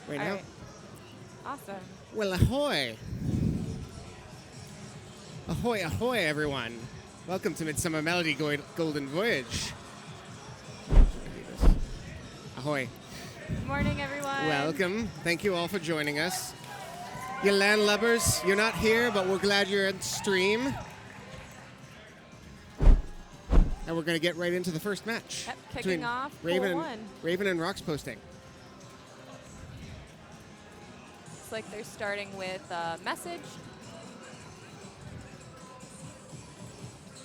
right All now. right. Awesome. Well, ahoy! Ahoy, ahoy, everyone! Welcome to Midsummer Melody Golden Voyage. Ahoy. Good morning, everyone. Welcome. Thank you all for joining us. You landlubbers, you're not here, but we're glad you're on stream. And we're going to get right into the first match. Yep, kicking between off Raven pool and, one. Raven and Rock's posting. Looks like they're starting with a message.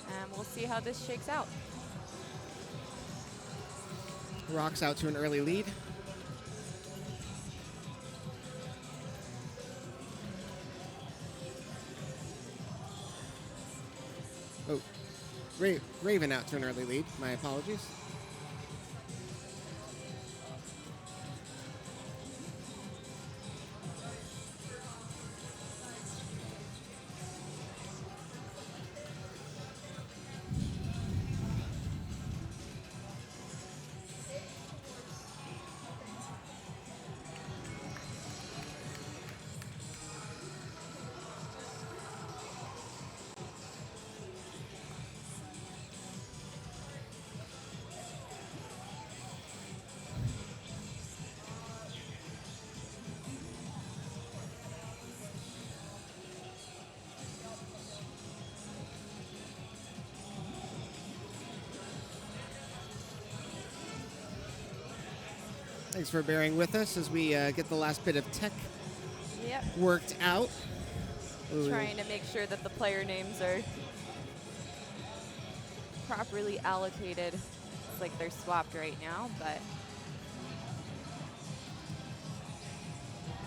And we'll see how this shakes out. Rock's out to an early lead. Oh, Raven out to an early lead. My apologies. Thanks for bearing with us as we get the last bit of tech Yep. worked out. Ooh. Trying to make sure that the player names are properly allocated. It's like they're swapped right now, but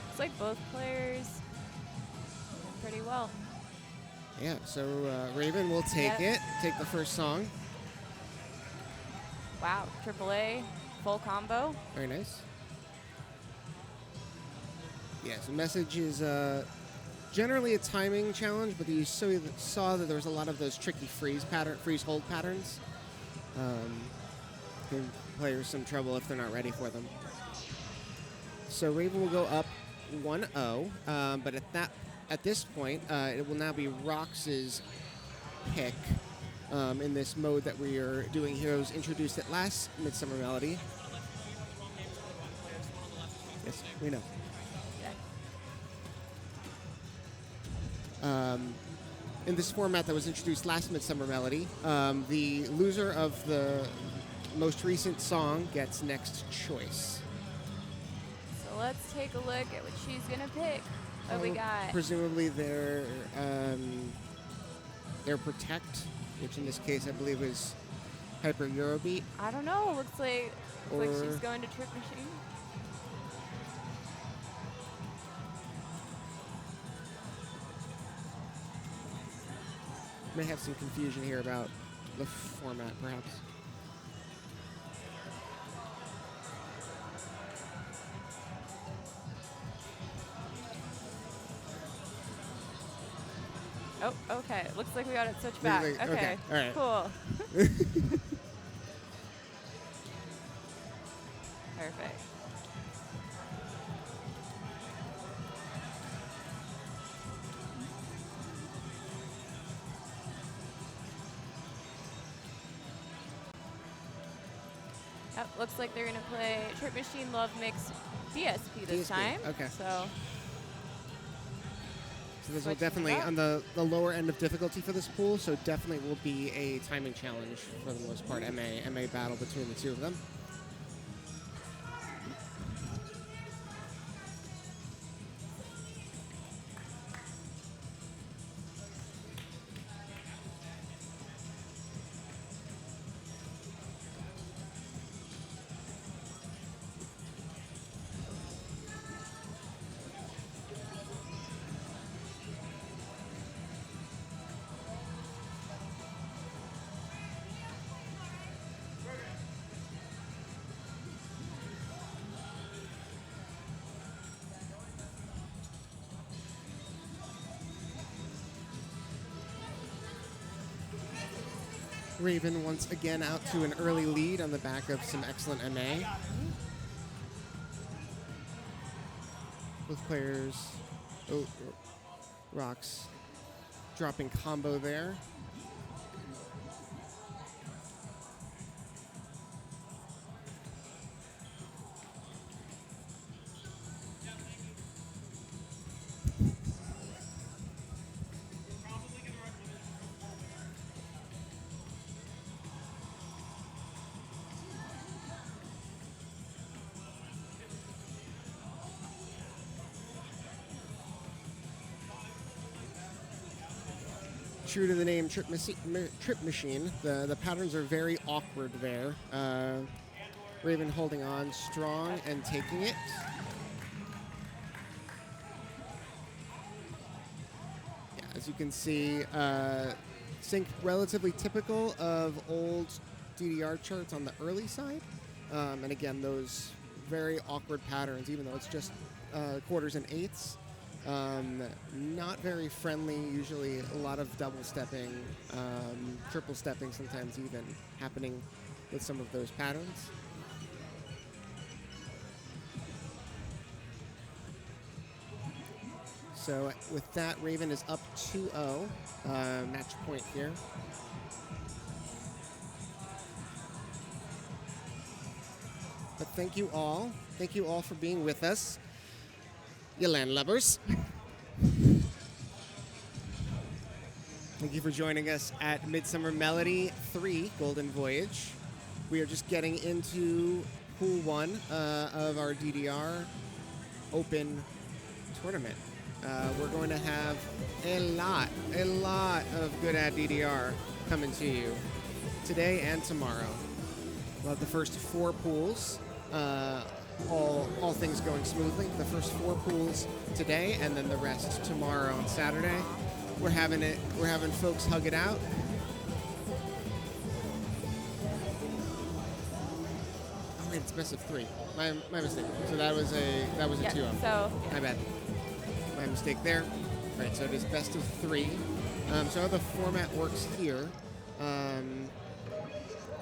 looks like both players did pretty well. Yeah, so Raven will take it, take the first song. Wow, AAA, full combo. Very nice. Yeah, so message is generally a timing challenge, but you saw that there was a lot of those tricky freeze hold patterns. Give players some trouble if they're not ready for them. So Raven will go up 1-0, but at this point, it will now be Rox's pick in this mode that we are doing here. It was introduced at last Midsummer Melody. Yes, we know. In this format that was introduced last Midsummer Melody, the loser of the most recent song gets next choice. So let's take a look at what she's gonna pick. What we got? Presumably their Protect, which in this case I believe is Hyper Eurobeat. I don't know. Looks like she's going to Trip Machine. May have some confusion here about the format, perhaps. Oh, okay. Looks like we got it switched back. Okay. All right. Cool. Perfect. Yep, looks like they're going to play Trip Machine Love Mix DSP this time. Okay. So this will definitely, on the lower end of difficulty for this pool, so definitely will be a timing challenge for the most part. MA battle between the two of them. Raven once again out to an early lead on the back of some excellent MA. Both players. Oh, rocks. Dropping combo there. True to the name Trip Machine, the patterns are very awkward there. Raven holding on strong and taking it. Yeah, as you can see, sync relatively typical of old DDR charts on the early side. And again, those very awkward patterns, even though it's just quarters and eighths. Not very friendly, usually a lot of double stepping, triple stepping sometimes even happening with some of those patterns. So with that, Raven is up 2-0, match point here. But thank you all for being with us. You landlubbers. Thank you for joining us at Midsummer Melody 3 Golden Voyage. We are just getting into Pool 1 of our DDR Open tournament. We're going to have a lot of good at DDR coming to you today and tomorrow. We'll have the first 4 pools. All things going smoothly. The first 4 pools today, and then the rest tomorrow on Saturday. We're having folks hug it out. Oh wait, it's best of 3. My mistake. So that was a 2-0. So My bad. My mistake there. Right. So it is best of 3. So how the format works here.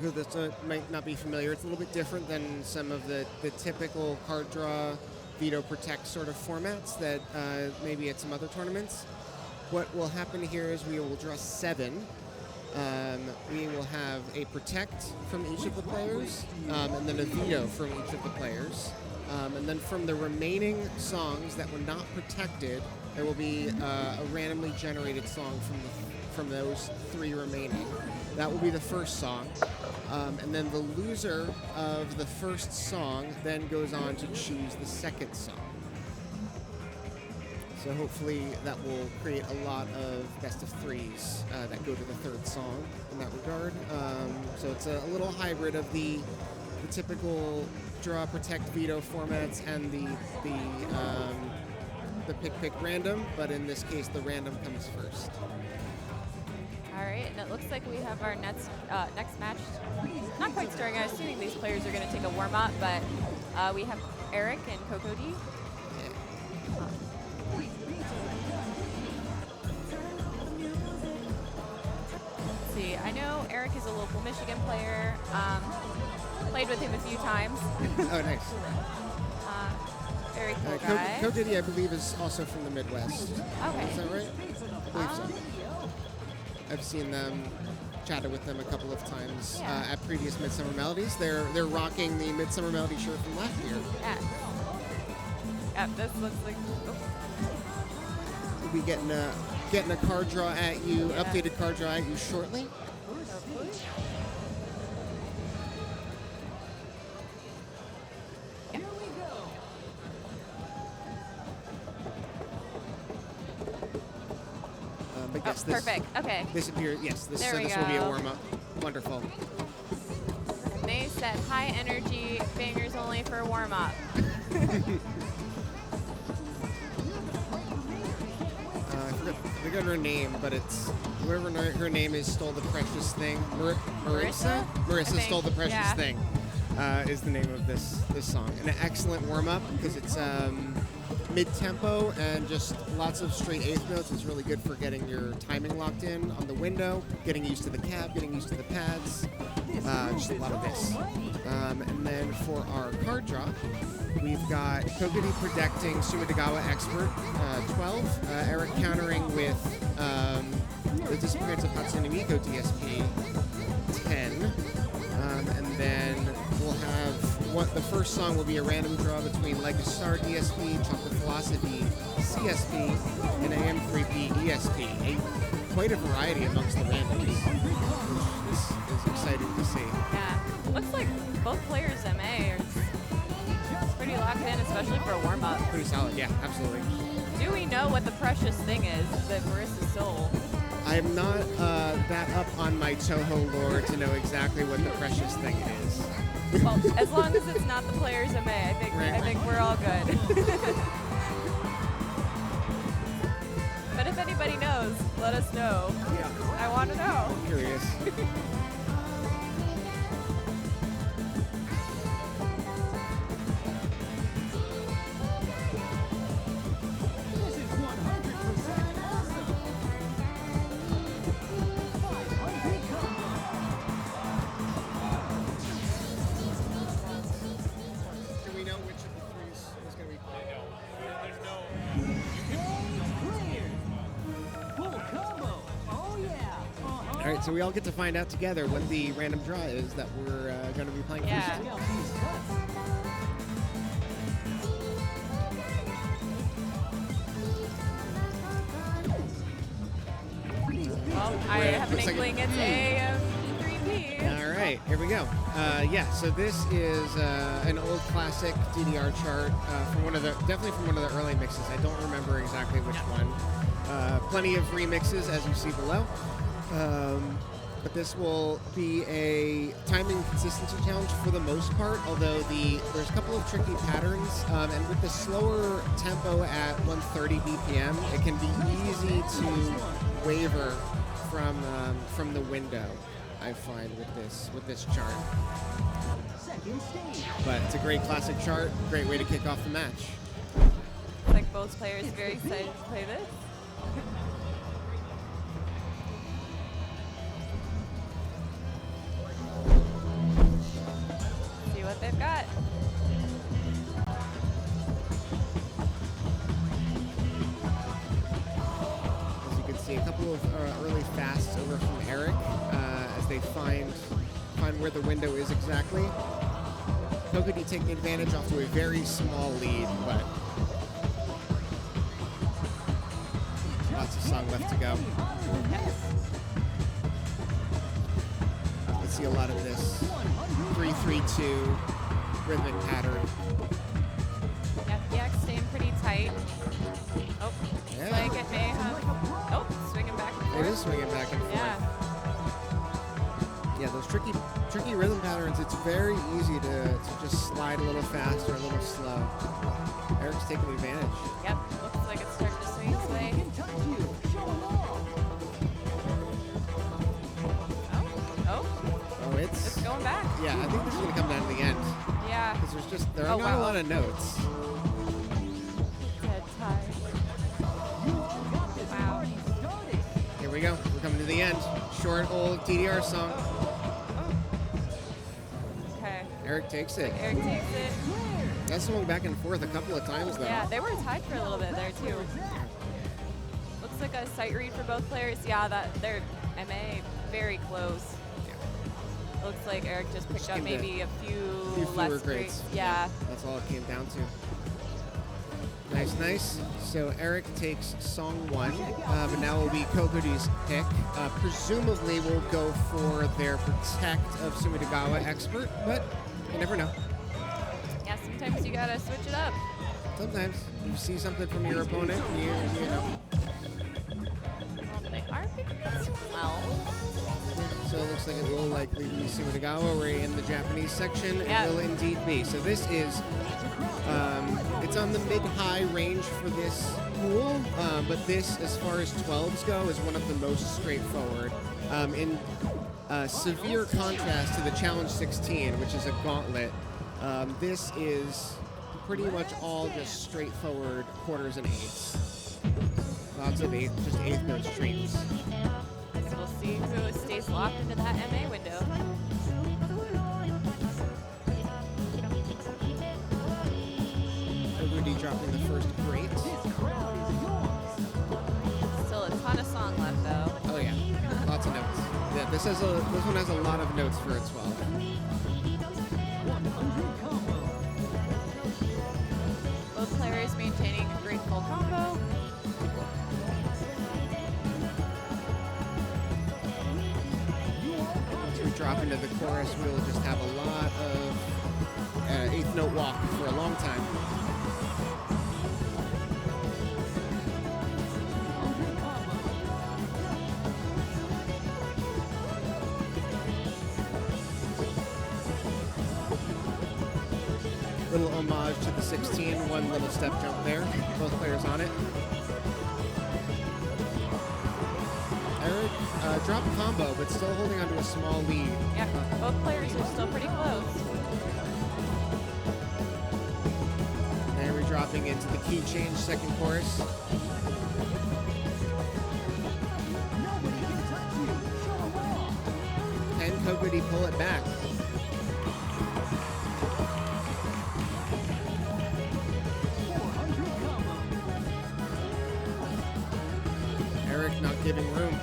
Who this might not be familiar, it's a little bit different than some of the typical card draw, veto protect sort of formats that maybe at some other tournaments. What will happen here is we will draw 7. We will have a protect from each of the players, and then a veto from each of the players. And then from the remaining songs that were not protected, there will be a randomly generated song from those 3 remaining. That will be the first song. And then the loser of the first song then goes on to choose the second song. So hopefully that will create a lot of best of 3s that go to the third song in that regard. So it's a little hybrid of the typical draw, protect, veto formats and the pick random, but in this case the random comes first. all right, and it looks like we have our next match. Not quite starting. I'm assuming these players are going to take a warm up, but we have Eric and Coco D. Let's see. I know Eric is a local Michigan player. Played with him a few times. Oh, nice. Very cool guy. Coco D, I believe, is also from the Midwest. Okay. Is that right? I believe so. I've seen them, chatted with them a couple of times at previous Midsummer Melodies. They're rocking the Midsummer Melody shirt from last year. Yeah. Yeah, this looks like. Oh. We'll be getting a card draw at you, updated card draw at you shortly. Yes, perfect. Okay. This appears. Yes, this There we will be a go. warm up. Wonderful. They said high energy bangers only for warm up. I forgot her name, but it's whoever her name is stole the precious thing. Marissa? Marissa stole the precious thing. Is the name of this song. An excellent warm up because it's mid-tempo and just lots of straight eighth notes. It's really good for getting your timing locked in on the window, getting used to the cap, getting used to the pads. Just a lot of this. And then for our card draw, we've got Kokiri protecting Sumidagawa Expert, 12. Eric countering with the Disappearance of Hatsune Miku DSP, 10. And then we'll have the first song will be a random draw between Like a Star DSP, Chocolate Philosophy CSP, and AM3P ESP. Quite a variety amongst the randoms, which is exciting to see. Yeah, looks like both players MA are pretty locked in, especially for a warm-up. Pretty solid, yeah, absolutely. Do we know what the precious thing is that Marissa stole? I'm not that up on my Toho lore to know exactly what the precious thing is. Well, as long as it's not the player's MA, I think we're all good. But if anybody knows, let us know. Yeah. I want to know. I'm curious. All right, so we all get to find out together what the random draw is that we're going to be playing first. Well, I have an inkling it's AM3P. All right, here we go. Yeah, so this is an old classic DDR chart from definitely from one of the early mixes. I don't remember exactly which one. Plenty of remixes, as you see below. But this will be a timing consistency challenge for the most part, although there's a couple of tricky patterns, and with the slower tempo at 130 BPM, it can be easy to waver from the window, I find, with this chart. But it's a great classic chart, great way to kick off the match. Looks like both players very excited to play this. See what they've got. As you can see, a couple of early fasts over from Eric as they find where the window is exactly. Kokiri taking advantage off to a very small lead, but lots of song left to go. Let's see a lot of this 3-3-2 rhythmic pattern. FPX staying pretty tight. Oh, Yeah. like it may have. Oh, swinging back and forth. It is swinging back and forth. Yeah. Yeah, those tricky rhythm patterns, it's very easy to just slide a little fast or a little slow. Eric's taking advantage. Yep, looks like it's starting to swing its way. Oh, It's going back. Yeah, I think this is going to come down to the end. Yeah. Because there are not a lot of notes. Dead tie. Wow. Here we go. We're coming to the end. Short, old DDR song. Okay. Eric takes it. Eric takes it. That swung back and forth a couple of times, though. Yeah, they were tied for a little bit there, too. Looks like a sight read for both players. Yeah, they're MA very close. Looks like Eric just picked up maybe a few less grades. Yeah. That's all it came down to. Nice. So Eric takes song 1, but now will be Kokori's pick. Presumably will go for their Protect of Sumidagawa Expert, but you never know. Yeah, sometimes you gotta switch it up. Sometimes you see something from your opponent, and you know. Well, they are picking this well. So it looks like it will likely be Sumidagawa. We're in the Japanese section. Yeah. It will indeed be. So this is, it's on the mid-high range for this pool, but this, as far as 12s go, is one of the most straightforward. In severe contrast to the Challenge 16, which is a gauntlet, this is pretty much all just straightforward quarters and eighths. Lots of just eighth note streams. So we'll see see who stays locked into that MA window. Rudy dropping the first great. Still a ton of song left though. Oh yeah, lots of notes. Yeah, this one has a lot of notes for its 12. Both players maintaining a great full combo. Once we drop into the chorus, we'll just have a lot of eighth note walk for a long time. Little homage to the 16, one little step jump there. Both players on it. Eric dropped combo, but still holding onto a small lead. Yeah, both players are still pretty close. And we're dropping into the key change second chorus. Can Kokudi pull it back? Eric not giving room.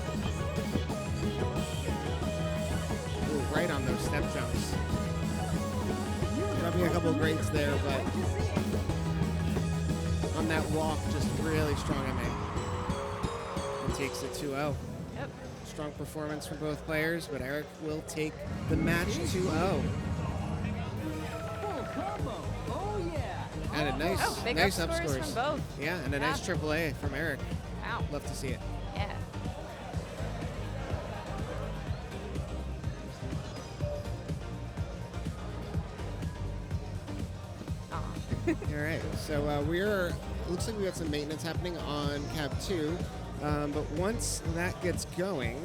Ooh, right on those step jumps. Dropping a couple of greats there, but on that walk, just really strong MA. And takes it 2-0. Yep. Strong performance from both players, but Eric will take the match 2-0. And a nice, big nice up up scores scores. from both. Yeah, and a nice AAA from Eric. Wow. Love to see it. Yeah. All right, so looks like we got some maintenance happening on cab 2, but once that gets going,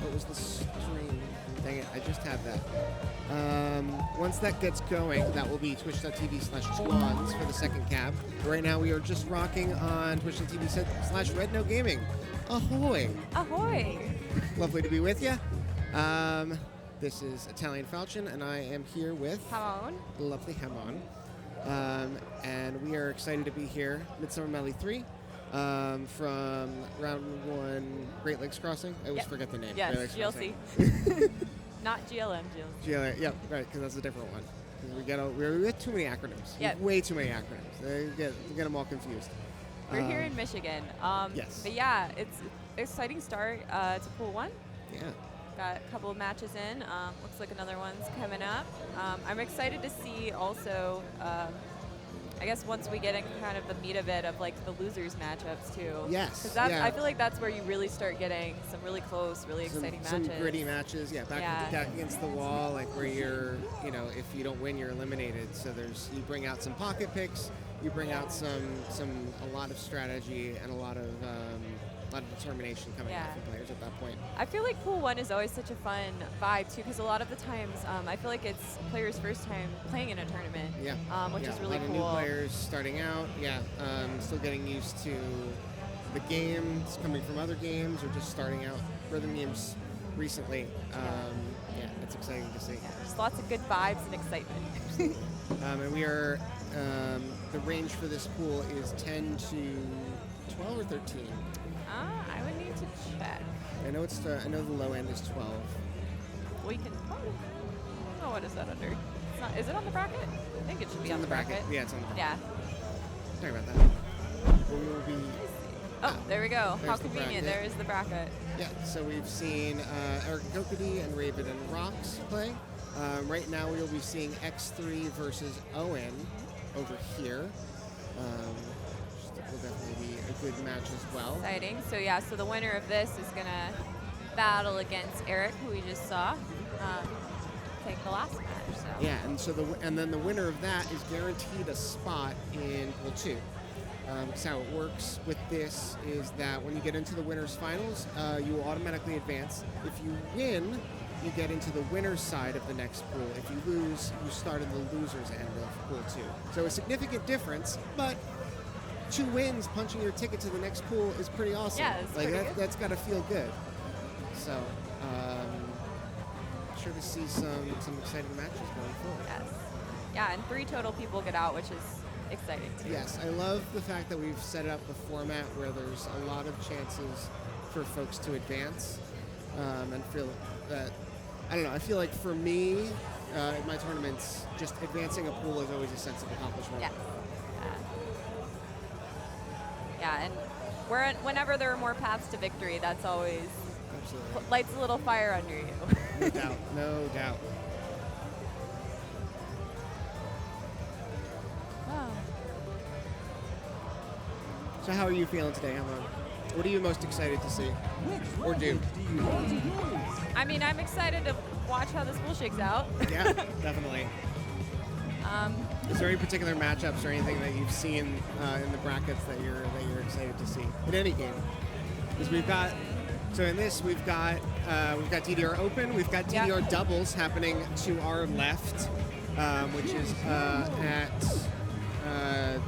what was the stream? Dang it, I just had that. Once that gets going, that will be twitch.tv/twans for the second cab. Right now we are just rocking on twitch.tv/rednogaming. Ahoy! Ahoy! Lovely to be with you. This is Italian Falchion, and I am here with Hamon. the lovely Hamon. And we are excited to be here. Midsummer Melee 3 from round 1 Great Lakes Crossing. I always forget the name. Yes, Great Lakes GLC. Crossing. Not GLM, GLC. Yeah, right, because that's a different one. 'Cause we get too many acronyms. Yep. Way too many acronyms. We get them all confused. We're here in Michigan. Yes. But yeah, it's an exciting start to pool 1. Yeah. Got a couple of matches in. Looks like another one's coming up. I'm excited to see also, I guess once we get in kind of the meat of it, of like the losers matchups too. Yes. Because yeah. I feel like that's where you really start getting some really close, really exciting matches. Some gritty matches, back against the wall, like where you're, if you don't win, you're eliminated. So you bring out some pocket picks, you bring out a lot of strategy and a lot of determination coming out from players at that point. I feel like pool 1 is always such a fun vibe too, because a lot of the times I feel like it's players' first time playing in a tournament. Yeah. Which is really a lot cool. Of new players starting out. Yeah. Still getting used to the games, coming from other games, or just starting out rhythm games recently. It's exciting to see. Yeah, there's lots of good vibes and excitement. And we are the range for this pool is 10 to 12 or 13. I would need to check. I know the low end is 12. We can. I don't know, what is that under? It's not. Is it on the bracket? I think it should be on the bracket. Yeah, it's on the bracket. Yeah. Sorry about that. We will be. Oh, there we go. How the convenient. bracket. There is the bracket. Yeah. So we've seen Eric Kokudi and Raven and Rox play. Right now we will be seeing X3 versus Owen over here. Will definitely be a good match as well. Exciting. So the winner of this is gonna battle against Eric, who we just saw, take the last match. So. Yeah, and then the winner of that is guaranteed a spot in pool 2. So how it works with this is that when you get into the winners finals, you will automatically advance. If you win, you get into the winner's side of the next pool. If you lose, you start in the loser's end of pool 2. So a significant difference, but 2 wins punching your ticket to the next pool is pretty awesome. Yeah, it's like pretty good. That's got to feel good. So, sure to see some exciting matches going forward. Yes. Yeah, and 3 total people get out, which is exciting too. Yes, I love the fact that we've set up a format where there's a lot of chances for folks to advance, and feel that, I don't know, I feel like for me, in my tournaments, just advancing a pool is always a sense of accomplishment. Yes. Yeah, and whenever there are more paths to victory, that's always Absolutely. lights a little fire under you. No doubt, no doubt. Oh. So how are you feeling today, Emma? What are you most excited to see or do? I mean, I'm excited to watch how this pool shakes out. Yeah, definitely. Is there any particular matchups or anything that you've seen in the brackets that you're excited to see in any game? Because we've got, so in this we've got DDR Open, we've got DDR doubles happening to our left, which is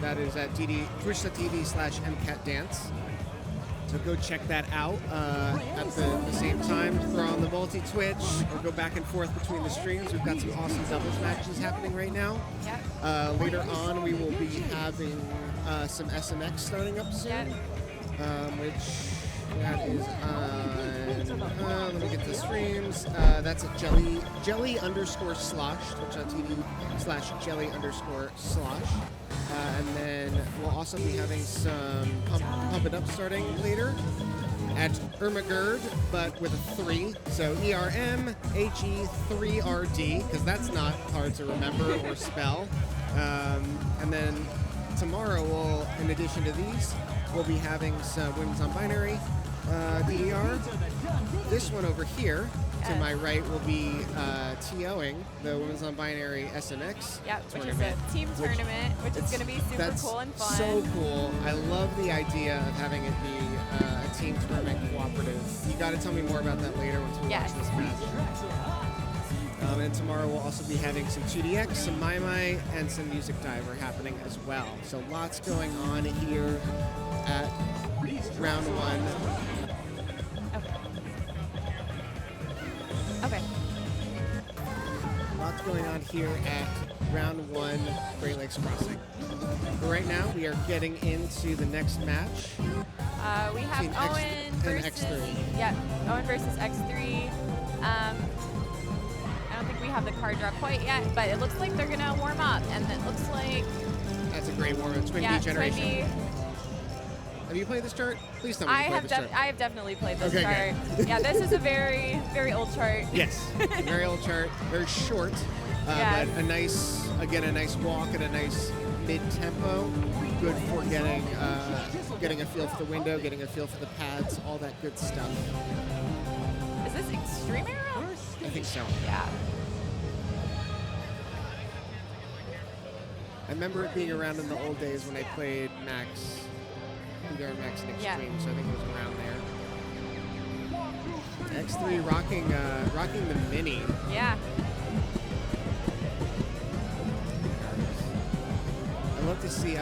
that is at twitch.tv/mcatdance. So go check that out at the same time. Throw on the multi-Twitch or go back and forth between the streams. We've got some awesome doubles matches happening right now. Yep. Later on, we will be having some SMX starting up soon, which that is on, let me get the streams. That's at jelly_slosh, twitch.tv/jelly_slosh. And then we'll also be having some Pump It Up starting later at Ermagerd, but with a 3. So ERMHE3RD, because that's not hard to remember or spell. And then tomorrow, in addition to these, we'll be having some Women's on Binary DDR. This one over here, to my right, will be TOing the Women's on Binary SMX which is a team tournament, which is going to be super cool and fun. So cool. I love the idea of having it be a team tournament cooperative. You got to tell me more about that later once we watch this match. And tomorrow we'll also be having some 2DX, some Mai, and some Music Diver happening as well. So lots going on here at round 1. Okay. Lots going on here at round 1 Great Lakes Crossing. But right now we are getting into the next match. We have Owen versus X3. Yeah, Owen versus X3. I don't think we have the card draw quite yet, but it looks like they're gonna warm up, and it looks like that's a great warm up. Twin B generation. Twin B. Have you played this chart? Please tell me you played this chart. I have definitely played this chart. Good. Yeah, this is a very, very old chart. Yes, very old chart, very short, but a nice walk and a nice mid-tempo. Good for getting a feel for the window, getting a feel for the pads, all that good stuff. Is this Extreme Arrow? I think so. Yeah. I remember it being around in the old days when I played Max. Max and Extreme, so I think it was around there. X3 rocking the Mini. Yeah. I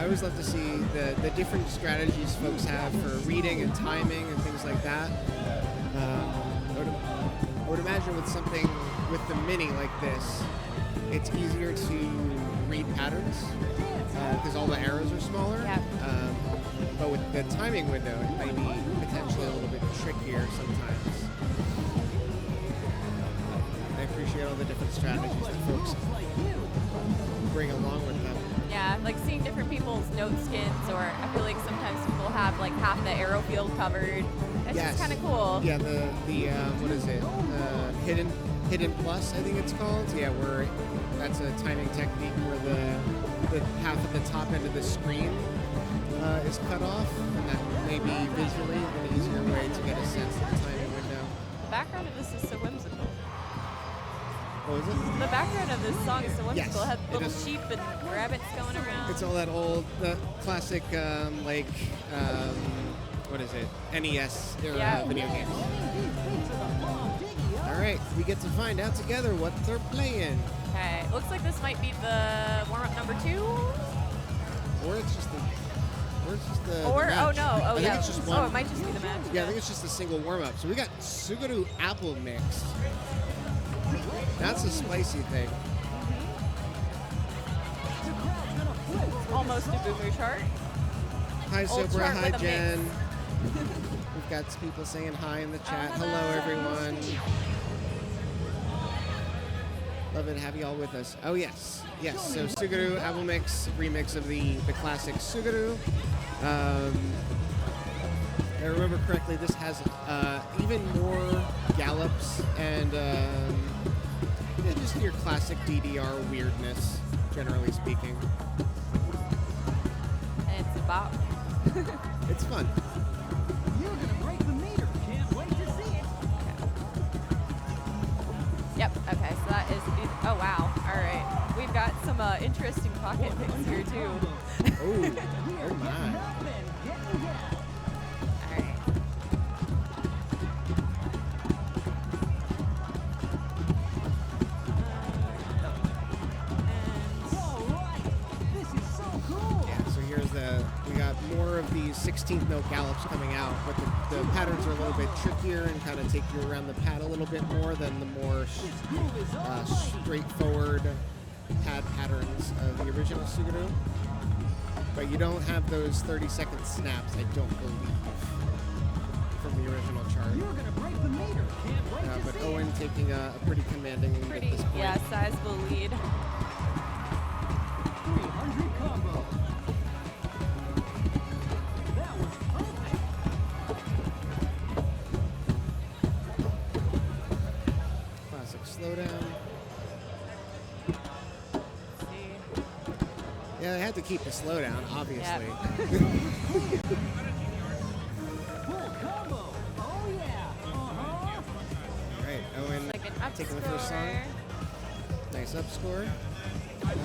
always love to see the different strategies folks have for reading and timing and things like that. I would imagine with something with the Mini like this, it's easier to read patterns because all the arrows are smaller. Yeah. But with the timing window, it might be potentially a little bit trickier sometimes. I appreciate all the different strategies that folks bring along with them. Yeah, like seeing different people's note skins, or I feel like sometimes people have like half the arrow field covered. It's just kind of cool. Yeah, the what is it? Hidden plus, I think it's called. Yeah, where that's a timing technique where the half of the top end of the screen is cut off, and that may be visually an easier way to get a sense of the timing window. The background of this is so whimsical. What is it? The background of this song is so whimsical. Yes, it has little sheep and rabbits going around. It's all that old, classic, what is it? NES era video games. All right, we get to find out together what they're playing. Okay, looks like this might be the warm-up number 2. Or it's Or it's just the Or, match. oh no, oh I think yeah. it's just one. Oh, it might just be the match. Yeah, I think it's just a single warm-up. So we got Suguru apple mix. That's a spicy thing. Almost a boomer chart. Hi, Old Sobra. chart Hi, with a Jen. mix. We've got people saying hi in the chat. hello. Hello, everyone. Love it. Have you all with us. Oh, yes. Yes. So Suguru apple mix, remix of the classic Suguru. If I remember correctly, this has even more gallops and just your classic DDR weirdness, generally speaking. And it's a bop. It's fun. You're gonna break the meter. Can't wait to see it. Yep, okay, so that is, oh wow, all right. We've got some interesting pocket picks here too. Oh, oh my. Up and getting down. All right. All right. This is so cool. Yeah, so we got more of these 16th note gallops coming out, but the patterns are a little bit trickier and kind of take you around the pad a little bit more than the more straightforward pad patterns of the original Suguru. But you don't have those 30-second snaps, I don't believe, from the original chart. You're gonna break the meter. Can't wait to But see Owen it. taking a pretty commanding lead Pretty, at this point. yeah, sizable lead. 300 combo. That was perfect. Classic slowdown. Let's see. Yeah, they had to keep the slowdown, obviously. Full combo. Oh yeah. All right, Owen Like an up taking the first song. score. Nice up score. But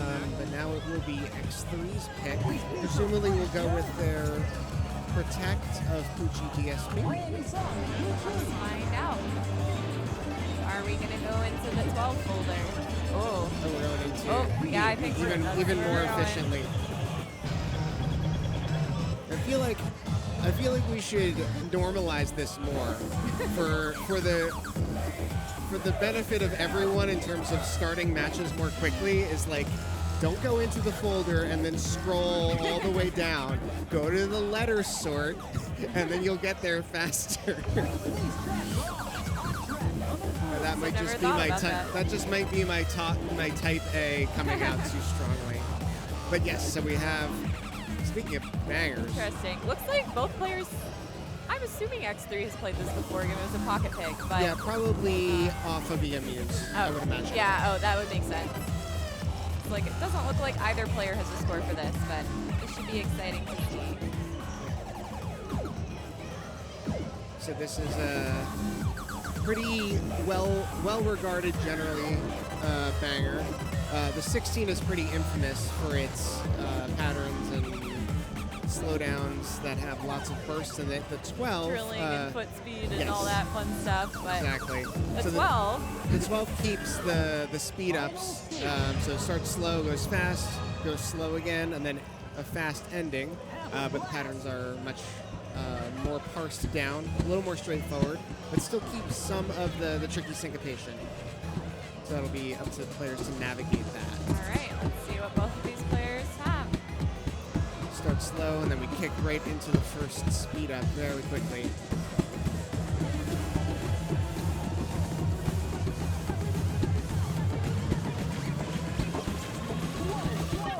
now it will be X3's pick. Presumably we'll go with their Protect of Pucci DSP. Let's find out. Are we gonna go into the 12 folder? Oh. Oh, we're going into Oh, yeah, I think we're even that's more where we're going. efficiently. I feel like we should normalize this more for the benefit of everyone in terms of starting matches more quickly. Is like, don't go into the folder and then scroll all the way down. Go to the letter sort, and then you'll get there faster. Or that might never just be thought my about type. that. That just might be my type A coming out too strongly. But yes, so we have. Speaking of bangers, Interesting. Looks like both players. I'm assuming X3 has played this before, given it was a pocket pick, but yeah, probably off of EMUs, I would imagine. Yeah, oh, that would make sense. It's like, it doesn't look like either player has a score for this, but it should be exciting to see. So this is a pretty well-regarded, generally, banger. The 16 is pretty infamous for its patterns and slowdowns that have lots of bursts in it. The 12, Drilling and foot speed and yes. all that fun stuff, but exactly. the So 12, The 12 keeps the speed ups, so it starts slow, goes fast, goes slow again, and then a fast ending. But the patterns are much more parsed down, a little more straightforward, but still keeps some of the tricky syncopation. So that'll be up to the players to navigate that. all right, let's see what both of these players have. Start slow, and then we kick right into the first speed up very quickly.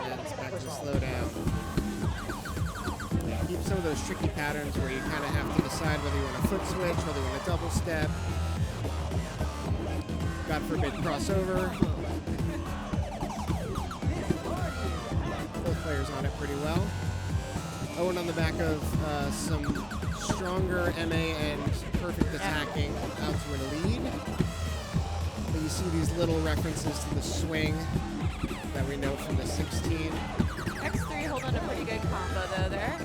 And it's back to slow down. Yeah, keep some of those tricky patterns where you kind of have to decide whether you want a foot switch, whether you want a double step. God forbid crossover. Both players on it pretty well. Owen on the back of some stronger MA and perfect attacking out to a lead. But you see these little references to the swing that we know from the 16. X3 holding a pretty good combo though there.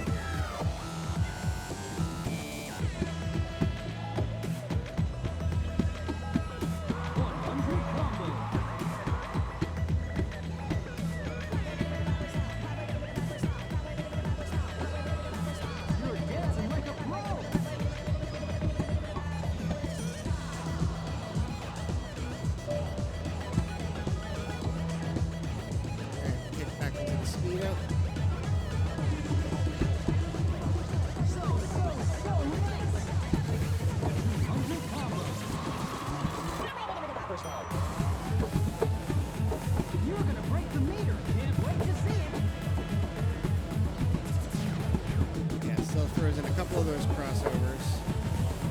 throws in a couple of those crossovers.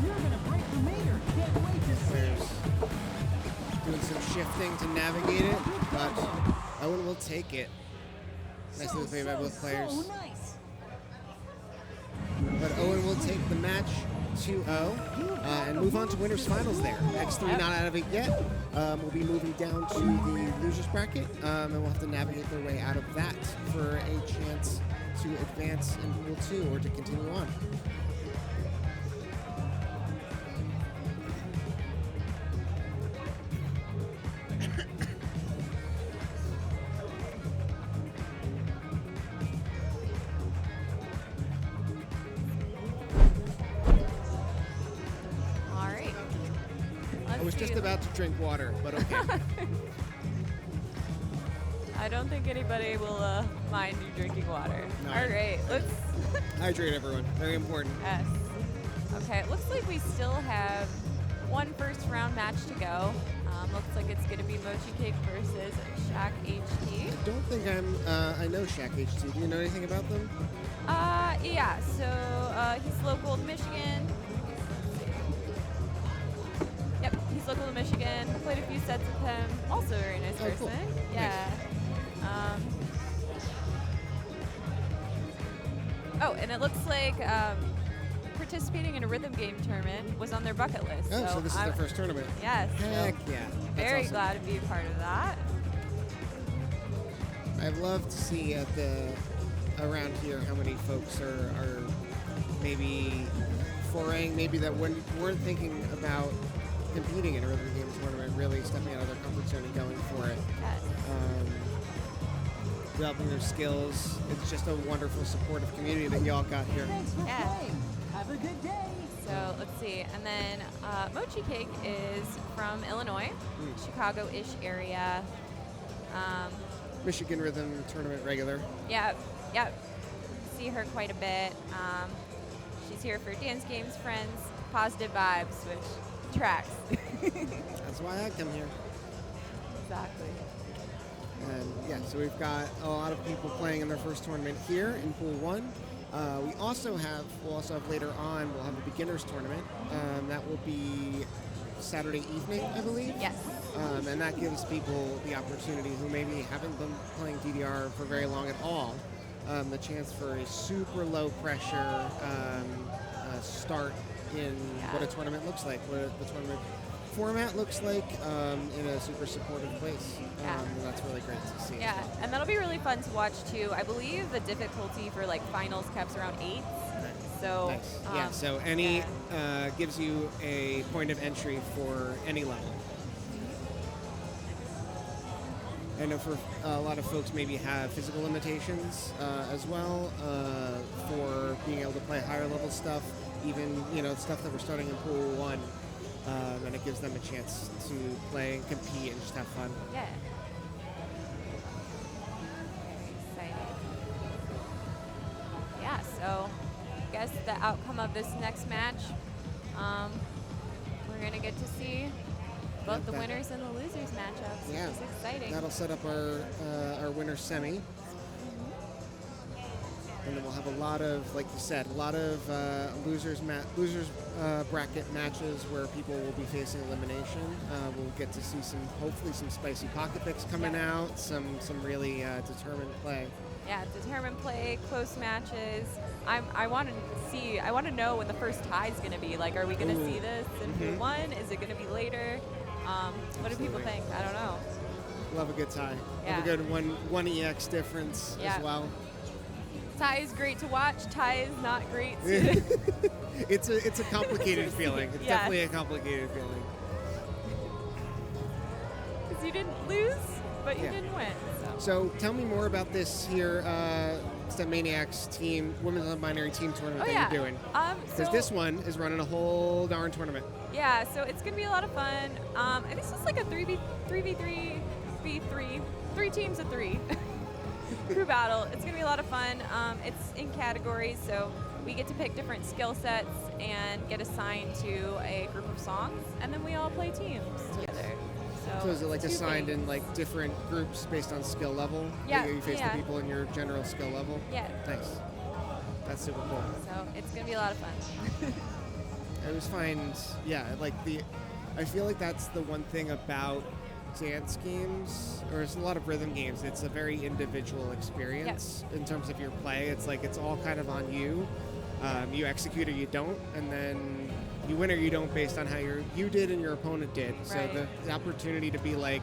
You're gonna break the meter. Can't wait to see Players it. doing some shifting to navigate it, but Owen will take it. Nicely played by both players. So nice. But Owen will take the match 2-0 and move on to winners finals there. X3 not out of it yet. We'll be moving down to the losers bracket, and we'll have to navigate their way out of that for a chance to advance in Pool 2 or to continue on. All right. I was just about to drink water, but okay. I don't think anybody will mind you drinking water. No. All right, let's. Hydrate, everyone. Very important. Yes. Okay, it looks like we still have one first round match to go. Looks like it's going to be Mochi Cake versus Shaq HT. I don't think I know Shaq HT. Do you know anything about them? Yeah, so he's local to Michigan. Yep, he's local to Michigan. Played a few sets with him. Also a very nice Oh, person. cool. Yeah. Oh, and it looks like participating in a rhythm game tournament was on their bucket list. Oh, so this is their first tournament. Yes. Heck so yeah. That's very awesome. glad to be a part of that. I'd love to see around here how many folks are maybe foraying, maybe that weren't thinking about competing in a rhythm game tournament, really stepping out of their comfort zone and going for it. Yes. Developing their skills. It's just a wonderful supportive community that y'all got here. Thanks for Yeah. playing. Have a good day. So let's see. And then Mochi Cake is from Illinois, Chicago-ish area. Michigan Rhythm Tournament regular. Yeah. See her quite a bit. She's here for dance games, friends, positive vibes, which tracks. That's why I come here. Exactly. And yeah, so we've got a lot of people playing in their first tournament here in Pool 1. We'll also have later on, we'll have a beginners tournament. That will be Saturday evening, I believe. Yes. And that gives people the opportunity who maybe haven't been playing DDR for very long at all, the chance for a super low pressure start in what a tournament looks like, what the tournament format looks like in a super supportive place. And that's really great to see. Yeah, and that'll be really fun to watch too. I believe the difficulty for like finals caps around 8. So Nice. Yeah, so any gives you a point of entry for any level. I know for a lot of folks maybe have physical limitations as well for being able to play higher level stuff, even stuff that we're starting in Pool 1, and it gives them a chance to play and compete and just have fun. Yeah. Very exciting. Yeah, so I guess the outcome of this next match, we're going to get to see both the winners and the losers matchups, Yeah. which is exciting. That'll set up our winner semi. And then we'll have a lot of, like you said, a lot of losers bracket matches where people will be facing elimination. We'll get to see hopefully some spicy pocket picks coming out, some really determined play. Yeah, determined play, close matches. I want to know when the first tie is going to be. Like, are we going to see this in Pool 1? Is it going to be later? What do people think? I don't know. Love a good tie. Yeah. Love a good one EX difference as well. Tie is great to watch. Tie is not great to... It's a complicated feeling. It's Yes. definitely a complicated feeling. Because you didn't lose, but you didn't win. So tell me more about this here Step Maniacs team, Women's Non-Binary Team tournament that you're doing. Because this one is running a whole darn tournament. Yeah, so it's going to be a lot of fun. And this is like a 3v3, 3 teams of 3 crew battle. It's going to be a lot of fun. It's in categories, so we get to pick different skill sets and get assigned to a group of songs, and then we all play teams together. So is it like assigned in like different groups based on skill level? Yeah. You face the people in your general skill level? Yeah. Nice. That's super cool. So it's gonna be a lot of fun. I always find, I feel like that's the one thing about dance games, or it's a lot of rhythm games. It's a very individual experience in terms of your play. It's like it's all kind of on you. You execute or you don't, and then you win or you don't based on how you did and your opponent did. So Right. the opportunity to be like,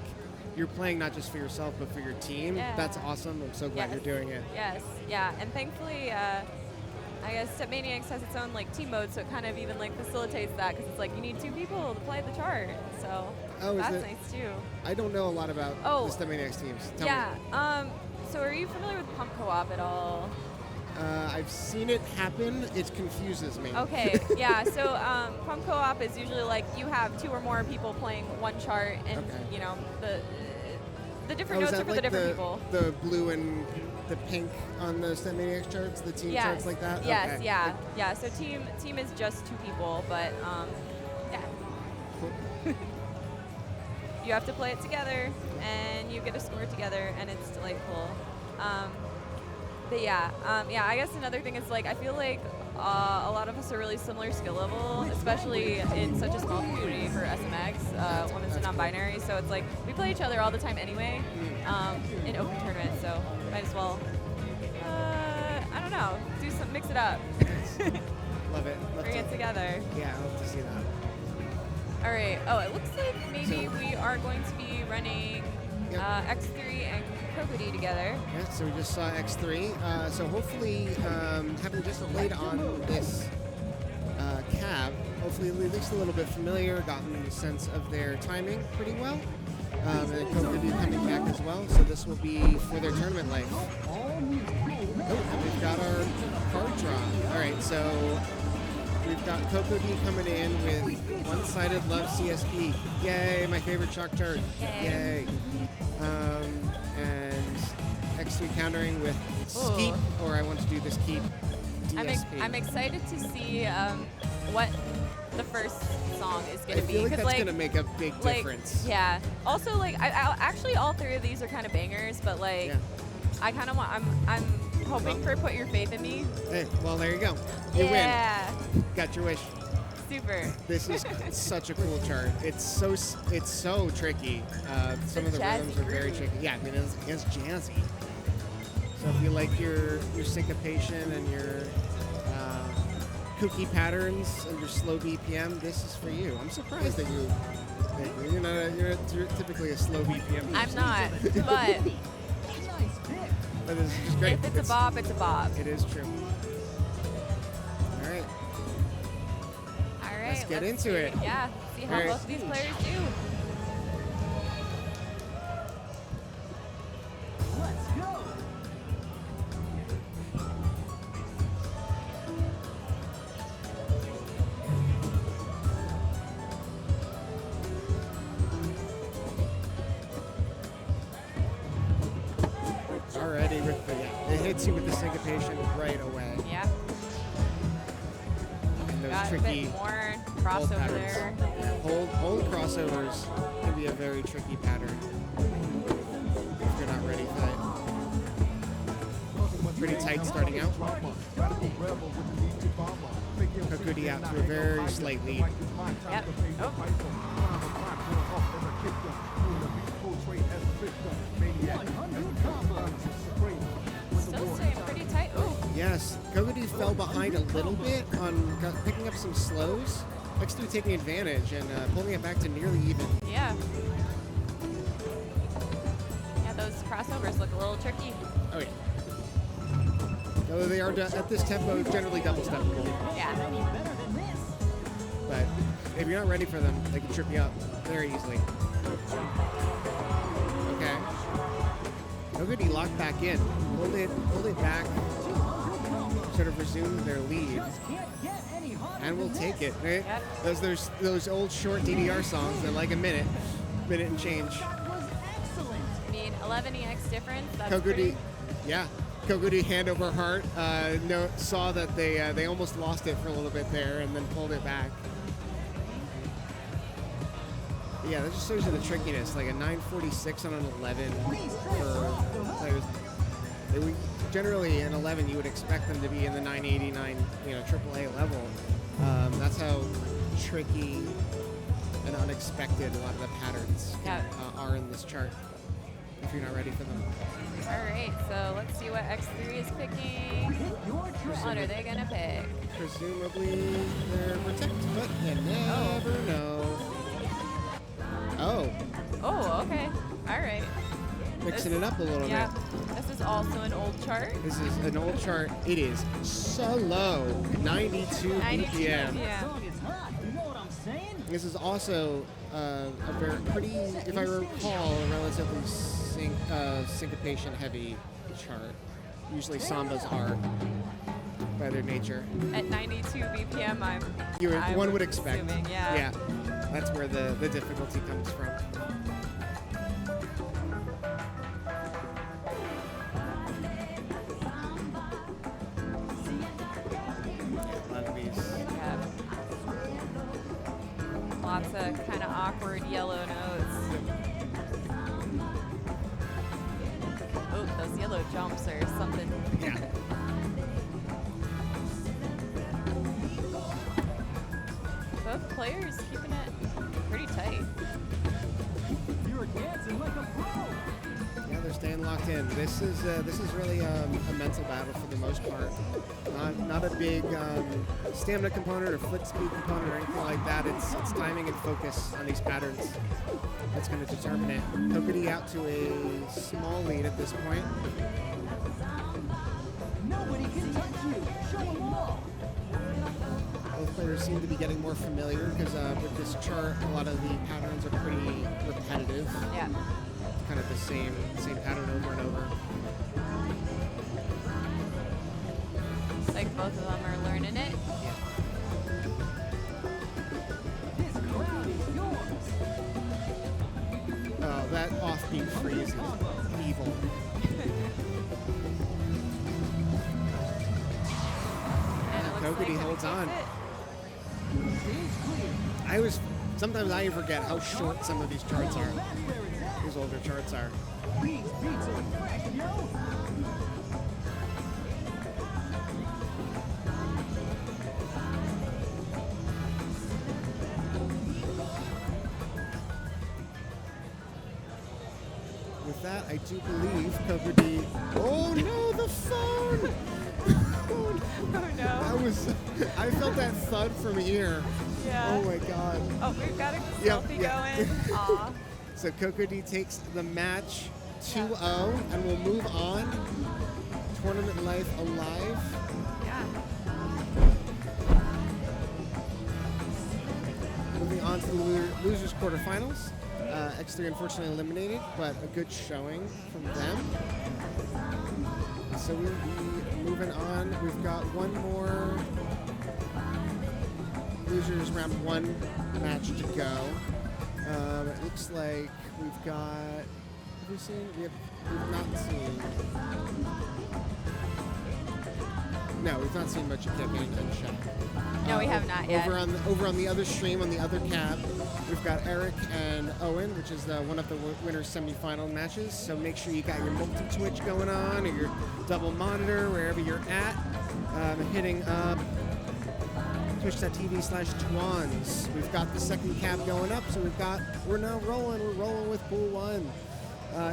you're playing not just for yourself but for your team. Yeah. That's awesome. I'm so glad Yes. you're doing it. Yes, yeah, and thankfully, I guess Step Maniacs has its own like team mode, so it kind of even like facilitates that because it's like you need 2 people to play the chart. So Oh, is that's it? nice too. I don't know a lot about the Step Maniacs teams. Tell me. Yeah. So are you familiar with Pump Co-op at all? I've seen it happen. It confuses me. Okay, yeah. So Pump Co-op is usually like you have 2 or more people playing one chart, and Okay. you know the different Oh, is notes that are for like the different people. the blue and the pink on the Step Maniacs charts, the team charts like that? Yes, Okay. yeah. So team is just 2 people, but yeah. Cool. You have to play it together, and you get a score together, and it's delightful. But yeah, I guess another thing is like I feel like a lot of us are really similar skill level, especially in such a small community for SMX, women's and non-binary. So it's like we play each other all the time anyway in open tournaments. So might as well, I don't know, mix it up, Love it. Love bring it together. Yeah, I love to see that. All right. Oh, it looks like maybe we are going to be running Yep. X3 and Crocodile together. Yeah, so we just saw X3. So hopefully, having just played on this cab, hopefully at least a little bit familiar, gotten a sense of their timing pretty well. And then Kokodu coming back as well, so this will be for their tournament life. Oh, and we've got our card draw. All right, so we've got Kokodu coming in with one-sided Love CSP. Yay, my favorite chalk chart. Yay. And X3 countering with Skeet, or I want to do this Keep DSP. I'm excited to see what the first song is going I to be. feel like 'cause, that's going to make a big difference. Yeah. Also, like, I actually all 3 of these are kind of bangers, but like, Yeah. I kind of want. I'm hoping for Put Your Faith in Me. Hey, well, there you go. You Yeah. win. Got your wish. Super. This is such a cool chart. It's so tricky. Some of the jazzy rhythms are very groove. tricky. Yeah, I mean, it's jazzy. So if you like your syncopation and your kooky patterns and your slow BPM, this is for you. I'm surprised that you're typically a slow BPM. I'm person. not, but Nice pick. But this is just great. if it's a bop, it's a bop. It is true. All right. All right. Let's get into see, it. Yeah. See how All right. both of these players do. Let's go. Already with it hits you with the syncopation right away. Yeah. And those Got a tricky bit more hold crossover patterns. there. Yeah, hold crossovers can be a very tricky pattern if you're not ready for that. Pretty tight starting out. Kokudi out to a very slight lead. Yep. Oh. Still staying pretty tight. Ooh. Yes, Kokudi fell behind a little bit on picking up some slows. X3 taking advantage and pulling it back to nearly even. Yeah. Yeah, those crossovers look a little tricky. Oh yeah. Although they are at this tempo generally double steppable. Yeah. Better than this. But if you're not ready for them, they can trip you up very easily. Okay. Kokudi locked back in. Hold it back. Sort of resume their lead. Just can't get any hotter And we'll than take this. it. Right? Yep. Those old short DDR songs that like a minute and change. That was excellent. I mean, 11EX difference. That's Kokudi, pretty. yeah. Kokudi hand over heart. Saw that they almost lost it for a little bit there and then pulled it back. Yeah, that just shows you the trickiness. Like a 946 on an 11 for players. Generally in 11 you would expect them to be in the 989, AAA level. That's how tricky and unexpected a lot of the patterns are in this chart. If you're not ready for them. All right, so let's see what X3 is picking. What are they gonna pick? Presumably they're Protect, but you never know. Oh, okay. All right. Mixing it up a little Yeah. bit. This is also an old chart. This is an old chart. It is so low, 92 BPM. Song is hot. You know what I'm saying? This is also a very pretty, if I recall, a relatively syncopation heavy chart. Usually sambas are by their nature. At 92 BPM, One would expect. Assuming, yeah. That's where the difficulty comes from. A lot of these. Yeah. Lots of kind of awkward yellow notes. Oh, those yellow jumps are something. Yeah. Both players keeping it pretty tight. You're dancing like a pro. Yeah, they're staying locked in. This is really a mental battle for the most part. Not a big stamina component or foot speed component or anything like that. It's timing and focus on these patterns that's going to determine it. Kokiri out to a small lead at this point. Nobody can touch you. Show 'em all. Both players seem to be getting more familiar because with this chart, a lot of the patterns are pretty repetitive. Yeah. Kind of the same pattern over and over. Looks like both of them are learning it. Yeah. This crowd is yours. That offbeat freeze is evil. And it looks Kokiri like holds it on. takes it. Stage clear. Sometimes I forget how short some of these charts are. That's where it's at. These older charts are. These beats are fresh, yo. With that, I do believe Kokiri. Oh no, the phone! Oh, Oh no. I felt that thud from here. Yeah. Oh my god. Oh, we've got a Yep, selfie yeah. going. Aw. So Kokiri takes the match 2-0 and will move on. Tournament life alive. Yeah. Moving on to the losers quarterfinals. X3 unfortunately eliminated, but a good showing from them. So we'll be moving on. We've got one more losers round 1 match to go. It looks like we've got. Have we seen? We've not seen. No, we've not seen Mochi Kick and Shaq. No, we have not yet. Over on the other stream, on the other cab, we've got Eric and Owen, which is one of the winners' semifinal matches. So make sure you got your multi-twitch going on or your double monitor, wherever you're at. Hitting up twitch.tv/Twans. We've got the second cab going up, so we're now rolling. We're rolling with Pool 1.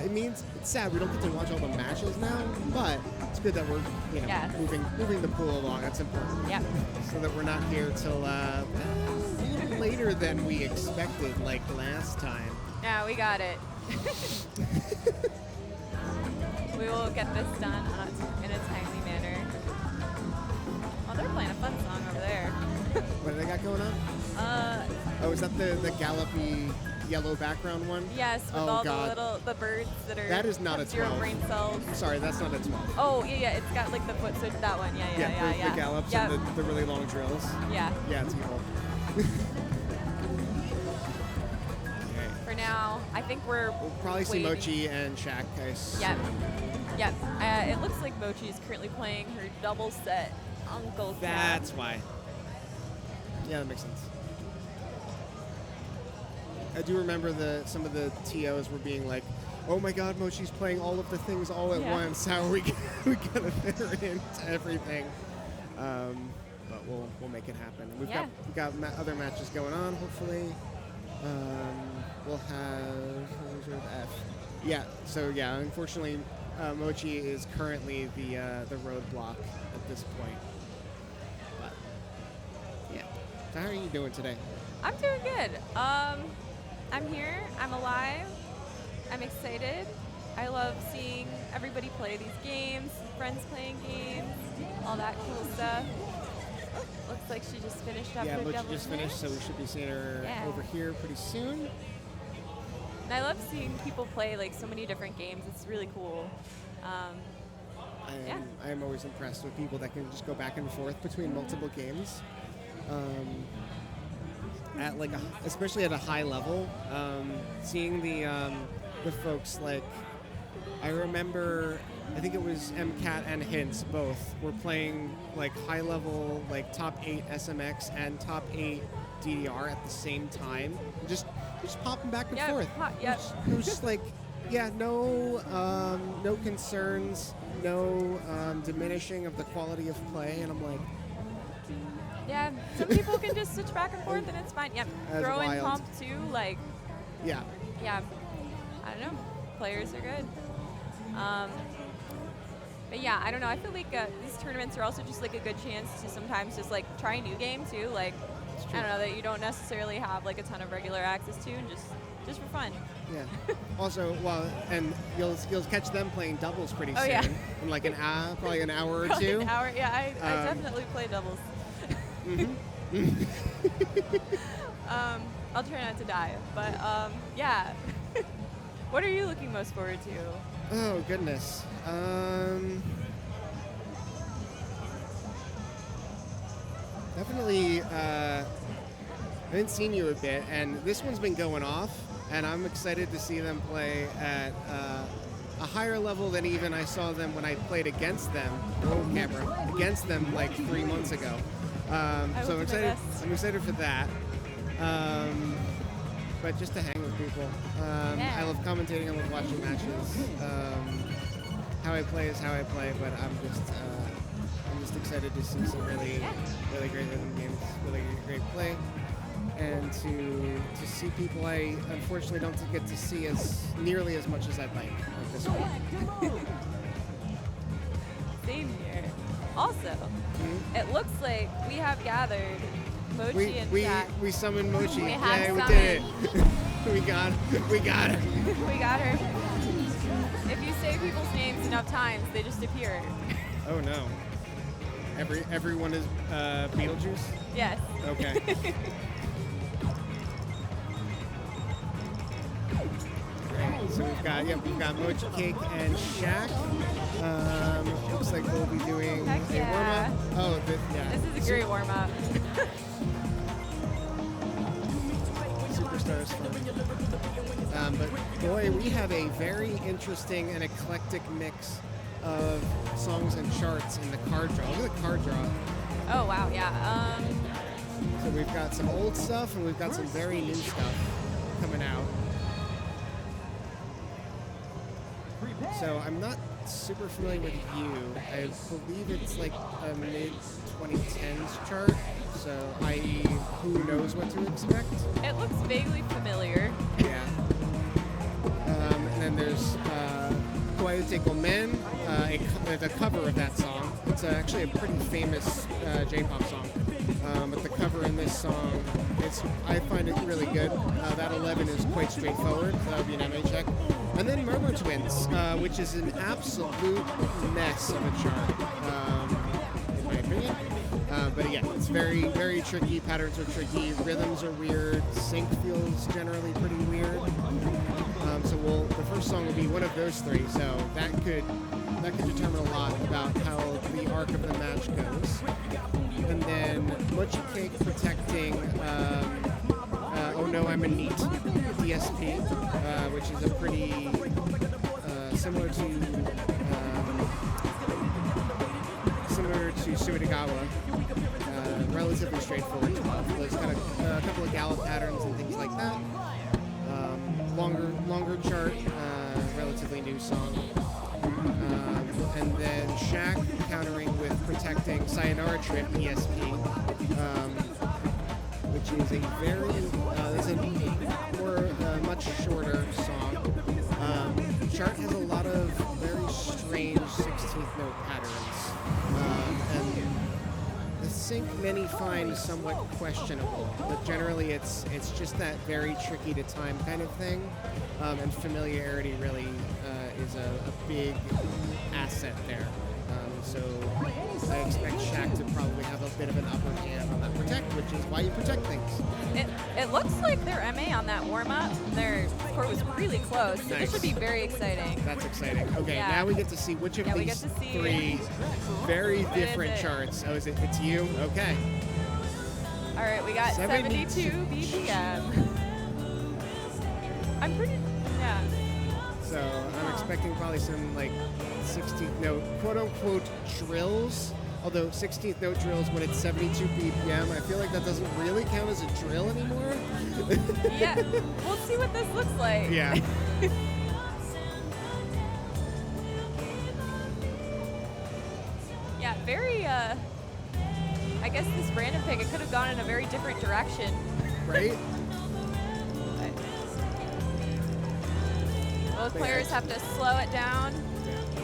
It means it's sad we don't get to watch all the matches now, but it's good that we're Yes. moving the pool along. That's important. Yep. So that we're not here till a little later than we expected, like last time. Yeah, we got it. We will get this done in a timely manner. Oh, they're playing a fun song over there. What do they got going on? Oh, is that the gallopy yellow background one? Yes, with Oh, all God. the birds that are That is not have a zero 12. brain cells. Sorry, that's not a 12. Oh, yeah, it's got like the foot switch, that one. Yeah. The gallops Yep. and the really long drills. Yeah. Yeah, it's evil. Okay. For now, I think we're We'll probably see waiting. Mochi and Shaq, I assume. Yep. It looks like Mochi is currently playing her double set Uncle That's why. Yeah, that makes sense. I do remember some of the TOs were being like, oh my God, Mochi's playing all of the things all at once. How are we gonna fit her into everything? But we'll make it happen. We've got other matches going on. Hopefully, we'll have F. Yeah. So yeah, unfortunately, Mochi is currently the roadblock at this point. But yeah. So how are you doing today? I'm doing good. I'm here. I'm alive. I'm excited. I love seeing everybody play these games, friends playing games, all that cool stuff. Oh, looks like she just finished up her Mochi doubles just finished, so we should be seeing her over here pretty soon. And I love seeing people play like so many different games. It's really cool. I am always impressed with people that can just go back and forth between multiple games. At like especially at a high level, seeing the folks like, I remember, I think it was MCAT and Hints both were playing like high level, like top 8 SMX and top 8 DDR at the same time, just popping back and forth. It was just like, no concerns, no diminishing of the quality of play, and I'm like, yeah, some people can just switch back and forth and it's fine. Yep, throw in comp too, like. Yeah. Yeah, I don't know. Players are good. But yeah, I don't know. I feel like these tournaments are also just like a good chance to sometimes just like try a new game too. Like, I don't know, that you don't necessarily have like a ton of regular access to, and just for fun. Yeah. Also, and you'll catch them playing doubles pretty soon. Yeah. In like probably an hour or Probably two. An hour. Yeah, I definitely play doubles. I'll try not to die, but yeah. What are you looking most forward to? Oh goodness. Definitely. I haven't seen you a bit, and this one's been going off, and I'm excited to see them play at a higher level than even I saw them when I played against them. Against them like 3 months ago. So I'm excited. I'm excited for that. But just to hang with people. I love commentating. I love watching matches. How I play is how I play, but I'm just excited to see some really great rhythm games, really great play, and to see people I unfortunately don't get to see as nearly as much as I'd like at this point. Same here. Also, it looks like we have gathered Mochi and Jack. We summoned Mochi. We have we did it. we got her. We got her. If you say people's names enough times, they just appear. Oh no. Everyone is Beetlejuice? Yes. Okay. Great. So we've got Mochi Cake and Shaq. Looks like we'll be doing Heck a warm-up. Oh, this is a great warm-up. Superstars fun. But boy, we have a very interesting and eclectic mix of songs and charts in the card draw. Look at the card draw. Oh wow, yeah. So we've got some old stuff and we've got some very new stuff coming out. So I'm not super familiar with you. I believe it's like a mid-2010s chart. So i.e. who knows what to expect? It looks vaguely familiar. Yeah. And then there's Qualité Gomen, the cover of that song. It's actually a pretty famous J-pop song. But the cover in this song, I find it really good. That 11 is quite straightforward. So that would be an MA check. And then Murmur Twins, which is an absolute mess of a chart, in my opinion. But again, it's very, very tricky. Patterns are tricky. Rhythms are weird. Sync feels generally pretty weird. So the first song will be one of those three. So that could determine a lot about how the arc of the match goes. And then Mochi Cake protecting Oh No, I'm a Neat DSP, which is a pretty similar to Suidegawa. Relatively straightforward. There's kind of a couple of gallop patterns and things like that. longer chart, relatively new song. And then Shaq countering with Protecting Sayonara Trip ESP, which is a much shorter song. Chart has a lot of very strange 16th note patterns, and the sync many find somewhat questionable, but generally it's just that very tricky to time kind of thing, and familiarity really is a big asset there. So I expect Shaq to probably have a bit of an upper hand on that protect, which is why you protect things. It looks like their MA on that warm-up, their score was really close, so Nice. this should be very exciting. That's exciting. Okay, Yeah. now we get to see which of Yeah, we these get to see three very what is different it. charts. Oh, it's you? Okay. All right, we got 72 BPM. I'm pretty, yeah. So I'm expecting probably some like 16th note, quote unquote, drills. Although 16th note drills when it's 72 BPM, I feel like that doesn't really count as a drill anymore. Yeah, we'll see what this looks like. Yeah. Yeah, very, I guess this random pick, it could have gone in a very different direction. Right? Both players have to slow it down,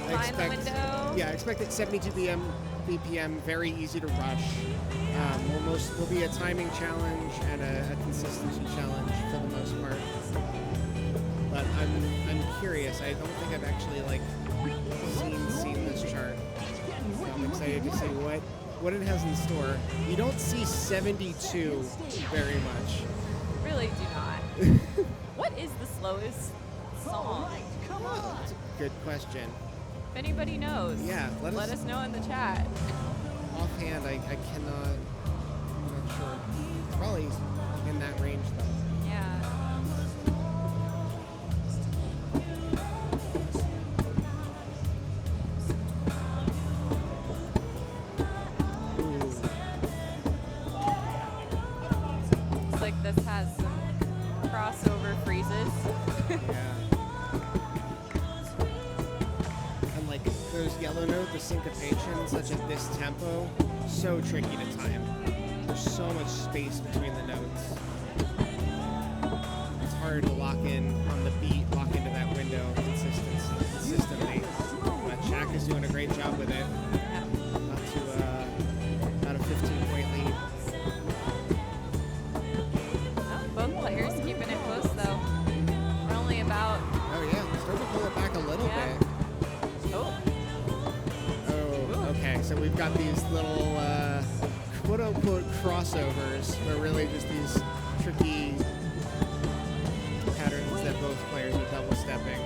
I find the expect- window. Yeah, I expect it 72 BPM, very easy to rush. Will be a timing challenge and a consistency challenge for the most part. But I'm curious. I don't think I've actually like seen this chart. So I'm excited to see what it has in store. You don't see 72 very much. Really do not. What is the slowest song? That's a good question. If anybody knows, Yeah, let us know in the chat. offhand. I cannot. I'm not sure. Probably in that range though. Yeah. Looks like this has some crossover freezes. Yeah. And like those yellow note, the syncopation, such at this tempo, so tricky to time. There's so much space between the notes. It's hard to lock in on the beat, lock into that window consistently. But Shaq is doing a great job with it. Yeah. About a 15-point lead. Oh, both players keeping it close though. We're only about, Oh yeah, starting to pull it back a little Yeah. bit. oh, Oh, okay. So we've got these little quote-unquote crossovers, where really just these tricky patterns that both players are double-stepping.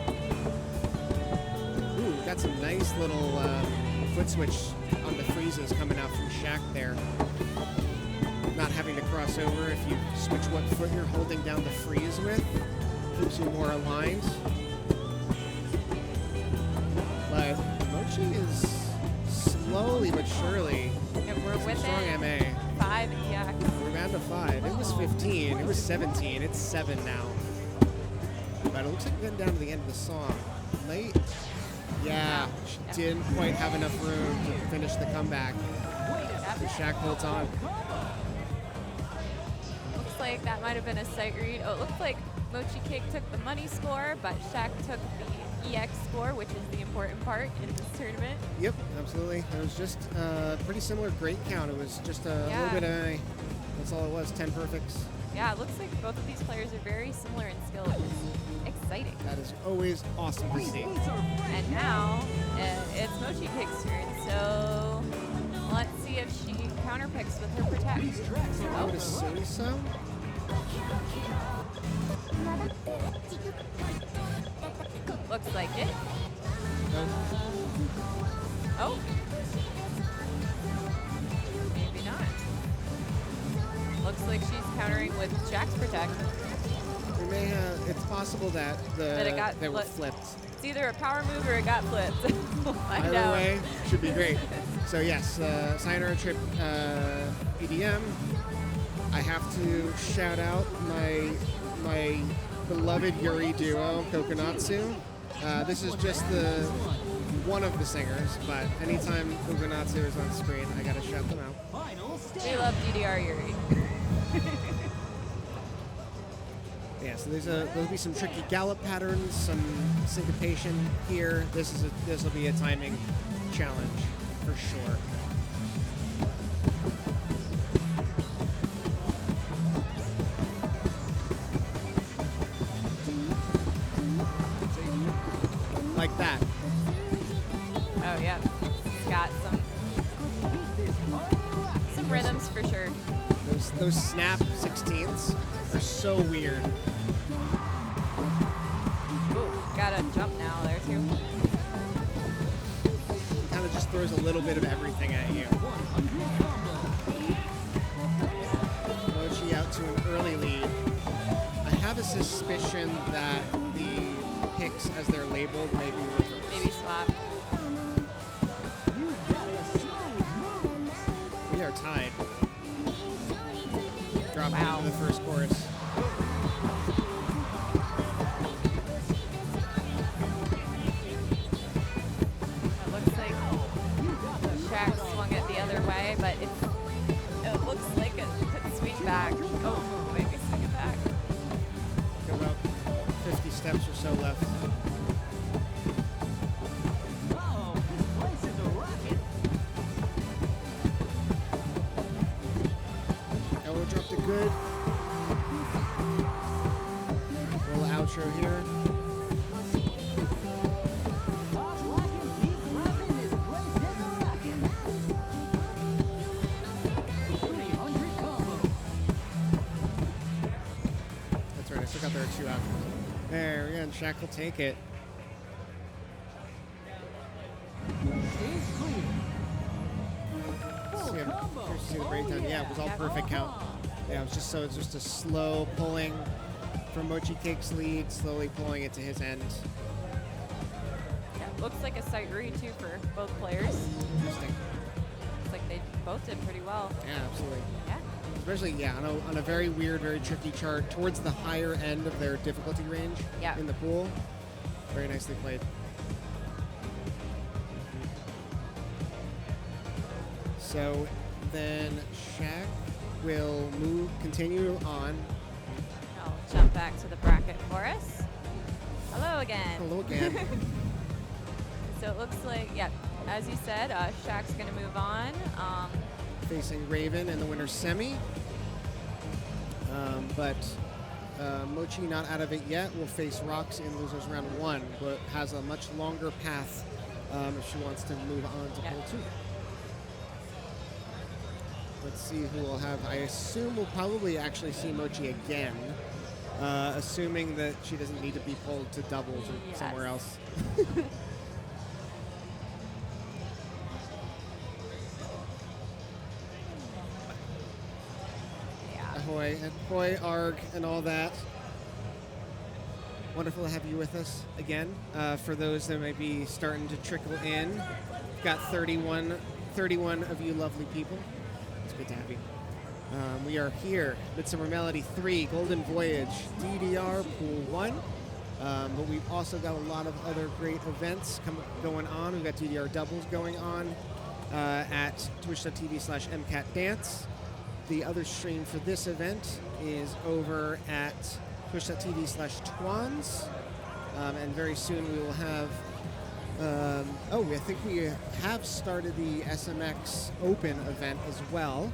Ooh, got some nice little foot switch on the freezes coming out from Shaq there. Not having to cross over if you switch what foot you're holding down the freeze with. Keeps you more aligned. But Mochi is slowly but surely and we're some within strong MA. 5 EX. We're down to 5. It was 15. It was 17. It's 7 now. But it looks like we're getting down to the end of the song. Late. Yeah, she didn't quite have enough room to finish the comeback. So Shaq holds on. Looks like that might have been a sight read. Oh, it looks like Mochi Cake took the money score, but Shaq took the EX score, which is the important part in this tournament. Yep, absolutely. It was just a pretty similar great count. It was just a Yeah. little bit of, that's all it was, 10 perfects. Yeah, it looks like both of these players are very similar in skill, which is exciting. That is always awesome to see. And now it's Mochi Cake's turn, so let's see if she counterpicks with her protect. I would assume so. Looks like it. No. Oh. Maybe not. Looks like she's countering with Jack's protect. We may have, it's possible that That it got they were flipped. flipped. It's either a power move or it got flipped. We'll find Either out. way, should be great. So yes, Sayonara Trip EDM. I have to shout out my beloved Yuri duo, Kokonatsu. This is just the one of the singers, but anytime Kokonatsu is on screen, I gotta shout them out. Final We step. love DDR Yuri. Yeah, so there'll be some tricky gallop patterns, some syncopation here. This will be a timing challenge for sure. Like that. Oh yeah, it's got some rhythms for sure. Those snap 16ths are so weird. Ooh, got a jump now there too. It kind of just throws a little bit of everything at you. Mochi out to an early lead. I have a suspicion that the picks, as they're labeled, may be reversed. Maybe swap. We are tied. Dropping Wow. into the first chorus. It looks like Shaq swung it the other way, but it looks like it could swing back. Oh, maybe swing it back. Got about 50 steps or so left. Uh-oh, this place is a rocket. Ella dropped a good little outro here. Top rockin', keep rapping, this place is a rocket. 300 combo. That's right, I forgot there are two out. There, yeah, and Shaq will take it. Stage clear. Full See, combo. here's the Oh, breakdown. Yeah, it was all yeah. perfect count. Yeah, it was just a slow pulling from Mochi Cake's lead, slowly pulling it to his end. Yeah, looks like a sight read too for both players. Interesting. Looks like they both did pretty well. Yeah, absolutely. Yeah. Especially, yeah, on a very weird, very tricky chart towards the higher end of their difficulty range Yeah. in the pool. Very nicely played. So then Shaq will continue on. I'll jump back to the bracket for us. Hello again. Hello again. So it looks like, yeah, as you said, Shaq's going to move on. Facing Raven in the winner's semi. But Mochi not out of it yet. Will face Rox in losers round 1, but has a much longer path if she wants to move on to Yeah. pool 2. Let's see who we'll have. I assume we'll probably actually see Mochi again, assuming that she doesn't need to be pulled to doubles or Yes. somewhere else. Yeah. Ahoy, ahoy, arg, and all that. Wonderful to have you with us again. For those that may be starting to trickle in, we've got 31 of you lovely people. It's good to have you. We are here, Midsummer Melody 3, Golden Voyage, DDR Pool 1. But we've also got a lot of other great events going on. We've got DDR doubles going on at twitch.tv/mcatdance. The other stream for this event is over at twitch.tv/twans. And very soon we will have, I think we have started the SMX Open event as well,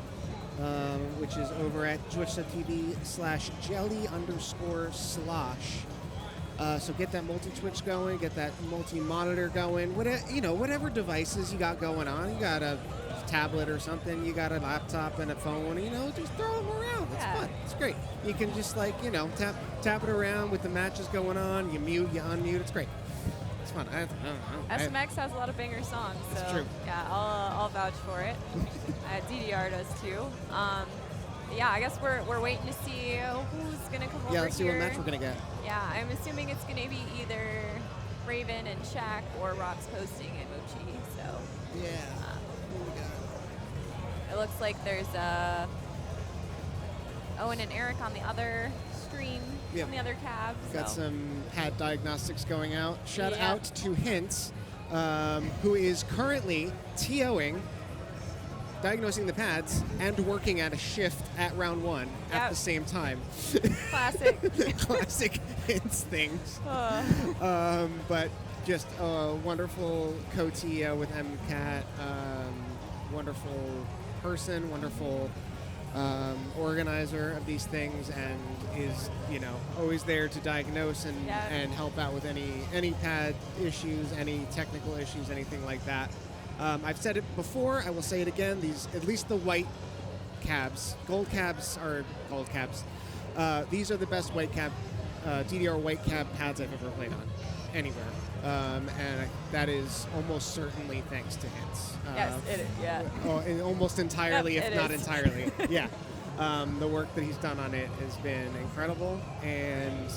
which is over at twitch.tv/jelly_/. So get that multi-Twitch going, get that multi-monitor going, whatever devices you got going on. You got a tablet or something, you got a laptop and a phone, just throw them around. It's Yeah. fun. It's great. You can just tap it around with the matches going on. You mute, you unmute. It's great. It's fun. I don't know. SMX has a lot of banger songs, so It's true. yeah, I'll vouch for it. DDR does too. Yeah, I guess we're waiting to see who's gonna come over Yeah, let's see here. what match we're gonna get. Yeah, I'm assuming it's gonna be either Raven and Shaq or Rox posting and Mochi. So Yeah. Who we got? it looks like there's Owen and Eric on the other screen Yep. on the other cab. Got so. some pad diagnostics going out. Shout Yeah. out to Hints, who is currently TOing, diagnosing the pads, and working at a shift at round 1 at Yep. the same time. Classic. Classic Hints things. But just a wonderful co-TO with MCAT, wonderful person, wonderful organizer of these things, and is always there to diagnose and Yeah. and help out with any pad issues, any technical issues, anything like that. I've said it before, I will say it again, these, at least the white cabs, gold cabs are gold cabs, these are the best white cab DDR white cab pads I've ever played on anywhere, and that is almost certainly thanks to Hints. Yes, it is. Yeah. And almost entirely, Yep, if it not is. entirely. Yeah. The work that he's done on it has been incredible, and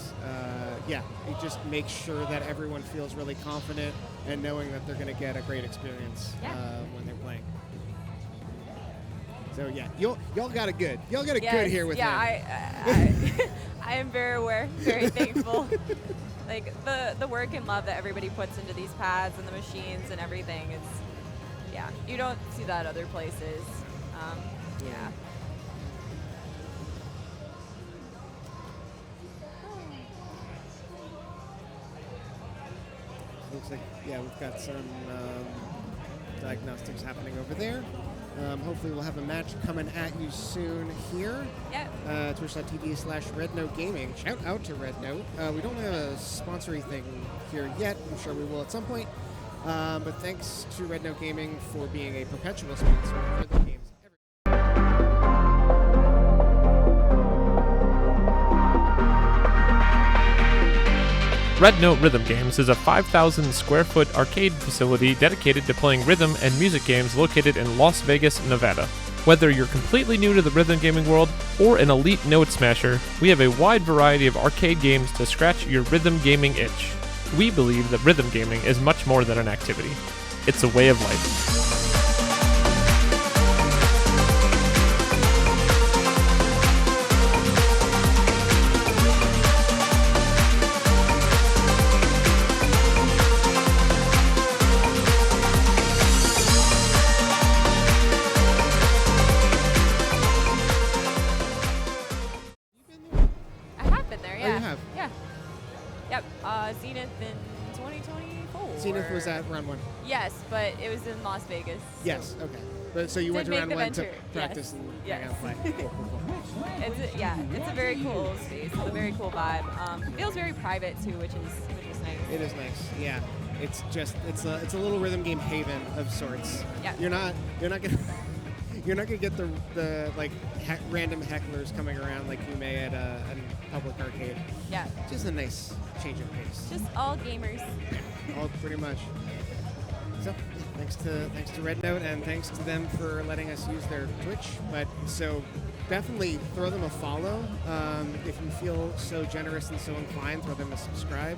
it just makes sure that everyone feels really confident and knowing that they're going to get a great experience Yeah. when they're playing. So yeah, y'all got it good. Y'all got it Yes, good here with him. I am very aware, very thankful. Like the work and love that everybody puts into these pads and the machines and everything is, you don't see that other places. Yeah. Looks like, we've got some diagnostics happening over there. Hopefully we'll have a match coming at you soon here. Yep. Twitch.tv/RedNoteGaming. Shout out to Red Note. We don't have a sponsory thing here yet. I'm sure we will at some point. But thanks to Red Note Gaming for being a perpetual sponsor for the games. Red Note Rhythm Games is a 5,000 square foot arcade facility dedicated to playing rhythm and music games located in Las Vegas, Nevada. Whether you're completely new to the rhythm gaming world or an elite note smasher, we have a wide variety of arcade games to scratch your rhythm gaming itch. We believe that rhythm gaming is much more than an activity. It's a way of life. Zenith in 2024. Zenith was at round 1. Yes, but it was in Las Vegas. Yes, okay. But so you went to Did round make 1 the to venture. practice Yes. and hang out and play. Cool. It's a very cool space. It's a very cool vibe. Feels very private too, which is nice. It is nice. Yeah. It's just it's a little rhythm game haven of sorts. Yeah. You're not gonna get the like random hecklers coming around like you may at a public arcade. Yeah. Just a nice change of pace. Just all gamers. All pretty much. So thanks to Red Note, and thanks to them for letting us use their Twitch. But so definitely throw them a follow if you feel so generous and so inclined. Throw them a subscribe.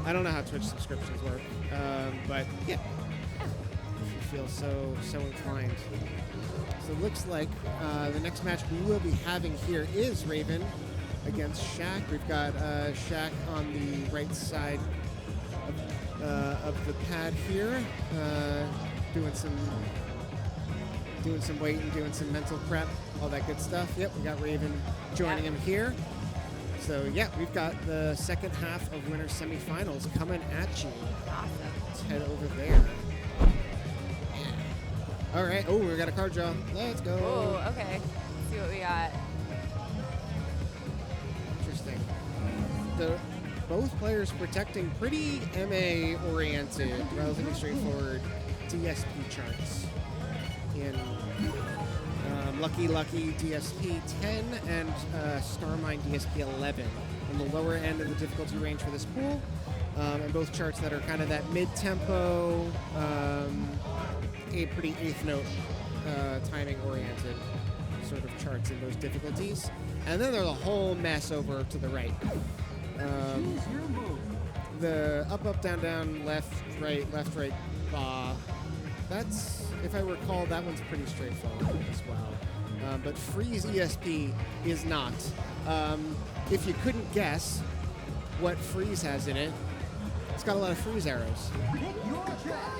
I don't know how Twitch subscriptions work, but yeah, if you feel so inclined. So it looks like the next match we will be having here is Raven against Shaq. We've got Shaq on the right side of the pad here, doing some weight and doing some mental prep, all that good stuff. Yep, we got Raven joining him here. So yeah, we've got the second half of winter semifinals coming at you. Awesome. Let's head over there. Yeah. All right. Oh, we got a card draw. Let's go. Oh, okay. Let's see what we got. Interesting. Both players protecting pretty MA-oriented, relatively straightforward DSP charts in Lucky Lucky DSP 10 and Starmine DSP 11 on the lower end of the difficulty range for this pool, and both charts that are kind of that mid-tempo, a pretty eighth note timing-oriented sort of charts in those difficulties. And then there's a whole mess over to the right. The up, down, down, left, right, ba. That's, if I recall, that one's pretty straightforward as well. but Freeze ESP is not. If you couldn't guess what Freeze has in it, it's got a lot of freeze arrows.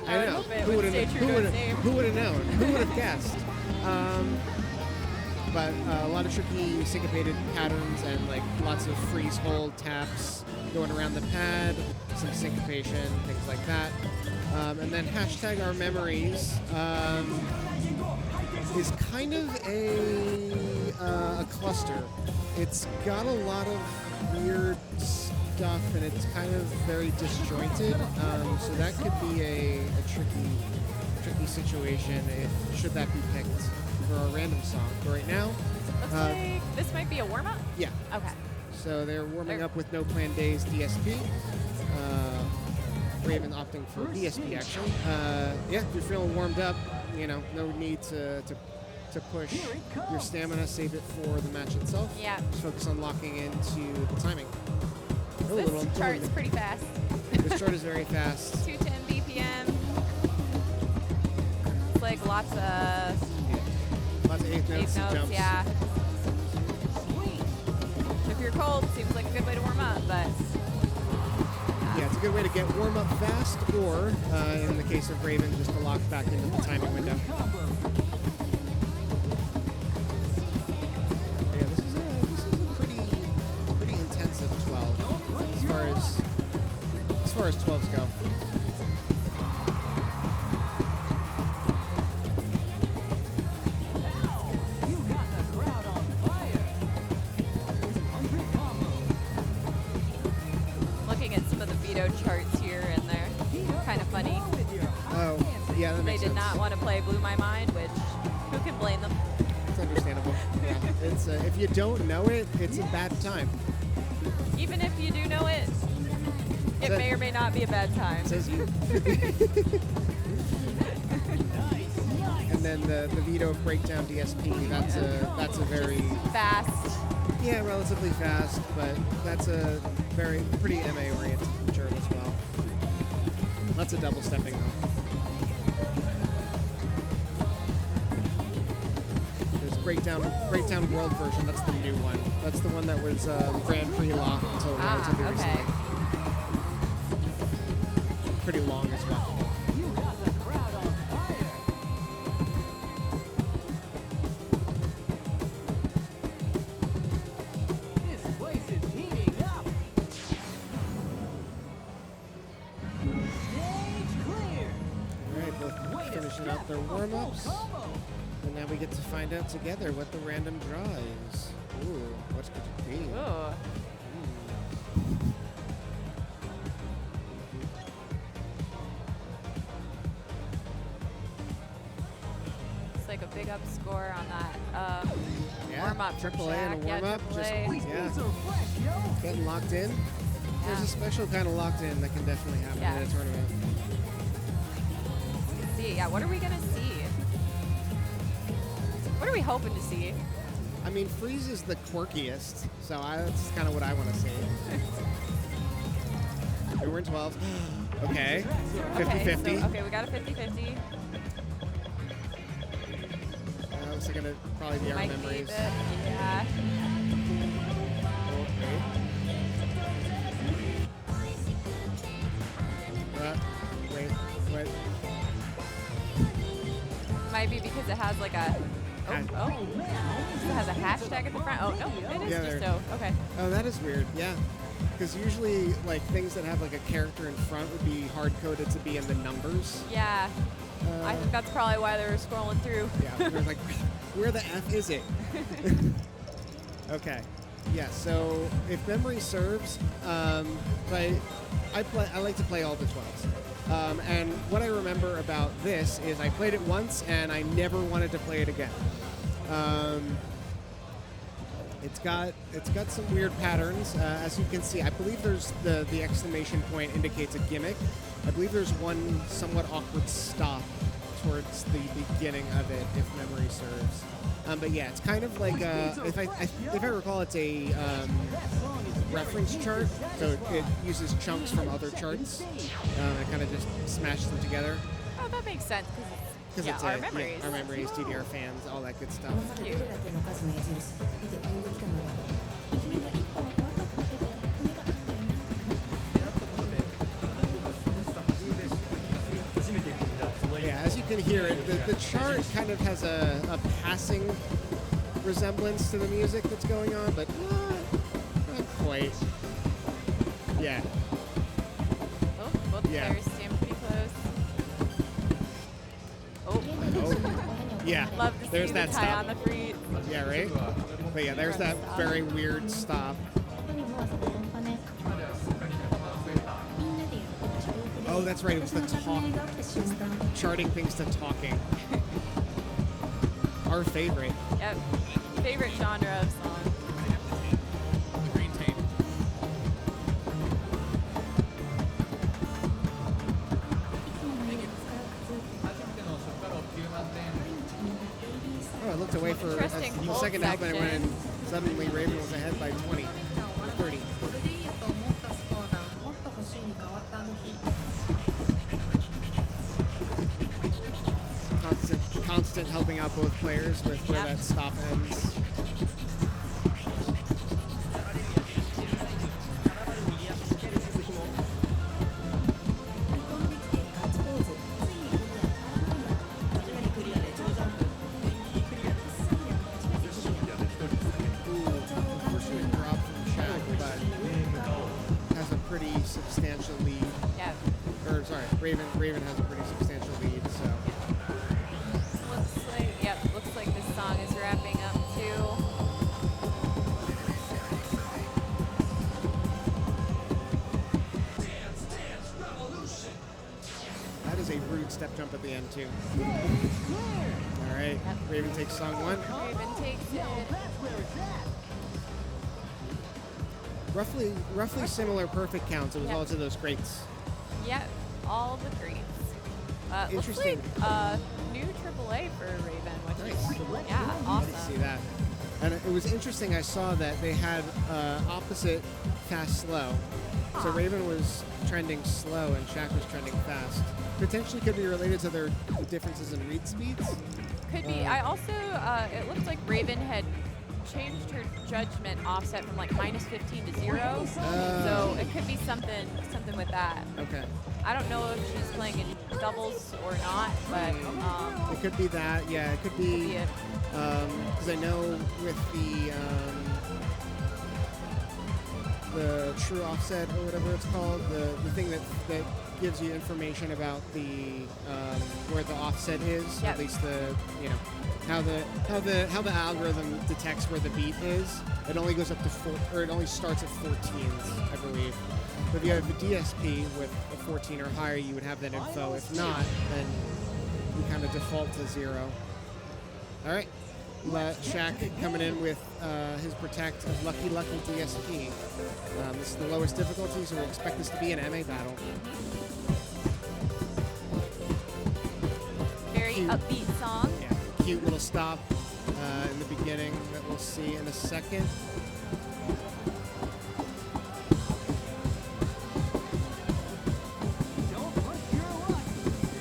I know. hope it Who would would stay have? true to its name. Who would have known? Who would have guessed? But a lot of tricky syncopated patterns and like lots of freeze hold taps going around the pad, some syncopation, things like that. And then hashtag our memories is kind of a cluster. It's got a lot of weird stuff and it's kind of very disjointed. So that could be a tricky situation should that be picked for our random song. But right now, Looks like this might be a warm-up. yeah. Okay. So they're warming up with No Plan Days DSP. Raven opting for DSP actually. Yeah, if you're feeling warmed up, no need to push your stamina. Save it for the match itself. Yeah. Just focus on locking into the timing. This chart's pretty fast. This chart is very fast. 210 BPM. It's like lots of Lots of eighth notes, eighth and notes, jumps. yeah. If you're cold, seems like a good way to warm up, but Yeah, it's a good way to get warm up fast, or in the case of Raven, just to lock back into the timing window. Yeah, this is a pretty intensive 12 as far as 12s go. You got the crowd on fire. looking at some of the veto charts here, and they're kind of funny. Oh, yeah, that They makes did sense. not want to play Blew My Mind, which, who can blame them? It's understandable. Yeah. It's if you don't know it, it's a bad time. Even if you do know it, it Said- may or may not be a bad time. Says you. And then the veto breakdown DSP. That's a very Fast. relatively fast, but that's a pretty MA oriented chart as well. Lots of double stepping though. There's breakdown world version. That's the new one. That's the one that was Grand Prix locked until relatively okay. recently. Pretty long as well. You got the crowd on fire. This place is heating up. Stage clear. Alright, both finishing up their warm-ups. And now we get to find out together what the random draw is. Ooh, what could it be? Ooh. It's like a big up score on that Yeah, warm-up. from triple A and a Shaq. warm-up. Yeah, Just AAA. These yeah, boots are fresh, yo. getting locked in. There's Yeah. a special kind of locked in that can definitely happen Yeah. in a tournament. Let's see. Yeah, what are we going to see? What are we hoping to see? I mean, Freeze is the quirkiest, so that's kind of what I want to see. Okay, we're in 12. Okay, 50-50. So, okay, we got a 50-50. Looks like gonna probably be our Might be memories. the, yeah. Okay. Wait. Might be because it has like a. Hash- Oh, it has a hashtag at the front. Oh no, it is Yeah, just there. O. Okay. Oh, that is weird. Yeah, because usually like things that have like a character in front would be hard coded to be in the numbers. Yeah, I think that's probably why they were scrolling through. Yeah, we're like, where the F is it? Okay. Yeah. So if memory serves, I like to play all the 12s. And what I remember about this is I played it once and I never wanted to play it again. It's got some weird patterns, as you can see. I believe there's the exclamation point indicates a gimmick. I believe there's one somewhat awkward stop towards the beginning of it, if memory serves. But yeah, it's kind of like if I recall, it's a reference chart, so it uses chunks from other charts. It kind of just smashes them together. Oh, that makes sense because Because Yeah, it's our memories. our memories, DDR fans, all that good stuff. まさかどれだけの数の矢印見てピンときたのが君が一本怖かったけど目が Yeah, as you can hear it, the chart kind of has a passing resemblance to the music that's going on, but not quite. Yeah. Oh, both Yeah. players stand pretty close. Oh, Yeah. love to see There's the that tie stop. on the freeze. Yeah, right? But yeah, there's that very weird stop. 本当にもうあそこ本当ねみんなでやってた種目で Oh, that's right. It was the 私の革命が起きた瞬間 charting things to talking. Our favorite. Yep. Favorite genre of song. Oh, I looked away for a Interesting hold second half and section. when suddenly Raven was ahead by 20 or 30. これでいいやと思ったスコアがもっと欲しいに変わったあの日 Constant helping out both players with where Yep. that stop ends. Unfortunate drop from Shaq, but has a pretty substantial lead. Yep. Or sorry, Raven has a pretty substantial lead. So Looks like this song is wrapping up too. that is a rude step jump at the end too. All right, Raven takes song one. Raven takes it. Roughly similar perfect counts. It was Yeah. all to those greats. Yep. All the greats. Looks Interesting. like new AAA for Raven, which Nice. is yeah, I see awesome. that. And it was interesting. I saw that they had opposite fast slow. So Raven was trending slow and Shaq was trending fast. Potentially could be related to their differences in read speeds. Could be. I also it looked like Raven had changed her judgment offset from like -15 to 0. So it could be something with that. Okay. I don't know if she's playing in doubles or not, but It could be that. Yeah, it could be. be it. Because I know with the true offset or whatever it's called, the thing that gives you information about the where the offset is, Yep. at least the how the algorithm detects where the beat is. It only goes up to 4, or it only starts at 14s, I believe. But if you have a DSP with a 14 or higher, you would have that info. If not, then you kind of default to 0. All right. Shaq coming in with his protect of Lucky DSP. This is the lowest difficulty, so we expect this to be an MA battle. Very Cute. upbeat song. Yeah, cute little stop in the beginning that we'll see in a second. Don't push your luck.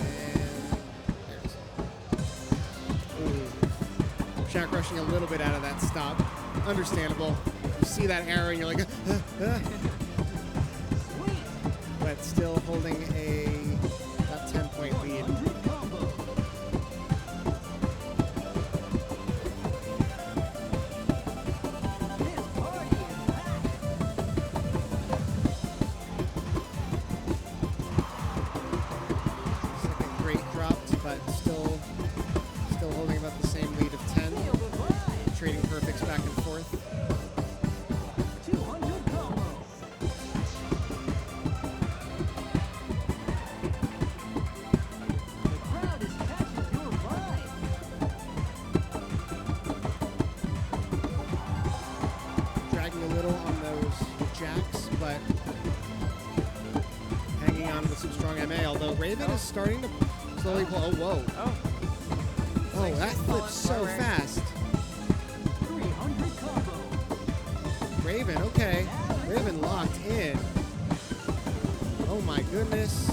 And there's Shaq rushing a little bit out of that stop. Understandable. You see that arrow and you're like, but still holding about 10-point lead. Good combo. This party is packed. Second great dropped, but still holding about the same lead of 10. Feel the vibe. Trading perfects back and forth. 200 combo. The crowd is catching your vibe. Dragging a little on those jacks, but hanging on with some strong MA, although Raven is starting to slowly pull. Oh, whoa. Oh, that flips so forward. fast. 300 combo. Raven, okay. Raven locked in. Oh my goodness.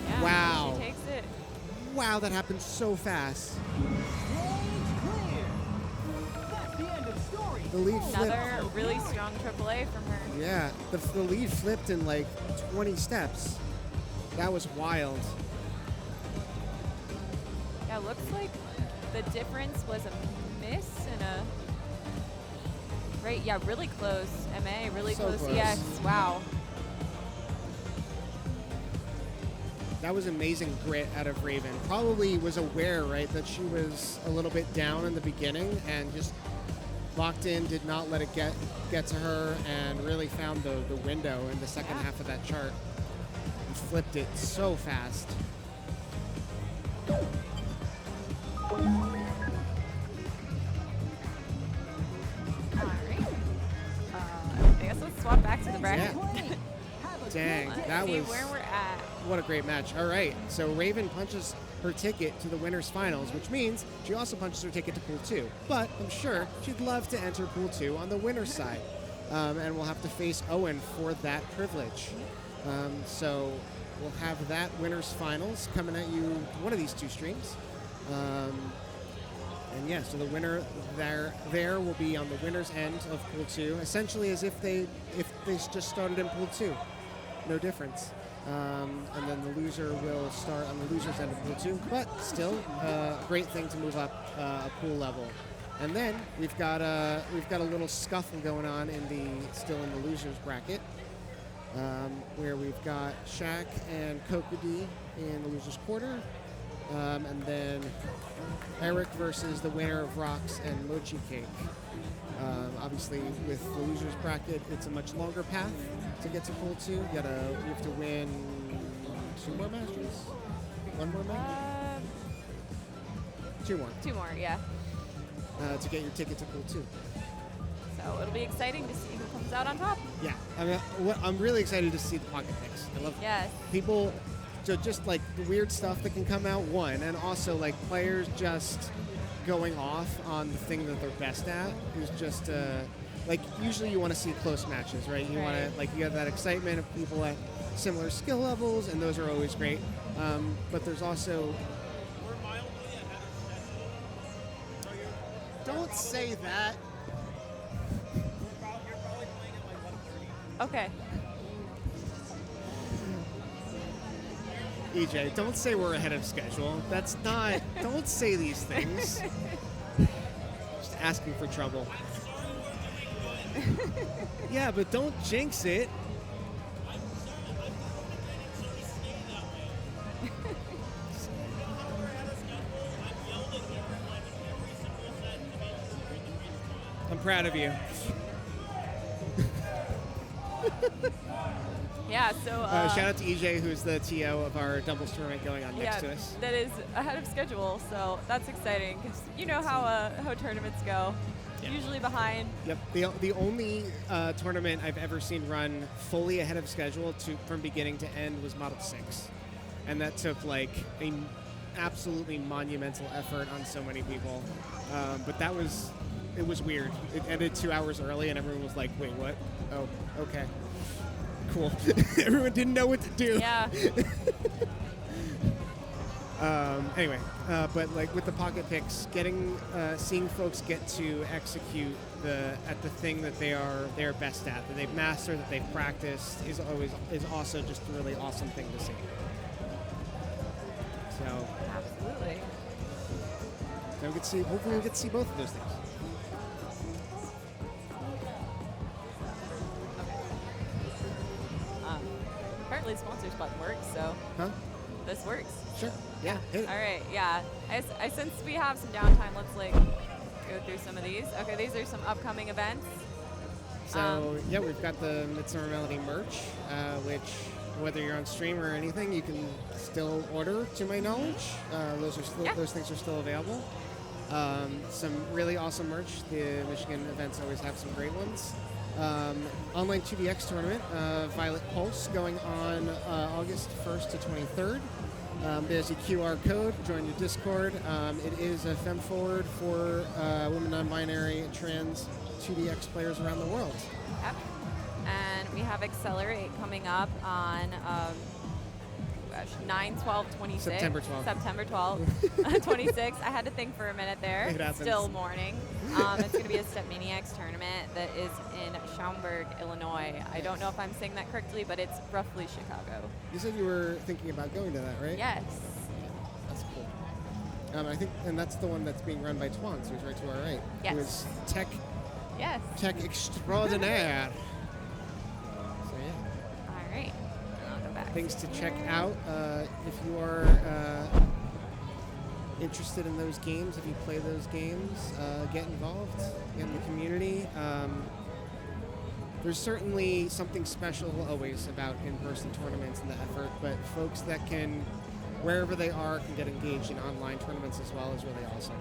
Yeah, Wow. She takes it. Wow, that happened so fast. Stage clear. That's the end of story. The lead flipped. Another really strong AAA from her. Yeah, the lead flipped in like 20 steps. That was wild. Yeah, looks like the difference was a miss and a. Right, yeah, really close. MA, really So close. close. EX. Wow. That was amazing grit out of Raven. Probably was aware, right, that she was a little bit down in the beginning and just locked in, did not let it get to her, and really found the window in the second half of that chart. And flipped it so fast. All right. I guess let's swap back to the bracket. Yeah. Dang, Let's that see was where we're at. what a great match. All right, so Raven punches her ticket to the winners finals, which means she also punches her ticket to Pool 2. But I'm sure she'd love to enter Pool 2 on the winner's side. And we'll have to face Owen for that privilege. So we'll have that winners finals coming at you one of these two streams. And yeah, so the winner there will be on the winner's end of Pool 2, essentially as if they just started in Pool 2. No difference. And then the loser will start on the loser's end of Pool 2, but still a great thing to move up a pool level. And then we've got a little scuffle going on still in the losers bracket, where we've got Shaq and Kokudi in the losers quarter, and then Eric versus the winner of Rocks and Mochi Cake. Obviously, with the losers bracket, it's a much longer path to get to Pool 2. You have to win 2 more matches, 1 more match, 2 more. 2 more, yeah. To get your ticket to Pool 2. So it'll be exciting to see who comes out on top. Yeah, I'm really excited to see the pocket picks. I love Yes. people, so just like the weird stuff that can come out, one, and also like players just going off on the thing that they're best at is just like usually you want to see close matches, right? You want to you have that excitement of people at similar skill levels, and those are always great. But there's also don't say that. Okay. EJ, don't say we're ahead of schedule. That's not. Don't say these things. Just asking for trouble. Yeah, but don't jinx it. I'm proud of you. Yeah, so... Shout out to EJ, who's the TO of our doubles tournament going on next to us. That is ahead of schedule, so that's exciting, because you know how tournaments go. Yeah. Usually behind. Yep. The only tournament I've ever seen run fully ahead of schedule from beginning to end was Model 6. And that took like an absolutely monumental effort on so many people. But it was weird. It ended 2 hours early and everyone was like, wait, what? Oh, okay. Cool. Everyone didn't know what to do. Yeah. Anyway, but like with the pocket picks, seeing folks get to execute at the thing that they're best at, that they've mastered, that they've practiced, is also just a really awesome thing to see. So Absolutely. hopefully we get to see both of those things. Apparently the sponsors button works, so Huh? this works. Sure. Yeah. Hit it. All right, yeah. Since we have some downtime, let's go through some of these. Okay, these are some upcoming events. So yeah, we've got the Midsummer Melody merch, which whether you're on stream or anything, you can still order. To my knowledge, those things are still available. Some really awesome merch. The Michigan events always have some great ones. Online 2DX tournament, Violet Pulse, going on August 1st to 23rd. There's a QR code. Join your Discord. It is a fem forward for women, non-binary, and trans 2DX players around the world. Yep. And we have Accelerate coming up on gosh, 9/12/26. September 12th. September 12th, 26. I had to think for a minute there. It happens. Still morning. It's going to be a Step Maniacs tournament that is in Schaumburg, Illinois. I don't know if I'm saying that correctly, but it's roughly Chicago. You said you were thinking about going to that, right? Yes. That's cool. I think, and that's the one that's being run by Twans, who's right to our right. Yes. Who is tech extraordinaire. So yeah. All right. I'll go back. Things to check here. out if you are interested in those games. If you play those games, get involved in the community. There's certainly something special always about in-person tournaments and the effort, but folks that can, wherever they are, can get engaged in online tournaments as well is really awesome.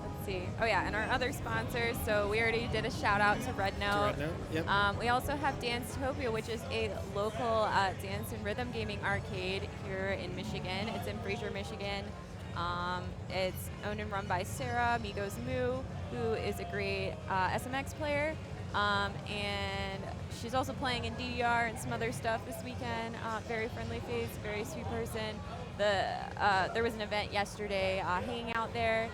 Let's see. Oh yeah, and our other sponsors. So we already did a shout out to Red Note. Red Note, yep. We also have Dancetopia, which is a local dance and rhythm gaming arcade here in Michigan. It's in Fraser, Michigan. It's owned and run by Sarah Migos Moo, who is a great SMX player. And she's also playing in DDR and some other stuff this weekend. Very friendly face, very sweet person. There was an event yesterday hanging out there.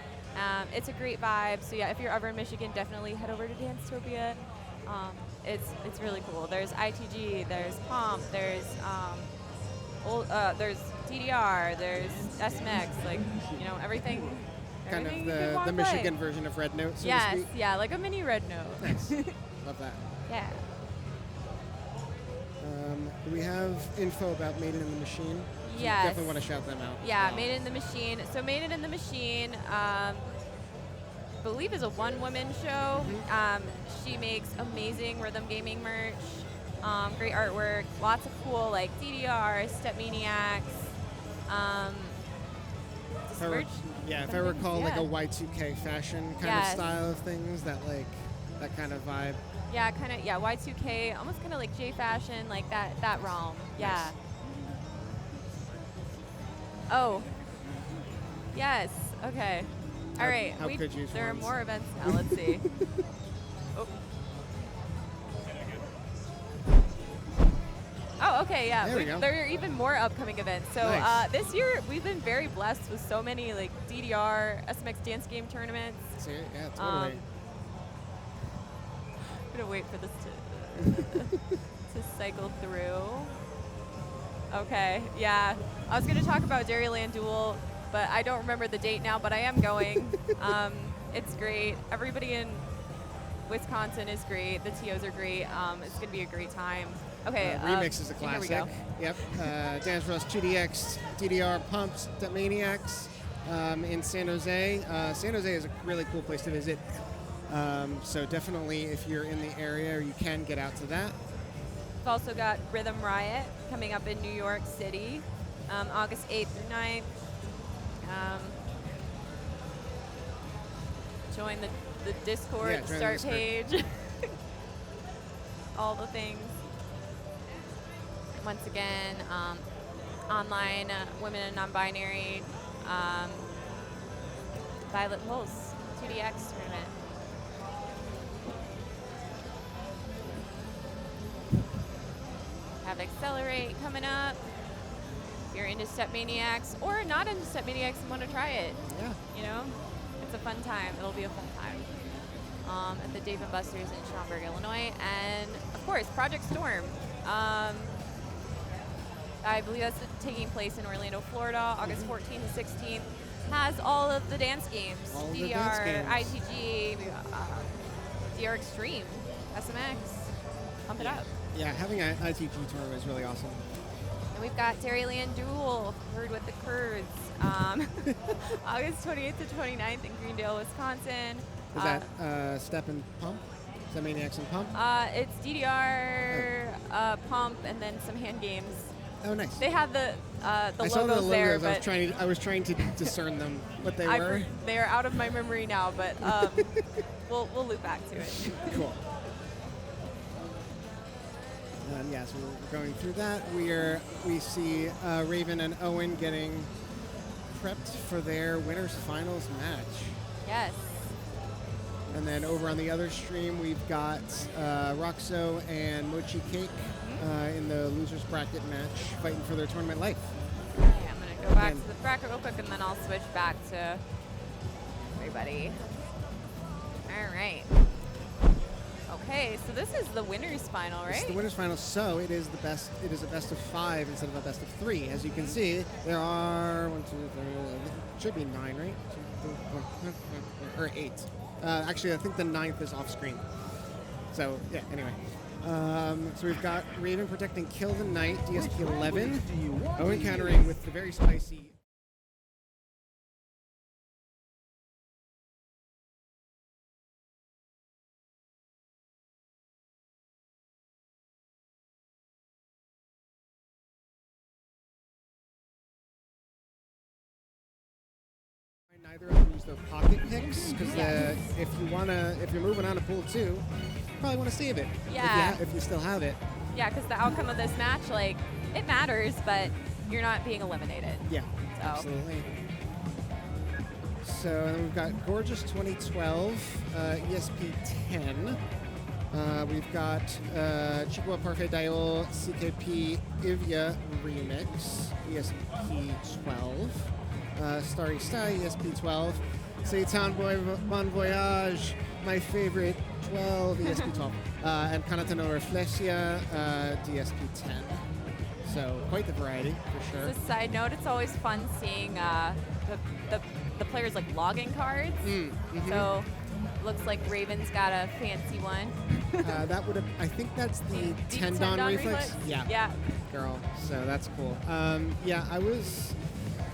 It's a great vibe. So yeah, if you're ever in Michigan, definitely head over to Dancetopia. It's really cool. There's ITG, there's Pomp, there's DDR, there's SMX, like, you know, everything. Kind everything of you could the wanna Michigan play. version of Red Note, so to Yes, speak. yeah, like a mini Red Note. Nice. Love that. Yeah. Do we have info about Made It in the Machine? Yes. Definitely want to shout them out. Yeah, Made It in the Machine. So Made It in the Machine, I believe is a one-woman show. She makes amazing rhythm gaming merch, great artwork, lots of cool like DDR, Step Maniacs, just merch. If I recall, like a yeah. Y2K fashion kind of Yes. style of things, that kind of vibe. Yeah, kind of, yeah, Y2K, almost kind of like J fashion, like that realm. Yeah. Nice. Oh. Yes. Okay. All right. how could you, There are Swans? more events now. Let's see. Oh, okay, yeah. There we go. There are even more upcoming events. So Nice. this year we've been very blessed with so many like DDR, SMX dance game tournaments. See, yeah, totally. I'm gonna wait for this to cycle through. Okay, yeah. I was gonna talk about Dairyland Duel, but I don't remember the date now, but I am going. It's great. Everybody in Wisconsin is great. The TOs are great. It's gonna be a great time. Okay. Remix is a here we classic. go. Yep. Dance Rush 2DX, DDR Pumps, Step Maniacs in San Jose. San Jose is a really cool place to visit. So definitely, if you're in the area, you can get out to that. We've also got Rhythm Riot coming up in New York City, August 8th through 9th. Join the Discord Yeah, join the start Discord. page. All the things. Once again, online women and non-binary Violet Pulse 2DX tournament. Have Accelerate coming up. If you're into Step Maniacs or not into Step Maniacs and want to try it, Yeah. you know, it's a fun time. It'll be a fun time. At the Dave & Buster's in Schaumburg, Illinois. And, of course, Project Storm. I believe that's taking place in Orlando, Florida, August 14th to 16th. Has all of the dance games. All of the DDR, dance ITG, DR Extreme, SMX. Pump it up. Yeah, having an ITG tournament is really awesome. And we've got Dairyland Duel, Herd with the Kurds, August 28th to 29th in Greendale, Wisconsin. Is that Step and Pump? Is that Maniacs and Pump? It's DDR, Pump, and then some hand games. Oh, nice. They have the I logos, saw the logos. there, I but was trying to discern them, what they were. they are out of my memory now, but we'll loop back to it. Cool. So we're going through that. We see Raven and Owen getting prepped for their winners finals match. Yes. And then over on the other stream, we've got Roxo and Mochi Cake in the losers bracket match, fighting for their tournament life. Yeah, I'm gonna go back Again. to the bracket real quick, and then I'll switch back to everybody. All right. Okay, so this is the winners final, It's right? the winners final, so it is the best. It is a best of 5 instead of a best of 3. As you can see, there are 1, 2, 3, should be 9, right? 2, 3, 4, or 8. Actually, I think the 9th is off screen. So yeah. Anyway, so we've got Raven protecting Kill the Knight, DSP 11. Owen countering with the very spicy. Neither of them use their pocket picks because if you're moving on to pool 2, you probably want to save it. Yeah. If you still have it. Yeah, because the outcome of this match, like, it matters, but you're not being eliminated. Yeah. So. Absolutely. So then we've got Gorgeous 2012, ESP 10. We've got Chico Parfait Dial CKP Ivia Remix, ESP 12. Starry Sky, ESP 12. Seitan Boy Bon Voyage, my favorite, 12, ESP 12. And Kanata no Reflexia, DSP 10. So quite the variety, for sure. As a side note, it's always fun seeing the players like logging cards. So looks like Raven's got a fancy one. That would have, I think that's the Deep tendon reflex. Yeah. Yeah. Girl. So that's cool. Yeah, I was.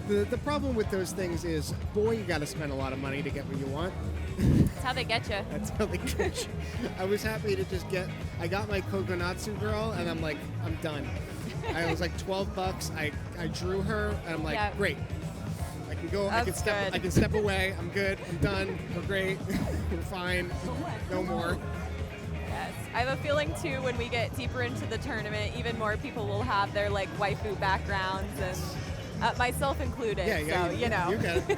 The problem with those things is, boy, you got to spend a lot of money to get what you want. That's how they get you. That's how they get you. I was happy to just get. I got my Kokonatsu girl, and I'm like, I'm done. I was like $12. I drew her, and I'm like, Yeah. great. I can go. I can That's step. good. I can step away. I'm good. I'm done. We're great. We're fine. No more. Yes. I have a feeling too when we get deeper into the tournament, even more people will have their like waifu backgrounds, and myself included. Yeah, So you know. You got it.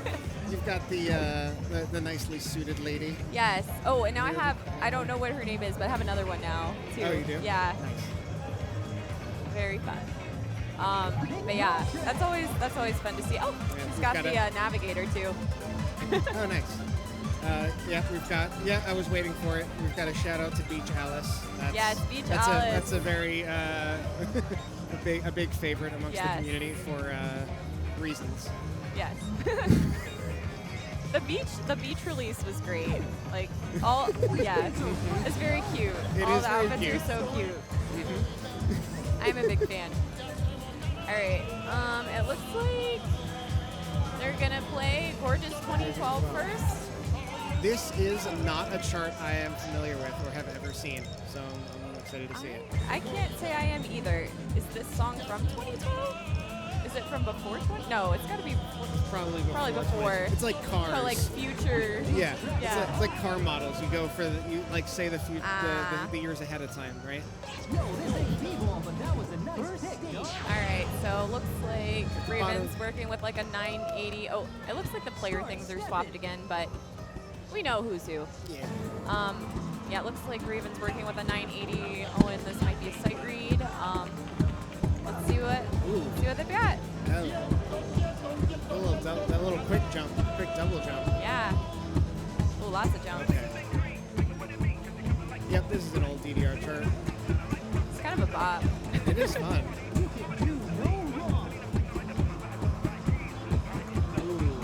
You've got the nicely suited lady. Yes. Oh, and now I have. I don't know what her name is, but I have another one now too. Oh, you do? Yeah. Nice. Very fun. But yeah, that's always fun to see. Oh, Yeah, she's we've got got the a- navigator too. Oh, nice. Yeah, we've got. Yeah, I was waiting for it. We've got a shout out to Beach Alice. Yes, Beach that's Alice. That's a very a big favorite amongst the Yes. community for reasons. Yes. The beach release was great. Like all, yeah, it's very cute. It all is the very outfits cute. are so cute. I'm a big fan. All right. It looks like they're gonna play Gorgeous 2012 first. This is not a chart I am familiar with or have ever seen, so I'm excited to see it. I can't say I am either. Is this song from 2012? Is it from before 20? No, it's got to be Probably before. Probably before. It's like cars. for like future. Yeah. Yeah. It's like car models. You go for you like say the Ah. the years ahead of time, right? Yo, this ain't T-ball, but that was a nice pick, dog. All right, so looks like Raven's working with like a 980. Oh, it looks like the player things are swapped again, but we know who's who. Yeah. Yeah, it looks like Raven's working with a 980. Oh, and this might be a sight read. Let's see what they've got. That little quick double jump. Yeah. Oh, lots of jumps. Okay. Yep, this is an old DDR chart. It's kind of a bop. It is fun. You can do no wrong. Ooh,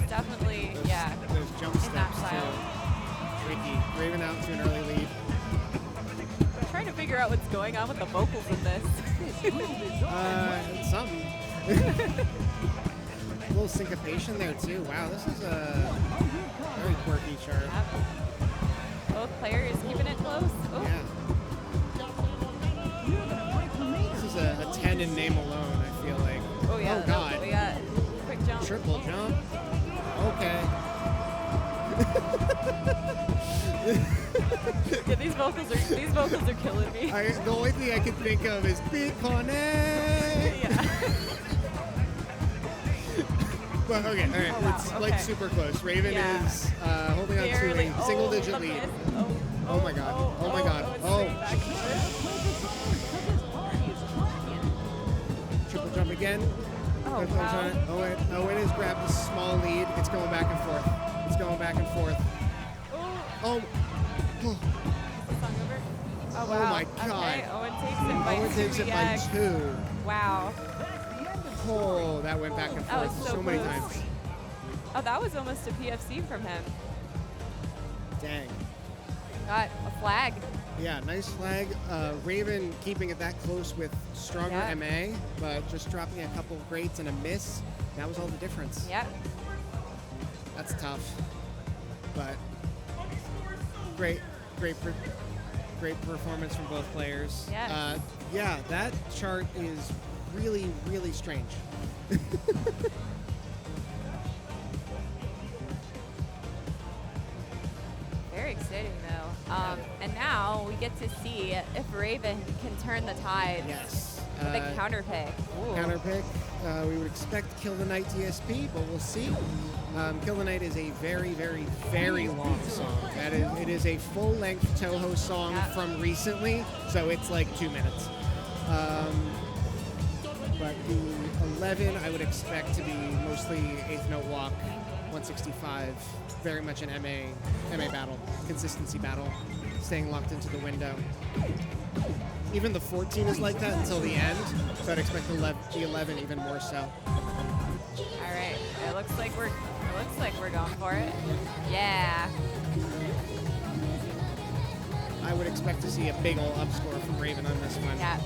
Definitely, yeah. those jump In that steps style. too. Tricky. Raven out to an early lead. I'm trying to figure out what's going on with the vocals in this. Something. A little syncopation there too. Wow, this is a very quirky chart. Yep. Both players keeping it close. Oh, Yeah. This is a 10 in name alone, I feel like. oh yeah. Oh, God. We got quick jump. Triple jump. Okay. Yeah, these vocals are killing me. The only thing I can think of is Big Connect. Yeah. But okay, all right. Oh, wow, It's okay. like super close. Raven Yeah. is holding on to Barely. a single digit the lead. miss. Oh my God. Oh my God. it's Oh. straight back to it. again. Oh, Goes wow. Owen. Owen has grabbed a small lead. It's going back and forth. It's going back and forth. Oh, Oh, is the song over? Oh, Oh wow. my God. Okay, Owen takes it by Owen takes it by 2x. 2. Wow. Oh, that went back and That was forth so many close. times. Oh, that was almost a PFC from him. Dang. Got a flag. Yeah, nice flag. Raven keeping it that close with stronger Yeah. MA, but just dropping a couple of greats and a miss. That was all the difference. Yep. That's tough. But great performance from both players. Yes. Yeah, that chart is really, really strange. Very exciting, though. And now we get to see if Raven can turn the tide Yes. with a counter pick. Ooh. Counter pick. We would expect Kill the Night DSP, but we'll see. Kill the Night is a very, very, very long song. It is a full-length Toho song Yeah. from recently, so it's like 2 minutes. But the 11, I would expect to be mostly Eighth Note Walk, 165, very much an MA battle, consistency battle, staying locked into the window. Even the 14 is like that until the end, so I'd expect the 11 even more so. All right. It looks like we're going for it. Yeah. I would expect to see a big ol' upscore from Raven on this one. Yeah.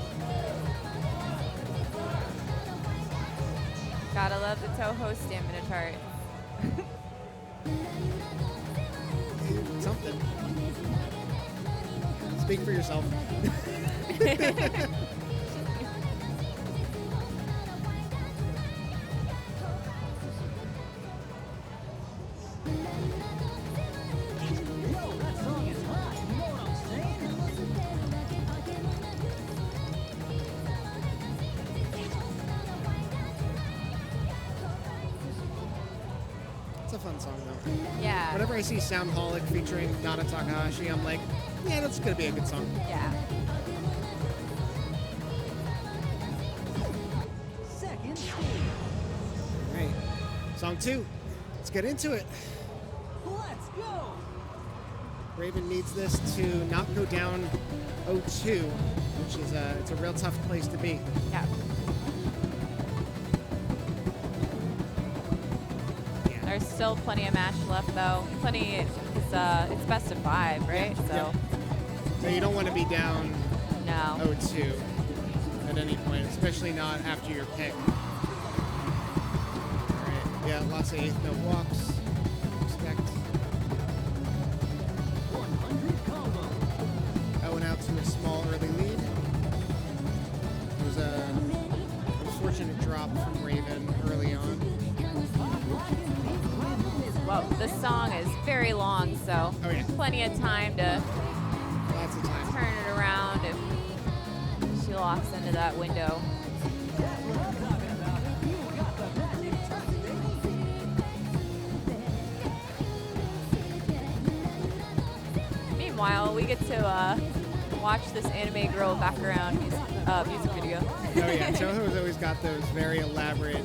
Gotta love the Toho stamina chart. Something. Speak for yourself. Yo, that song is hot. You know what I'm saying? It's a fun song though. Yeah. Whenever I see Soundholic featuring Nana Takahashi, I'm like, yeah, that's gonna be a good song. Yeah. Second stage. Right. Song 2. Let's get into it. Let's go. Raven needs this to not go down 0-2, which is it's a real tough place to be. Yeah. Yeah. There's still plenty of match left, though. Plenty. It's best of 5, right? Yeah, So. yeah. So you don't want to be down No. 0-2 at any point, especially not after your pick. All right. Yeah, lots of eighth note walks. Expect 100 combo. Owen out to a small early lead. It was a unfortunate drop from Raven early on. Well, this song is very long, so Oh yeah, plenty of time to lots of time. turn it around if she locks into that window. Meanwhile, we get to watch this anime girl background music video. Oh yeah, Toho's always got those very elaborate,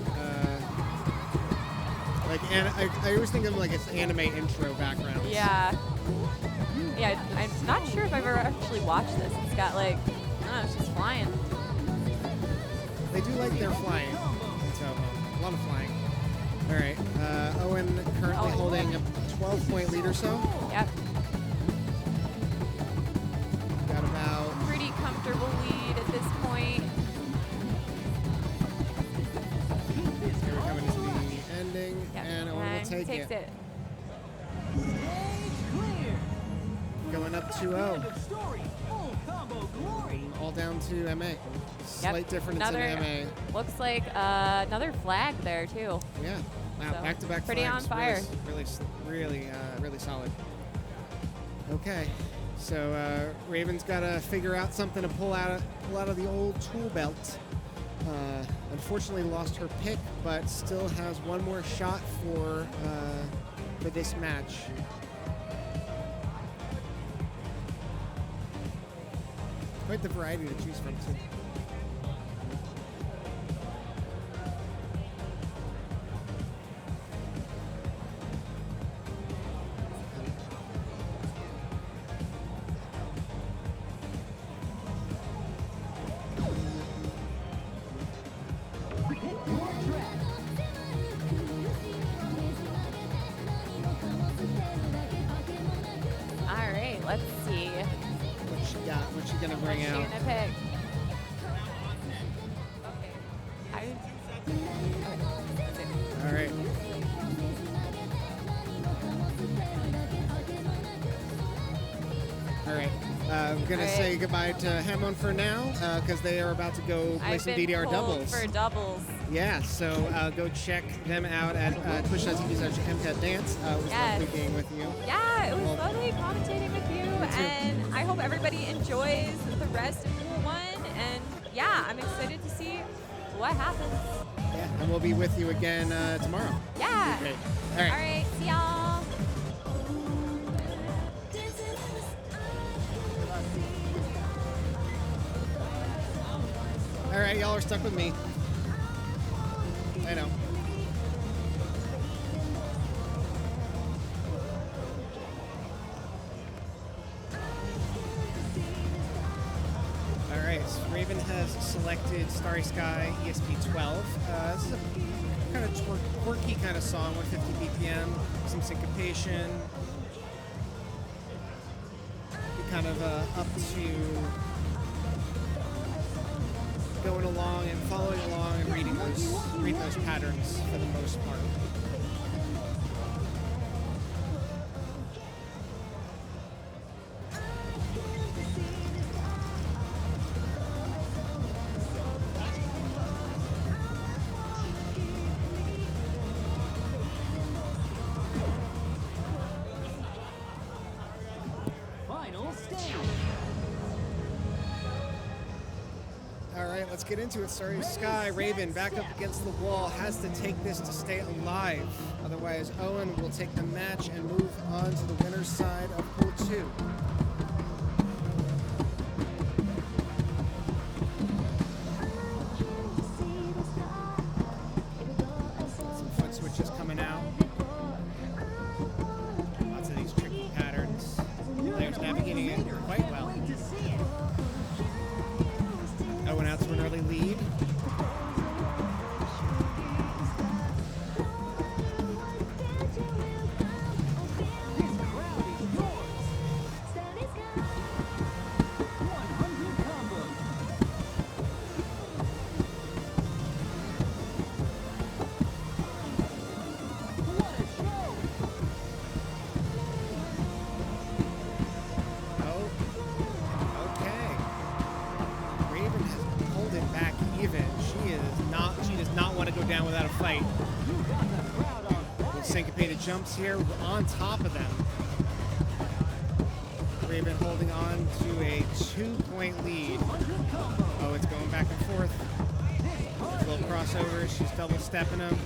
I always think of them like it's anime intro backgrounds. Yeah. Yeah, I'm not sure if I've ever actually watched this. It's got like, I don't know, she's flying. They do like their flying in Toho. A lot of flying. All right, Owen currently holding a 12-point lead or so. Yep. Got about Pretty comfortable lead at this point. here we're coming to the ending, Yep. and Owen will take takes it. Stage clear. Going up 2-0. End of story. Full combo glory. All down to MA. Slight difference Another, in MA. looks like another flag there too. Yeah. Wow. So, Back-to-back pretty flags. on fire. Really solid. Okay. So Raven's got to figure out something to pull out of the old tool belt. Unfortunately, lost her pick, but still has one more shot for this match. Quite the variety to choose from, too. see. What she got? What she gonna bring What's she out? gonna pick? Okay. All right. All right. I'm gonna All right. say goodbye to Hamon for now because they are about to go play I've some been DDR pulled doubles. for doubles. Yeah, so go check them out at twitch.tv/MCATDance. It was Yes. lovely being with you. Yeah, it was Well, lovely commentating with you, too. and I hope everybody enjoys the rest of Pool 1. And yeah, I'm excited to see what happens. Yeah, and we'll be with you again tomorrow. Yeah. Great. All right, see y'all. All right, y'all are stuck with me. I know. All right, so Raven has selected Starry Sky ESP12. This is a kind of quirky kind of song, 150 BPM, some syncopation. Be kind of up to going along and following along and reading those patterns for the most part. Final stage. All right, let's get into it. Starry Sky, Raven back up against the wall, has to take this to stay alive. Otherwise, Owen will take the match and move on to the winner's side of Pool 2. Some foot switches coming out. Lots of these tricky patterns. Players navigating it quite well. Owen out to an early lead. This crowd is yours. 100 combos. What a show! Oh, okay. Raven has pulled it back even. She does not want to go down without a fight. You got the crowd on fire. With syncopated jumps here on top of them. Raven holding on to a 2-point lead. 100 combos. Oh, it's going back and forth. This party Little crossover. She's double stepping them.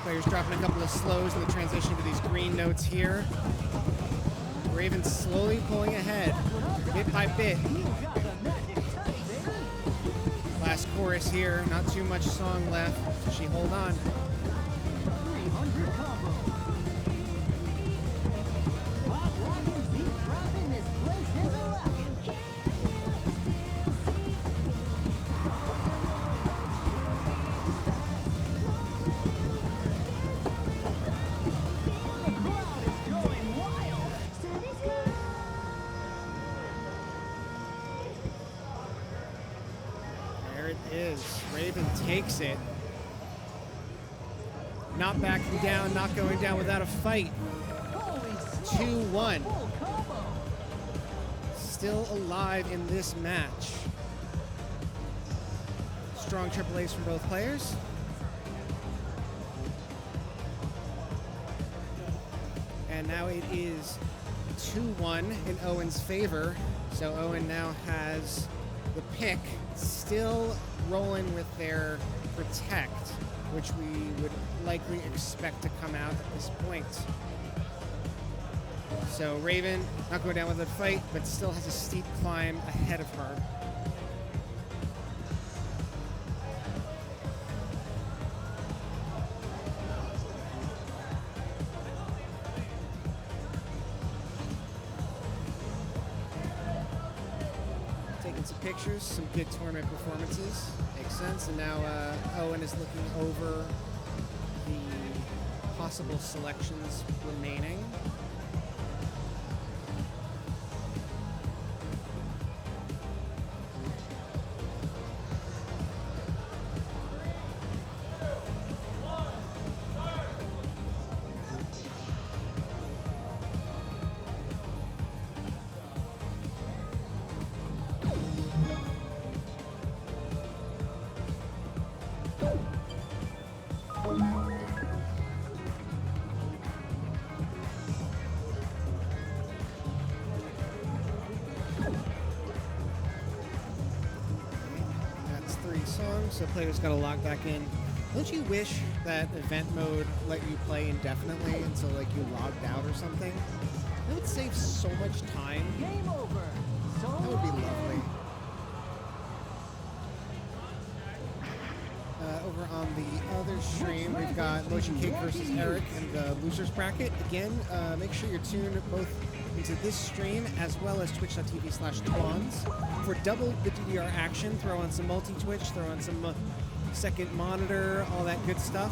Players dropping a couple of slows in the transition to these green notes here. Raven slowly pulling ahead, bit by bit. You got the magic touch, baby. Last chorus here, not too much song left. She hold on. 300 combos. Pop rockin', beat dropping, this place is a rockin'. The crowd is going wild. There it is. Raven takes it. Not backing down, not going down without a fight. Holy smokes. 2-1. Full combo. Still alive in this match. Strong triple A's from both players. And now it is 2-1 in Owen's favor. So Owen now has the pick, still rolling with their protect, which we would likely expect to come out at this point. So Raven not going down with a fight, but still has a steep climb ahead of her. Taking some pictures, some good tournament performances. Makes sense. And now Owen is looking over the possible selections remaining. That's 3 songs, so players got to log back in. Don't you wish that event mode let you play indefinitely until like you logged out or something? That would save so much time. Game over. That would be lovely. Over on the other stream, we've got Motion Cake versus Eric in the losers bracket. Again, make sure you're tuned both into this stream as well as twitch.tv/twans for double the DDR action. Throw on some multi-twitch, throw on some second monitor, all that good stuff.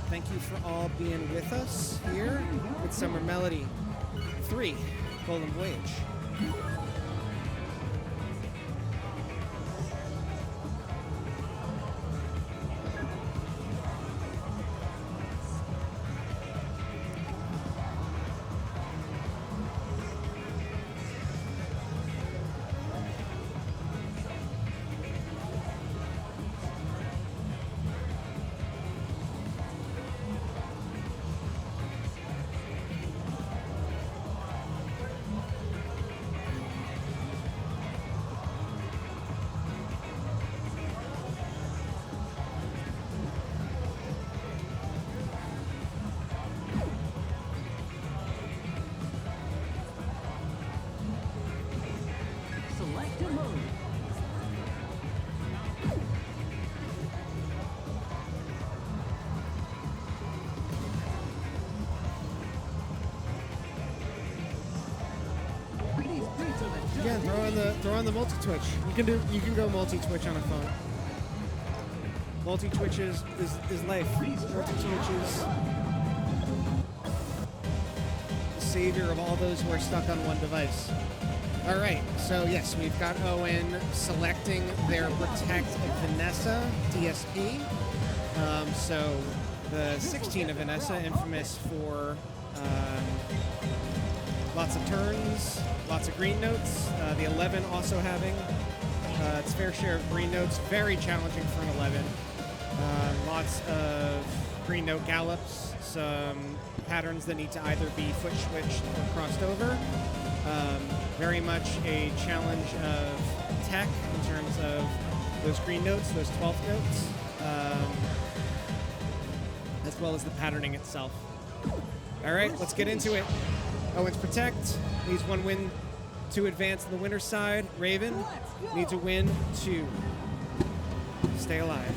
Thank you for all being with us here. Midsummer Melody 3, Golden Voyage. Select a mode. Yeah, throw on the multi-twitch. You can go multi-twitch on a phone. Multi-twitch is life. Multi-twitch is the savior of all those who are stuck on one device. All right, so yes, we've got Owen selecting their Protect Vanessa DSP. So the 16 of Vanessa, infamous for lots of turns, lots of green notes. The 11 also having its fair share of green notes. Very challenging for an 11. Lots of green note gallops, some patterns that need to either be foot switched or crossed over. Very much a challenge of tech in terms of those green notes, those 12th notes, as well as the patterning itself. All right, let's get into it. Owen's Protect needs 1 win to advance on the winner's side. Raven needs a win to stay alive.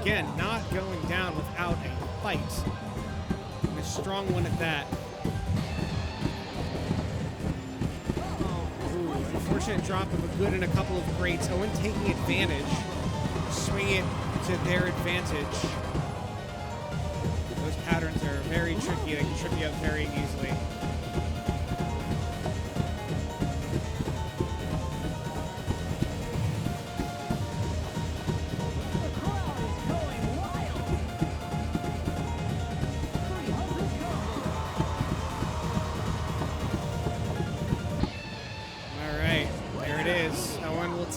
Again, not going down without a fight. And a strong one at that. Ooh, unfortunate drop of a good and a couple of greats. Owen taking advantage, swinging it to their advantage. Those patterns are very tricky. They can trip you up very easily.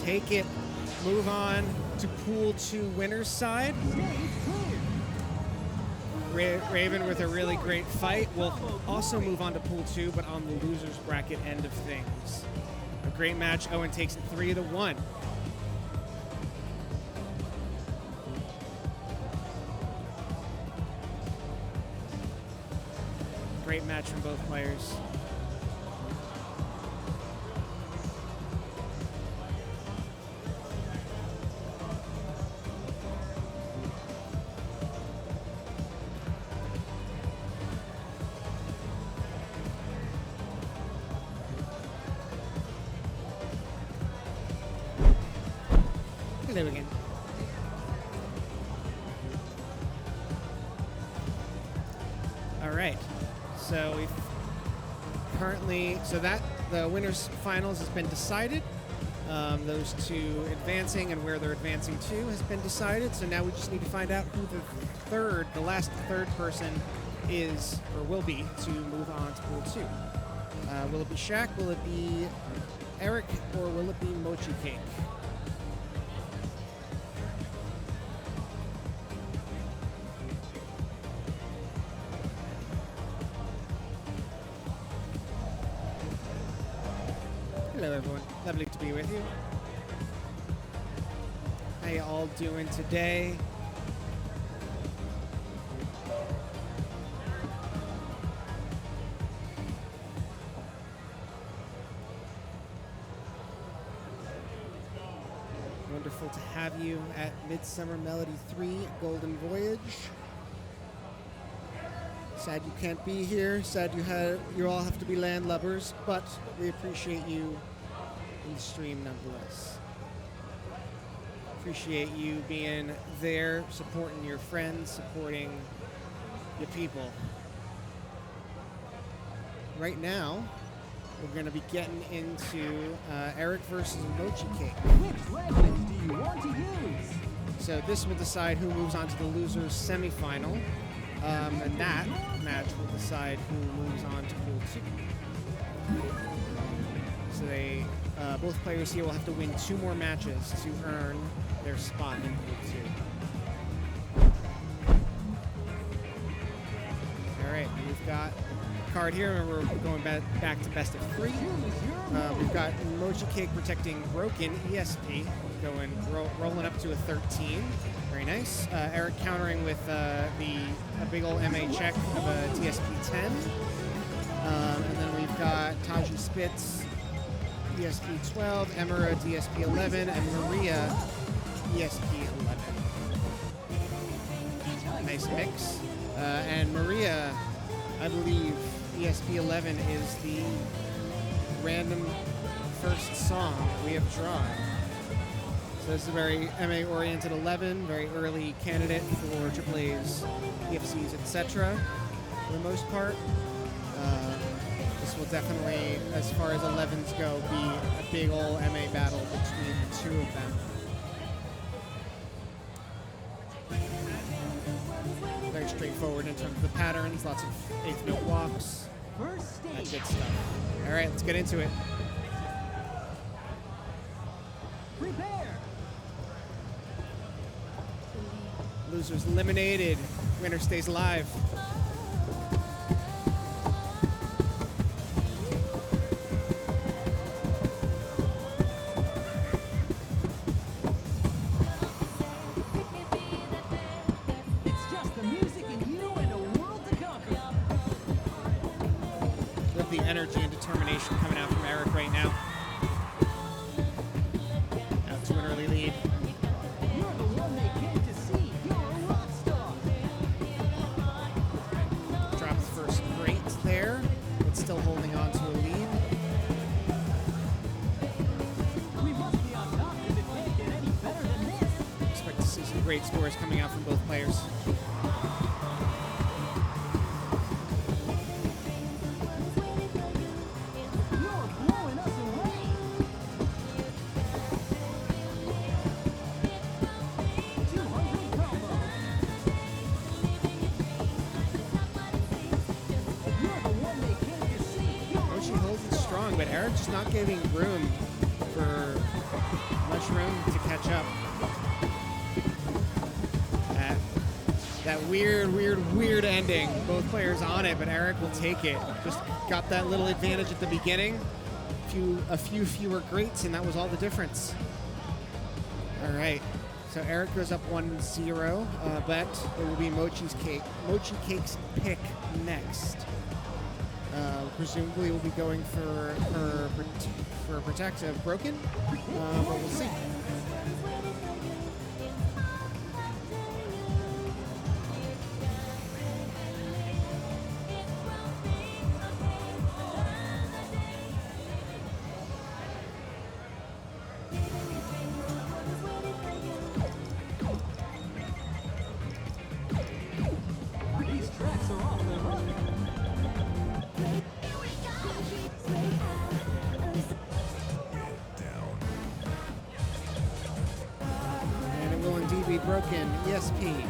Take it, move on to pool 2 winner's side. Raven with a really great fight. Will also move on to Pool 2, but on the losers bracket end of things. A great match. Owen takes it 3-1. Great match from both players. Hello again. All right. So we've currently, the winners finals has been decided. Those two advancing and where they're advancing to has been decided. So now we just need to find out who the last third person is or will be to move on to Pool 2. Will it be Shaq? Will it be Eric? Or will it be Mochi Cake? Hello everyone, lovely to be with you. How you all doing today? Wonderful to have you at Midsummer Melody 3 Golden Voyage. Sad you can't be here. Sad you all have to be landlubbers, but we appreciate you in the stream nonetheless. Appreciate you being there, supporting your friends, supporting your people. Right now, we're going to be getting into Eric versus Mochi Cake. Which weapons do you want to use? So this will decide who moves on to the losers semifinal. And that match will decide who moves on to Pool 2. So both players here will have to win 2 more matches to earn their spot in Pool 2. All right, we've got a card here. Remember, we're going back to best of 3. We've got Mochi Cake protecting Broken ESP, rolling up to a 13. Very nice. Eric countering with a big ol' MA check of a TSP 10. And then we've got Taji Spitz, ESP 12, Emira DSP 11, and Maria ESP 11. Nice mix. And Maria, I believe ESP 11 is the random first song we have drawn. So this is a very MA-oriented 11, very early candidate for AAA's, EFCs, etc. For the most part. This will definitely, as far as 11s go, be a big ol' MA battle between the 2 of them. Very straightforward in terms of the patterns, lots of 8th note walks, that good stuff. All right, let's get into it. Prepare. Losers eliminated. Winner stays alive. It's just the music and you and a world to conquer. Love the energy and determination coming out from Eric right now. Out to an early lead. You're the one they came to see. You're a rock star. Drops first great there, but still holding on to a lead. We must be on top if it can't get any better than this. Expect to see some great scores coming out from both players. You're blowing us away. 200 combo. You're the one they came to see. Mochi holds it strong, but Eric just not giving room for much room to catch up. That weird ending. Both players on it, but Eric will take it. Just got that little advantage at the beginning. A few fewer greats, and that was all the difference. All right. So Eric goes up 1-0, but it will be Mochi Cake's pick next. Presumably we'll be going for protect broken, but we'll see. These tracks are off the hook. And it will indeed be broken. ESP.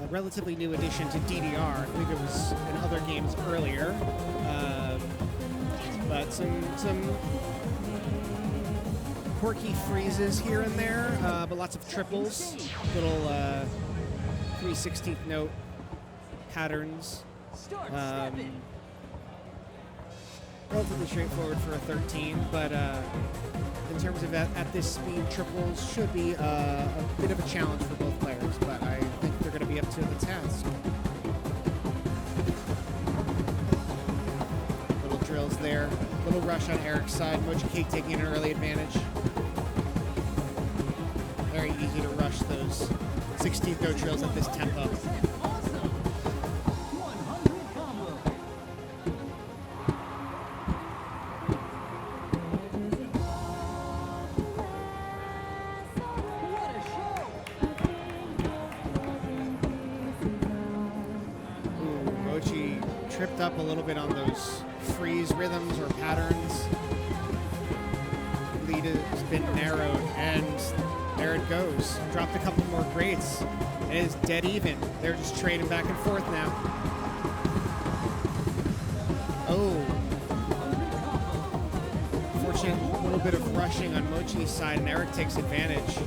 Relatively new addition to DDR. I believe it was in other games earlier. But some quirky freezes here and there, but lots of triples, little 3/16 note patterns. Relatively straightforward for a 13, but in terms of at this speed, triples should be a bit of a challenge for both players, but I think they're going to be up to the task. Little drills there, little rush on Eric's side, Mochi Cake taking an early advantage. Very easy to rush those 16th note drills at this tempo. Awesome. 100 combo. What a show. Ooh, Mochi tripped up a little bit on those freeze rhythms or patterns. Lead has been narrowed, and there it goes. Dropped a couple more grades. It is dead even. They're just trading back and forth now. Oh. Fortunate little bit of rushing on Mochi's side, and Eric takes advantage.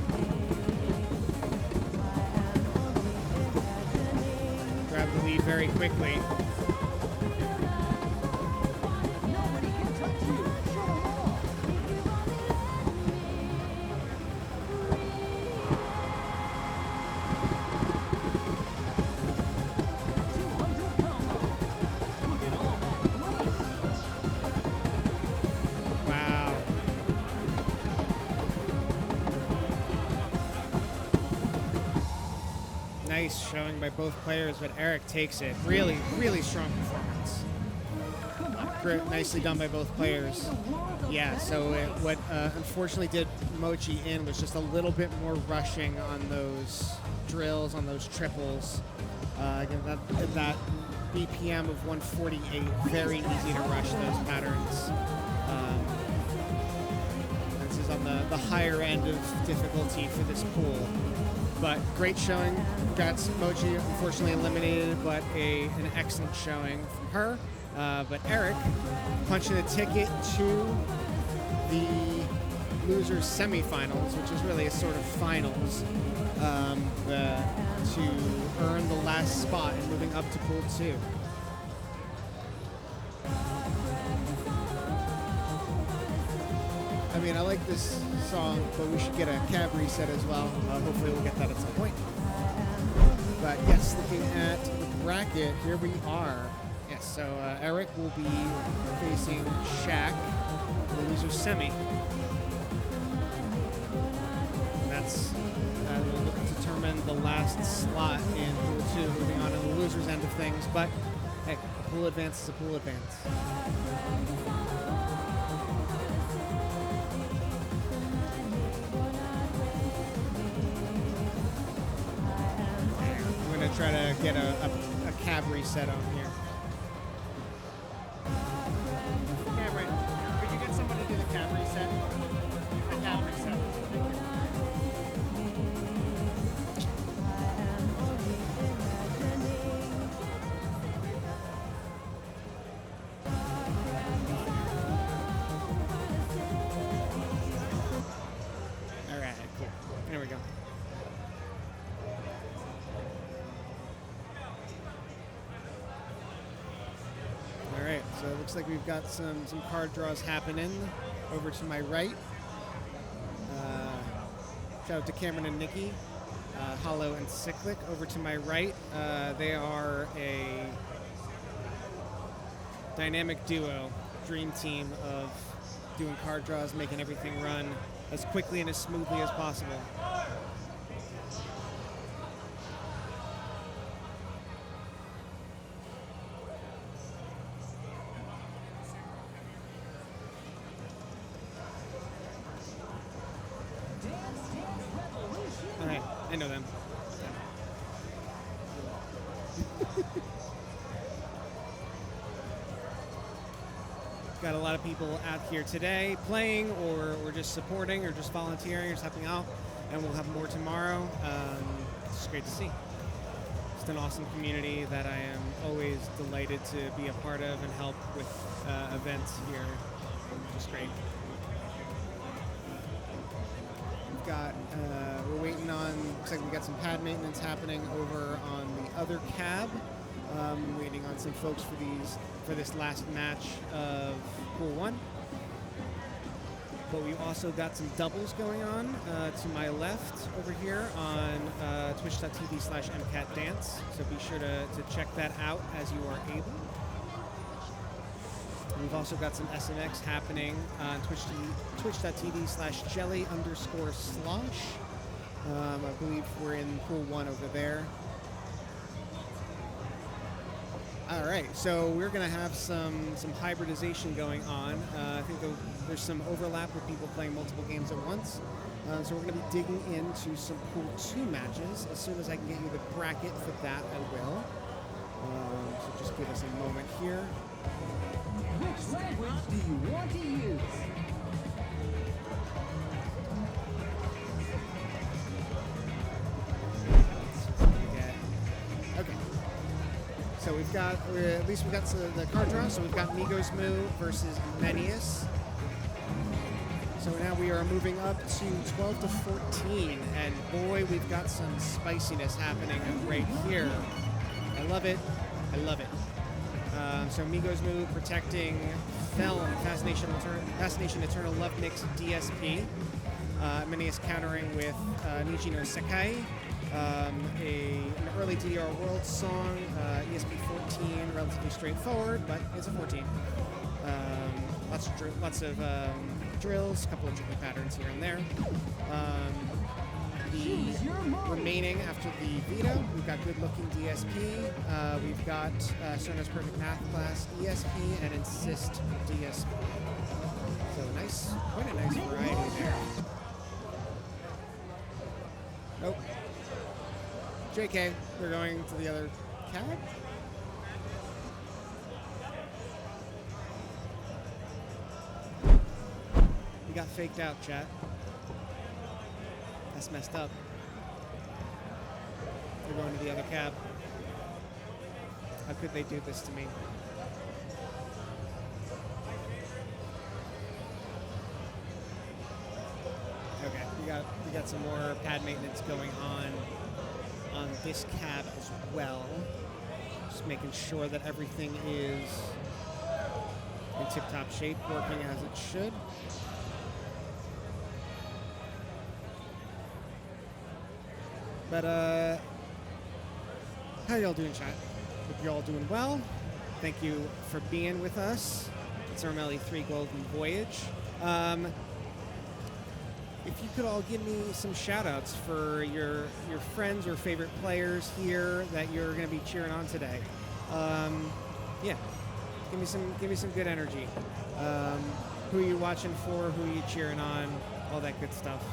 Grab the lead very quickly. Nobody can touch you. Show 'em off. Wow. Nice showing by both players, but Eric takes it. Really, really strong performance. Nicely done by both players. Yeah, so what unfortunately did Mochi in was just a little bit more rushing on those drills, on those triples. Again, that BPM of 148, very easy to rush those patterns. This is on the higher end of difficulty for this pool. But great showing. Congrats, Mochi. Unfortunately eliminated, but an excellent showing from her. But Eric punching the ticket to the losers semifinals, which is really a sort of finals, to earn the last spot and moving up to pool 2. I mean, I like this song, but we should get a cab reset as well. Hopefully we'll get that at some point. But yes, looking at the bracket, here we are. Yes, so Eric will be facing Shaq in the loser semi. And that's will determine the last slot in pool 2, moving on to the loser's end of things. But hey, a pool advance is a pool advance. I'm going to try to get a cab reset on here. Cameron, could you get somebody to do the cab reset? The cab reset. looks like we've got some card draws happening over to my right. Shout out to Cameron and Nikki, Hollow and Cyclic over to my right. They are a dynamic duo, dream team of doing card draws, making everything run as quickly and as smoothly as possible. Okay, I know them. Got a lot of people out here today playing or just supporting or just volunteering or just helping out, and we'll have more tomorrow. It's just great to see. It's an awesome community that I am always delighted to be a part of and help with events here. Just great. We've got, we're waiting on, looks like we got some pad maintenance happening over on the other cab. Waiting on some folks for this last match of Pool 1. But we've also got some doubles going on to my left over here on twitch.tv/mcatdance. So be sure to check that out as you are able. We've also got some SMX happening on twitch.tv/jelly_slosh. I believe we're in Pool 1 over there. All right, so we're going to have some hybridization going on. I think there's some overlap with people playing multiple games at once. So we're going to be digging into some Pool 2 matches. As soon as I can get you the bracket for that, I will. So just give us a moment here. Which language do you want to use? Okay. So we've got, at least we got the card draw. So we've got Migos Moo versus Menius. So now we are moving up to 12 to 14, and boy, we've got some spiciness happening right here. I love it. I love it. So Migos Moo protecting Felm, Fascination Eternal Love Mix DSP. Menius countering with Nichi no Sekai. An early DDR World song, ESP 14, relatively straightforward, but it's a 14. Lots of drills, a couple of tricky patterns here and there. The remaining after the veto, we've got Good Looking DSP, we've got Sona's Perfect Math Class ESP, and Insist DSP. So quite a nice variety there. Nope. JK, they're going to the other cab? We got faked out, chat. That's messed up. They're going to the other cab. How could they do this to me? Okay, we got some more pad maintenance going on this cab as well. Just making sure that everything is in tip-top shape, working as it should. But how y'all doing, chat? Hope you're all doing well. Thank you for being with us. It's Armelli 3 Golden Voyage. If you could all give me some shout-outs for your friends or favorite players here that you're going to be cheering on today. Yeah, give me some good energy. Who are you watching for? Who are you cheering on? All that good stuff.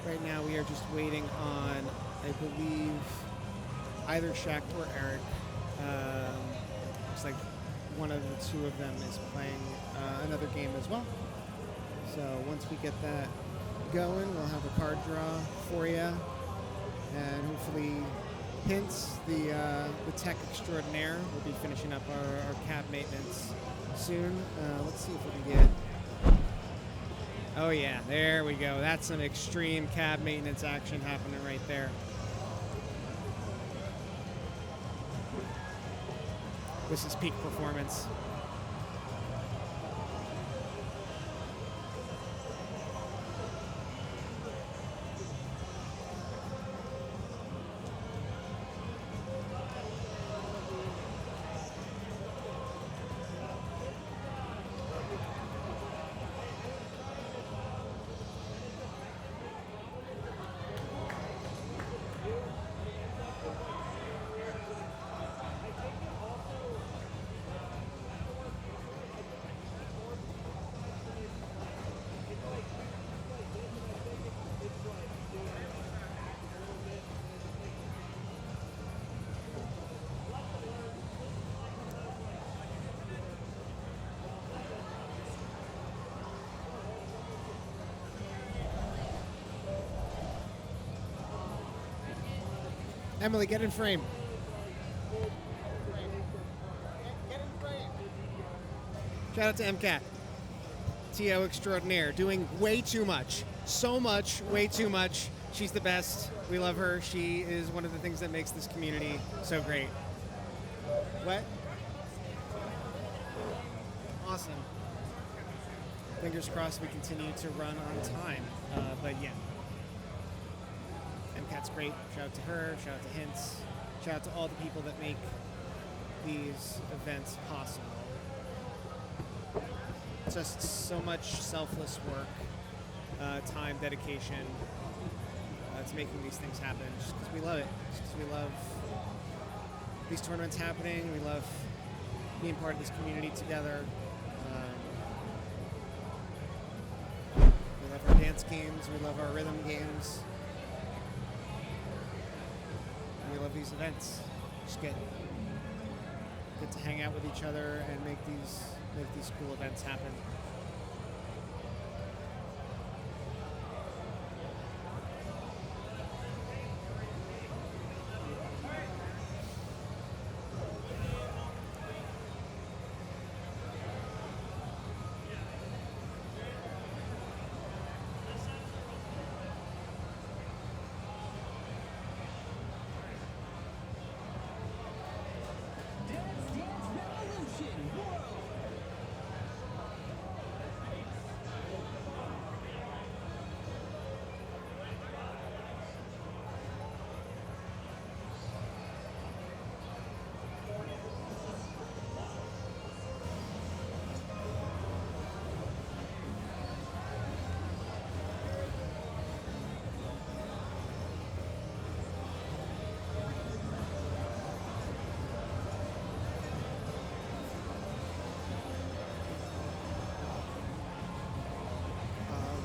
Right now we are just waiting on, I believe, either Shaq or Eric. Looks like one of the two of them is playing another game as well. So once we get that going, we'll have a card draw for you, and hopefully Hints, the tech extraordinaire, will be finishing up our cab maintenance soon. Let's see if we can get... Oh yeah, there we go. That's some extreme cab maintenance action happening right there. This is peak performance. Emily, get in frame. Get in frame. Shout out to MCAT. TO extraordinaire, doing way too much. So much, way too much. She's the best. We love her. She is one of the things that makes this community so great. What? Awesome. Fingers crossed we continue to run on time. But yeah. MCAT's great. Shout out to her. Shout out to Hints. Shout out to all the people that make these events possible. Just so much selfless work, time, dedication to making these things happen. Just because we love it. Just because we love these tournaments happening. We love being part of this community together. We love our dance games. We love our rhythm games. We love these events. Just get to hang out with each other and make these cool events happen.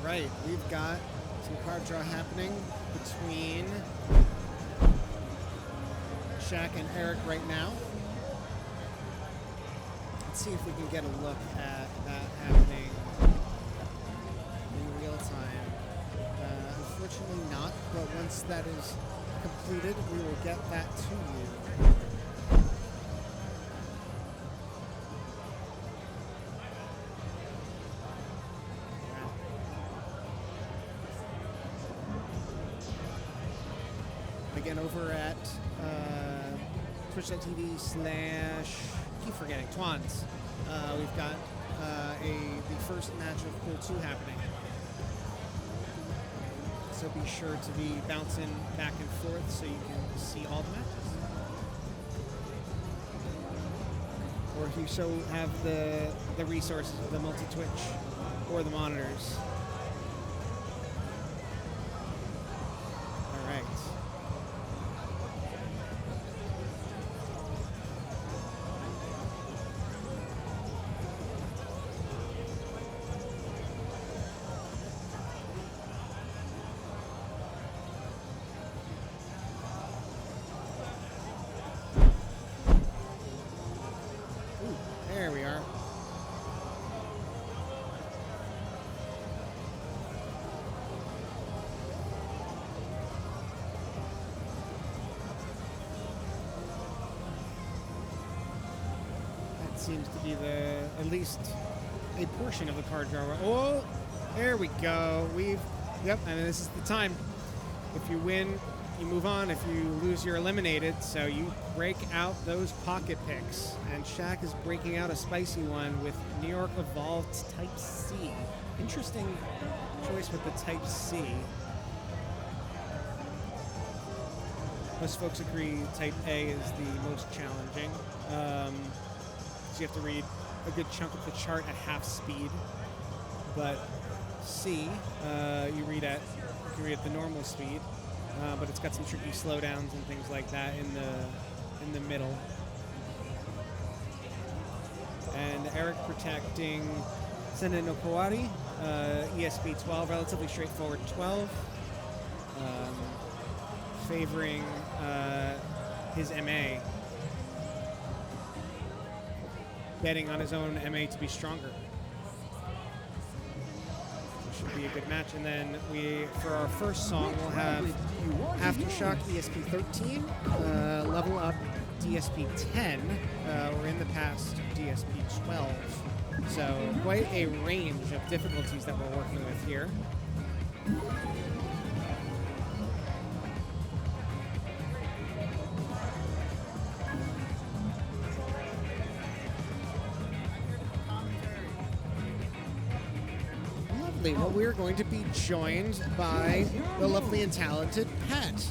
Right, we've got some card draw happening between Shaq and Eric right now. Let's see if we can get a look at that happening in real time. Unfortunately not, but once that is completed, we will get that to you. Again, over at twitch.tv/ keep forgetting, Twans. We've got the first match of Pool 2 happening. So be sure to be bouncing back and forth so you can see all the matches. Or if you so have the resources of the multi-Twitch or the monitors. All right. There we are. seems to be at least a portion of the card draw. Oh, there we go. Yep, and this is the time. If you win, you move on. If you lose, you're eliminated. So you break out those pocket picks. And Shaq is breaking out a spicy one with New York Evolved Type C. Interesting choice with the Type C. Most folks agree Type A is the most challenging. So you have to read a good chunk of the chart at half speed. But C, you can read at the normal speed, but it's got some tricky slowdowns and things like that in the middle. And Eric protecting Senda no Kawari, ESP 12, relatively straightforward 12. Favoring his MA, betting on his own MA to be stronger. Should be a good match. And then for our first song, we'll have Aftershock ESP 13, Level Up DSP 10, or in the past DSP 12. So quite a range of difficulties that we're working with here. Well, we're going to be joined by the lovely and talented Pat.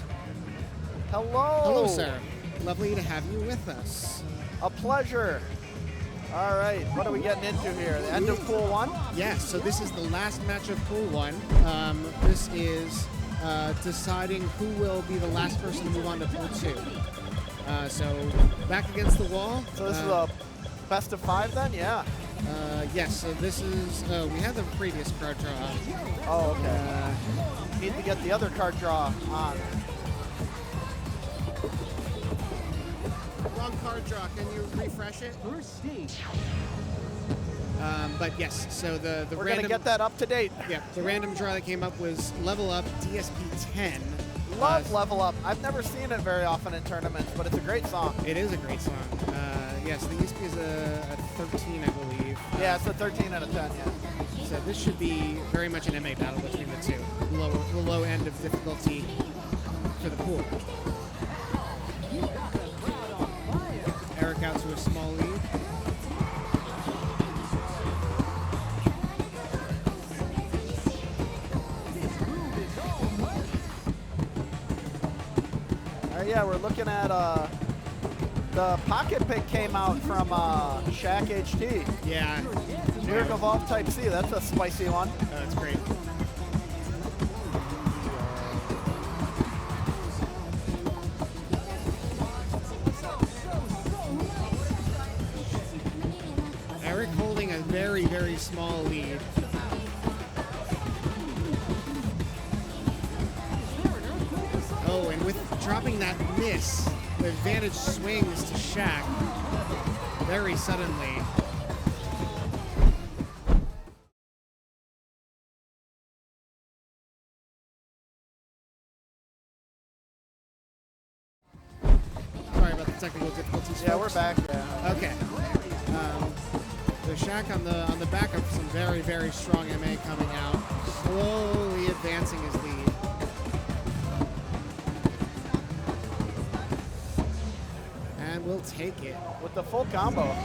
Hello. Hello, sir. Lovely to have you with us. A pleasure. All right, what are we getting into here? The end of Pool 1? Yes, so this is the last match of Pool 1. This is deciding who will be the last person to move on to Pool 2. So back against the wall. So this is a best of 5 then? Yeah. Yes, so this is, we had the previous card draw. Oh, okay. Need to get the other card draw on. Wrong card draw, can you refresh it? First stage. But yes, so the We're random, going to get that up to date. Yeah, the random draw that came up was Level Up DSP 10. Love Level Up. I've never seen it very often in tournaments, but it's a great song. It is a great song. Yes, the ESP is a 13, I believe. Yeah, it's a 13 out of 10, yeah. So this should be very much an MA battle between the two. The low end of difficulty for the pool. Eric out to a small lead. Yeah, we're looking at the pocket pick came out from Shaq HT. Yeah. New York Evolved Type C. That's a spicy one. Oh, that's great. Eric holding a very, very small lead. Oh, and with dropping that miss, the advantage swings to Shaq very suddenly. Sorry about the technical difficulties. Yeah, folks. we're back. Yeah. Okay. So Shaq on the back of some very, very strong MA coming out, slowly advancing his lead. And we'll take it. With the full combo.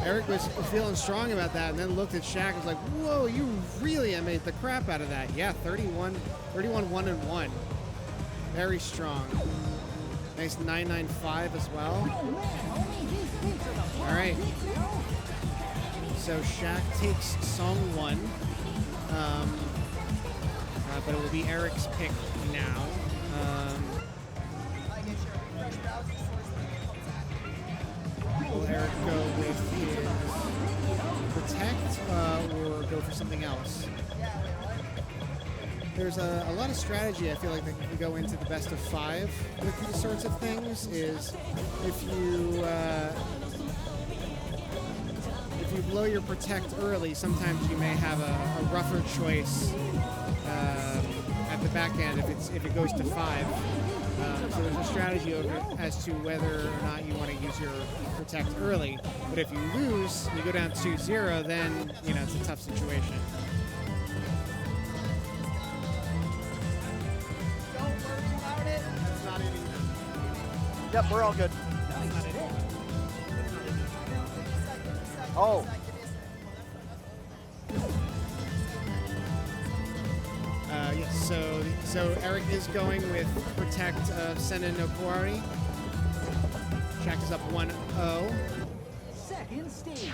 Eric was feeling strong about that, and then looked at Shaq and was like, whoa, you really made the crap out of that. Yeah, 31, 1-1. Very strong. Nice 995 as well. All right. So Shaq takes song 1. But it will be Eric's pick now. Will Eric go with his Protect or go for something else? There's a lot of strategy I feel like that can go into the best of 5 with these sorts of things. Is if you blow your Protect early, sometimes you may have a rougher choice at the back end if it goes to 5. So there's a strategy over as to whether or not you want to use your protect early. But if you lose, you go down 2-0, then it's a tough situation. Don't worry about it. That's not anything. Yep, we're all good. Oh. Yes. So Eric is going with protect of Senna no Kuwari. Shaq is up 1-0. Second stage.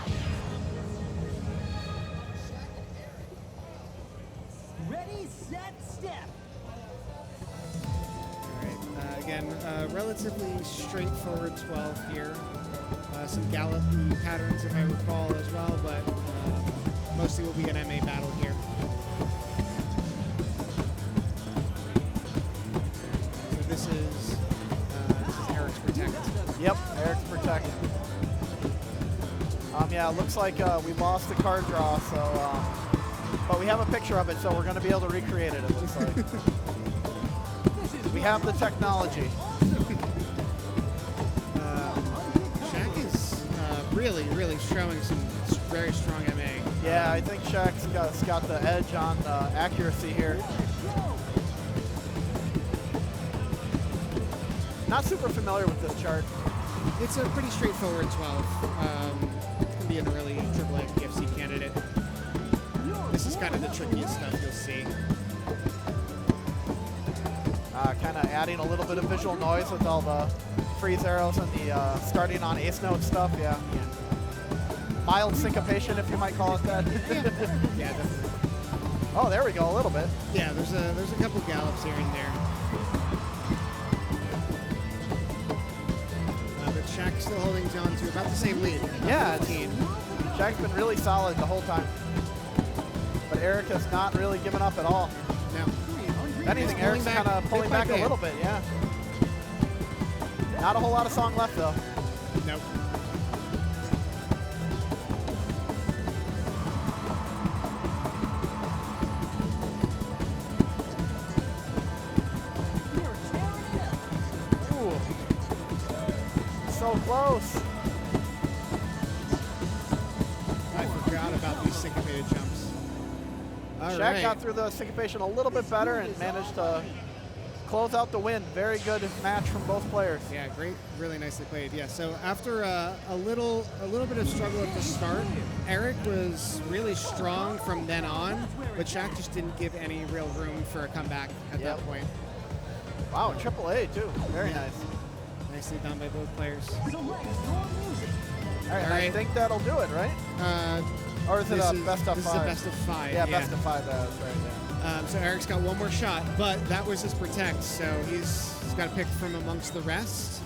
Ready, set, step. All right. Again, relatively straightforward 12 here. Some gallop patterns, if I recall, as well, but mostly will be an MA battle here. So this is Eric's protect. Yep, Eric's protect. Yeah, it looks like we lost the card draw, so but we have a picture of it, so we're going to be able to recreate it. It looks like we have the technology. Really showing some very strong MA. Yeah, I think Shaq's got the edge on accuracy here. Not super familiar with this chart. It's a pretty straightforward 12. Can be an early AAA PFC candidate. This is kind of the trickiest stuff you'll see. Kind of adding a little bit of visual noise with all the freeze arrows and the starting on ace note stuff. Yeah. Mild syncopation, if you might call it that. Yeah, definitely. Oh, there we go, a little bit. Yeah, there's a couple gallops here and there. But Shaq's still holding on to about the same lead. Yeah, 15. Shaq's been really solid the whole time. But Eric has not really given up at all. No. If anything, Eric's kind of pulling back a little bit, yeah. Not a whole lot of song left, though. Nope. Ooh. So close. I forgot about these syncopated jumps. All Shaq right. got through the syncopation a little bit better and managed to close out the win. Very good match from both players. Yeah, great, really nicely played. Yeah, so after a little bit of struggle at the start, Eric was really strong from then on, but Shaq just didn't give any real room for a comeback at that point. Wow, AAA too. Very nice. Nicely done by both players. Select your music. All right, I right. think that'll do it, right? Or is it This a best of this five? is a best of 5. Yeah, best of 5. That's right. Yeah. So Eric's got one more shot, but that was his protect, so he's got to pick from amongst the rest,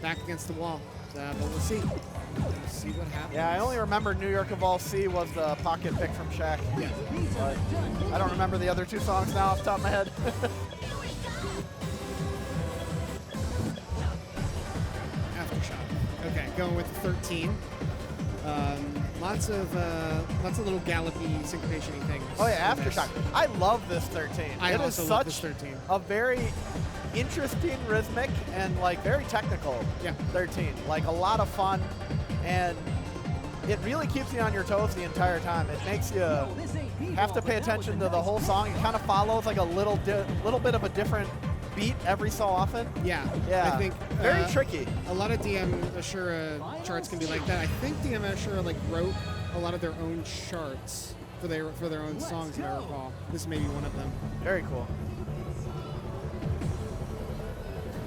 back against the wall. But we'll see. We'll see what happens. Yeah, I only remember New York of All C was the pocket pick from Shaq. Yeah. But I don't remember the other 2 songs now off the top of my head. Aftershock. Okay, going with the 13. Lots of little gallopy syncopation-y things. Oh yeah, in this. Aftershock. I love this 13. I It also is love such this 13. a very interesting rhythmic and like very technical. Yeah. 13. Like a lot of fun, and it really keeps you on your toes the entire time. It makes you have to pay attention to the whole song. It kind of follows like a little bit of a different beat every so often. Yeah. Yeah. I think very tricky. A lot of DM Ashura charts can be like that. I think DM Ashura like wrote a lot of their own charts for their own songs, if I recall. This may be one of them. Very cool.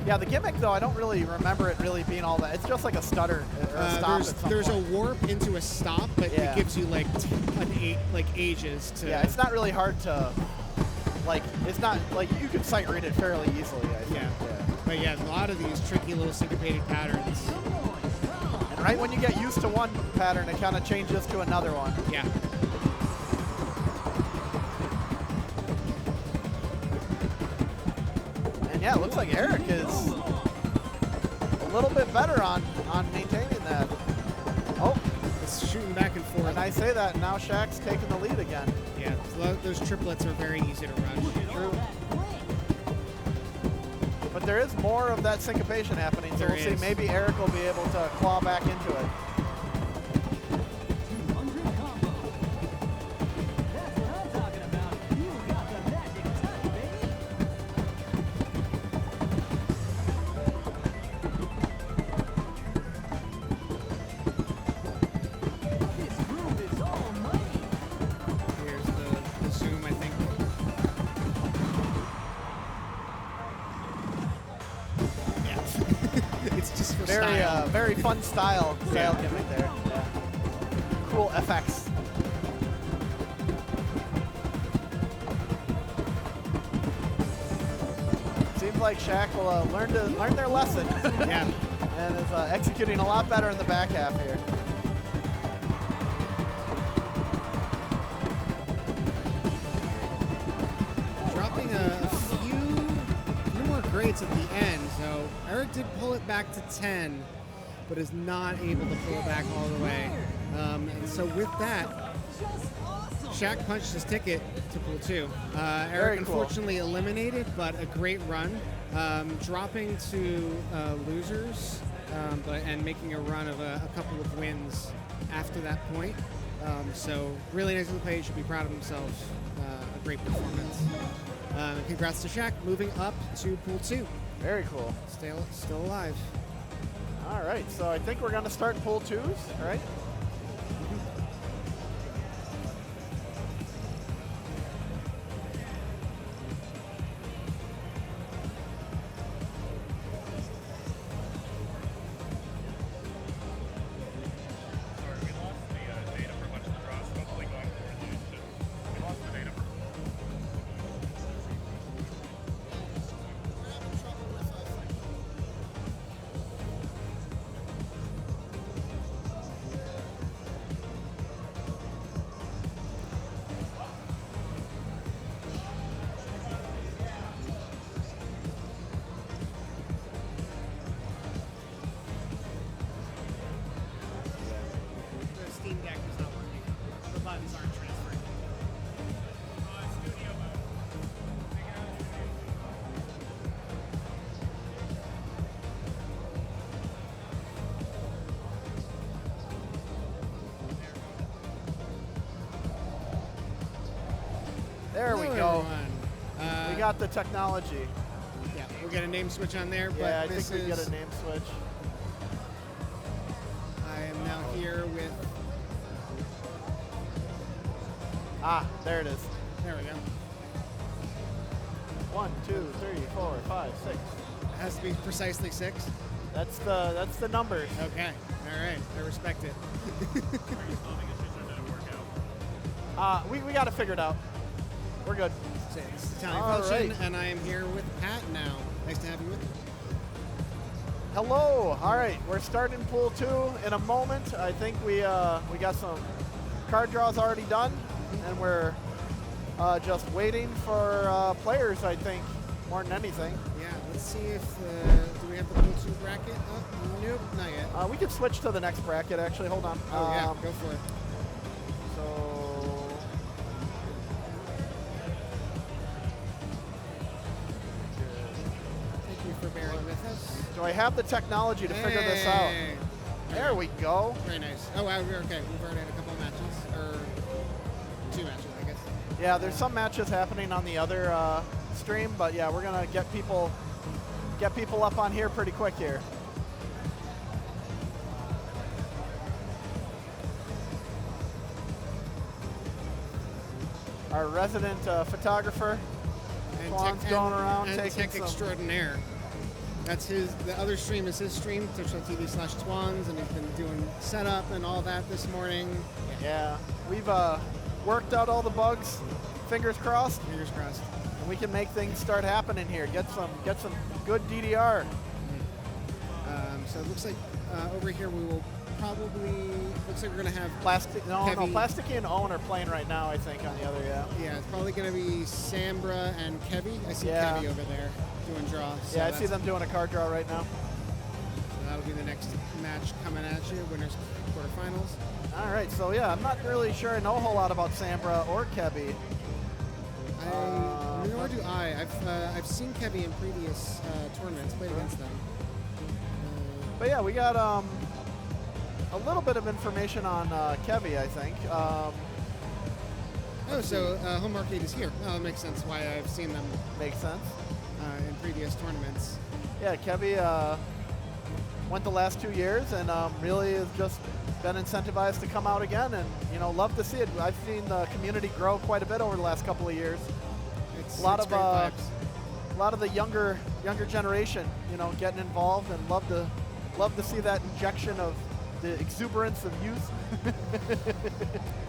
Yeah, the gimmick though, I don't really remember it really being all that. It's just like a stutter or a stop. There's a warp into a stop, but Yeah. it gives you like ages to. Yeah, it's not really hard to, like, it's not, like, you can sight read it fairly easily, I think. Yeah. But yeah, a lot of these tricky little syncopated patterns. And right when you get used to one pattern, it kind of changes to another one. Yeah. And yeah, it looks like Eric is a little bit better on maintaining that. Oh, It's shooting back and forth. and I say that, and now Shaq's taking the lead again. Yeah, those triplets are very easy to rush. True. But there is more of that syncopation happening, so There we'll see. is. Maybe Eric will be able to claw back into it. 200 combo. That's what I'm talking about. You got the magic touch, baby. This groove is almighty. Here's the zoom, I think. Yeah. It's just for Very, style. very fun style gimmick there. Yeah. Cool FX. Seems like Shaq will learn their lesson Yeah. and is executing a lot better in the back half here. Dropping a few more grades at the end. So Eric did pull it back to 10, but is not able to pull it back all the way. And so with that, Shaq punched his ticket to pool 2. Very Eric cool. unfortunately eliminated, but a great run. Dropping to losers, and making a run of a couple of wins after that point. So really nicely played. Should be proud of himself. A great performance. And congrats to Shaq, moving up to pool 2. Very cool. Still alive. All right, so I think we're going to start pool 2s, right? Sorry, we lost the data for a bunch of the draws. Hopefully going forward, we lost the data for. The Steam Deck is not working. The buttons aren't transferring. There we Hello, go. everyone. We got the technology. Yeah, we'll get a name switch on there, but Yeah, I this think we is. get a name switch. I am now here with. Ah, there it is. There we go. 1, 2, 3, 4, 5, 6. It has to be precisely 6. That's the numbers. Okay. All right. I respect it. We got it figured out. We're good. So, this is Italian All Function, right. and I am here with Pat now. Nice to have you with me. Hello. All right, we're starting pool 2 in a moment. I think we got some card draws already done, and we're just waiting for players. I think more than anything. Yeah. Let's see if do we have the pool 2 bracket? Oh, nope, not yet. We could switch to the next bracket. Actually, hold on. Oh yeah, go for it. So. Thank you for bearing with us. Do I have the technology to figure this out? Hey. There we go. Very nice. Oh wow, we're okay. We've already had a couple of matches, or 2 matches, I guess. Yeah, there's some matches happening on the other stream, but yeah, we're gonna get people up on here pretty quick here. Our resident photographer, Juan's going around and taking tech some. extraordinaire. That's his. The other stream is his stream, twitch.tv/Twans, and he's been doing setup and all that this morning. Yeah, we've worked out all the bugs. Fingers crossed, Fingers crossed. and we can make things start happening here. Get some good DDR. So it looks like over here we will probably. Looks like we're gonna have No, Plasticky and Owen are playing right now, I think, on the other, yeah. Yeah, it's probably gonna be Sambra and Kevy. I see Yeah. Kevy over there doing draws. So Yeah, I see that's- them doing a card draw right now. So that'll be the next match coming at you. Winners quarterfinals. All right, so yeah, I'm not really sure I know a whole lot about Sambra or Kebby. Nor do I. I've seen Kevy in previous tournaments, played against them. But yeah, we got a little bit of information on Kevy, I think. Oh, so home arcade is here. Oh, that makes sense why I've seen them Makes sense. in previous tournaments. Yeah, Kevy went the last 2 years and really has just been incentivized to come out again, and love to see it. I've seen the community grow quite a bit over the last couple of years. It's A lot great vibes. of the younger generation, getting involved, and love to see that injection of the exuberance of youth.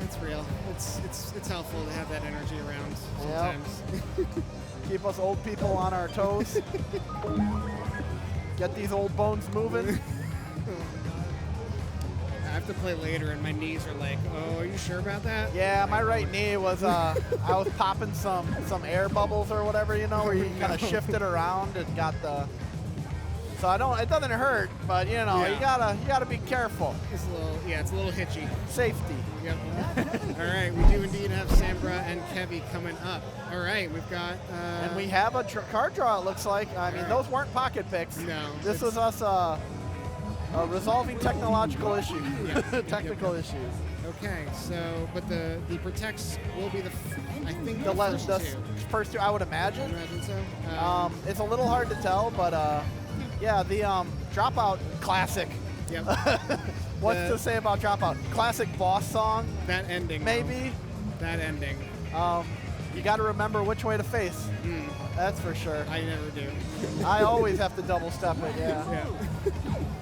It's real. It's helpful to have that energy around Yep. sometimes. Keep us old people on our toes. Get these old bones moving. I have to play later, and my knees are like, "Oh, are you sure about that?" Yeah, my right knee was, I was popping some air bubbles or whatever, where you kind of shift it around and got the. So it doesn't hurt, but you gotta be careful. It's a little hitchy. Safety. Yep. All right, we do indeed have Sambra and Kevy coming up. All right, we've got. And we have a card draw, it looks like. I mean, those weren't pocket picks. No. This was us resolving technological issues. Yeah. Technical issues. Okay, so but the protects will be I think The first two. first two, I would I imagine. imagine so. It's a little hard to tell, but yeah, the Dropout classic. Yep. What's to say about Dropout? Classic boss song, That ending. though. maybe. That ending. You got to remember which way to face. Mm, That's for sure. I never do. I always have to double step it, yeah. Yeah.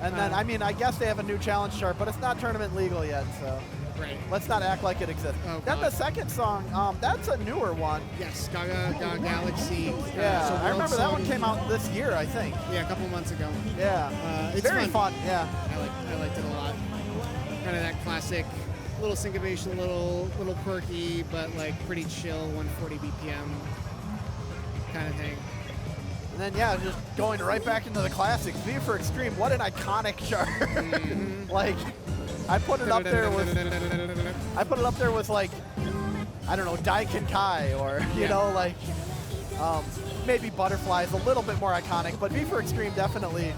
And then, I guess they have a new challenge chart, but it's not tournament legal yet, so Right. let's not act like it exists. Oh, Then the God. second song, that's a newer one. Yes, Gaga Galaxy. Yeah, so I World remember that one Song- came out this year, I think. Yeah, a couple months ago. Yeah, It's very fun. Yeah. I liked it a lot. Kind of that classic, little syncopation, little quirky, but like pretty chill, 140 BPM kind of thing. And then yeah, just going right back into the classics. V for Extreme, what an iconic chart! Like, I put it up there with like, I don't know, Daikin Kai or like maybe Butterfly is a little bit more iconic, but V for Extreme definitely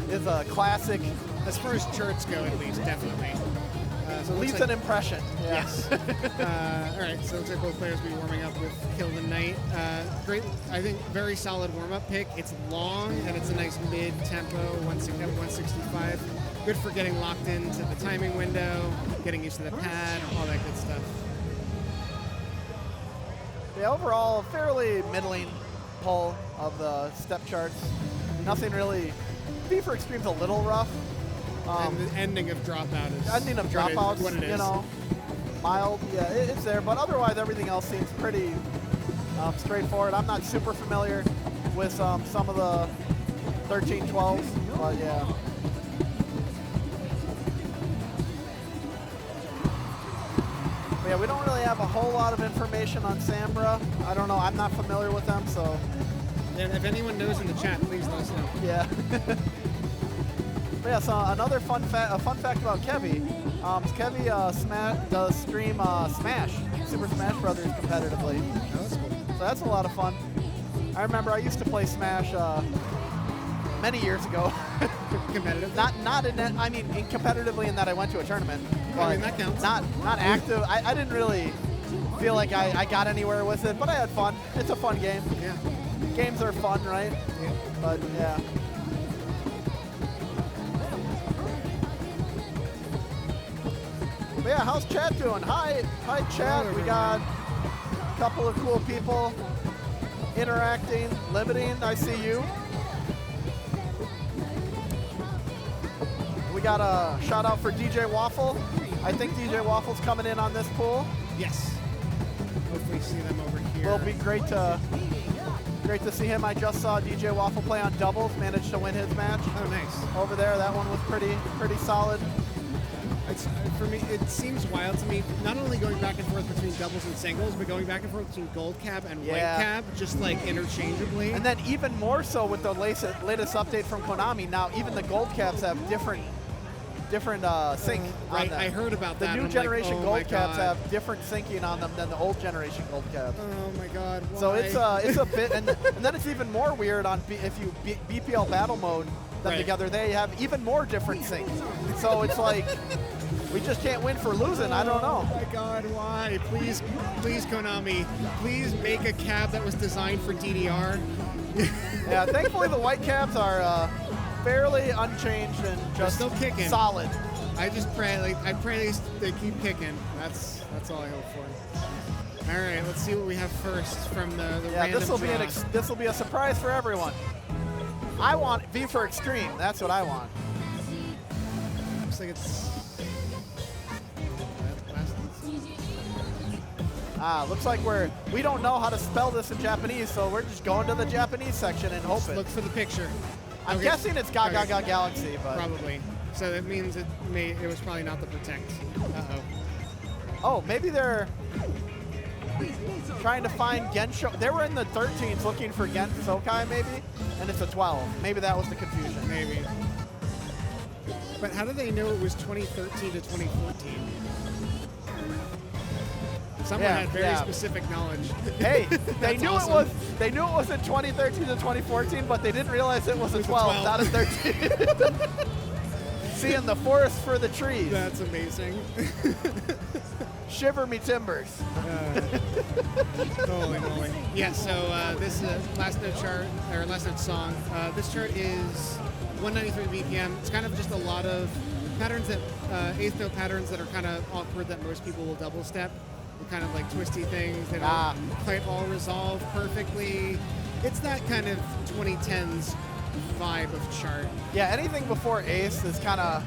is a classic. As far as charts go, at least, definitely. So it looks Leaves like- an impression. Yeah. Yes. All right, so it looks like both players will be warming up with Kill the Night. Great, I think, very solid warm-up pick. It's long, and it's a nice mid-tempo, 165. Good for getting locked into the timing window, getting used to the pad, all that good stuff. Yeah, overall, fairly middling pull of the step charts. Nothing really. V for Extreme's a little rough. And the ending of Dropout is Ending of Dropouts, what it is. mild. Yeah, it's there, but otherwise everything else seems pretty straightforward. I'm not super familiar with some of the 13-12s, but yeah. But yeah, we don't really have a whole lot of information on Sambra. I don't know. I'm not familiar with them, so And if anyone knows in the chat, please let us know. yeah. But yeah, so another fun fact about Kevy. Kevy does stream Smash, Super Smash Brothers competitively. Oh, that's cool. So that's a lot of fun. I remember I used to play Smash many years ago. Competitive. not competitively in that I went to a tournament. I mean, that counts. Not active. I didn't really feel like I got anywhere with it, but I had fun. It's a fun game. Yeah. Games are fun, right? Yeah. But yeah. But yeah, how's chat doing? Hi chat. We got a couple of cool people interacting. Limiting, I see you. We got a shout out for DJ Waffle. I think DJ Waffle's coming in on this pool. Yes. Hopefully see them over here. Will be great to see him. I just saw DJ Waffle play on doubles, managed to win his match Oh, nice. over there. That one was pretty solid. It's, for me, it seems wild to me, not only going back and forth between doubles and singles, but going back and forth between gold cab and white Yeah. cab, just like interchangeably. And then even more so with the latest update from Konami. Now even the gold cabs have different different sync on Right, them. I heard about The that. new and I'm generation like, oh my gold caps God. have different syncing on them than the old generation gold caps. Oh my God. Why? So it's a bit, and then it's even more weird on if you BPL battle mode them Right. together. They have even more different syncs. So it's like we just can't win for losing. I don't know. Oh my God, why? Please, please, Konami, please make a cab that was designed for DDR. Yeah, thankfully the white caps are fairly unchanged and just still kicking. solid. I just pray, I pray they keep kicking. That's all I hope for. All right, let's see what we have first from the Yeah, random this will be draw. this will be a surprise for everyone. I want V for Extreme. That's what I want. Looks like it's. Looks like we don't know how to spell this in Japanese, so we're just going to the Japanese section and Let's hoping. look for the picture. I'm Okay. guessing it's Gaga Okay. Gaga Galaxy, but Probably. So that means it was probably not the Protect. Uh-oh. oh, maybe they're trying to find Gensho. They were in the 13s looking for Gen Sokai maybe, and it's a 12. Maybe that was the confusion. Maybe. But how do they know it was 2013 to 2014? Someone Yeah, had very yeah. specific knowledge. Hey, they That's knew awesome. it was in 2013 to 2014, but they didn't realize it was a was a 12, 12. not a 13. Seeing the forest for the trees. That's amazing. Shiver me timbers. Holy moly. Yeah, so this last note chart, or last note song, this chart is 193 BPM. It's kind of just a lot of patterns that, eighth note patterns that are kind of awkward that most people will double step. They're kind of like twisty things. They don't quite all resolve perfectly. It's that kind of 2010s vibe of chart. Yeah, anything before Ace is kind of,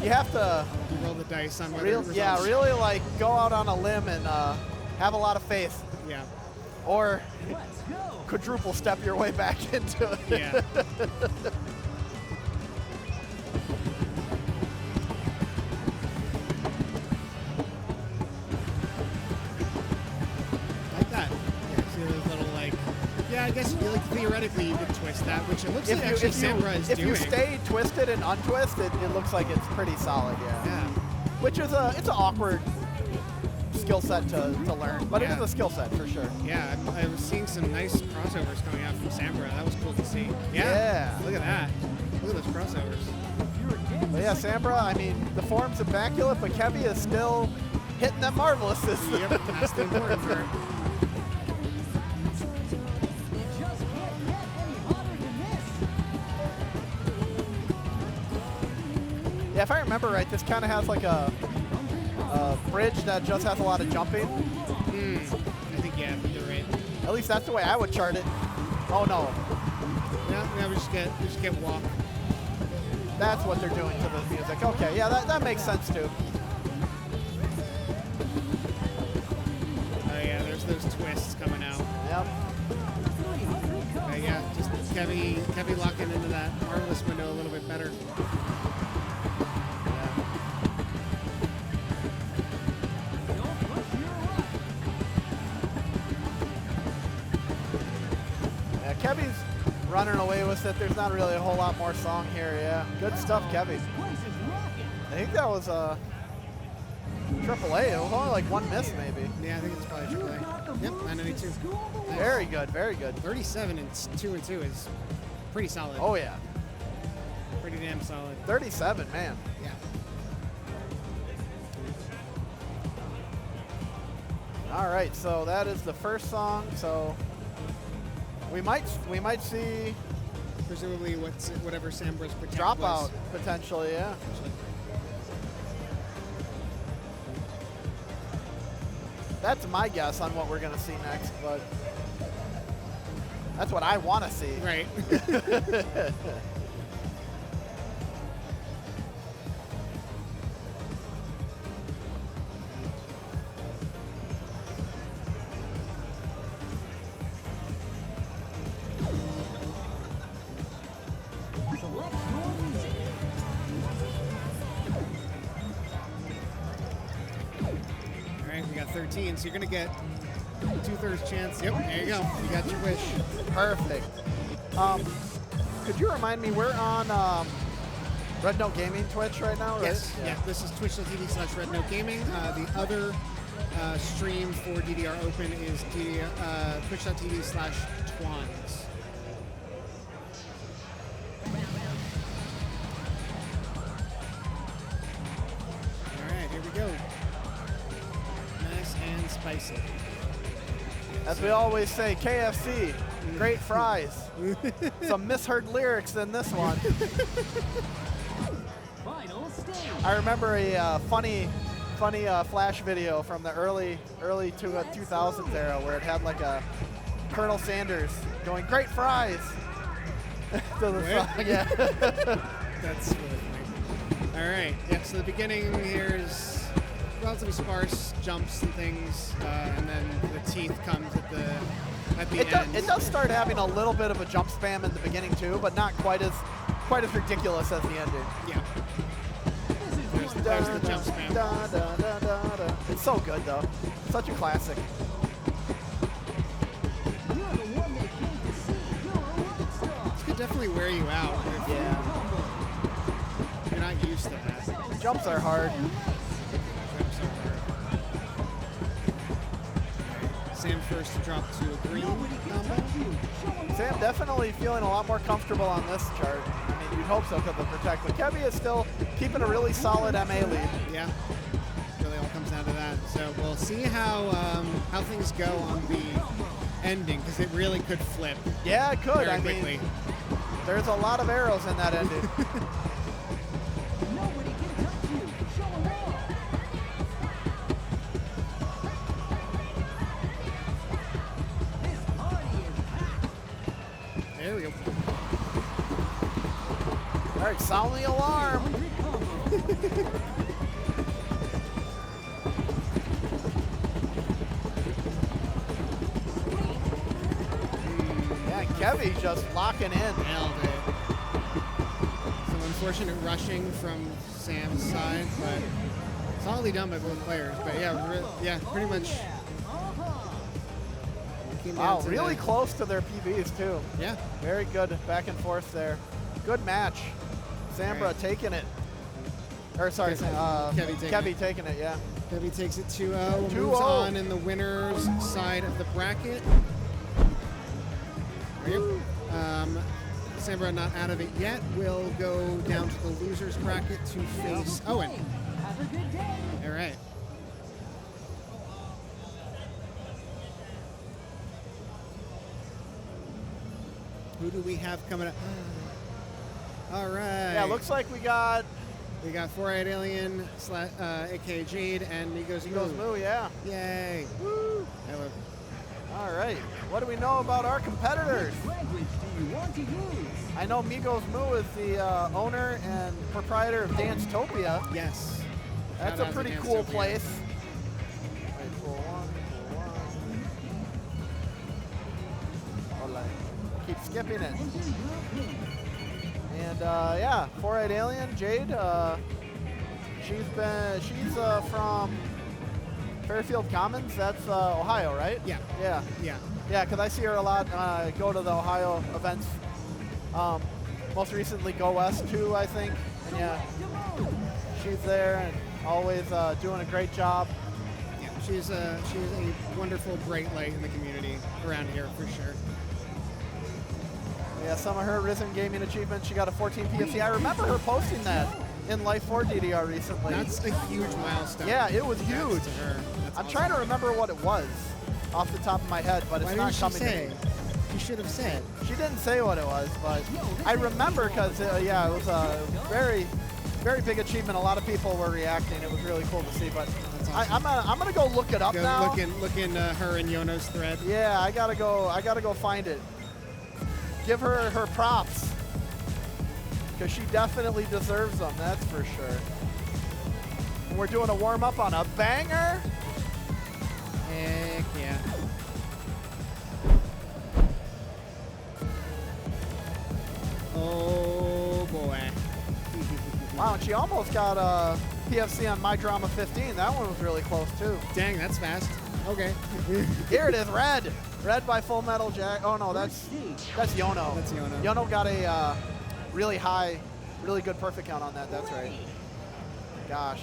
you have to Roll the dice on whether it resolves. really like go out on a limb and have a lot of faith, Yeah. or quadruple step your way back into it. Yeah. Like that. Yeah, see those little like. Yeah, I guess theoretically you could twist that, which it looks like actually Sambra is if doing. you stay twisted and untwist, it looks like it's pretty solid. Yeah. Yeah. Which is it's an awkward skill set to learn, but it Yeah. is a skill set for sure. Yeah, I was seeing some nice crossovers coming out from Sambra. That was cool to see. Yeah. Look at that. Look at those crossovers. But yeah, Sambra, I mean, the form's immaculate, but Kevy is still hitting them marvelous. Yep, that's the important part. Yeah, if I remember right, this kind of has like a bridge that just has a lot of jumping. I think, yeah, you're right. At least that's the way I would chart it. Oh no, Yeah, we just get walk. that's what they're doing to the music. Okay, yeah, that makes sense too. Oh yeah, there's those twists coming out. Yep. Yeah, just Kevy locking into that marvelous window a little bit better. Yeah, Kevy's running away with it. There's not really a whole lot more song here. Yeah, good stuff, Kevy. I think that was AAA. It was only like one miss, maybe. Yeah, I think it's probably AAA. Yep, 992. Nice. Very good, very good. 37 and 2-2 is pretty solid. Oh yeah, Pretty damn solid. 37, man. Yeah. All right, so that is the first song. So we might see Presumably whatever Sambra's protect dropout was. potentially. Yeah. That's my guess on what we're gonna see next, but that's what I want to see. Right. All right, we got 13, so you're gonna get 2/3 chance. Yep, there you go. You got your wish. Perfect. Could you remind me, we're on Red Note Gaming Twitch right now, right? Yes. Yeah. This is twitch.tv/rednotegaming. The other stream for DDR Open is twitch.tv/twans. All right, here we go. Nice and spicy. As we always say, KFC, great fries. Some misheard lyrics in this one. Final stage. I remember a funny Flash video from the early 2000s era where it had like a Colonel Sanders going, great fries. To the Where? song, yeah. That's really funny. All right. Yeah. So the beginning here is relatively sparse jumps and things, and then the teeth comes at the end. It does start having a little bit of a jump spam in the beginning too, but not quite as ridiculous as the ending. Yeah. There's the jump spam. Da, da, da, da, da. It's so good though. Such a classic. You're the one they came to see. You're a rock star. This could definitely wear you out if Yeah. you're not used to that. Jumps are hard. Jumps are hard. Sam first to drop to a green combo. Sam definitely feeling a lot more comfortable on this chart. I mean, you'd hope so because of Protect. But Kevy is still keeping a really solid MA lead. Yeah. Really all comes down to that. So we'll see how things go on the ending, because it really could flip Yeah, it could. very I quickly. mean, there's a lot of arrows in that ending. Nobody can touch you. Show 'em off. This party is packed. There we go. All right, sound the alarm. 100 combo. Yeah, Kevy just locking in. Nailed it. Some unfortunate rushing from Sam's side, but solidly done by both players. But yeah, pretty much. Came down Wow, to really the- close to their PBs too. Yeah. Very good back and forth there. Good match. Zambra Right. taking it. Or sorry, Kevy taking taking it, yeah. Debbie takes it 2-0. Moves 2-0. on in the winner's side of the bracket. Yep. Sambra not out of it yet. Will go down to the loser's bracket to face Owen. Have a good day. All right. Who do we have coming up? All right. Yeah, looks like we got We got 4-Eyed Alien, aka Jade, and Migos Eagles Moo. Moo, yeah. Yay. Woo. Hello. All right. What do we know about our competitors? Language do you want to use? I know Migos Moo is the owner and proprietor of Dancetopia. Yes. That's Shout a out to pretty Dance cool Topia. place. Wait, pull one. Hold on. Keep skipping it. And yeah, 4-Eyed Alien, Jade. She's from Fairfield Commons. That's Ohio, right? Yeah. Yeah. Yeah. Yeah, because I see her a lot go to the Ohio events. Most recently, Go West too, I think. And yeah, she's there and always doing a great job. Yeah. She's a wonderful bright light in the community around here for sure. Yeah, some of her Risen Gaming achievements. She got a 14 PFC. I remember her posting that in Life 4 DDR recently. That's a huge milestone. Yeah, it was Congrats huge. to her. That's I'm awesome. trying to remember what it was off the top of my head, but it's Why not didn't she coming say? to me. You should have said. She didn't say what it was, but I remember because yeah, it was a very, very big achievement. A lot of people were reacting. It was really cool to see. But That's awesome. I'm gonna go look it up Go now. look in her and Yono's thread. Yeah, I gotta go find it. Give her her props, because she definitely deserves them. That's for sure. And we're doing a warm up on a banger. Heck yeah. Oh boy. Wow, and she almost got a PFC on My Drama 15. That one was really close too. Dang, that's fast. Okay. Here it is, red. Red by Full Metal Jack. Oh no, that's Yono. That's Yono. Yono got a really high Really good perfect count on that. That's right. Gosh.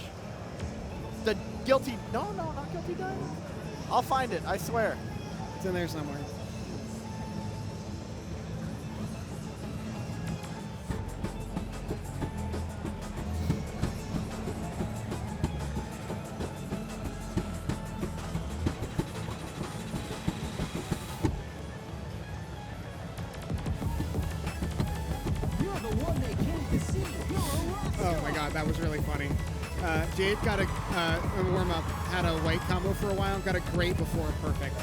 The guilty. No, not guilty diamond. I'll find it. I swear. It's in there somewhere. You're the one they came to see. You're a rock Oh my god, that was really funny. Jade got a in warm up, had a white combo for a while, got a great before a perfect.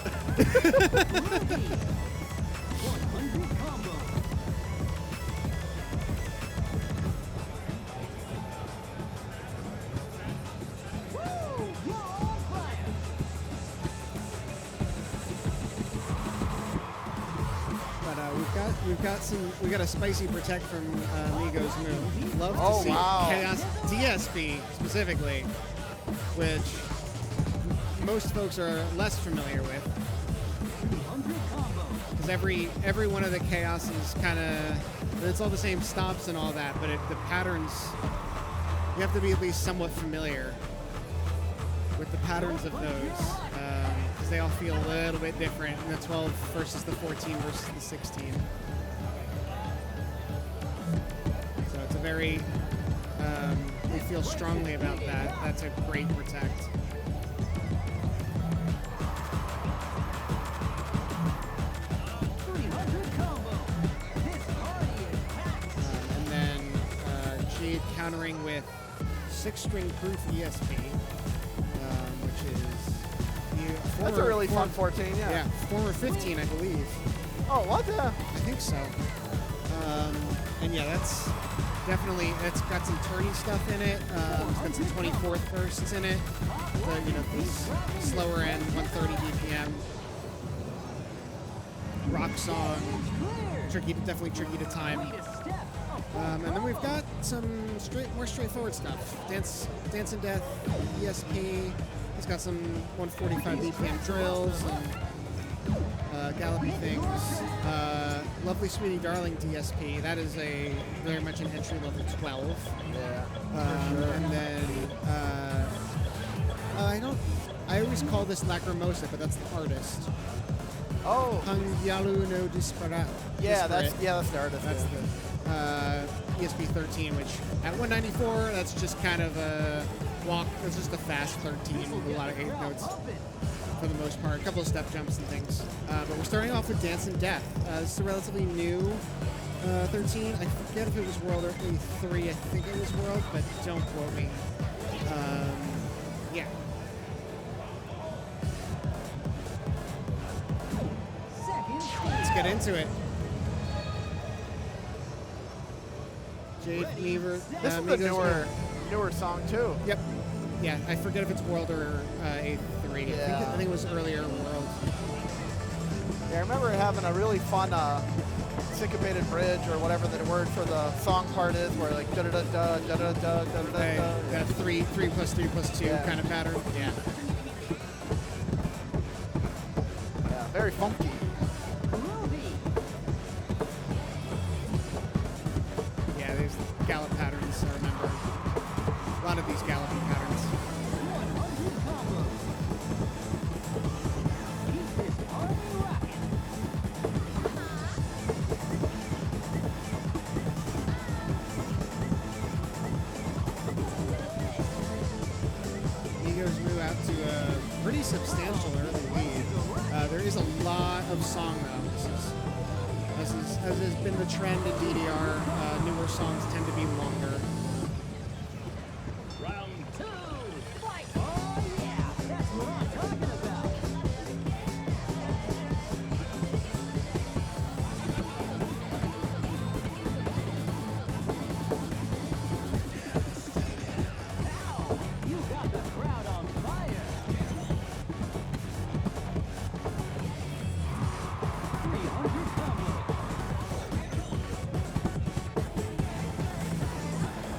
100 combo. Woo! You're on fire. But we got a spicy protect from Migo's move. Love to Oh, see wow. Chaos DSP specifically, which most folks are less familiar with, 100 combo. because every one of the Chaos is kind of, it's all the same stops and all that, but the patterns, you have to be at least somewhat familiar with the patterns of those, because they all feel a little bit different in the 12 versus the 14 versus the 16. So it's a very, we feel strongly about that. That's a great protect. 300 combo. This party is packed. And then Jade countering with 6-string proof ESP, which is the That's a really fun 14. Yeah. Yeah, former 15, I believe. Oh, what the? I think so. And yeah, that's definitely, it's got some turny stuff in it. It's got some 24th bursts in it. These slower end 130 BPM. Rock song. Definitely tricky to time. And then we've got some more straightforward stuff. Dance and Death, ESP. It's got some 145 BPM drills and gallopy things. Lovely Sweetie Darling DSP. That is very much an entry level 12. Yeah. And then I always call this Lacrimosa, but that's the artist. Oh. Hangyalu no Disparate. Yeah, that's the artist. That's the ESP 13, which at 194, that's just kind of a walk. It's just a fast 13 with a lot of 8 notes for the most part. A couple of step jumps and things. But we're starting off with Dance and Death. This is a relatively new 13. I forget if it was World or A3. I think it was World, but don't quote me. Yeah. Let's get into it. Jade, Meaver. This is the newer song too. Yep. Yeah, I forget if it's World or A3. Yeah. I think it was earlier World. Yeah, I remember having a really fun syncopated bridge or whatever the word for the song part is, where like da da da da da da da da da. That 3 plus 3 plus 2 Yeah. kind of pattern. Yeah. Yeah, very funky. Yeah, there's gallop patterns, I remember. A lot of these galloping patterns. Egos move out to a pretty substantial early lead. There is a lot of song though. As has been the trend in DDR, newer songs tend to be longer. Round 2. Fight. Oh yeah, that's what I'm talking about. You got the crowd on fire. 300 combo.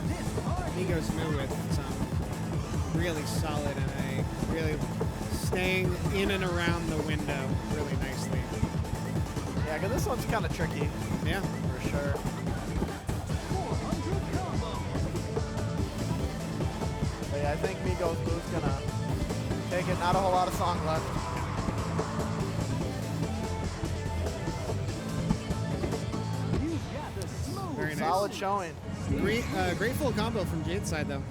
This party Egos move with some really solid and really staying in and around the window really nicely. Yeah, because this one's kind of tricky Yeah. for sure. 400 combo. think Migos Boo's gonna take it. Not a whole lot of song left. Very nice. Solid showing. Great full combo from Jade's side though.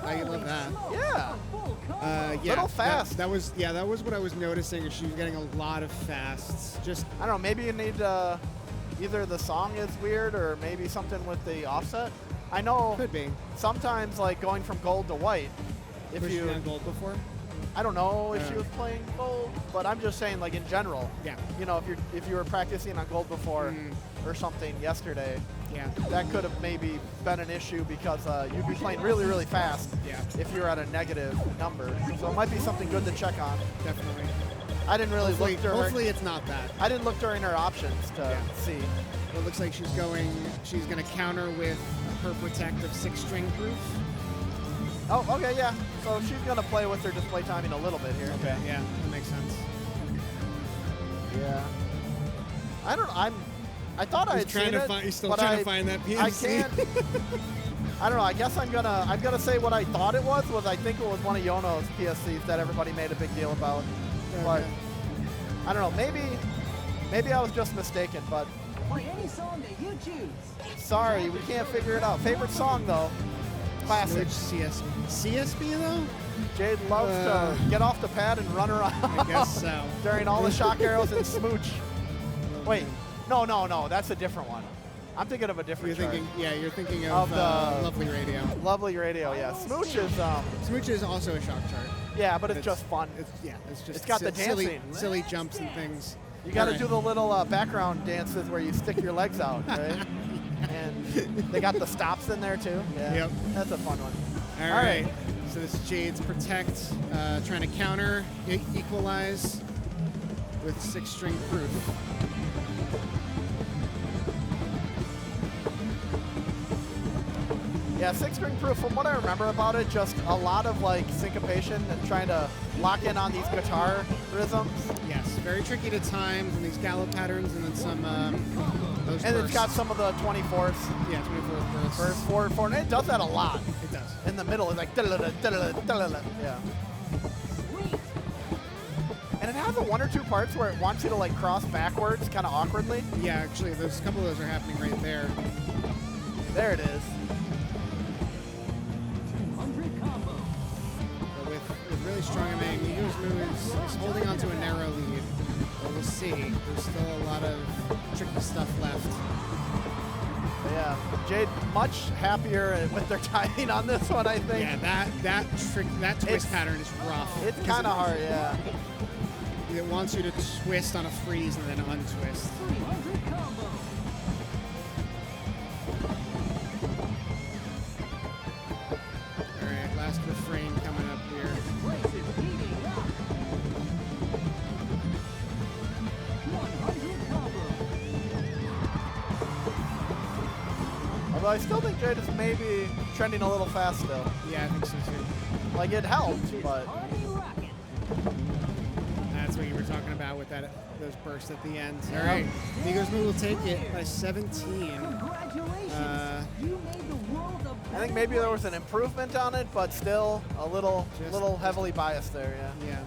I love that. Yeah. Yeah, Little fast. That was what I was noticing. Is she was getting a lot of fasts. Just I don't know. Maybe you need either the song is weird or maybe something with the offset. I know could be. sometimes like going from gold to white. If Was she you, on gold before? I don't know if she was playing gold, but I'm just saying like in general. Yeah. You know, if you were practicing on gold before or something yesterday, Yeah. that could have maybe been an issue because you'd be playing really, really fast Yeah. if you're at a negative number. So it might be something good to check on. Definitely. I didn't really look during Hopefully it's not that. I didn't look during her options to see. Well, it looks like she's going to counter with her protect of 6-string proof. Oh, okay, yeah. So she's going to play with her display timing a little bit here. Okay, yeah, that makes sense. Yeah. I thought I had seen it, You're still but trying to find that PMC. I can't. I don't know. I guess I'm gonna say what I thought it was I think it was one of Yono's PSCs that everybody made a big deal about. But I don't know. Maybe I was just mistaken. But Play any song that you choose. sorry, we can't figure it out. Favorite song though, classic. Switch CSB. CSB though? Jade loves to get off the pad and run around. I guess so. During all the shock arrows and smooch. Wait, no, that's a different one. I'm thinking of a different chart. You're thinking of the Lovely Radio. Lovely Radio, yeah. Smooch is Smooch is also a shock chart. yeah, but it's just fun. It's just It's got the silly, dancing. silly jumps and things. You got to Alright. do the little background dances where you stick your legs out, right? And they got the stops in there too. Yeah, Yep. that's a fun one. All right. So this is Jade's protect, trying to counter, equalize with 6-string proof. Yeah, 6-string proof, from what I remember about it, just a lot of like syncopation and trying to lock in on these guitar rhythms. Yes, very tricky to time and these gallop patterns, and then some those And bursts. it's got some of the 24th. Yeah, 24th bursts. First, four, and it does that a lot. It does. In the middle, it's like yeah. And it has a 1 or 2 parts where it wants you to like cross backwards, kind of awkwardly. Yeah, actually, there's a couple of those are happening right there. There it is. 200 combo. But with really strong MA, Migos Moo is holding onto a narrow lead. But we'll see. There's still a lot of tricky stuff left. But yeah, Jade much happier with their timing on this one, I think. Yeah, that twist It's- pattern is rough. It's kind of hard, yeah. It wants you to twist on a freeze and then untwist. 300 combo. All right, last refrain coming up here. Place is heating up. 100 combo. Although I still think Jade is maybe trending a little fast still. Yeah, I think so too. Like it helped, but Party rockin'. That's what you were talking about with those bursts at the end. All right, Migos Moo will take it by 17. Congratulations. You made the world a I think maybe there was an improvement on it, but still a little Just- heavily biased there, yeah. Yeah.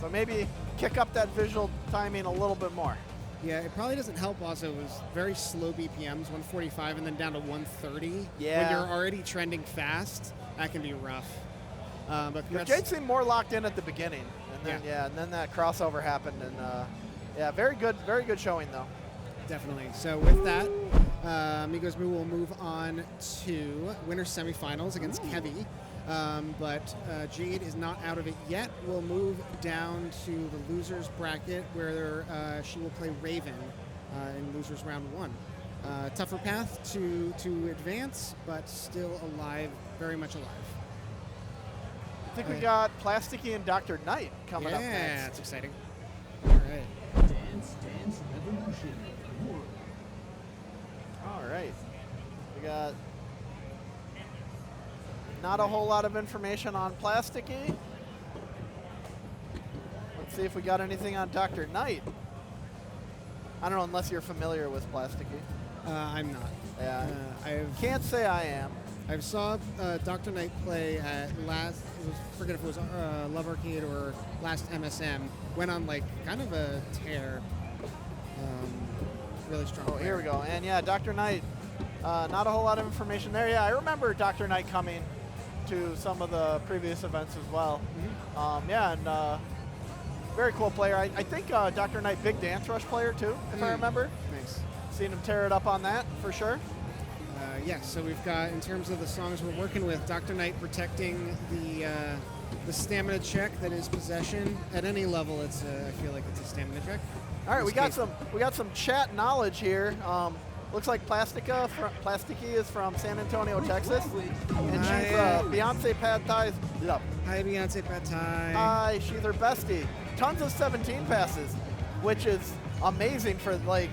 So maybe kick up that visual timing a little bit more. Yeah, it probably doesn't help also. It was very slow BPMs, 145 and then down to 130. Yeah. When you're already trending fast, that can be rough. But But congrats. Jade seemed more locked in at the beginning, and then and then that crossover happened, and yeah, very good showing though. Definitely. So with that, Migos Moo will move on to winter semifinals against Kevy. But Jade is not out of it yet. We'll move down to the losers bracket where she will play Raven in losers round 1. Tougher path to advance, but still alive, very much alive. I think we got Plasticky and Dr. Knight coming up Yeah, next. that's exciting. All right. Dance Revolution. All right, we got not a whole lot of information on Plasticky. Let's see if we got anything on Dr. Knight. I don't know unless you're familiar with Plasticky. I'm not. Yeah, I've can't say I am. I saw Dr. Knight play at last. Forget if it was Love Arcade or last MSM. Went on like kind of a tear. Really strong. Oh, here we go. And yeah, Dr. Knight. Not a whole lot of information there. Yeah, I remember Dr. Knight coming to some of the previous events as well. Yeah, and very cool player. I think Dr. Knight, big Dance Rush player too, if I remember. Nice. Seen him tear it up on that for sure. Yes, so we've got, in terms of the songs we're working with, Dr. Knight protecting the stamina check that is possession. At any level, it's I feel like it's a stamina check. All right, In we this got case- some chat knowledge here. Looks like Plastiki is from San Antonio, Texas, and she's Hi. Beyonce Pad Thai's. Yep. Hi, Beyonce Pad Thai. Hi, she's her bestie. Tons of 17 passes, which is amazing for like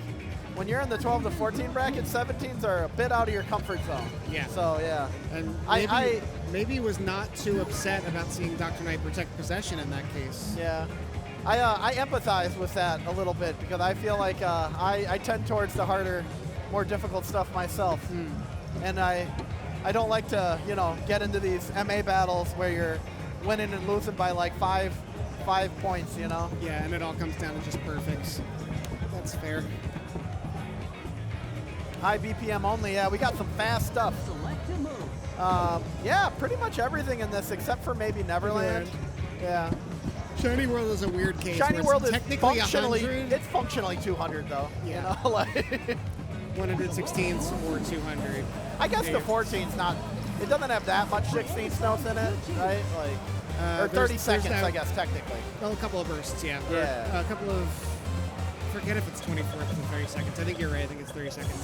when you're in the 12 to 14 bracket. 17s are a bit out of your comfort zone. Yeah. So yeah. And I maybe was not too upset about seeing Dr. Knight protect possession in that case. Yeah. I empathize with that a little bit because I feel like I tend towards the harder, more difficult stuff myself. And I don't like to, get into these MA battles where you're winning and losing by like five points, Yeah, and it all comes down to just perfects. That's fair. High BPM only, yeah, we got some fast stuff. Yeah, pretty much everything in this except for maybe Neverland. Yeah. Shiny World is a weird case. Shiny where World it's is technically functionally, 100, it's functionally 200 though. Yeah. 116ths or 200. I guess the Yeah. 14's not, it doesn't have that much 16th notes in it, right? Like, or 30 there's seconds, that- I guess, technically. Well, a couple of bursts, yeah. Or Yeah. a couple of, forget if it's 24th and 30 seconds. I think you're right. I think it's 30 seconds.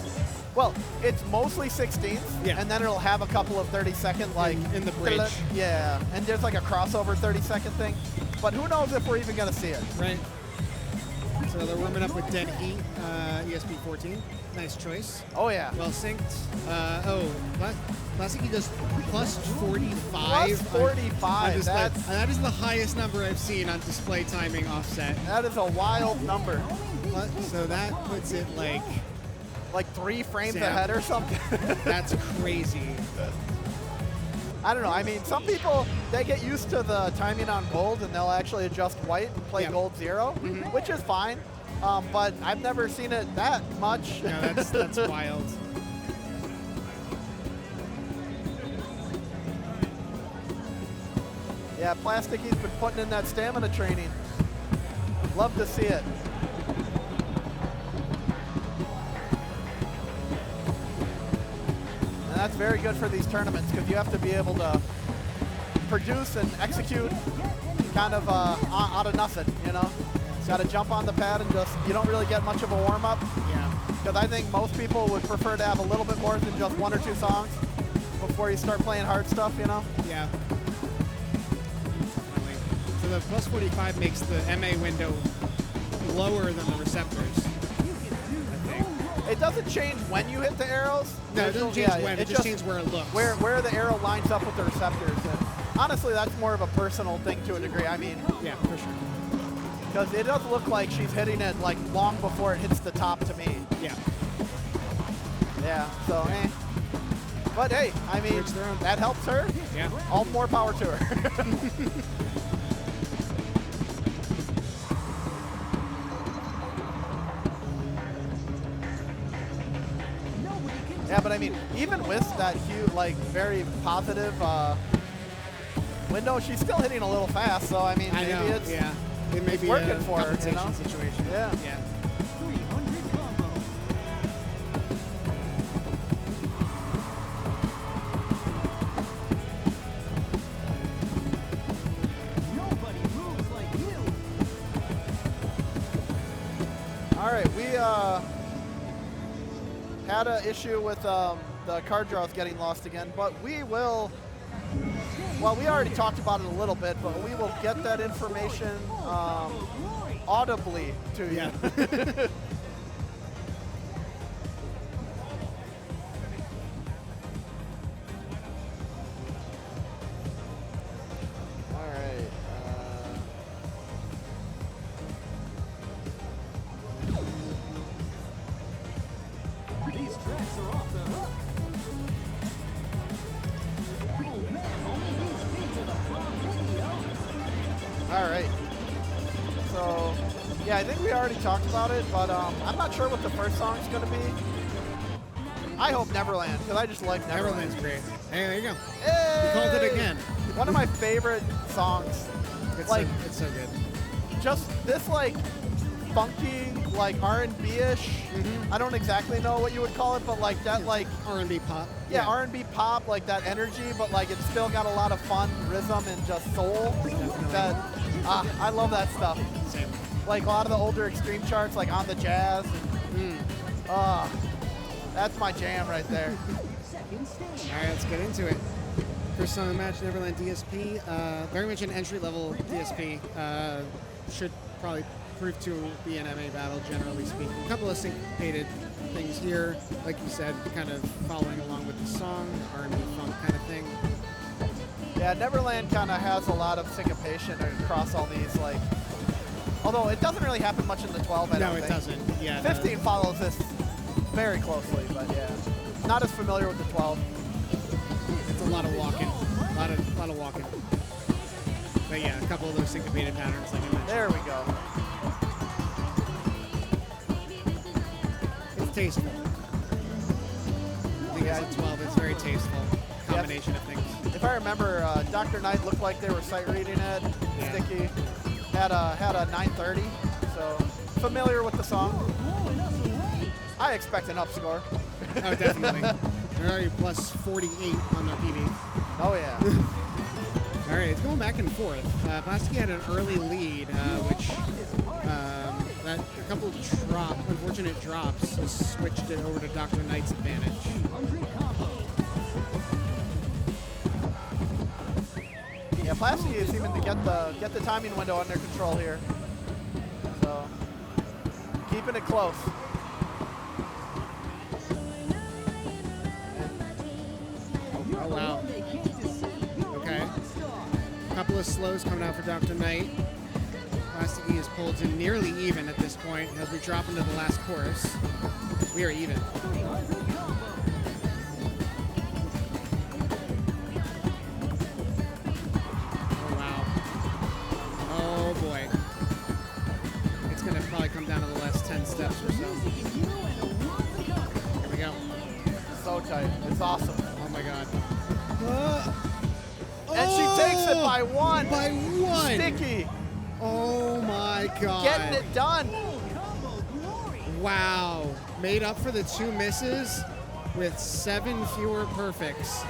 Well, it's mostly 16th, Yeah. and then it'll have a couple of 30-second, like... In the bridge. Yeah, and there's like a crossover 30-second thing. But who knows if we're even going to see it. Right. So they're warming up with Dead Heat, ESP 14. Nice choice. Oh, yeah. Well synced. Classic Heat does plus 45. Plus 45, on display. that's- That is the highest number I've seen on display timing offset. That is a wild number. So that puts it like, Like 3 frames Yeah. ahead or something. that's crazy. I don't know. I mean, some people, they get used to the timing on gold and they'll actually adjust white and play Yeah. gold 0, which is fine. But I've never seen it that much. No, that's wild. Yeah, Plastiky's been putting in that stamina training. Love to see it. And that's very good for these tournaments because you have to be able to produce and execute kind of out of nothing, Got to jump on the pad and just, you don't really get much of a warm-up. Yeah. Because I think most people would prefer to have a little bit more than just 1 or 2 songs before you start playing hard stuff, Yeah. Definitely. So the plus 45 makes the MA window lower than the receptors. I think. It doesn't change when you hit the arrows. No, it doesn't change when. It just changes where it looks. Where the arrow lines up with the receptors. And honestly, that's more of a personal thing to a degree. I mean, Yeah, for sure. because it does look like she's hitting it like long before it hits the top to me. Yeah. Yeah, so But hey, I mean, Each their own. that helps her. Yeah. All the more power to her. Yeah, but I mean, even with that huge, like, very positive window, she's still hitting a little fast. So I mean, I maybe know. it's Yeah. It may it's be working a for her, compensation situation. Yeah. Yeah. 300 combo. Nobody moves like you. All right, we had an issue with the card draws getting lost again, but we will. Well, we already talked about it a little bit, but we will get that information audibly to you. Yeah. All right. These tracks are off the hook. Yeah, I think we already talked about it, but I'm not sure what the first song's going to be. I hope Neverland, because I just like Neverland. Neverland's great. Hey, there you go. Hey! You called it again. One of my favorite songs. It's, Like- it's so good. Just this, like, funky, like, R&B-ish. I don't exactly know what you would call it, but, like, that, like, R&B pop. yeah, R&B pop, like, that energy, but, like, it's still got a lot of fun rhythm and just soul. Definitely. That, I love that stuff. Same. Like, a lot of the older Extreme charts, like, On the Jazz. That's my jam right there. All right, let's get into it. First song of the match, Neverland DSP. Very much an entry-level DSP. Should probably prove to be an MA battle, generally speaking. A couple of syncopated things here. Like you said, kind of following along with the song, R&B funk kind of thing. Yeah, Neverland kind of has a lot of syncopation across all these, like, although it doesn't really happen much in the 12, I don't No, it think. doesn't. Yeah, 15 follows this very closely, but yeah. Not as familiar with the 12. it's a lot of walking. A lot of walking. But yeah, a couple of those syncopated patterns, like I mentioned. There we go. It's tasteful. I think as a 12, it's very tasteful. Combination of things. If I remember, Dr. Knight looked like they were sight reading it. Yeah. Sticky. Had a 930, so familiar with the song. I expect an up score. Oh, definitely. They're already plus 48 on their PB. Oh, yeah. All right, it's going back and forth. Plastic had an early lead, which that a couple of unfortunate drops has switched it over to Dr. Knight's advantage. Yeah, Plastic is seeming to get the timing window under control here. So, keeping it close. Oh, wow. Okay. A couple of slows coming out for Dr. Knight. Plastic is pulled to nearly even at this point as we drop into the last chorus. We are even. Oh, wow. Oh, boy. It's going to probably come down to the last 10 steps or so. Here we go. So tight. It's awesome. Oh, my God. And she takes it by one. By one. Sticky. Oh my God. Getting it done. Wow. Made up for the 2 misses with 7 fewer perfects.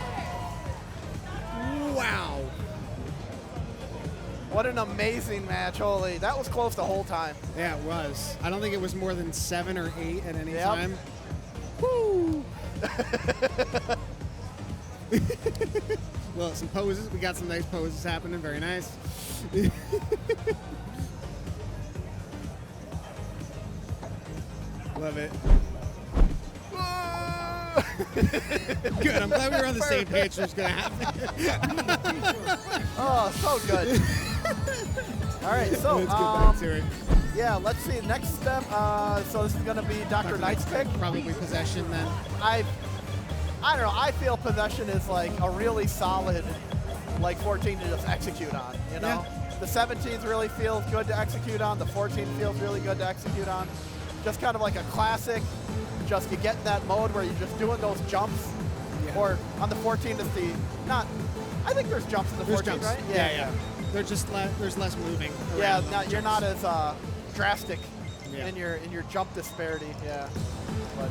Wow. What an amazing match. Holy, that was close the whole time. Yeah, it was. I don't think it was more than 7 or 8 at any Yep. time. Woo! Well, some poses. We got some nice poses happening. Very nice. Love it. Good. I'm glad we were on the same page. What's going to happen? Oh, so good. All right, so Let's get back to it. yeah, let's see. Next step. So this is going to be Dr. Knight's pick. Probably possession then. I don't know. I feel possession is like a really solid, like 14 to just execute on. You know, the 17th really feels good to execute on. The 14th feels really good to execute on. Just kind of like a classic. Just you get in that mode where you're just doing those jumps. Yeah. Or on the 14th, it's the not. I think there's jumps in the There's 14th, jumps. right? Yeah. They're just there's less moving. Yeah, around not, those you're jumps. not as drastic Yeah. in your jump disparity. Yeah, but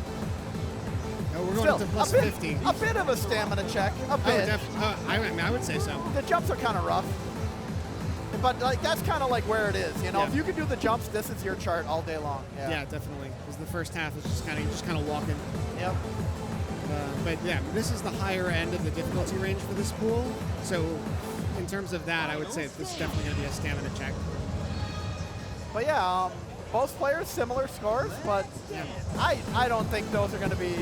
No, we're going still up to plus a bit, 50. a bit of a stamina check. A Oh, bit. I mean, I would say so. The jumps are kind of rough, but like that's kind of like where it is. You know, Yeah. if you can do the jumps, this is your chart all day long. Yeah, definitely. Because the first half is just kind of walking. Yep. But yeah, this is the higher end of the difficulty range for this pool. So in terms of that, I would say this is definitely going to be a stamina check. But yeah, both players similar scores, but Yeah. I don't think those are going to be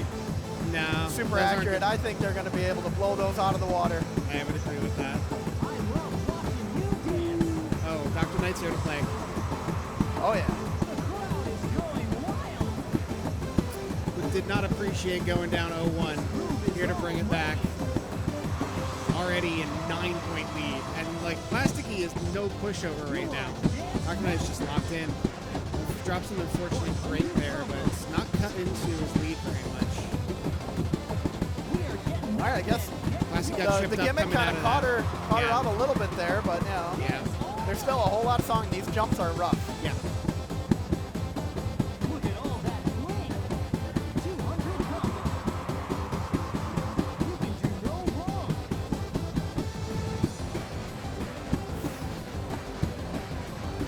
No. super those aren't accurate. good. I think they're going to be able to blow those out of the water. I would agree with that. Oh, Dr. Knight's here to play. Oh yeah. Did not appreciate going down 0-1. Here to bring it back. Already in 9-point lead. And like Plasticky is no pushover right now. Dr. Knight's just locked in. drops an unfortunate break there, but it's not cut into his lead very much. All right, I guess Classic got the tripped up gimmick coming kind out of of caught that. her Yeah. out a little bit there, but you know, Yeah. there's still a whole lot of song. These jumps are rough. Yeah. Look at all that length. 200 pounds. You can do no wrong.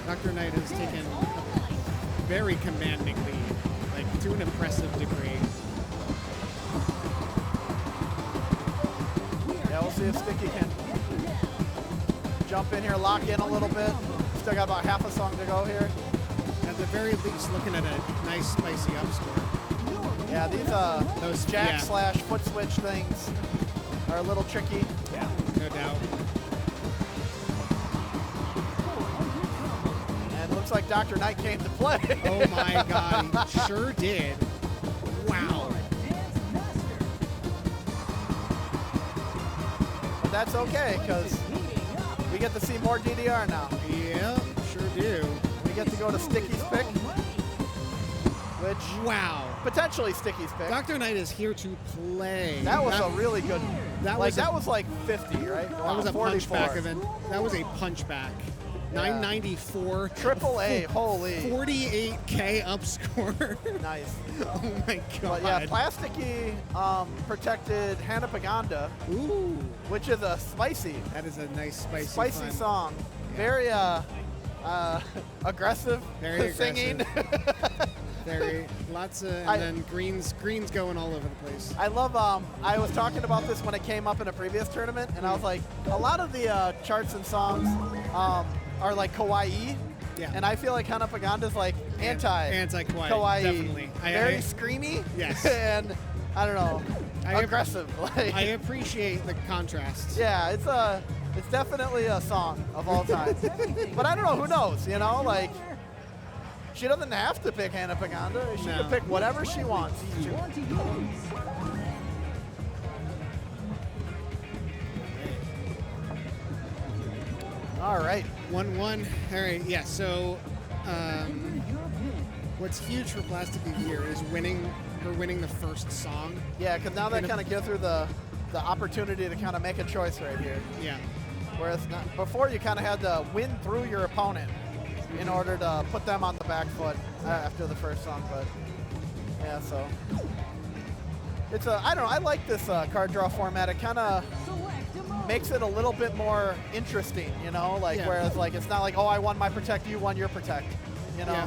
Dr. Knight has taken a very commanding lead, like to an impressive degree. Yeah, we'll see if Sticky can jump in here, lock in a little bit. Still got about half a song to go here. At the very least, looking at a nice spicy up score. Yeah, these Those jack yeah, slash foot switch things are a little tricky. Yeah, no doubt. And it looks like Dr. Knight came to play. Oh my God, he sure did. Wow. But that's okay, because we get to see more DDR now. Yeah, sure do. We get to go to Sticky's pick, which Wow. potentially Sticky's pick. Dr. Knight is here to play. That was a really good. that Like was a- that was like 50, right? That was a 44. punchback event. That was a punchback. 994. Triple A, holy. 48K up score. Nice. Oh my God. But yeah, Plasticky protected Hannah Paganda, Ooh, which is a spicy that is a nice spicy spicy fun. song. Very aggressive Very singing. Very lots of, and I- then greens going all over the place. I love, I was talking about this when it came up in a previous tournament, and I was like, a lot of the charts and songs are like kawaii, Yeah. and I feel like Hana Paganda's like Anti-kawaii, kawaii. definitely. Very screamy. Yes. And I don't know, I- aggressive. Like, I appreciate the contrast. yeah, it's definitely a song of all time. But I don't know, who knows, you know, like, she doesn't have to pick Hana Paganda. She No. can pick whatever she wants. All right. 1-1. All right, yeah, so what's huge for Plasticky here is winning the first song. Yeah, because now they Kind of- kind of give her the opportunity to kind of make a choice right here. Yeah. Whereas before you kind of had to win through your opponent in order to put them on the back foot after the first song. But yeah, so it's I don't know. I like this card draw format. It kind of makes it a little bit more interesting, you know. Like Yeah. whereas like it's not like, oh, I won my protect, you won your protect, you know. Yeah.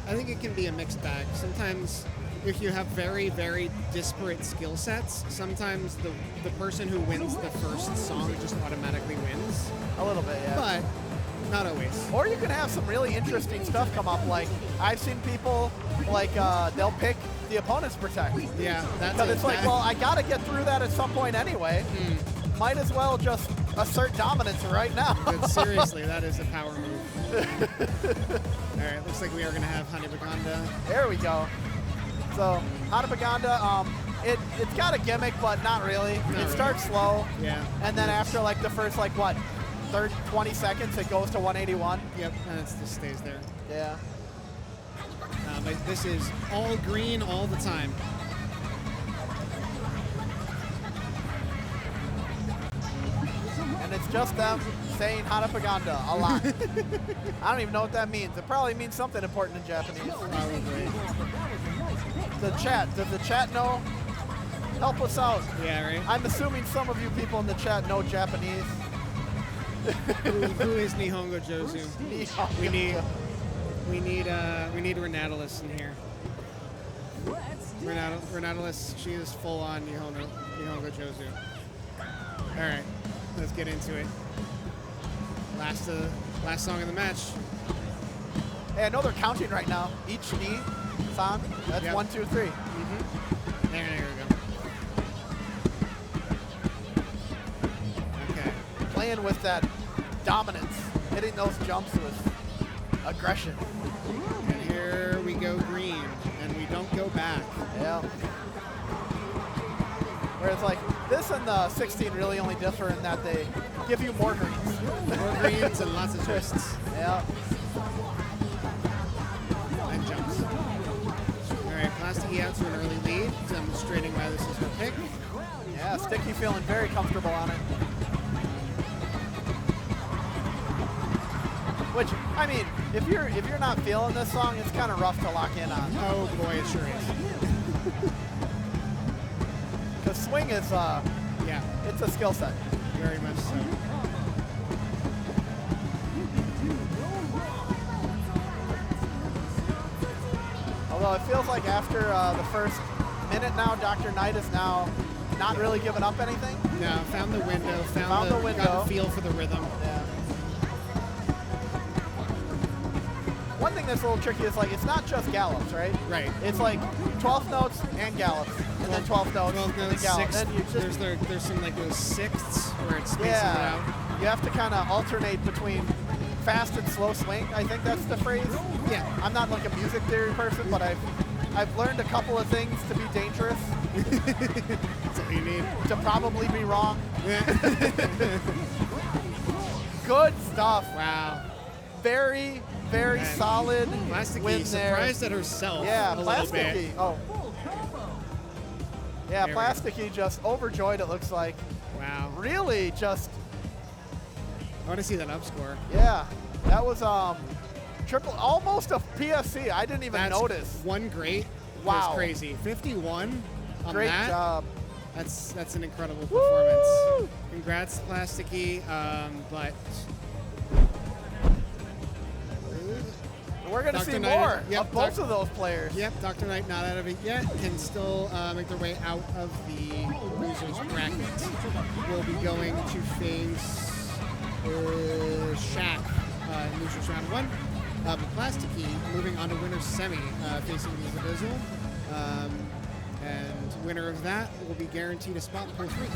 I think it can be a mixed bag. Sometimes if you have very, very disparate skill sets, sometimes the person who wins the first song just automatically wins. A little bit, yeah. But not always. Or you can have some really interesting stuff come up. Like I've seen people like they'll pick the opponent's protect. Yeah, that's Because it's like, that- well, I got to get through that at some point anyway. Might as well just assert dominance right now. But seriously, that is a power move. All right, looks like we are going to have Hana Paganda. There we go. So, Hana Paganda, it's got a gimmick, but not really. Not It really. starts slow, Yeah. and then after like the first, like what, 20 seconds, it goes to 181. Yep, and it just stays there. Yeah. But this is all green all the time. And it's just them saying Hana Paganda a lot. I don't even know what that means. It probably means something important in Japanese. Probably. The chat, does the chat know? Help us out. Yeah, right? I'm assuming some of you people in the chat know Japanese. Who is Nihongo Jozu? We need Renatalis in here. Renatalis, she is full on Nihongo Jozu. All right, let's get into it. Last song of the match. Hey, I know they're counting right now. Each knee, san. That's Yep. 1, 2, 3. There we go. Okay. Playing with that dominance, hitting those jumps with aggression. And here we go green, and we don't go back. Yeah. Whereas like this and the 16 really only differ in that they give you more greens. More greens and lots of twists. Yeah. And Sticky out to an early lead, demonstrating why this is her pick. Yeah, Sticky feeling very comfortable on it. Which, I mean, if you're not feeling this song, it's kind of rough to lock in on. Oh boy, it sure is. Because swing is, Yeah, it's a skill set. very much so. Although it feels like after the first minute now, Dr. Knight is now not really giving up anything. No, found the window, Found the window. got a feel for the rhythm. Yeah. One thing that's a little tricky is like it's not just gallops, right? Right. It's like 12th notes and gallops, and then 12th notes, 12 and then notes, gallops. sixth. Then you just There's some like those sixths where it's spacing it yeah, out. you have to kind of alternate between fast and slow swing. I think that's the phrase. Yeah. I'm not like a music theory person, but I've learned a couple of things to be dangerous, That's all you need. to probably be wrong. Yeah. Good stuff. Wow. Very, very Man. solid Plasticky win there. surprised at herself. Yeah, a little bit. Plasticky. Oh. Yeah, There we go. Plasticky just overjoyed, it looks like. Wow. Really just, I want to see that up score. yeah. That was triple, almost a PSC. I didn't even That's notice. one great. Wow. That's crazy. 51 on Great that. job. That's an incredible Woo! performance. Congrats, Plasticky. But We're going to Dr. see Knight, more yep, of both of those players. yep, Dr. Knight not out of it yet. Can still make their way out of the losers bracket. We'll be going to face Shaq in losers round 1. But Plasticky moving on to winner's semi, facing Lisa Bizzle. And winner of that will be guaranteed a spot in pool 3.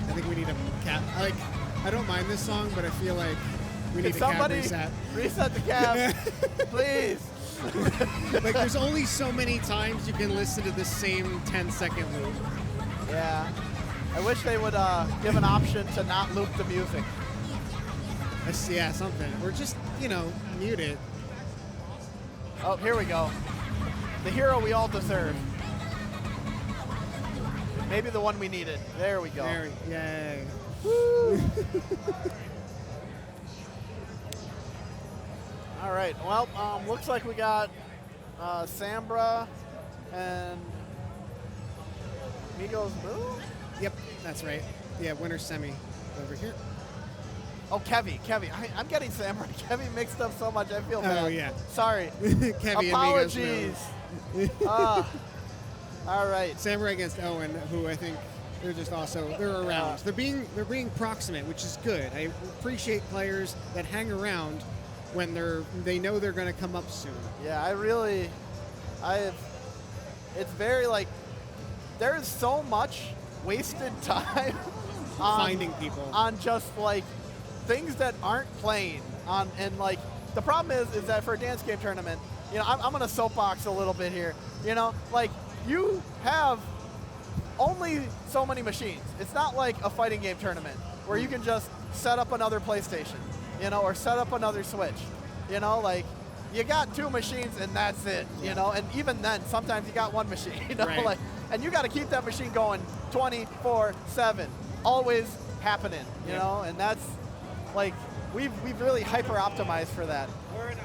I think we need a cap. I don't mind this song, but I feel like we need Can a cap somebody reset. reset the cap, please? Like, there's only so many times you can listen to the same 10-second loop. Yeah. I wish they would give an option to not loop the music. Yeah, something. Or just, mute it. Oh, here we go. The hero we all deserve. Maybe the one we needed. There we go. There, yay. Woo! All right. Well, looks like we got Sambra and Migos Moo. Yep, that's right. Yeah, winner semi over here. Oh, Kevy. I'm getting Sambra and Kevy mixed up so much. I feel bad. Oh, yeah. Sorry. Kevy Apologies. and Migos. All right. Samurai against Owen, who I think they're just they're around. They're being proximate, which is good. I appreciate players that hang around when they know they're going to come up soon. Yeah, it's very like, there's so much wasted time Finding people. on just like things that aren't playing on, and like the problem is that for a dance game tournament, I'm gonna soapbox a little bit here. Like you have only so many machines. It's not like a fighting game tournament where you can just set up another PlayStation, or set up another Switch. Like you got 2 machines and that's it. And even then, sometimes you got 1 machine. Right. Like, and you got to keep that machine going 24/7, always happening. And that's like we've really hyper optimized for that. We're about an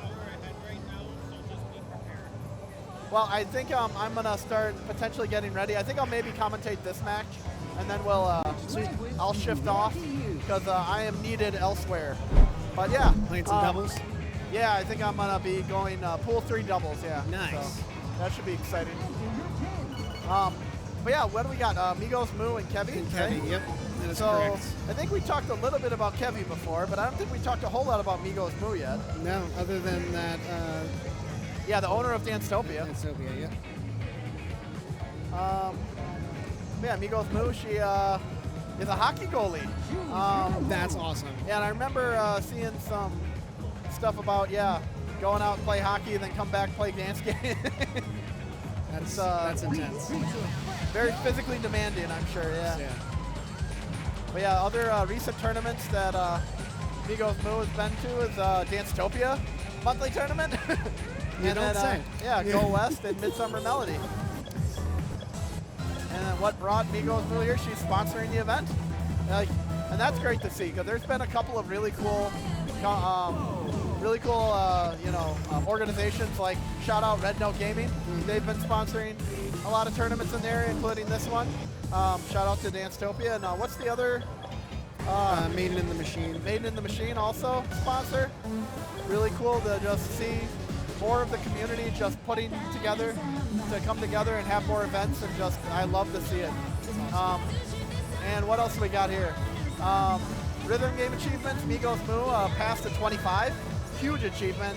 hour ahead right now, so just be prepared. Well, I think I'm gonna start potentially getting ready. I think I'll maybe commentate this match, and then I'll shift off because I am needed elsewhere. But yeah, Playing some doubles. Yeah, I think I'm gonna be going pool 3 doubles. Yeah. Nice. So that should be exciting. But yeah, what do we got? Migos, Moo, and Kevy. And right? Kevy, yep. That is So correct. I think we talked a little bit about Kevy before, but I don't think we talked a whole lot about Migos, Moo yet. No, other than that, Yeah, the owner of Danstopia. Danstopia, yep. Yeah, Migos Moo, she is a hockey goalie. That's awesome. Yeah, and I remember seeing some stuff about, going out and play hockey and then come back play dance game. That's intense. Very physically demanding, I'm sure, yeah. Yeah. But yeah, other recent tournaments that Migos Moo has been to is Dancetopia monthly tournament. You and don't then, say. Yeah, Go West and Midsummer Melody. And then what brought Migos Moo here? She's sponsoring the event. And that's great to see because there's been a couple of really cool organizations like shout out Red Note Gaming. They've been sponsoring a lot of tournaments in there, including this one. Shout out to Dancetopia. And what's the other? Maiden in the Machine. Maiden in the Machine also sponsor. Really cool to just see more of the community just putting together to come together and have more events, and just I love to see it. And what else we got here? Rhythm game achievements. Migos Moo passed to 25. Huge achievement.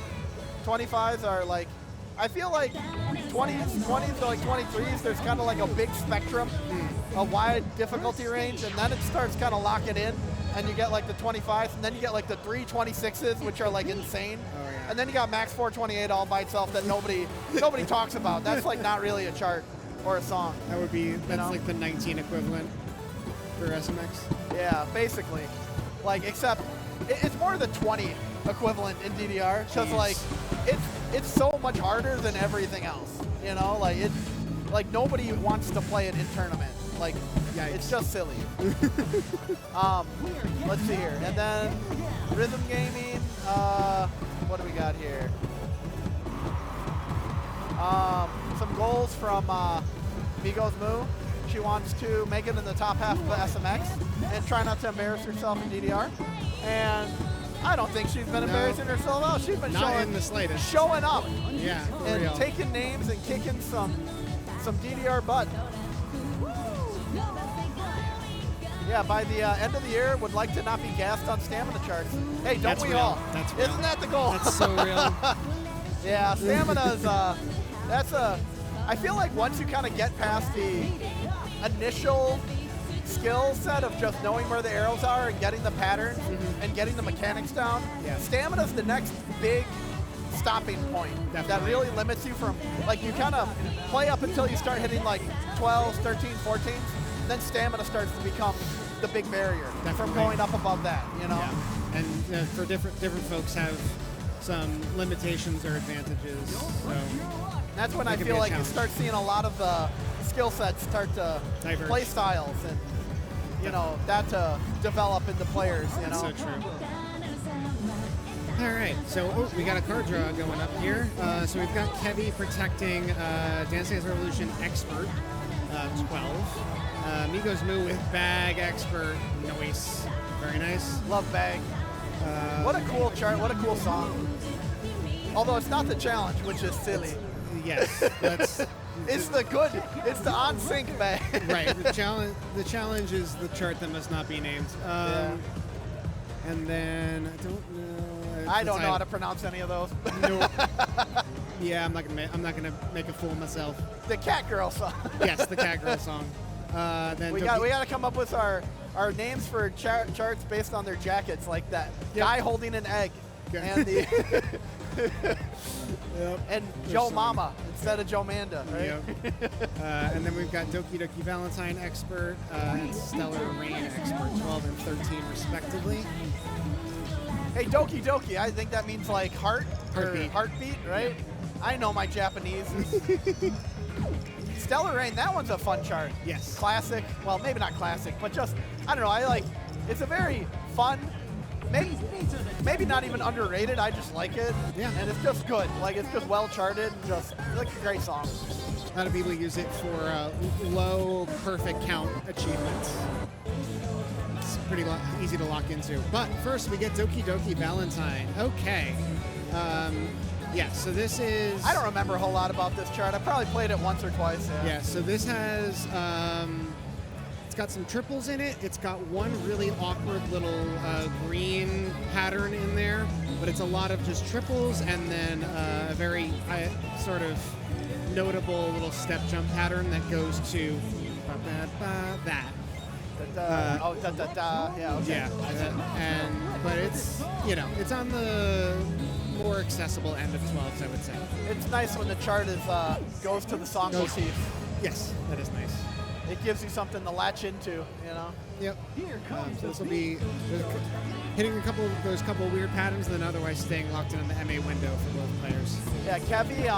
25s are like, I feel like 20s to like 23s, there's kind of like a big spectrum, a wide difficulty range, and then it starts kind of locking in, and you get like the 25s, and then you get like the 326s, which are like insane. Oh, yeah. And then you got Max 428 all by itself that nobody talks about. That's like not really a chart or a song. That's know? like the 19 equivalent for SMX. Yeah, basically. Like, except it's more the 20 equivalent in DDR, because Jeez. like it's so much harder than everything else. You know, like nobody wants to play it in tournament. Like, Yikes. it's just silly. Let's see here, and then rhythm gaming. What do we got here? Some goals from Migos Moo. She wants to make it in the top half of the SMX and try not to embarrass herself in DDR. And I don't think she's been embarrassing herself at all. She's been Not in the slightest. showing up Yeah, for and real. taking names and kicking some DDR butt. Yeah, by the end of the year, would like to not be gassed on stamina charts. Hey, don't That's we real. all? That's real. Isn't that the goal? That's so real. Yeah, stamina's I feel like once you kind of get past the initial skill set of just knowing where the arrows are and getting the patterns and getting the mechanics down, Yeah. stamina's the next big stopping point that Definitely. really limits you from, like, you kind of play up until you start hitting like 12s, 13s, 14s, then stamina starts to become the big barrier from Definitely. going up above that, you know? Yeah. And for different folks have some limitations or advantages. So That's when That I could feel be a like you challenge. start seeing a lot of the skill sets start to Diverge. play styles and, you know, that to develop into players, you that's know? so true. All right, so we got a card draw going up here. So we've got Kevy protecting Dance Dance Revolution Expert, 12. Migos Moo with Bag Expert, nice. Very nice. Love Bag. What a cool chart, what a cool song. Although it's not the challenge, which is silly. Yes, that's It's the on-sync Bag. right. The challenge is the chart that must not be named. Yeah. And then I don't know. I don't know how to pronounce any of those. No. Yeah, I'm not gonna make a fool of myself. The Cat Girl song. Yes, the Cat Girl song. Then We got to come up with our names for charts based on their jackets, like that Yep. guy holding an egg, Okay. and the Yep. and There's Joe some- Mama instead of Joe Manda, right? Yep. And then we've got Doki Doki Valentine Expert and Stellar Rain Expert, 12 and 13 respectively. Hey, Doki Doki, I think that means like heart or Heartbeat. heartbeat, right? I know my Japanese. Stellar Rain, that one's a fun chart. Yes. Classic. Well, maybe not classic, but just, I don't know, it's a very fun, maybe not even underrated, I just like it. Yeah. And it's just good. Like, it's just well charted, and just, like a great song. A lot of people use it for low perfect count achievements. It's pretty easy to lock into. But first, we get Doki Doki Valentine. Okay. Yeah, so this is... I don't remember a whole lot about this chart. I probably played it once or twice. Yeah, so this has... it's got some triples in it. It's got one really awkward little green pattern in there, but it's a lot of just triples and then a very sort of notable little step jump pattern that goes to that. Yeah, okay. Yeah, but it's, it's on the more accessible end of 12s, I would say. It's nice when the chart is goes to the song motif. Yes, that is nice. it gives you something to latch into, you know. Yep. So this will be hitting those couple of weird patterns, and then otherwise staying locked in the MA window for both players. Yeah, Kevy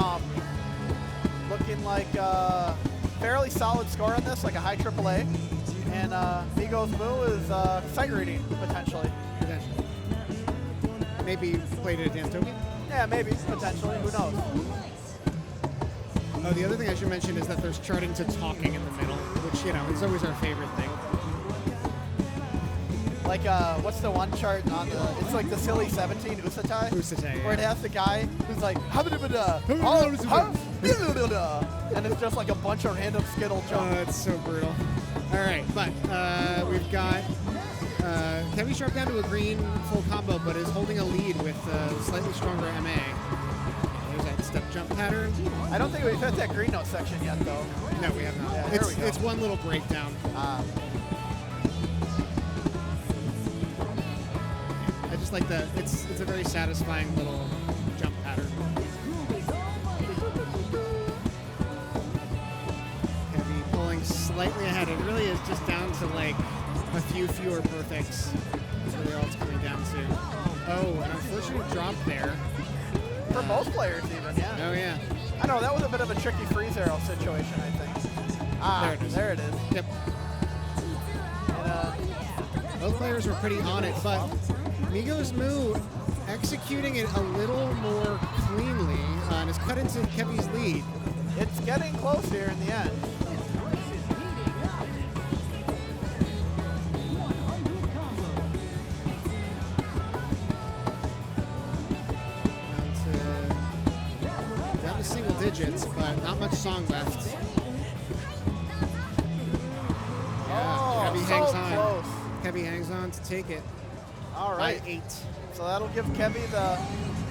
looking like a fairly solid score on this, like a high AAA. And Migos Moo is sight reading, potentially. Potentially. Maybe played it at Dantoki. Yeah, maybe, potentially. Who knows? Oh, the other thing I should mention is that there's charting to talking in the middle, which, you know, is always our favorite thing. Like, what's the one chart on the, it's like the silly 17 Usatai? Usatai, Where it yeah. has the guy who's like, and it's just like a bunch of random Skittle jump. It's so brutal. All right, but we've got Kevy Sharp down to a green full combo, but is holding a lead with slightly stronger MA. There's that step jump pattern. I don't think we've hit that green note section yet, though. No, we have not. Yeah, here we go. It's one little breakdown. I just like the, it's a very satisfying little jump pattern. Heavy pulling slightly ahead. It really is just down to like a few fewer perfects. That's really all it's coming down to. Oh, an unfortunate drop there. For both players, even, yeah. Oh, yeah. I know, that was a bit of a tricky freeze arrow situation, I think. There it is. Yep. And, both players were pretty on it, but Migos Moo executing it a little more cleanly and has cut into Kevy's lead. it's getting close here in the end. Down to single digits, but not much song left. Yeah, Kevy hangs on. Close. Kevy hangs on to take it. All right. By 8. So that'll give Kevy the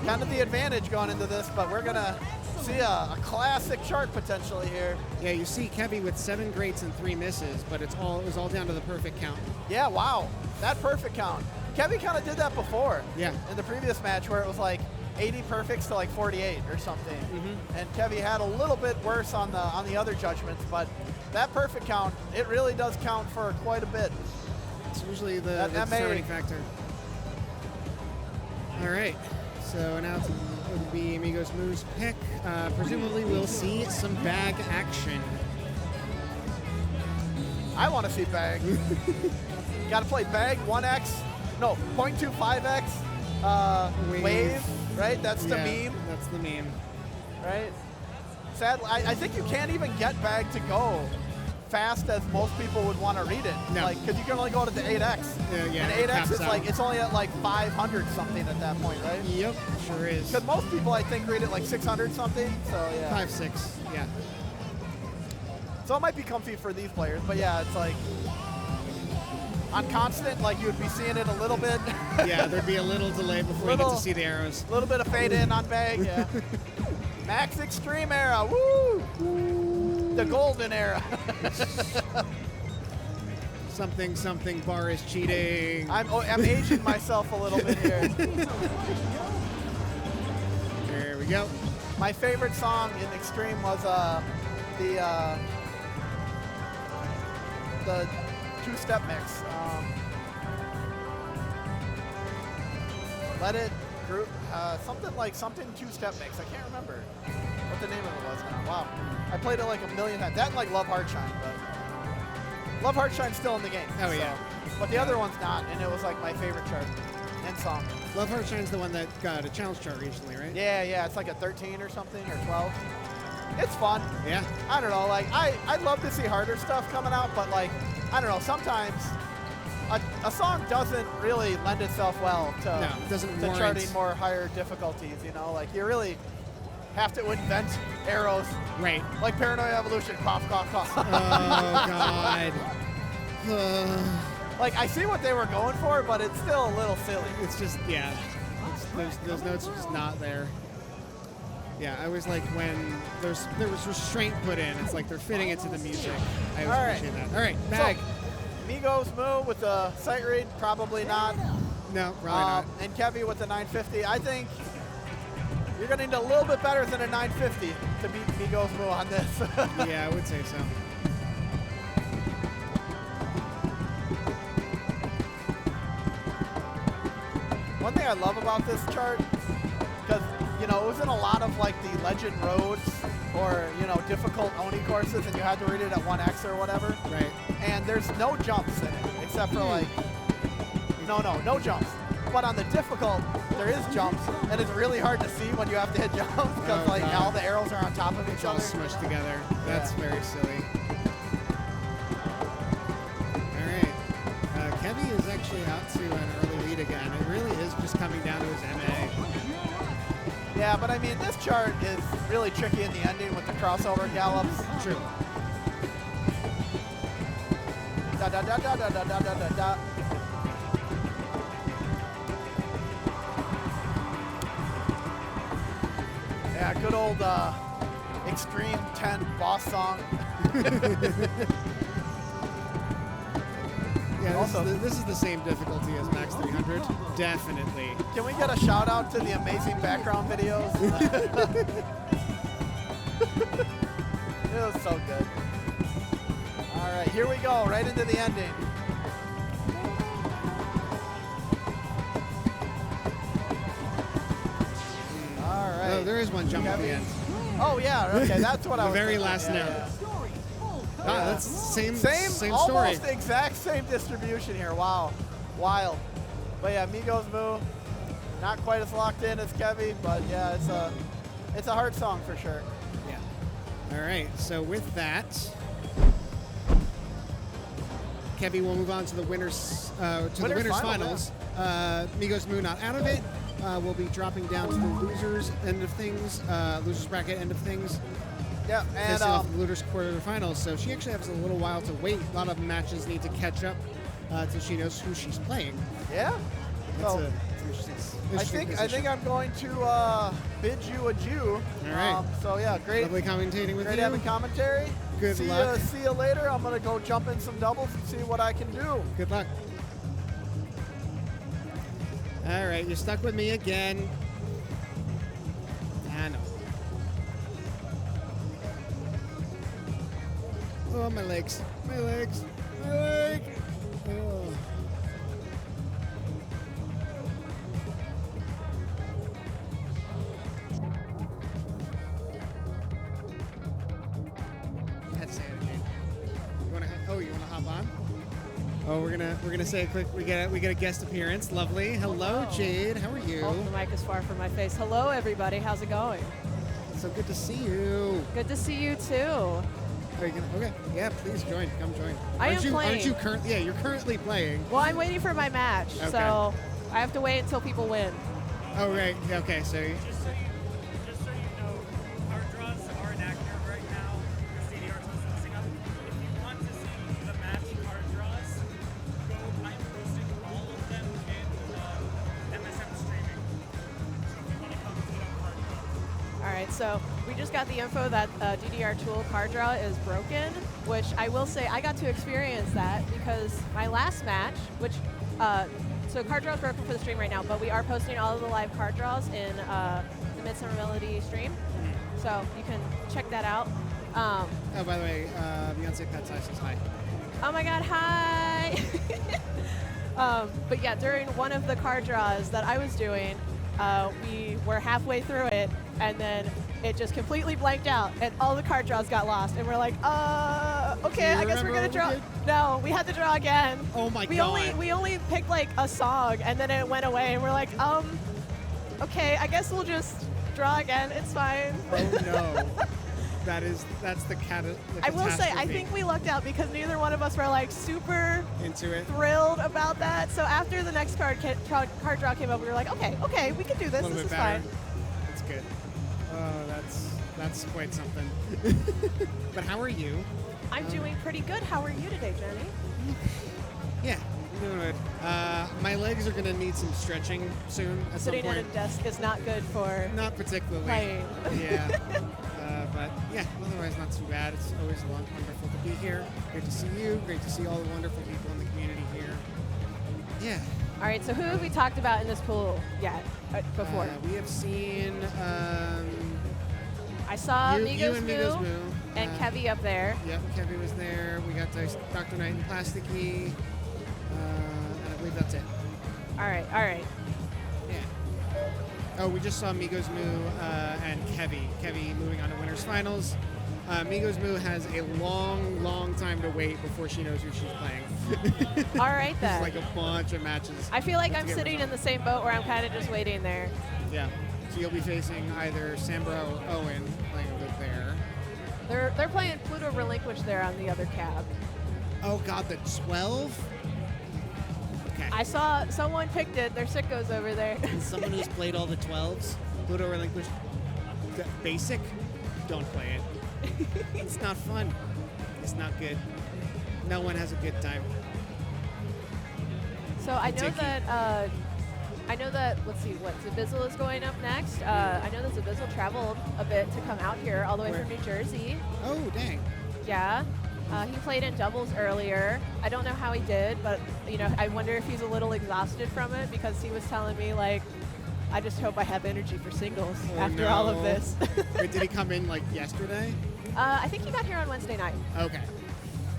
kind of the advantage going into this, but we're gonna see a classic chart potentially here. Yeah, you see Kevy with 7 greats and 3 misses, but it was all down to the perfect count. Yeah, wow, that perfect count. Kevy kind of did that before. Yeah. In the previous match where it was like 80 perfects to like 48 or something, and Kevy had a little bit worse on the other judgments, but that perfect count, it really does count for quite a bit. It's usually the That MA determining factor. All right, so now it would be Amigos Moo's pick. Presumably we'll see some bag action. I want to see bag. Got to play bag 1x, no 0.25x wave, right? That's the meme, That's the meme. right? Sadly, I think you can't even get bag to go fast as most people would want to read it. No. Like, because you can only go to the 8x. Yeah, and it 8x caps is out. like, it's only at like 500 something at that point, right? Yep, sure is. Because most people, I think, read it like 600 something. So yeah. 5, 6, yeah. So it might be comfy for these players, but yeah, it's like on constant, like you would be seeing it a little bit. Yeah, there'd be a little delay before you get to see the arrows. A little bit of fade in on bag, yeah. Max Extreme era, woo! The golden era. Something bar is cheating. I'm aging myself a little bit here. There we go. My favorite song in Extreme was the two-step mix. Let It Group, something two-step mix. I can't remember what the name of it was now. Wow. I played it like a million times. That and like Love Heartshine, but Love Heartshine's still in the game. Oh, yeah. But the other one's not, and it was like my favorite chart and song. Love Heartshine's the one that got a challenge chart recently, right? Yeah, it's like a 13 or something, or 12. It's fun. Yeah. I don't know, like, I'd love to see harder stuff coming out, but like, I don't know, sometimes a song doesn't really lend itself well to, No, it doesn't warrant. charting more higher difficulties, you know? Like, you really have to invent arrows. Right. Like Paranoia Evolution, cough, cough, cough. Oh, God. Like, I see what they were going for, but it's still a little silly. It's just, yeah. Those notes are just not there. Yeah, I was like, when there was restraint put in, it's like they're fitting it to the music. I always All right. appreciate that. All right, bag. So, Migos Moo with the sight read, probably not. No, probably not. And Kevy with the 950. I think you're going to need a little bit better than a 950 to beat Migos Moo on this. Yeah, I would say so. One thing I love about this chart, because, you know, it was in a lot of like the legend roads or, you know, difficult Oni courses and you had to read it at 1x or whatever. Right. And there's no jumps in it, except for like, no jumps. But on the difficult, there is jumps, and it's really hard to see when you have to hit jumps because Oh, like God. all the arrows are on top of each It's all other. smushed together. That's Yeah. very silly. All right. Kevy is actually out to an early lead again. It really is just coming down to his MA. Yeah, but I mean, this chart is really tricky in the ending with the crossover gallops. True. Da da da da da da da da da da. Yeah, good old Extreme 10 boss song. Yeah, Also- this is the same difficulty as Max 300. Definitely. Can we get a shout out to the amazing background videos? It was so good. All right, here we go, right into the ending. All right. Oh, there is one jump at the Kevy. end. Oh yeah, okay, that's what I The was very thinking. last Yeah, note. yeah. Ah, that's same story. Almost exact same distribution here. Wow, wild. But yeah, Migos Moo, not quite as locked in as Kevy, but yeah, it's a hard song for sure. Yeah. All right. So with that, Kevy will move on to the winners Winners finals. Migos Moo not out of it. We'll be dropping down to the losers end of things, losers bracket end of things, Yeah, and facing off the losers quarterfinals. So she actually has a little while to wait. A lot of matches need to catch up till she knows who she's playing. yeah. That's So a interesting. I think I'm going to bid you adieu. All right. So yeah, great. Lovely commentating with Great you. having commentary. Good see luck. See you later. I'm gonna go jump in some doubles and see what I can do. Good luck. All right, you're stuck with me again. I know. Oh, my legs. My legs. My leg. Oh. Let's say it again. You wanna hop on? Oh, we're gonna say a quick. We get a guest appearance. Lovely. Hello, Jade. How are you? Oh, the mic is far from my face. Hello, everybody. How's it going? So good to see you. Good to see you too. Are you gonna? Okay. Yeah, please join. Come join. I am Aren't you playing. currently? Yeah, you're currently playing. Well, I'm waiting for my match, Okay. so I have to wait until people win. Oh right. Yeah, okay. So Just so you know, card draws are inactive right now. The CDR tool is messing up. If you want to see the match card draws, I'm posting all of them in MSM streaming. So if you want to come to the card draws. All right, so we just got the info that DDR Tool card draw is broken, which I will say I got to experience that because my last match, which so card draw is broken for the stream right now, but we are posting all of the live card draws in the Midsummer Melody stream, so you can check that out. oh, by the way, Beyonce Pet Size says hi. Oh my God, hi! But yeah, during one of the card draws that I was doing, we were halfway through it, and then it just completely blanked out, and all the card draws got lost, and we're like, okay, Do you I guess we're remember gonna what draw. we did? No, we had to draw again. Oh my we God. we only picked like a song, and then it went away, and we're like, okay, I guess we'll just draw again. It's fine. Oh no. That's the cat. I will say, I think we lucked out because neither one of us were like super into it. thrilled about that. So after the next card draw came up, we were like, okay, we can do A this. little This bit is better. fine. That's good. Oh, that's quite something. But how are you? I'm doing pretty good. How are you today, Jenny? Yeah, I'm doing good. My legs are gonna need some stretching soon at Sitting some at a point. desk is not good for Not particularly. playing. Yeah. But yeah, otherwise not too bad. It's always wonderful to be here. Great to see you. Great to see all the wonderful people in the community here. Yeah. All right, so who have we talked about in this pool yet before? We have seen I saw you Migos and Moo Migos Moo. and Kevy up there. Yep, Kevy was there. We got Dr. Knight and Plasticky. And I believe that's it. All right. Oh, we just saw Migos Moo and Kevy moving on to winners finals. Migos Moo has a long time to wait before she knows who she's playing. All right, then. There's like a bunch of matches. I feel like to I'm get sitting in resolved. the same boat where I'm kind of just waiting there. Yeah. So you'll be facing either Sambra or Owen playing over there. They're playing Pluto Relinquish there on the other cab. Oh God, the 12. Okay. I saw someone picked it. Their sickos over there. Someone who's played all the 12s, Pluto Relinquish Basic, don't play it. It's not fun. It's not good. No one has a good time. So I know Sticky. that, let's see, what, Zabizzle is going up next. I know that Zabizzle traveled a bit to come out here all the way Where? from New Jersey. Oh, dang. Yeah. He played in doubles earlier. I don't know how he did, but, you know, I wonder if he's a little exhausted from it because he was telling me, like, I just hope I have energy for singles Oh, after all of no. this. Wait, did he come in like yesterday? I think he got here on Wednesday night. Okay.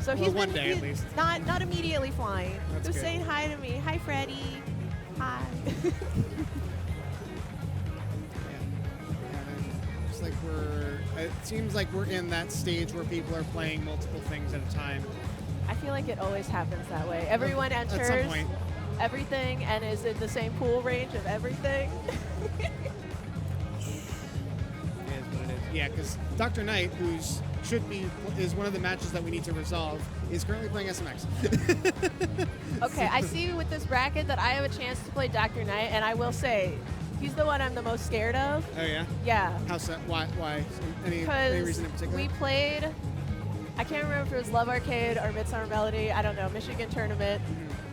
So Well, he's one been- day at he's least. Not immediately flying. That's Just good. saying hi to me. Hi, Freddie. Hi. Yeah. It's like it seems like we're in that stage where people are playing multiple things at a time. I feel like it always happens that way. Everyone At some enters point. everything and is in the same pool range of everything. It is what it is. Yeah, because Dr. Knight, is one of the matches that we need to resolve, is currently playing SMX. Okay, I see with this bracket that I have a chance to play Dr. Knight, and I will say, he's the one I'm the most scared of. Oh yeah. Yeah, How so? Why? Any because reason in particular? we played, I can't remember if it was Love Arcade or Midsummer Melody, I don't know, Michigan tournament.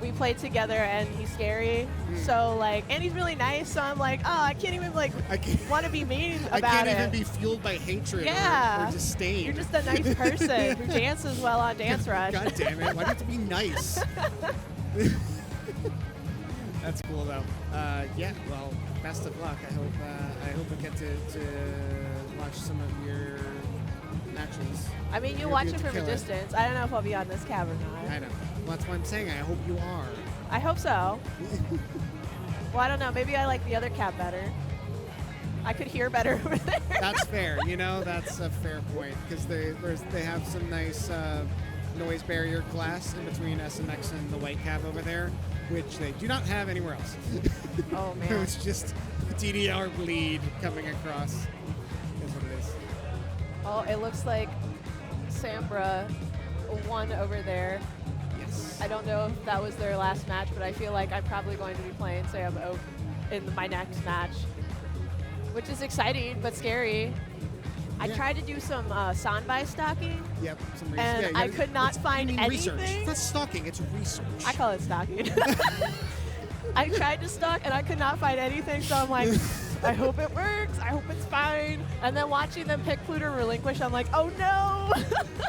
We played together and he's scary. So like, and he's really nice, so I'm like, oh, I can't even like I can't, want to be mean I about can't it. even be fueled by hatred Yeah. or disdain. You're just a nice person who dances well on Dance Rush. God damn it! Why do you have to be nice? That's cool though. Yeah. Well, best of luck. I hope I get to watch some of your matches. I mean, you'll You're watch good it to from a kill it. distance. I don't know if I'll be on this cab or not. I know. Well, that's what I'm saying. I hope you are. I hope so. Well, I don't know. Maybe I like the other cab better. I could hear better over there. That's fair. You know, that's a fair point because they have some nice noise barrier glass in between SMX and the white cab over there, which they do not have anywhere else. Oh, man. It's just DDR bleed coming across. Is what it is. Oh, it looks like Sambra won over there. Yes. I don't know if that was their last match, but I feel like I'm probably going to be playing Sam in my next match, which is exciting but scary. I Yeah. tried to do some Sanbai stalking. Yep. Some research. And Yeah, you I gotta- could not it's- find you mean research. anything. It's not stalking. It's research. I call it stalking. I tried to stalk and I could not find anything, so I'm like, I hope it works. I hope it's fine. And then watching them pick Pluto Relinquish, I'm like, oh no.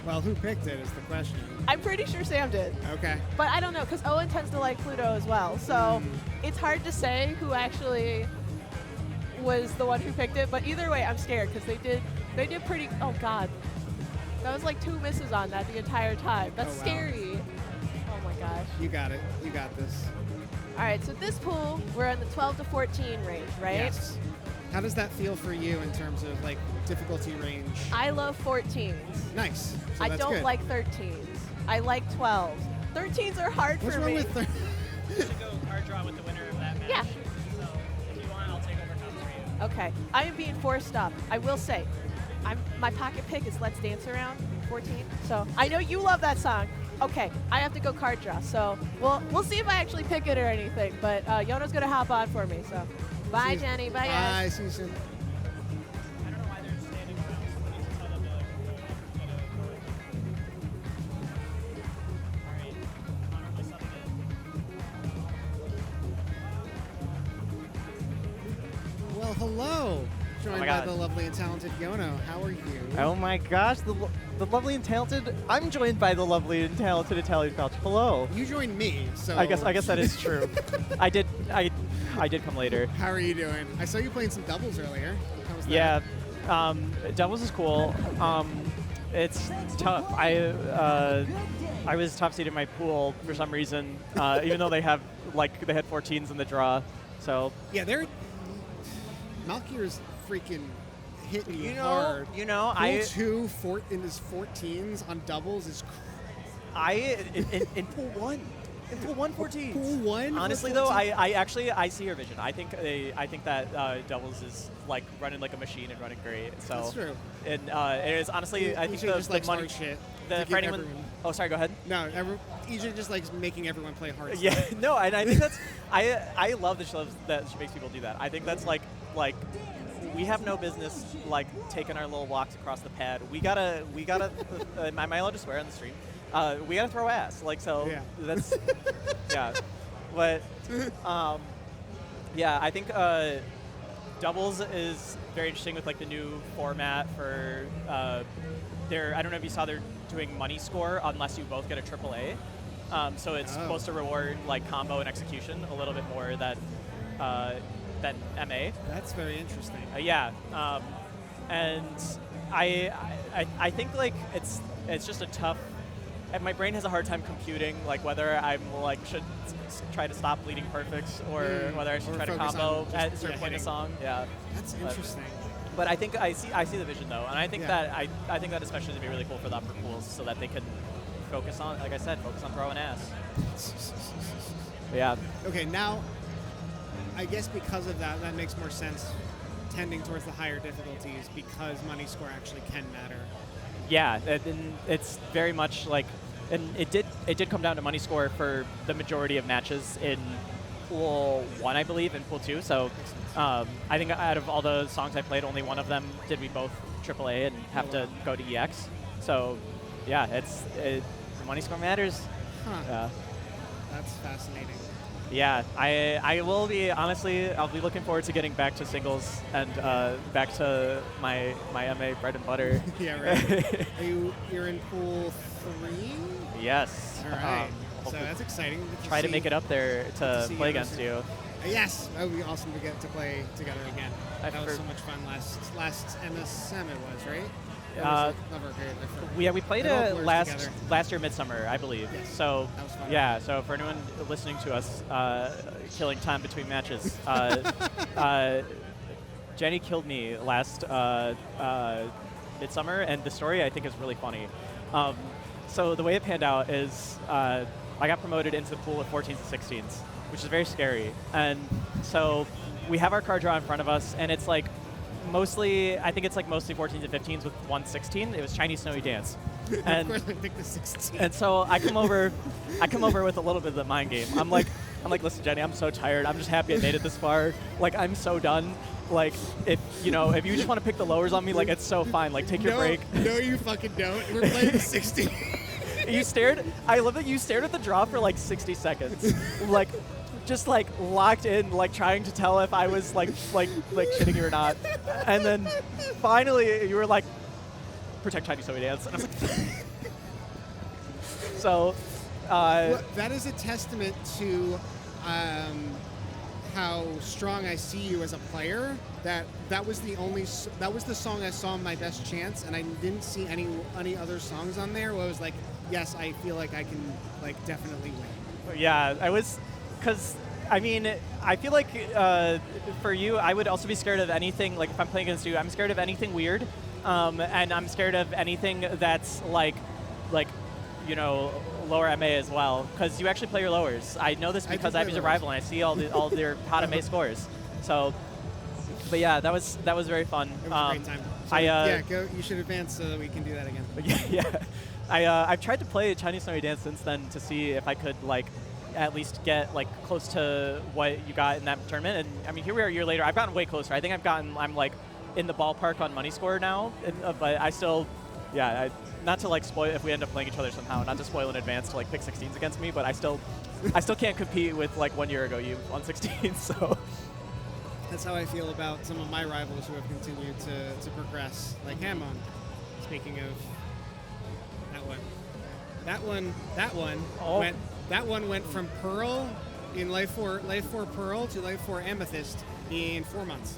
Well, who picked it is the question. I'm pretty sure Sam did. Okay. But I don't know, because Owen tends to like Pluto as well. So it's hard to say who actually was the one who picked it. But either way, I'm scared because they did pretty, oh God. That was like 2 misses on that the entire time. That's Oh, wow. scary. Oh my gosh. You got it. You got this. All right, so this pool, we're in the 12 to 14 range, right? Yes. How does that feel for you in terms of like difficulty range? I love 14s. Nice. So I that's don't good. like 13s. I like 12s. 13s are hard What's for wrong me. with We should go card draw with the winner of that match. Yeah. So if you want, I'll take over comms for you. Okay, I am being forced up. I will say, my pocket pick is Let's Dance Around 14. So I know you love that song. Okay, I have to go card draw. So we'll see if I actually pick it or anything. But Yona's gonna hop on for me. So bye, See- Jenny. Bye, guys. Bye. See you soon. I don't know why they're standing around. Somebody needs to tell them to get a Alright. Connor, play something in. Well, hello. Joined by God. the lovely and talented Yono. How are you? Oh my gosh, the lovely and talented. I'm joined by the lovely and talented Italian Pouch. Hello. You joined me, so I guess that is true. I did come later. How are you doing? I saw you playing some doubles earlier. How was that? Yeah, doubles is cool. It's tough. I was top seed in my pool for some reason, even though they had 14s in the draw. So Yeah, Malkir's freaking hitting You hard. know, Pool 2 in his 14s on doubles is in pool 1. In pool 1 14. Pool 1? Honestly, though, I actually see your vision. I think that doubles is like running like a machine and running great. So That's true. And it is honestly, I think just the likes money hard shit. the to for give anyone. everyone- Oh, sorry. Go ahead. No, EJ just likes making everyone play hard. Yeah, stuff. no, and I think that's I love that she makes people do that. I think that's like we have no business like taking our little walks across the pad. We gotta. Am I allowed to swear on the stream? We gotta throw ass. Like so. Yeah. That's yeah. But yeah, I think doubles is very interesting with like the new format for their. I don't know if you saw they're doing money score unless you both get a AAA. So it's supposed to reward like combo and execution a little bit more than MA. That's very interesting. Yeah, and I think like it's just a tough. And my brain has a hard time computing like whether I'm like should try to stop bleeding perfects or whether I should Or try to focus combo on at a just, certain point in hitting. the song. Yeah, That's interesting. but I think I see the vision though, and I think Yeah. that I think that especially would be really cool for the upper pools so that they can focus on, like I said, focus on throwing ass. Yeah. Okay, now, I guess because of that, that makes more sense tending towards the higher difficulties because money score actually can matter. Yeah, and it's very much like, and it did come down to money score for the majority of matches in pool 1, I believe, and pool 2. So I think out of all the songs I played, only one of them did we both AAA and have to go to EX. So yeah, money score matters. Huh. Yeah. That's fascinating. Yeah, I will be, honestly, I'll be looking forward to getting back to singles and back to my MA bread and butter. Yeah, right. You're in pool 3? Yes. All right. So hopefully that's exciting. try to make it up there to see play you against you. Yes, that would be awesome to get to play together again. I That was so for- much fun last MSM it was, right? Or Uh, was it Never Great? I forget. We played It all it blurs together. last year Midsummer, I believe. Yes, So that was fun. yeah, so for anyone listening to us, killing time between matches, Jenny killed me last Midsummer, and the story I think is really funny. So the way it panned out is I got promoted into the pool of 14s and 16s, which is very scary. And so we have our card draw in front of us, and it's like mostly 14s and 15s with 116. It was Chinese Snowy Dance. And of course, I picked the 16. and so I come over with a little bit of the mind game. I'm like, listen, Jenny, I'm so tired. I'm just happy I made it this far. Like, I'm so done. Like, if you just want to pick the lowers on me, like, it's so fine. Like, take your break. No, you fucking don't. We're playing the 16. I love that you stared at the draw for like 60 seconds. Like, just like locked in, like trying to tell if I was like shitting you or not. And then finally you were like, protect Chinese Snowy Dance. And I was like, so, Well, that is a testament to how strong I see you as a player. That was the song I saw my best chance, and I didn't see any other songs on there where I was like, yes, I feel like I can like definitely win. yeah, I was, because I mean, I feel like for you, I would also be scared of anything. Like if I'm playing against you, I'm scared of anything weird, and I'm scared of anything that's like lower MA as well, because you actually play your lowers. I know this because I have your rival and I see all their hot MA scores. So, but yeah, that was very fun. It was a great time. So, go. You should advance so that we can do that again. Yeah. I've tried to play Chinese Snowy Dance since then to see if I could like at least get like close to what you got in that tournament. And I mean, here we are a year later. I've gotten way closer. I think I'm like in the ballpark on money score now. But I still, not to like spoil if we end up playing each other somehow. Not to spoil in advance to like pick 16s against me. But I still can't compete with like 1 year ago you on 16. So. That's how I feel about some of my rivals who have continued to progress, like Hamon. Speaking of that one went from Pearl in Life 4 Pearl to Life 4 Amethyst in 4 months.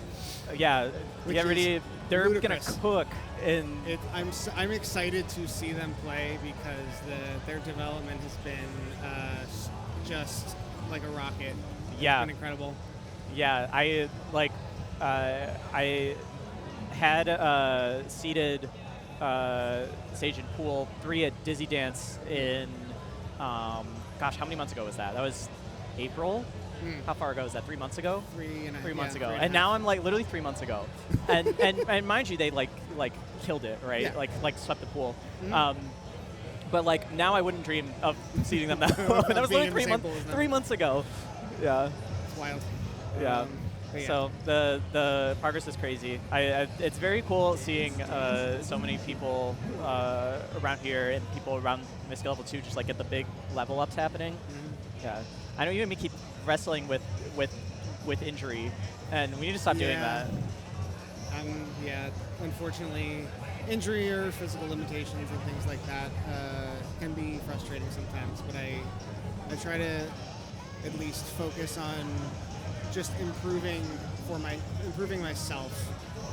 Yeah, Which get ready. is They're ludicrous. gonna cook in. I'm excited to see them play because their development has been just like a rocket. Yeah. It's been incredible. Yeah, I like I had seeded Sage and Pool 3 at Dizzy Dance in, gosh, how many months ago was that? That was April? How far ago was that? 3 months ago? 3 months ago. And now I'm like literally 3 months ago. and mind you, they like killed it, right? Yeah. Like swept the pool. But like now I wouldn't dream of seeding them that low. That was Being literally in the same pool as them. 3 months ago. Yeah. It's wild. Yeah. But yeah. So the progress is crazy. It's very cool seeing so many people around here and people around Mystic Level 2 just like get the big level ups happening. Yeah. I know you and me keep wrestling with injury, and we need to stop doing that. Yeah, unfortunately, injury or physical limitations and things like that can be frustrating sometimes, but I try to at least focus on just improving myself,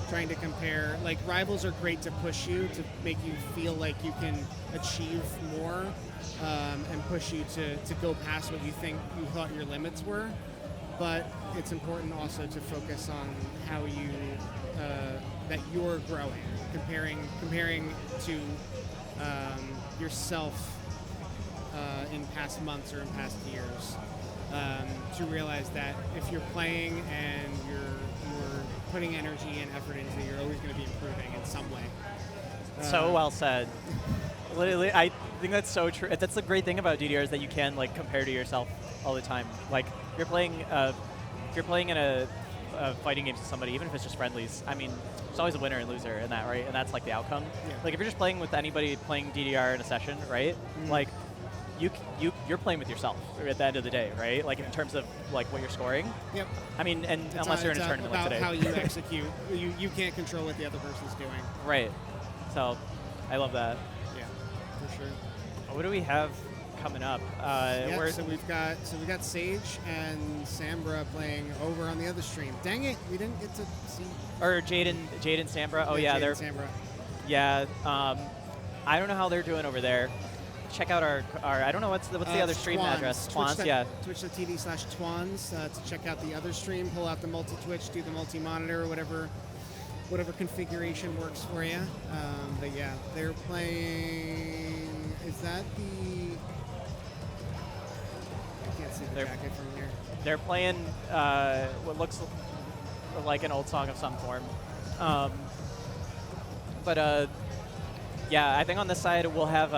trying to compare. Like, rivals are great to push you, to make you feel like you can achieve more, and push you to go past what you thought your limits were. But it's important also to focus on how you that you're growing, comparing to yourself in past months or in past years, to realize that if you're playing and you're putting energy and effort into it, you're always going to be improving in some way. So well said. Literally, I think that's so true. That's the great thing about DDR is that you can like compare to yourself all the time. Like if you're playing in a fighting games with somebody, even if it's just friendlies. I mean, there's always a winner and loser in that, right? And that's like the outcome. Yeah. Like if you're just playing with anybody playing DDR in a session, right? Like you're playing with yourself at the end of the day, right? Like in terms of like what you're scoring. Yep. I mean, and unless you're in a tournament like today. About how you execute. You can't control what the other person's doing. Right. So, I love that. Yeah, for sure. What do we have coming up? So we've got Sage and Sambra playing over on the other stream. Dang it, we didn't get to see. Or Jade and Sambra. Oh yeah, Jade they're. and Sambra. Yeah. I don't know how they're doing over there. Check out our I don't know what's the other stream Twans. address. Twans, yeah. Twitch.tv/Twans to check out the other stream. Pull out the multi-Twitch, do the multi-monitor, whatever configuration works for you. But yeah, they're playing. Is that the? I can't see the jacket from here. They're playing what looks like an old song of some form. But yeah, I think on this side we'll have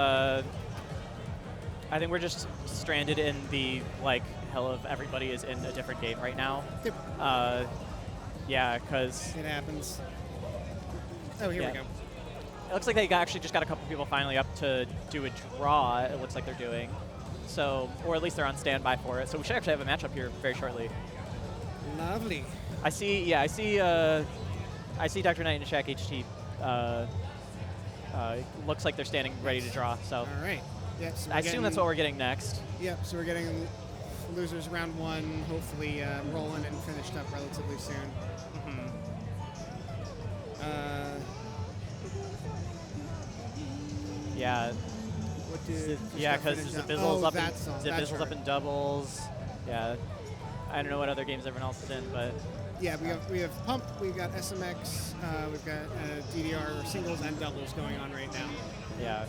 I think we're just stranded in the like hell of everybody is in a different game right now. Yep. Yeah, because it happens. Oh, here we go. It looks like they actually just got a couple people finally up to do a draw. It looks like they're doing. So, or at least they're on standby for it. So we should actually have a matchup here very shortly. Lovely. I see Dr. Knight and Shaq HT. Looks like they're standing ready to draw. So. All right. Yep. So I assume that's what we're getting next. Yep. So we're getting losers round one, hopefully rolling and finished up relatively soon. Yeah. What did? Yeah, because Zibizzle's up in doubles. Yeah. I don't know what other games everyone else is in, but. Yeah, we have Pump, we've got SMX, we've got DDR singles and doubles going on right now. Yeah.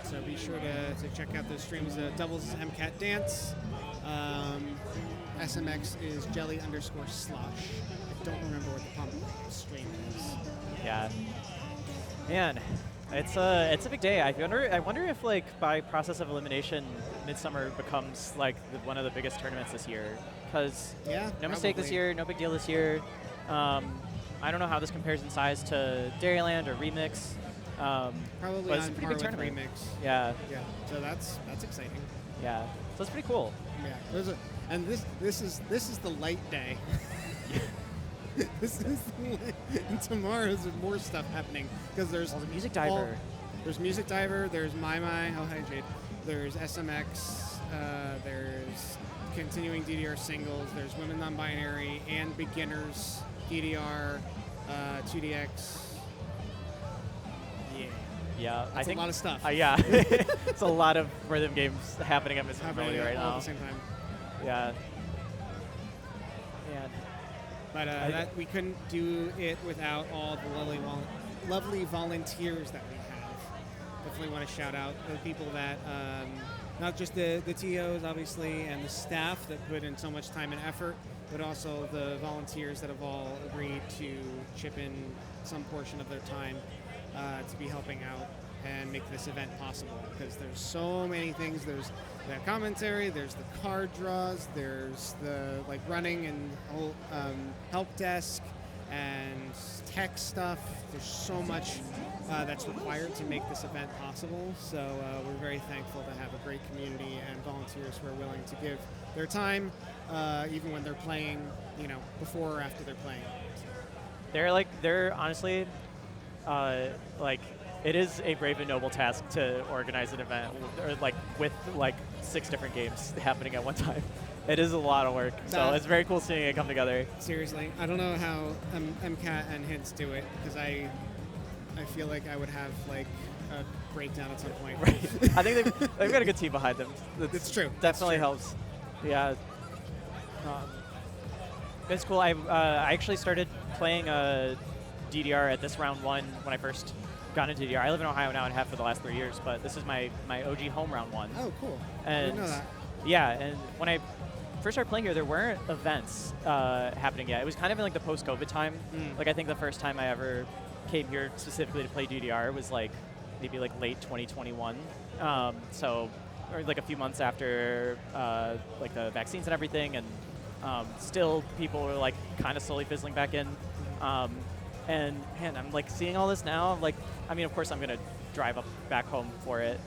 So be sure to check out those streams. Doubles is MCAT Dance. SMX is Jelly_Slosh. I don't remember what the Pump stream is. Yeah. Man, it's a big day. I wonder if like by process of elimination, Midsummer becomes like one of the biggest tournaments this year. Because no mistake this year, no big deal this year. I don't know how this compares in size to Dairyland or Remix. Probably but it's on a pretty par big tournament. with Remix. Yeah. Yeah. So that's exciting. Yeah. So it's pretty cool. Yeah. And this is the light day. This is and tomorrow there's more stuff happening because there's the Music Diver. There's Music Diver. There's My. Oh hi Jade. There's SMX. There's continuing DDR singles. There's women non-binary and beginners DDR 2DX. Yeah. Yeah, That's a lot of stuff. Yeah, it's a lot of rhythm games happening at Midsummer right now. All at the same time. Yeah. And But that we couldn't do it without all the lovely volunteers that we have. Definitely want to shout out the people that, not just the TOs, obviously, and the staff that put in so much time and effort, but also the volunteers that have all agreed to chip in some portion of their time to be helping out and make this event possible, because there's so many things. There's the commentary, there's the card draws, there's the running and whole help desk and tech stuff. There's so much that's required to make this event possible. So we're very thankful to have a great community and volunteers who are willing to give their time, even when they're playing, before or after they're playing. They're honestly, it is a brave and noble task to organize an event, or with 6 different games happening at one time. It is a lot of work, so it's very cool seeing it come together. Seriously, I don't know how MCAT and Hints do it, because I feel like I would have a breakdown at some point. Right. I think they've got a good team behind them. It's true. Definitely helps. Yeah. It's cool. I actually started playing DDR at this round 1 when I first got into DDR. I live in Ohio now and have for the last 3 years, but this is my OG home round 1. Oh, cool. And I didn't know that. Yeah, and when I first started playing here, there weren't events happening yet. It was kind of in the post-COVID time. I think the first time I ever came here specifically to play DDR was maybe late 2021. Or a few months after the vaccines and everything, and still people were kind of slowly fizzling back in. And man, I'm seeing all this now. Of course I'm gonna drive back home for it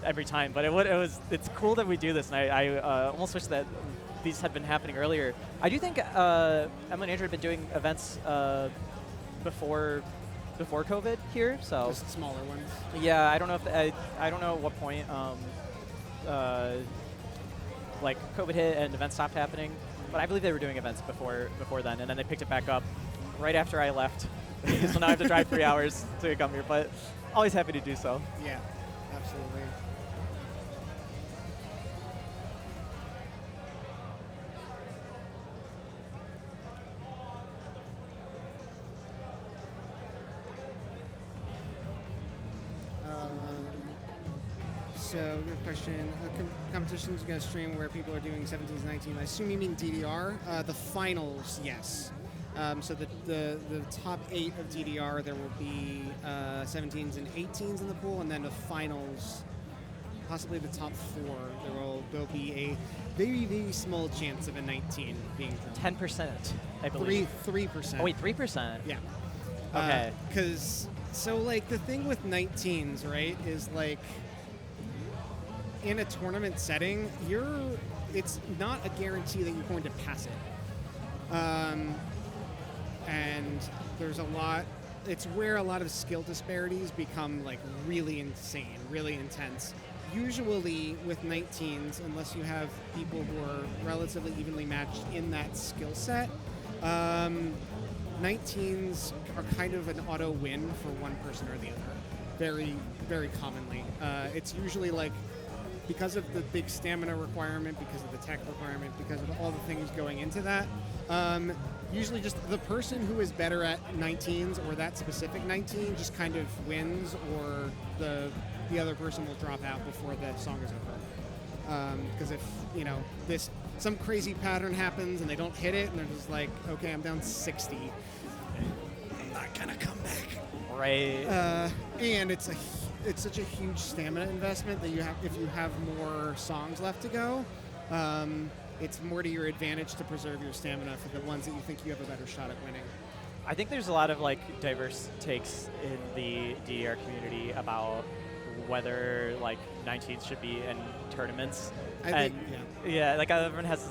every time, but it's cool that we do this, and I almost wish that these had been happening earlier. I do think Emma and Andrew had been doing events before COVID here, so just smaller ones. Yeah, I don't know if I don't know at what point COVID hit and events stopped happening, but I believe they were doing events before then, and then they picked it back up right after I left. So now I have to drive 3 hours to come here, but always happy to do so. Yeah, absolutely. So, good question. Competition's going to stream where people are doing 17s, 19s. I assume you mean DDR. The finals, yes. So the top 8 of DDR, there will be 17s and 18s in the pool, and then the finals, possibly the top 4. There'll be a very, very small chance of a 19 being drawn. 10%, I believe. 3%. Oh wait, 3%. Yeah. Okay. Because the thing with 19s, right, is in a tournament setting, it's not a guarantee that you're going to pass it. And there's it's where a lot of skill disparities become really insane, really intense. Usually with 19s, unless you have people who are relatively evenly matched in that skill set, 19s are kind of an auto win for one person or the other, very, very commonly. It's usually because of the big stamina requirement, because of the tech requirement, because of all the things going into that, usually just the person who is better at 19s or that specific 19 just kind of wins, or the other person will drop out before the song is over. Because if, some crazy pattern happens and they don't hit it and they're just okay, I'm down 60. I'm not gonna come back. Right. And it's such a huge stamina investment that if you have more songs left to go, it's more to your advantage to preserve your stamina for the ones that you think you have a better shot at winning. I think there's a lot of diverse takes in the DDR community about whether 19s should be in tournaments. I think, yeah, everyone has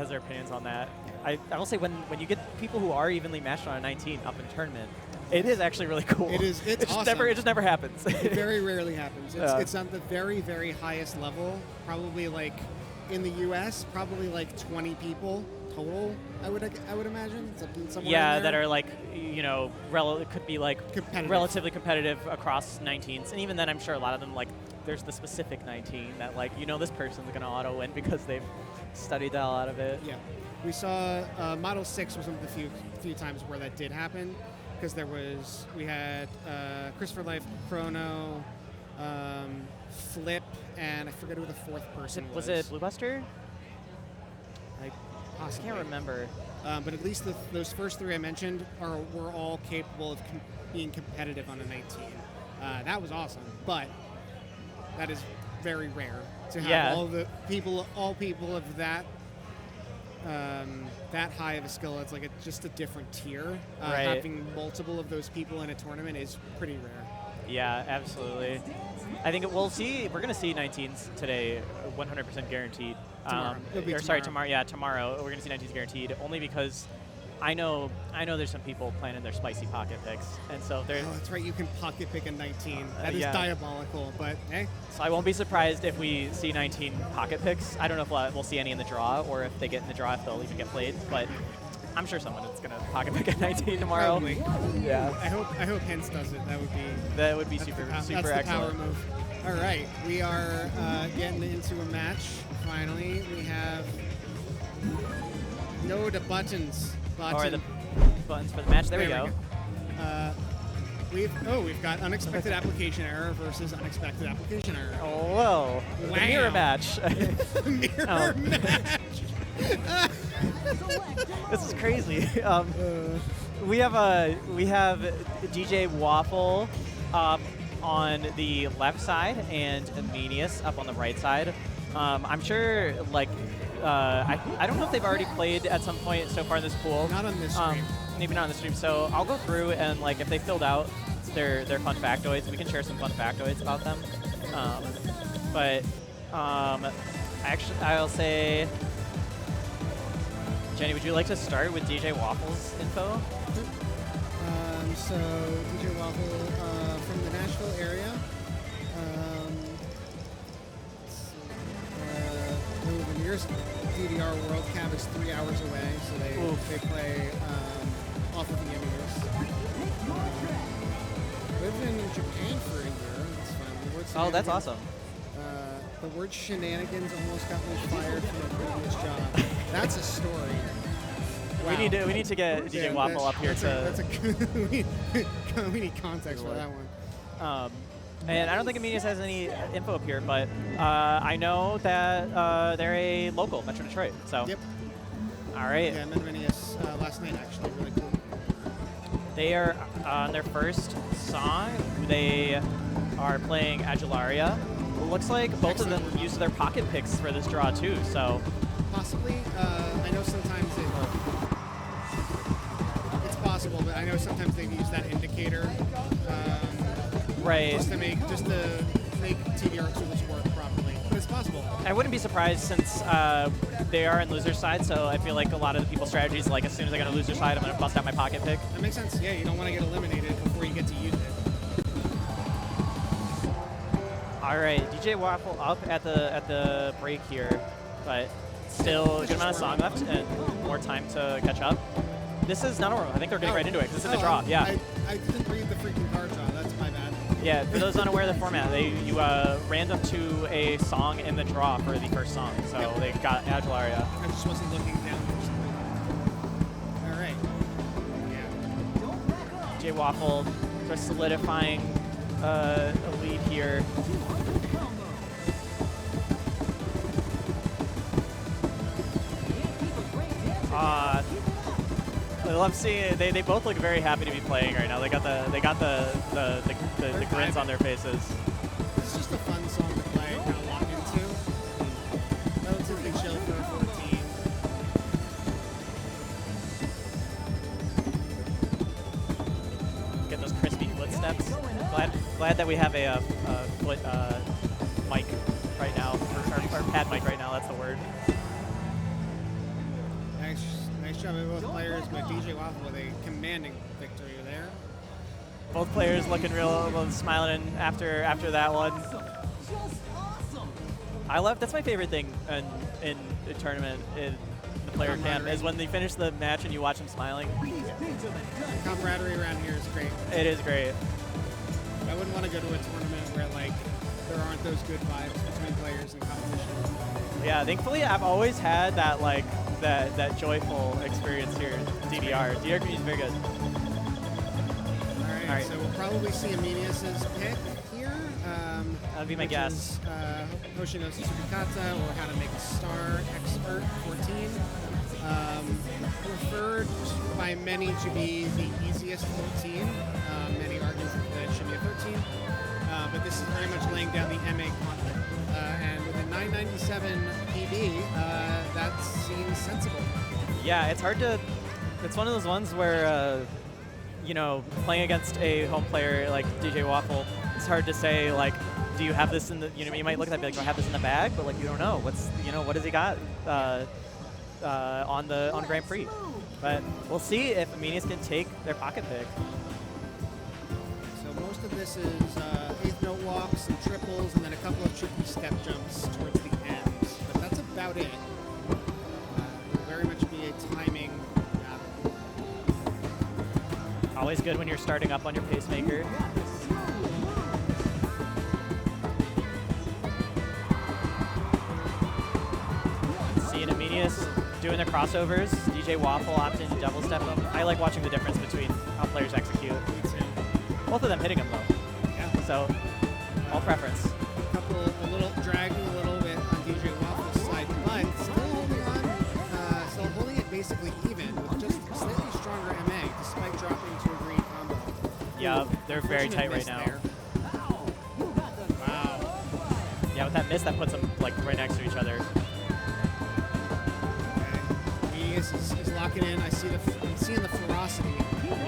their opinions on that. I will say when you get people who are evenly matched on a 19 up in tournament, it is actually really cool. It is. It's awesome. It just never happens. It very rarely happens. It's on the very, very highest level. Probably in the U.S., probably 20 people total. I would imagine somewhere. Yeah, in there. that are it could be competitive. Relatively competitive across 19s, and even then, I'm sure a lot of them there's the specific 19 that this person's gonna auto win because they've studied the hell out of it. Yeah. We saw Model 6 was one of the few times where that did happen, because we had Christopher Life, Chrono, Flip, and I forget who the fourth person was. Was it Blue Buster? I I possibly can't remember. But at least those first three I mentioned were all capable of being competitive on a 19. That was awesome, but that is very rare to have all people of that that high of a skill. It's like just a different tier. Right. Having multiple of those people in a tournament is pretty rare. Yeah, absolutely. I think we'll see. We're going to see 19s today, 100% guaranteed. Tomorrow. It'll be or sorry, tomorrow. tomorrow. Yeah, tomorrow we're going to see 19s guaranteed. Only because I know there's some people planning their spicy pocket picks, and so they're. Oh, that's right. You can pocket pick a 19. That is yeah. diabolical, but hey. So I won't be surprised if we see 19 pocket picks. I don't know if we'll see any in the draw, or if they get in the draw, if they'll even get played. But I'm sure someone is going to pocket pick a 19 tomorrow. Probably. Yeah. I hope Hens does it. That would be that's super that's super the excellent. power move. All right, we are getting into a match. Finally, we have the buttons. Or the buttons for the match. There we go. We've got unexpected application error versus unexpected application error. Oh, whoa. The mirror Wow. match. Mirror match. This is crazy. We have DJ Waffle up on the left side and Amenius up on the right side. I'm sure, like, I don't know if they've already played at some point so far in this pool. Not on this stream. Maybe not on the stream. So I'll go through and, like, if they filled out their fun factoids, we can share some fun factoids about them. Actually, I'll say, Jenny, would you like to start with DJ Waffle's info? So DJ Waffle from the Nashville area. The nearest DDR World Cup is 3 hours away, so they play off of the Emmys. Lived in Japan for a year. That's fun. Oh, that's awesome. The word shenanigans almost got me fired from a previous job. That's a story. Wow. We need to get DJ Waffle up here we need context for that one. And I don't think Amenius has any info up here, but I know that they're a local, Metro Detroit. So. Yep. All right. Yeah, I met Amenius last night, actually. Really cool. They are on their first song. They are playing Agularia. It looks like both of them used their pocket picks for this draw too. So. Possibly. I know sometimes it's possible, but I know sometimes they've used that indicator. Right. Just to make TDR tools work properly. But it's possible. I wouldn't be surprised since they are in loser side, so I feel like a lot of the people's strategies, like as soon as I get a loser side, I'm going to bust out my pocket pick. That makes sense. Yeah, you don't want to get eliminated before you get to use it. All right, DJ Waffle up at the break here, but still a good amount of song left and more time to catch up. This is not a I think they're getting right into it. This is a draw. Yeah. I didn't read the freaking card draw. That's my bad. Yeah. For those unaware of the format, you random to a song in the draw for the first song. So they got Agularia. I just wasn't looking down for some reason. All right. Yeah. DJ Waffle just solidifying a lead here. I love seeing it. They both look very happy to be playing right now. They got the grins on their faces. It's just a fun song to play, kind of lock into. Relatively chill for a 14. Get those crispy footsteps. Glad that we have a foot mic right now, or pad mic right now. That's the word. Nice job by both players, but DJ Waffle with a commanding victory there. Both players looking real smiling after that one. That's my favorite thing in a tournament in the player camp is when they finish the match and you watch them smiling. The camaraderie around here is great. It is great. I wouldn't want to go to a tournament where like there aren't those good vibes between players and competition. Yeah, thankfully I've always had that like that joyful experience here in DDR. DDR community is very good. All right. So we'll probably see Amelius's pick here. That'd be my which guess. Is, Hoshino Tsukikata, or How to Make a Star Expert 14. Preferred by many to be the easiest 14. Many argue that it should be a 13. But this is very much laying down the MA content. And with a 997 PB, that seems sensible. Yeah, it's hard to. It's one of those ones where, playing against a home player like DJ Waffle, it's hard to say, like, do you have this in the, you might look at that and be like, do I have this in the bag? But, like, you don't know. What has he got on Grand Prix? But we'll see if Amenius can take their pocket pick. So most of this is eighth note walks, some triples, and then a couple of tricky step jumps towards the end. But that's about it. It'll very much be a timing battle. Always good when you're starting up on your pacemaker. Seeing Amenius doing the crossovers, DJ Waffle opting to double step them. I like watching the difference between how players execute. Both of them hitting them though. Yeah. So, all preference. A little dragging a little bit on DJ Waffle's side, but still holding it basically even with just slightly stronger MA despite dropping to a green combo. Yeah, they're very tight right Miss now. there. Wow. Yeah, with that miss, that puts them like right next to each other. Is locking in. I'm seeing the ferocity. He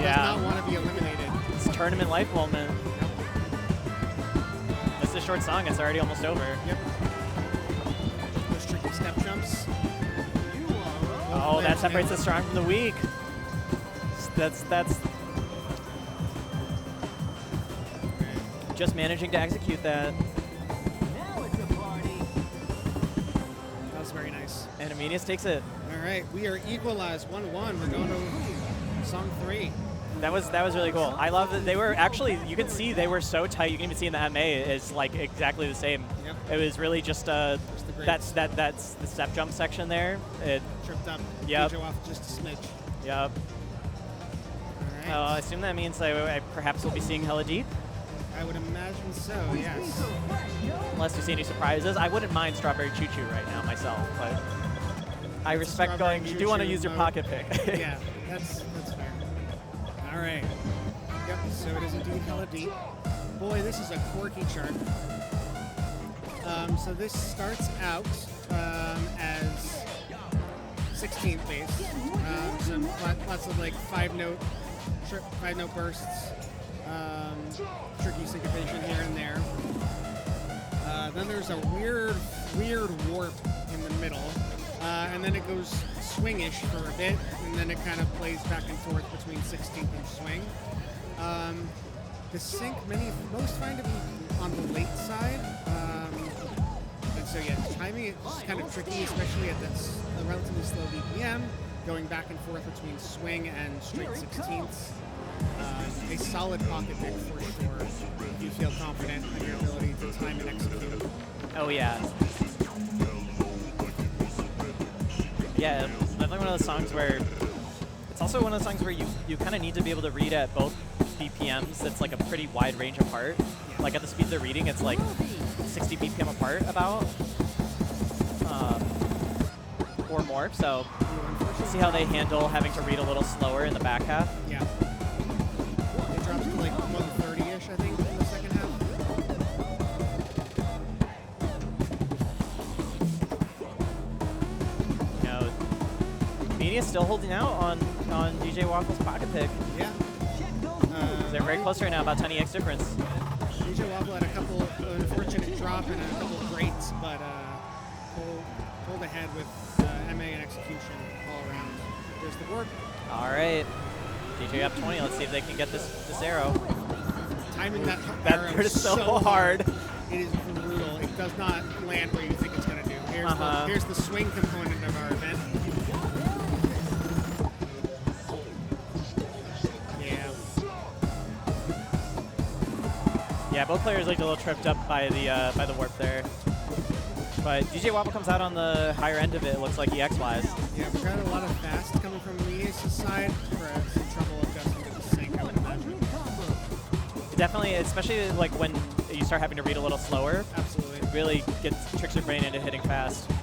Yeah. does not want to be eliminated. It's tournament life moment. This is a short song. It's already almost over. Yep. Those tricky step jumps. Oh, that separates the strong from the weak. That's just managing to execute that. That was very nice. And Amenius takes it. All right, we are equalized 1-1. We're going to song 3. That was really cool. I love that they were actually, you can see they were so tight. You can even see in the MA is like exactly the same. Yep. It was really just the that's the step jump section there. It tripped up. Yep. DJ off just a smidge. Yep. All right. I assume that means I perhaps we'll be seeing Hella Deep. I would imagine so, yes. Unless we see any surprises. I wouldn't mind Strawberry Choo Choo right now myself, but I respect going, you do want to use your pocket pick. Yeah, that's fair. All right. Yep, so it is indeed Hella Deep. Boy, this is a quirky chart. So this starts out as 16th base. Some lots of like five note bursts, tricky syncopation here and there. Then there's a weird warp in the middle, and then it goes swingish for a bit, and then it kind of plays back and forth between 16th and swing. The sync most find to be on the late side. And so yeah, timing is kind of tricky, especially at a relatively slow BPM, going back and forth between swing and straight 16ths. A solid pocket pick for sure, if you feel confident in your ability to time and execute. Oh yeah. Yeah, it's definitely one of those songs where it's also one of those songs where you kind of need to be able to read at both BPMs. That's like a pretty wide range apart. Like at the speed they're reading, it's like 60 BPM apart about, or more. So we'll see how they handle having to read a little slower in the back half. Yeah. It drops to like 130-ish, I think, in the second half. You know, Media's still holding out on DJ Waffle's pocket pick. Yeah. They're very close right now, about 10 EX difference. DJ Waffle had a couple unfortunate drop and a couple greats, but pulled ahead with MA and execution all around. There's the board. All right, DJ up 20. Let's see if they can get this arrow. Timing that That arrow is so hard. It is brutal. It does not land where you think it's going to do. Here's the swing component of our event. Yeah, both players looked a little tripped up by the warp there. But DJ Waffle comes out on the higher end of it, looks like EX-wise. Yeah, we got a lot of fast coming from Media's side for some trouble adjusting to the sync, I would imagine. Definitely, especially like when you start having to read a little slower. Absolutely. It really tricks your brain into hitting fast. I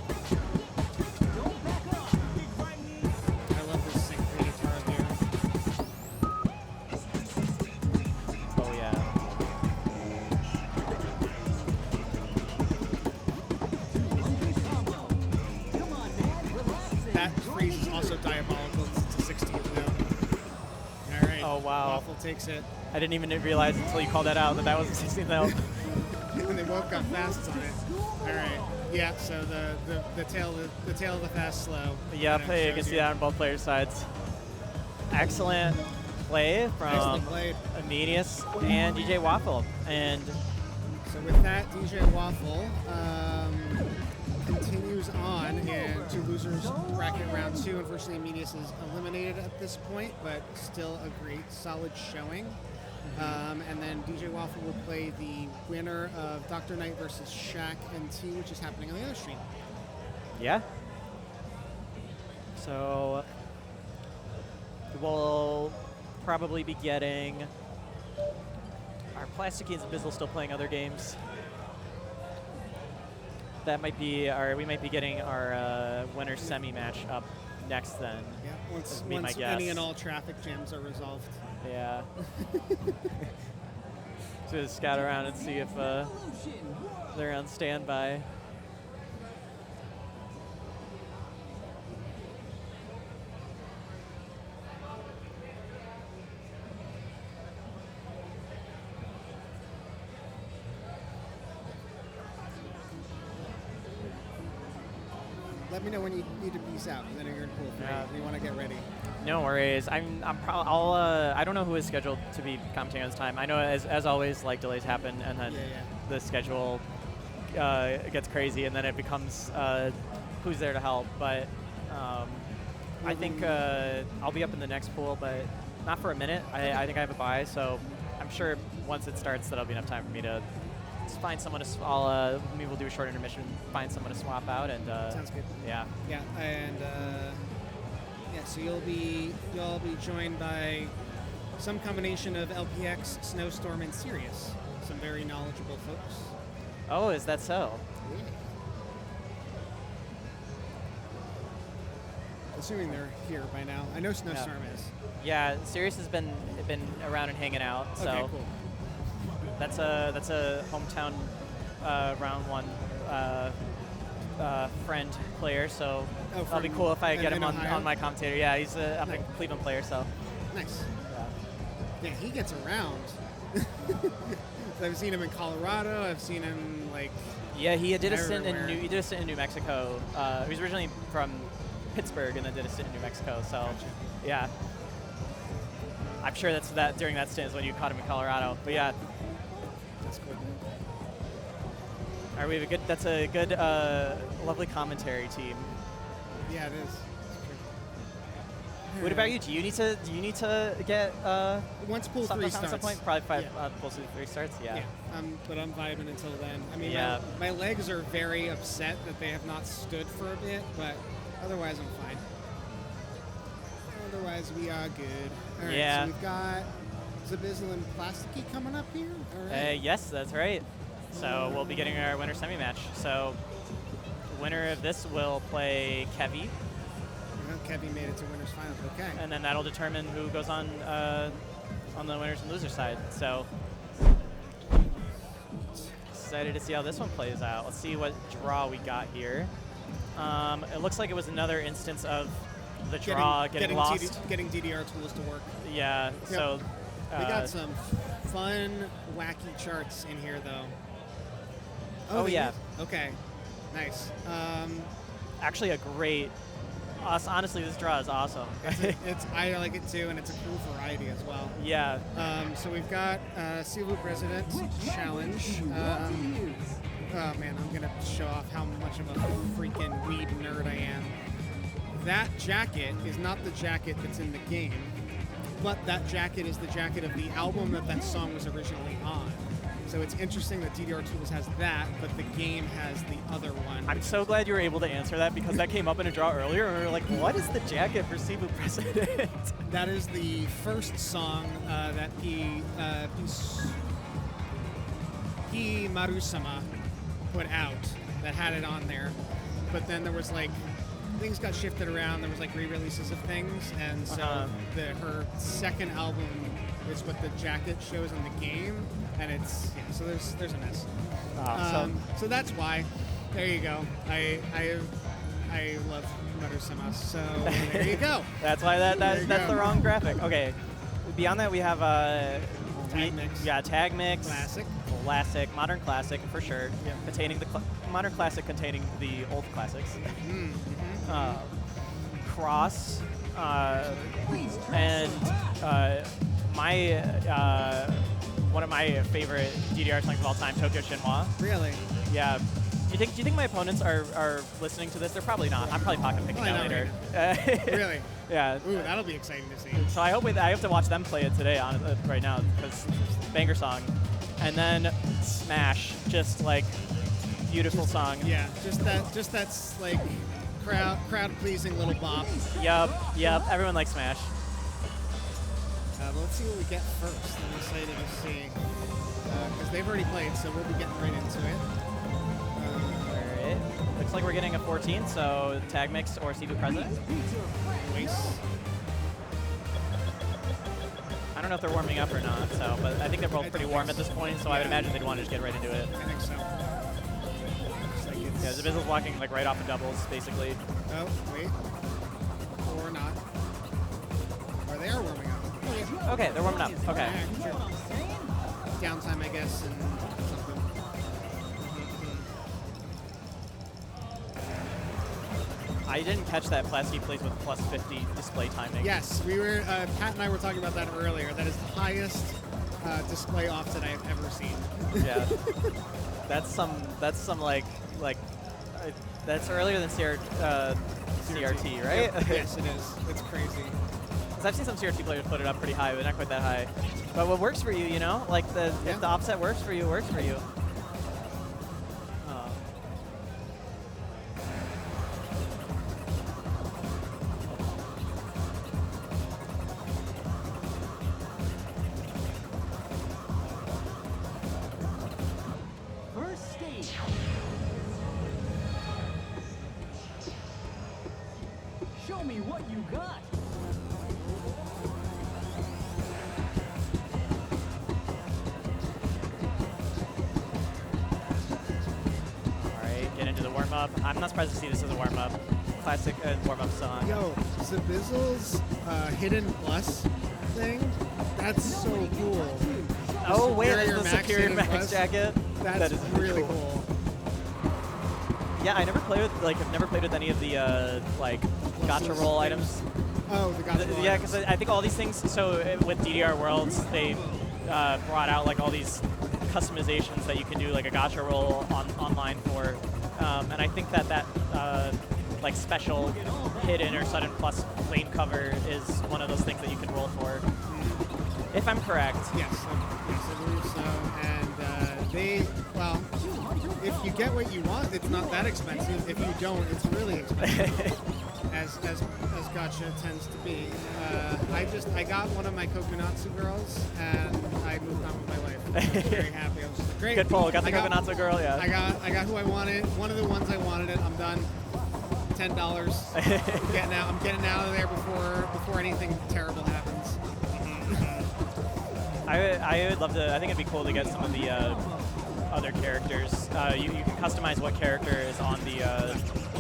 love this sync for guitar here. Oh yeah. That freeze is also diabolical. It's a 16 though. All right. Oh wow. Waffle takes it. I didn't even realize until you called that out that was a 16th note. And they both got fasts on it. All right. Yeah. So the tail of the fast slow. Yeah, kinda you shows can see that on both players' sides. Excellent play from Excellent played. Amenius and DJ Waffle. And So with that, DJ Waffle continues on into losers bracket round 2. Unfortunately, Amenius is eliminated at this point, but still a great, solid showing. And then DJ Waffle will play the winner of Dr. Knight versus Shaq and T, which is happening on the other stream. yeah. So we'll probably be getting our Plasticines and Bizzle still playing other games. That might be we might be getting our winner semi match up next then. Yeah, once Would be my guess. any and all traffic jams are resolved. Yeah. Just scout around and see if they're on standby. Let me know when you need to peace out, and then you're in pool 3. Yeah. You want to get ready. No worries. I don't know who is scheduled to be commentating at this time. I know as always, like delays happen, and then the schedule gets crazy, and then it becomes who's there to help. But I think I'll be up in the next pool, but not for a minute. I think I have a bye, so I'm sure once it starts, that'll be enough time for me to just find someone to. Maybe we'll do a short intermission, find someone to swap out, and Sounds good. yeah. Yeah, and so you'll be joined by some combination of LPX, Snowstorm, and Sirius. Some very knowledgeable folks. Oh, is that so? Assuming they're here by now. I know Snowstorm is. Yeah, Sirius has been around and hanging out. So Okay, cool. that's a hometown round 1 friend player. So it'll be cool if I get him on my commentator. Yeah, he's a Cleveland player. So Nice. Yeah, he gets around. I've seen him in Colorado. I've seen him yeah, he did a stint everywhere. in New Mexico. He was originally from Pittsburgh and then did a stint in New Mexico. So Gotcha. yeah. I'm sure that during that stint is when you caught him in Colorado. But yeah. That's cool. All right, we have that's a good, lovely commentary team. Yeah, it is. What about you? Do you need to get Once pool something 3 at starts. some point? Probably Yeah. pool 3 starts. Yeah. But I'm vibing until then. I mean, Yeah. my legs are very upset that they have not stood for a bit, but otherwise I'm fine. Otherwise we are good. All right, Yeah. so we've got Zabizzle and Plasticky coming up here. All right. Yes, that's right. So we'll be getting our winner semi-match. So the winner of this will play Kevy, Kevy made it to winners finals. Okay. and then that'll determine who goes on the winners and losers side. So excited to see how this one plays out. Let's see what draw we got here. It looks like it was another instance of the draw getting lost. Getting DDR tools to work. Yeah. Yep. So We got some fun, wacky charts in here, though. Oh, yeah. Okay. Nice. Actually, a great. Honestly, this draw is awesome. I like it too, and it's a cool variety as well. Yeah. So we've got Sivu President Challenge. Oh man, I'm gonna show off how much of a freaking weed nerd I am. That jacket is not the jacket that's in the game, but that jacket is the jacket of the album that song was originally on. So it's interesting that DDR Tools has that, but the game has the other one. I'm so glad you were able to answer that because that came up in a draw earlier, and we were like, what is the jacket for Cebu President? That is the first song that he Marusama put out that had it on there. But then there was like, things got shifted around. There was like re-releases of things, and so her second album is what the jacket shows in the game, and it's so there's a mess. So that's why. There you go. I love Marusama, so there you go. That's why that's the wrong graphic. Okay. Beyond that, we have Tag mix. Yeah, tag mix. Classic. Modern classic for sure. Yeah. Containing the modern classic, containing the old classics. Cross, and my one of my favorite DDR songs of all time, Tokyo Shinhwa. Really? Yeah. Do you think my opponents are listening to this? They're probably not. I'm probably pocket picking that later. Really? Yeah. Ooh, that'll be exciting to see. So I have to watch them play it today right now because banger song, and then Smash, just like beautiful song. Yeah, just that's like crowd pleasing little bop. Yep. Everyone likes Smash. But let's see what we get first. I'm excited to see because they've already played, so we'll be getting right into it. Alright. Looks like we're getting a 14, so tag mix or Cebu President. Voice. I don't know if they're warming up or not, so but I think they're both pretty warm at this point, so I would imagine they'd want to just get right into it. I think so. Looks like it's Yeah, Zabizzle's walking like right off of doubles, basically. Oh, wait. Or not. Or they are warming up. Oh, yeah. Okay, they're warming up. Okay. Yeah, sure. Downtime, I guess, and something. I didn't catch that Plasky plays with plus 50 display timing. Yes, we were. Pat and I were talking about that earlier. That is the highest display offset I have ever seen. Yeah. That's some like that's earlier than CRT, right? Yes, it is. It's crazy. 'Cause I've seen some CRT players put it up pretty high, but not quite that high. But what works for you, you know? Like if the offset works for you, it works for you. First stage. Show me what you got. Alright, get into the warm-up. I'm not surprised to see this as a warm-up. Classic warm-up song. Yo, Zabizzle's hidden plus thing, that's so cool. Oh wait, Superior it's the Max Superior hidden Max plus? jacket. That's That is really cool. Yeah, I've never played with any of the like gotcha roll items. Oh, the gotcha roll Yeah, items. because I think all these things. So with DDR Worlds, they brought out like all these customizations that you can do like a gotcha roll online for, and I think that like special hidden or sudden plus lane cover is one of those things that you can roll for. If I'm correct. Yes, I believe so. And well, if you get what you want, it's not that expensive. If you don't, it's really expensive, as gotcha tends to be. I got one of my Kokonatsu girls, and I moved on with my life. I was very happy. I was just like, great. Good pull. Got the Kokonatsu girl. Yeah. I got who I wanted. One of the ones I wanted it. I'm done. $10. I'm getting out of there before anything terrible happens. I would love to. I think it'd be cool to get some of the other characters. You can customize what character is on the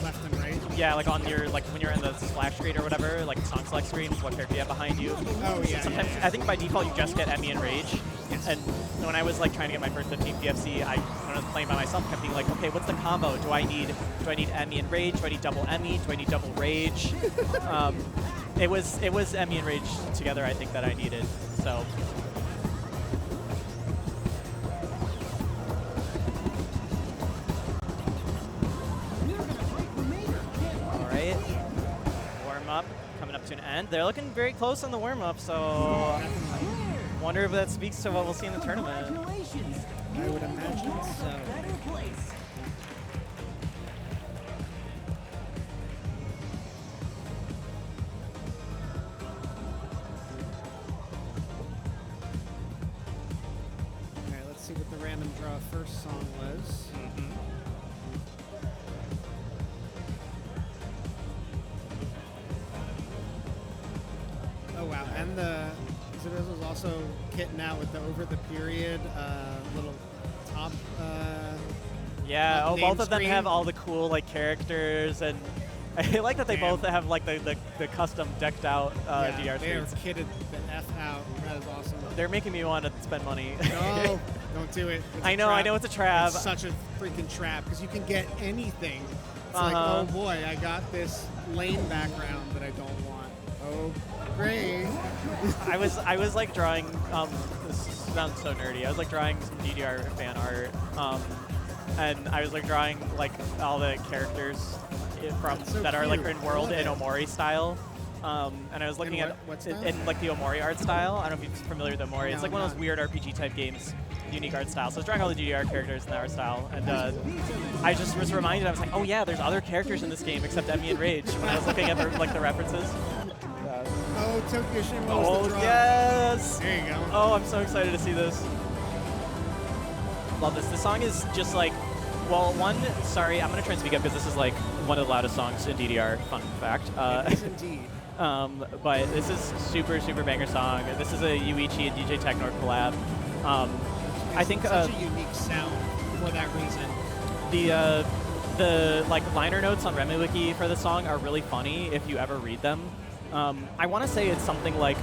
Left and right. yeah, like on your when you're in the splash screen or whatever, like the song select screen, what character you have behind you. Oh yeah. Sometimes I think by default you just get Emmy and Rage. Yes. And when I was like trying to get my first 15 PFC, when I was playing by myself, kept being like, okay, what's the combo? Do I need Emmy and Rage? Do I need double Emmy? Do I need double Rage? It was Emmy and Rage together, I think, that I needed. So. Alright. Warm up, coming up to an end. They're looking very close on the warm up, so wonder if that speaks to what we'll see in the tournament. Congratulations. I would imagine so. Better place. Okay, let's see what the random draw first song was. Oh wow, and the Zabis was also kitting out with the over the period little top. Yeah, name both of them screen. have all the cool like characters, and I like that they Damn. both have like the custom decked out Yeah, DR they are screens. kitted the F out. That is awesome. They're making me want to spend money. No, don't do it. It's a I know trap. it's a trap. It's such a freaking trap because you can get anything. It's like, Uh-huh. oh boy, I got this lane background that I don't want. Oh, great. I was like drawing. This sounds so nerdy. I was like drawing some DDR fan art, and I was like drawing like all the characters from That's so that are like cute. in I world love in it. Omori style. And I was looking In at what style? in like the Omori art style. I don't know if you're familiar with Omori. It's No, like one of those not. weird RPG type games, unique art style. So I was drawing all the DDR characters in the art style, and I just was reminded. I was like, oh yeah, there's other characters in this game except Emmy and Rage. When I was looking at the references. Oh, Tokyo Shinra was Oh the draw. yes! There you go. Oh, I'm so excited to see this. Love this. This song is just like, well, sorry, I'm going to try and speak up because this is like one of the loudest songs in DDR, fun fact. It is indeed. But this is super, super banger song. This is a Yuichi and DJ Technor collab. I think such a unique sound for that reason. the like liner notes on RemiWiki for the song are really funny if you ever read them. I want to say it's something like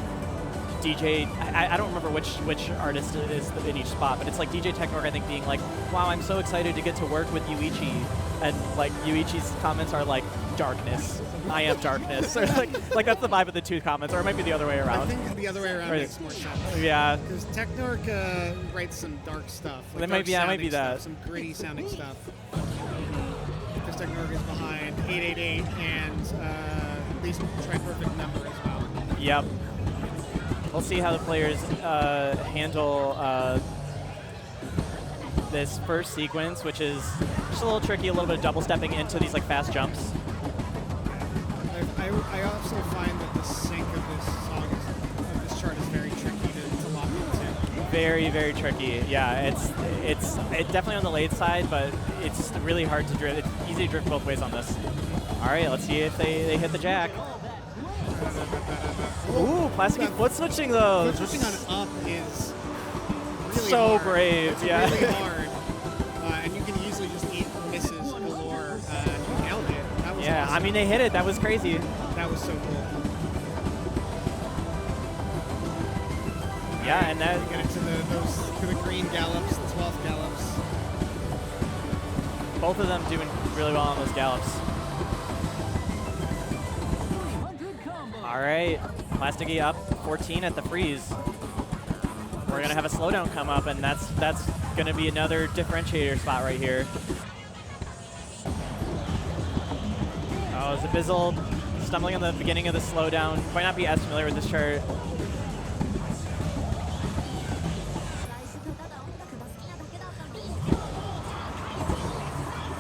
DJ, I don't remember which artist it is in each spot, but it's like DJ Technor, I think, being like, wow, I'm so excited to get to work with Yuichi. And like Yuichi's comments are like, darkness. I am darkness. Or like that's the vibe of the two comments, or it might be the other way I around. think the other way around Right. makes more sense. Yeah. Because Technork writes some dark stuff. That might be- that might be dark-sounding that. stuff, some gritty sounding stuff. Because Technork is behind 888 and at least Try Perfect Number as well. Yep. We'll see how the players handle this first sequence, which is just a little tricky, a little bit of double stepping into these like fast jumps. I also find that the sync of this song of this chart is very tricky to lock into. Very, very tricky. Yeah, it's definitely on the late side, but it's really hard to drift. It's easy to drift both ways on this. All right, let's see if they hit the jack. Ooh, plasticky foot switching those. Foot switching on up is really So hard. brave, It's yeah. really hard. And you can easily just eat misses galore. You nailed it. That was Yeah, awesome. I mean they hit it. That was crazy. That was so cool. Yeah, and that Get it to the green gallops, the 12th gallops. both of them doing really well on those gallops. 300 combo. All right, Plasticky up 14 at the freeze. We're gonna have a slowdown come up, and that's gonna be another differentiator spot right here. Oh, Zabizzle stumbling on the beginning of the slowdown. Might not be as familiar with this chart.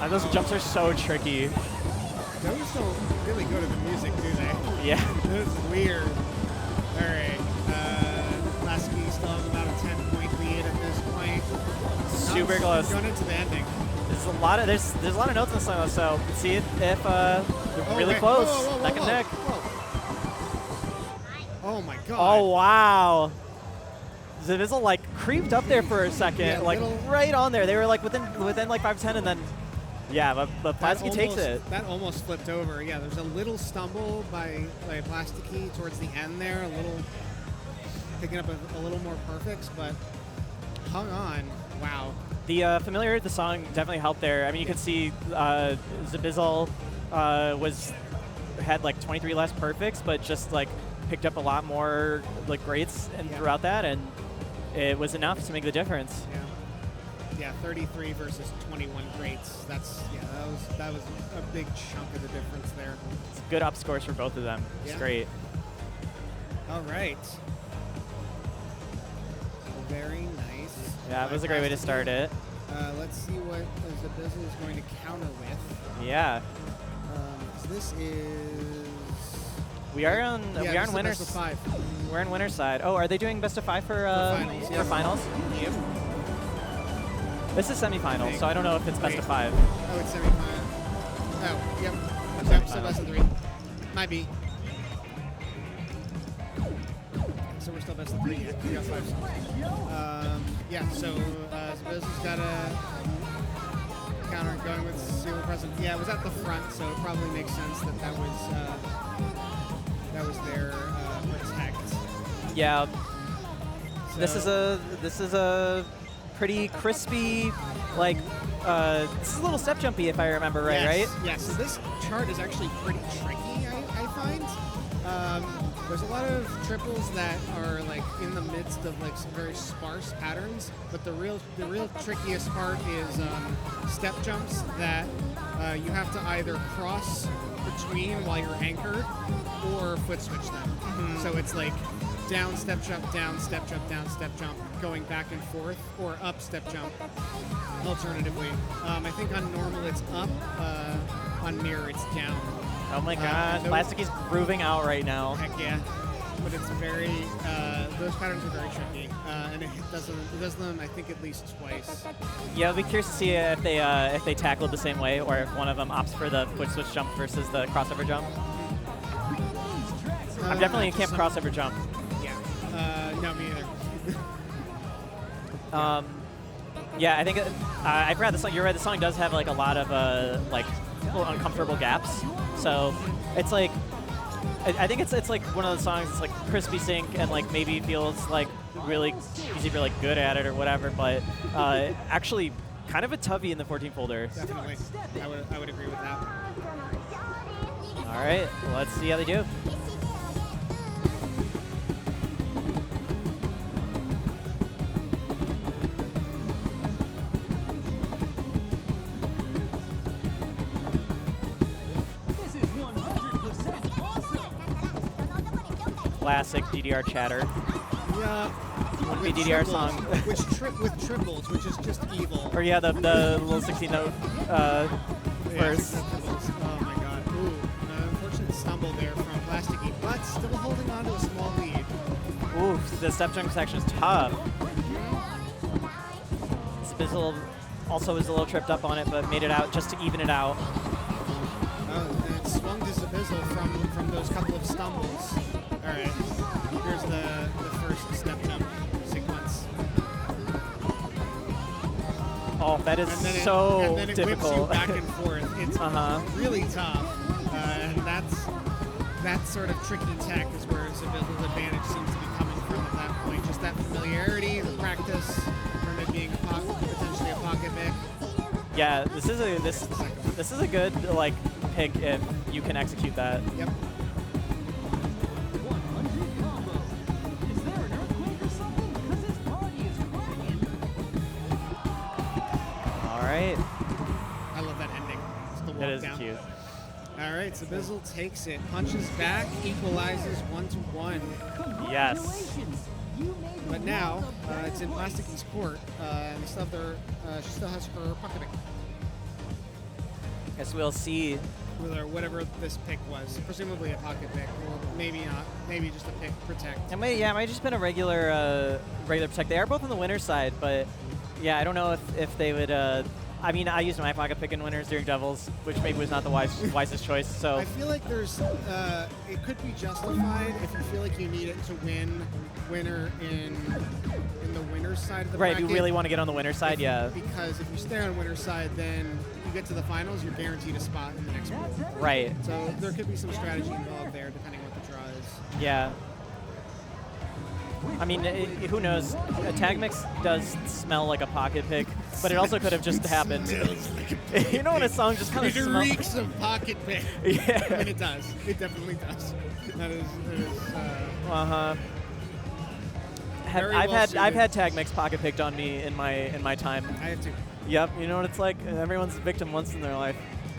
Those jumps are so tricky. Those don't really go to the music, do they? Yeah. That's weird. All right. Lasky still has about a 10-point lead at this point. Super Now close. Going into the ending. There's a lot of notes in the song, so let's see if they're Oh, really wait. close, Whoa, whoa, neck and whoa, neck. whoa. Oh my god. Oh wow! Zabizzle like creeped up there for a second, Yeah, like little- right on there. They were like within like 5-10, and then yeah, but That Plasticky takes almost- it. That almost flipped over. Yeah, there's a little stumble by Plasticky towards the end there, a little picking up a little more perfects, but hung on. Wow. The familiarity of the song definitely helped there. I mean, you could see Zabizzle had like 23 less perfects, but just like picked up a lot more like greats and Yeah. throughout that, and it was enough to make the difference. Yeah. Yeah, 33 versus 21 greats. That was a big chunk of the difference there. It's good up scores for both of them. It's Yeah. great. All right. Very nice. Yeah, it was a great way to start it. Let's see what Zabizzle is going to counter with. Yeah. So this is... We are on yeah, we are this on is winners. best of 5. We're in winner's side. Oh, are they doing best of 5 for finals, for yeah. finals? Yep. This is semifinals, so I don't know if it's best of 5. Oh, it's semi-final. Oh, yep. Yep, so best of 3. Might be. So we're still best of 3. Yeah, we got 5 songs. Yeah, so Zabizzle's got a counter going with Seal Present. Yeah, it was at the front, so it probably makes sense that that was their protect. Yeah. So This is a pretty crispy, like this is a little step jumpy if I remember right, yes, right? Yes. So this chart is actually pretty tricky, I find. There's a lot of triples that are like in the midst of like some very sparse patterns, but the real trickiest part is step jumps that you have to either cross between while you're anchored or foot switch them. So it's like down, step jump, down, step jump, down, step jump, going back and forth, or up, step jump, alternatively. I think on normal it's up, on mirror it's down. Oh my gosh, Plastic is grooving out right now. Heck yeah. But it's very, those patterns are very tricky, and it does them, I think, at least twice. Yeah, I'll be curious to see if they tackle it the same way, or if one of them opts for the foot switch jump versus the crossover jump. I'm definitely in camp crossover jump. Yeah. No, me either. Yeah, I think I forgot the song. You're right. The song does have like a lot of like little uncomfortable gaps. So it's like I think it's like one of those songs. It's like crispy sync and like maybe feels like really easy if you're like good at it or whatever. But actually, kind of a toughie in the 14 folder. Definitely. I would agree with that. All right, let's see how they do. Classic DDR chatter. Yeah. Would be DDR song. with triples, which is just evil. Or yeah, the little 16-note verse. Oh my god. Ooh, an unfortunate stumble there from Plasticky, but still holding on to a small lead. Ooh, the step jump section is tough. Zabizzle also was a little tripped up on it, but made it out just to even it out. Oh, and it swung to Zabizzle from those couple of stumbles. All right, here's the first step jump sequence. Oh, that is and then so it difficult. whips you back and forth. It's really tough, and that sort of tricky tech is where Zabizzle's advantage seems to be coming from at that point. Just that familiarity, the practice from it being potentially a pocket pick. Yeah, this is a good like pick if you can execute that. Yep. Right. I love that ending. Just the walk It is down. cute. All right, so Zabizzle takes it, punches back, equalizes 1-1. Yes. But now it's in Plasticky's court, and she still has her pocket pick. Guess we'll see. Whatever this pick was, presumably a pocket pick, or maybe not, maybe just a pick protect. It might just been a regular protect. They are both on the winner's side, but yeah, I don't know if they would. I mean, I used my pocket pick in winners during doubles, which maybe was not the wisest choice. So I feel like there's, it could be justified if you feel like you need it to win winner in the winner's side of the right. bracket. You really want to get on the winner's side, yeah. Because if you stay on winner's side, then you get to the finals, you're guaranteed a spot in the next pool. Right. So there could be some strategy involved there, depending on what the draw is. Yeah. I mean, who knows? A tag mix does smell like a pocket pick, but it also could have just happened. Like you know when a song just kind of it smells? reeks of pocket pick. Yeah. I mean, it does. It definitely does. That is I've had tag mix pocket picked on me in my time. I have to. Yep. You know what it's like? Everyone's a victim once in their life.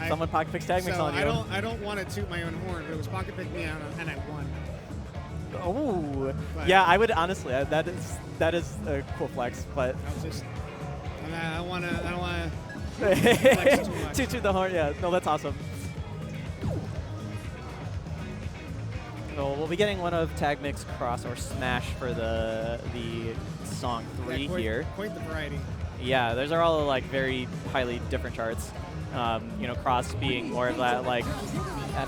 Someone pocket picks tag mix on you. I don't want to toot my own horn, but it was pocket pick me out and I won. Oh, But- yeah. I would honestly. That is a cool flex, but I was just, I don't want to flex too much. toot the horn. Yeah. No, that's awesome. So we'll be getting one of Tag Mix, Cross, or Smash for the song 3 quite, here. Quite the variety. Yeah, those are all like very highly different charts. You know, Cross being more of that like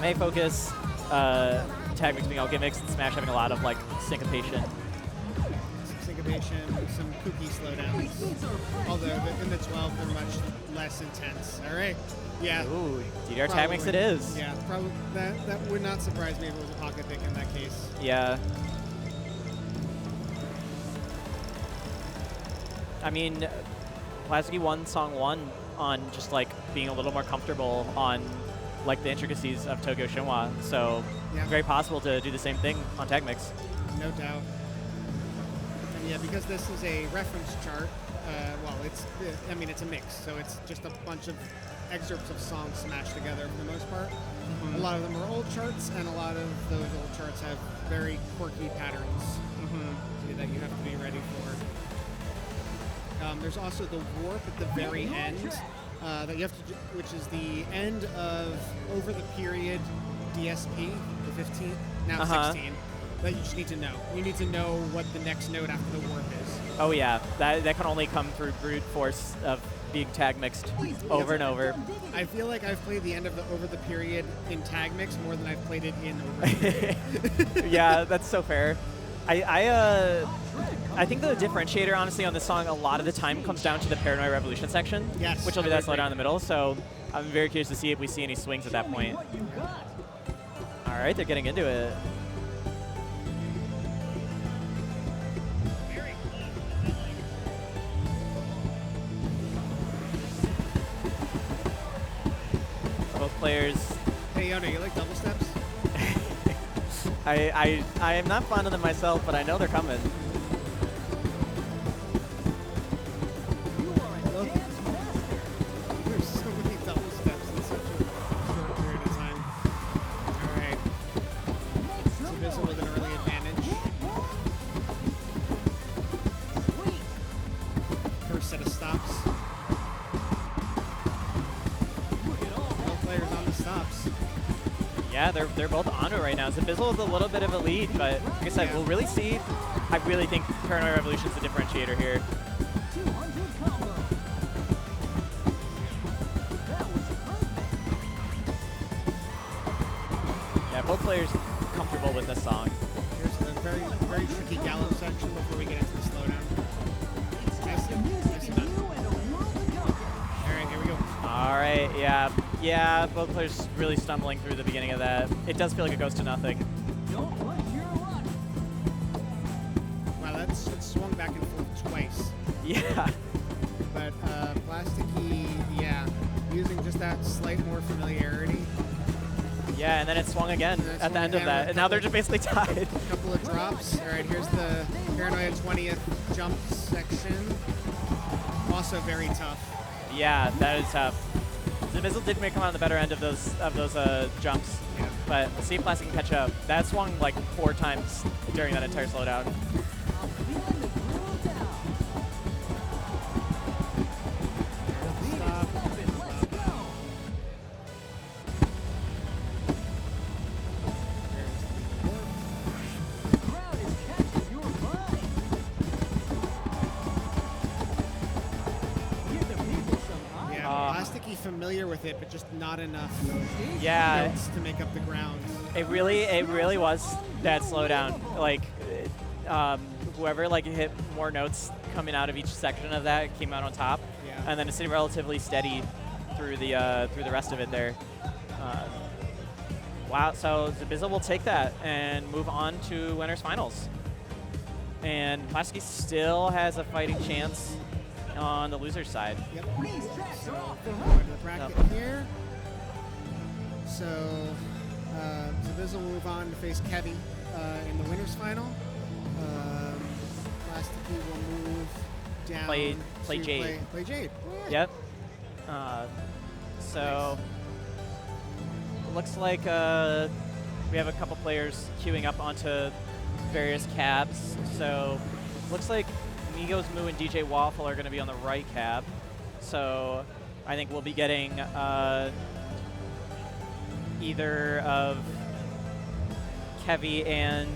MA focus, Tag Mix being all gimmicks, and Smash having a lot of like syncopation. Some syncopation, some kooky slowdowns. Although in the 12 they're much less intense. All right. Yeah. Ooh, DDR Tag Mix it is. Yeah, probably that would not surprise me if it was a pocket pick in that case. Yeah. I mean, Plasky won song 1 on just like being a little more comfortable on like the intricacies of Tokyo Shinhwa, so Yeah. very possible to do the same thing on Tag Mix. No doubt. And yeah, because this is a reference chart, well, it's a mix, so it's just a bunch of excerpts of songs smashed together for the most part. A lot of them are old charts, and a lot of those old charts have very quirky patterns that you have to be ready for. There's also the warp at the very end that you have to, which is the end of over the period DSP, the 15th, now 16. That you just need to know. You need to know what the next note after the warp is. Oh yeah, that can only come through brute force of being tag mixed over and over. I feel like I've played the end of the over the period in tag mix more than I've played it in over the period. Yeah, that's so fair. I think the differentiator, honestly, on this song a lot of the time comes down to the Paranoid Revolution section, Yes, which will be I that slow agree. down in the middle. So I'm very curious to see if we see any swings at that point. All right, they're getting into it. Both players. Hey, Yona, you like double steps? I am not fond of them myself, but I know they're coming. Look, there's so many double steps in such a short period of time. All right. Subissa with an early advantage. First set of stops. Both players on the stops. Yeah, they're both on it right now. Zabizzle is a little bit of a lead, but like I said, Yeah. we'll really see. I really think Paranoid Revolution is the differentiator here. Yeah, both players comfortable with this song. Here's the very, very tricky gallows section before we get into the slowdown. Nice done. All right, here we go. All right, yeah, both players really stumbling through the beginning of that. It does feel like it goes to nothing. Wow, that's it swung back and forth twice. Yeah, But Plasticky, yeah, using just that slight more familiarity. yeah, and then it swung again And then it at the swung end of again that, with and now they're just basically tied. A couple of drops. All right, here's the Paranoia 20th jump section. Also very tough. Yeah, that is tough. Zabizzle did come on the better end of those jumps, Yeah. but let's see if Plastic can catch up. That swung like 4 times during that entire slowdown. Stop. Yeah, Plasticky familiar with it, but just not enough Yeah, notes to make up the ground. it really was that slowdown. Like, whoever like hit more notes coming out of each section of that came out on top, Yeah. and then it stayed relatively steady through the rest of it there. Wow, so Zabizzle will take that and move on to winners finals. And Plasky still has a fighting chance on the loser's side. Yep. So going to the bracket here. So Zabizzle will move on to face Kevy in the winners final. Plasticky will move down. Play to Jade. Play Jade. Yep. So looks like we have a couple players queuing up onto various cabs. So looks like Migos Moo and DJ Waffle are going to be on the right cab. So I think we'll be getting either of Kevy and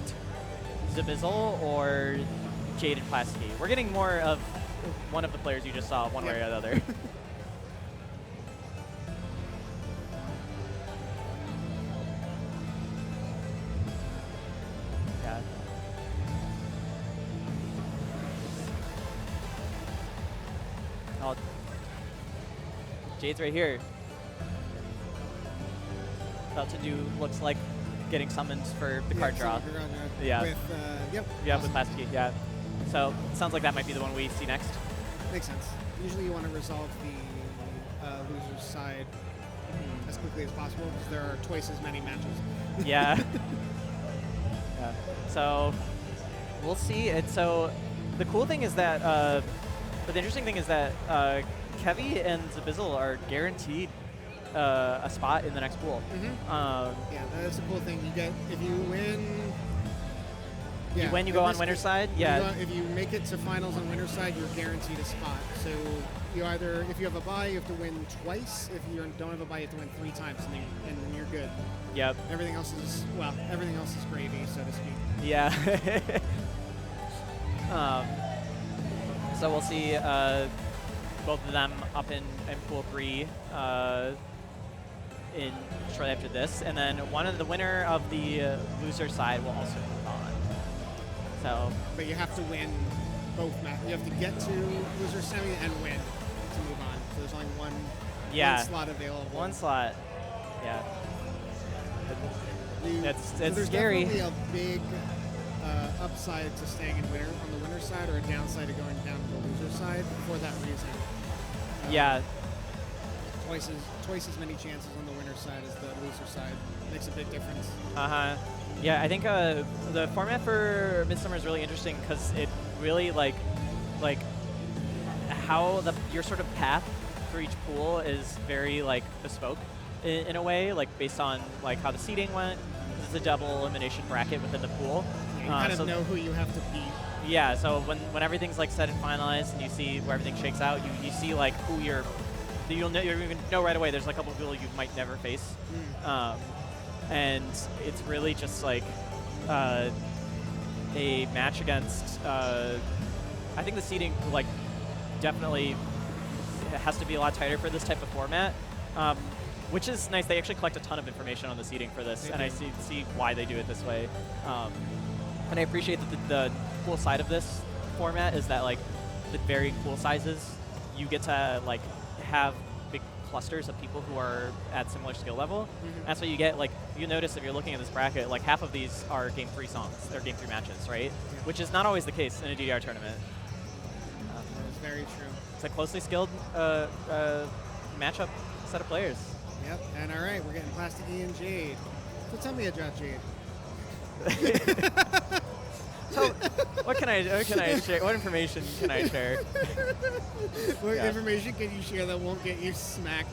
Zabizzle or Jade and Plasky. We're getting more of one of the players you just saw, one way or the other. Yeah. Oh, Jade's right here. About to do, looks like getting summoned for the card draw. Yeah. With, yep. Yeah, awesome. with Plasky, yeah. So sounds like that might be the one we see next. Makes sense. Usually you want to resolve the loser's side as quickly as possible because there are twice as many matches. Yeah. Yeah. So we'll see. And so the cool thing is that, but the interesting thing is that Kevy and Zabizzle are guaranteed a spot in the next pool. Yeah, that's a cool thing. You get, if you win... You win, you go on winner's side? Yeah. If you make it to finals on winner's side, you're guaranteed a spot. So you either, if you have a bye, you have to win twice. If you don't have a bye, you have to win 3 times, and then you're good. Yep. Everything else is, well, everything else is gravy, so to speak. Yeah. So we'll see both of them up in pool 3 in shortly after this, and then the winner of the loser side will also move on. So, but you have to win both matches. You have to get to loser semi and win to move on. So there's only one slot available. One slot. Yeah. It's there's scary. Definitely a big upside to staying in winner on the winner side, or a downside to going down to the loser side for that reason. Yeah. Twice as many chances on the winner side as the loser side makes a big difference. Yeah, I think the format for Midsummer is really interesting because it really like how your sort of path for each pool is very like bespoke in a way, like based on like how the seeding went. This is a double elimination bracket within the pool. Yeah, you kind of know who you have to beat. Yeah, so when everything's like set and finalized and you see where everything shakes out, you see like who you're gonna know right away. There's like a couple of people you might never face. And it's really just like a match against. I think the seeding like definitely has to be a lot tighter for this type of format, which is nice. They actually collect a ton of information on the seeding for this, and I see why they do it this way. And I appreciate that the cool side of this format is that like the varying pool sizes, you get to like have big clusters of people who are at similar skill level. That's what you get. Like you notice if you're looking at this bracket, like half of these are Game 3 songs. They're Game 3 matches, right? Yeah. Which is not always the case in a DDR tournament. That's very true. It's a closely skilled matchup set of players. Yep. And all right, we're getting Plasticky and Jade. So tell me about Jade. So, what can I share? What information can I share? What information can you share that won't get you smacked?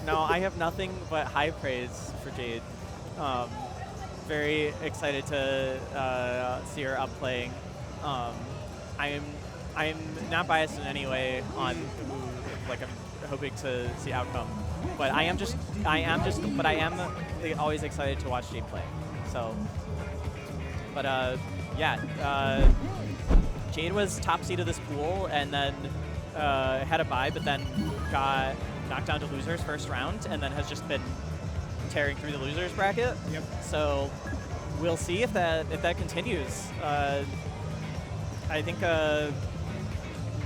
No, I have nothing but high praise for Jade. Very excited to see her up playing. I'm not biased in any way on who like I'm hoping to see outcome, but I am always excited to watch Jade play. So. But Jade was top seed of this pool and then had a bye, but then got knocked down to losers first round and then has just been tearing through the losers bracket. Yep. So we'll see if that continues. I think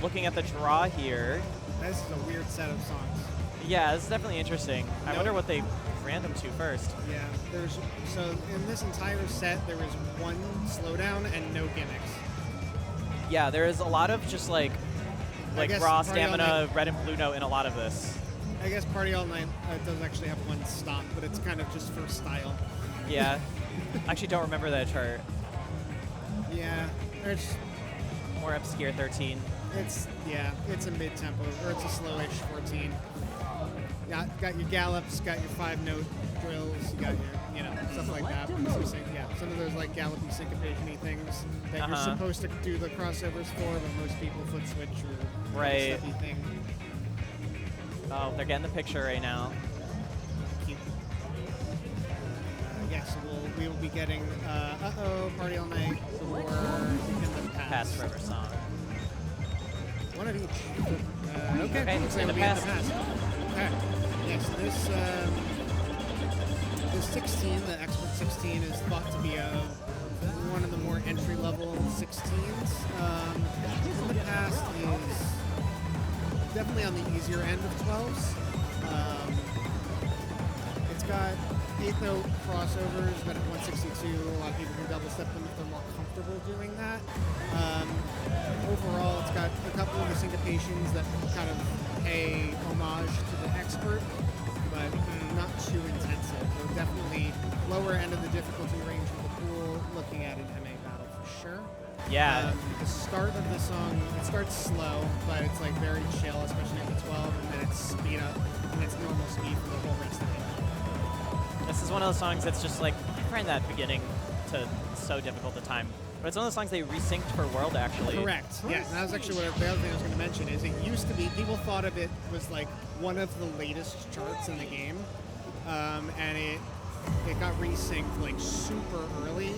looking at the draw here. This is a weird set of songs. Yeah, this is definitely interesting. I wonder what they random to first. Yeah, so in this entire set there was one slowdown and no gimmicks. Yeah, there is a lot of just like raw stamina, red and blue note in a lot of this. I guess Party All Night does actually have one stop, but it's kind of just for style. Yeah, I actually don't remember that chart. Yeah, there's more obscure 13. It's a mid tempo or it's a slowish 14. Got your gallops, got your 5-note drills, you got your stuff like that. So, yeah. some of those like gallopy syncopation-y things that you're Uh-huh. supposed to do the crossovers for, but most people foot switch or Right. stuffy thing. Oh, they're getting the picture right now. Cute. Yes, we will be getting Party All Night or In the Past Past. Forever song. One of each. Okay, Okay, looks like In the it'll be In the Past. Past. Okay. Yes, this 16, the Expert 16, is thought to be one of the more entry-level 16s. In the Past is definitely on the easier end of 12s. It's got 8th note crossovers, but at 162, a lot of people can double step them if they're more comfortable doing that. Overall, it's got a couple of the syncopations that kind of pay homage to the Expert, but not too intensive. So definitely lower end of the difficulty range of the pool, looking at an MA battle for sure. Yeah. The start of the song, it starts slow, but it's like very chill, especially at the 12, and then it's speed up, and it's normal speed for the whole rest of it. This is one of those songs that's just like, I find that beginning to so difficult to time. But it's one of those songs they resynced for World, actually. Correct. Yeah, and that was actually the other thing I was going to mention is it used to be, people thought of it was like one of the latest charts in the game, and it got resynced like super early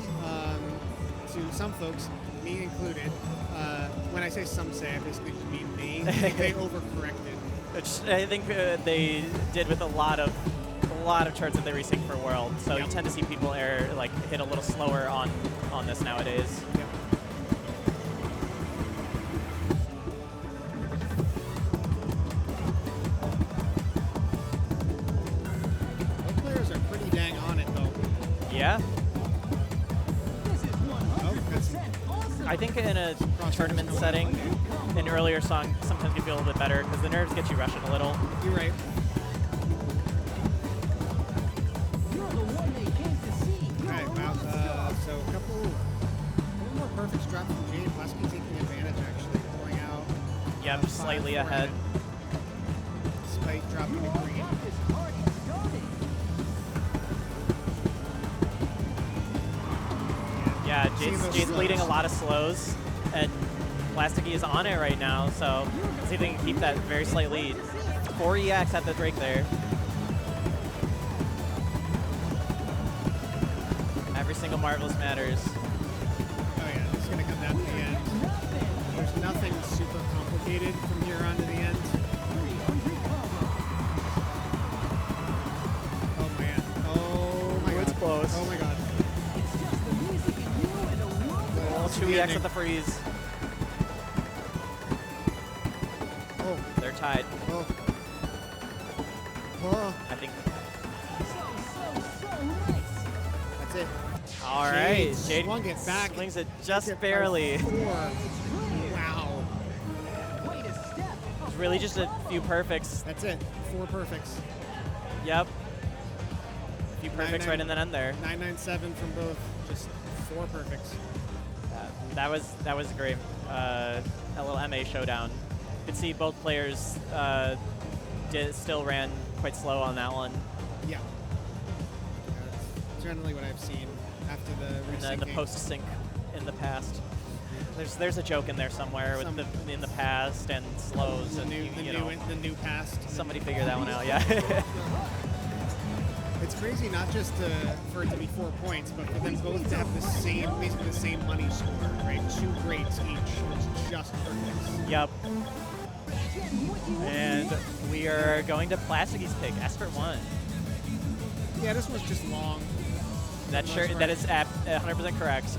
to some folks, me included. When I say some say, I basically mean me. They overcorrected. Which I think they did with a lot of charts that they resync for World. So Yep. you tend to see people hit a little slower on this nowadays. Yep. Both players are pretty dang on it though. Yeah. Oh, that's I think in a tournament setting, an earlier song sometimes you feel a little bit better because the nerves get you rushing a little. you're right. Alright, wow. So a couple more perfects dropped from Jade. Lasky taking advantage actually, pulling out. Yeah, just slightly ahead. Despite dropping a green. Yeah, Seeing those Jade's slows. leading a lot of slows, and Plasticky is on it right now, so see if they can keep that very slight lead. 4 EX at the break there. Every single Marvelous matters. Oh yeah, it's going to come down to the end. There's nothing super complicated from here on to the end. Oh man. Oh my god. It's close. Oh my god. Well, 2 EX at the freeze. Oh. They're tied. Oh. Oh. I think. That's it. All right, Jade swung it back. swings it just Took it by barely. 4. Wow. It's really just a few perfects. That's it. 4 perfects. Yep. A few perfects 9-9. right in the end there. 997 from both. Just 4 perfects. That was great. A little MA showdown. You could see both players still ran quite slow on that one. Yeah. That's generally what I've seen after the In the resyncing. post sync in the past. There's a joke in there somewhere with the in the past and slows the and new, you know, the new past. somebody figure that one out. Yeah. It's crazy not just for it to be 4 points, but for them both to have basically the same money score, right? 2 greats each. It's just perfect. Yep. And we are going to Plasticky's pick, Esprit 1. Yeah, this was just long. That is 100% correct.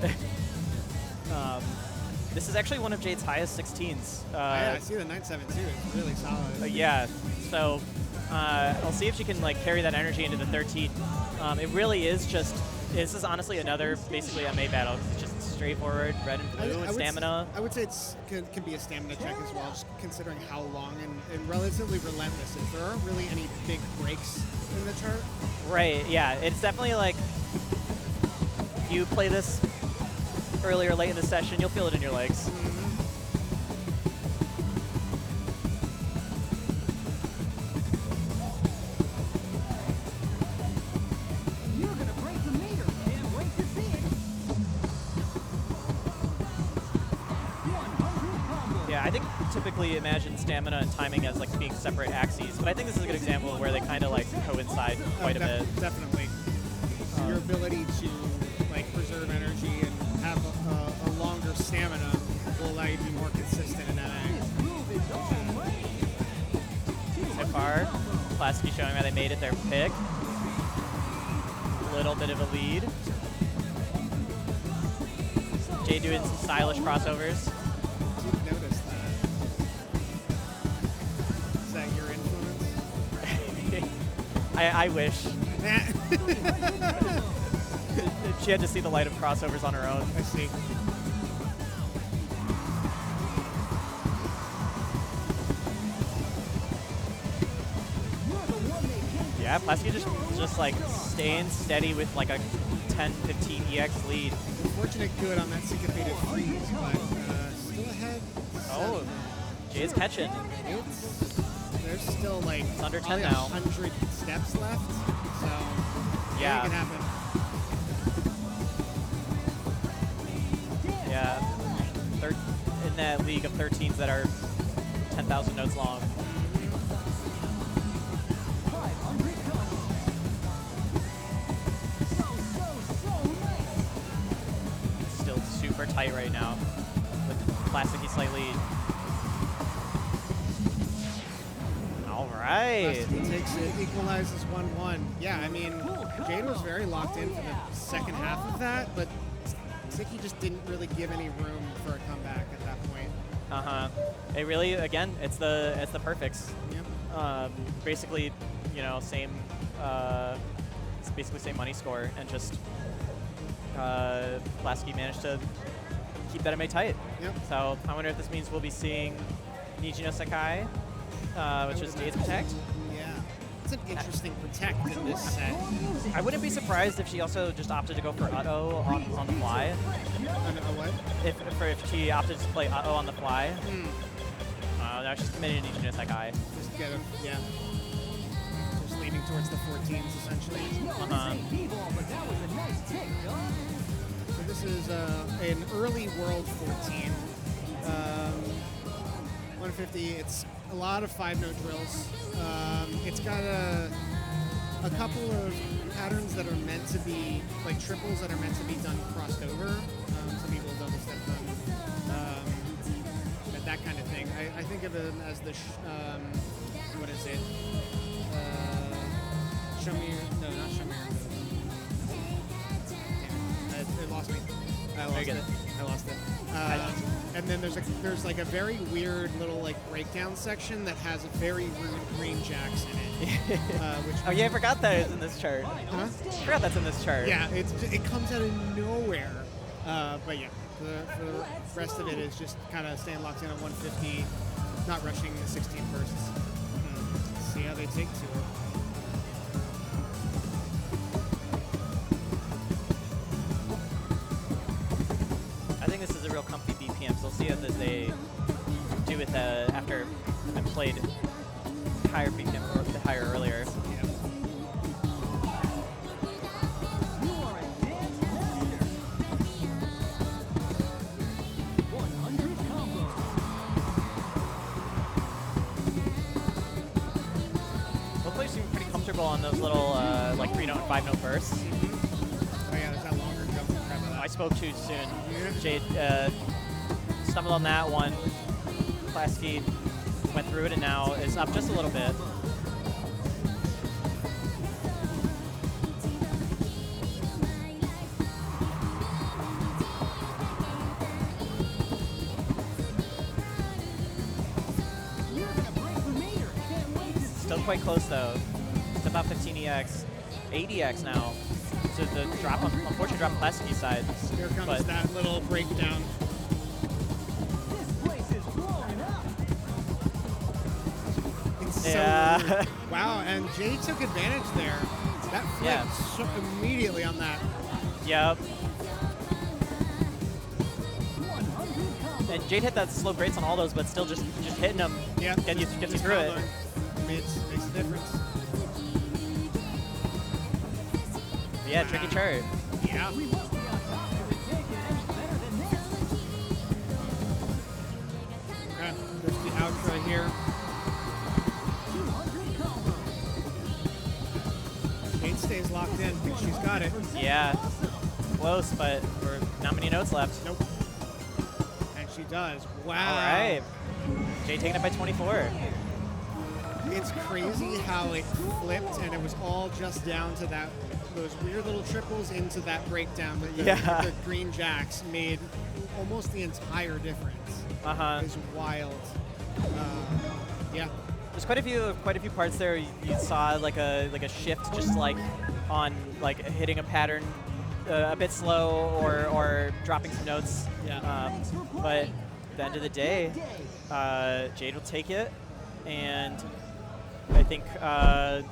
This is actually one of Jade's highest 16s. I see the 9.7 too. It's really solid. Yeah, so I'll see if she can like carry that energy into the 13. It really is just, this is honestly another basically MA battle. It's just straightforward, red and blue, and stamina. I would say it's can be a stamina check as well, just considering how long and relatively relentless it is. There aren't really any big breaks in the chart. Right, yeah, it's definitely like, if you play this early or late in the session, you'll feel it in your legs. You're gonna break the meter. Can't wait to see it. Yeah, I think typically imagine stamina and timing as like being separate axes, but I think this is a good example where they kind of like coincide quite a bit. Definitely. Your ability to like preserve energy and have a longer stamina will allow you to be more consistent in NA. So far, Plasky showing why they made it their pick. A little bit of a lead. Jay doing some stylish crossovers. Didn't notice that. Is that your influence? I wish. She had to see the light of crossovers on her own. I see. Yeah, Plasky just like staying steady with like a 10-15 EX lead. Unfortunate good on that syncopated freeze, but still ahead. Oh, Jay's catching. There's still like It's under 10 probably now. 100 steps left, so Yeah. it can happen. Yeah, in that league of 13s that are 10,000 notes long. Still super tight right now with Plasticky slight lead. All right. He takes it, equalizes 1-1. Yeah, I mean, Jade was very locked in for the second half of that, but Sticky just didn't really give any room for a comeback at that point. It really, again, it's the perfects. Yep. Basically, you know, same. It's basically same money score, and just Plasky managed to keep that MA tight. Yep. So I wonder if this means we'll be seeing Nijino Sakai, which is Jade's Protect. Yeah. It's an interesting protect in this set. I wouldn't be surprised if she also just opted to go for Utto on the fly. What? If she opted to play Utto on the fly. No, she's committed to Nijino Sakai. Just get him, yeah. Just leaning towards the 14s, essentially. So this is an early World 14. 150, it's a lot of 5-note drills. It's got a couple of patterns that are meant to be, like triples that are meant to be done crossed over. Some people double step them. But that kind of thing. I think of them as the, what is it? Shamir, no, not Shamir. It lost me. I lost it. And then there's like a very weird little like breakdown section that has a very rude green jacks in it. Which Oh yeah, I forgot that is in this chart. Huh? I forgot that's in this chart. Yeah, it comes out of nowhere. But yeah, the rest of it is just kind of staying locked in at 150, not rushing the 16 bursts. See how they take to it. I think this is a real comfy BPM, so we'll see how they do with after I played higher BPM or higher earlier. Both players seem pretty comfortable on those little like 3-note and 5-note bursts. Oh yeah, there's that longer jump. I spoke too soon. Jade stumbled on that one. Plasky went through it and now is up just a little bit. Still quite close though. It's about 15 EX, 8 EX now. So the drop, unfortunate drop on Plasky's side. Here comes but that little breakdown. It's Yeah. so weird. Wow, and Jay took advantage there. That flipped shook immediately on that. Yep. And Jade hit that slow grates on all those, but still just hitting them Yeah, gets you through it. Makes a difference. Yeah, tricky chart. Yeah. Okay. here. Jade stays locked in. Thinks she's got it. Yeah, close, but we're not many notes left. Nope. And she does. Wow. All right. Jade taking it by 24. It's crazy how it flipped, and it was all just down to those weird little triples into that breakdown. That the green jacks made almost the entire difference. It's wild. Yeah. There's quite a few parts there. You saw like a shift, just like on like hitting a pattern a bit slow or dropping some notes. Yeah. But at the end of the day, Jade will take it, and I think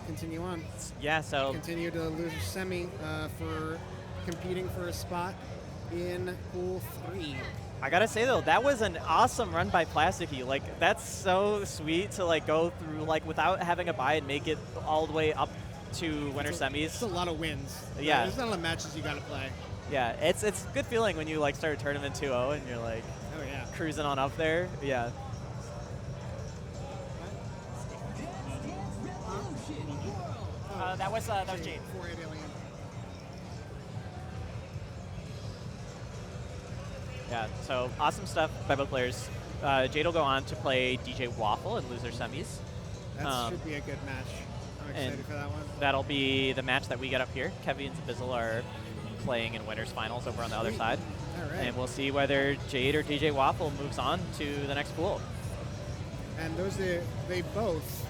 continue on. Yeah. So continue to lose a semi for competing for a spot in pool 3. I gotta say though, that was an awesome run by Plasticky. Like, that's so sweet to like go through like without having a bye and make it all the way up to winter semis. It's a lot of wins. Yeah. There's not a lot of matches you gotta play. Yeah, it's a good feeling when you like start a tournament 2-0 and you're like cruising on up there. Yeah. That was Jade. 4-8 alien. Yeah, so awesome stuff by both players. Jade will go on to play DJ Waffle and lose their semis. That should be a good match. I'm excited for that one. That'll be the match that we get up here. Kevy and Zabizzle are playing in winners finals over on the other side. All right. And we'll see whether Jade or DJ Waffle moves on to the next pool. And they both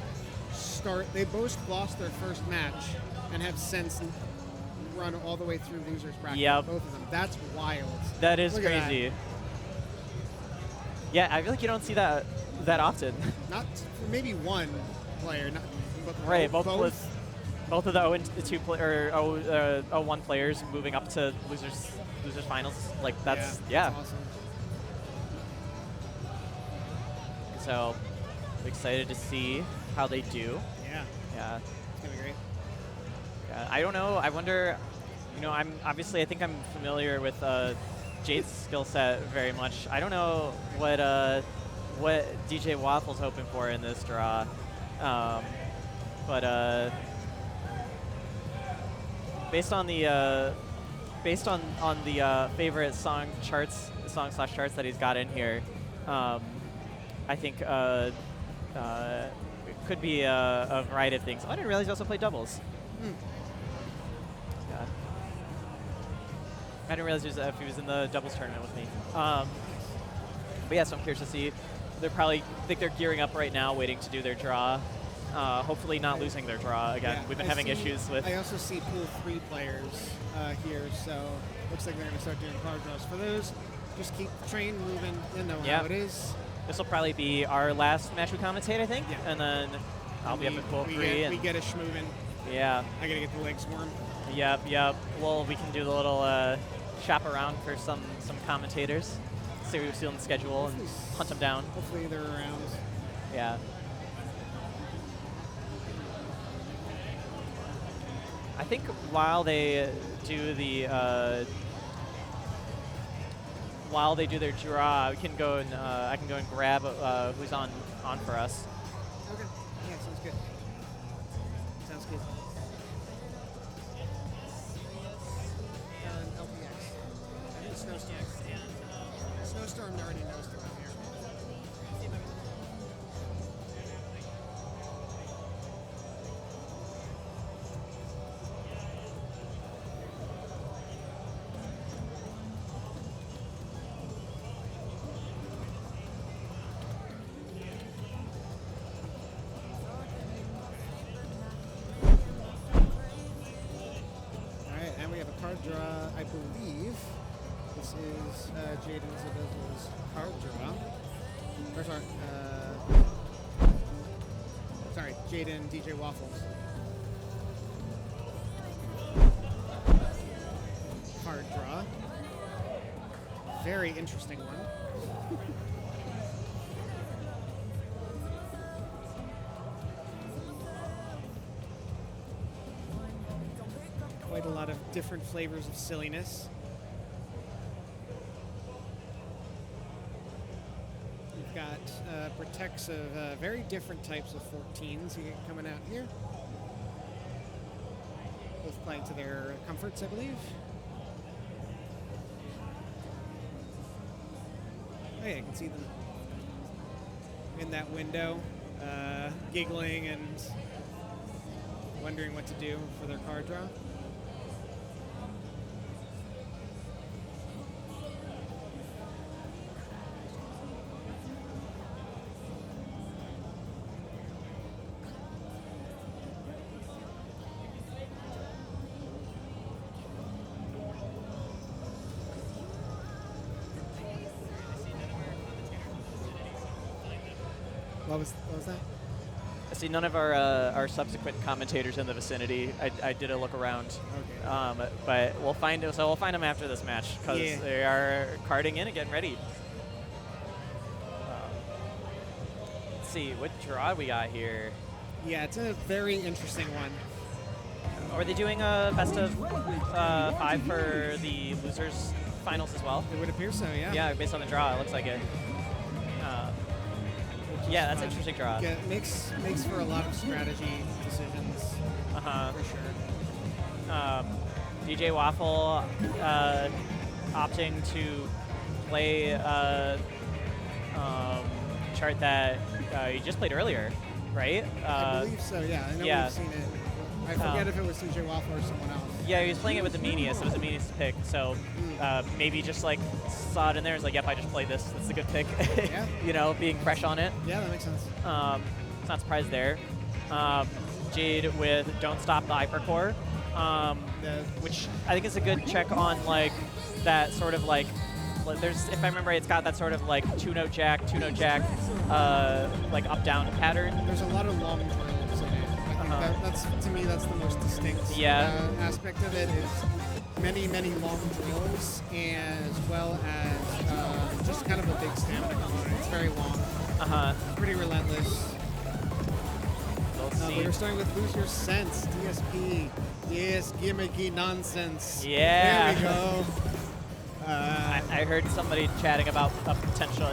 lost their first match and have since run all the way through losers bracket. Yep. Both of them. That's wild. That is Look at crazy. Yeah, I feel like you don't see that often. Not maybe one player, but right, both of the 0-2 or 0-1 players moving up to losers finals. Like that's awesome. So excited to see how they do. Yeah. Yeah. It's gonna be great. Yeah, I don't know. I wonder. You know, I think I'm familiar with Jade's skill set very much. I don't know what DJ Waffle's hoping for in this draw, but based on the favorite song/charts that he's got in here, I think it could be a variety of things. I didn't realize he also played doubles. Yeah. I didn't realize if he was in the doubles tournament with me. But yeah, so I'm curious to see. They're probably think they're gearing up right now, waiting to do their draw. Hopefully not losing their draw again. Yeah, We've been having issues with. I also see pool 3 players here, so looks like they're going to start doing card draws. For those, just keep the train moving. You know how it is. This will probably be our last match we commentate, I think. Yeah. And then I'll be up at pool 3. We get a schmoovin'. Yeah. I got to get the legs warm. Yep. Well, we can do the little shop around for some commentators. See what we see on the schedule and hunt them down. Hopefully they're around. Yeah. I think while they do their draw, we can go and I can go and grab who's on for us. Okay. Yeah, sounds good. Sounds good. LPX. I think Snowstorm. Snowstorm already knows they're out here. Alright, and we have a card draw, I believe. This is Jade and Zabizzle's card draw. Or sorry, Jade and DJ Waffles. Card draw. Very interesting one. Quite a lot of different flavors of silliness. got protects of very different types of 14s you get coming out here. Both playing to their comforts, I believe. Oh yeah, you can see them in that window, giggling and wondering what to do for their card draw. What was that? I see none of our subsequent commentators in the vicinity. I did a look around. Okay. But we'll find them after this match because they are carding in and getting ready. Let's see what draw we got here. Yeah, it's a very interesting one. Are they doing a best of 5 for the losers finals as well? It would appear so, yeah. Yeah, based on the draw, it looks like it. Yeah, that's an Fun. interesting draw. Yeah, it makes for a lot of strategy decisions. For sure. DJ Waffle opting to play chart that you just played earlier, right? I believe so, yeah. I know we've seen it. I forget if it was DJ Waffle or someone else. Yeah, he was playing it with the Meaniest. It was the Meaniest pick, so maybe just like saw it in there and was like, yep, I just played this. It's a good pick. Yeah. You know, being fresh on it. Yeah, that makes sense. Not surprised there. Jade with Don't Stop the Hypercore, which I think is a good check on like that sort of like, there's, if I remember right, it's got that sort of like two-note jack, like up-down pattern. There's a lot of long drills in it. I think that's, to me, that's the most distinct aspect of it is many, many long drills, and as well as just kind of a big stamina component. It's very long. Pretty relentless. We're starting with Lose Your Sense, DSP. Yes, gimmicky nonsense. Yeah. There we go. I heard somebody chatting about a potential.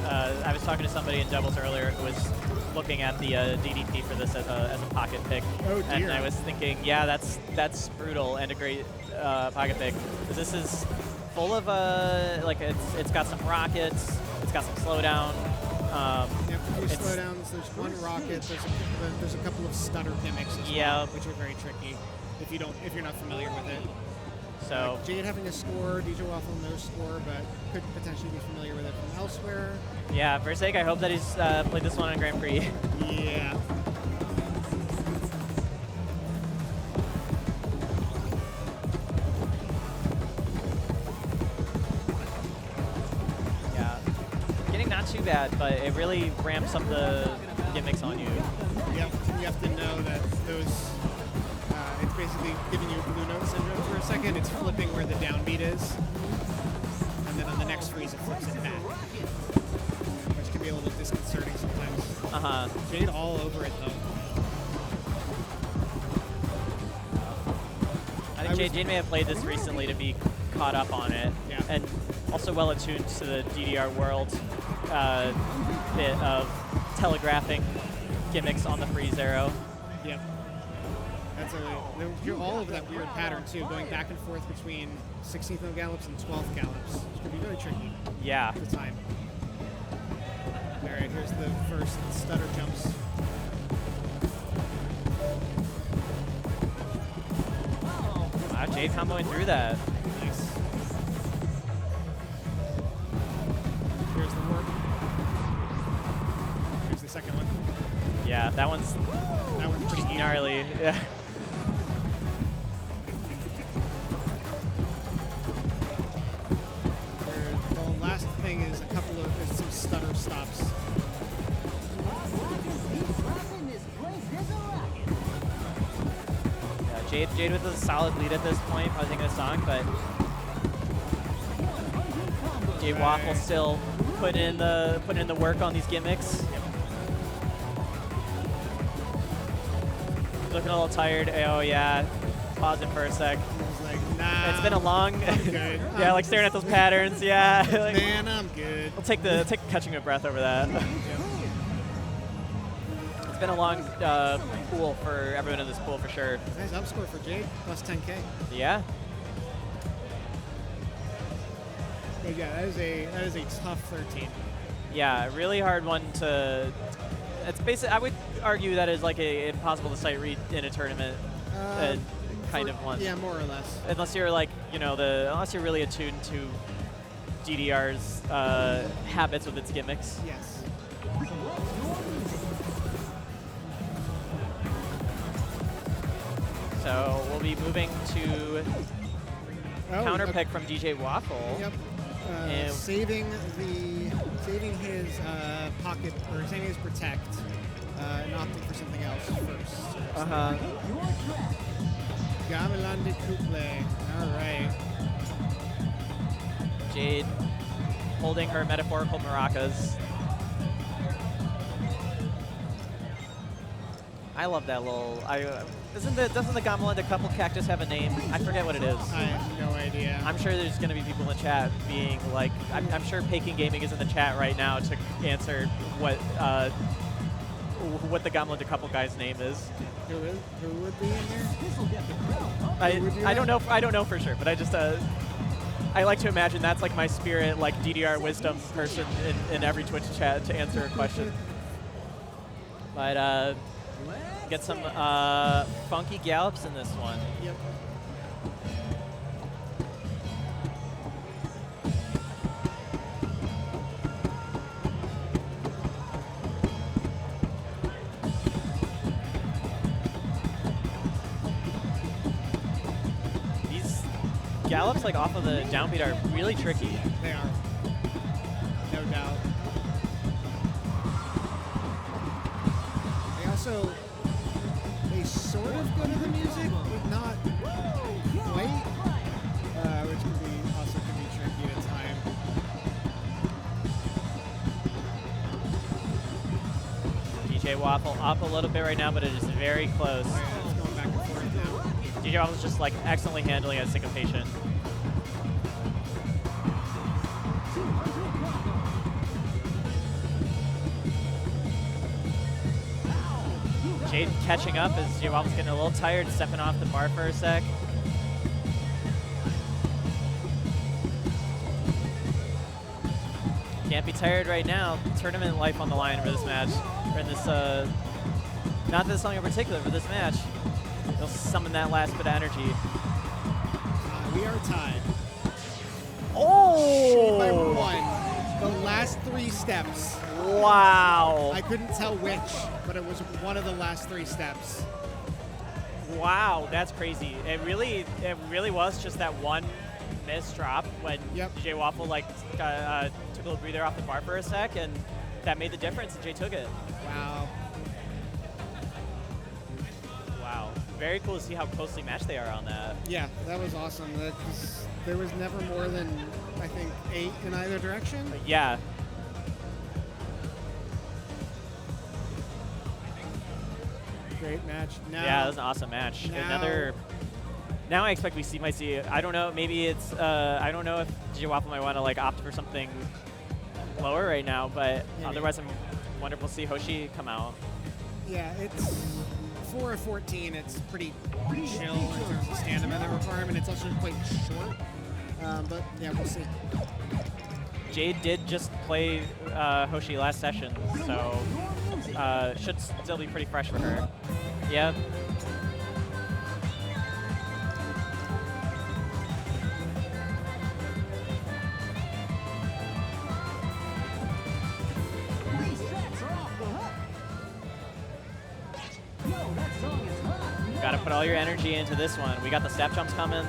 I was talking to somebody in doubles earlier who was looking at the DDP for this as a pocket pick. Oh, dear. And I was thinking, yeah, that's brutal and a great pocket pick. Because this is full of like it's got some rockets, it's got some slowdown. Yep, a few slowdowns. There's one rocket. There's a couple of stutter gimmicks as well, which are very tricky if you're not familiar with it. So Jade having a score, DJ Waffle no score, but could potentially be familiar with it from elsewhere. yeah, for sake, I hope that he's played this one on Grand Prix. Yeah. Yeah, getting not too bad, but it really ramps up the gimmicks on you. Yep, you have to know that those. It's basically giving you Blue Note syndrome for a second. It's flipping where the downbeat is, and then on the next freeze it flips it back, which can be a little disconcerting sometimes. Jade all over it though. I think Jade may have played this recently to be caught up on it, Yeah. and also well attuned to the DDR world bit of telegraphing gimmicks on the freeze arrow. Yep. You're all over that weird pattern too, going back and forth between 16th note gallops and 12th gallops, which could be very tricky. Yeah. At the time. All right, here's the first stutter jumps. Wow, Jade comboing through that. Nice. Here's the work. Here's the second one. Yeah, that one's pretty gnarly. Yeah. The last thing is some stutter stops. Yeah, Jade with a solid lead at this point, I think, of the song, but Jade Waffle still putting in the work on these gimmicks. Looking a little tired. Oh yeah, pausing for a sec. It was like Nah, It's been a long, good. yeah, like staring at those patterns. Yeah, like, Man, I'm good. I'll take catching a breath over that. It's been a long pool for everyone in this pool for sure. Nice up score for Jade, plus 10K. Yeah. But yeah, that is a tough 13. Yeah, really hard one to. It's basically, I would argue that is like a impossible to sight read in a tournament, kind of one. Yeah, more or less. Unless you're like, unless you're really attuned to DDR's habits with its gimmicks. Yes. So we'll be moving to counter okay. pick from DJ Waffle. Yep. And saving his pocket, or saving his protect, and opting for something else first. Uh-huh. Gamelan de couple. All right. Jade holding her metaphorical maracas. I love that little. Doesn't the Gamelan de couple cactus have a name? I forget what it is. I have no idea. I'm sure there's going to be people in the chat being like, I'm sure Peking Gaming is in the chat right now to answer what the Gamelan de couple guy's name is. Who would be in there? I don't know. I don't know for sure, but I just I like to imagine that's like my spirit, like DDR wisdom person in every Twitch chat to answer a question. But get some funky gallops in this one. Yep. Gallops like off of the downbeat are really tricky. They are. No doubt. They sort of go to the music, but not quite, which can be tricky at times. DJ Waffle up a little bit right now, but it is very close. Oh, yeah, it's going back and forth now. DJ Waffle's just like excellently handling a syncopation. Jade catching up as DJ Waffle's getting a little tired, stepping off the bar for a sec. Can't be tired right now. Tournament life on the line for this match. Or in this, not this song in particular, but this match. He'll summon that last bit of energy. We are tied. Oh! By one. The last 3 steps. Wow. I couldn't tell which, but it was one of the last 3 steps. Wow, that's crazy. It really was just that one miss drop when DJ Waffle like took a little breather off the bar for a sec, and that made the difference, and Jay took it. Wow. Wow. Very cool to see how closely matched they are on that. Yeah, that was awesome. There was never more than, I think, 8 in either direction. But yeah. Great match. Now, yeah, that was an awesome match. Now I expect we might see. I don't know. Maybe it's. I don't know if DJ Waffle might want to like opt for something lower right now, but otherwise, I'm wondering if we'll see Hoshi come out. Yeah, it's for a 14. It's pretty chill in terms of stamina requirement. It's also quite short. But yeah, we'll see. Jade did just play Hoshi last session, so should still be pretty fresh for her. Yeah. Got to put all your energy into this one. We got the step jumps coming.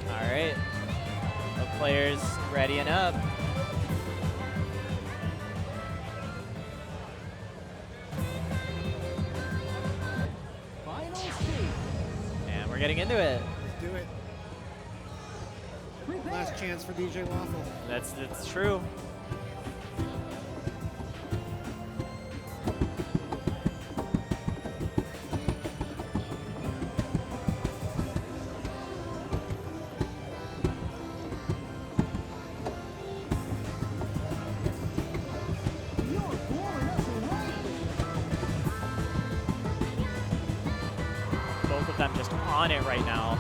All right. The players readying up. getting into it. Let's do it. Last chance for DJ Waffle. That's true. Both of them just on it right now.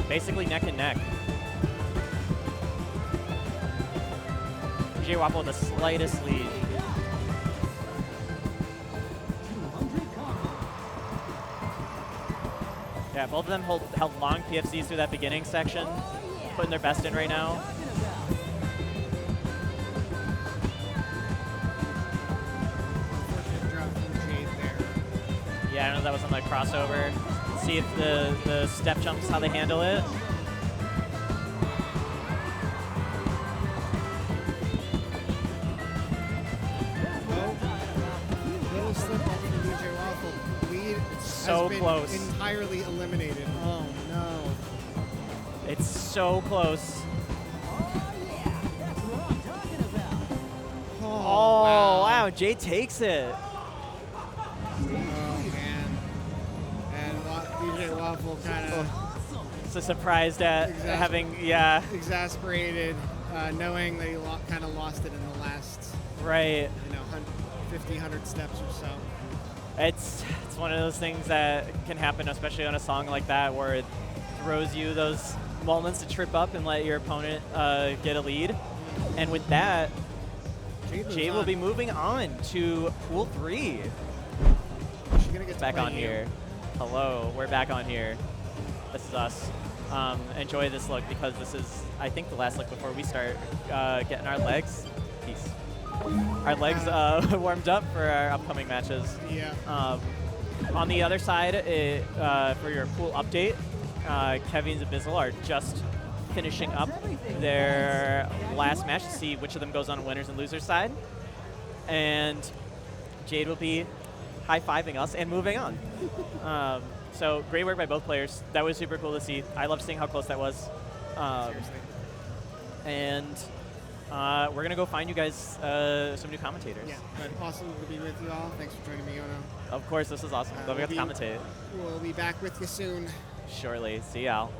Basically neck and neck. DJ Waffle with the slightest lead. Yeah, both of them held long PFCs through that beginning section, putting their best in right now. Unfortunate drop from Jade there. Yeah, I know that was on the crossover. See if the step jumps, how they handle it. Little slip up from DJ Waffle. Lead So has been close. entirely eliminated. Oh no. It's so close. Oh, wow. Jay takes it. Oh man. And DJ Waffle kind of So surprised at having, yeah. exasperated, knowing that he kind of lost it in the last, Right. 50, 100 steps or so. It's one of those things that can happen, especially on a song like that, where it throws you those moments to trip up and let your opponent get a lead. And with that, Jay will be moving on to Pool 3. She's gonna get Back on here. Hello, we're back on here. This is us. Enjoy this look because this is, I think, the last look before we start getting our legs. Peace. Our legs warmed up for our upcoming matches. Yeah. On the other side, for your pool update, Kevin and Abyssal are just finishing up their last match to see which of them goes on winners and losers side. And Jade will be high-fiving us and moving on. So great work by both players. That was super cool to see. I loved seeing how close that was. Seriously. And we're going to go find you guys some new commentators. Yeah, but awesome to be with you all. Thanks for joining me, Yono. Of course, this is awesome. Glad we got to commentate. We'll be back with you soon. Surely. See y'all.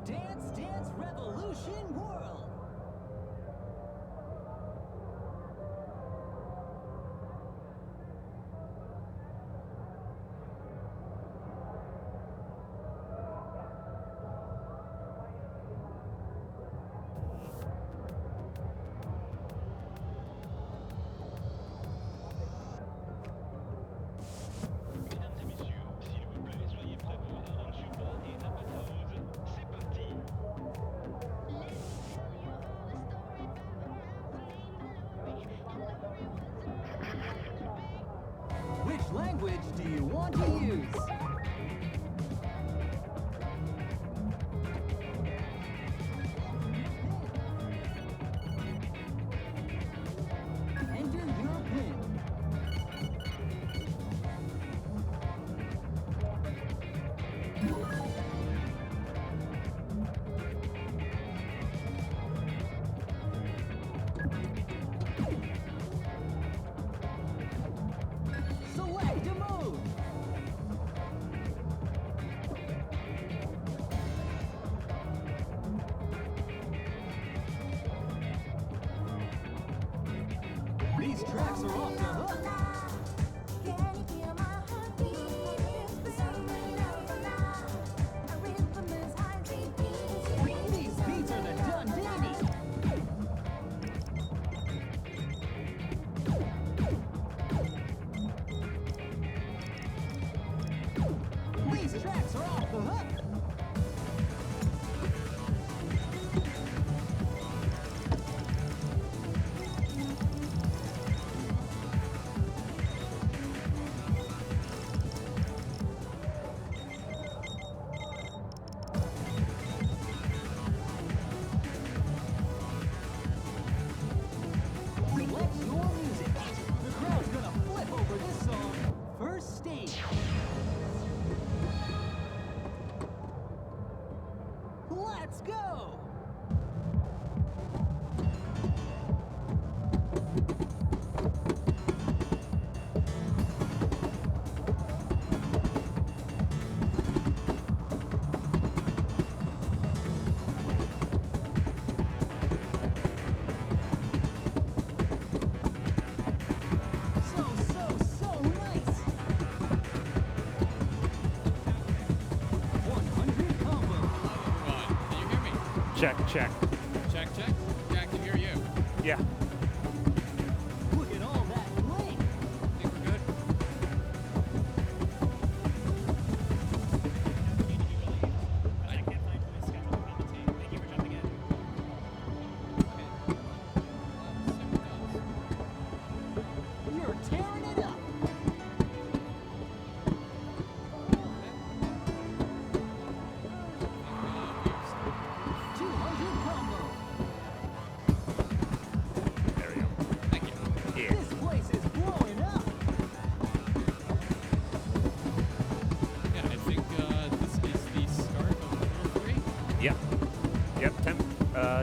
Dance Dance Revolution World. Which language do you want to use? Enter your pin. Select a move. These tracks are off the hook. These beats are the Dundee. These tracks are off the hook. Let's go! So nice! 100 combo. Can you hear me? Check. Check. Yeah, I can hear you. Yeah. Look at all that length! Think we're good? I can't find my schedule to commentate. Thank you for jumping in. You're tearing it up! There we go. Thank you. Yeah. This place is blowing up! Yeah, I think this is the start of War 3. Yep.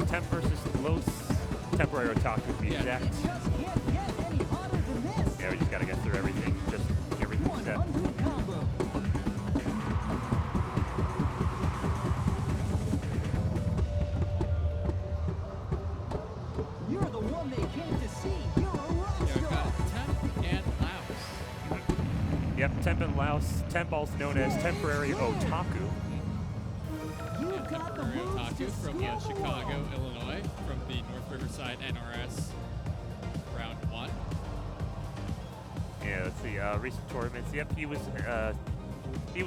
Temp versus Los Temporary Otaku to be Yeah. exact. It just can't get any hotter than this! Yeah, we just gotta get through everything. Just everything set. 100 combo. You're the one they came to see. You're a rock Yeah, we've star. got Temp and Laos. Yep, Temp and Laos. Temp also known as Temporary Otaku. You And got the Temporary moves Otaku to from screw Chicago, along. Illinois, from the North Riverside NRS round 1. Yeah, let's see. Recent tournaments. Yep, he was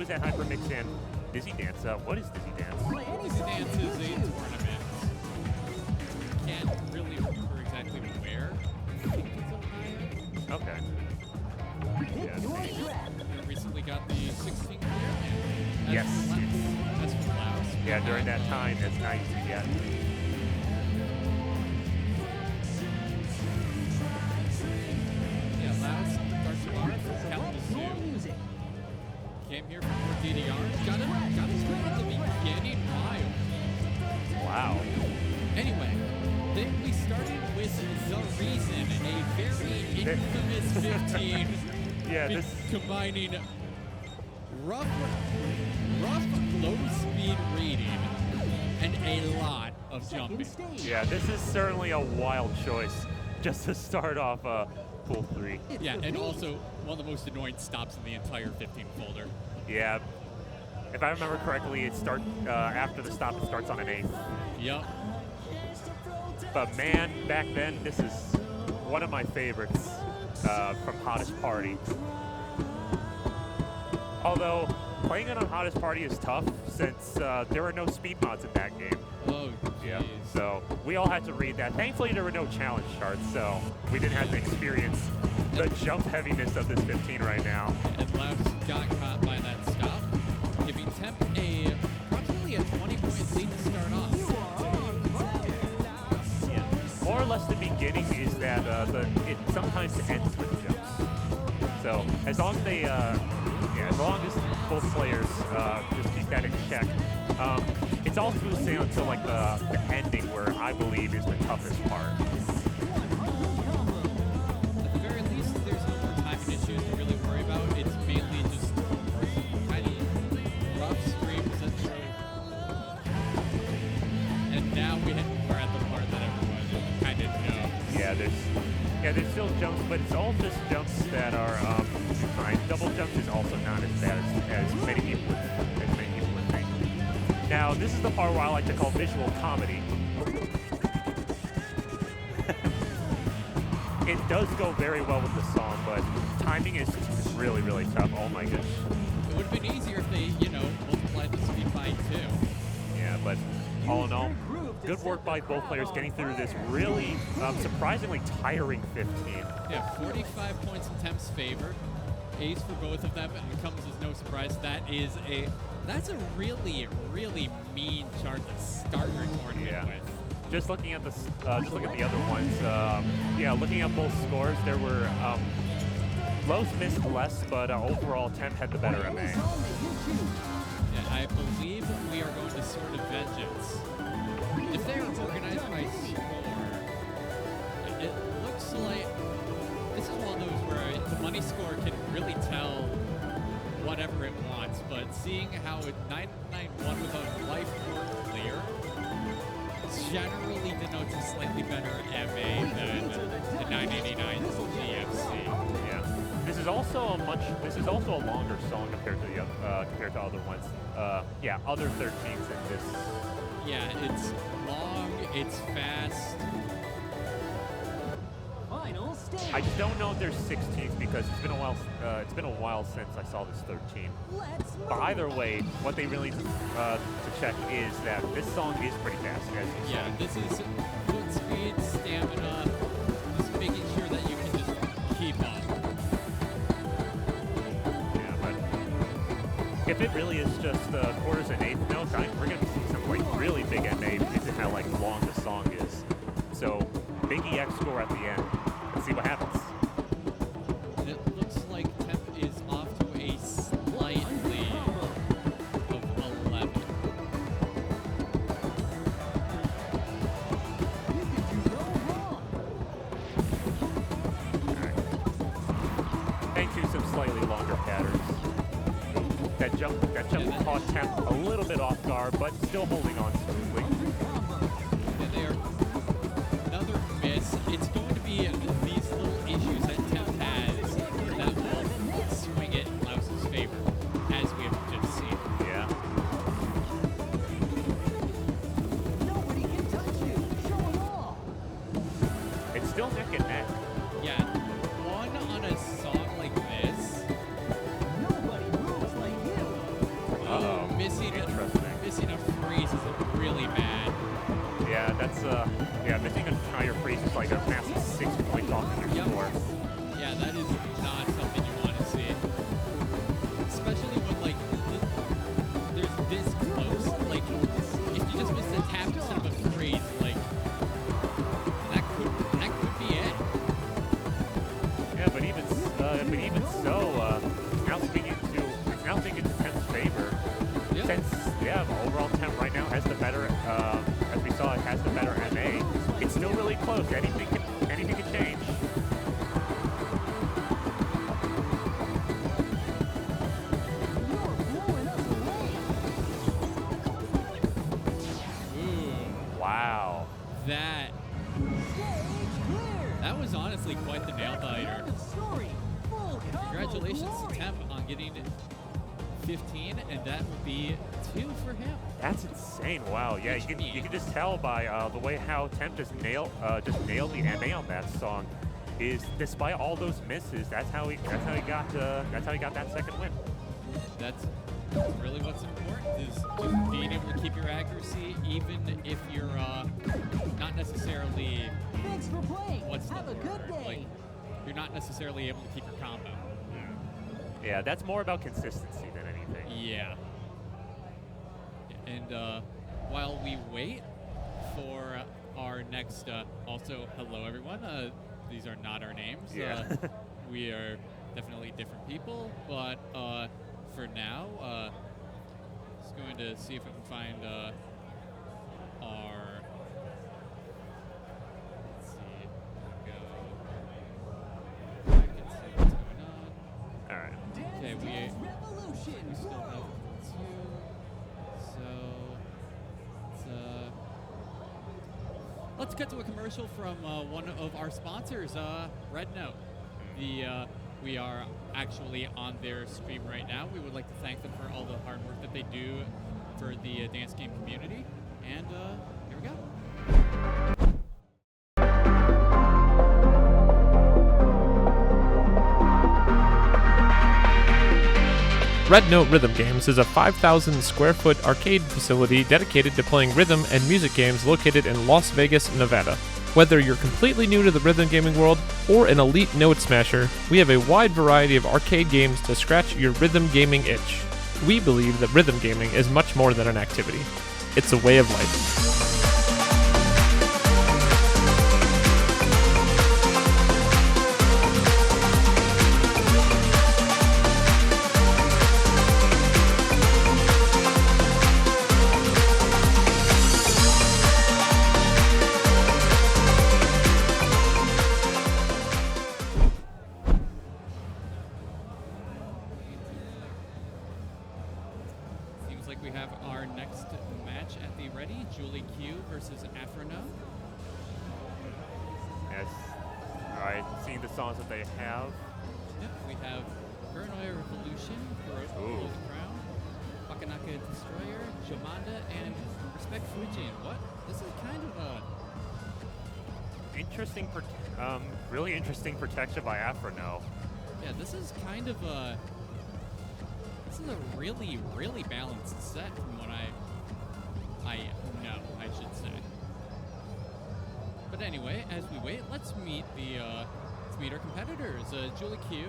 at Hypermix and Dizzy Dance. What is Dizzy Dance? Play any Dizzy song Dance that is you a choose. tournament. Can't really remember exactly where. I think it's Ohio. Okay. Pick Yeah. your track. We recently got the 16 clear. And Yes. That's from Laos. Yeah, during that time, that's nice. Yeah. Yeah, Laos starts tomorrow from Select your Kalamazoo. music. Came here from DDR. Got us right at the beginning wild. Wow. Anyway, then we started with The Reason, a very infamous 15 Yeah, this. combining rough low speed reading and a lot of jumping. Second stage. Yeah, this is certainly a wild choice just to start off pool 3. It's Yeah, the and beat. also one of the most annoying stops in the entire 15 folder. Yeah. If I remember correctly, it start after the stop. It starts on an 8. Yup. But man, back then, this is one of my favorites from Hottest Party. Although playing it on Hottest Party is tough since there were no speed mods in that game. Oh, Yeah. jeez. So we all had to read that. Thankfully, there were no challenge charts, so we didn't have to experience the jump heaviness of this 15 right now. And Laos got caught by that stop, giving Temp approximately a 20-point lead to start off. Yeah. More or less, the beginning is that it sometimes ends with jumps. So as long as they, as long as both players just keep that in check, it's all smooth sailing until like the ending, where I believe is the toughest part. At the very least, there's no more timing issues to really worry about. It's mainly just tiny rough streams that show. And now we're at the part that everyone kind of knows. There's still jumps, but it's all just jumps that are fine. Double jumps is also not as bad as many people would think. Now, this is the part where I like to call visual comedy. It does go very well with the song, but timing is really, really tough. Oh my gosh. It would have been easier if they, multiplied the speed by 2. Yeah, but all in all, good work by both players getting through this really surprisingly tiring 15. Yeah, 45 points in Temp's favor. Ace for both of them, and it comes as no surprise. That's a really, really mean chart to start your tournament with. Just looking at the other ones, looking at both scores, there were Lowe's missed less, but overall Temp had the better MA. Yeah, I believe we are going to Sword of Vengeance. seeing how 991 with a life more clear generally denotes a slightly better MA than the 989 GFC. Yeah. This is also a longer song compared to the compared to other ones. Yeah, other 13s in this. Yeah, it's long, it's fast. Final stage. I just don't know if there's 16s because it's been a while. It's been a while since I saw this 13. Let's move. But either way, what they really need to check is that this song is pretty fast, as you Yeah, said. this is foot speed, stamina, just making sure that you can just keep up. Yeah, but if it really is just quarters and eighth notes, we're gonna see some like really big MA because of how like long the song is. So big EX score at the end. Let's see what happens. And it looks like Temp is off to a slight lead of 11. Thanks to some slightly longer patterns. That jump caught Temp a little bit off guard, but still holding on smoothly. And there, another miss. It's going to be these little issues that Temp has that will swing it in Laos's favor, as we have just seen. Yeah. Nobody can touch you. Show 'em all. It's still neck and neck. Yeah, one on a song like this. Nobody moves like you. Uh-oh. Missing a freeze is really bad. Yeah, that's missing a higher freeze is like a massive 6 points off of your score. Yeah, that is not something you want to see. Especially when like there's this close. Like if you just missed a tap instead of a freeze, like that could be it. Yeah, but even so, it's now swinging to Temp's favor. Yeah. Since overall Temp right now has the better, as we saw, it has the better MA. It's still really close. Anything can change. You're blowing us away. Ooh, Wow. that Stage clear. that was honestly quite the nail biter. End of story. Full combo Congratulations glory. to Temp on getting 15, and that will be 2 for him. That's insane. Wow. Yeah, you Which can just tell by the way how Temp just nailed the MA on that song. Is despite all those misses, that's how he got that second win. That's really what's important, is just being able to keep your accuracy, even if you're not necessarily Thanks for playing. what's the Have a good word? day. Like you're not necessarily able to keep your combo. Yeah, that's more about consistency than anything. Yeah. And while we wait for our next, also hello everyone. These are not our names. Yeah. We are definitely different people, but for now, just going to see if we can find our. Let's see. Go. I can see what's going on. All right. Okay, we Revolution. still have 2. So let's cut to a commercial from one of our sponsors, Red Note. We are actually on their stream right now. We would like to thank them for all the hard work that they do for the dance game community. And here we go. Red Note Rhythm Games is a 5,000 square foot arcade facility dedicated to playing rhythm and music games located in Las Vegas, Nevada. Whether you're completely new to the rhythm gaming world or an elite note smasher, we have a wide variety of arcade games to scratch your rhythm gaming itch. We believe that rhythm gaming is much more than an activity. It's a way of life. already. Julie Q versus Afrono. Yes. All right, seeing the songs that they have. Yep, we have Paranoia Revolution, Below the Crown, Bakanaka Destroyer, Jomanda, and Respect Fujin. What? This is kind of a... Interesting, really interesting protection by Afrono. Yeah, this is kind of a... This is a really, really balanced set from what I know, I should say. But anyway, as we wait, let's meet our competitors. Julie Q,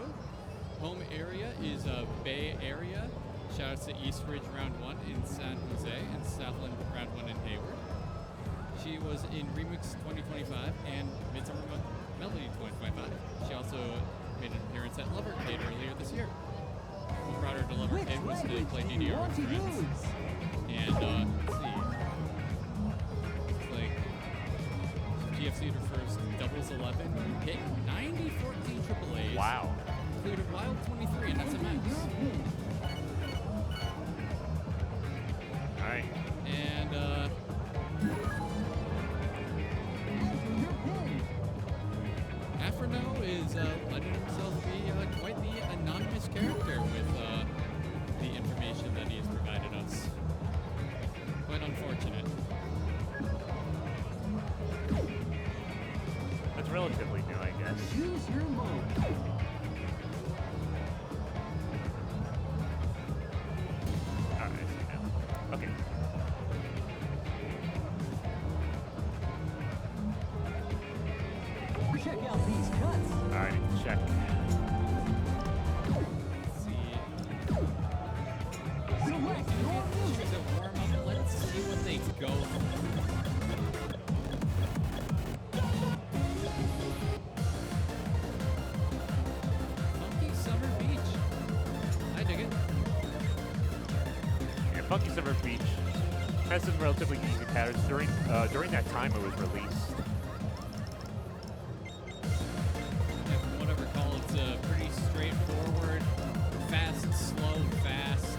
home area is Bay Area. Shoutouts to East Ridge round 1 in San Jose and Southland round 1 in Hayward. She was in Remix 2025 and Midsummer Melody 2025. She also made an appearance at Lovercade earlier this year. What brought her to Lovercade was to play DDR with friends. And let's see. It's like GFC'd her first doubles 11, hit 90 14 AAAs. Wow. Included Wild 23 and SMX. All right. And Afrono is letting himself be quite the anonymous character with the information that he has provided us. Quite unfortunate. That's relatively new, I guess. Choose your mode. All right, I see now. Okay. Check out these cuts. All right, check. Let's see. Select your Choose music. a warm up. Let's see what they go for. Funky Summer Beach. I dig it. Yeah, Funky Summer Beach has some relatively easy patterns during that time it was released. Yeah, from what I recall, it's pretty straightforward, fast, slow, fast.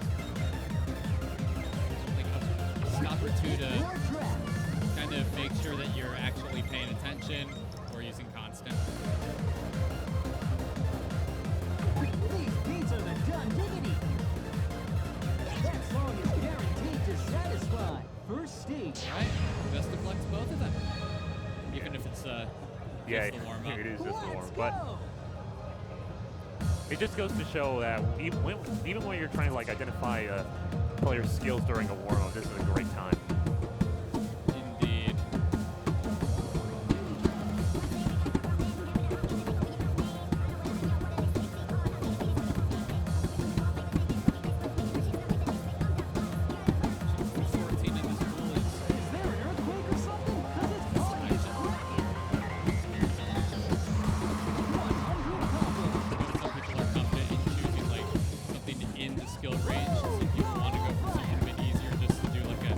Like a stop or two to Your track. kind of make sure that you're actually paying attention or using constant. These beats are the done diggity. That song is guaranteed to satisfy. First stage. Right? Best of luck to both of them. Even if it's Yeah, just the warm up. it is just the warm, Let's but go. it just goes to show that even when you're trying to like identify a player's skills during a warm up, this is a great time. Indeed. Is there an earthquake or something? 'Cause it's calling it down. 100 combos. Some people are confident in choosing like something in the skill range. Some people want to go for something a bit easier just to do like a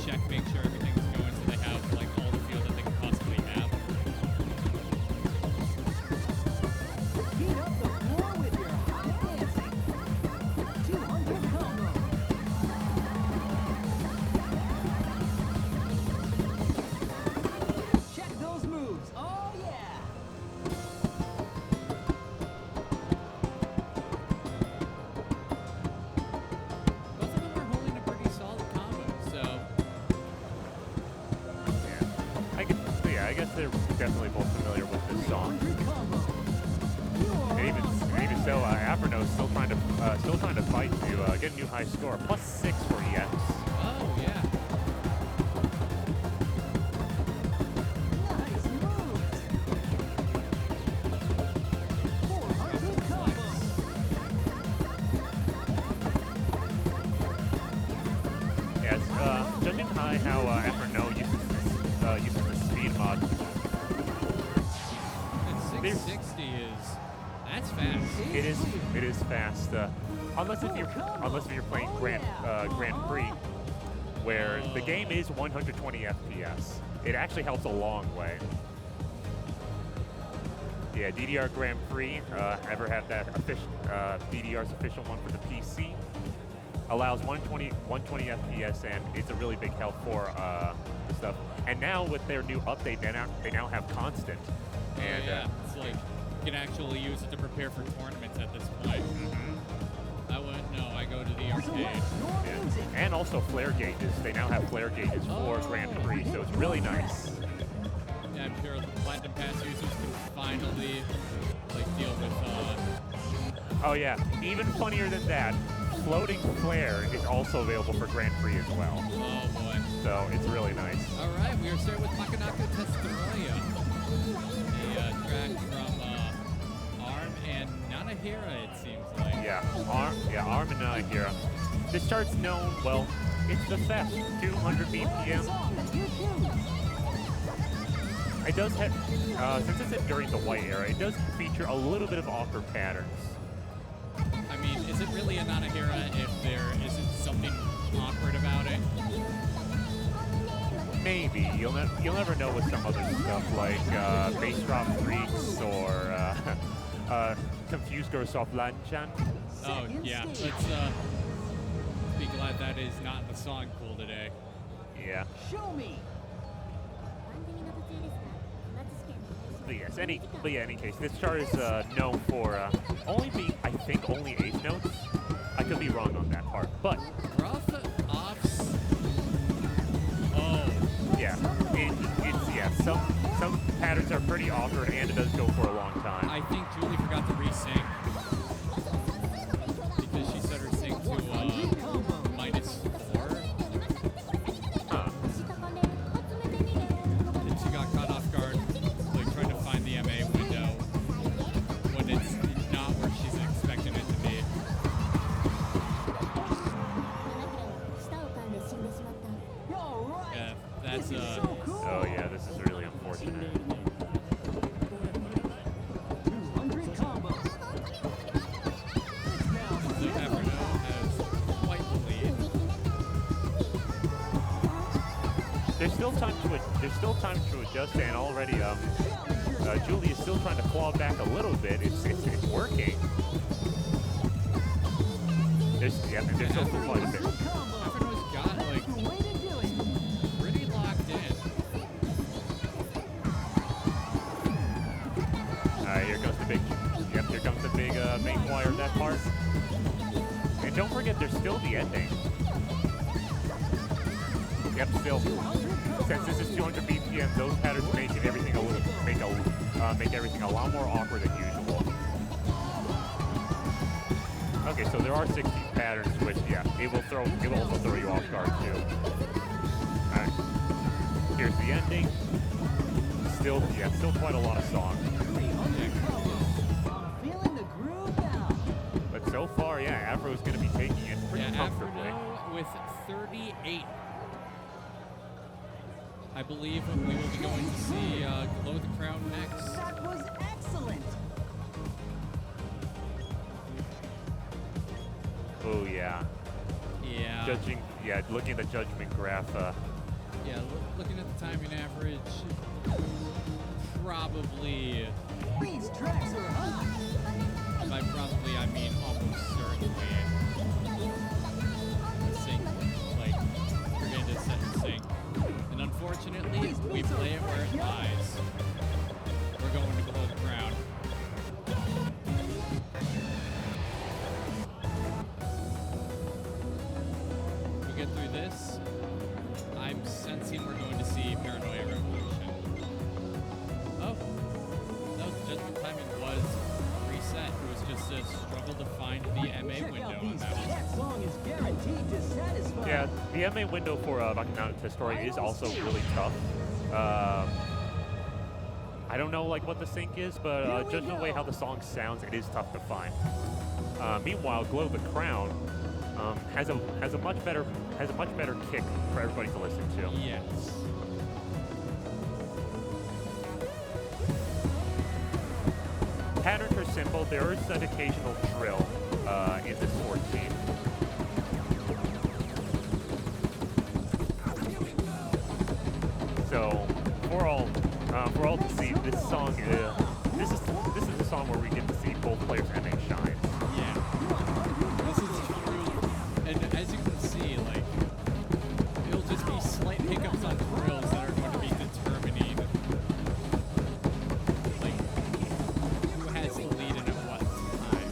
check, make sure everything's going so they have like all the field that they can possibly have. Heat up the floor with your hot dancing. 200 combo. Check those moves. Oh yeah. Both of them are holding a pretty solid combo, so I guess they're definitely both familiar with this song. 300 combo. You are And even so, Afrono's still trying to fight to get a new high score. +6 for EX. oh yeah. nice moves. 400 combo. Yes, judging by how Afrono uses the speed mod, And 660 that's fast. it is fast. Unless if you're playing Grand Prix, where the game is 120 FPS. It actually helps a long way. Yeah, DDR Grand Prix. Ever have that DDR's official one for the PC? allows 120 FPS, and it's a really big help for stuff. And now with their new update, they now have constant. And yeah, it's like you can actually use it to prepare for tournaments at this point. I wouldn't know. I go to the arcade. Yeah. And also flare gauges. They now have flare gauges for Grand Prix, so it's really nice. Yeah, I'm sure the Platinum Pass users can finally deal with. Oh yeah, even funnier than that, floating flare is also available for Grand Prix as well. Oh boy. So it's really nice. All right, we are starting with Makanaka Testoria, a track from Arm and Nanahira, it seems like. Yeah, Arm and Nanahira. This chart's known, well, it's the fest, 200 BPM. It does have, since it's during the white era, it does feature a little bit of awkward patterns. I mean, is it really a Nanahira if there isn't something awkward about it? Maybe. You'll never know with some other stuff like bass drop freaks or confused girls off Lanchan. Oh yeah, let's be glad that is not in the song pool today. Yeah. Show me. But yeah, any case, this chart is known for only being, I think, only 8 notes. I could be wrong on that part, but Rough offs. Oh. Yeah, some patterns are pretty awkward, and it does go for a long time. I think Julie forgot to re-sync because she set her sync to -4. Huh. And she got caught off guard, trying to find the MA window when it's not where she's expecting it to be. Yeah, that's Oh yeah, this is really unfortunate. 200 combo. the Everno has quite the lead. There's still time to adjust, and already Julie is still trying to claw back a little bit. It's working. There's still quite a bit. Everno's got pretty locked in. Here comes the big main choir of that part. And don't forget, there's still the ending. Yep, still. Since this is 200 BPM, those patterns make everything a lot more awkward than usual. Okay, so there are 60 patterns, which it will also throw you off guard too. All right, here's the ending. Still quite a lot of song. But so far, Afro's going to be taking it pretty comfortably. Everno with 38. I believe we will be going to see Glow the Crown next. That was excellent. Oh yeah. Yeah. Looking at the judgment graph. Looking at the timing average, probably. These tracks are hot. By probably, I mean almost certainly. The sync, we're going to set the sync. And unfortunately, we play it where it lies. We're going to Glow the Crown. We get through this, I'm sensing we're going to see Paranoia Revolution. Oh, no, judgment timing was reset. It was just a struggle to find the MA window. And That song is guaranteed to satisfy. Yeah, the MA window for Bacchanal Testoria is also really tough. I don't know what the sync is, but judging the way how the song sounds, it is tough to find. Meanwhile, Glow the Crown has a much better kick for everybody to listen to. Yes. Patterns are simple. There is an occasional trill in this 14. So for all to see, this song this is the song where we get to see both players MA shine. Yeah. This is true And as you can see, like, it'll just be slight hiccups on drills that are going to be determining, like, who has the lead and at what time.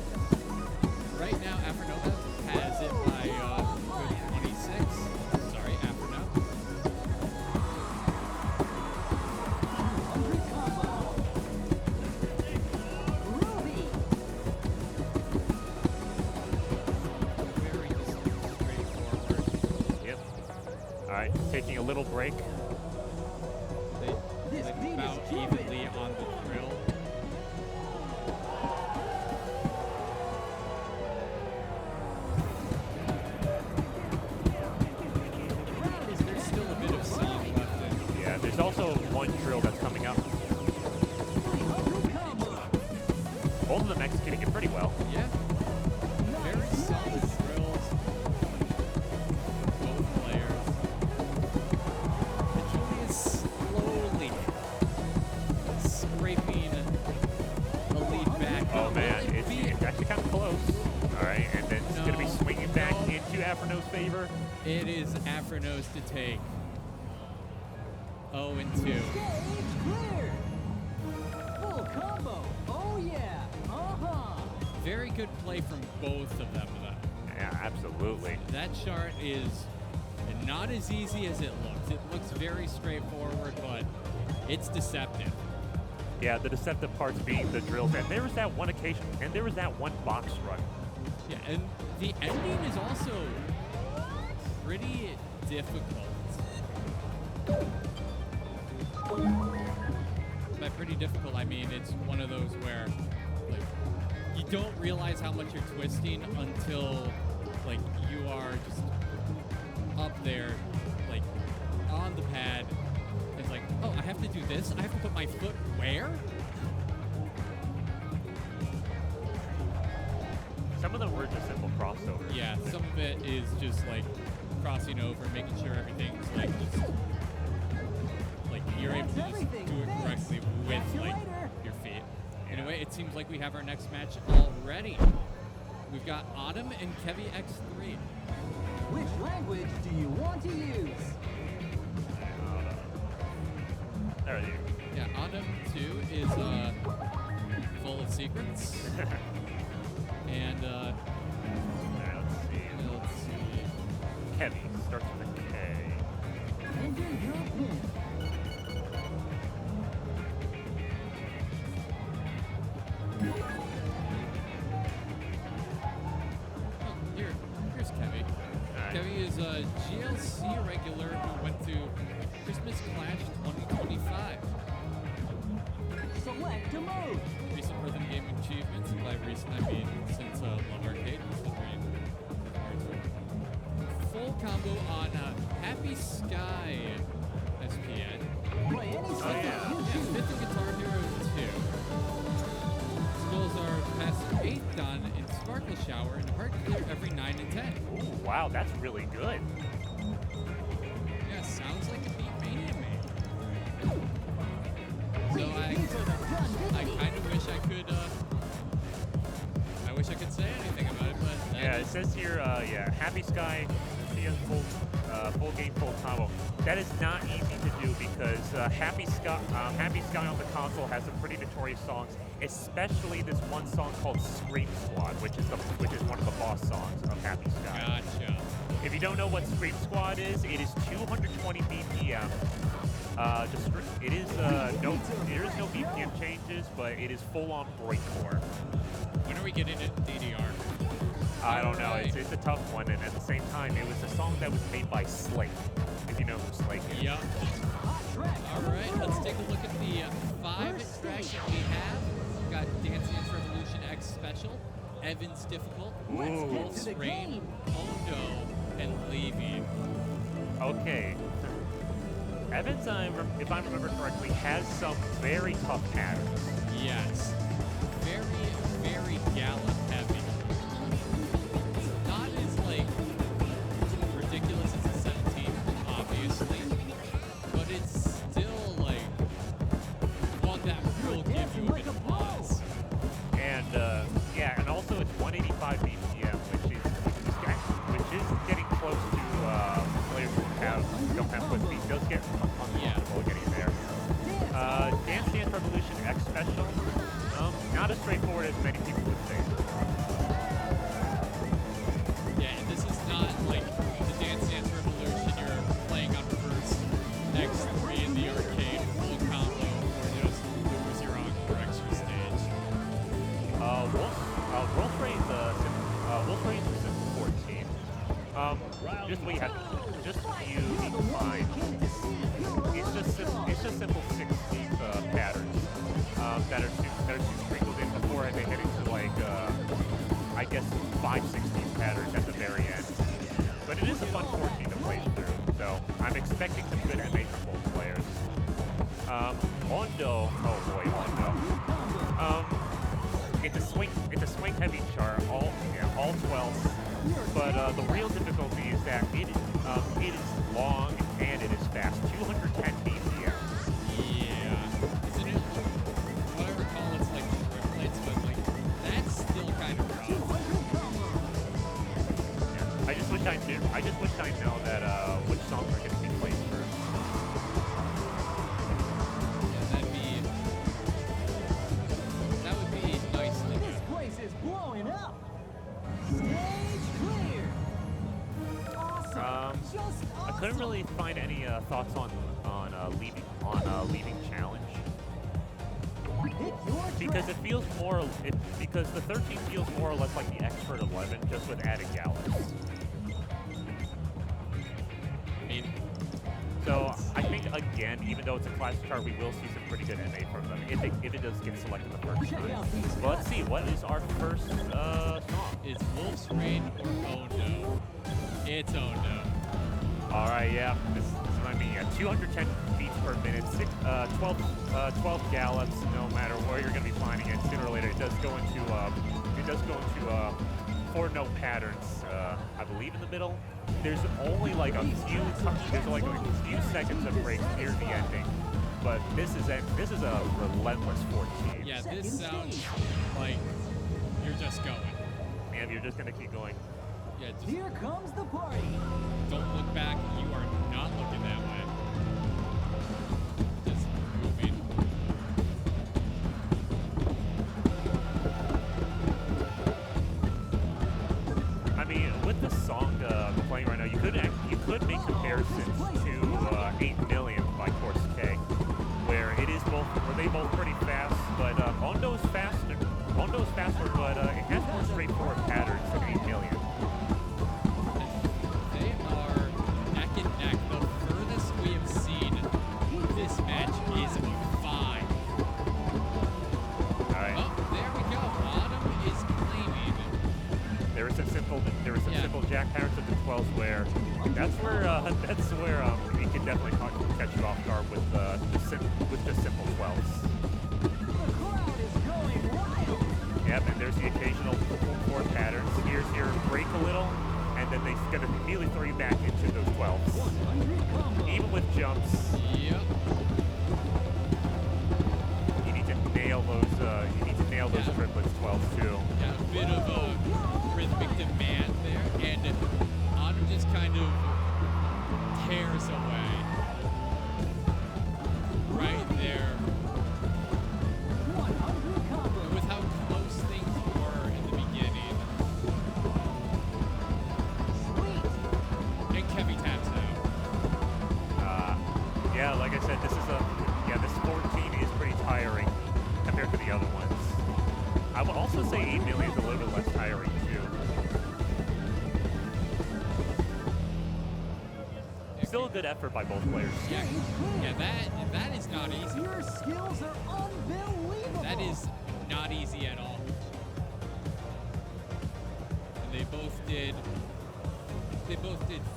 Right now, Afronova has it by good 26. Sorry, Afronova. Very just straightforward. Yep. All right, taking a little break. They about evenly on the drill. There's still a bit of song left in. Yeah, there's also one drill that's coming up. Both of them executing it pretty well. Yeah. Very solid drills. Both players. And Julius slowly scraping a lead back. Oh man, Will it it's be- actually kind of close. All right, and then it's going to be No. swinging back No. into Afrono's favor. It is Afronos to take. 0 and 2. Stage clear. Full combo. Oh yeah. Very good play from both of them, though. Yeah, absolutely. That chart is not as easy as it looks. It looks very straightforward, but it's deceptive. Yeah, the deceptive parts being the drills, and there was that one occasion, and there was that one box run. Yeah, and the ending is also pretty difficult. By pretty difficult, I mean it's one of those where, like, you don't realize how much you're twisting until, like, you are just up there, like, on the pad. It's like, oh, I have to do this? I have to put my foot where? Some of them were just simple crossovers. Yeah, some of it is just, like, crossing over, making sure everything's, like, just, like, you're able to just do it correctly with, like, your feet. Anyway, it seems like we have our next match already. We've got Autumn and Kevy X3. Which language do you want to use? There you Yeah, Autumn 2 is full of secrets. And let's see. Kevy starts with a K. Enter your pin. Oh, here's Kevy. Alright. Kevy is a GLC regular who went to Christmas Clash 2025. Select a mode. Recent rhythm gaming achievements, and by recent I mean since Love Arcade, considering full combo on Happy Sky SPN. Play any song yeah. you Yeah, choose. 5th and Guitar Hero 2. Skills are past 8th done in Sparkle Shower and Heart Clear every 9 and 10. Ooh, wow, that's really good. Yeah, sounds like a Beat Mania made. So I kind of wish I could, I wish I could say anything about it, but that Yeah, is- it says here, yeah, Happy Sky, full game, full combo. That is not easy to do because Happy Sky on the console has some pretty notorious songs, especially this one song called Scream Squad, which is one of the boss songs of Happy Sky. Gotcha. If you don't know what Scream Squad is, it is 220 BPM. There is no BPM changes, but it is full-on breakcore. When are we getting it DDR? I don't know. Alright. It's a tough one, and at the same time, it was a song that was made by Slake. If you know who Slake is. Yup. All right, let's take a look at the 5 tracks that we have. We've got Dance Dance Revolution X Special, Evans Difficult, Ooh. Pulse Rain, Ondo, and Leaving. Okay. Evans, if I remember correctly, has some very tough patterns. Yes. Very, very gallop heavy. Not as, like, ridiculous as a 17, obviously, but it's still, like, one that will give you a bit of pause. And, yeah, and also it's 185 BPM, which is but he does get uncomfortable getting there. Dance Dance Revolution X Special, not as straightforward as many people would think. Yeah, and this is not like the Dance Dance Revolution you're playing on first X3 in the arcade full combo or just lose your own for extra stage. Wolf Rain is Simple 14. Just what you have, just you need to find. It's just simple 16th patterns that are sprinkled in before they head into like I guess 5/16 patterns at the very end. But it is a fun 14 to play through, so I'm expecting some good MA from both players. Ondo, oh boy, Ondo. It's a swing heavy chart, all 12s. But the real difficulty is that it is long and it is fast. 210 BPM. Yeah. Isn't it? What I recall, it's like triplets, but like that's still kind of rough. Yeah. I just wish I know that which songs are going to be played first. That would be nice to do. This place is blowing up. Stage clear. Awesome. Just awesome. I couldn't really find any thoughts on leaving challenge because it feels because the 13 feels more or less like the Expert 11, just with added gallops. So I think again, even though it's a classic chart, we will see some pretty good MA from them if it does get selected the first time. But let's see, what is our first song? It's Wolf's Rain or Ondo. It's Ondo. All right, yeah, this is what I mean. Yeah, 210 beats per minute, 12 gallops. No matter where you're going to be finding it, sooner or later it does go into 4-note patterns. I believe in the middle. There's only like a few seconds of breaks near the ending, but this is a relentless 14. Yeah, this sounds like you're just going. And you're just gonna keep going. Yeah, just Here comes the party. don't look back. You are not looking that way. Just moving. I mean, with the song playing right now, you could make comparisons to 8 Million by Course K, where they both pretty fast, but Ondo's faster, but it has more straightforward patterns than 8 Million. They are neck and neck. The furthest we have seen this match is 5. All right. Oh, there we go. Autumn is claiming. There were some simple jack patterns of the 12s where that's where it can definitely catch you off guard with just simple 12s. The crowd is going wild. Yep, and there's the occasional 4 patterns. Here's your break a little, and then they're going to immediately throw you back into those 12s. Even with jumps, Yep. you need to nail those triplets 12s too. Yeah, a bit of a rhythmic demand there, and Autumn just kind of tears away. Right there. With how close things were in the beginning. And Kevy taps out. Yeah, like I said, this 14 is pretty tiring compared to the other ones. I would also say 8 Million is a little bit less tiring too. Still a good effort by both players. Yeah, that is not easy. Your skills are unbelievable. That is not easy at all. And they both did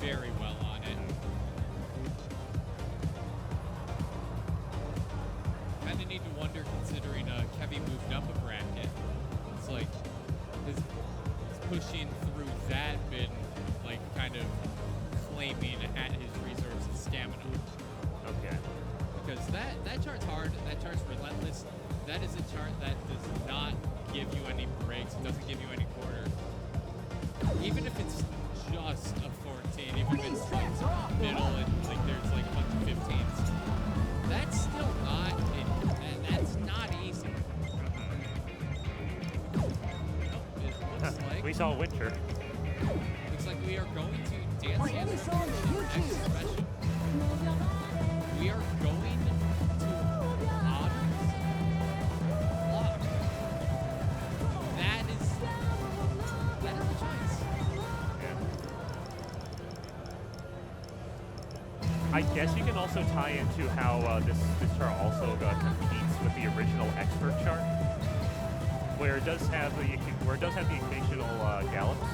very well on it. Kind of need to wonder, considering Kevy moved up a bracket. It's like is pushing through that been like kind of claiming at his reserves and stamina. Okay. Because that chart's hard, that chart's relentless. That is a chart that does not give you any breaks, it doesn't give you any quarter. Even if it's just a 14, even if it's like middle and like there's like a bunch of 15s. That's still not, and that's not easy. Oh, it looks like We saw Winter. looks like we are going to Dance Dance Revolution next special. We are going to Autumn's Block. That is the choice. Yeah. I guess you can also tie into how this chart also competes with the original expert chart, where it does have the occasional gallops.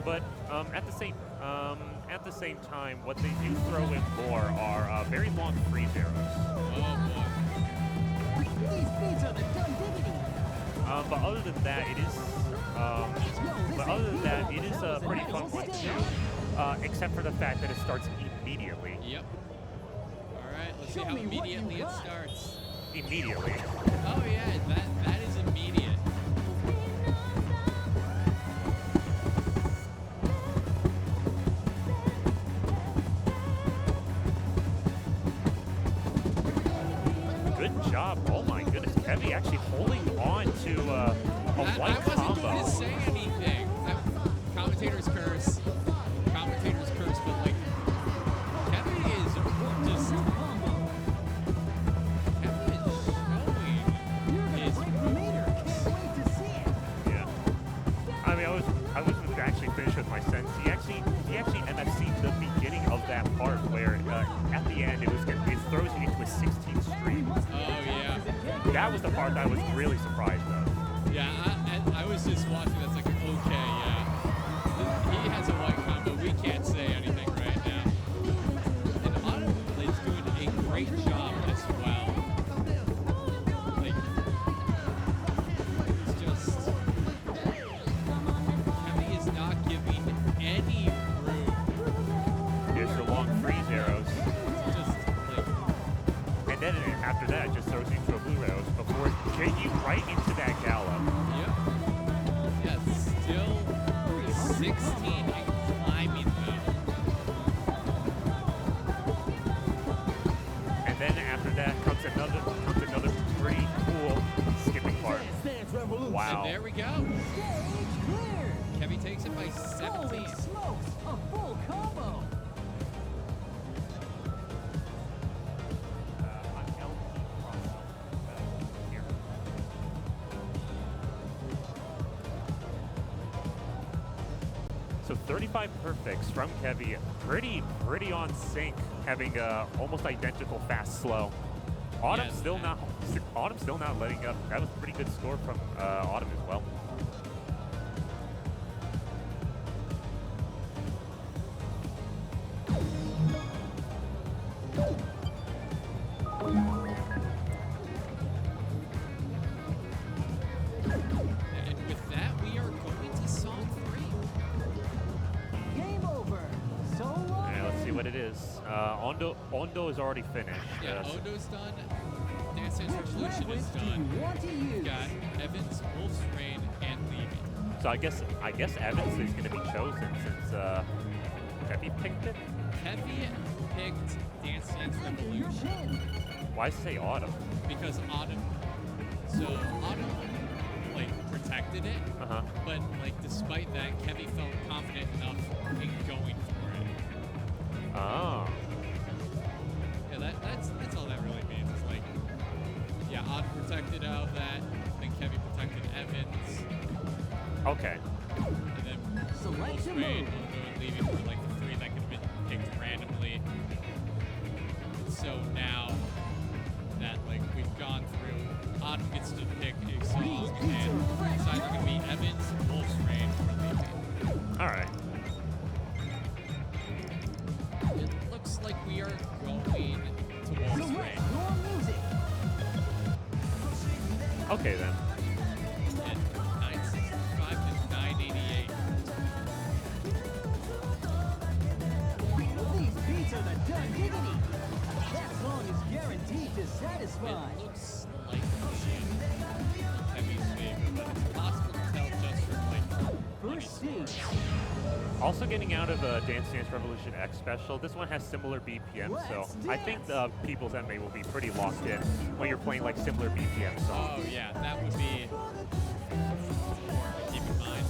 But at the same time, what they do throw in more are very long freeze arrows. Oh boy. These beats are the done diggity. But other than that, it is a pretty fun one to do. Except for the fact that it starts immediately. Yep. All right, let's see how immediately it starts. Immediately. Oh yeah, that is immediate. Good job. Oh my goodness. Kevy actually holding on to a white I wasn't combo. going to say anything. Commentator's curse, but like, Kevin is just, Kevin is showing his moves. Yeah. I mean, I wasn't actually finished with my sentence. He actually MFC'd the beginning of that part where at the end it throws you into a 16 stream. Oh yeah. That was the part that I was really surprised of. Yeah, I was just watching. That's like, okay, yeah. He has a white combo. We can't say anything right now. And Autumn is doing a great job as well. Like, it's just, Kevin is not giving any room. Here's the long freeze arrows. It's just like, And then after that, it just throws you into a blue arrows before getting you right into that gallop. yep. Yeah, still 16 and climbing though. And then after that comes another pretty cool skipping part. Wow. And there we go. Stage clear. Kevin takes it by 17. Holy smokes, a full combo. So 35 perfects from Kevy, pretty on sync, having almost identical fast slow. Autumn Yes. still not letting up. That was a pretty good score from Autumn as well. And with that, we are going to song 3. Game over. So long. Yeah, let's see what it is. Ondo is already finished. Yeah, so- Odo's done. Dance Dance Which Revolution is language do done. you want to use? We've got Evans, Wolf's Rain, and Levy. So I guess Evans is going to be chosen since Kevy picked it. Heavy picked Dance Dance Take your Revolution pin. Why say Autumn? because Autumn like protected it, but like despite that, Kevy felt confident enough in going for it. Oh. Yeah, that's all that really means. It's like, yeah, Autumn protected out that, then Kevy protected Evans, Okay. and then Select Wolf's your Rain, move. Odo, and Levy were like the 3 that could have been picked randomly. So now that like we've gone through, Autumn gets to pick a song, and it's either gonna be Evans, Wolf's Rain, or Levy. All right. It looks like we are going to Wolf's Select Rain. your music. Okay then. At 965 to 988. These beats are the done diggity. That song is guaranteed to satisfy. It looks like Kevy's favor, but it's possible to tell just from like First stage. Also getting out of Dance Dance Revolution X Special, this one has similar BPM, so I think the people's MA will be pretty locked in when you're playing like similar BPM songs. Oh yeah, that would be important to keep in mind.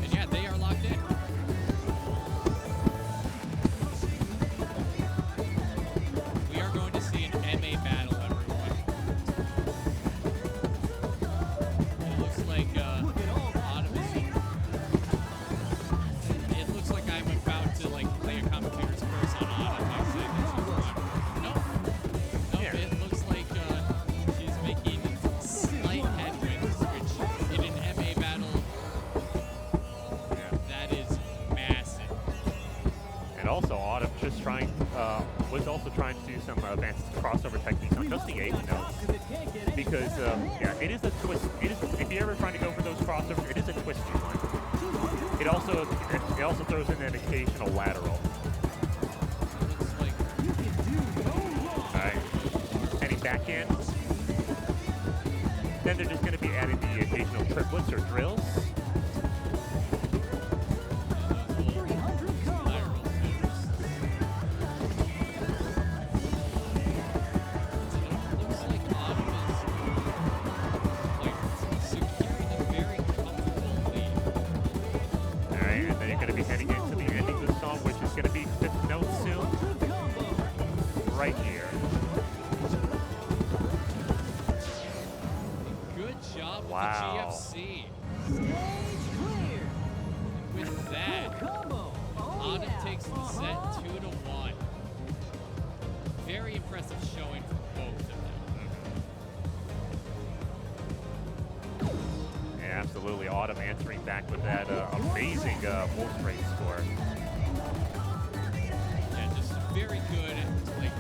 And yeah, they are locked in. We are going to see an MA battle, everyone. It looks like Autumn is. It looks like I'm about to like play a commentator's course on Autumn. Nope. Yeah. It looks like she's making slight headwinds, which in an MA battle, that is massive. And also Autumn just was also trying to do some advanced crossover techniques on just the 8 notes. Because, yeah, it is a twist. If you're ever trying to go for those crossovers, it is a twisty one. It also throws in an occasional lateral. Looks like Alright. Heading back in. Then they're just going to be adding the occasional triplets or drills. lateral moves. Looks like Autumn is like securing a very comfortable lead. Alright, and then you're going to be heading into the ending of the song, which is going to be 5th note soon. Right here. Good job with Wow. the GFC. Stage clear. With that, Combo. Oh, Autumn yeah. takes the set 2-1. Very impressive showing from both of them. Yeah, absolutely. Autumn answering back with that amazing Wolf rate score. Yeah, just very good, like,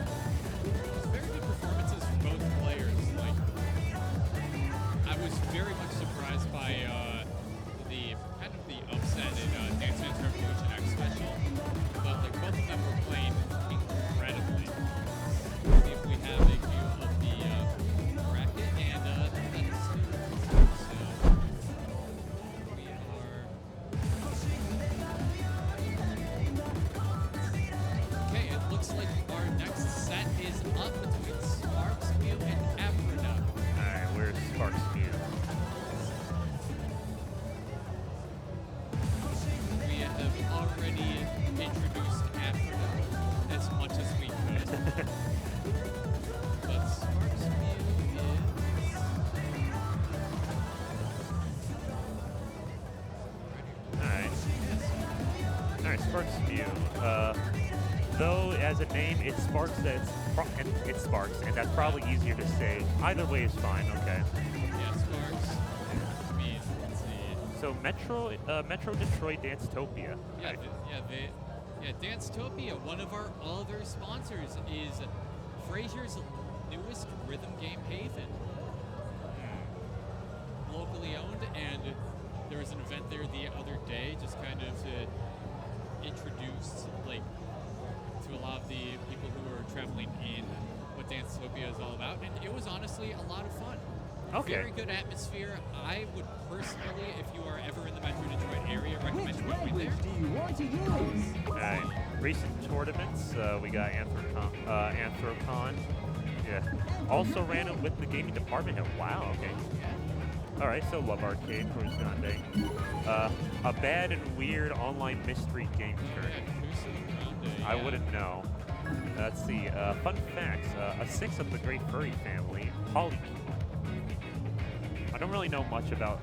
just very good performances from both players. Like, I was very much surprised by the kind of the upset in Dance Dance Revolution X Special, but like both of them were playing incredibly. Let's see if we have a view of the bracket, and that is so we are. Okay, it looks like our next set is up between Sparks Mew and Aphrodite. Alright, where's Sparks View? We have already introduced Aphrodite as much as we could. But Sparks Mew is. Alright. Alright, Sparks View. Though as a name, it's Sparks, it's Sparks, and that's probably easier to say. Either way is fine, okay. Yeah, Sparks. I mean, let's see. So Metro Detroit Dance-topia. Yeah, Dance-topia, one of our other sponsors, is Frazier's newest rhythm game haven. Locally owned, and there was an event there the other day, just kind of to introduce, like, to a lot of the people who are traveling in what Dance-topia is all about, and it was honestly a lot of fun. Okay. Very good atmosphere. I would personally, if you are ever in the Metro Detroit area, recommend Which going there. language do you want to use? Alright, recent tournaments, we got Anthrocon. Yeah. Also ran it with the gaming department here. Wow, okay. Alright, so Love Arcade, Cruz Grande. A bad and weird online mystery game tournament. I wouldn't know. Let's see. Fun facts. A 6 of the Great Furry family, Polycube. I don't really know much about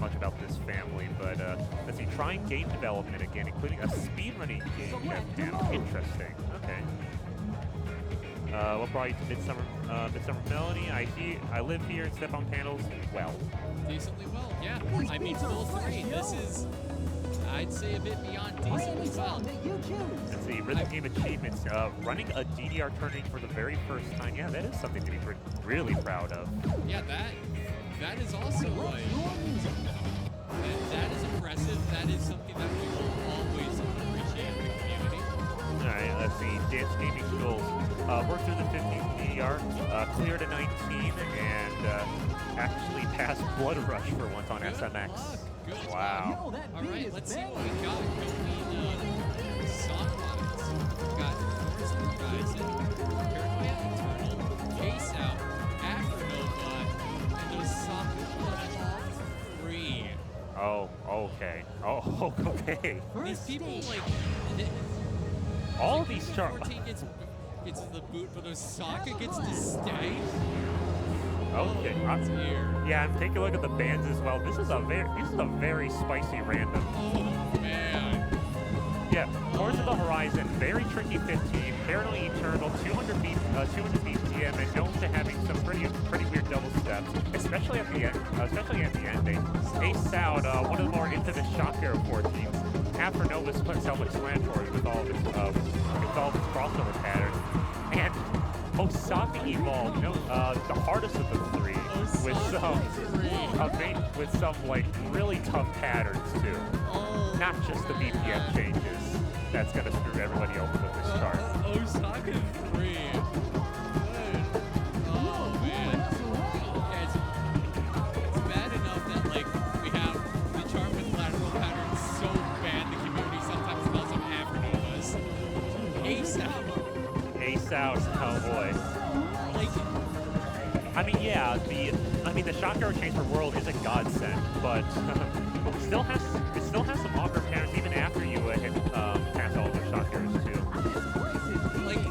much about this family, but let's see. Trying game development again, including a speedrunning game channel. Interesting. Okay. What brought you to Midsummer Melody? I live here and step on panels. Well. Decently well, yeah. I mean, full 3. This is, I'd say, a bit beyond decently well. Let's see, rhythm game achievements. Running a DDR tournament for the very first time. Yeah, that is something to be really proud of. Yeah, that is also like, that is impressive. That is something that we will always appreciate in the community. Alright, let's see. Dance gaming skills. worked through the 15th DDR, cleared a 19, and actually passed Blood Rush for once on SMX. Good. Wow. All right, let's see what we got going. Song lines. We've got Forest Horizon, Paranoia Eternal, Ace Out, Afronova, and those Soccer all three. Oh, okay. Oh, okay. These people, like, All of these charts. 14 gets the boot, but Osaka gets to stay. Okay. Dear. Yeah, I'm taking a look at the bands as well. This is a very spicy random. Oh man. Yeah, Force of the Horizon, very tricky 15, Paranoid Eternal, 200 BPM, and known to having some pretty weird double steps, especially at the end. Ace out, one of the more infamous Shock Arrow 14s. Afronova is self-explanatory with all of its crossover patterns, and Osaka evolved, the hardest of the three, with some like really tough patterns too. Not just the BPM changes. That's gonna screw everybody over with this chart. Osaka 3. Good. Oh man. Yeah, it's bad enough that like we have the chart with lateral patterns so bad the community sometimes calls them Afronovas. Ace out. Ace out, oh boy. Like, the Shock Arrow Changer World is a godsend, but it still has some awkward patterns even after you hit pass all their Shock Arrows too. like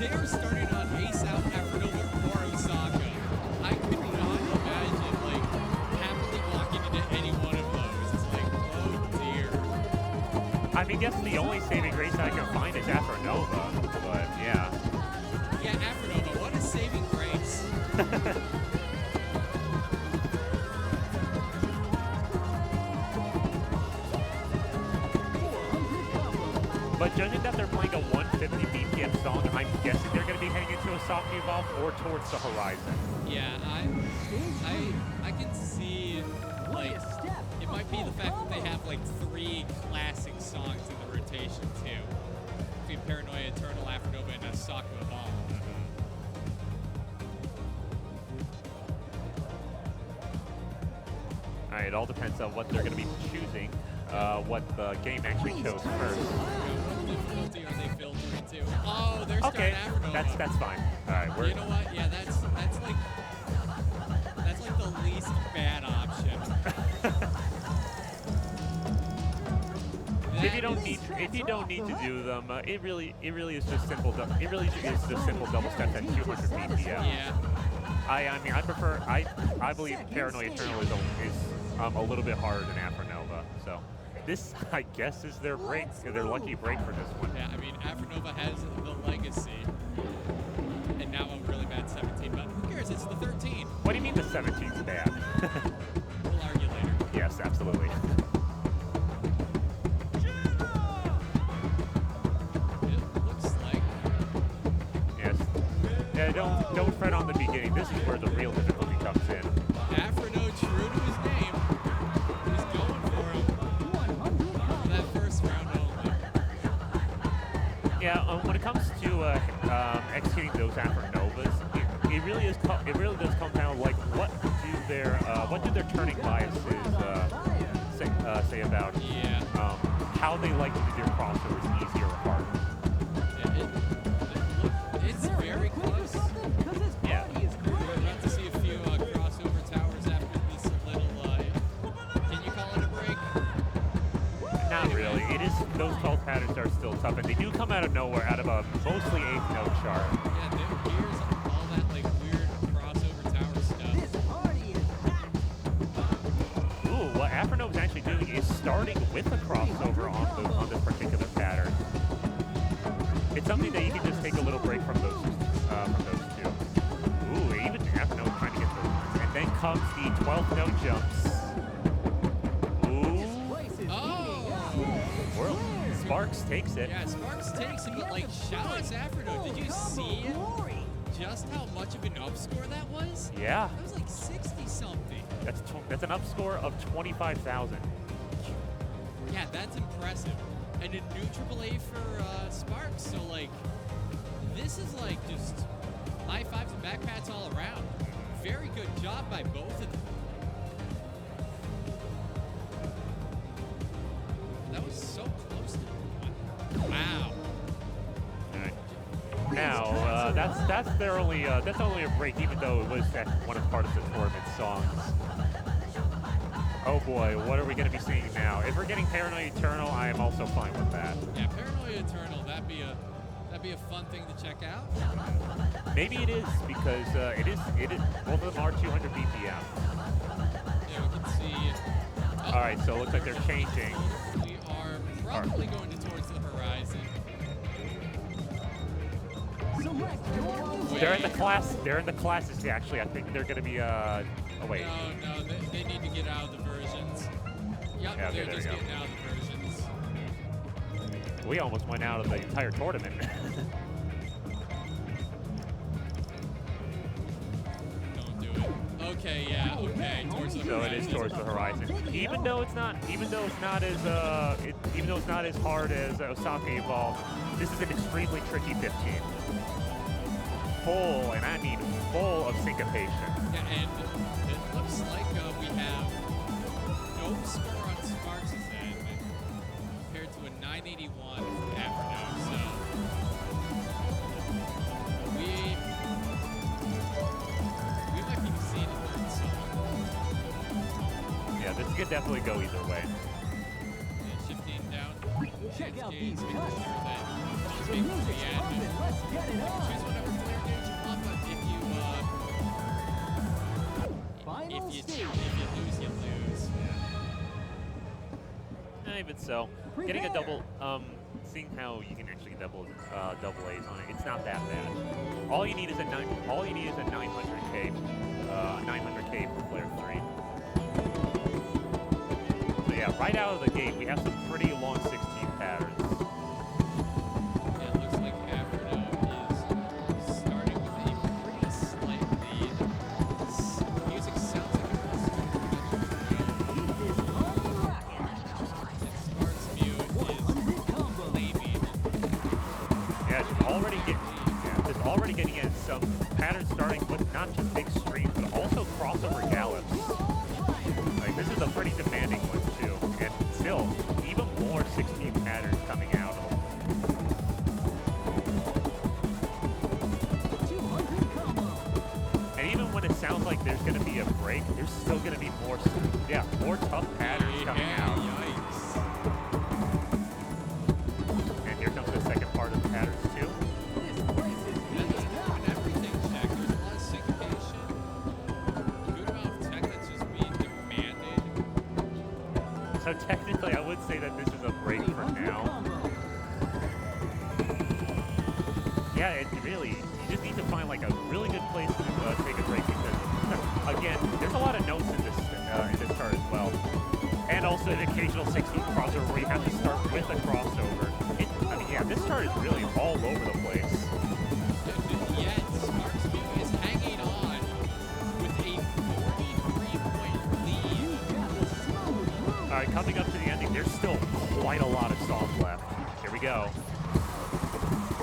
they were starting on Ace out, Afronova, or Osaka. I could not imagine like happily walking into any one of those. It's like, oh dear. I guess the only saving grace I can find is Afronova, but yeah. Yeah, Afronova, what a saving grace. But judging that they're playing a 150 BPM song, I'm guessing they're going to be heading into a soft evolve or towards the Horizon. Yeah, I can see, like, it might be the fact that they have, like, 3 classic songs in the rotation, too. Between Paranoia, Eternal, Afronova, and Osaka Evolve. All right, it all depends on what they're going to be choosing, what the game actually chose first. What difficulty are they filtering to? Oh, they're starting Afronova. That's fine. All right, You know what? Yeah, that's like the least bad option. If you don't need to do them, it really is just simple. It really is just simple double steps at 200 BPM. Yeah. I believe Paranoid Eternal is a little bit harder than Afronova. So this, I guess, is their lucky break for this one. Yeah, Afronova has the legacy, and now a really bad 17, but who cares? It's the 13. What do you mean the 17's bad? We'll argue later. Yes, absolutely. It looks like. Yes. Yeah, don't fret on the beginning. This is where the real difficulty comes in. Afrono, true to his name, is going for him for that first round only. Yeah, when it comes to executing those Afronovas, it really does come down to like what do their turning biases say about how they like to do their crossovers, easier or harder. It's very close. Yeah. We're about to see a few crossover towers after this little. Can you call it a break? Not really. It is. Those 12 patterns are still tough, and they do come out of nowhere, out of a mostly 8th note chart. Yeah, here's all that like weird crossover tower stuff. Ooh, what Afronova's actually doing is starting with a crossover on this particular pattern. It's something that you can just take a little break from those two. Ooh, even Afronova trying to get those ones. And then comes the 12th note jumps. Ooh. World. Sparks takes it. Yeah, Sparks takes it, but like, shout out to Afrono. Did you see just how much of an upscore that was? Yeah. That was like 60-something. That's an upscore of 25,000. Yeah, that's impressive. And a new AAA for Sparks, so like, this is like just high fives and back pats all around. Very good job by both of them. That was so close to the one. Wow. All right. Now, that's their only that's only a break, even though it was that one of part of the tournament songs. Oh boy, what are we going to be seeing now? If we're getting Paranoid Eternal, I am also fine with that. Yeah, Paranoid Eternal. That'd be a fun thing to check out. Maybe it is because it is both of them are 200 BPM. Yeah, we can see. Oh, All right, so it looks like they're changing. We are probably going towards the horizon. They're in the class. They're in the classes. Actually, I think they're going to be. Oh wait. No, they need to get out of the versions. Yep, Yeah, okay, they're there just we go. getting out of the versions. We almost went out of the entire tournament. Don't do it. Okay, yeah, okay. Towards the So horizon. it is towards the horizon. Even though it's not as hard as Osaka Evolved, this is an extremely tricky 15. Full, and I mean full of syncopation. Yeah, and it looks like we have no score on Sparks' end compared to a 981 from Afternoon. So we might be seeing a third song. Yeah, this could definitely go either way. And shifting down. Check out Gauge, these making cuts. sure that The music's pumping. Let's get it on. choose whatever player gauge you want, but if Final you stage. lose, you lose. Even so, getting a double, seeing how you can actually get double A's on it, it's not that bad. All you need is a 900K, 900K for player 3. So yeah, right out of the gate, we have some pretty long 16 patterns. Yeah, it looks like Afternoon is starting with a pretty slight lead. Music sounds like it was Keep this party rocking. Sparks Mute is flaming. Yeah, just already getting in some patterns starting with not just big streams, but also crossover gallops. Like this is a pretty demanding one too, and still even more 16 patterns coming out of them. 200 combo. And even when it sounds like there's going to be a break, there's still going to be more tough patterns coming out. Yikes. And here comes the second part of the patterns too. This place is That's heating up. doing everything, Jack. There's a lot of syncopation. Good amount of tech that's just being demanded. So technically, I would say that this is a break for 300 now. combo. Yeah, it really, you just need to find like a really good place to take a break because, again, there's a lot of notes in this chart as well. And also an occasional 16 crossover where you have to start with a crossover. I mean, yeah, this chart is really all over the place. And yet, Sparks Mute is hanging on with a 43-point lead. You got the smooth move. All right, coming up to the ending, there's still quite a lot of songs left. Here we go.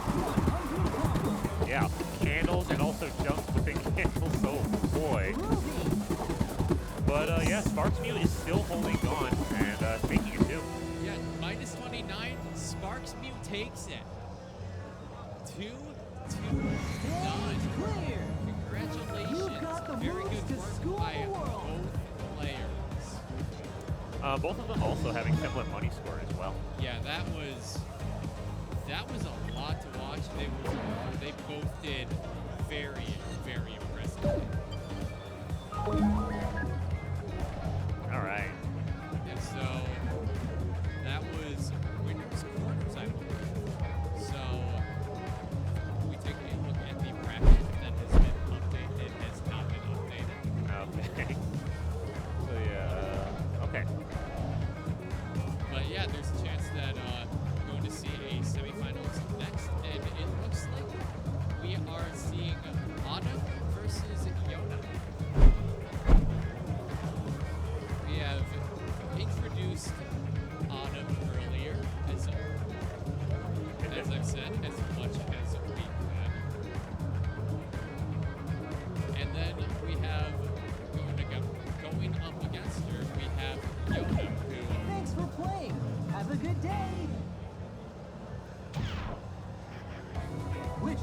100 combo. Yeah, candles and also jumps within candles, oh boy. Groovy. But yeah, Sparks Mute is still holding on and making it too. Yeah, minus 29. Sparks Mute takes it. 2-2 done. Clear. Congratulations. You got the Very moves good to work school by the world. both players. Both of them also having similar money score as well. Yeah, that was a lot to watch. They both did very, very impressive. All right. And so that was winners quarters, I believe. So we take a look at the bracket that has been updated. It has not been updated. Okay. So yeah. Okay. But yeah, there's a chance that we're going to see a semifinals next, and it looks like we are seeing Anna versus Yona.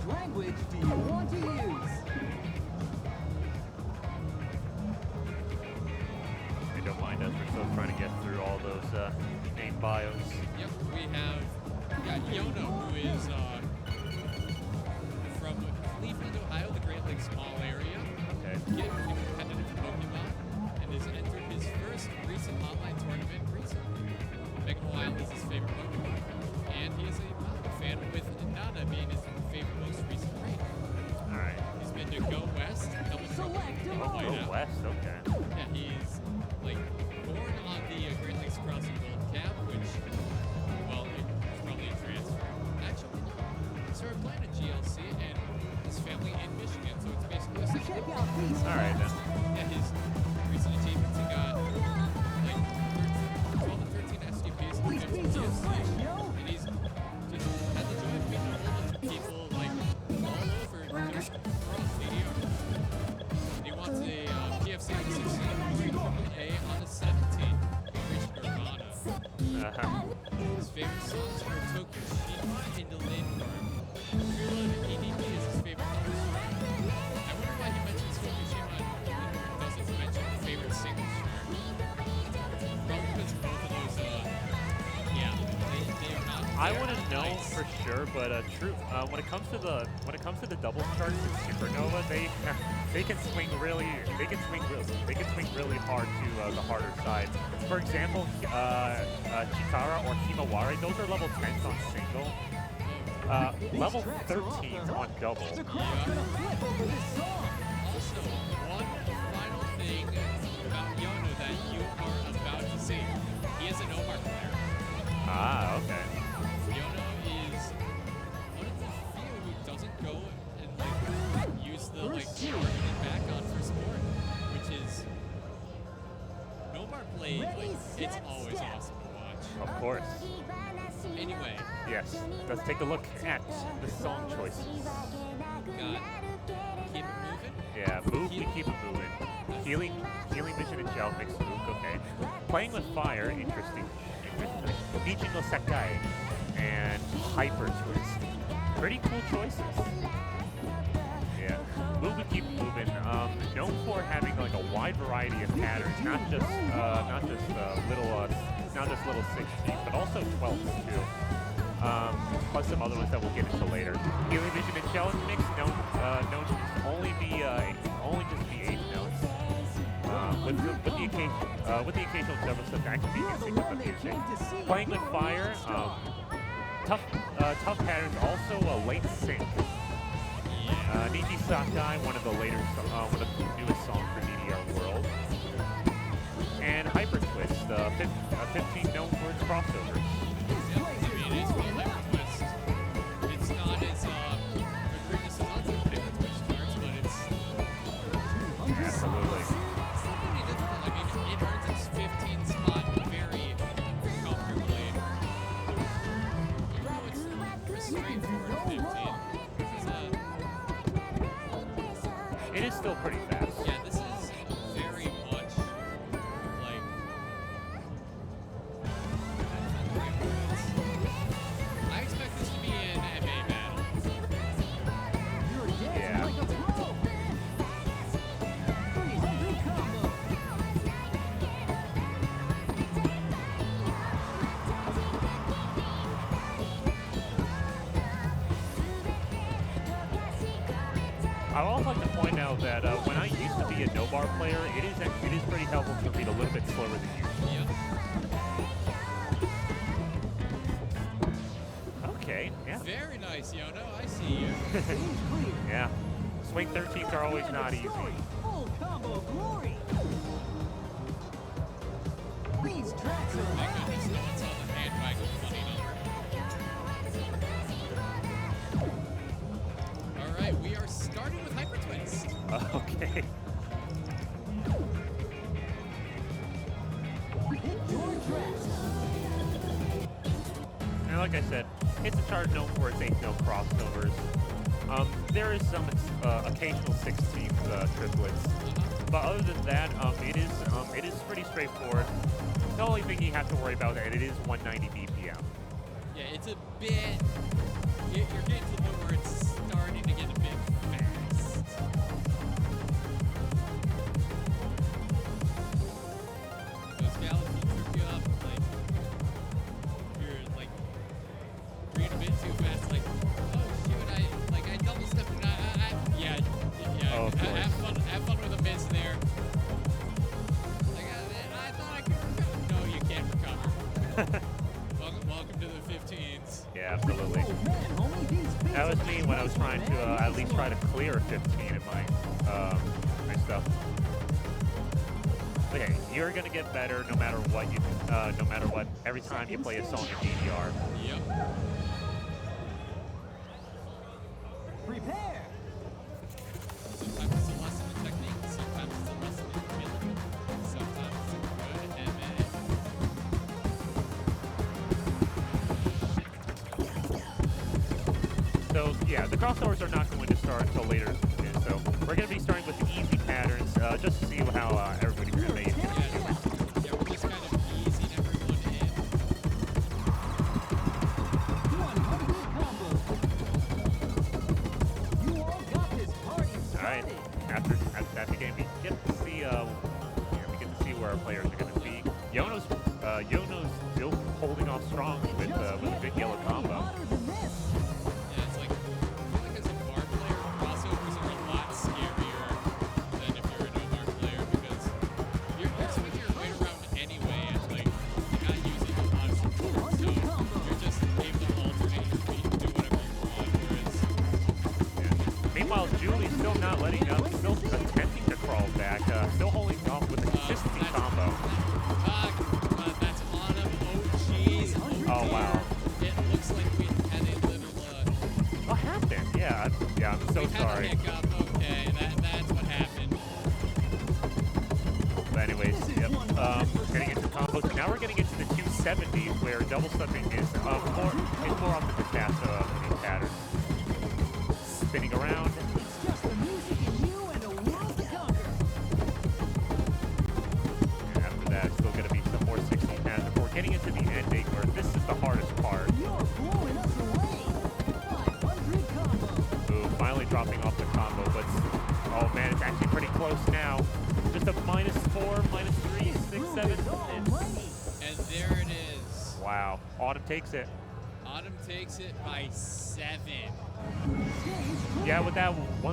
language do you want to use? I don't mind us. We're still trying to get through all those name bios. Yep, we have Yono, who is from Cleveland, Ohio, the Great Lakes Mall area. Okay. Kid competitive in Pokemon, and has entered his first recent online tournament recently. Mega Wild is his favorite Pokemon, and he is a Manga fan, with Nana being his favorite most recent raid. All right. He's been to Go West, Double Trouble, and Oh, Whiteout. go west. Okay. Yeah, he's like born on the Great Lakes Crossing Gold Cap, which, well, it's probably a transfer. Actually, no. He started playing at GLC, and his family in Michigan, so it's basically a Check out these All right then. Yeah, his recent achievements, he got like 12 and 13 SGPs in These the beats are GLC, fresh, yo. and he's just had the joy of meeting a whole bunch of people like all over just across DDR. And he wants a PFC on the 16, A on the 17, reached Nirvana. His favorite songs are Tokushima and The Landmark. True Love ADP is his favorite color song. I wonder why he mentions Tokushima and doesn't mention favorite single song. Probably because both of those, they are not. I they are wouldn't not know nice. for sure, but true. When it comes to the double charts in Supernova, they can swing really really hard to the harder side. For example, Chikara or Himawari, those are level 10s on single. Level 13s on double. The crowd's gonna flip over this song. Also, one final thing about Yono that you are about to see. He is an Omar player. Ah, okay. Yono is one of the few who doesn't go and like use the permanent back on for support, which is Nomar played like it's always awesome to watch. Of course. Anyway, Yes. Let's take a look at the song choices. got Keep It Moving. Yeah, move, we keep it moving. Healing vision and gel mixed move, okay. Playing with fire, interesting. Nichi no Sakai and Hyper Twist. Pretty cool choices. Yeah. Move, we keep moving. Known for having like a wide variety of patterns, not just little 16, but also 12 too. Plus some other ones that we'll get into later. Healing vision and gel mix known to only just be 8 notes. With the occasional double step that can be mixing up the music. Playing with fire, tough patterns, also a late sync. Nichi Sakai, one of the newest songs for DDR World. And Hyper Twist, 15 known for its crossovers. Yeah, I mean, it's called Hyper Twist. It's not as rigorous as other Hyper Twist charts, but it's Absolutely. I mean, it earns its 15 spot very comfortably. Even though it's a straightforward 15. It is still pretty fast. Yeah, this is very much like. I expect this to be an MA battle. You're dancing Yeah. like a pro. Freeze combo. I'd also like to point out that when I used to be a no-bar player, it is pretty helpful to read a little bit slower than usual. Yep. Okay, yeah. Very nice, Yono. I see you. Yeah. Swing 13s are always not easy. Full combo glory. These tracks are My hot. goodness, no one saw the handbag of funny number. All right, we are starting with Hyper Twist. Okay. Your tracks. And like I said, it's a chart known for its 8-note crossovers. There is some occasional 16th triplets, but other than that, it is pretty straightforward. The only thing you have to worry about is it is 190 BPM. Yeah, it's a bit. You're getting to the point where it's starting starting to get a bit fast. Those gallops will trip you up. Like, you're like reading a bit too fast. Like, oh shoot, I double stepped. Yeah. Oh, of course. Have fun with a miss there. Like, I thought I could recover. No, you can't recover. Welcome to the 15s. Yeah, absolutely. That was me when I was trying to at least try to clear a 15 in my stuff. Okay, you're gonna get better no matter what no matter what. Every time you play a song in DDR. Yep. Prepare. Sometimes it's a lesson in technique. Sometimes it's a lesson in ability. Sometimes it's a good MA. So yeah, the crossovers are not going to start until later. So we're going to be starting with the easy patterns, just to see how everybody can make it. Yeah, we're just kind of easing everyone in. 100 combo. You all got this party started. All right. After the game, we get to see where our players are going to be. Yono's still holding off strong with a big yellow combo. Yeah, it's like, I feel like as a bar player, crossovers are a lot scarier than if you're a no-bar player because you're swinging your weight around anyway, and like you're not using a lot of support, so you're just able to alternate your feet and do whatever you want. Whereas, Meanwhile, Julie's still not letting up, still attempting to crawl back, still holding off with a consistency combo. that's on him. Oh jeez. Oh wow. It looks like we had a little. What happened? Yeah, I'm so we had sorry. a hiccup. Okay, that's what happened. But anyways, yep. Getting into combos. Now we're getting into the 270, where double stepping is more often the task of the pattern. Spinning around. It's just the music in you and a world to conquer. And after that, it's still going to be some more 16 paths before getting into the ending, where this is the hardest part. You're blowing us away. 500 combo. Ooh, finally dropping off the combo, but oh man, it's actually pretty close now. Just a -4, -3, 6, 7. And there it is. Wow, Autumn takes it. Autumn takes it by 7. Yeah, when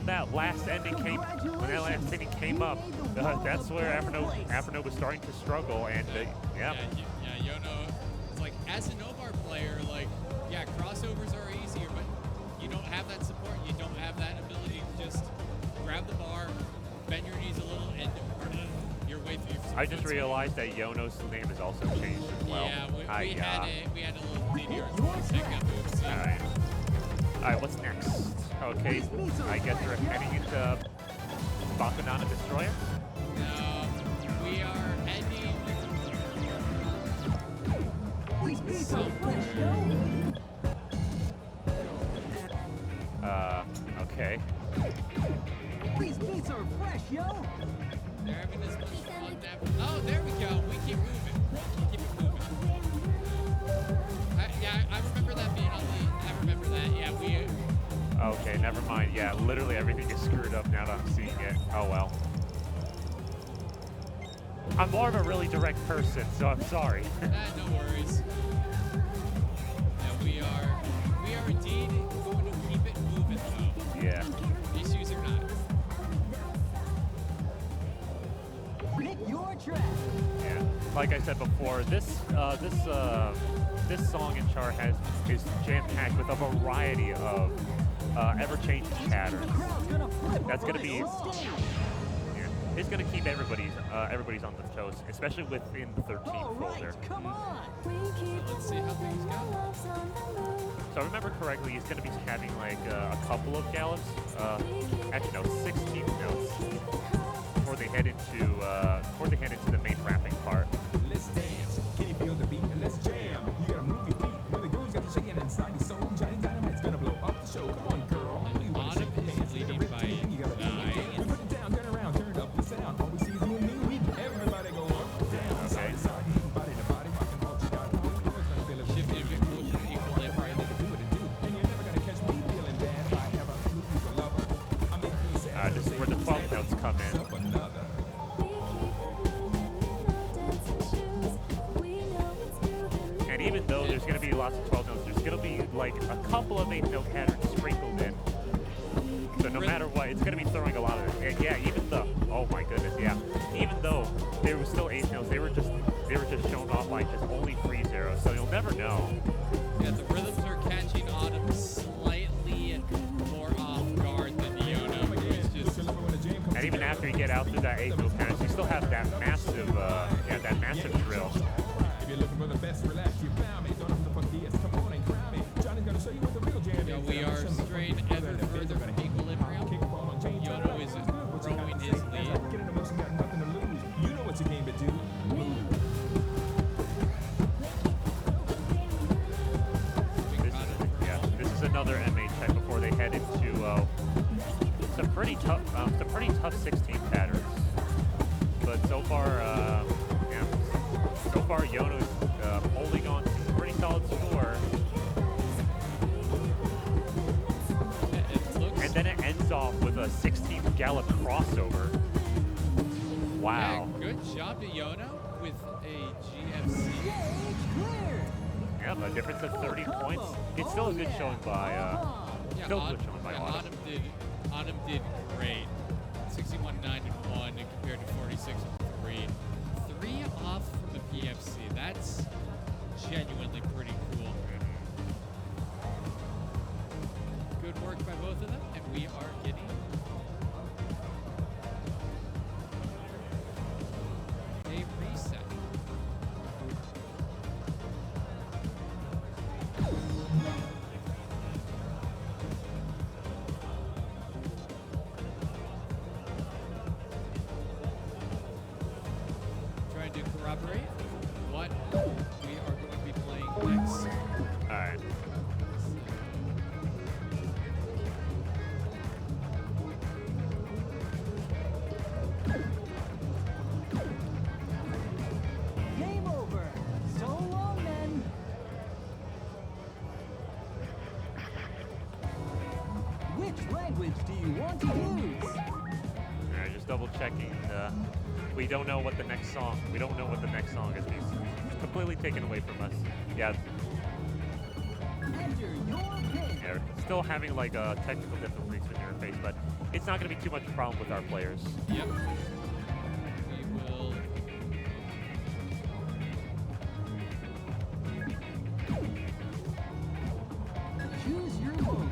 that last ending came up, that's where Averno was starting to struggle, and yeah. Yeah, Yono. It's like as a no-bar player, like yeah, crossovers are easier, but you don't have that support. You don't have that ability to just grab the bar, bend your knees a little, and your way through. I just realized that Yono's name has also changed as well. Yeah, we had a little DDR hiccup. All right, what's next? Okay, I guess we're heading into Bakunan Destroyer. No, we are heading. Okay. These beats are fresh, yo. They're having this much fun. Oh, there we go. We keep moving. Keep it moving. I remember that being on the. I remember that. Yeah, we. Okay, never mind. Yeah, literally everything is screwed up now that I'm seeing it. Oh well. I'm more of a really direct person, so I'm sorry. No worries. Yeah, we are indeed going to keep it moving, though. Yeah. Issues or not. Pick your track. Yeah. Like I said before, this song in chart is jam-packed with a variety of ever-changing patterns. That's gonna be. It's going to keep everybody's on the toes, especially within the 13 folder. Come on. Let's see how things go. So if I remember correctly, he's going to be having like a couple of gallops. Actually, no, 16 notes before they head into the main rapping part. Let's dance. Can you feel the beat? Let's jam. You gotta move your feet. When the girls got you shaking inside your soul, Johnny Dynamite's gonna blow up the show. Come on, girl. And Autumn is leading by 9. Put it down, turn around, turn up the sound. All we see is you and me. We everybody go up, down, side to side, moving body to body, rocking all you got. Shifting a bit closer to equilibrium. And you're never gonna catch me feeling bad. I have a couple of 8th note patterns sprinkled in. So no matter what, it's going to be throwing a lot of it. Yeah, even though, oh my goodness, yeah. Even though there was still 8th notes, they were just shown off like just only free zeros, so you'll never know. Yeah, the rhythms are catching Autumn slightly more off guard than Yono, who is just... And even after you get out through that 8th note pattern, you still have that massive, that massive drill. If you're looking for the best, relax, you found me. Don't have to fuck this, come on and crown me. Johnny's gonna show you what the real jam is. We are straying ever further from equilibrium. Yono is growing his lead. Get in the motion, got nothing to lose. You know what you came to do. This is another MA check before they head into some pretty tough 16 patterns. But so far, Yono's holding on to a pretty solid score. And then it ends off with a 16th gallop crossover. Wow. Yeah, good job to Yono with a GFC. Yeah, a difference of 30 points. It's still a good showing by Autumn. Autumn did great. 61-9-1 compared to 46-3. 3 off from the PFC. That's genuinely pretty cool. Good work by both of them, and we are getting a reset. Trying to corroborate what we are going to be playing next. All right. Game over. So long then. Which language do you want to use? All right, just double checking. We don't know what the next song. We don't know what the next song is. It's completely taken away from us. Yeah. Enter your pick. Yeah, still having like technical difficulties with your face, but it's not going to be too much of a problem with our players. Yep. We will. Choose your move.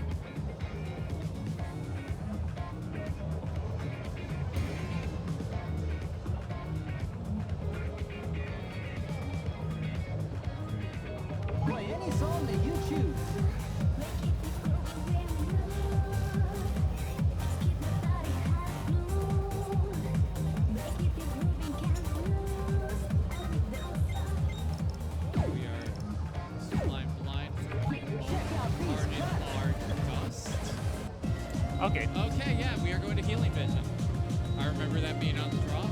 Play any song that you choose. We are flying blind from hard and hard dust. Okay. Okay, yeah, we are going to Healing Vision. I remember that being on the draw.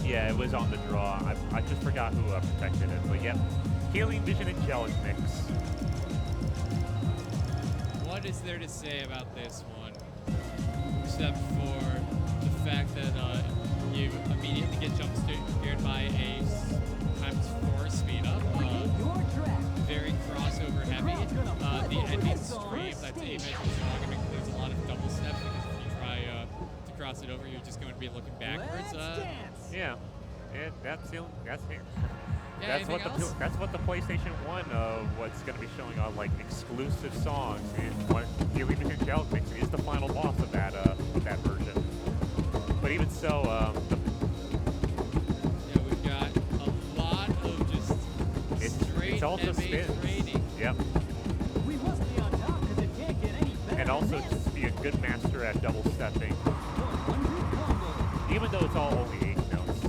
Yeah, it was on the draw. I just forgot who protected it, but yep. Healing Vision Angelic mix. What is there to say about this one? Except for the fact that you immediately get jump scared by a ×4 speed up. Very crossover heavy. The ending stream that's a major song and includes a lot of double steps because if you try to cross it over, you're just going to be looking backwards. Yeah, that's it. Yeah, That's what the PlayStation 1 what's going to be showing on like exclusive songs, and what Healing Vision Angelic mix is the final boss of that version. But even so, yeah, we've got a lot of just straight it's also MA spins. trading. Yep. We must be on top because it can't get any better. And also than this. just be a good master at double stepping. Even though it's all only 8 notes.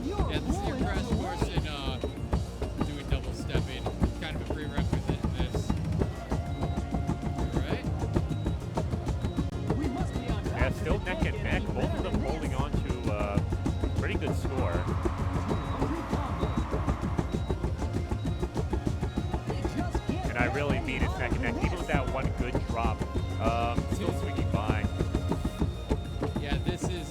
Yeah, this is your crash course in doing double stepping. Kind of a prerequisite in this. Alright. Yeah, still neck and neck. Both of them holding on to a pretty good score. And I really mean it's neck and neck. Even with that one good drop, still swinging by. Yeah, this is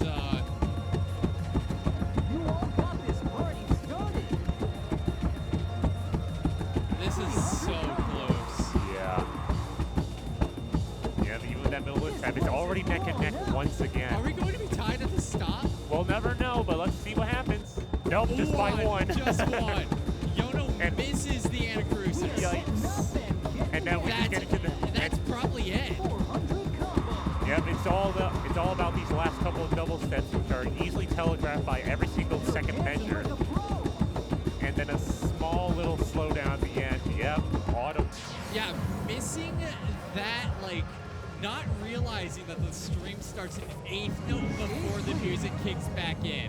this is so close. Yeah. that middle of the step. It's already neck and neck once again. Are we going to be tied at the stop? We'll never know, but let's see what happens. Nope, just by one. Just one. Yono And- misses the Anacrucis. Yikes. And now we just get into the... That's probably it. Yep, it's all about these last couple of double steps, which are easily telegraphed by every single second measure. And then a small little slowdown at the end. Yep, auto. Yeah, missing that, like, not realizing that the stream starts an 8th note before the music kicks back in.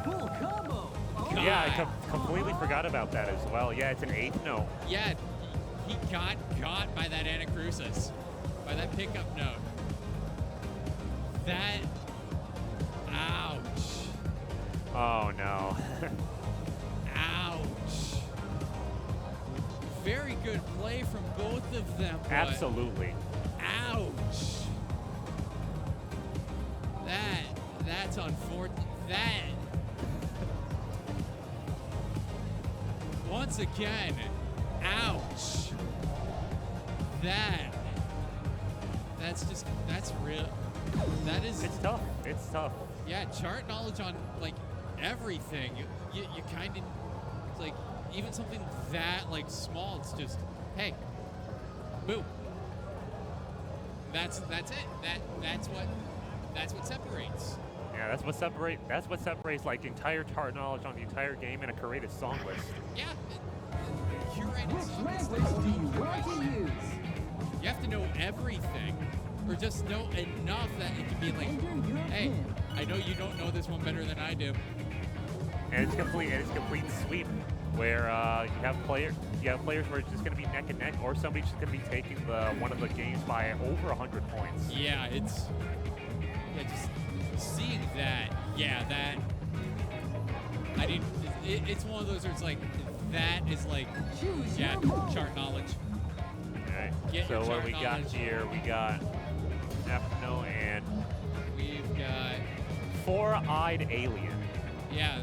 Full combo. Yeah, I completely forgot about that as well. Yeah, it's an 8th note. Yeah, he got by that Anacrucis, by that pickup note. That, ouch. Oh, no. Ouch. Very good play from both of them. But Absolutely. ouch. That's unfortunate. That. Once again, ouch. That's real. That is. It's tough. It's tough. Yeah, chart knowledge on like everything. You kind of, it's like even something that like small. It's just, hey, boom. That's it. That's what separates. Yeah, that's what separates like entire chart knowledge on the entire game and a curated song list. Yeah. Curated Which song list language is do you want to right. use? You have to know everything, or just know enough that it can be like, Enter your hey, pin. I know you don't know this one better than I do. And it's complete sweep where you have players where it's just going to be neck and neck, or somebody's just going to be taking one of the games by over 100 points. Yeah, just seeing that. Yeah, that. I mean, it's one of those where it's like that is like, Choose yeah, your mode. chart knowledge. All right. Get So your what chart we got knowledge. here, we got Ethno and We've got Four-Eyed Alien. yeah,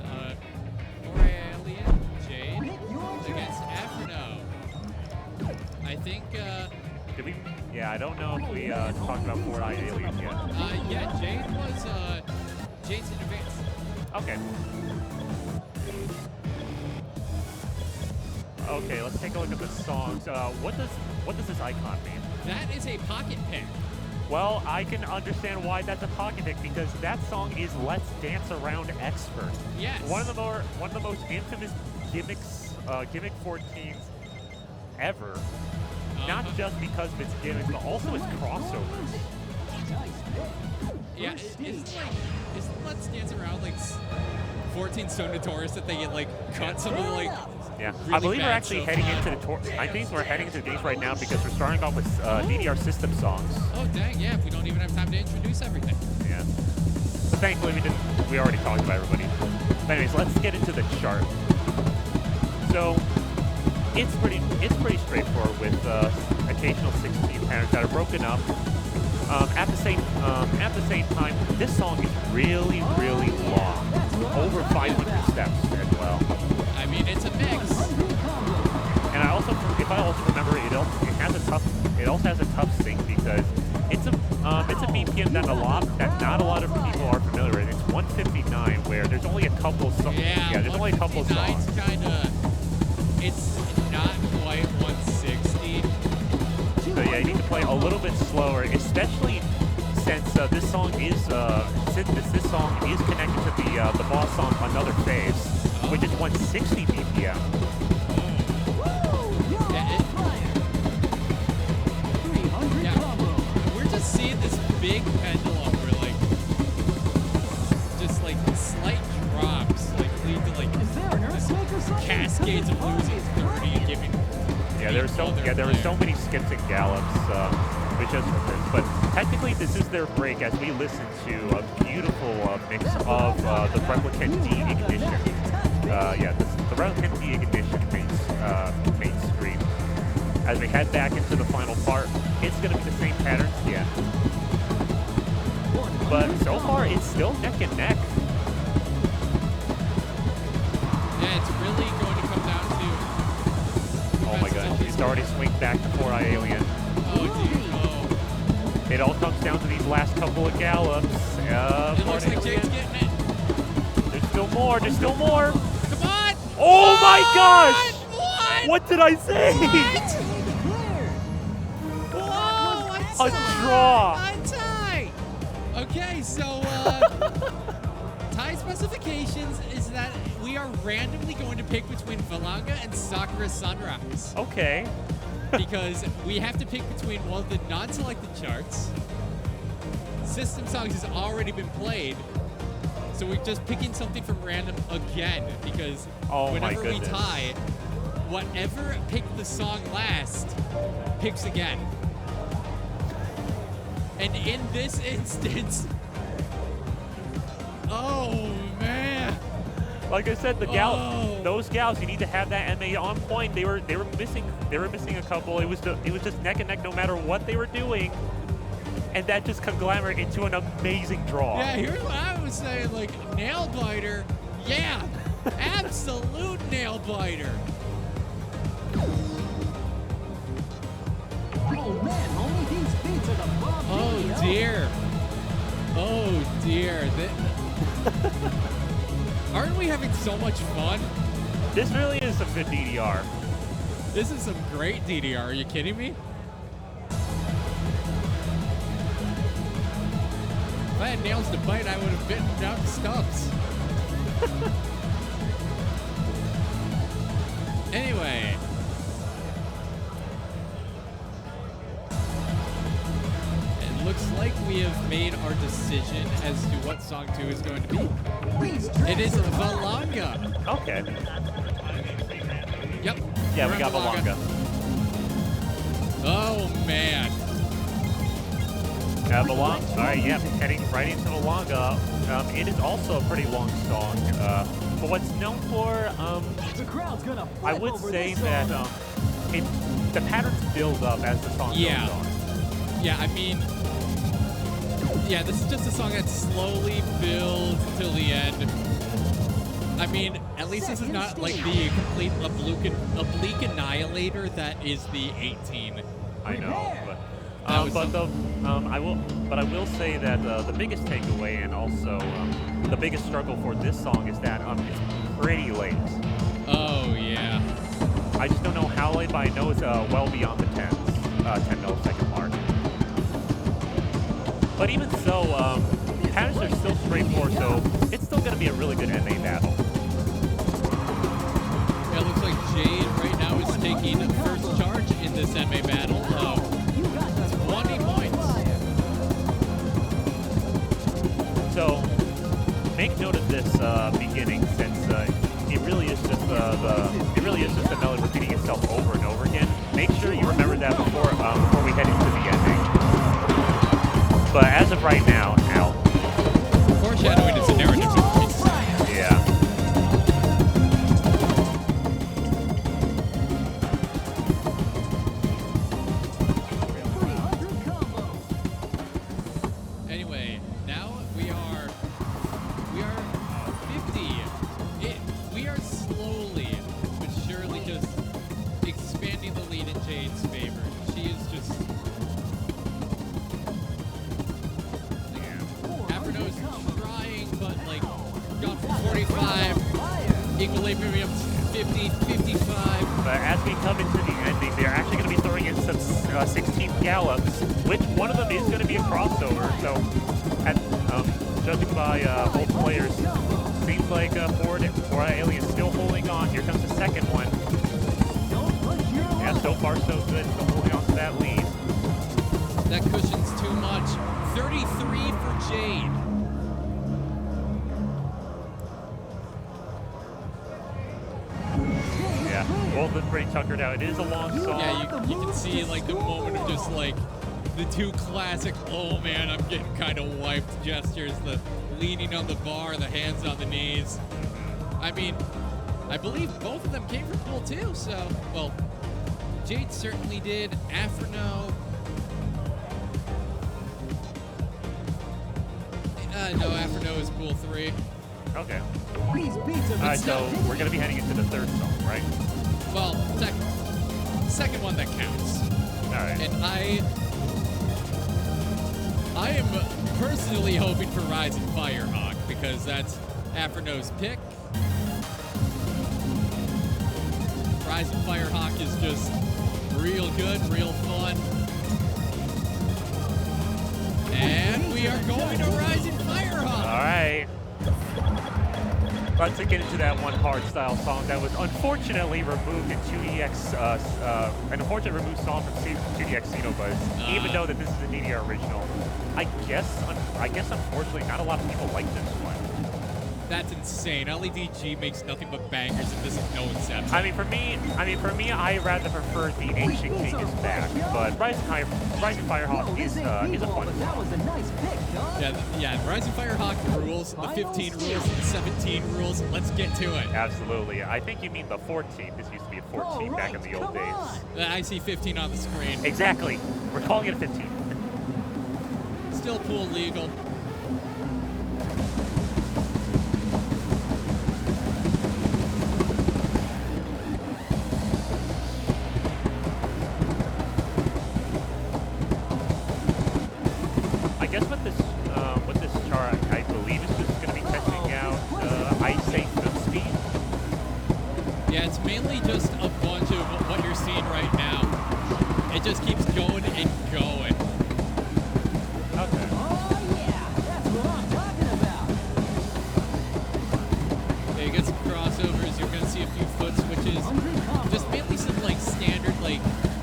Aurelian Jade Pick your against Afterno. I think. Did we? Yeah, I don't know if we talked about Four-Eyed Alien yet. Yeah, Jade was Jade's in advance. Okay. Okay, let's take a look at the songs. What does this icon mean? That is a pocket pick. Well, I can understand why that's a pocket pick because that song is "Let's Dance Around Expert." Yes. One of the most infamous gimmick 14s ever. Not just because of its gimmicks, but also its crossovers. Yeah, isn't Let's Dance Around like 14 so notorious that they get like cut some of the like. Yeah, Really I believe we're bad actually so heading far. into the I think we're heading into the games right now because we're starting off with DDR system songs. Oh dang, yeah, we don't even have time to introduce everything. Yeah. But thankfully we already talked about everybody. But anyways, let's get into the chart. So it's pretty straightforward with occasional 16 patterns that are broken up. At the same time, this song is really long, over 500 steps as well. I mean, it's a mix. And if I also remember, it also has a tough sync because it's a BPM that not a lot of people are familiar with. It's 159, where there's only a couple songs. Yeah, there's only a couple songs. It's not quite 160. So yeah, you need to play a little bit slower, especially since this song is connected to the boss song Another Phase, which is 160 BPM. Yeah, we're just seeing this big pendulum where like just like slight drops like lead to like just cascades of losing 30 and giving. Yeah, there were so many skips and gallops, which is, but technically this is their break as we listen to a beautiful mix of the Replicant D Ignition. The Replicant D Ignition main stream. As we head back into the final part, it's going to be the same patterns, yeah. But so far, it's still neck and neck. Yeah, it's really going to come down to. Oh my god, he's already swinged back to Four-Eyed Alien. Oh, dude, oh. It all comes down to these last couple of gallops. It looks like Jade's getting it. There's still more. There's still more. Come on! Oh my gosh! What? What did I say? Whoa! A draw. A tie! Okay, so tie specifications is that we are randomly going to pick between Valanga and Sakura Sunrise. Okay. Because we have to pick between one of the non-selected charts. System songs has already been played. So we're just picking something from random again because whenever we tie, whatever picked the song last picks again. And in this instance, oh man. Like I said, the those gals, you need to have that MA on point. They were missing a couple. It was just neck and neck no matter what they were doing. And that just conglomerated into an amazing draw. Yeah, here's what I was saying, like, nail biter. Yeah, absolute nail biter. Oh man, only these beats are the bomb. Oh dear. Oh dear. Aren't we having so much fun? This really is some good DDR. This is some great DDR. Are you kidding me? If I had nails to bite, I would have bitten out the stubs. Anyway. It looks like we have made our decision as to what song 2 is going to be. It is Valanga. Okay. Yep. Yeah, we're we got on Valanga. Oh, man. All right, yeah, heading right into Valanga. It is also a pretty long song. But what's known for, I would say that the patterns build up as the song goes on. Yeah, I mean, yeah, this is just a song that slowly builds till the end. I mean, at least this is not like the complete oblique annihilator that is the 18. I know, I will say that the biggest takeaway and also the biggest struggle for this song is that it's pretty late. Oh yeah. I just don't know how late, but I know it's well beyond the 10 millisecond mark. But even so, patterns are still straightforward, so it's still going to be a really good NA battle. Yeah, it looks like Jade right now is taking first charge in this MA battle. 20 points. So make note of this beginning, since it really is just the melody repeating itself over and over again. Make sure you remember that before we head into the ending. But as of right now, foreshadowing is a narrative. Yeah. Anyway, now we are 50. We are slowly but surely just expanding the lead in Jade's favor. She is just Averno's trying, but like gone from 45, equilibrium 50, 55. But as we come into the ending, they're actually going to be throwing in some 16th gallops, which one of them is going to be a crossover. So, judging by both players, seems like Ford Alien still holding on. Here comes the second one. Yeah, so far so good. Still holding on to that lead. That cushion's too much. 33 for Jade. Yeah, both of them pretty tuckered out. It is a long song. Yeah, you can see like the moment of just like the two classic, oh man, I'm getting kind of wiped gestures, the leaning on the bar, the hands on the knees. I mean, I believe both of them came from Pool 2, so, well, Jade certainly did. Averno. No, Averno is Pool 3. Okay. Alright, so we're going to be heading into the third song, right? Well, second one that counts. Alright. And I am personally hoping for Rise and Firehawk because that's Afterno's pick. Rise and Firehawk is just real good, real fun. And we are going to Rise and Firehawk. All right. Let's get into that one hard-style song that was unfortunately removed in 2DX, an unfortunate removed song from 2DX Xenobuzz, even though that this is a DDR original. I guess unfortunately not a lot of people like this one. That's insane. LEDG makes nothing but bangers, and this is no exception. I mean, for me, I rather prefer the Ancient Changes back, but Rise and Firehawk is a fun song. That was a nice pick, Don. Yeah, Rise and Firehawk rules, the 15 rules, the 17 rules. Let's get to it. Absolutely. I think you mean the 14. This used to be a 14 back in the old days. I see 15 on the screen. Exactly. We're calling it a 15. Still pool legal. I guess with this chart, I believe it's just going to be testing out iSafe foot speed. Yeah, it's mainly just a bunch of what you're seeing right now. It just keeps going and going. Okay. Oh, yeah. That's what I'm talking about. Yeah, you get some crossovers. You're going to see a few foot switches. Just mainly some, like, standard, like,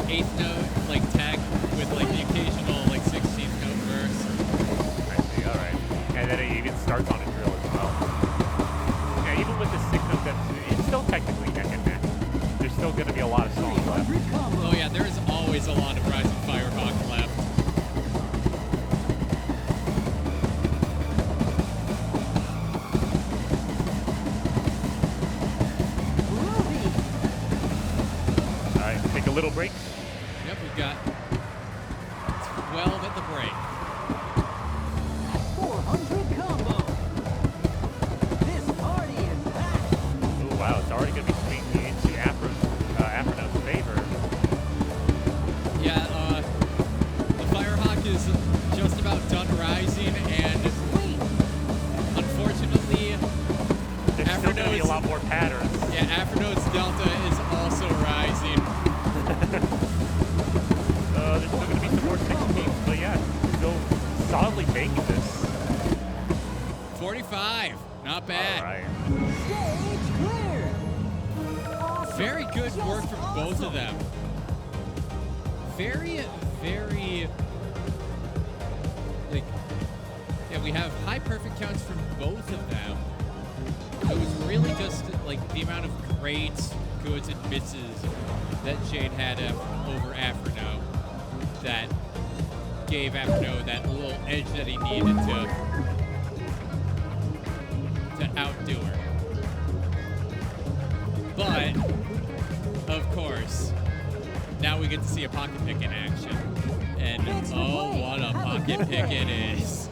8th note, like, tech with, like, the occasional, like, 16th note verse. I see, all right. And then it even starts on a drill as well. Yeah, even with the 6th note, it's still technically neck and neck. There's still going to be a lot of songs left. Oh, yeah, there is always a lot of Rise and Firehawk left. All right, take a little break. Yep, we've got 12 at the break. 400 combo. This party is packed. Oh, wow, it's already going to be swinging into Afrono's favor. Yeah, the Firehawk is just about done rising, and unfortunately, There's still going to be a lot more patterns. Yeah, Afterno's Delta is also rising. There's still going to be some more 16s, but yeah, still solidly making this. 45, not bad. All right. Stage clear. Awesome. Very good work from both of them. Very, like, yeah, we have high perfect counts from both of them. It was really just, like, the amount of grades, goods, and misses that Jade had over Afterno that gave Afterno that little edge that he needed to outdo her. But, of course, now we get to see a pocket pick in action. And, oh, what a pocket pick it is.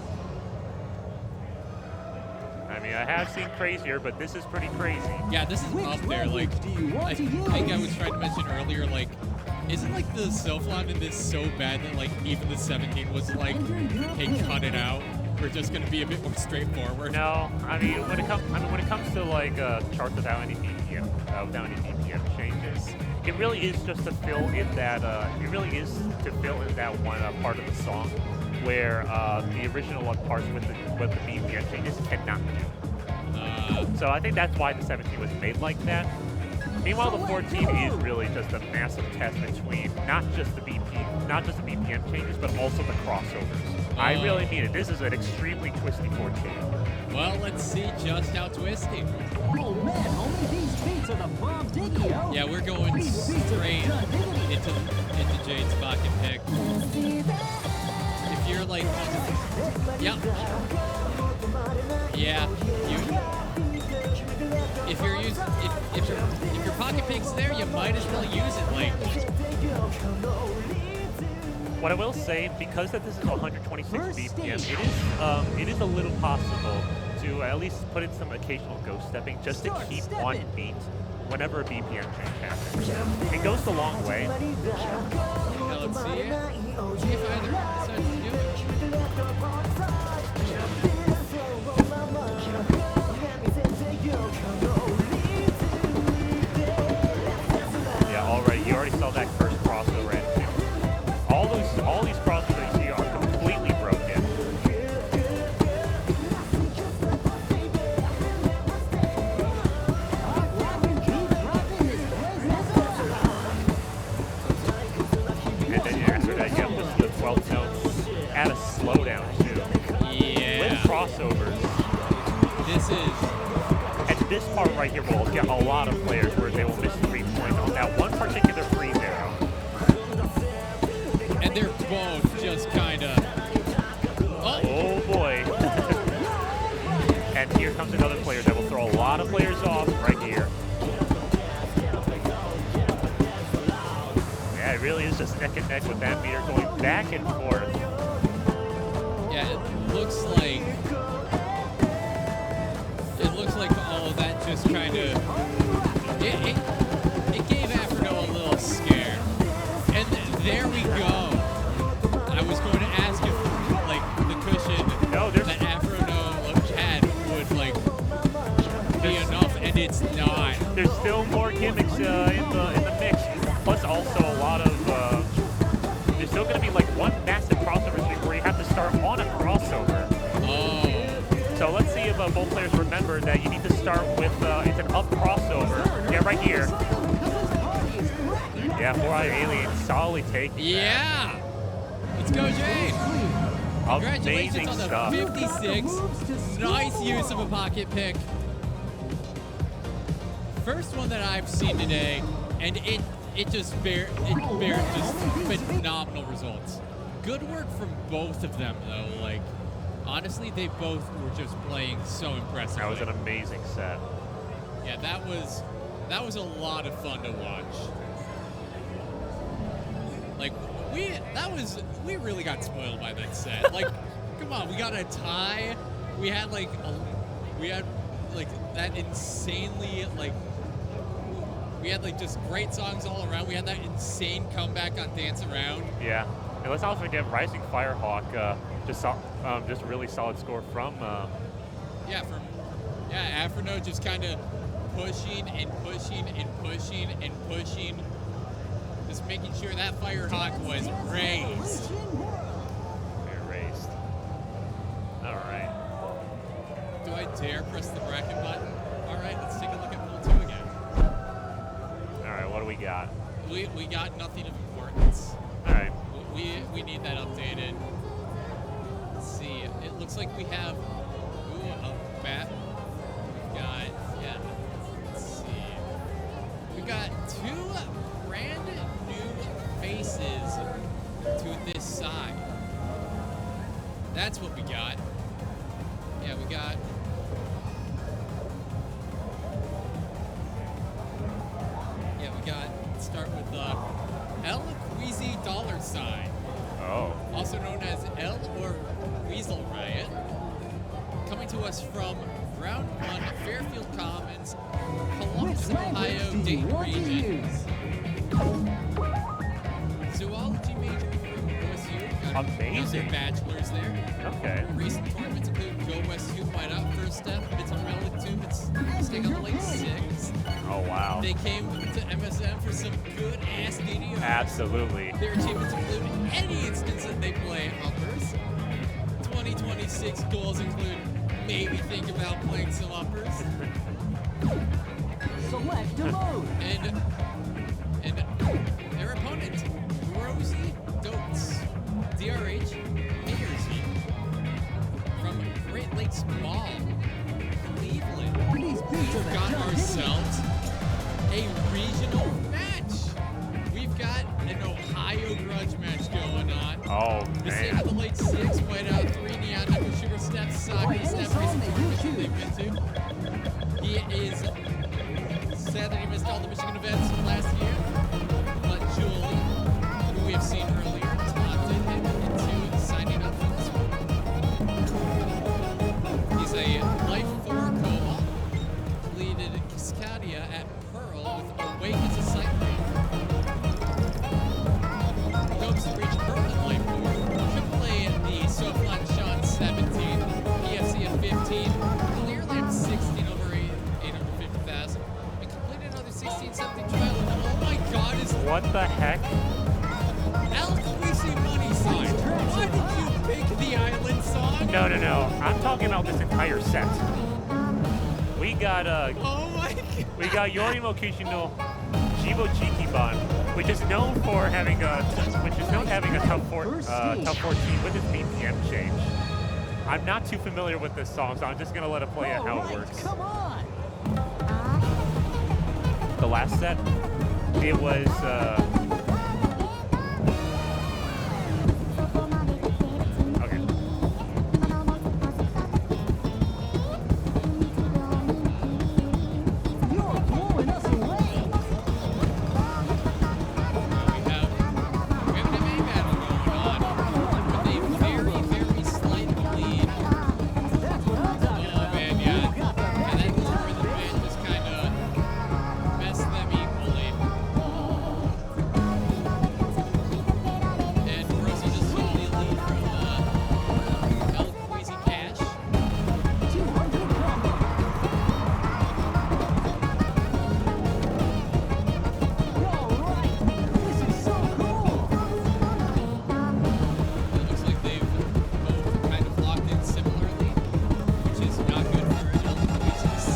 I mean, I have seen crazier, but this is pretty crazy. Yeah, this is up there. Like, I think I was trying to mention earlier, like, isn't, like, the Silphlon in this so bad that, like, even the 17 was like, hey, cut it out. We're just going to be a bit more straightforward. No, I mean, when it comes to, like, charts without any BPM, changes, it really is just to fill in that, one part of the song where the original one parts with the BPM changes cannot do. So I think that's why the 17 was made like that. Meanwhile, the 14 is really just a massive test between not just the BPM changes, but also the crossovers. I really mean it. This is an extremely twisty 14. Well, let's see just how twisty. Oh man, homie, these beats are the bomb diggy, yo. Yeah, we're going straight into Jade's pocket pick. If you're like, yeah, if your pocket pick's there, you might as well use it. Like, what I will say, because that this is 126 BPM, it is a little possible to at least put in some occasional ghost stepping just to keep on beat whenever a BPM change happens. It goes a long way. now let's see it. See if either decides to do it. all these crossovers you see are completely broken. And then after that, you have the 12 notes at a slowdown too. Yeah. With crossovers. This is. And this part right here will get a lot of players where they will miss 3 points on that one particular freeze arrow. And they're both just kind of. Oh boy. And here comes another player that will throw a lot of players off right here. Yeah, it really is just neck and neck with that meter going back and forth. Yeah, it looks like. It looks like all of that just kind of. It gave Afro a little scare. And there we go. I was going to ask if, like, the cushion that Afro had would, like, be enough, and it's not. There's still more gimmicks in the mix. Plus, also a lot of. There's still going to be like one massive crossover streak where you have to start on a crossover. Oh. So let's see if both players remember that you need to start with it's an up crossover. Yeah, right here. Yeah, 4-eyed alien solidly taking that. Yeah. Let's go, Jay. Congratulations Amazing on the stuff. 56. Nice use of a pocket pick. First one that I've seen today, and it just bears just phenomenal results. Good work from both of them, though. Like, honestly, they both were just playing so impressively. That was an amazing set. Yeah, that was a lot of fun to watch. Like, we really got spoiled by that set. Like, come on, we got a tie. We had that insanely we had just great songs all around. We had that insane comeback on Dance Around. Yeah, and let's not forget Rising Firehawk. Just really solid score from. Afro just kind of pushing and pushing and pushing and pushing. Just making sure that Firehawk was raised. Erased. All right. Do I dare press the bracket button? All right, let's take a look at pool 2 again. All right, what do we got? We got nothing of importance. All right. We need that updated. Let's see. It looks like we have a map. We've got let's see. We got 2 brand new faces to this side. That's what we got. Yeah, we got. Let's start with El Queasy $. Oh. Also known as El or Weasel Riot. Coming to us from Round 1, Fairfield Commons, Columbus, Ohio, Dayton region. Zoology major from OSU. Got Amazing. A bachelor's there. Okay. Recent tournaments include Go West U, White Out, First Step, Midsummer Relic 2, staying on the late 6th. Oh, wow. They came to MSM for some good-ass DDR. Absolutely. Their achievements include any instance that they play uppers. 2026 goals include maybe think about playing some uppers. Select a mode. And their opponent, Rosie Dotes, DRH, Mayorsie, from Great Lakes Mall, Cleveland. We've got ourselves a regional match. We've got an Ohio grudge match going on. Oh, This man. is the late 6, White Out 3, Neon Knuckle Sugar Steps, Soccer Step, recent tournaments that they've been to. He is sad that he missed all the Michigan events from last year, but Julie, who we have seen earlier, taunted him into signing up for this one. He's a Life 4 co-op, completed Cascadia at Pearl with Awakens a Sight Ring. Hopes to reach Pearl in Life 4. AAA at the Soflan Sean 17, EFC at 15, Clear Lamp 16 over 850,000, and completed another 16-17 trial. Oh my god, is What the heck? El Quisi Money No. I'm talking about this entire set. We got Oh my god. we got Yorimo Kishino Jibo Jikiban, which is known for having a tough 14 with its BPM change. I'm not too familiar with this song, so I'm just gonna let it play out how it works. Come on. The last set, it was okay. You're blowing us away. We have an MA battle going on with a very, very slight lead. That's what I'm talking Oh about. man, yeah. And that little rhythm band just kind of messed them equally. And Rosie just took the lead from El Queasy Cash. 200 combo. All right. This is so cool. It looks like they've both kind of locked in similarly, which is not good for El Queasy's.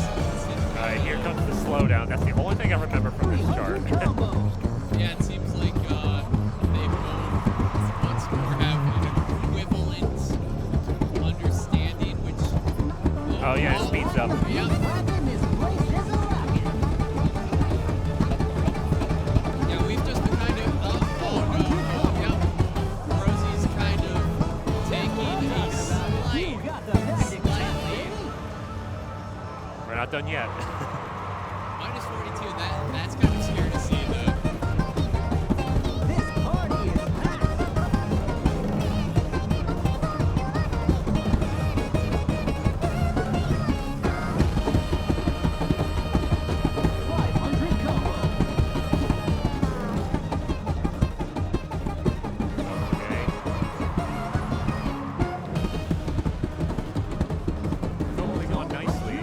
All right, here comes the slowdown. That's the only thing I remember from this chart. Combo. Yeah, it seems like they both once more have an equivalent understanding, which. Oh yeah, it speeds up. Yeah, Rapping this place is a rocket. yeah, we've just been kind of. Oh no. Yep. Rosie's kind of taking a You slight got the magic touch, lead. baby. We're not done yet. Minus 42. That's kind of scary to see though. This party is packed. 500 combo. Okay. Totally going nicely.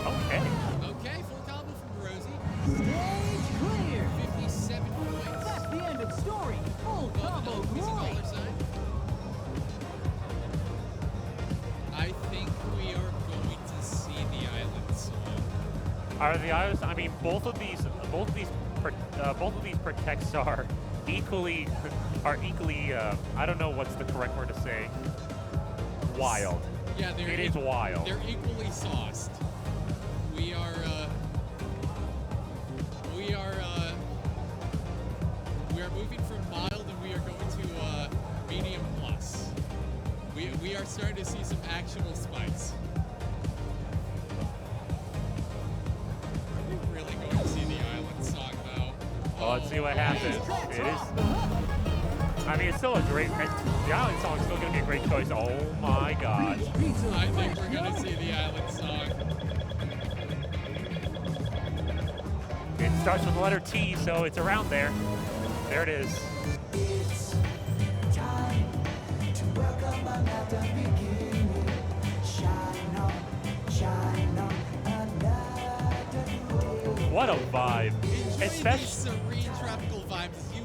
Okay. Okay, full combo from Rosie. Stage clear. 57 points. That's the end of story. Full Above combo the Queasy glory. dollar sign. I think we are going to see the island song. Are the islands? I mean, both of these protects are equally. I don't know what's the correct word to say. Wild. Yeah, It is wild. They're equally sauced. We are moving from mild and we are going to medium plus. We are starting to see some actual spice. Are we really going to see the island song though? Well, let's see what happens. It is. I mean, it's still a great. The island song is still going to be a great choice. Oh my gosh. I think we're going to see the island song. It starts with the letter T, so it's around there. There it is. What a vibe. Especially. Serene tropical vibes as you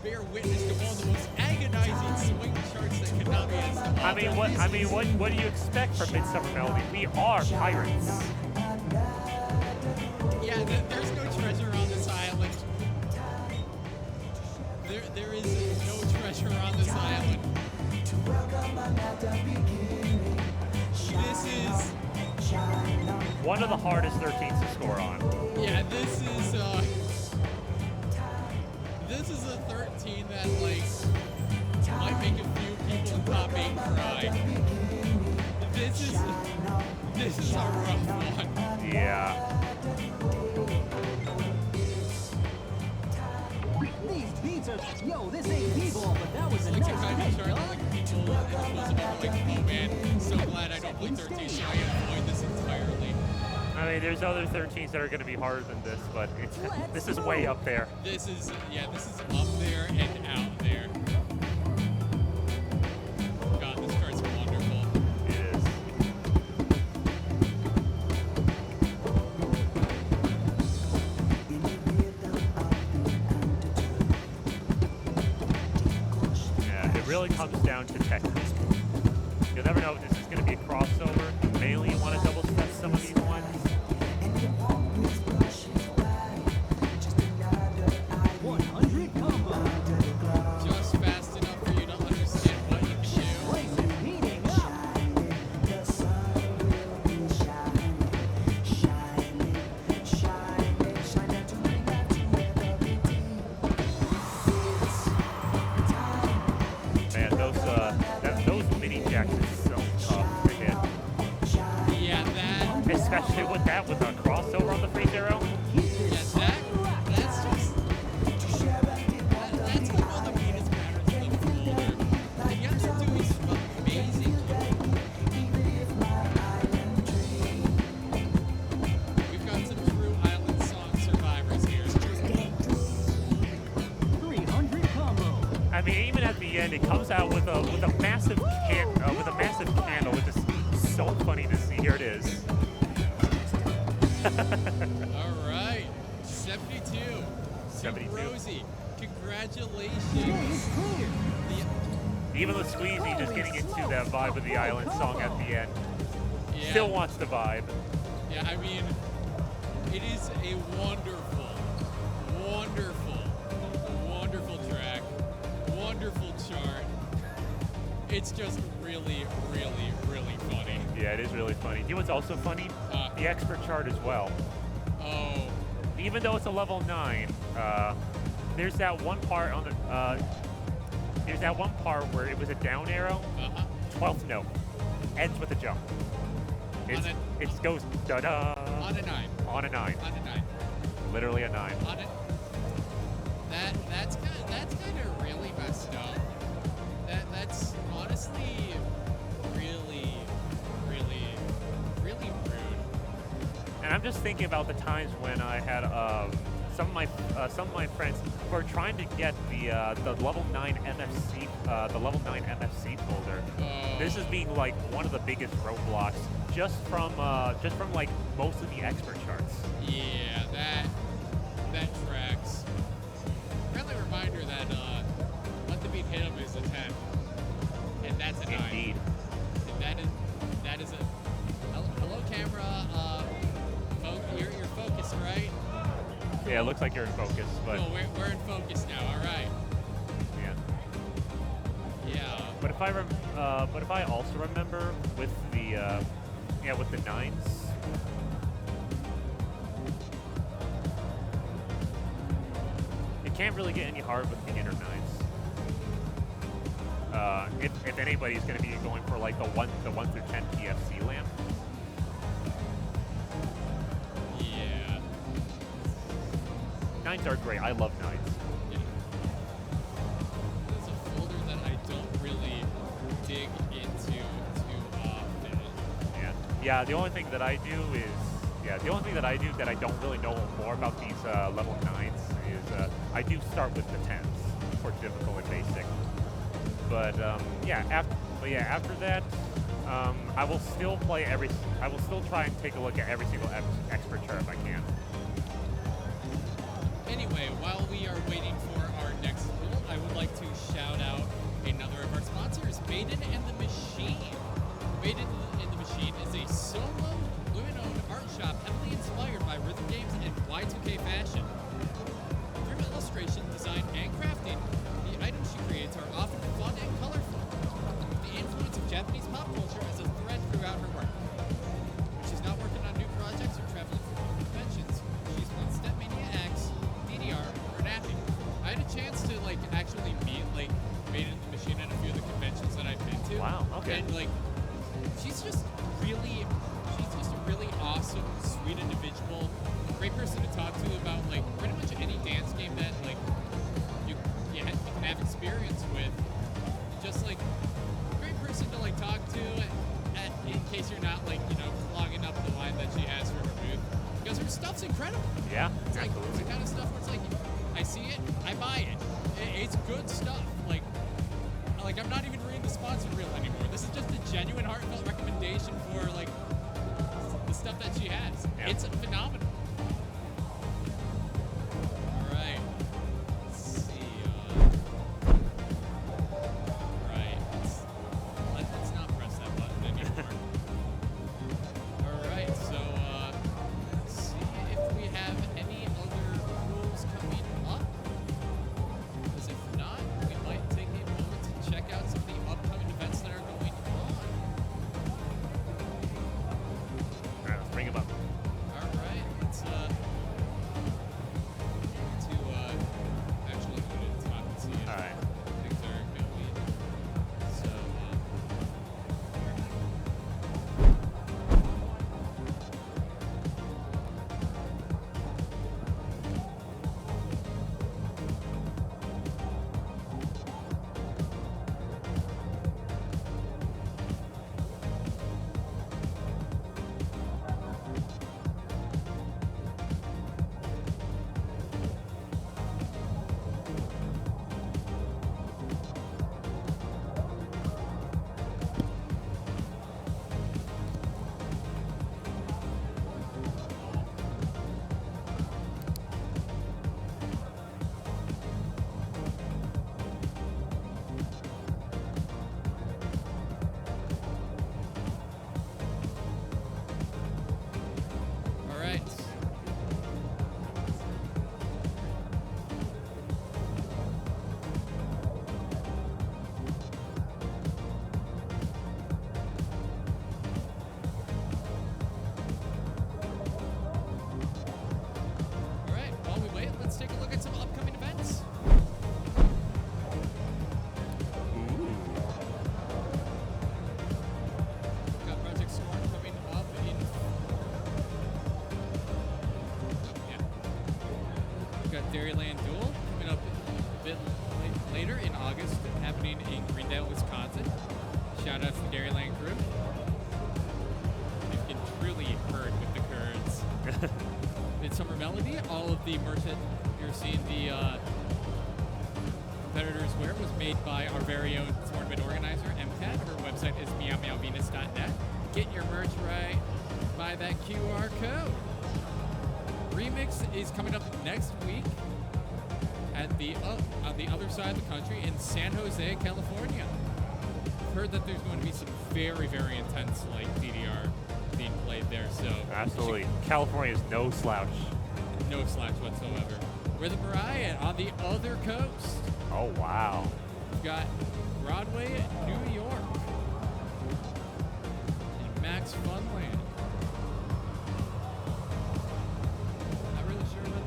bear witness to one of the most agonizing swing charts that Konami has. What do you expect from Midsummer Melody? We are pirates. Yeah, there's no treasure on this island. There is no treasure on this island. This is one of the hardest 13s to score on. Yeah, this is a 13 that like might make a few people in top 8 cry. This is a rough one. Yeah. These beats are. Yo, this ain't people, but that was a Like nice to kind of hit, start dog. like people in the bosom are like, oh man, so glad I don't play 13, so I avoid this entirely. I mean, there's other 13s that are going to be harder than this, but this is way up there. This is up there and out there. God, this cart's wonderful. It is. really comes down to technique. You'll never know if this is going to be a crossover. Mainly you want to double step some of these ones. 100 combo. Just fast enough for you to understand what you can do. Racing heating up. Man, those mini jacks are so tough to hit. Yeah, Especially with that, with a crossover on the free zero. that's just, that's like one of the meanest patterns in the folder. The youngster do is amazing. We've got some true island song survivors here. 300 combo. I mean, even at the end, it comes out with a massive candle, which is so funny to see. Here it is. All right, 72. 72. Rosie, congratulations. Clear. Even with Squeezy just getting into that vibe of the island song at the end, Yeah. still wants the vibe. Yeah, I mean, it is a wonderful, wonderful, wonderful track, wonderful chart. It's just really, really, really funny. Yeah, it is really funny. You know what's also funny? The expert chart as well. Oh, Even though it's a level 9, there's that one part on the there's that one part where it was a down arrow, 12th note, ends with a jump. It goes da-da. on a 9. On a 9. On a 9. Literally a 9. On it. That's kind of really messed up. That's honestly really, really, really rude. And I'm just thinking about the times when I had some of my friends who are trying to get the level 9 MFC folder. This is being like one of the biggest roadblocks just from like most of the expert charts. Yeah, that tracks. Friendly reminder that let the beat hit him is a 10, and that's a 9. Indeed. And that is a hello camera. You're focused, right? Yeah, it looks like you're in focus, but Cool, we're in focus now. All right. yeah. Yeah. But if I also remember with the with the 9s, it can't really get any harder with beginner 9s. If anybody's going to be going for like the 1 through 10 PFC lamp. Yeah. 9s are great. I love 9s. It's a folder that I don't really dig into too often. Yeah. The only thing that I do that I don't really know more about these level 9s is I do start with the 10s for difficult and basic. But after that, I will still try and take a look at every single expert chart if I can. Anyway, while we are waiting for our next build, I would like to shout out another of our sponsors, Maiden and the Machine. Maiden and the Machine is a solo, women-owned art shop heavily inspired by rhythm games and Y2K fashion. Through illustration, design, and crafting, the items she creates are often fun and colorful. The influence of Japanese pop culture as a thread throughout her work. When she's not working on new projects or traveling for conventions, she's on Stepmania X, DDR, or Nappy. I had a chance to actually meet Maiden and the Machine at a few of the conventions that I've been to. Wow, okay. And she's just a really awesome, sweet individual. Great person to talk to about pretty much any dance game that you can have experience with. Just great person to talk to in case you're not clogging up the line that she has for her booth, because her stuff's incredible. Yeah, It's the kind of stuff where it's I see it, I buy it. It's good stuff. I'm not even reading the sponsor reel anymore. This is just a genuine, heartfelt recommendation for the stuff that she has. Yeah. It's phenomenal. All right. Let's see. All August, happening in Greendale, Wisconsin. Shout out to the Dairyland crew. You can truly herd with the Kurds. Midsummer Melody, all of the merch that you're seeing the competitors wear was made by our very own tournament organizer, MCAT. Her website is meowmeowvenus.net. Get your merch right by that QR code. Remix is coming up next week at the on the other side of the country in San Jose, California. Heard that there's going to be some very, very intense like DDR being played there. So Absolutely. California is no slouch. no slacks whatsoever. Rhythm Riot on the other coast. Oh, wow. We've got Broadway, New York, and Max Funland. Not really sure what.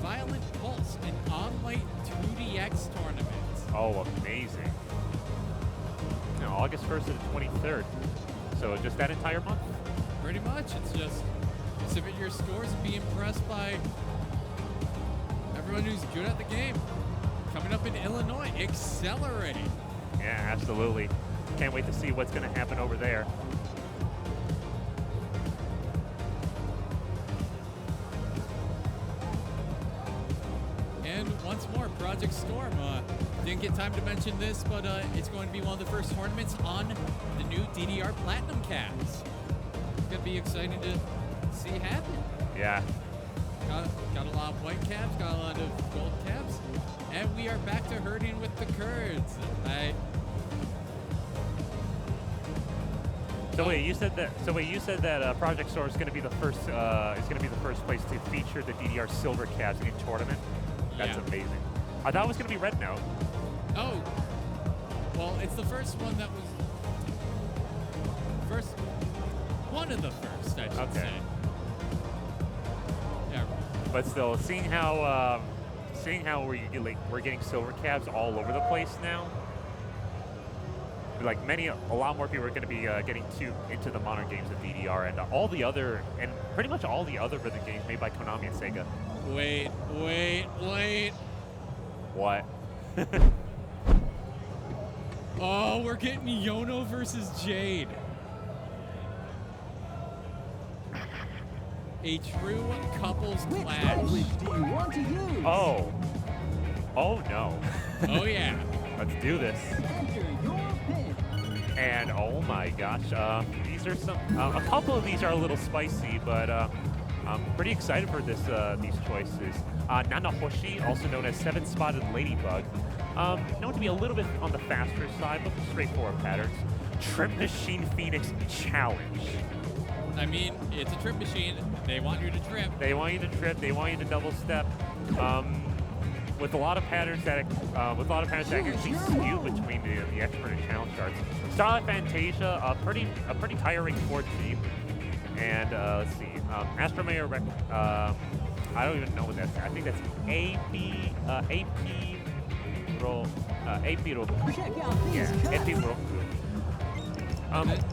Violent Pulse, an online 2DX tournament. Oh, amazing. You know, August 1st to the 23rd. So just that entire month? Pretty much. It's just submit your scores and be impressed by everyone who's good at the game. Coming up in Illinois, Accelerate. Yeah, absolutely. Can't wait to see what's going to happen over there. And once more, Project Storm. Didn't get time to mention this, but it's going to be one of the first tournaments on the new DDR Platinum caps. It's going to be exciting to see happen. Yeah. Got a lot of white caps, got a lot of gold caps, and we are back to herding with the Kurds. So wait, you said that Project Storm is going to be the first place to feature the DDR Silver Cabs in tournament. That's Yeah. amazing. I thought it was going to be Red Note. Oh, well, it's the first one that was one of the first, I should say. Yeah. But still, seeing how we're getting silver cabs all over the place now, like a lot more people are going to be getting into the modern games of DDR and pretty much all the other rhythm games made by Konami and Sega. Wait. What? Oh, we're getting Yono versus Jade. A true couples clash. Oh no. Oh yeah. Let's do this. And oh my gosh, these are a couple of these are a little spicy, but I'm pretty excited for these choices. Nanahoshi, also known as Seven-Spotted Ladybug, known to be a little bit on the faster side, but straightforward patterns. Trip Machine Phoenix Challenge. I mean, it's a trip machine. They want you to trip. They want you to trip. They want you to double step. With a lot of patterns that actually skew between the expert and challenge charts. Starlight Fantasia, a pretty tiring 14. And let's see, Astro Mayor. I don't even know what that's. I think that's AP roll. AP roll. Yeah, AP roll.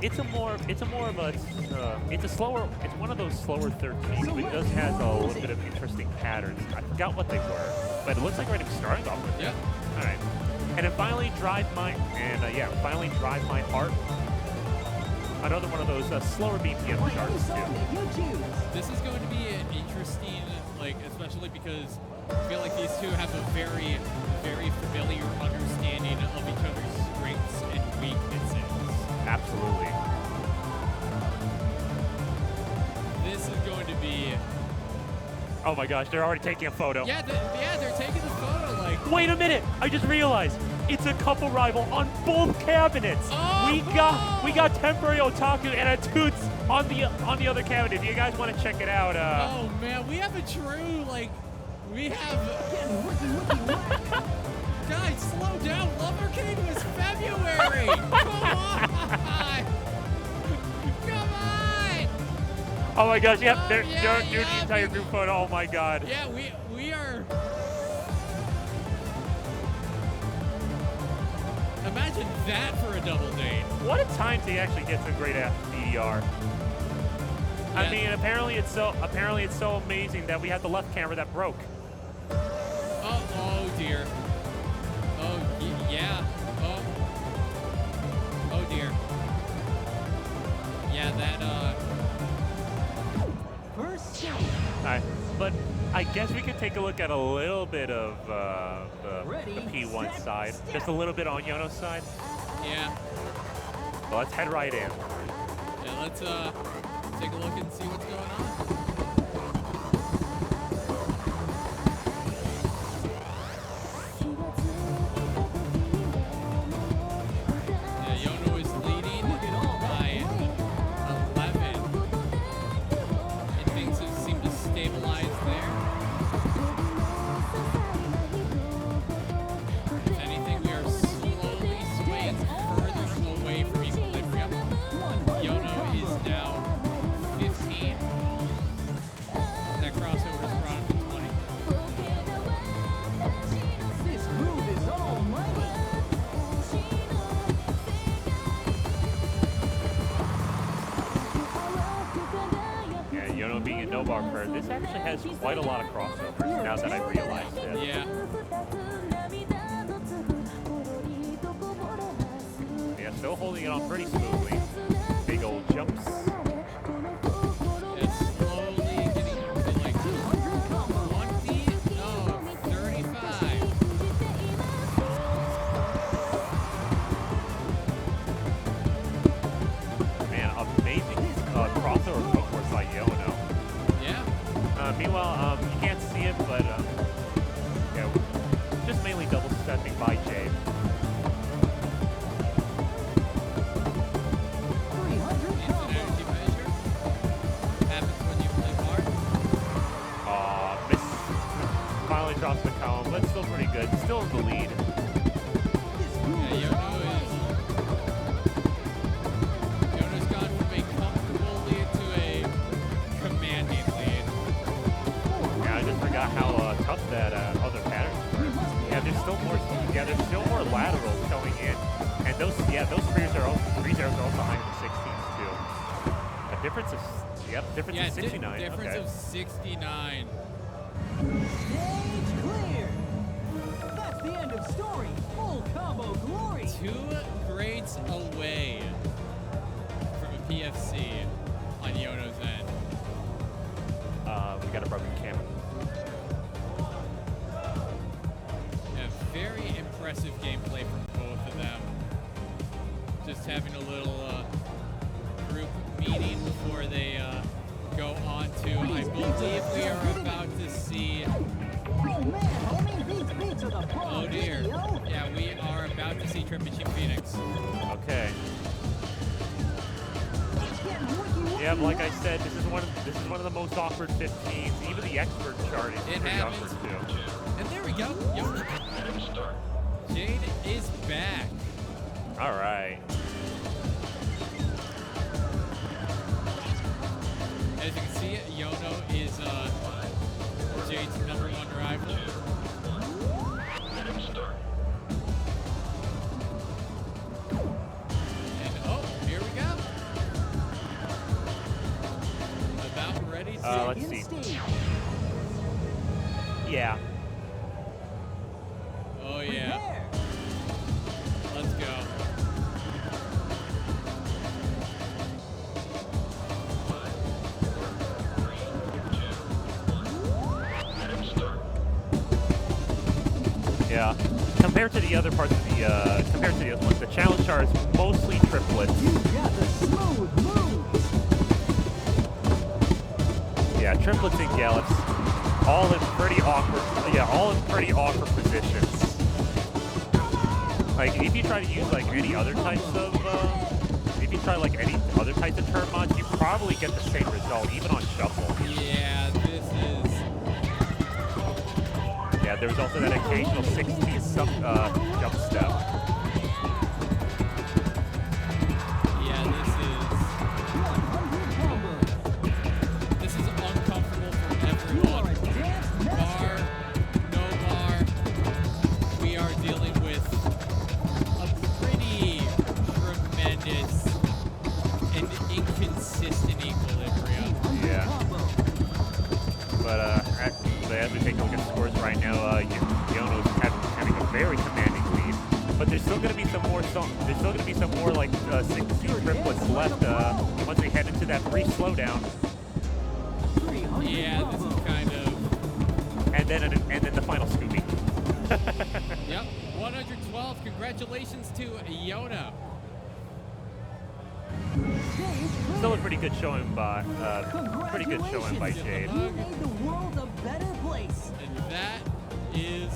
It's one of those slower 13s, but it does has a little bit of interesting patterns. I forgot what they were, but it looks like we're starting off with it. Yeah. All right. And then finally Drive My Heart. Another one of those slower BPM charts too. This is going to be an interesting, especially because I feel like these two have a very, very familiar understanding of each other's strengths and weaknesses. Absolutely. This is going to be. Oh my gosh, they're already taking a photo. Yeah, they're taking the photo. Wait a minute! I just realized it's a couple rival on both cabinets. Oh, we got temporary Otaku and a Toots on the other cabinet. If you guys want to check it out. Oh man, we have a true we have. Guys, slow down. Lovercade was February. Come on. Come on. Oh my gosh, yep, they're doing the entire group photo. Oh my god. Yeah, we are. Imagine that for a double date. What a time to actually get some great DDR. Yeah. I mean, apparently it's so amazing that we had the left camera that broke. Oh dear. Oh yeah. guess we could take a look at a little bit of the P1 side. Just a little bit on Yono's side. Yeah. Well, let's head right in. Yeah, let's take a look and see what's going on. Yeah, Yono is leading by 11. And things have seemed to stabilize there. If anything, we are slowly swaying further away from equilibrium. Yono is now 15. That crossover has brought him to 20. This groove is almighty. Yeah, Yono being a no-bar player, this actually has quite a lot of crossovers now that I realized it. Yeah. Yeah, still holding it on pretty smoothly. Big old jumps. It's slowly getting to like 20, no, 35. Man, amazing crossover footwork by Yono. Yeah. Meanwhile, you can't see it, but yeah, just mainly double stepping by Jade. 300 Instant energy measure. Happens when you play hard. Miss finally drops the column, but still pretty good. Still in the lead. Yeah, Yono's gone from a comfortable lead to a commanding lead. Yeah, I just forgot how tough that other pattern were. Yeah, there's still more. Yeah, there's still more laterals going in, and those free zeros are also higher than 16s too. A difference of difference Yeah, of 69. difference Okay. of 69. Stage clear. That's the end of story. Full combo glory. 2 grades away from a PFC on Yono's end. We got a broken camera. Yeah, very impressive gameplay from both of them. Just having a little group meeting before they go on to, I believe we are about to see, Oh man, homie, these beats are the bomb. oh dear. Yeah, we are about to see Triple Chief Phoenix. Okay. It's getting wiki wiki. Yeah, but like I said, this is one of the most awkward 15s. Even the expert chart is It pretty happens. awkward too. And there we go. Yono. Jade is back. All right. As you can see, Yono is Jade's #1 rival. And oh, here we go. About ready to. Let's see. Stage. Yeah. Oh yeah. Prepare. Let's go. Yeah. Compared to the other parts of the compared to the other ones, the challenge chart is mostly triplets. You got the smooth moves. Yeah, triplets and gallops, all in pretty awkward. Yeah, all in pretty awkward positions. Like if you try to use like any other types of, if you try like any other types of turn mods, you probably get the same result, even on shuffle. Yeah, this is. Yeah, there's also that occasional 16 jump step. Yeah, this is uncomfortable for everyone. Bar, no bar, we are dealing with a pretty tremendous and inconsistent equilibrium. Yeah. But as we take a look at the scores right now, Yono's having a very commanding lead. But there's still going to be some more. There's still going to be some more like 6 triplets left once we head into that free slowdown. Yeah, this is kind of then the final Scooby. Yep, 112. Congratulations to Yona. Still a pretty good showing by Jade. You made the world a better place. And that is.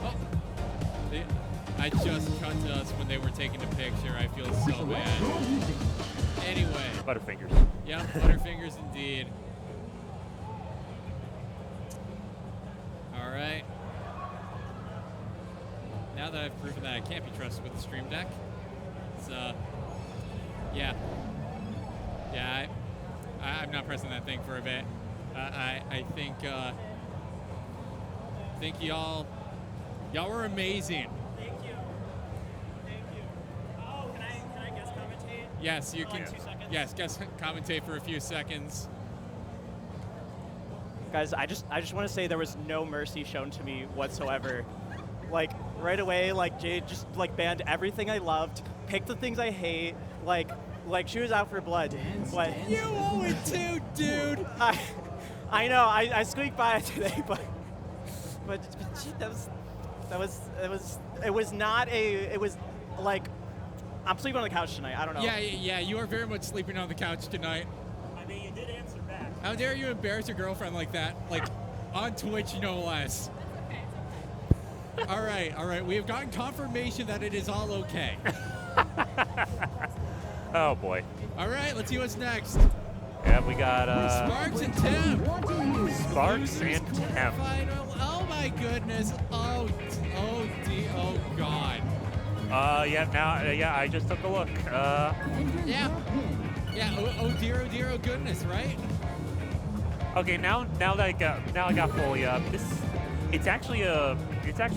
Oh, I just cut to us when they were taking a picture. I feel so bad. Anyway. Butterfingers. Yep, Butterfingers indeed. All right. Now that I've proven that I can't be trusted with the Stream Deck, it's yeah. I'm not pressing that thing for a bit. I think y'all were amazing. Thank you. Oh, can I guest commentate? Yes, you can. 2 seconds? Yes, guest commentate for a few seconds. Guys, I just want to say there was no mercy shown to me whatsoever. Like right away, like Jade just like banned everything I loved, picked the things I hate, like she was out for blood. But You owe it too, dude. I know I squeaked by it today, but gee, it was like I'm sleeping on the couch tonight. I don't know. Yeah, you are very much sleeping on the couch tonight. I mean, you did answer back. How dare you embarrass your girlfriend like that? Like on Twitch, no less. All right. We have gotten confirmation that it is all okay. Oh boy. All right, let's see what's next. Yeah, we got Sparks and Tim. Sparks and Tim. Final. Oh my goodness. Oh God. Yeah, I just took a look. Yeah. Oh dear, oh goodness, right? Okay, now that I got fully up, it's actually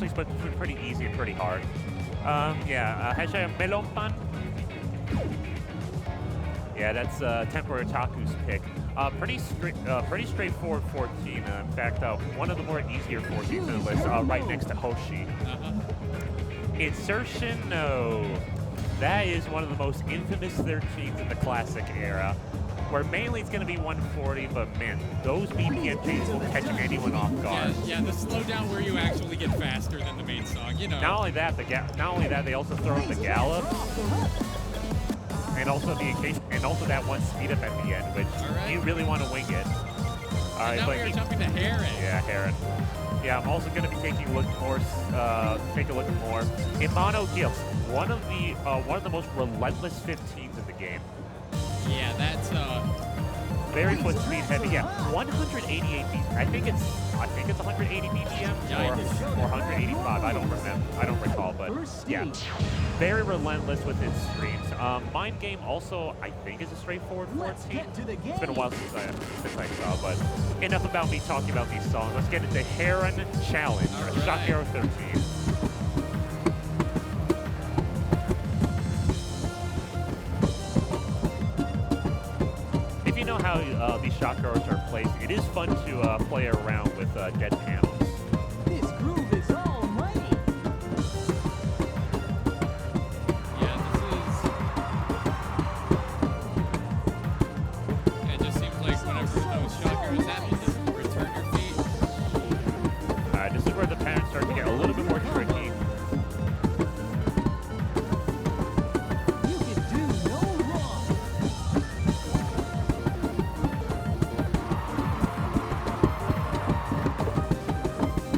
supposed to be pretty easy and pretty hard. Hashtag Melon Pan. Yeah, that's Temporary Taku's pick. Pretty straightforward 14. In fact, one of the more easier 14s on the list, right next to Hoshi. Insertion, no. That is one of the most infamous 13s in the classic era, where mainly it's going to be 140, but man, those BPM changes will catch anyone off guard. Yeah, the slowdown where you actually get faster than the main song, you know. Not only that, they also throw in the gallop, and also that one speed up at the end, which you really want to wing it. All right, now we are jumping to Heron. Yeah, Heron. Yeah, I'm also going to be taking a look more. Imano Gills, one of the most relentless 15s in the game. Yeah, that's very foot speed heavy. Yeah, 188 BPM. I think it's 180 BPM or 185. I don't remember. I don't recall, but yeah, very relentless with its streams. Mind Game also, I think, is a straightforward 14. It's been a while since I saw, but enough about me talking about these songs. Let's get into Heron Challenge, or Shock Hero 13. If you know how these shock arrows are placed, it is fun to play around with dead panels. This groove is almighty. It just seems like whenever those shock arrows happen, just return your feet. This is where the patterns start to get a little bit more tricky. You can do no wrong.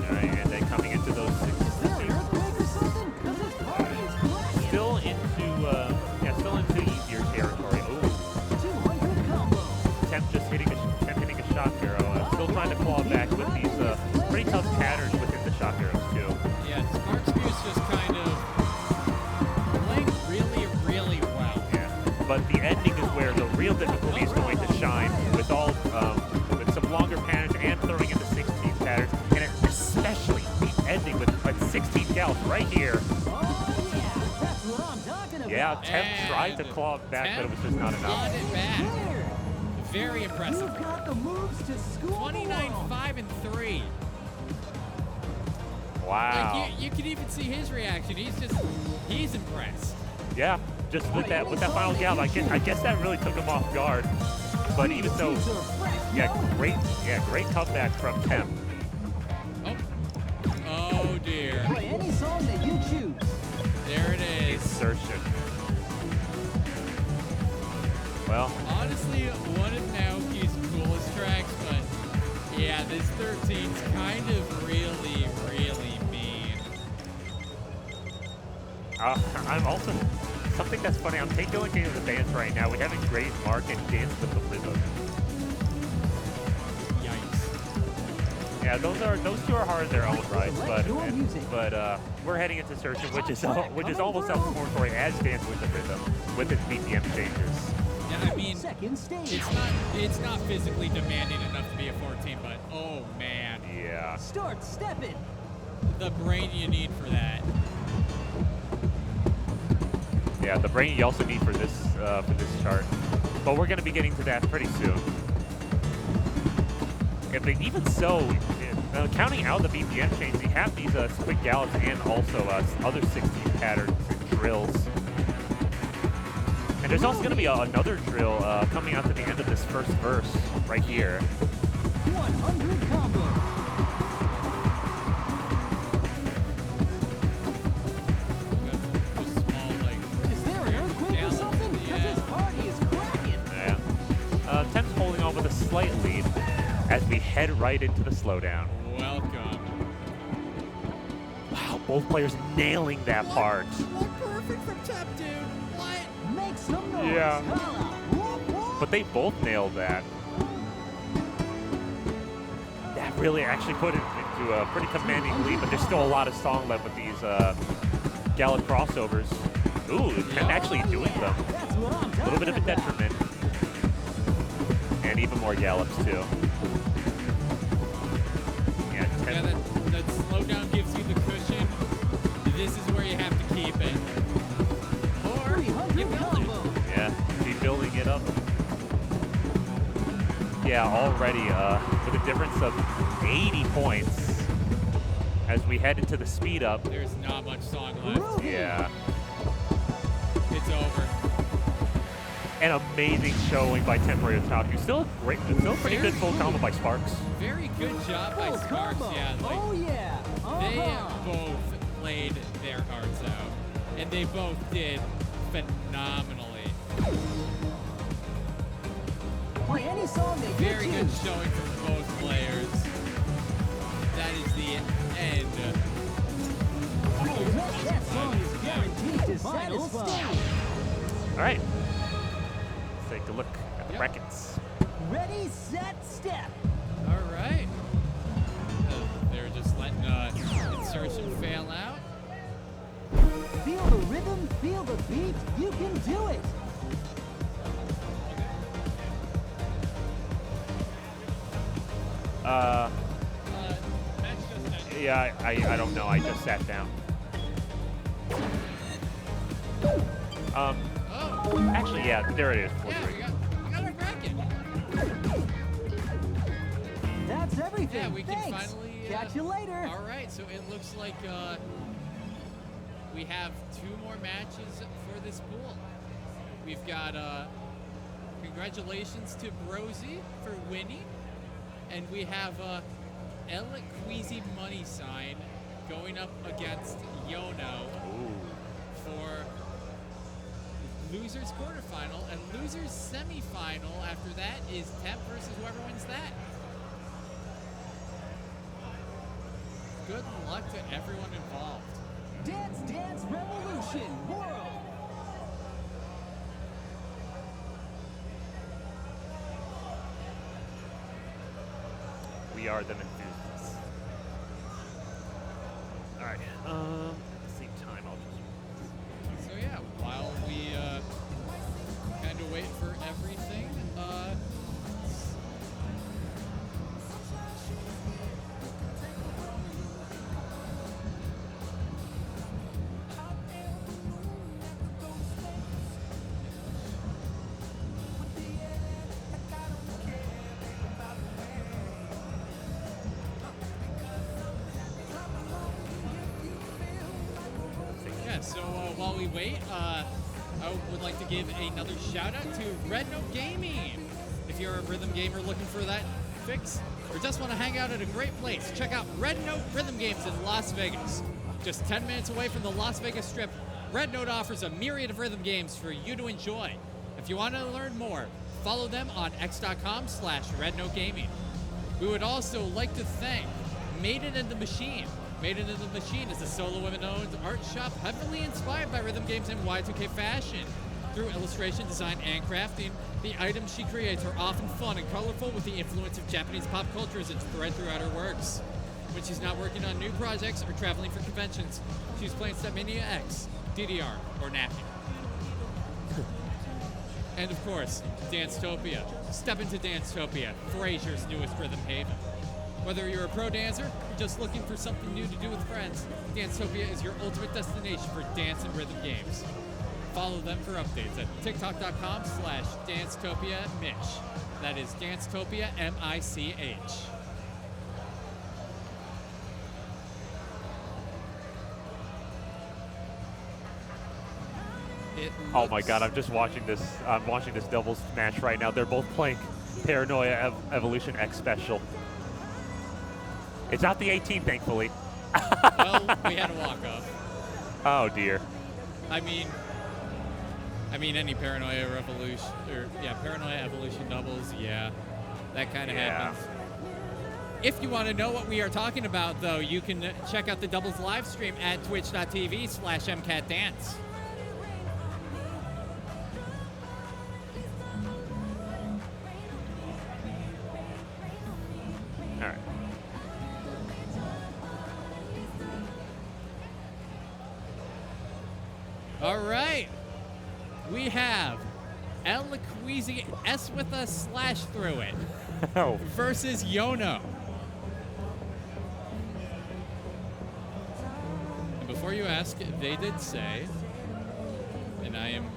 Alright, and then coming into those 6 still into easier territory. Ooh. Temp hitting a shock arrow. Still trying to claw back with these pretty tough patterns within the shock arrows too. Yeah, Sparks Fuse just kind of playing really, really well. Yeah, but the ending is where the real difficulty is going to shine with with some longer patterns and throwing in the 16 patterns, and especially the ending with 16 gals right here. That's what I'm talking about. Yeah, Temp tried to claw back, but it was just not enough. Clawed it back. Very impressive. You've got the moves to school 29-5-3. Wow. Like you can even see his reaction. He's impressed. Yeah, just with that final gal, I guess that really took him off guard. But even so, great comeback from Temp. dear. Play any song that you choose. There it is. Insertion. Well, Honestly, one of Naoki's coolest tracks, but yeah, this 13's kind of really, really mean. I'm also, something that's funny, I'm taking a look at the bands right now. We have a great Mark and Dance with the Rhythm. Yikes. Yeah, those two are hard in their own right, but we're heading into Insertion, which is almost self-explanatory as Dance with the Rhythm with its BPM changes. Yeah, I mean, it's not physically demanding enough to be a 14, but oh man. Yeah. Start stepping. The brain you need for that. Yeah, the brain you also need for this chart. But we're going to be getting to that pretty soon. Even so, counting out the BPM change, you have these quick gallops and also other 16 patterns and drills. And there's also going to be another drill coming out to the end of this first verse right here. 100 combo. Is there an earthquake or something? Because this party is cracking. Yeah. Temps holding on with a slight lead as we head right into the slowdown. Welcome. Wow, both players nailing that part. What perfect from Temp, dude. What? Make some noise. Yeah. Whoop, whoop. But they both nailed that. That really actually put it into a pretty commanding lead, but there's still a lot of song left with these Gallop crossovers. Ooh, and actually doing them. That's what I'm A little bit of a detriment. And even more gallops, too. Yeah, Yeah, that slowdown gives you the cushion. This is where you have to keep it. Or you build it. Yeah, keep building it up. Yeah, already with a difference of 80 points as we head into the speed up. There's not much song left. Yeah. It's over. An amazing showing by Temporary Otaku. Still a pretty good full combo by Sparks. Very good job by Sparks. Yeah, like, Oh yeah. they both played their hearts out, and they both did phenomenally. Play any song that Very you good choose. showing from both players. That is the end. That song is guaranteed to satisfy. All right. Let's take a look at the brackets. Ready, set, step. All right. They're just letting Insertion fail out. Feel the rhythm, feel the beat. You can do it. Yeah, I don't know. I just sat down. Actually, yeah, there it is. Yeah, we got our bracket. That's everything. Yeah, we can Thanks. finally Catch you later. All right, so it looks like we have 2 more matches for this pool. We've got congratulations to Brosy for winning, and we have El Queasy Money Sign going up against Yono for losers quarterfinal, and losers semifinal after that is Temp versus whoever wins that. Good luck to everyone involved. Dance Dance Revolution World. We are them enthusiasts. All right. At the same time, I'll just. So yeah, while we kind of wait for everything, yeah, so while we wait, I would like to give another shout out to Red Note Gaming. If you're a rhythm gamer looking for that fix, or just want to hang out at a great place, check out Red Note Rhythm Games in Las Vegas. Just 10 minutes away from the Las Vegas Strip, Red Note offers a myriad of rhythm games for you to enjoy. If you want to learn more, follow them on x.com/RedNoteGaming. We would also like to thank Maiden in the Machine. Maiden in the Machine is a solo women-owned art shop heavily inspired by rhythm games and Y2K fashion. Through illustration, design, and crafting, the items she creates are often fun and colorful with the influence of Japanese pop culture as it's thread throughout her works. When she's not working on new projects or traveling for conventions, she's playing Stepmania X, DDR, or Nappy. And of course, Dancetopia. Step into Dancetopia, Frasier's newest rhythm haven. Whether you're a pro dancer or just looking for something new to do with friends, Dancetopia is your ultimate destination for dance and rhythm games. Follow them for updates at tiktok.com/DancetopiaMich. That is Dancetopia, M-I-C-H. Oh my God! I'm just watching this. I'm watching this doubles match right now. They're both playing Paranoia Evolution X Special. It's not the 18, thankfully. Well, we had a walk-off. Oh dear. I mean, any Paranoia Revolution, or Paranoia Evolution doubles, that kind of happens. If you want to know what we are talking about, though, you can check out the doubles live stream at twitch.tv/MCATDance. All right. All right. We have El Laqueezy S with a slash through it Oh. versus Yono. And before you ask, they did say, and I am,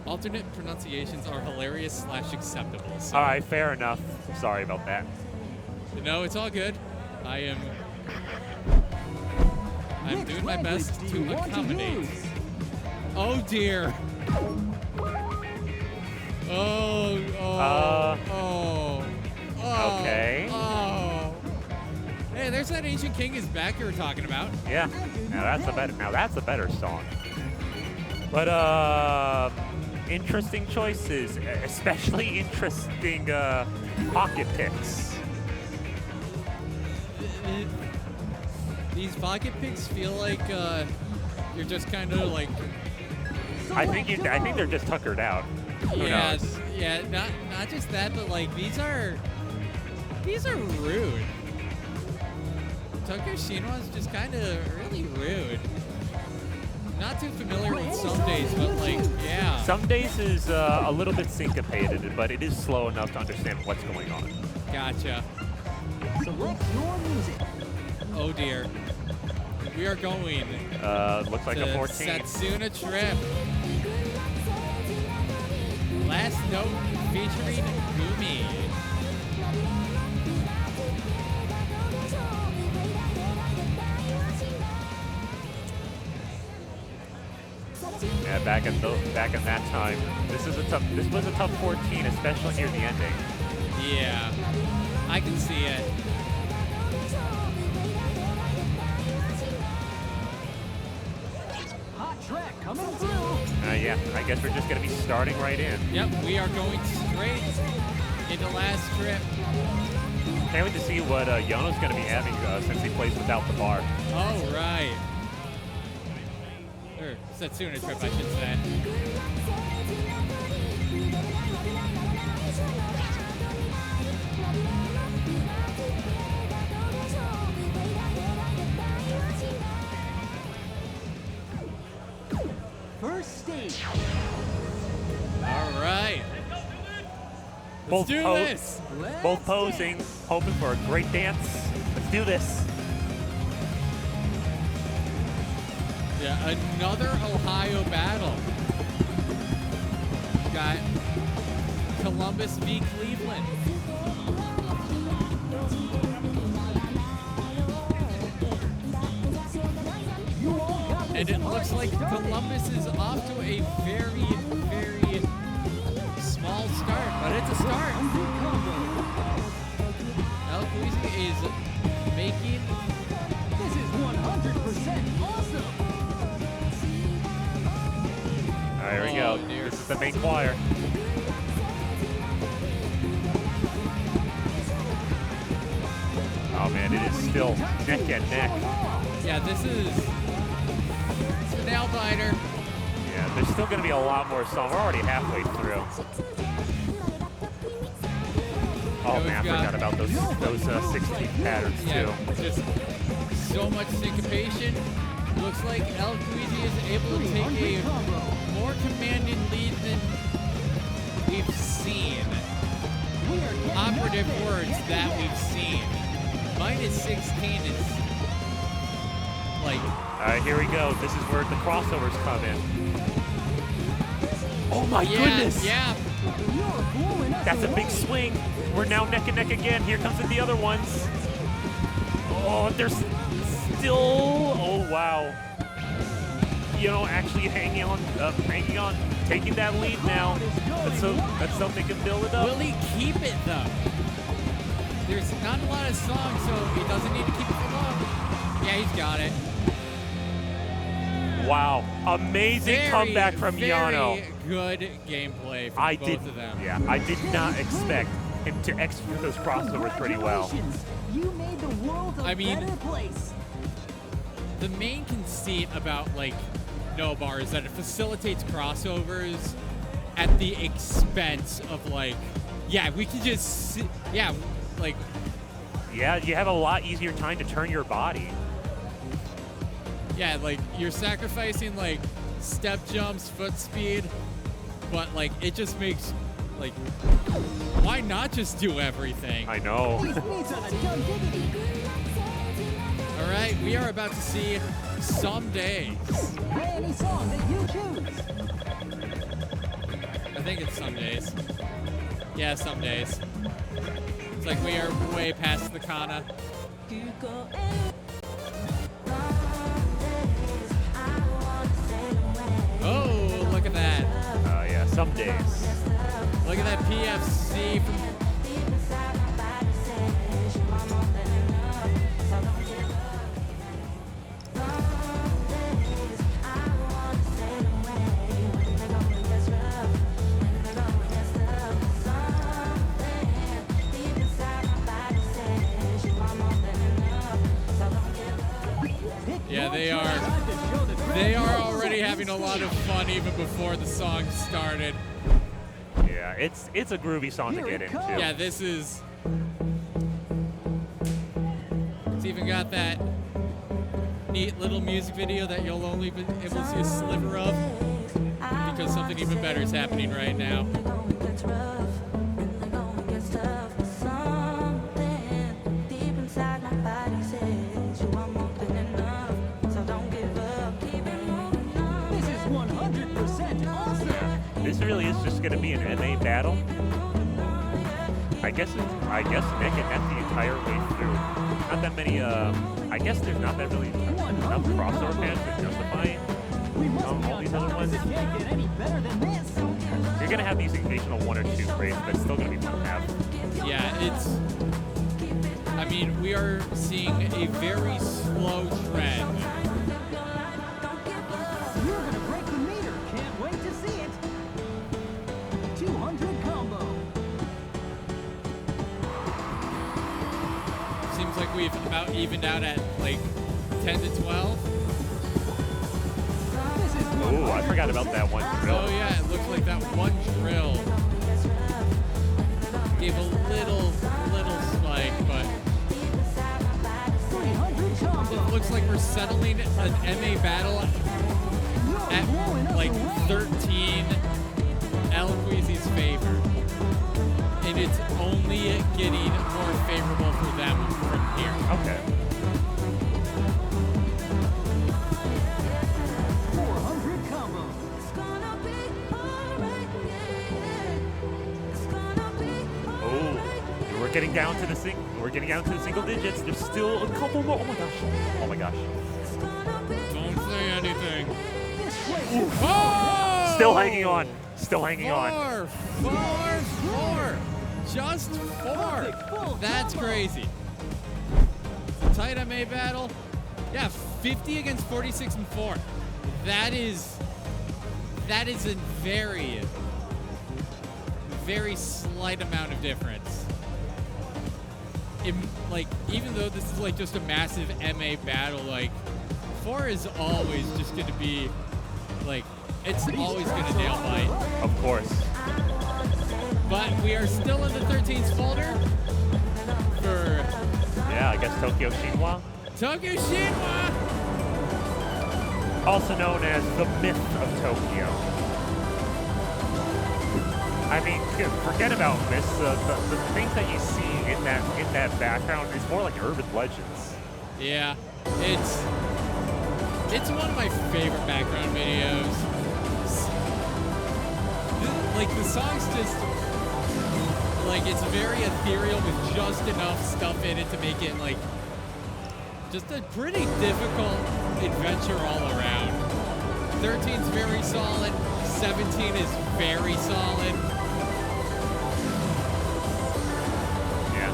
alternate pronunciations are hilarious / acceptable. So, All right, fair enough. Sorry about that. no, it's all good. I'm doing my best to accommodate. Oh dear. Okay. Oh. Hey, there's that Ancient King is back you were talking about. Yeah. Now that's a better song. But interesting choices, especially interesting pocket picks. These pocket picks feel like you're just kind of like. I think they're just tuckered out. Who knows? Yeah. Not just that, but like these are rude. Tucker Shinwa is just kind of really rude. Not too familiar with Some Days, but like, yeah. Some Days is a little bit syncopated, but it is slow enough to understand what's going on. Gotcha. Select your music. Oh dear. We are going. Looks like to a 14. Satsuna Trip. Last Note featuring Gumi. Yeah, back in that time, this was a tough 14, especially near the ending. Yeah, I can see it. Hot track coming through. Yeah, I guess we're just gonna be starting right in. Yep, we are going straight into Last Trip. Can't wait to see what Yono's gonna be having since he plays without the bar. Oh, right. Or Satsuna Trip, I should say. First stage. All right. Let's do this. Both posing, hoping for a great dance. Let's do this. Yeah, another Ohio battle. Got Columbus v. Cleveland. And it looks like Columbus is off to a very, very small start, but it's a start. Queasy is making. This is 100% awesome. All right, here we go. Dear. This is the main choir. Oh man, it is still neck and neck. Yeah, this is a nail biter. Yeah, there's still going to be a lot more songs. We're already halfway through. Oh we've man, I got- forgot about those 16 patterns Yeah, too. just so much syncopation. Looks like El Queasy is able to take a more commanding lead than we've seen. Operative words that we've seen. Minus 16 is like. All right, here we go. This is where the crossovers come in. Oh my Yeah, goodness! yeah. That's a big swing. We're now neck and neck again. Here comes the other ones. Oh, there's still. Oh wow. You know, actually hanging on, taking that lead now. Let's hope they can build it up. Will he keep it though? There's not a lot of songs, so he doesn't need to keep it for long. Yeah, he's got it. Wow, amazing comeback from Yano. Very good gameplay from both of them. Yeah, I did not expect him to execute those crossovers pretty well. You made the world a I mean- better place. The main conceit about like No Bar is that it facilitates crossovers at the expense of like, yeah, we can just, yeah, like. Yeah, you have a lot easier time to turn your body. Yeah, like you're sacrificing like step jumps, foot speed, but like it just makes like, why not just do everything? I know. All right, we are about to see Some Days. Play any song that you choose. I think it's Some Days. Yeah, Some Days. It's like we are way past the Kana. Oh, look at that. Yeah, some days. Look at that PFC from. Yeah, they are already having a lot of fun even before the song started. Yeah, it's a groovy song to get into. Yeah, this is. It's even got that neat little music video that you'll only be able to see a sliver of because something even better is happening right now. This is 100% awesome. This really is just going to be an MA battle. I guess neck and neck the entire way through. Not that many. I guess there's not that really enough crossover fans to justify all these other ones. Can't get any better than this. You're gonna have these occasional one or two breaks, but it's still gonna be fun to have. Yeah, it's. I mean, we are seeing a very slow trend. You're gonna break the meter. Can't wait to see it. 200 combo. Seems like we've about evened out at like 10 to 12. Oh, I forgot about that one drill. Oh yeah, it looks like that one drill gave a little spike, but it looks like we're settling an MA battle at like 13 El Queasy's favor. And it's only getting more favorable for them from here. Okay. 400 combo. Oh, we're getting down to the single digits. There's still a couple more. Oh my gosh. Oh my gosh. Don't say anything. Still hanging on. Still hanging on. Four. just 4. That's crazy. It's a tight MA battle. Yeah, 50 against 46 and 4. That is a very, very slight amount of difference. Like, even though this is like just a massive MA battle, like 4 is always just going to be like, it's always going to nail bite. Of course. But we are still in the 13th folder for... Yeah, I guess Tokyo Shinwa. Tokyo Shinwa! Also known as the myth of Tokyo. I mean, forget about myths. The things that you see in that background is more like urban legends. Yeah, it's one of my favorite background videos. Like, the song's just, like, it's very ethereal with just enough stuff in it to make it, like, just a pretty difficult adventure all around. 13's very solid. 17 is very solid. Yeah.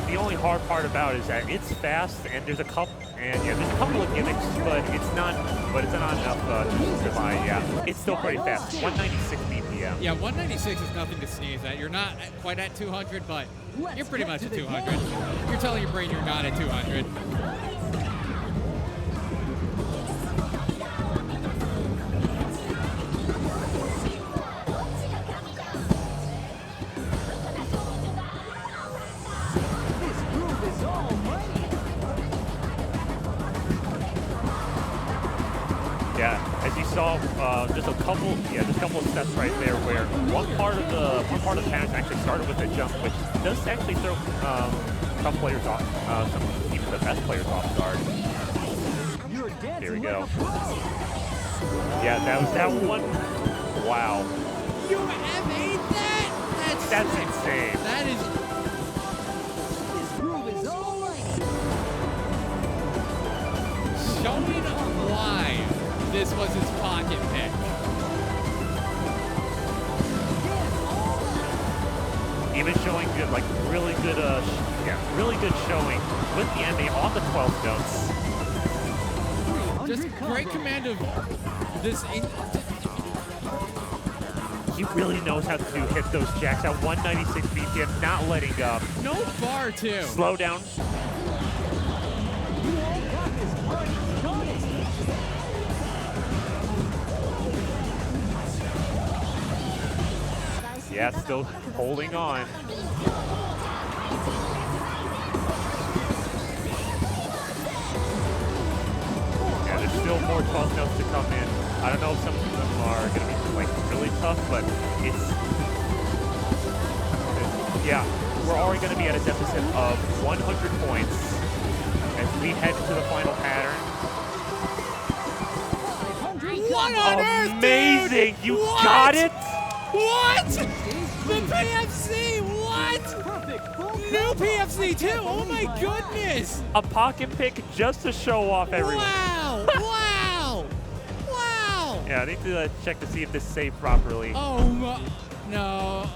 The only hard part about it is that it's fast, and there's a couple of gimmicks, but it's not enough to justify. Yeah, it's still pretty fast. 196 BPM. Yeah, 196 is nothing to sneeze at. You're not quite at 200, but you're pretty much at 200. You're telling your brain you're not at 200. Yeah, as you saw, just a couple of steps right there, where one part of the pattern actually started with a jump, which does actually throw some players off, even the best players off guard. There we go. Yeah, that was that one. Wow. You MA'd that? That's insane. That is. Showing why this was his pocket pick. Even showing good, like really good showing with the MA on the 12 notes. Just great command of this. He really knows how to hit those jacks at 196 BPM, not letting up. No bar, too. Slow down. Yeah, still holding on. Yeah, there's still more 12 notes to come in. I don't know if some of them are going to be like really tough, but yeah, we're already going to be at a deficit of 100 points as we head to the final pattern. What on earth, amazing! Dude? You What? got it? What? The PFC, what? New PFC too, oh my goodness! A pocket pick just to show off everyone. Wow, wow, wow! Yeah, I need to check to see if this saved properly. Oh my, no.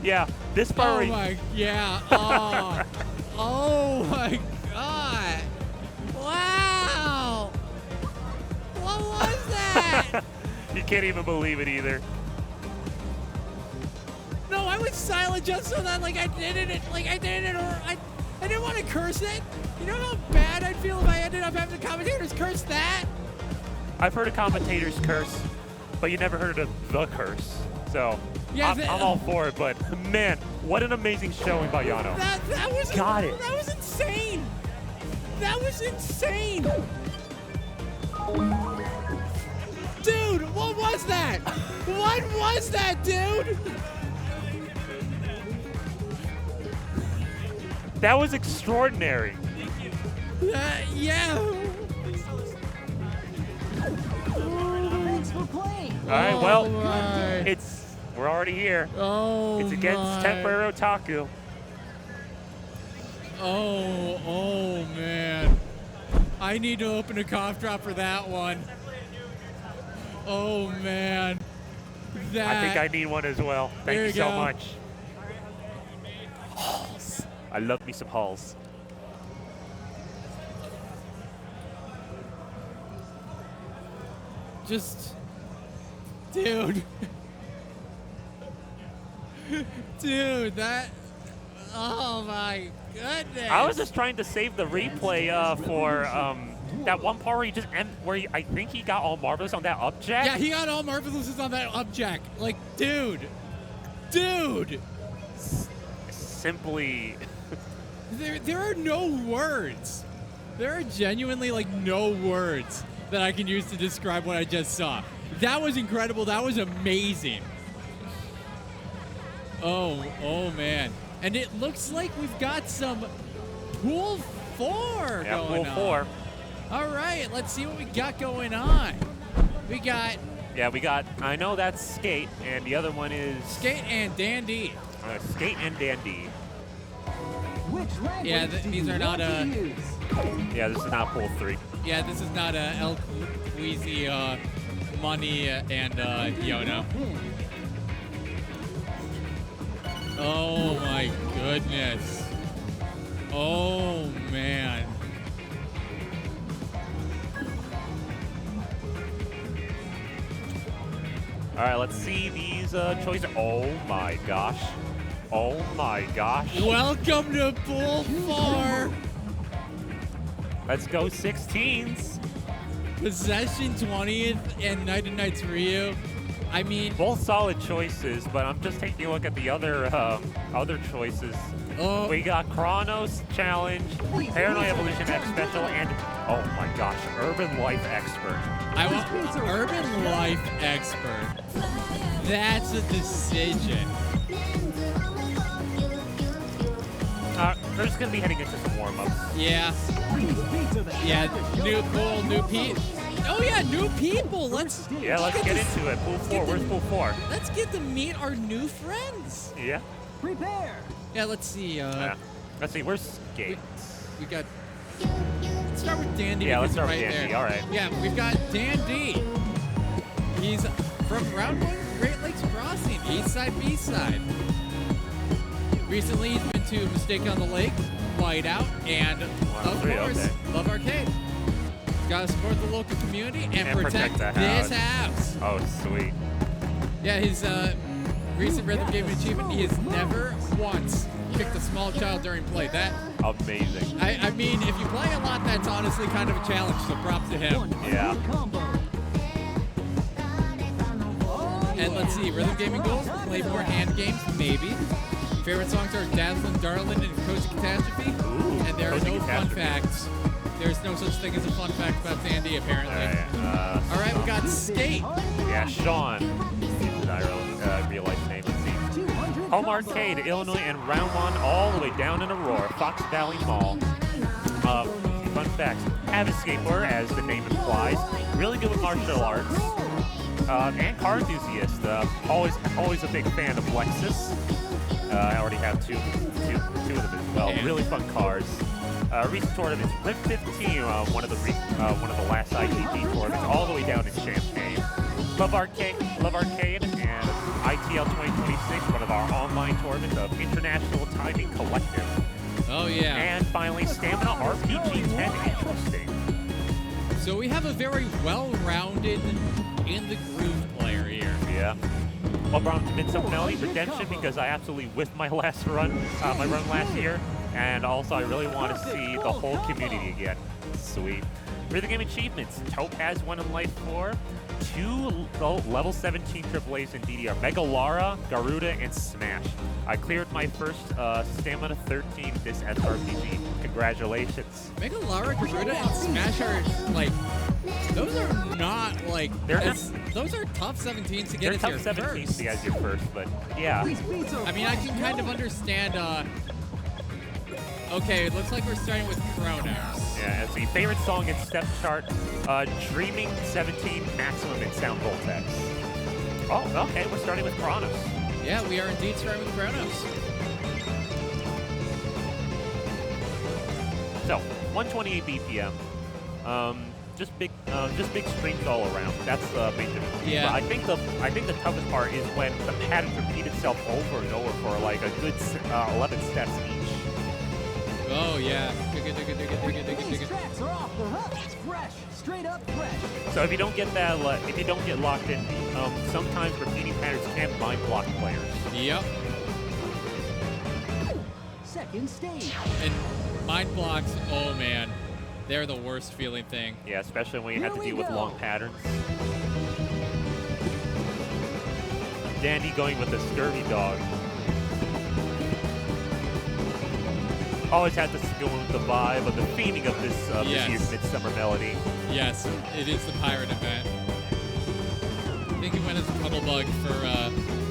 Yeah, this part. Oh my, yeah, oh. Oh my God. Wow. What was that? You can't even believe it either. No, I was silent just so that I didn't want to curse it. You know how bad I'd feel if I ended up having the commentators curse that? I've heard of commentators curse, but you never heard of the curse. So yeah, I'm all for it, but man, what an amazing showing by Yano. That was got it. That was insane. That was insane. Dude, what was that? What was that, dude? That was extraordinary. Yeah. Thanks for playing. All right, well, my. we're already here. Oh, it's against my. Temporary Otaku. Oh, man. I need to open a cough drop for that one. Oh, man. I think I need one as well. Thank you so much. I love me some halls. Just, dude. Dude, that, oh my goodness. I was just trying to save the replay for that one part where he just I think he got all marvelous on that up jack. Yeah, he got all marvelous on that up jack. Like, dude. Simply. There are no words. There are genuinely like no words that I can use to describe what I just saw. That was incredible. That was amazing. Oh man. And it looks like we've got some pool 4 Yeah, going pool on. 4. All right, let's see what we got going on. We got I know that's Skate, and the other one is Skate and Dandy. Skate and Dandy. Yeah, these are not Yeah, this is not pool 3. Yeah, this is not El Queasy, Money, and Yono. Oh my goodness. Oh man. All right, let's see these choices. Oh my gosh. Oh my gosh. Welcome to pool 4. Let's go 16s. Possession 20th and Night and Nights Ryu. I mean, both solid choices, but I'm just taking a look at the other choices. Oh. We got Chronos Challenge, Paranoid Evolution X Special, and oh my gosh, Urban Life Expert. I want Urban Life Expert. That's a decision. They're just gonna be heading into some warm-ups. Yeah. Yeah. New pool, new people. Oh yeah, new people. Let's get into it. Pool 4. Where's pool 4? Let's get to meet our new friends. Yeah. Prepare. Yeah. Let's see. Let's see. Where's Skate? We got. Let's start with Dandy. Yeah, let's because start he's with Dandy. There. All right. Yeah, we've got Dandy. He's from Round 1 Great Lakes Crossing, East Side, B Side. Recently, he's been to Mistake on the Lake, Whiteout, and of course, Love Arcade. Gotta support the local community and protect the this house. Oh, sweet. Yeah, his recent rhythm gaming achievement, he has never once kicked a small child during play. That amazing. I mean, if you play a lot, that's honestly kind of a challenge, so props to him. Yeah. And let's see, rhythm gaming goals, play more hand games, maybe. Favorite songs are Dazzling Darlin' and Cozy Catastrophe. Ooh, and there are no fun facts. There's no such thing as a fun fact about Sandy, apparently. All right, we got Skate. Yeah, Sean. Real life name. Let's see. Home Arcade, Illinois, and Round 1 all the way down in Aurora, Fox Valley Mall. Fun facts. Avid skateboarder, as the name implies. Really good with martial arts. And car enthusiast. Always a big fan of Lexus. I already have two of them as well. Yeah. Really fun cars. Recent tournaments, RIP 15, one of the last IGT tournaments, all the way down in Champaign. Love Arcade, and ITL 2026, one of our online tournaments of International Timing Collective. Oh yeah. And finally, Stamina RPG 10 Interesting. So we have a very well-rounded, in the groove player here. Yeah. Well, brought him to Midsummer Redemption because I absolutely whiffed my last run, my run last year, and also I really want to see the whole community again. Sweet. Rhythm game achievements: Topaz 1 in Life 4, 2 level 17 AAAs in DDR: Mega Lara, Garuda, and Smash. I cleared my first Stamina 13 this SRPG. Congratulations. Mega Lara, Garuda, and Smash are like, those are not like, those are tough 17s to get as your first. They're tough 17s to get as your first, but yeah. I mean, I can kind of understand, okay, it looks like we're starting with Chronos. Yeah, it's the favorite song in Step Chart, Dreaming 17 Maximum in Sound Voltex. Oh, okay, we're starting with Chronos. Yeah, we are indeed starting with Chronos. So, 128 BPM. Just big streams all around. That's the main difference. Yeah. But I think the toughest part is when the patterns repeat itself over and over for like a good 11 steps each. Oh, yeah. Dig it. These tracks are off the hook. Fresh, straight up fresh. So if you don't get that, if you don't get locked in, sometimes repeating patterns can mind block players. Yep. Second stage. And mind blocks, oh man, they're the worst feeling thing. Yeah, especially when you have to deal with long patterns. Dandy going with the scurvy dog. Always had to go with the vibe of the theming of this, this year's Midsummer Melody. Yes, it is the pirate event. I think he went as a Cuddlebug for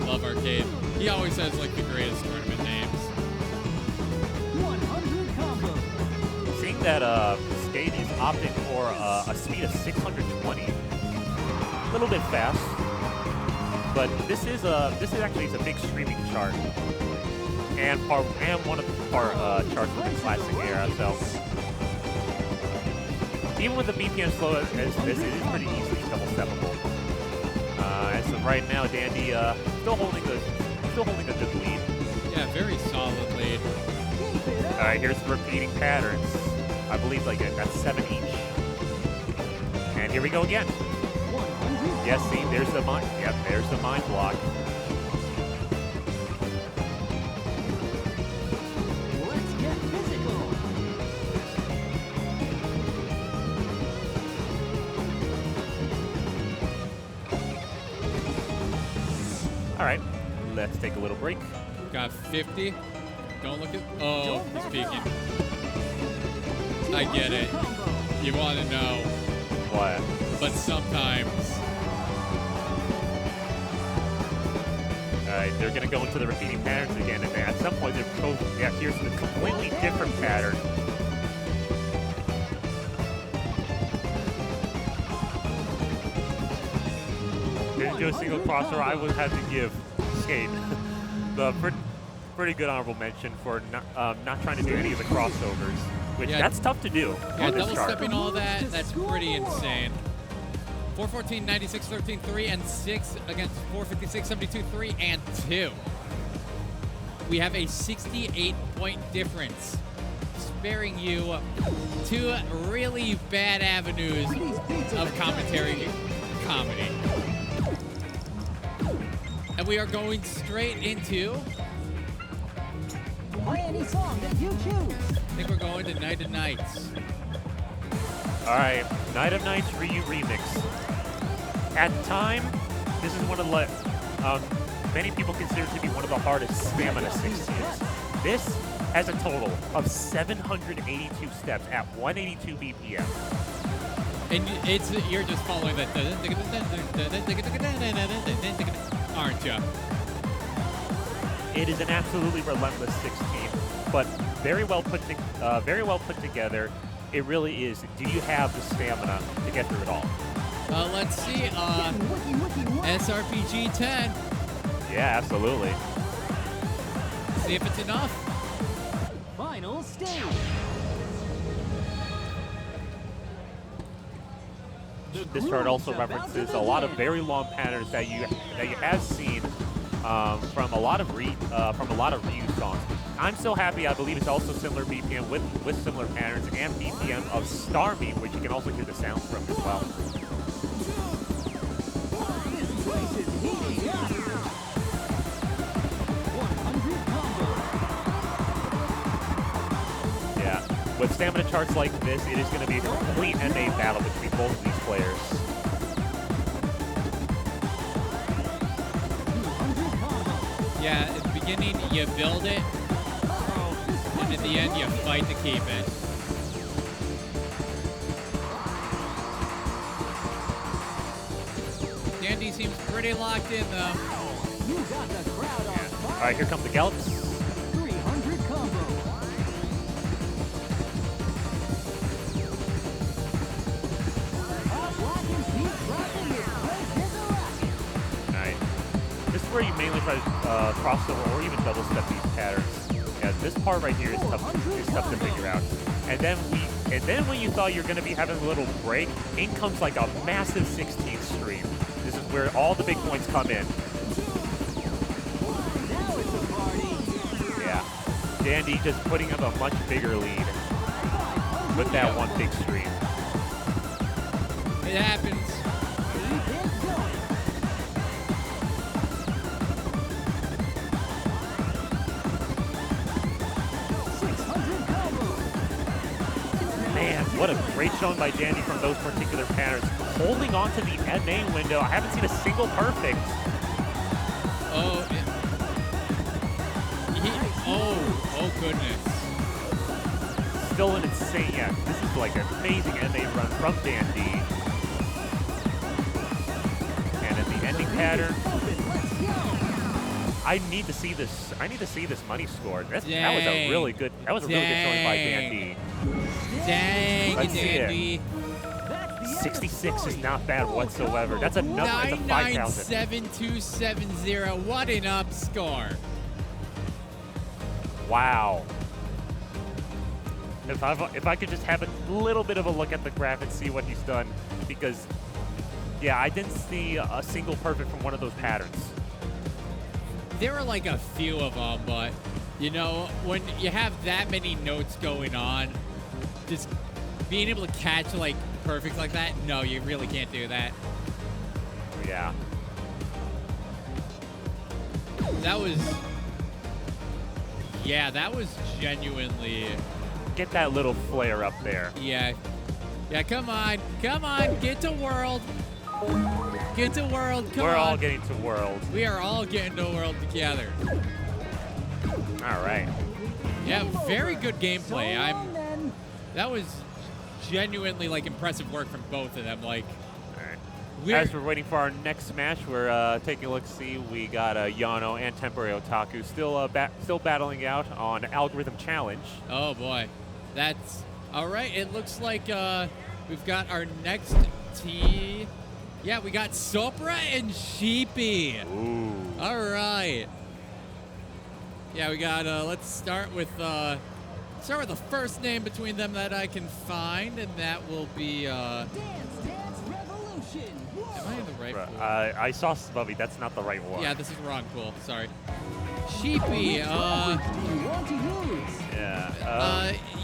Love Arcade. He always has like the greatest tournament names. 100 combo. Seeing that Skate is opting for a speed of 620, a little bit fast, but this is actually a big streaming chart. And one of the charts with the classic era, so even with the BPM slow as this, it is pretty easily double steppable. As of right now, Dandy still holding a good lead. Yeah, very solid lead. All right, here's the repeating patterns. I believe like that's 7 each. And here we go again. Yes, see, there's the mind. Yep, there's the mind block. All right, let's take a little break. Got 50. Don't look at. Oh, he's peeking. I get it. You want to know. What? But sometimes. All right, they're going to go into the repeating patterns again, and at some point they're here's a completely different pattern. Didn't do a single crossover. I would have to give Skate the pretty good honorable mention for not trying to do any of the crossovers, which that's tough to do. Yeah, double stepping all that, that's pretty insane. 414, 96, 13, 3, and 6 against 456, 72, 3, and 2. We have a 68-point difference, sparing you 2 really bad avenues of commentary comedy. And we are going straight into... Play any song that you choose. I think we're going to Night of Nights. All right, Night of Nights Ryu Remix. At the time, this is one of the, many people consider it to be one of the hardest stamina 16s. This has a total of 782 steps at 182 BPM. And you're just following that, aren't you? It is an absolutely relentless 16, but very well put together. It really is. Do you have the stamina to get through it all? Let's see. SRPG 10. Yeah, absolutely. See if it's enough. Final stage. This chart also references a lot of very long patterns that you have seen from a lot of Ryu songs. I'm so happy. I believe it's also similar BPM with similar patterns and BPM of Starmie, which you can also hear the sounds from as well. Yeah, with stamina charts like this, it is going to be a complete MA battle between both of these players. Yeah, at the beginning, you build it, and at the end, you fight to keep it. Dandy seems pretty locked in, though. You got the crowd on fire. All right, here come the Gallops. 300 combo. Alright. This is where you mainly try to cross over or even double step these patterns. Yeah, this part right here is tough to figure out. And then when you thought you're going to be having a little break, in comes like a massive 16th stream. This is where all the big points come in. Yeah. Dandy just putting up a much bigger lead with that one big stream. It happens. Man, what a great showing by Dandy from those particular patterns. Holding on to the MA window. I haven't seen a single perfect. Oh, oh goodness. Still an insane, yeah, this is like an amazing MA run from Dandy. And at the ending pattern, I need to see this. I need to see this money score. That was a really good. That was a really good showing by Dandy. Dang, Let's see Dandy. it. 66 is not bad whatsoever. That's another. That's a 5,000. 9,97270. What an up score. Wow. If I could just have a little bit of a look at the graph and see what he's done, because yeah, I didn't see a single perfect from one of those patterns. There were like a few of them, but you know, when you have that many notes going on, just being able to catch like perfects like that, no, you really can't do that. Yeah. That was genuinely. Get that little flare up there. Yeah. Yeah, come on, get to world. Get to world, come on. We're all getting to world. We are all getting to world together. All right. Yeah, very good gameplay. That was genuinely like impressive work from both of them. Like, as we're waiting for our next match, we're taking a look. See, we got Yano and Temporary Otaku still battling out on Algorithm Challenge. Oh boy, that's all right. It looks like we've got our next team. Yeah, we got Sopra and Sheepy. Ooh. All right. Yeah, we got. Let's start with the first name between them that I can find, and that will be. Am I in the right pool? I saw Smubby. That's not the right one. Yeah, this is the wrong pool. Sorry. Sheepy.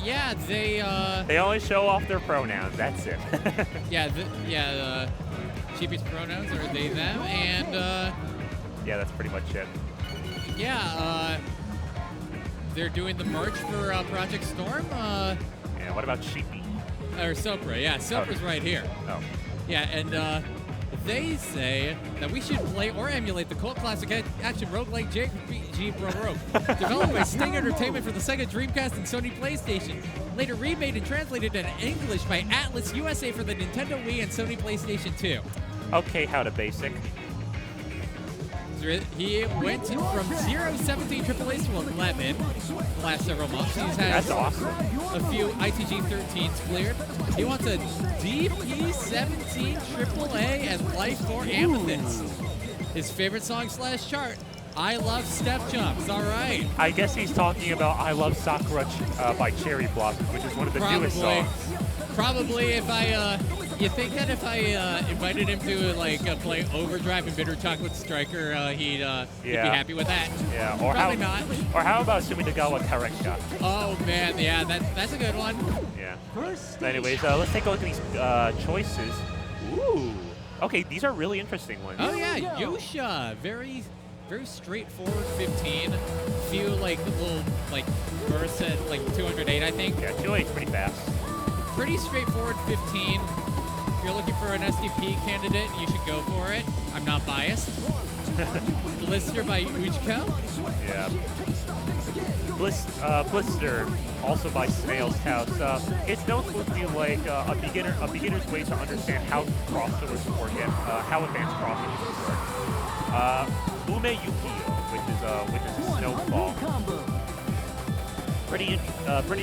Yeah, they only show off their pronouns. That's it. Sheepy's pronouns are they, them, and yeah, that's pretty much it. Yeah, they're doing the merch for Project Storm. Yeah, what about Sheepy? Or Sopra, yeah, Sopra's right here. Oh. Yeah, and they say that we should play or emulate the cult classic action roguelike JRPG Rogue, developed by Sting Entertainment for the Sega Dreamcast and Sony PlayStation. Later remade and translated into English by Atlas USA for the Nintendo Wii and Sony PlayStation 2. Okay, how to basic. He went from 0-17 AAAs to 11 the last several months. He's had That's awesome. A few ITG 13s cleared. He wants a DP17 AAA and Life 4 Amethyst. His favorite song / chart, I Love Step Jumps. All right. I guess he's talking about I Love Sakura by Cherry Blossom, which is one of the newest songs. Probably if you think that if I invited him to play Overdrive and Bitter Chocolate Striker, he'd be happy with that. Yeah, or probably not. Or how about Suminagawa Karekka? Oh man, yeah, that's a good one. Yeah. But anyways, let's take a look at these choices. Ooh. Okay, these are really interesting ones. Oh yeah, Yusha, very straightforward 15. Few little bursts at 208, I think. Yeah, 208 is pretty fast. Pretty straightforward 15. If you're looking for an SDP candidate, you should go for it. I'm not biased. Blister by Uchiko. Yeah. Blister, also by Snail's House. It's known to be like a beginner's way to understand how crossovers work and how advanced crossovers work. Ume Yukio, which is a snowfall. Pretty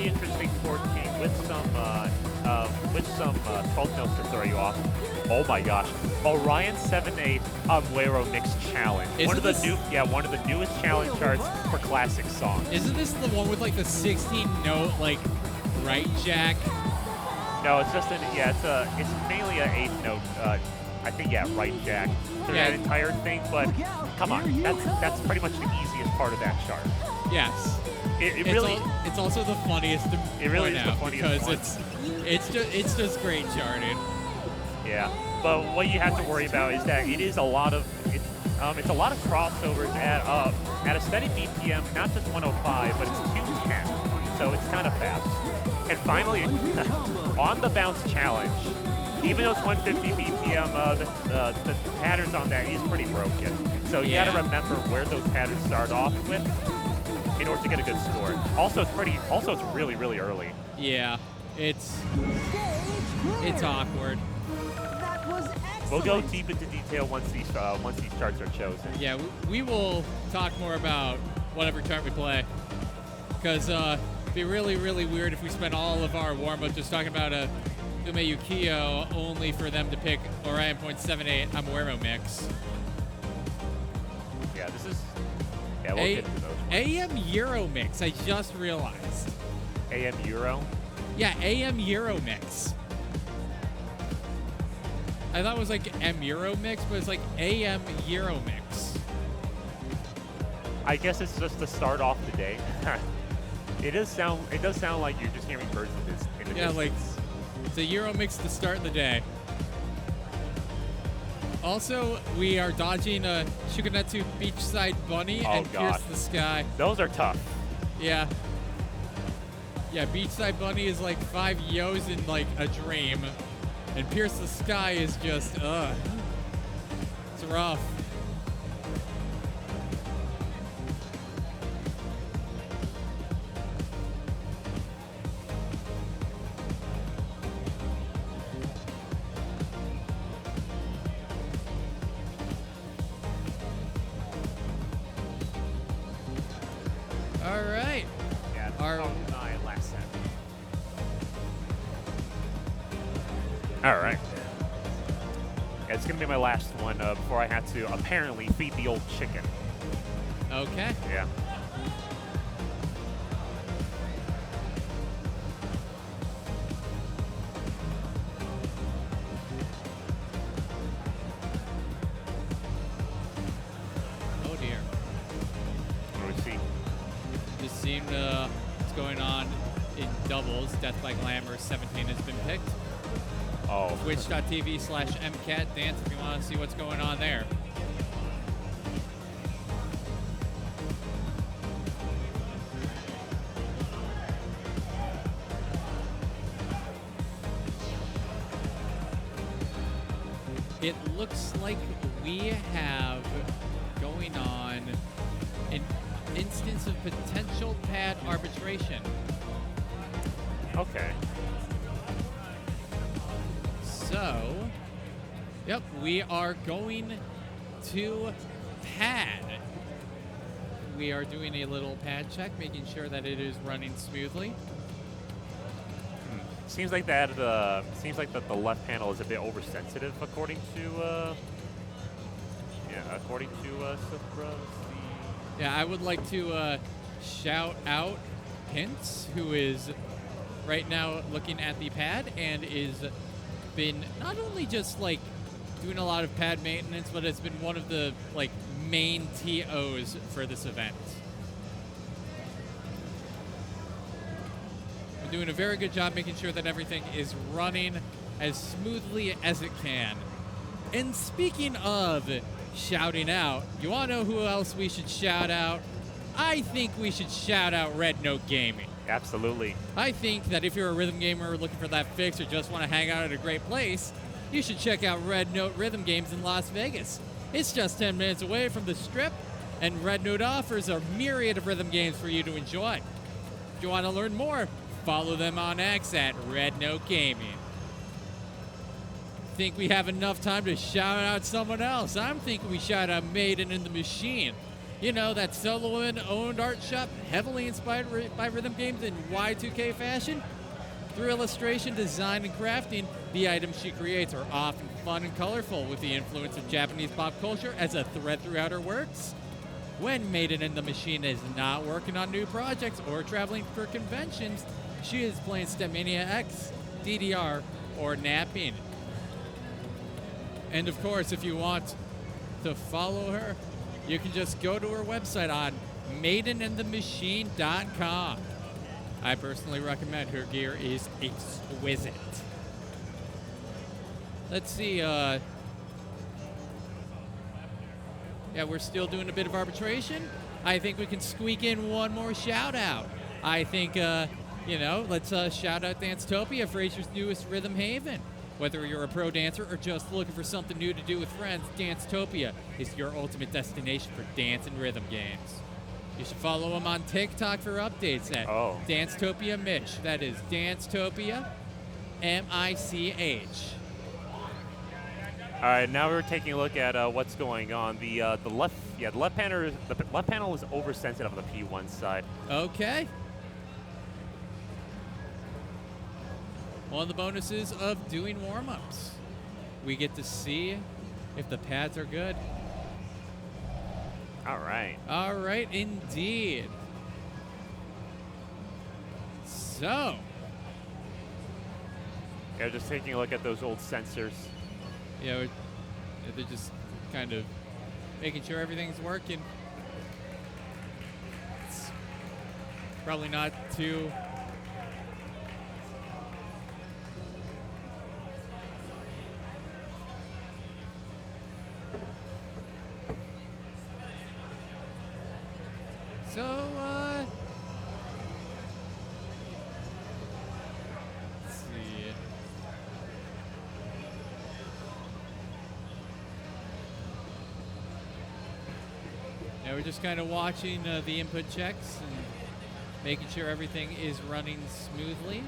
interesting chord scheme with some 12 notes to throw you off. Oh my gosh, Orion 7-8 Amuero Mix Challenge. One of the newest challenge charts for classic songs. Isn't this the one with the 16 note right jack? No, it's just it's mainly an 8th note. I think right jack through that entire thing. But come on, that's pretty much the easiest part of that chart. Yes. It really. It's also the funniest to It really point is the out funniest because one. it's just great charting. Yeah, but what you have to worry about is that it is a lot of it's a lot of crossovers at a steady BPM, not just 105, but it's 210, so it's kind of fast. And finally, on the bounce challenge, even though it's 150 BPM, the patterns on that is pretty broken. So you got to remember where those patterns start off with in order to get a good score. Also, it's really, really early. Yeah, it's awkward. We'll go deep into detail once these charts are chosen. Yeah, we will talk more about whatever chart we play. Because it'd be really, really weird if we spent all of our warm-up just talking about a Ume Yukio only for them to pick Orion.78 Amuero mix. Yeah, this is... Yeah, we'll get into those. AM Euro mix, I just realized. AM Euro? Yeah, AM Euro mix. I thought it was like M Euro mix, but it's like AM Euro mix. I guess it's just to start off the day. It does sound like you're just hearing birds in the distance. Like it's a Euro mix to start the day. Also, we are dodging a Shukanetsu Beachside Bunny and God. Pierce the Sky. Those are tough. Yeah. Yeah, Beachside Bunny is like 5 yos in like a dream. And Pierce the Sky is just, it's rough. All right. Yeah, my last set. All right. Yeah, it's going to be my last one before I had to apparently feed the old chicken. Okay. Yeah. Oh dear. What do we see? Just seemed what's going on in doubles. Death by Glamour 17 has been picked. Oh. Twitch.tv/MCATDance if you want to see what's going on there. It looks like we have going on an instance of potential pad arbitration. Okay. So, yep, we are going to pad. We are doing a little pad check, making sure that it is running smoothly. Seems like that the left panel is a bit oversensitive, according to Yeah, I would like to shout out Hints, who is right now looking at the pad and is been not only just like doing a lot of pad maintenance, but it's been one of the like main TOs for this event. We're doing a very good job making sure that everything is running as smoothly as it can. And speaking of shouting out, you want to know who else we should shout out? I think we should shout out Red Note Gaming. Absolutely. I think that if you're a rhythm gamer looking for that fix or just want to hang out at a great place, you should check out Red Note Rhythm Games in Las Vegas. It's just 10 minutes away from the Strip, and Red Note offers a myriad of rhythm games for you to enjoy. If you want to learn more, follow them on X at Red Note Gaming. Think we have enough time to shout out someone else? I'm thinking we shout out Maiden in the Machine. You know, that solo-owned art shop heavily inspired by rhythm games in Y2K fashion. Through illustration, design, and crafting, the items she creates are often fun and colorful, with the influence of Japanese pop culture as a thread throughout her works. When Maiden in the Machine is not working on new projects or traveling for conventions, she is playing Stepmania X, DDR, or napping. And of course, if you want to follow her, you can just go to her website on maidenandthemachine.com. I personally recommend her gear is exquisite. Let's see. Yeah, we're still doing a bit of arbitration. I think we can squeak in one more shout out. I think, let's shout out Dancetopia, Fraser's newest rhythm haven. Whether you're a pro dancer or just looking for something new to do with friends, Dancetopia is your ultimate destination for dance and rhythm games. You should follow him on TikTok for updates at Dancetopia Mich. That is Dancetopia, M-I-C-H. All right, now we're taking a look at what's going on. The left panel is oversensitive on the P1 side. Okay. One of the bonuses of doing warm-ups. We get to see if the pads are good. All right. All right, indeed. So. Yeah, just taking a look at those old sensors. Yeah, they're just kind of making sure everything's working. It's probably not too... So, let's see. Now we're just kind of watching the input checks and making sure everything is running smoothly.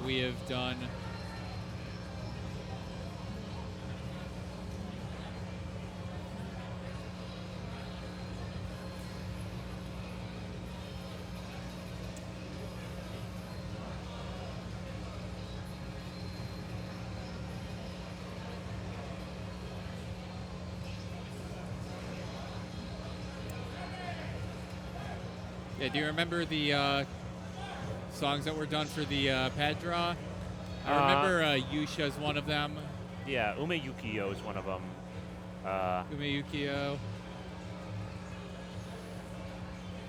We have done do you remember the songs that were done for the pad draw? I remember Yusha is one of them. Yeah, Ume Yukio is one of them. Ume Yukio.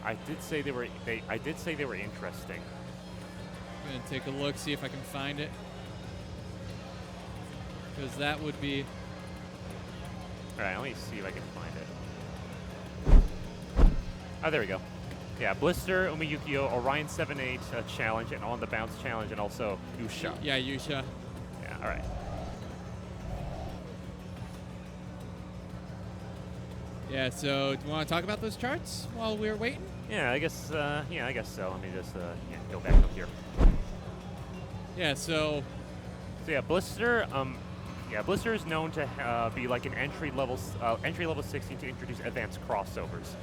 I did say they were interesting. I'm gonna take a look, see if I can find it, because that would be. All right, let me see if I can find it. Oh, there we go. Yeah, Blister, Ume Yukio, Orion 7-8 challenge, and On the Bounce challenge, and also Yusha. Yeah, Yusha. Yeah, all right. Yeah, so do you want to talk about those charts while we're waiting? Yeah, I guess so. Let me just go back up here. Yeah, so yeah, Blister. Blister is known to be like an entry level 16 to introduce advanced crossovers.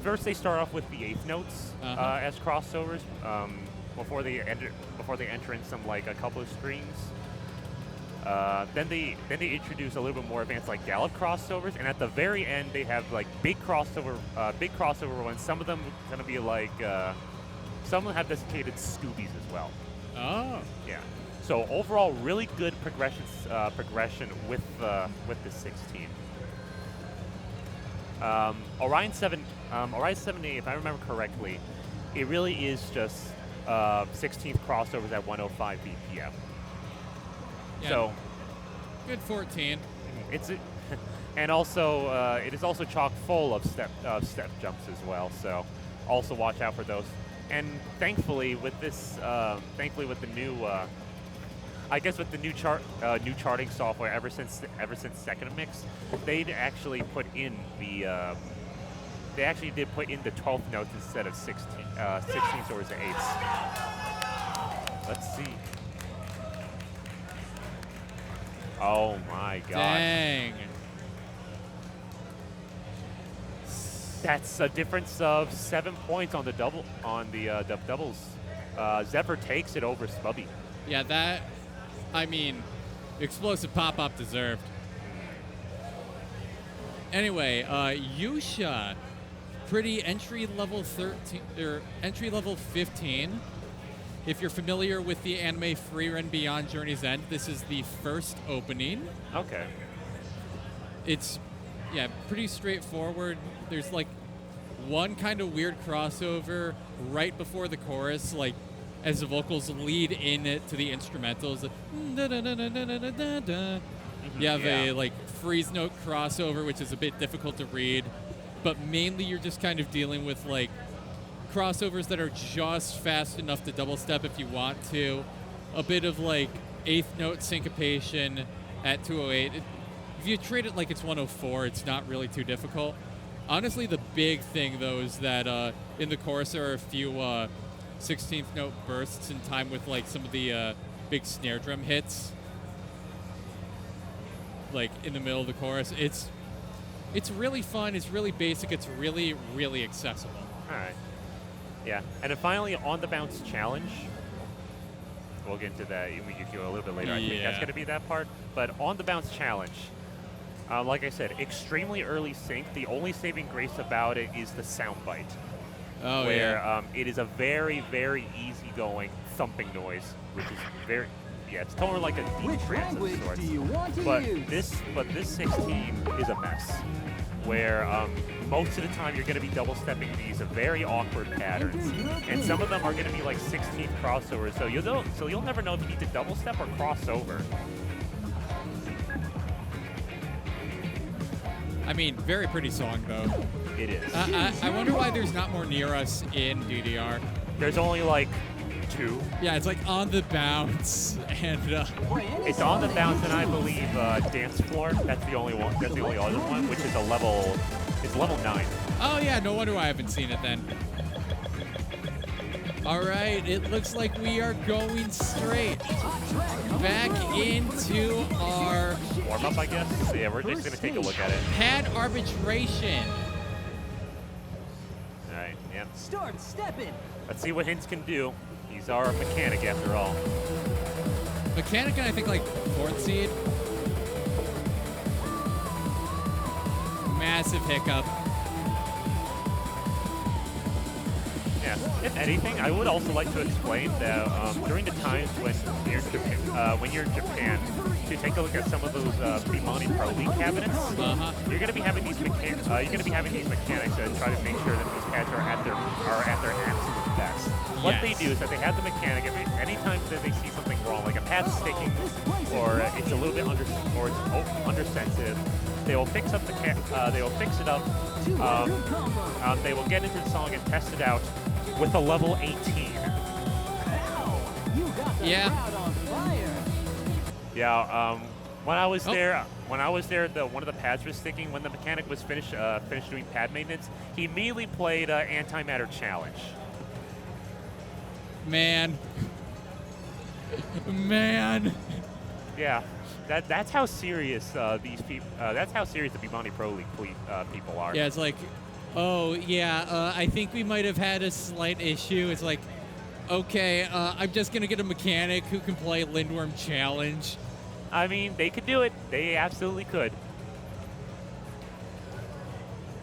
First, they start off with the eighth notes as crossovers before they enter in some like a couple of strings. Then they introduce a little bit more advanced like gallop crossovers, and at the very end they have like big crossover ones. Some of them are gonna be like some of them have designated Scoobies as well. Oh. Yeah. So overall, really good progression with the 16. Orion 7, if I remember correctly, it really is just 16th crossovers at 105 BPM. Yeah, so good 14. And also it is also chock full of step jumps as well. So also watch out for those. And thankfully with this, with the new, with the new charting software, ever since Second Mix, they'd actually put in the they actually did put in the 12th notes instead of 16ths or 8ths. Let's see. Oh my god. Dang. That's a difference of 7 points on the doubles. Zephyr takes it over Spubby. Yeah, that, I mean, explosive pop-up deserved. Anyway, Yusha pretty entry level 13 or entry level 15. If you're familiar with the anime Free Run Beyond Journey's End, this is the first opening. Okay. It's pretty straightforward. There's like one kind of weird crossover right before the chorus, like as the vocals lead in it to the instrumentals. You have a like freeze note crossover, which is a bit difficult to read, but mainly you're just kind of dealing with like crossovers that are just fast enough to double step if you want to. A bit of like eighth note syncopation at 208. If you treat it like it's 104, it's not really too difficult. Honestly, the big thing though is that in the chorus there are a few 16th note bursts in time with like some of the big snare drum hits. Like in the middle of the chorus. It's really fun, it's really basic, it's really, really accessible. Alright. Yeah. And then finally on the bounce challenge. We'll get into that a little bit later. I think that's gonna be that part. But on the bounce challenge, like I said, extremely early sync. The only saving grace about it is the sound bite. Oh, where it is a very, very easygoing thumping noise, which is very, it's totally like a deep trance of sorts. But this 16 is a mess, where most of the time you're going to be double stepping these very awkward patterns, and some of them are going to be like 16th crossovers. So you'll never know if you need to double step or cross over. I mean, very pretty song though. It is. I wonder why there's not more near us in DDR. There's only like 2. Yeah, it's like on the bounce, and it's on the bounce, and I believe dance floor. That's the only one. That's the only other one, which is a level. It's level 9. Oh yeah, no wonder I haven't seen it then. All right, it looks like we are going straight back into our warm up, I guess. Yeah, we're just gonna take a look at it. Pad arbitration. All right, yeah. Start stepping. Let's see what Hints can do. He's our mechanic after all. Mechanic, and I think like 4th seed. Massive hiccup. Yeah. If anything, I would also like to explain that during the times when you're in Japan, to take a look at some of those Bimani Pro League cabinets, you're going to be having these mechanics. To try to make sure that these pads are at their absolute best. What they do is that they have the mechanic. Anytime that they see something wrong, like a pad's sticking, or it's a little bit undersensitive, they will fix up they will fix it up. They will get into the song and test it out with a level 18. Yeah. When I was there, one of the pads was sticking. When the mechanic was finished doing pad maintenance, he immediately played Antimatter Challenge. Man. Yeah. That's how serious these people. That's how serious the Bimani Pro League people are. Yeah, it's like, I think we might have had a slight issue. It's like, okay, I'm just gonna get a mechanic who can play Lindworm Challenge. I mean, they could do it. They absolutely could.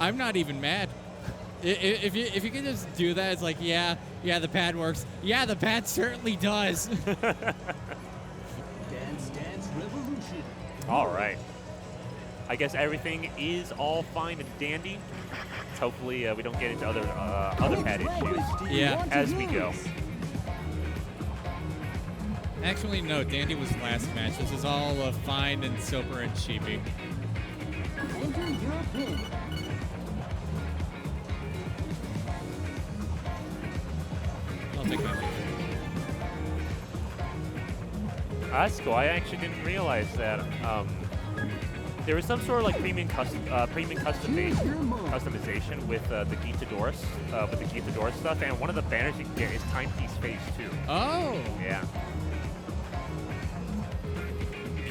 I'm not even mad. If you can just do that, it's like, yeah, the pad works. Yeah, the pad certainly does. Dance Revolution. All right. I guess everything is all fine and dandy. Hopefully, we don't get into other pad issues. As we go. Actually, no. Dandy was last match. This is all fine and sober and cheapy. Enter your pin. I'll take that. That's cool. I actually didn't realize that there was some sort of like premium customization with the Gitadora stuff, and one of the banners you can get is Timepiece Phase 2. Oh. Yeah.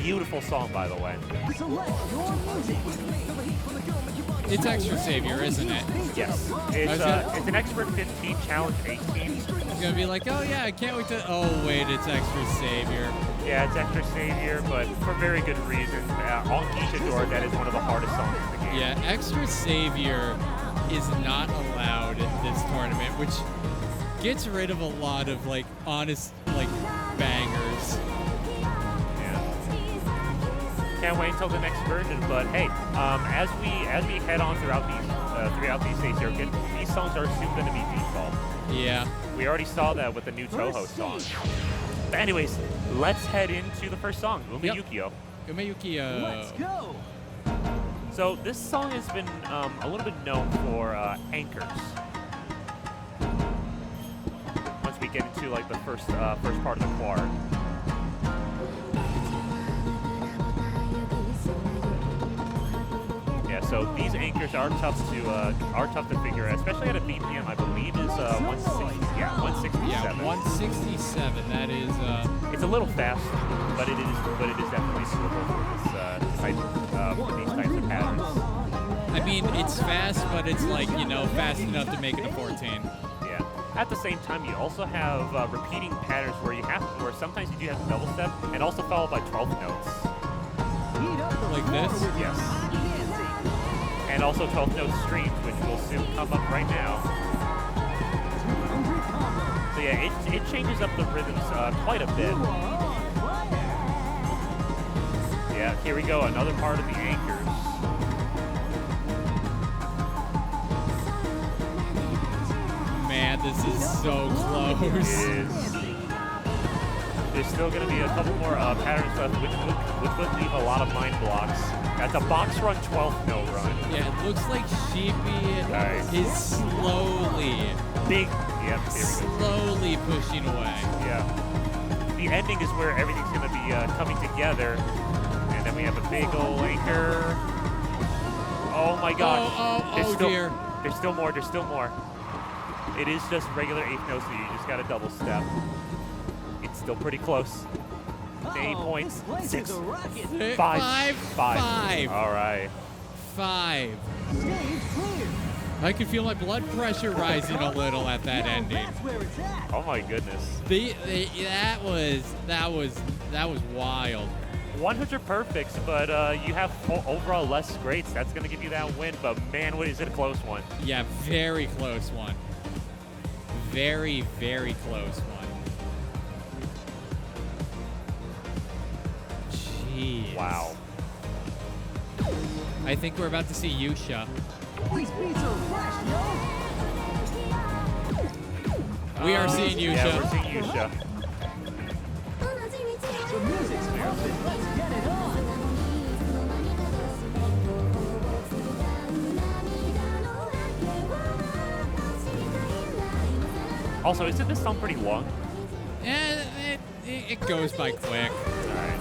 Beautiful song, by the way. Select your music. It's Extra Savior, isn't it? Yes. It's an Expert 15, Challenge 18. It's gonna be like, oh yeah, I can't wait to. Oh wait, it's Extra Savior. Yeah, it's Extra Savior, but for very good reason. On Gitadora, that is one of the hardest songs in the game. Yeah, Extra Savior is not allowed in this tournament, which gets rid of a lot of like honest like bangers. Can't wait until the next version, but hey, as we head on throughout these state circuit, these songs are soon going to be default. Yeah. We already saw that with the new Toho song. But anyways, let's head into the first song, Umeyukio. Umeyukio. Let's go. So this song has been a little bit known for anchors. Once we get into like the first part of the quart. Yeah, so these anchors are tough to figure out, especially at a BPM. I believe is 160. Yeah, 167. Yeah, 167. That is. It's a little fast, but it is definitely suitable for this these types of patterns. I mean, it's fast, but it's like fast enough to make it a 14. Yeah. At the same time, you also have repeating patterns where sometimes you do have to double step and also followed by 12th notes. Like this? Yes. And also 12th note streams, which will soon come up right now. So yeah, it changes up the rhythms quite a bit. Yeah, here we go, another part of the anchors. Man, this is so close. It is. There's still going to be a couple more patterns left, which would leave a lot of mind blocks. That's a box run 12th note run. Yeah, it looks like Sheepy is slowly, slowly pushing away. Yeah. The ending is where everything's going to be coming together. And then we have a big old anchor. Oh my gosh. Dear. There's still more. There's still more. It is just regular 8th notes, so you just got to double step. It's still pretty close. 8 points. 6. 5. All right. 5. I can feel my blood pressure rising a little at that ending. Oh my goodness. That was wild. 100 perfects, but you have overall less greats. That's going to give you that win, but man, what is it a close one? Yeah, very close one. Very, very close one. Jeez. Wow. I think we're about to see Yusha. These beats are fresh, yo. We are seeing Yusha. Yeah, we're seeing Yusha. The music's pumping. Let's get it on. Also, isn't this song pretty long? Yeah, it goes by quick. All right.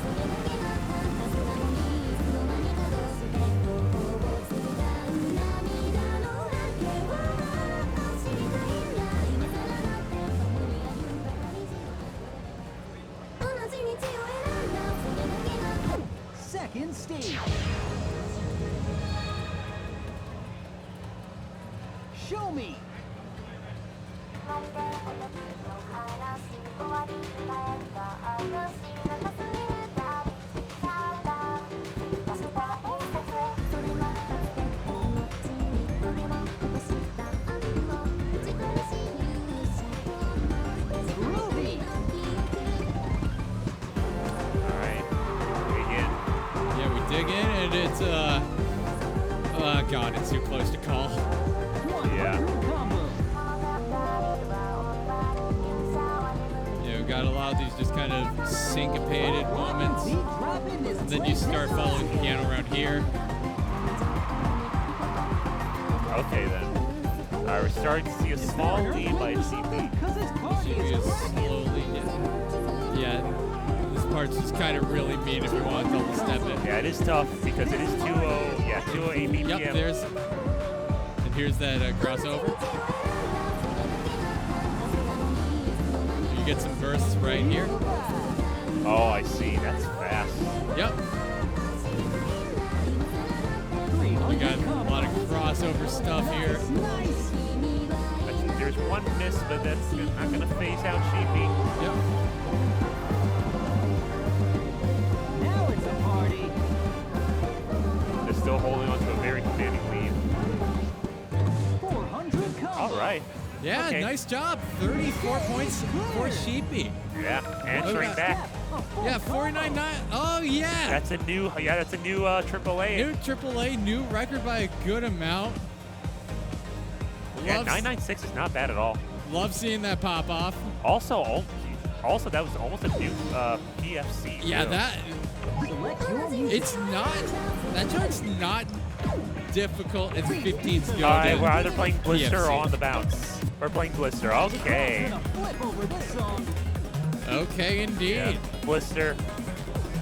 Second stage. Show me. Groovy. All right. Dig in. Yeah, we dig in, and it's oh god, it's too close to call. Yeah. Yeah, we got a lot of these just kind of syncopated moments. And then you start following the piano around here. Okay then. All right, we're starting to see a small lead by CP. CP is slowly, yeah. This part's just kind of really mean if you want to double step it. Yeah, it is tough because it is 2-0. Yeah, 208 BPM. Yep, and here's that crossover. You get some bursts right here. Oh, I see. That's fast. Yep. We got a lot of crossover stuff here. There's one miss, but that's not going to phase out Sheepy. Yep. Now it's a party. They're still holding on to a very commanding lead. right. Yeah, Okay. nice job. 34 points for Sheepy. Yeah, answering back. Yeah, 49.9. Oh yeah. That's a new AAA. New AAA, new record by a good amount. Yeah, Love- 996 is not bad at all. Love seeing that pop off. Also, that was almost a new PFC. Yeah, too. that it's not. That chart's not difficult. It's 15 skill. All right, again. we're either playing Blister PFC. or on the bounce. We're playing Blister. Okay. Okay, indeed. Yeah, Blister.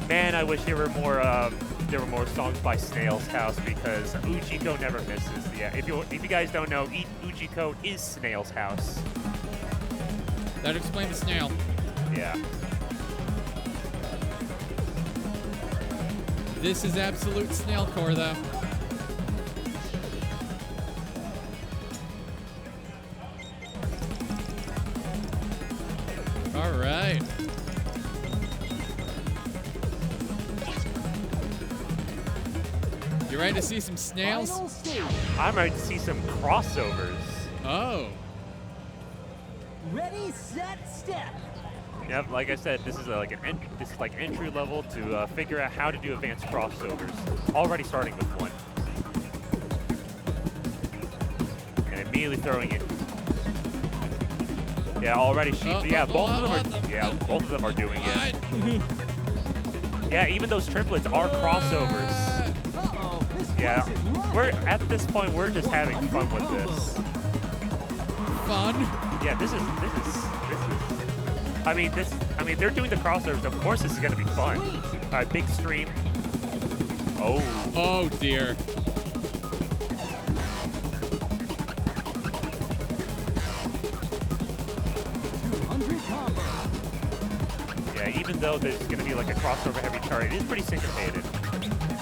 Man, I wish there were more songs by Snail's House because Ujiko never misses. Yeah, if you guys don't know, Ujiko is Snail's House. That explains the snail. Yeah. This is absolute snail core, though. All right. You ready to see some snails? I'm ready to see some crossovers. Oh. Ready, set, step. Yep, like I said, this is like entry level to figure out how to do advanced crossovers. Already starting with one, and immediately throwing it. Yeah, already both of them are doing it. Yeah, even those triplets are crossovers. Yeah, we're at this point we're just having fun with this. Fun? Yeah, this is. I mean, they're doing the crossovers. Of course, this is gonna be fun. All right, big stream. Oh. Oh dear. Yeah, even though there's gonna be like a crossover heavy chart, it is pretty syncopated.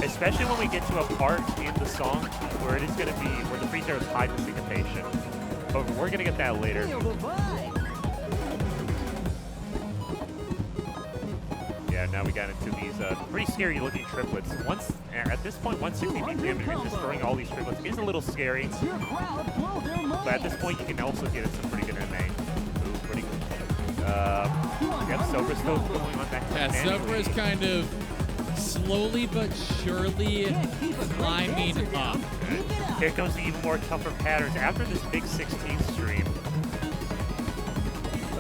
Especially when we get to a part in the song where it is gonna be where the free zeros hide the syncopation. But we're gonna get that later. Yeah, now we got into these pretty scary looking triplets. At this point, 160 BPM and just throwing all these triplets is a little scary. But at this point, you can also get in some pretty good MA. Ooh, pretty good. Yep, Sobra's still going on that. Yeah, Sobra is kind of slowly but surely climbing up. Here comes the even more tougher patterns after this big 16 stream.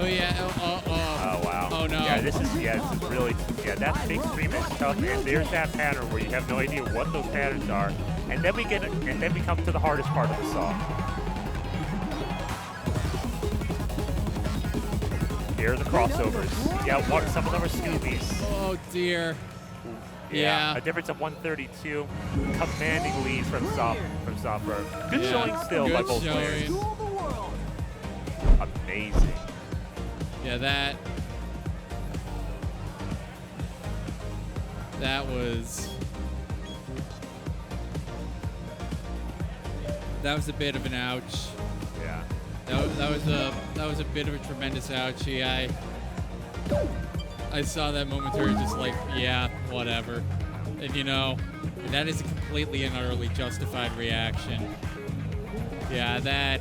Oh yeah. Oh wow. Oh no. This is really that big stream is tough, and there's that pattern where you have no idea what those patterns are, and then we come to the hardest part of the song. Here are the crossovers. Yeah, some of them are Scoobies. Oh dear. Yeah. A difference of 132. Commanding lead from Software. Good showing still Good by both showing. players. Amazing. Yeah, that was a bit of an ouch. Yeah. That was a bit of a tremendous ouchie. I saw that momentarily, just like, yeah, whatever. And that is a completely and utterly justified reaction. Yeah, that.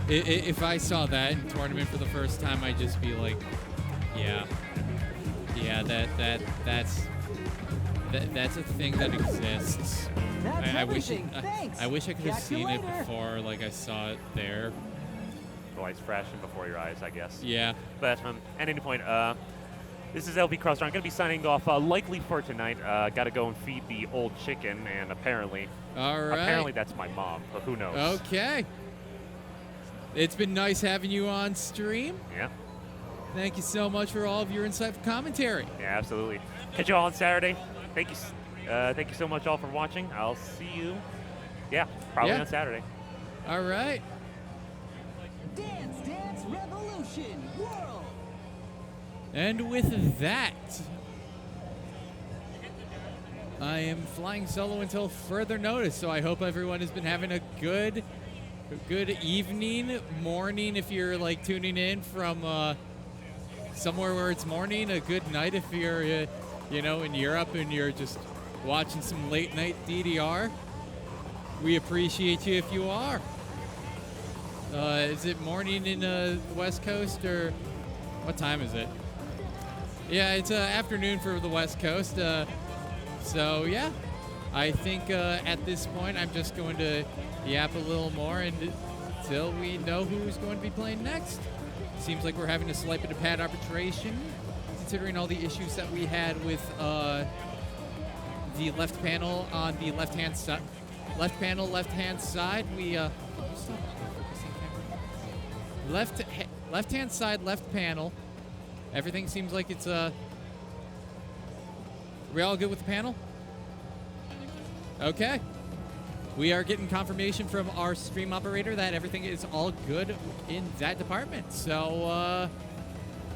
If I saw that in tournament for the first time, I'd just be like, yeah, that's a thing that exists. I wish I could have seen it before, like I saw it there. The lights flashing before your eyes, I guess. Yeah. But at any point, this is LB Crossroad. I'm going to be signing off likely for tonight. Got to go and feed the old chicken, and apparently that's my mom, but who knows? Okay. It's been nice having you on stream. Yeah. Thank you so much for all of your insightful commentary. Yeah, absolutely. Catch you all on Saturday. Thank you so much all for watching. I'll see you, probably on Saturday. All right. Dance Dance Revolution World. And with that, I am flying solo until further notice, so I hope everyone has been having a good evening, morning if you're like tuning in from somewhere where it's morning, a good night if you're in Europe and you're just watching some late night DDR. We appreciate you if you are. Is it morning in the West Coast, or what time is it? Yeah, it's afternoon for the West Coast. So yeah, I think at this point I'm just going to yap a little more until we know who's going to be playing next. Seems like we're having a slight bit of pad arbitration, considering all the issues that we had with the left panel on the left-hand side. Left-hand side. We left-hand side, left panel. Everything seems like it's we all good with the panel? Okay. We are getting confirmation from our stream operator that everything is all good in that department. So,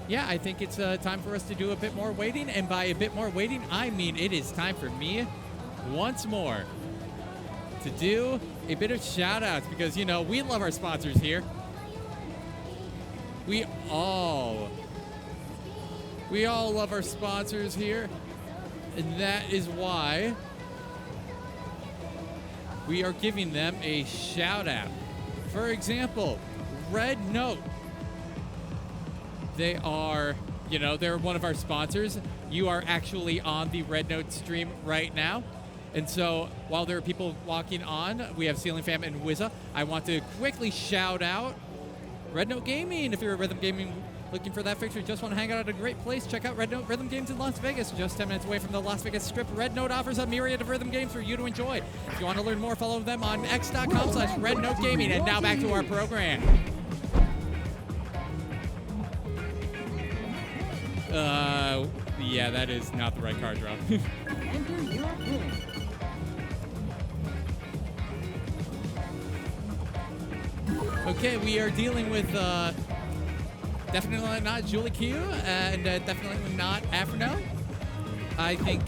yeah, I think it's time for us to do a bit more waiting. And by a bit more waiting, I mean it is time for me, once more, to do a bit of shout-outs because, you know, we love our sponsors here. We all love our sponsors here. And that is why we are giving them a shout out. For example, Red Note. They are, you know, they're one of our sponsors. You are actually on the Red Note stream right now. And so while there are people walking on, we have Ceiling Fam and Wizza. I want to quickly shout out Red Note Gaming. If you're a Rhythm Gaming looking for that fixture, just want to hang out at a great place, check out Red Note Rhythm Games in Las Vegas. Just 10 minutes away from the Las Vegas Strip, Red Note offers a myriad of rhythm games for you to enjoy. If you want to learn more, follow them on x.com/Red Note Gaming. And now back to our program. Yeah, that is not the right card draw. Enter your pin. Okay, we are dealing with definitely not Julie Q and definitely not Afro. I think,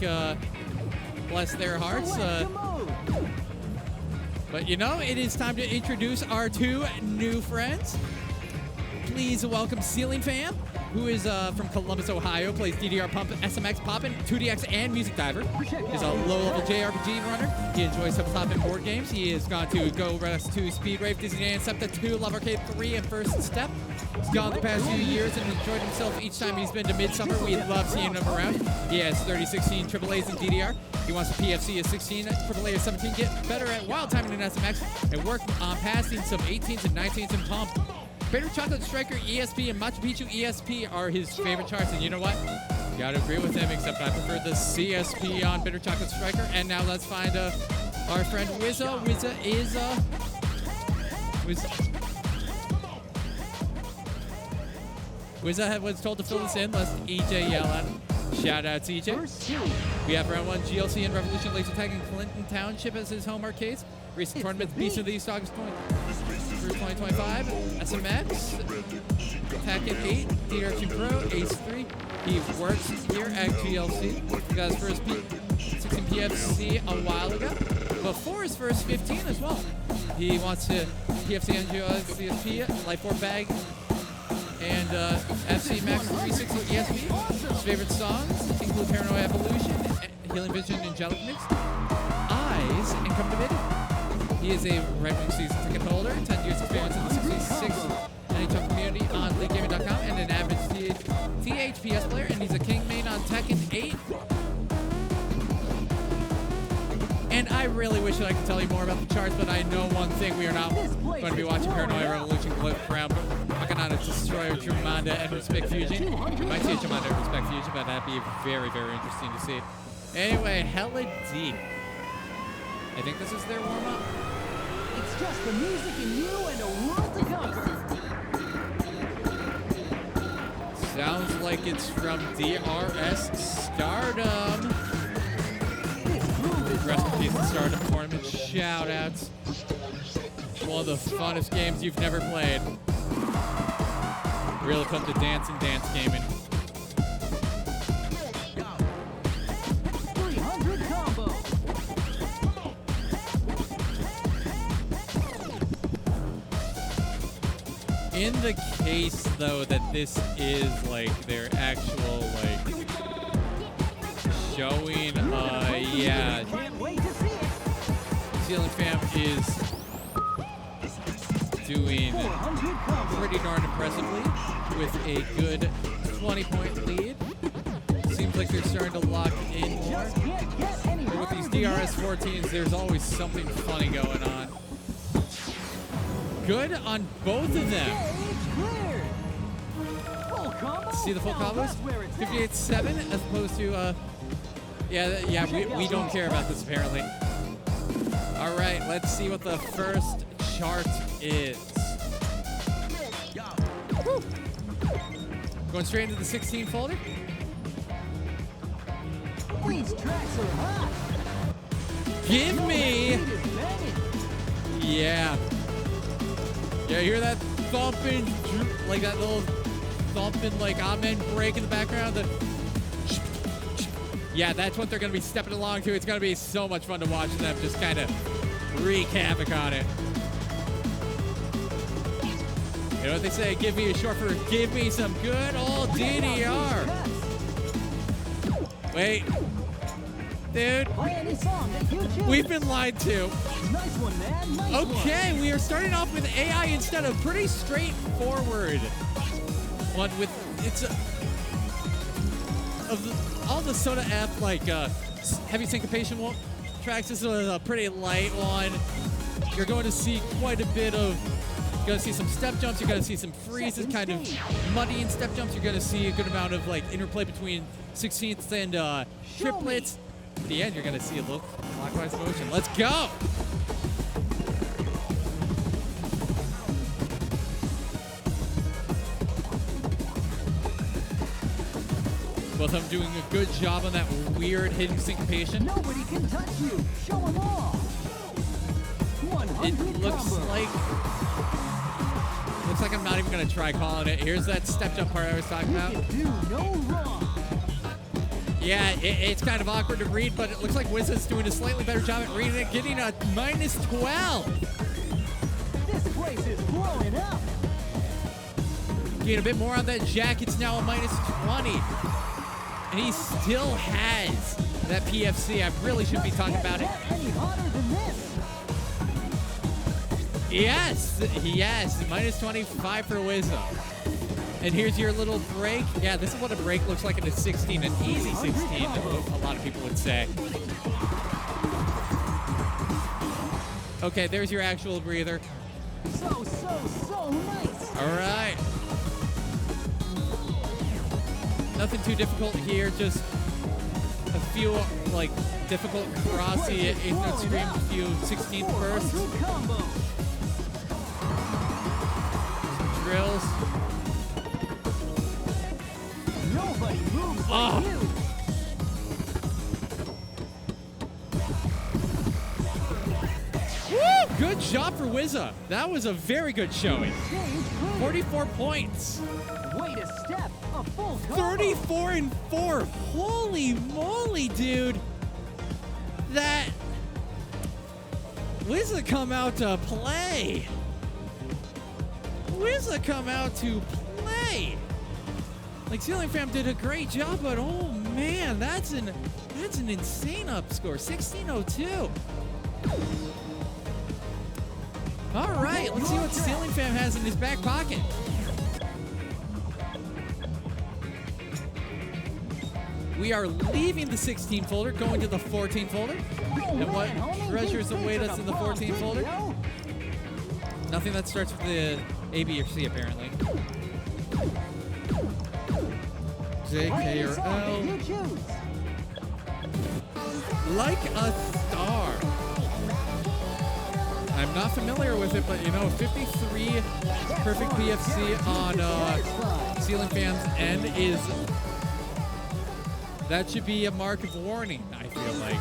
bless their hearts. But you know, it is time to introduce our two new friends. Please welcome Ceiling Fam, who is from Columbus, Ohio, plays DDR Pump, SMX Poppin', 2DX, and Music Diver. He's a low-level JRPG runner. He enjoys tabletop and board games. He has gone to Go Rest 2, Speed Rave, Disneyland, Septa 2, Love Arcade 3, and First Step. He's gone the past few years and enjoyed himself each time he's been to Midsummer. We love seeing him around. He has 3016 AAAs in DDR. He wants a PFC of 16, AAA of 17, get better at wild timing in SMX, and work on passing some 18s and 19s in Pump. Bitter Chocolate Striker ESP and Machu Picchu ESP are his favorite charts, and you know what? You gotta agree with him, except I prefer the CSP on Bitter Chocolate Striker. And now let's find our friend Wizza. Wizza is Wizza was told to fill this in. Let's EJ yell at him. Shout out to EJ. We have round one GLC and Revolution Laser Tag in Clinton Township as his home arcades. Recent tournaments, Beast of the East August 2025, SMX, Tekken 8, DDR2 Pro, Ace 3. He works here at GLC. He got his first 16 PFC a while ago. Before his first 15 as well. He wants to PFC NGO CSP, Life 4 Bag, and FC Max 360 ESP. His favorite songs include Paranoid Evolution, Healing Vision, Angelic Mix, Eyes, and Come to Mid. He is a Red Wing season ticket holder, 10 years experience in the 66 NHL community on LeagueGaming.com, and an average THPS player, and he's a king main on Tekken 8. And I really wish that I could tell you more about the charts, but I know one thing: we are not going to be watching Paranoid Revolution, Crown, Bacchanal, Destroyer, Jumanda, and Respect Fusion. You might see a Jumanda and Respect Fusion, but that'd be very, very interesting to see. Anyway, hella deep. I think this is their warm-up. It's just the music in you and a world to conquer. Sounds like it's from DRS Stardom. Rest in peace, the Stardom tournament. Shout-outs. One of the funnest games you've never played. Really put the dance and dance game in. 300 combo. In the case, though, that this is like their actual like showing, yeah. Can't wait to see it. Ceiling Fam is doing pretty darn impressively with a good 20-point lead. Seems like they're starting to lock in more. But with these DRS 14s, there's always something funny going on. Good on both of them. See the full combos? 58-7 as opposed to, we don't care about this apparently. All right, let's see what the first chart is. Woo. Going straight into the 16 folder. These tracks are hot. Give me. Yeah. Yeah, hear that thumping, like that little thumping, like amen break in the background? Yeah, that's what they're going to be stepping along to. It's going to be so much fun to watch them just kind of wreak havoc on it. You know what they say? Give me a short for give me some good old DDR. Wait. Dude. We've been lied to. Nice one, man. Nice Okay, we are starting off with AI instead of pretty straightforward one with all the Soda F like heavy syncopation tracks. This is a pretty light one. You're going to see quite a bit of. You're going to see some step jumps. You're going to see some freezes, kind of muddy in step jumps. You're going to see a good amount of like interplay between 16ths and triplets. At the end, you're going to see a little clockwise motion. Let's go. Both of them doing a good job on that weird hidden syncopation. Nobody can touch you. Show them all. It looks like I'm not even going to try calling it. Here's that step jump part I was talking about. Do no wrong. Yeah, it's kind of awkward to read, but it looks like Wiz is doing a slightly better job at reading it, getting a -12. This place is blowing up. Getting a bit more on that jack. It's now a -20. And he still has that PFC. I really shouldn't be talking about it. Any hotter than this? Yes, -25 for Wizzo. And here's your little break. Yeah, this is what a break looks like in a 16, an easy 16, a lot of people would say. Okay, there's your actual breather. So nice. All right. Nothing too difficult here, just a few, like, difficult crossy 8th note streams, a few 16th bursts. Drills. Nobody moves like you. Woo! Good job for Wizza. That was a very good showing. 44 points. Way to step. A full 34 and 4. Holy moly, dude. That Wizza come out to play. Wizza come out to play. Like Ceiling Fam did a great job, but oh man, that's an insane up score. 1602. All right, let's see what Ceiling Fam has in his back pocket. We are leaving the 16 folder, going to the 14 folder. And what treasures await us in the 14 folder? Nothing that starts with the A, B, or C, apparently. J, K, or L. Like a Star. I'm not familiar with it, but you know, 53 perfect PFC on Ceiling Fan's end is... That should be a mark of warning, I feel like.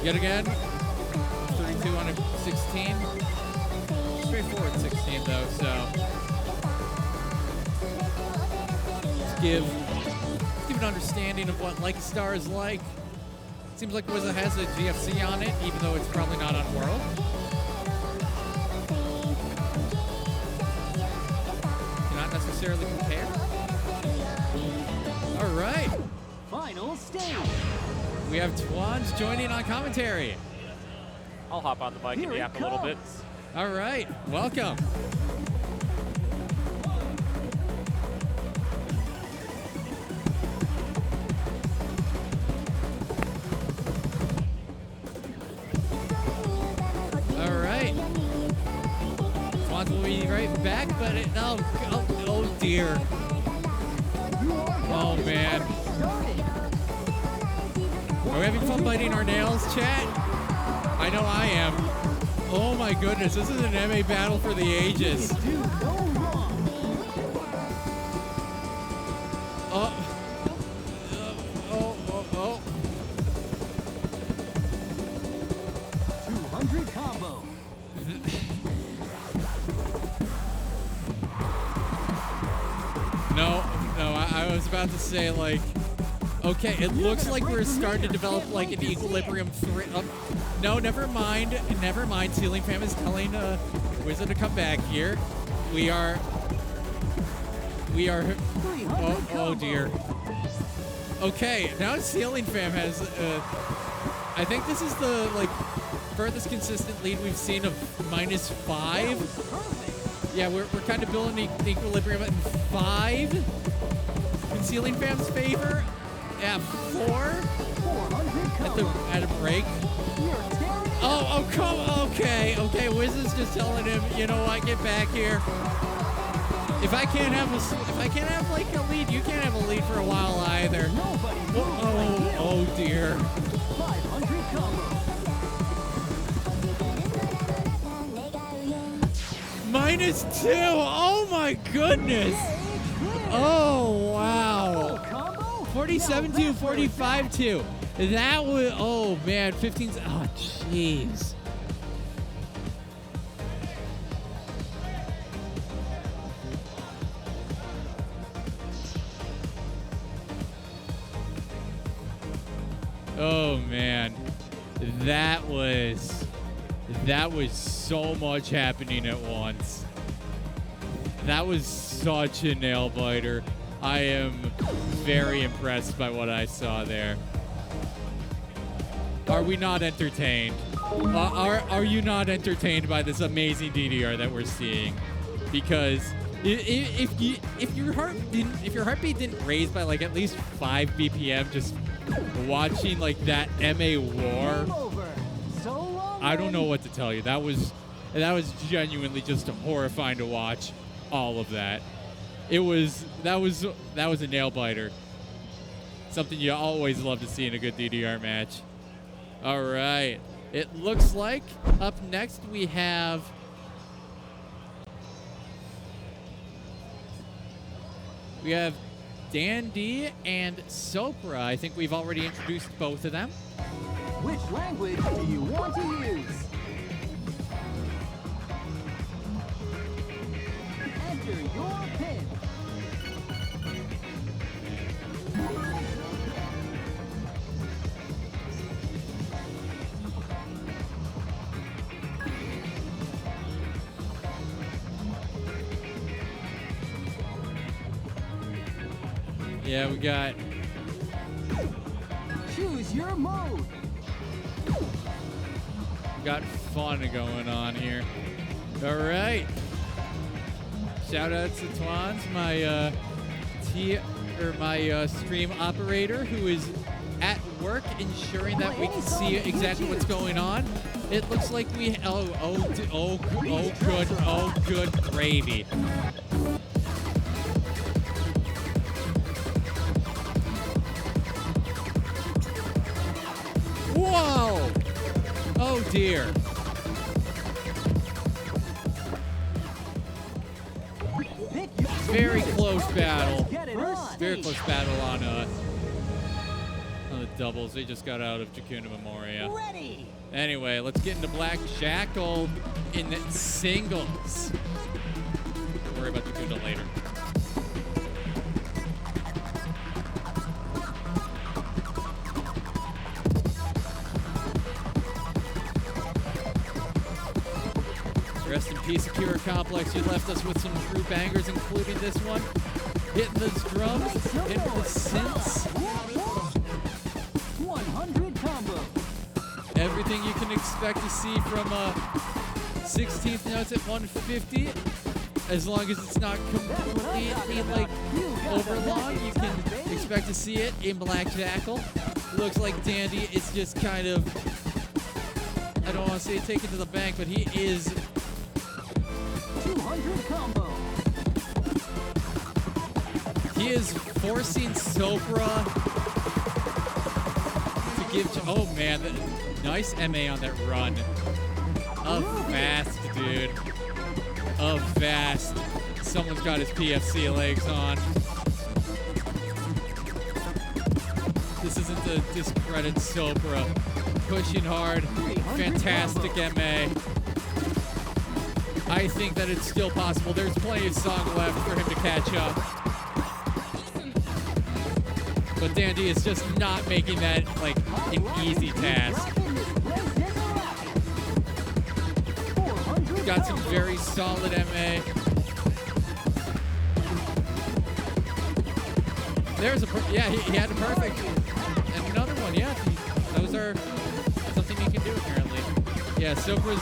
Yet again, 32 on a 16. Straightforward 16, though, so... Let's give an understanding of what Like a Star is like. Seems like Wizza has a GFC on it, even though it's probably not on World. Cannot necessarily compare. All right. Final stage. We have Twans joining on commentary. I'll hop on the mic and yap a little bit. All right, welcome. back, but oh dear. Oh man. Are we having fun biting our nails, chat? I know I am. Oh my goodness, this is an MA battle for the ages. Oh. Oh. 200 combo. No, I was about to say, like, okay, it looks like we're starting to develop, like, an equilibrium no, never mind. Ceiling Fam is telling Wizard to come back here. We are, oh dear. Okay, now Ceiling Fam has, I think this is the, like, furthest consistent lead we've seen of -5. Yeah, we're kind of building the equilibrium at 5 in Ceiling Fam's favor. Yeah, 4 at a break. Oh, come, okay. Wizard's just telling him, you know what, get back here. If I can't have like a lead, you can't have a lead for a while either. Oh dear. -2. Oh my goodness. Oh wow. 47-2, 45-2. That was, oh man, 15. Oh jeez. Oh man, that was so much happening at once. That was such a nail biter. I am very impressed by what I saw there. Are we not entertained? Are you not entertained by this amazing DDR that we're seeing? Because if your heartbeat didn't raise by like at least 5 BPM just watching like that MA war, I don't know what to tell you. That was genuinely just horrifying to watch. All of that. That was a nail biter. Something you always love to see in a good DDR match. All right. It looks like up next we have Dandy and Sopra. I think we've already introduced both of them. Which language do you want to use? Enter your pin. Yeah, we got. Choose your mode. We got fun going on here. All right. Shout out to Twans, my stream operator, who is at work ensuring that we can see exactly what's going on. It looks like we good gravy. Whoa! Oh dear. Very close battle. Very close battle on the doubles. They just got out of Jacuna Memoria. Anyway, let's get into Black Jackal in singles. Don't worry about Jacuna later. Rest in peace, Akira Complex. You left us with some true bangers, including this one. Hitting the drums, hitting the synths. 100 combo. Everything you can expect to see from 16th notes at 150. As long as it's not completely like overlong, you can expect to see it in Black Jackal. Looks like Dandy is just kind of, I don't want to say take it to the bank, but he is 200 combo. He is forcing Sopra to give. Oh man, nice MA on that run. Avast, dude. Avast. Someone's got his PFC legs on. This isn't to discredit Sopra. Pushing hard. Fantastic MA. I think that it's still possible. There's plenty of song left for him to catch up. But Dandy is just not making that like an easy task. Got some very solid MA. There's yeah, he had a perfect. And another one, yeah. Those are something he can do apparently. Yeah, Sopra's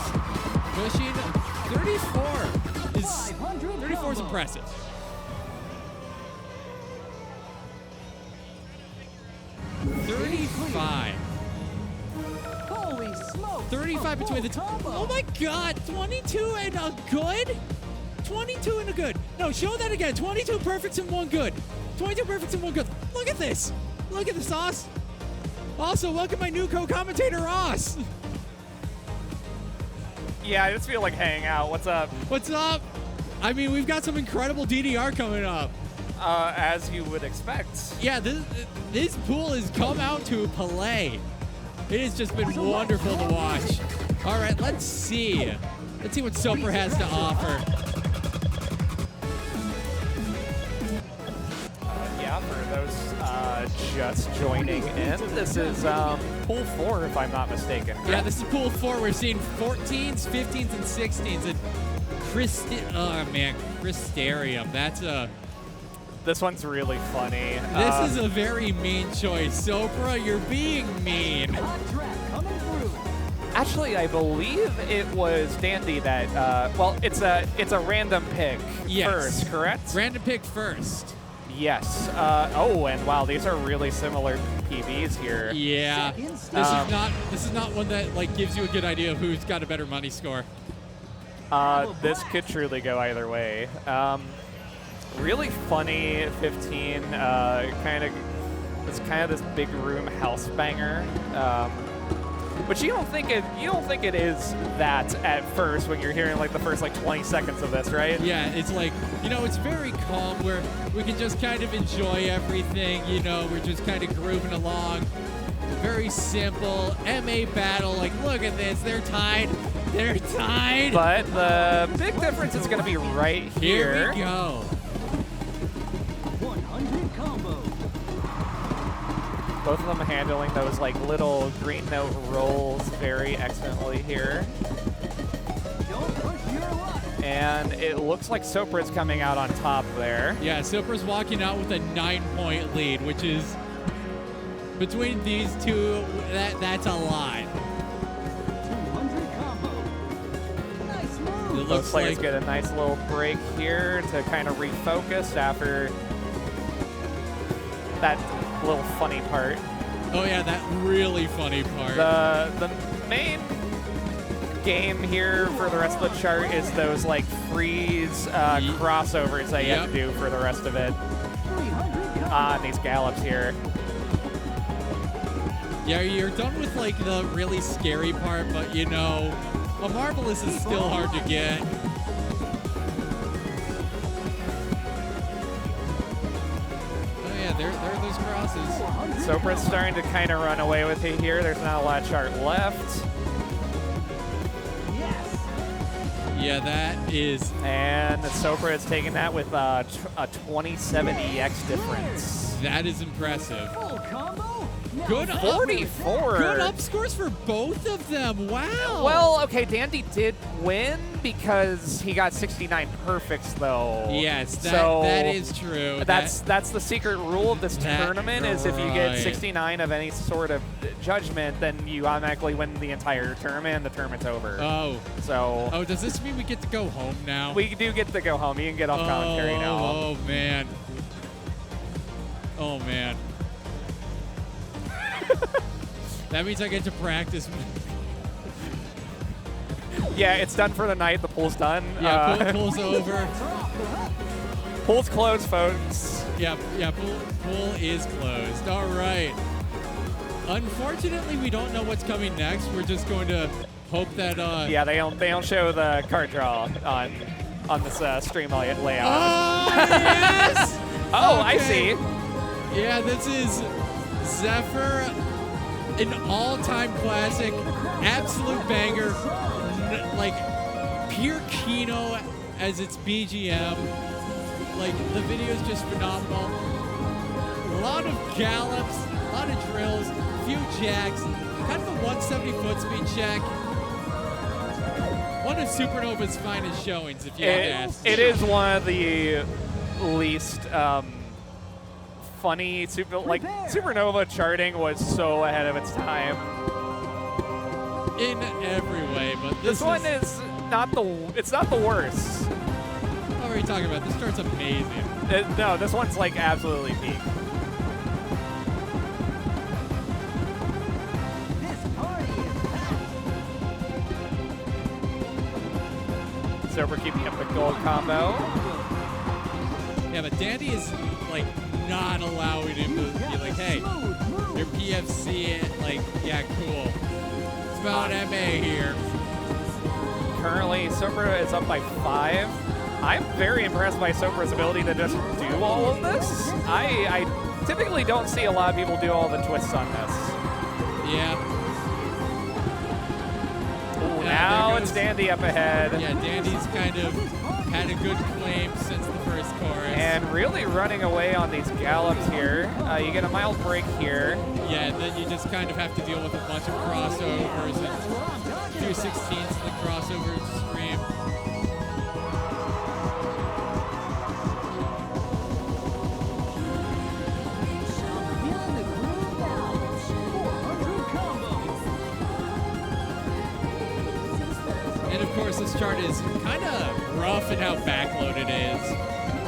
pushing 34 is impressive. Holy smoke! 35 between the two. Oh my God, 22 and a good? 22 and a good. No, show that again. 22 perfects and one good. 22 perfects and one good. Look at this. Look at this, Ross. Also, welcome my new co-commentator, Ross. Yeah, I just feel like hanging out. What's up? What's up? I mean, we've got some incredible DDR coming up. As you would expect. Yeah, this pool has come out to play. It has just been wonderful to watch. All right, let's see. Let's see what Soper has to offer. Yeah, for those just joining in, this is pool 4, if I'm not mistaken. Yeah, this is pool 4. We're seeing 14s, 15s, and 16s. And Crystarium. That's a... This one's really funny. This is a very mean choice. Sopra, you're being mean. Actually, I believe it was Dandy that, well, it's a random pick first, correct? Random pick first. Yes. Oh, and wow, these are really similar PBs here. Yeah. This is not one that like gives you a good idea of who's got a better money score. This could truly go either way. Really funny 15. It's kind of this big room house banger. But you don't think it is that at first when you're hearing like the first like 20 seconds of this, right? Yeah, it's like, you know, it's very calm where we can just kind of enjoy everything, you know, we're just kind of grooving along. Very simple MA battle. Like, look at this, they're tied. They're tied. But the big difference is going to be right here. Here we go. 100 combo. Both of them handling those like little green note rolls very excellently here. Don't push your luck. And it looks like Sopra's coming out on top there. Yeah, Sopra's walking out with a 9-point lead, which is between these two, that's a lot. 200 combo. Nice move. It Both looks players like get a nice little break here to kind of refocus after that little funny part. Oh yeah, that really funny part. The main game here for the rest of the chart is those like freeze crossovers that you have to do for the rest of it on these gallops here. Yeah, you're done with like the really scary part, but you know, a Marvelous is still hard to get. There are those crosses. Sopra's starting to kind of run away with it here. There's not a lot of chart left. Yes. Yeah, that is. And Sopra is taking that with a 27 EX difference. That is impressive. Full combo. Good up, 44. Good up scores for both of them. Wow. Well, okay, Dandy did win because he got 69 perfects, though. Yes, so that is true. That's the secret rule of this tournament is if you get 69 of any sort of judgment, then you automatically win the entire tournament and the tournament's over. Oh. So. Oh, does this mean we get to go home now? We do get to go home. You can get off commentary now. Oh, man. Oh, man. That means I get to practice. Yeah, it's done for the night. The pool's done. Yeah, pool's over. Pool's closed, folks. Yeah, pool is closed. All right. Unfortunately, we don't know what's coming next. We're just going to hope that. Yeah, they don't show the card draw on this stream layout. Oh yes. Oh, Okay. I see. Yeah, this is Zephyr, an all-time classic, absolute banger, like pure Kino as its BGM. Like the video is just phenomenal. A lot of gallops, a lot of drills, a few jacks, kind of a 170 foot speed check. One of Supernova's finest showings, if you had to ask. It is one of the least funny Supernova charting was so ahead of its time. In every way, but This one is not the worst. What are you talking about? This chart's amazing. No, this one's like absolutely peak. So we're keeping up the gold combo. Yeah, but Dandy is like not allowing him to be like, hey, your PFC, like, yeah, cool. It's about MA here. Currently, Sopra is up by 5. I'm very impressed by Sopra's ability to just do all of this. I typically don't see a lot of people do all the twists on this. Yeah. Ooh, now it's Dandy up ahead. Yeah, Dandy's kind of had a good claim since the first chorus. And really running away on these gallops here. You get a mild break here. Yeah, and then you just kind of have to deal with a bunch of crossovers and 216s in the crossover stream. And of course, this chart is kind of rough in how backloaded it is.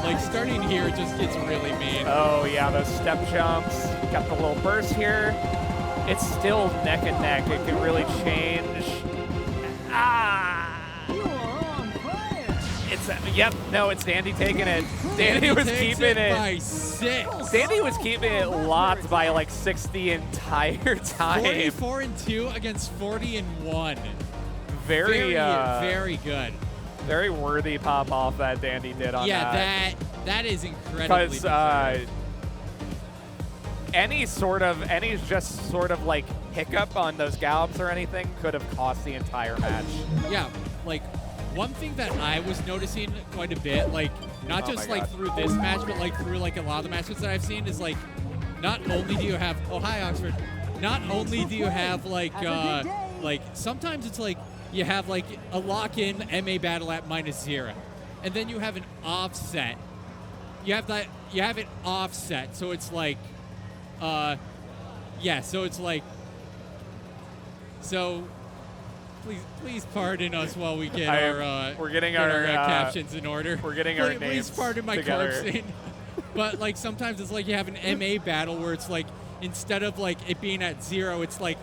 Like, starting here just gets really mean. Oh, yeah, those step jumps. Got the little burst here. It's still neck and neck. It can really change. Yep, no, it's Dandy taking it. Dandy was keeping it. By 6. Dandy was keeping it locked by like 6 the entire time. 44-2 against 40-1. Very good. Very worthy pop off that Dandy did on that. Yeah, that is incredibly because any just sort of like hiccup on those gallops or anything could have cost the entire match. Yeah, like one thing that I was noticing quite a bit, like not just like through this match, but like through like a lot of the matches that I've seen is like not only do you have Oxford, not only do you have like sometimes it's like you have like a lock-in MA battle at -0, and then you have an offset. You have it offset, so it's like so please pardon us while we get we're getting our our captions in order. We're getting our names Please pardon my together. corpsing. But like sometimes it's like you have an MA battle where it's like instead of like it being at 0, it's like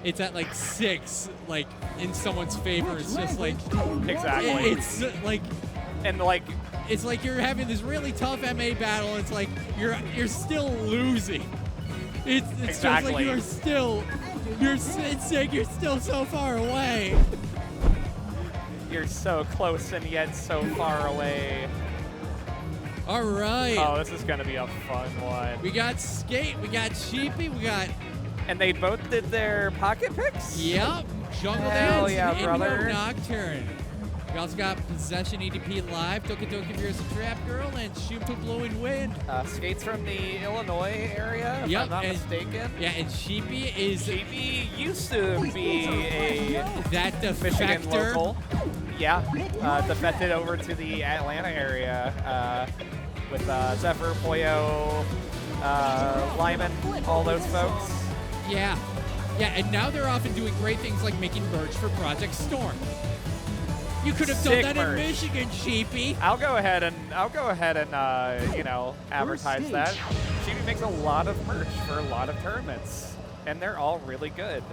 it's at like 6, like in someone's favor. It's just like exactly. It's like and like it's like you're having this really tough MA battle. And it's like you're still losing. It's exactly. just like it's like you're still so far away. You're so close and yet so far away. All right. Oh, this is gonna be a fun one. We got Skate, we got Sheepy, we got. And they both did their pocket picks? Yep. Jungle Hell Dance yeah, and brother. Indigo Nocturne. We also got Possession EDP Live, Toki Toki Fierce Trap Girl, and Shoot to Blowing Wind. Skates from the Illinois area, if I'm not mistaken. Yeah, and Sheepy used to be that Michigan defector. local. Yeah, defected over to the Atlanta area with Zephyr, Pollo, Lyman, all those folks. Yeah. Yeah, and now they're often doing great things like making merch for Project Storm. You could have done that in Michigan, Sheepy. I'll go ahead and you know, advertise that. Sheepy makes a lot of merch for a lot of tournaments, and they're all really good.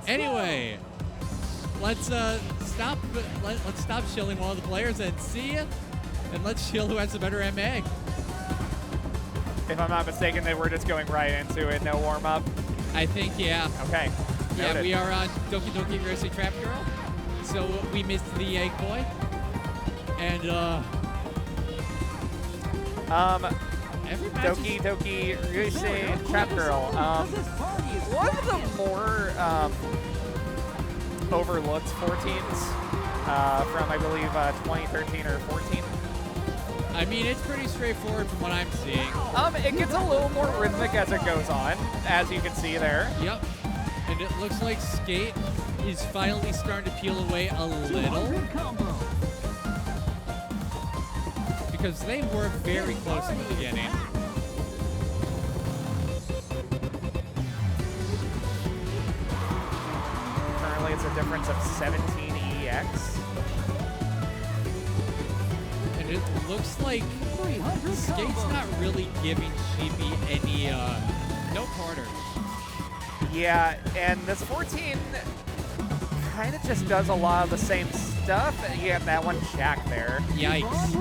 Anyway, let's stop shilling one of the players and see, and let's shill who has the better MA. If I'm not mistaken, then we're just going right into it, no warm-up. I think, yeah. Okay. Yeah, Noted. we are on Doki Doki University Trap Girl, so we missed the egg boy. And, Doki Doki Ryusei Trap Girl. One of the more overlooked 14s from, I believe, 2013 or 14. I mean, it's pretty straightforward from what I'm seeing. It gets a little more rhythmic as it goes on, as you can see there. Yep. And it looks like Skate is finally starting to peel away a little. Because they were very close in the beginning. Currently, it's a difference of 17 EX. And it looks like Skate's not really giving Sheepy any, no quarter. Yeah, and this 14 kind of just does a lot of the same stuff. You have that one Jack there. Yikes.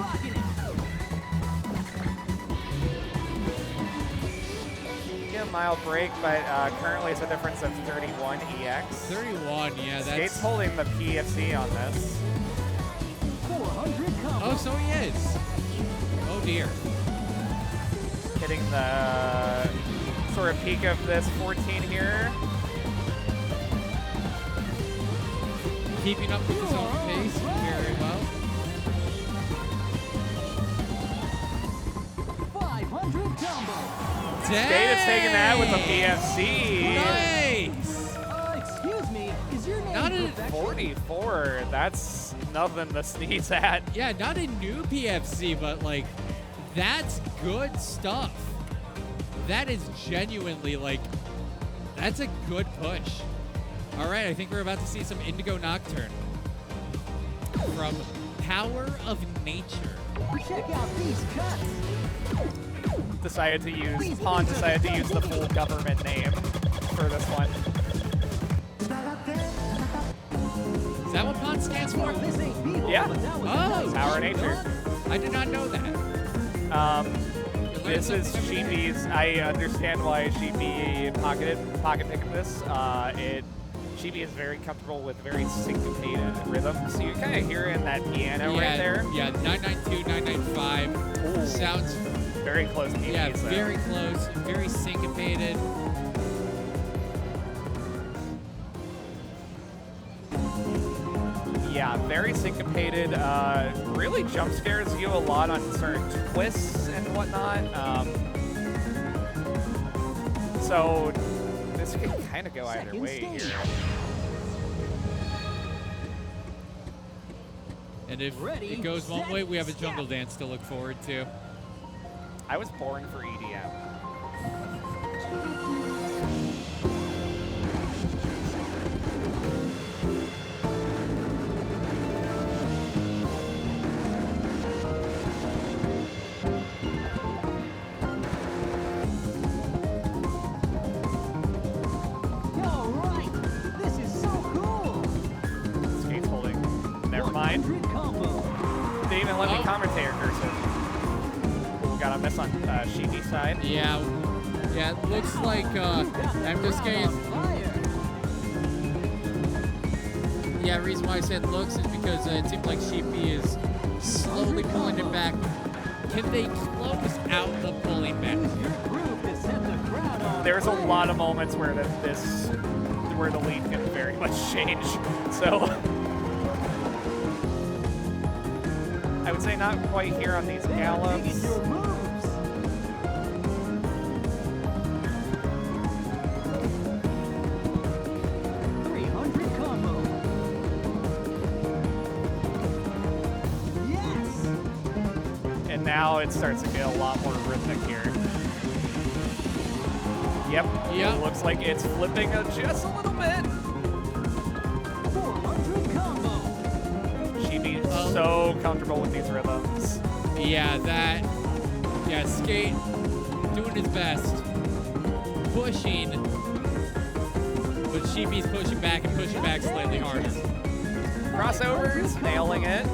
A mild break, but currently it's a difference of 31 EX. 31, yeah, that's... Skate's holding the PFC on this. Oh, so he is. Oh, dear. Hitting the sort of peak of this 14 here. Keeping up with his own pace very well. 500 combo. Skate is taking that with a PFC. Nice. Excuse me, is your name Not a 44. That's nothing to sneeze at. Yeah, not a new PFC, but like, that's good stuff. That is genuinely like, that's a good push. All right, I think we're about to see some Indigo Nocturne from Power of Nature. Check out these cuts. Pawn decided to use the full government name for this one. Is that what PON stands for? Yeah. Oh, Power of Nature. I did not know that. This is Sheepy's. I understand why Sheepy pocket picked this. Sheepy is very comfortable with very syncopated rhythms. So you kind of hear it in that piano right there. Yeah, 992, 995. Ooh. Sounds very close to Yeah, very close, very syncopated. Yeah, very syncopated. Really jump scares you a lot on certain twists and whatnot. So this could kind of go either way here. And if it goes one way, we have a jungle dance to look forward to. I was born for EDM. Skate's holding. Never mind. They even let me commentator cursive. Got a miss on Sheepy's side. Yeah, yeah. It looks like I'm just getting. Yeah, the reason why I said looks is because it seems like Sheepy is slowly pulling it back. Can they close out the pulling back? There's a lot of moments where where the lead can very much change. So I would say not quite here on these gallops. And now it starts to get a lot more rhythmic here. Yep. Yep. It looks like it's flipping just a little bit. Sheepy so comfortable with these rhythms. Yeah, Skate doing his best. Pushing, but Sheepy's pushing back and pushing back slightly harder. crossovers, nailing it.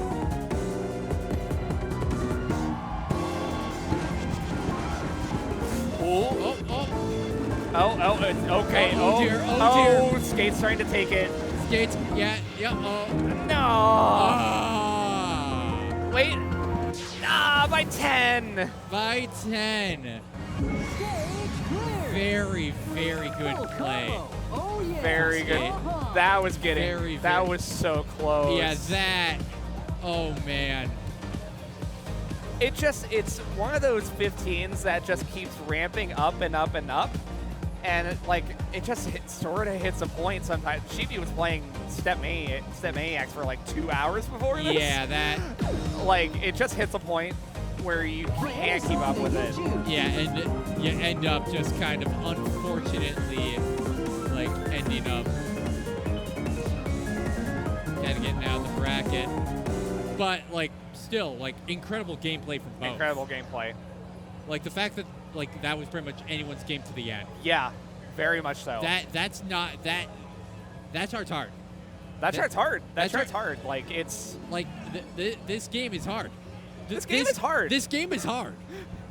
Oh, oh. Oh, it's okay. Oh, dear, oh, dear. Skate's trying to take it. Skates, yeah, oh. No. Ah. Wait. By 10. By 10. Very, very good play. Very good. That was getting. That was so close. Yeah, that. Oh, man. It's one of those 15s that just keeps ramping up and up and up. And it just sort of hits a point sometimes. Sheepy was playing Step Maniacs for like 2 hours before this. Yeah, that. It just hits a point where you can't keep up with it. Yeah, and you end up just kind of unfortunately, ending up kind of getting out of the bracket. But, still, incredible gameplay from both. Incredible gameplay. The fact that, that was pretty much anyone's game to the end. Yeah, very much so. That's hard. That chart's hard. That chart's hard. It's... this game is hard. This game is hard. This game is hard.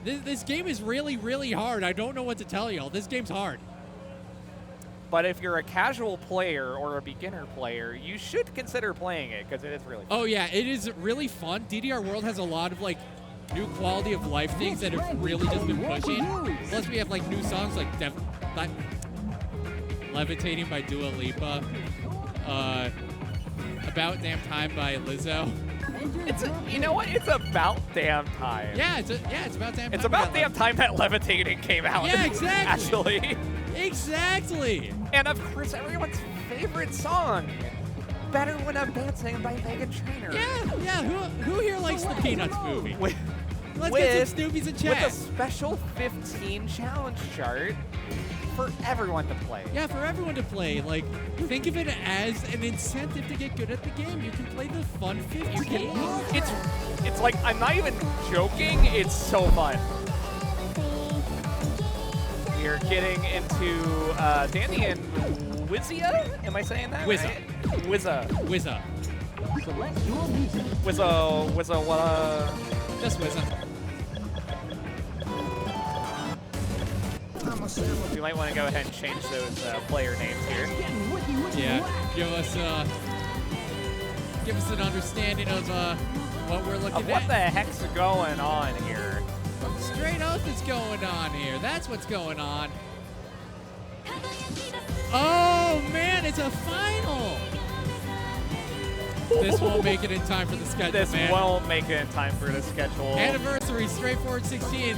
This game is really, really hard. I don't know what to tell y'all. This game's hard. But if you're a casual player or a beginner player, you should consider playing it because it is really fun. Oh, yeah, it is really fun. DDR World has a lot of, new quality of life things that have really just been pushing. Plus, we have, new songs like Levitating by Dua Lipa, About Damn Time by Lizzo. You know what? It's about damn time. Yeah, it's about damn time. It's about damn time that Levitating came out. Yeah, exactly. Actually. Exactly. And of course, everyone's favorite song, Better When I'm Dancing by Meghan Trainor. Yeah. Who here likes the Peanuts movie? Let's get some Snoopies in chat. With a special 15 challenge chart for everyone to play. Yeah, for everyone to play. Think of it as an incentive to get good at the game. You can play the fun 15. It's I'm not even joking. It's so fun. We're getting into Danny and Wizia. Am I saying that? Wizza. Right? Wizza. Wizza, what? Just Wizza. We might want to go ahead and change those player names here. Yeah, give us an understanding of what we're looking at. What the heck's going on here? Straight Oath is going on here. That's what's going on. Oh, man, it's a final. This won't make it in time for the schedule, This man. won't make it in time for the schedule. Anniversary, Straightforward 16.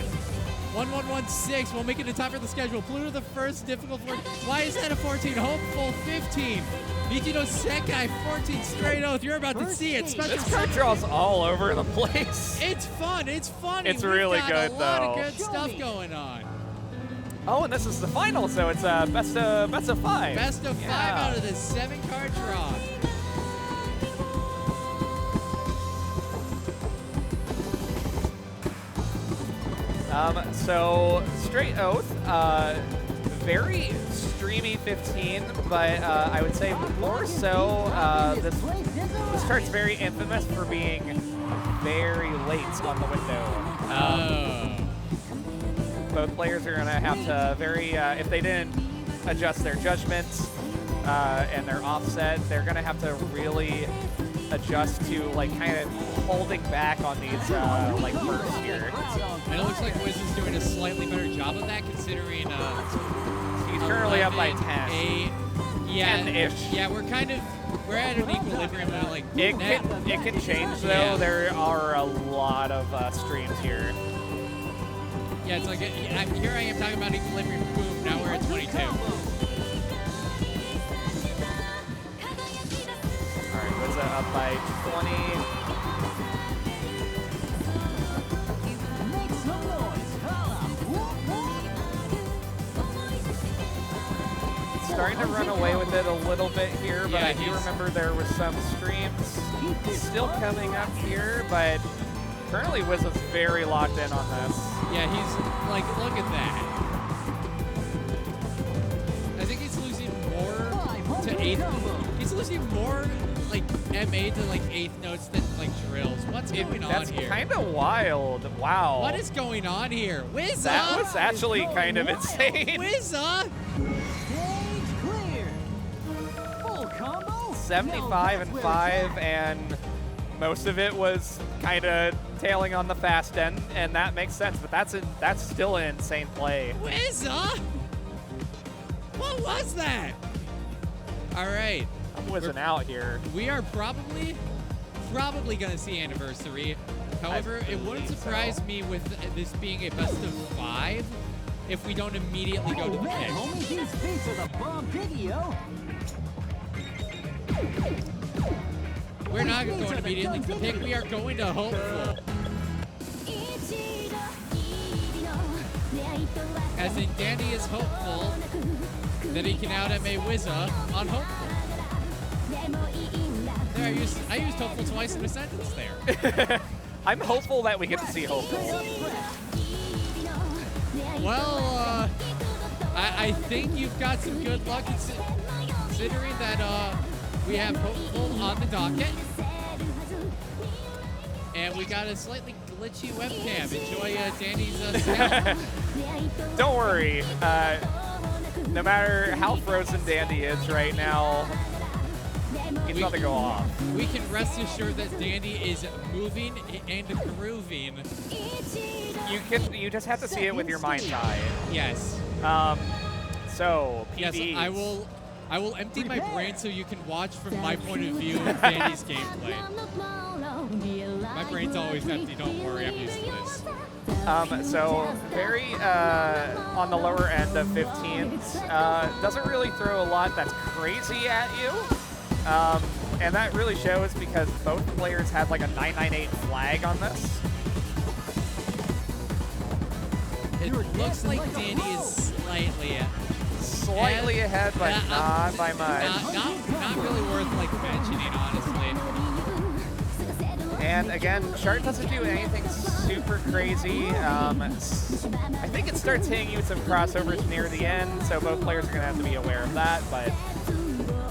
1116 will make it in time for the schedule. Pluto the first, difficult 14. Why is that a 14? Hopeful 15. Michino Sekai 14. Straight Oath. You're about to see it. Special This card draw's all over the place. It's fun. It's funny. It's really good, a lot though. of good stuff going on. Oh, and this is the final, so it's best of 5. Best of 5 out of the 7-card draw. So Straight Oath, very streamy 15, but I would say more so this chart's very infamous for being very late on the window. Both players are going to have to if they didn't adjust their judgments and their offset, they're going to have to really adjust to kind of holding back on these bursts here. And it looks like Wiz is doing a slightly better job of that, considering he's currently up by 10. 10-ish. Yeah, we're at an equilibrium now. It can change though. Yeah. There are a lot of streams here. Yeah, it's here I am talking about equilibrium. Boom. Now we're at 22. All right, Wizza up by 20. Starting to run away with it a little bit here, but Yeah, I do remember there was some streams still coming up here, but currently Wizza's very locked in on this. Yeah, he's look at that. I think he's losing more to 8th. He's losing more like MA to like 8th notes than like drills. What's going on That's here? kind of wild. Wow. What is going on here? Wizza! That was actually kind of insane. Wizza! Stage clear. Full combo. 75 and 5, and most of it was kind of tailing on the fast end, and that makes sense. But that's still an insane play. Wizza! What was that? All right. I'm whizzing out here. We are probably gonna see Anniversary. However, it wouldn't surprise me with this being a best of 5 if we don't immediately go to the Man, pick. homie, these beats are the bomb diggy, yo. We're not going immediately to the pick. We are going to Hopeful. As in, Danny is hopeful that he can out-MA Wizza on Hopeful. There, I used Hopeful twice in a sentence there. I'm hopeful that we get to see Hopeful. Well, I think you've got some good luck considering that we have Hopeful on the docket. And we got a slightly glitchy webcam. Enjoy Danny's sound. Don't worry. No matter how frozen Dandy is right now, he's about to go off. We can rest assured that Dandy is moving and grooving. You just have to see it with your mind's eye. Yes. So, Yes, PDs. I will empty my brain so you can watch from my point of view of Danny's gameplay. My brain's always empty, don't worry, I'm used to this. So very on the lower end of 15s. Doesn't really throw a lot that's crazy at you. And that really shows because both players had like a 998 flag on this. It looks like Danny is slightly ahead, but not by much. Not really worth like mentioning, honestly. And again, Chart doesn't do anything super crazy. I think it starts hitting you with some crossovers near the end, so both players are going to have to be aware of that. But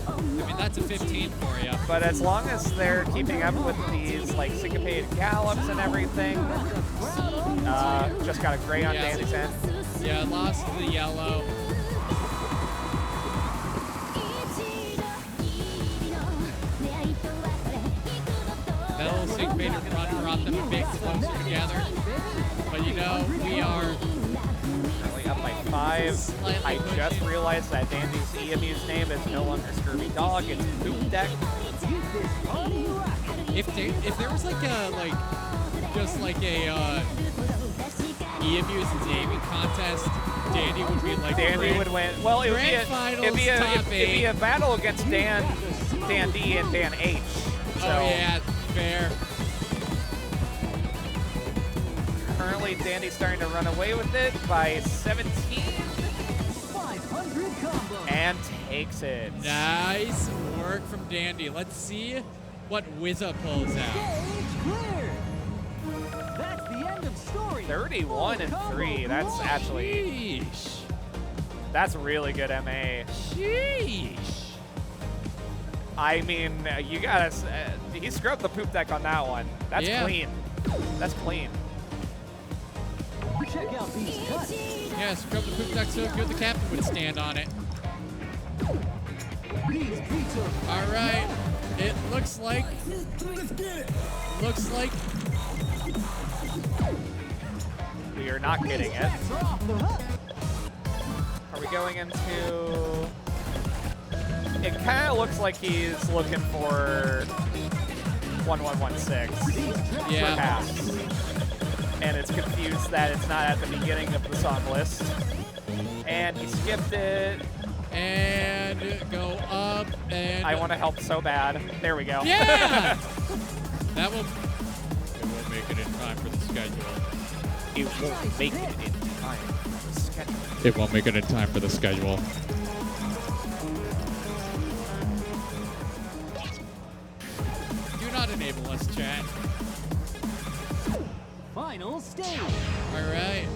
I mean, that's a 15 for you. But as long as they're keeping up with these like syncopated gallops and everything, just got a gray on Danny's end. Yeah, lost the yellow. That little syncopated run brought them a bit closer together. But you know, we are currently up by 5. I just realized that Dandy's EMU's name is no longer Scurvy Dog, it's Poop Deck. If there was like a just like a EMU's naming contest, Dandy would be like Dandy would win. Well, it would be a battle against Dan D and Dan H. So. Oh yeah, fair. Currently, Dandy's starting to run away with it by 17. 500 combos. And takes it. Nice work from Dandy. Let's see what Wizza pulls out. Stage clear. That's the end of story. 31 and 3. That's actually. Sheesh. That's really good MA. Sheesh. I mean, you gotta. He scrubbed the poop deck on that one. That's clean. That's clean. Check out these cuts. Yeah, scrub the poop deck so good the captain would stand on it. These beats are All right. It looks like. We are not getting it. Are we going into? It kind of looks like he's looking for 1116. Yeah. Perhaps. And it's confused that it's not at the beginning of the song list. And he skipped it. And go up and. I want to help so bad. There we go. Yeah! That will. It won't make it in time for the schedule. It won't make it in time for the schedule. It won't make it in time for the schedule. Do not enable us, chat. final stage. All right.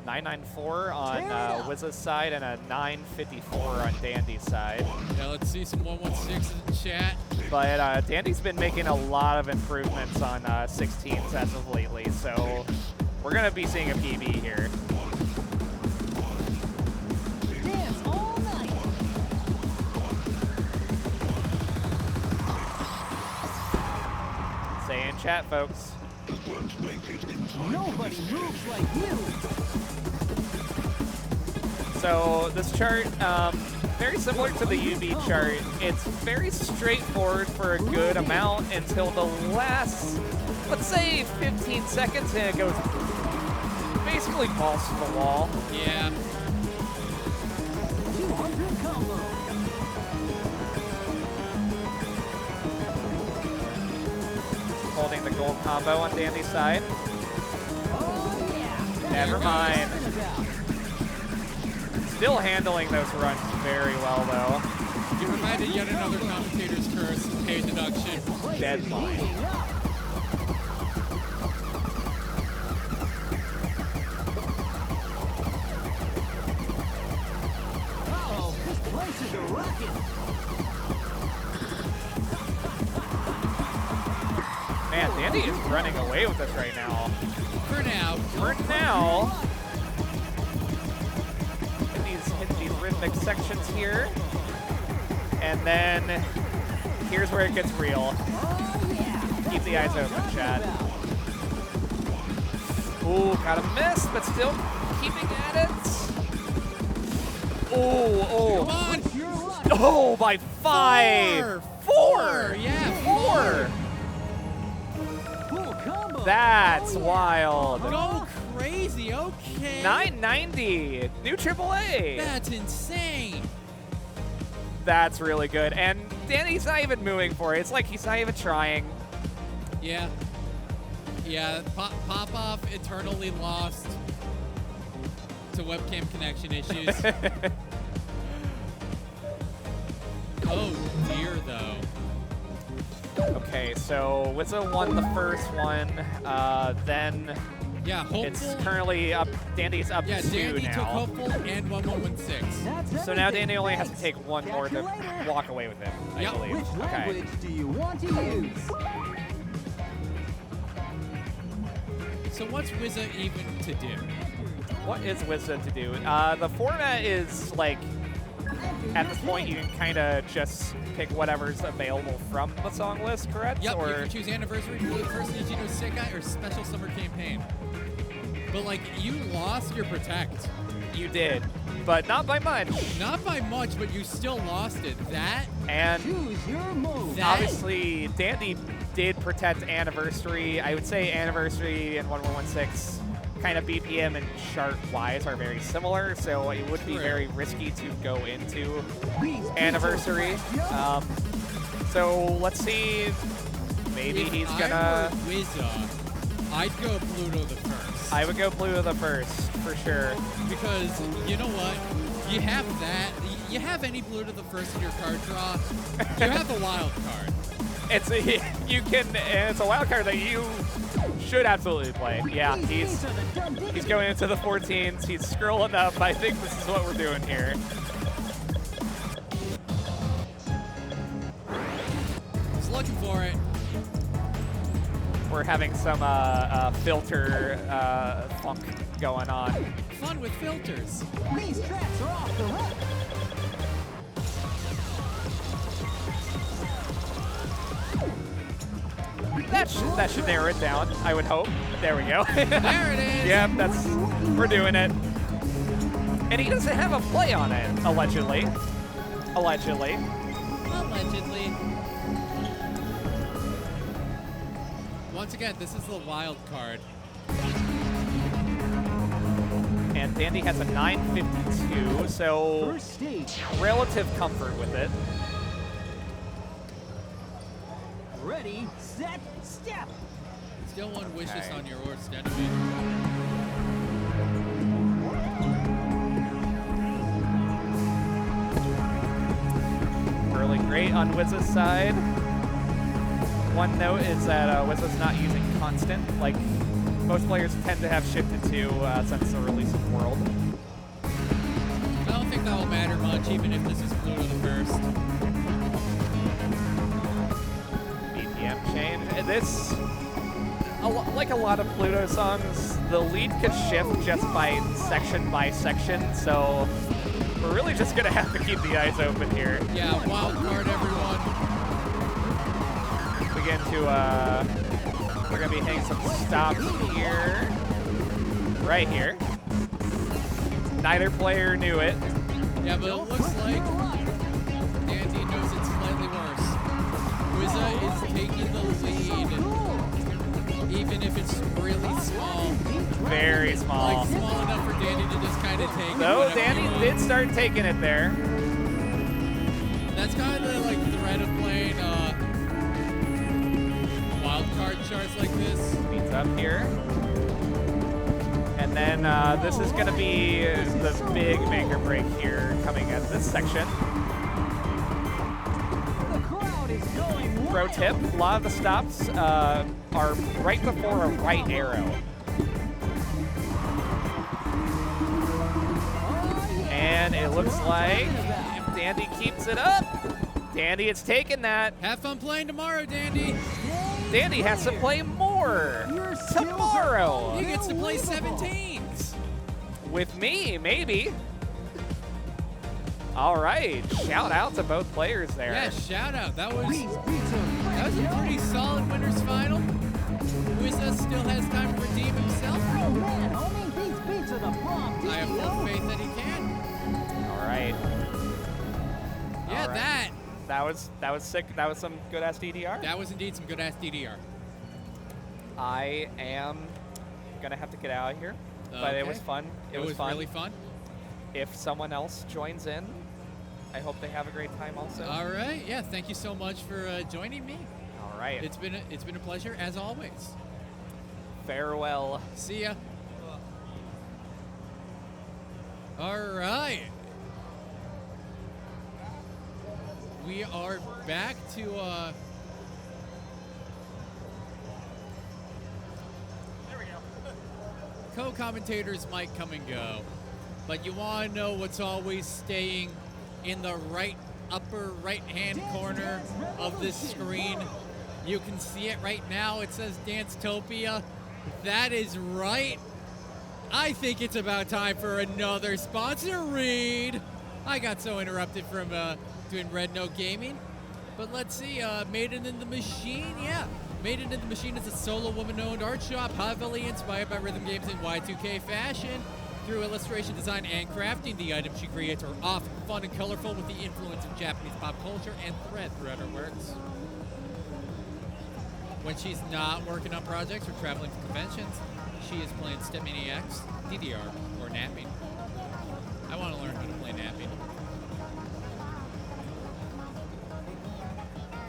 994 on Wiz's side and a 954 on Dandy's side. Yeah, let's see some 116s in chat. But Dandy's been making a lot of improvements on 16s as of lately, so we're going to be seeing a PB here. Dance all night. Say in chat, folks. Nobody moves like you. So this chart, very similar to the UV chart. It's very straightforward for a good amount until the last, let's say 15 seconds, and it goes basically balls to the wall. Yeah. 200 combo. Holding the gold combo on Dandy's side. Oh yeah. Never mind. Still handling those runs very well, though. You provided yet another commentator's curse, pay deduction. Deadline. Uh-oh, this place is a rocket. Man, Dandy is running away with us right now. For now. For now. Hit these rhythmic sections here. And then here's where it gets real. Keep the eyes open, chat. Ooh, got a miss, but still keeping at it. Oh, Come on. oh, by 5. Four. Yeah, 4. That's wild. Go crazy, okay. 990, new AAA. That's insane. That's really good. And Danny's not even moving for it. It's like he's not even trying. Yeah. Yeah, Pop-Off eternally lost to webcam connection issues. Oh, dear, though. Okay, so Wizza won the first one. Then yeah, Hopeful. It's currently up. Dandy's up yeah, 2 Dandy now. took Hopeful and 1116. So now Dandy only has to take one more to walk away with him, I believe. Which Okay. language do you want to use? So what's Wizza even to do? What is Wizza to do? The format is like, at this point you can kind of just pick whatever's available from the song list, correct? Yep, or you can choose Anniversary, Blue First Nintendo Sekai, or Special Summer Campaign. But like, you lost your Protect. You did, but not by much. Not by much, but you still lost it. That and choose your move. Obviously, Dandy did protect Anniversary. I would say Anniversary and 1116 kind of BPM and chart-wise are very similar, so it would be very risky to go into Anniversary. So let's see. Maybe if he's I gonna. were Wizza, I'd go Pluto the first. I would go Pluto the first for sure. Because you know what, you have that. You have any Pluto the first in your card draw. You have the wild card. It's a, it's a wild card that you should absolutely play. Yeah, he's going into the 14s. He's scrolling up. I think this is what we're doing here. Just looking for it. We're having some filter funk going on. Fun with filters. These tracks are off the hook. That should narrow it down, I would hope. There we go. There it is. Yep, we're doing it. And he doesn't have a play on it, allegedly. Allegedly. Allegedly. Once again, this is the wild card. And Dandy has a 952, so relative comfort with it. Ready, set, step. Still one wishes Okay. on your horse, enemy. Really great on Wiz's side. One note is that Wiz's not using constant like most players tend to have shifted to since the release of World. I don't think that will matter much, even if this is Pluto the first. BPM change. And this, like a lot of Pluto songs, the lead could shift just by section, so we're really just gonna have to keep the eyes open here. Yeah, wild card, everyone. Begin to, we're gonna be hitting some stops here. Right here. Neither player knew it. Yeah, but it looks like Dandy knows it slightly worse. Wizza is taking the lead, even if it's really small. Very small. Like small enough for Dandy to just kind of take it. No, whenever Danny he did wants. start taking it there. That's kind of like the threat of playing wild card charts like this. Speeds up here. And then this is going to be the big make or break here coming at this section. Pro tip, a lot of the stops are right before a right arrow. And it looks like if Dandy keeps it up, Dandy is taking that. Have fun playing tomorrow, Dandy. Dandy has to play more tomorrow. He gets to play 17s. With me, maybe. All right, shout out to both players there. Yeah, shout out. That was a pretty solid winners final. Wizza still has time to redeem himself. I have full faith that he can. All right. Yeah, All right. That was sick. That was some good ass DDR. That was indeed some good ass DDR. I am gonna have to get out of here, but it was fun. It was fun. really fun. If someone else joins in, I hope they have a great time also. All right. Yeah. Thank you so much for joining me. All right. It's been a pleasure as always. Farewell. See ya. All right. We are back to co-commentators might come and go, but you want to know what's always staying in the upper right-hand corner of this screen. You can see it right now. It says Dancetopia. That is right. I think it's about time for another sponsor read. I got so interrupted from doing Red Note Gaming. But let's see, Maiden in the Machine, yeah. Maiden in the Machine is a solo woman-owned art shop heavily inspired by rhythm games in Y2K fashion. Through illustration, design, and crafting, the items she creates are often fun and colorful with the influence of Japanese pop culture and thread throughout her works. When she's not working on projects or traveling to conventions, she is playing Step Maniacs, DDR, or napping. I want to learn how to play napping.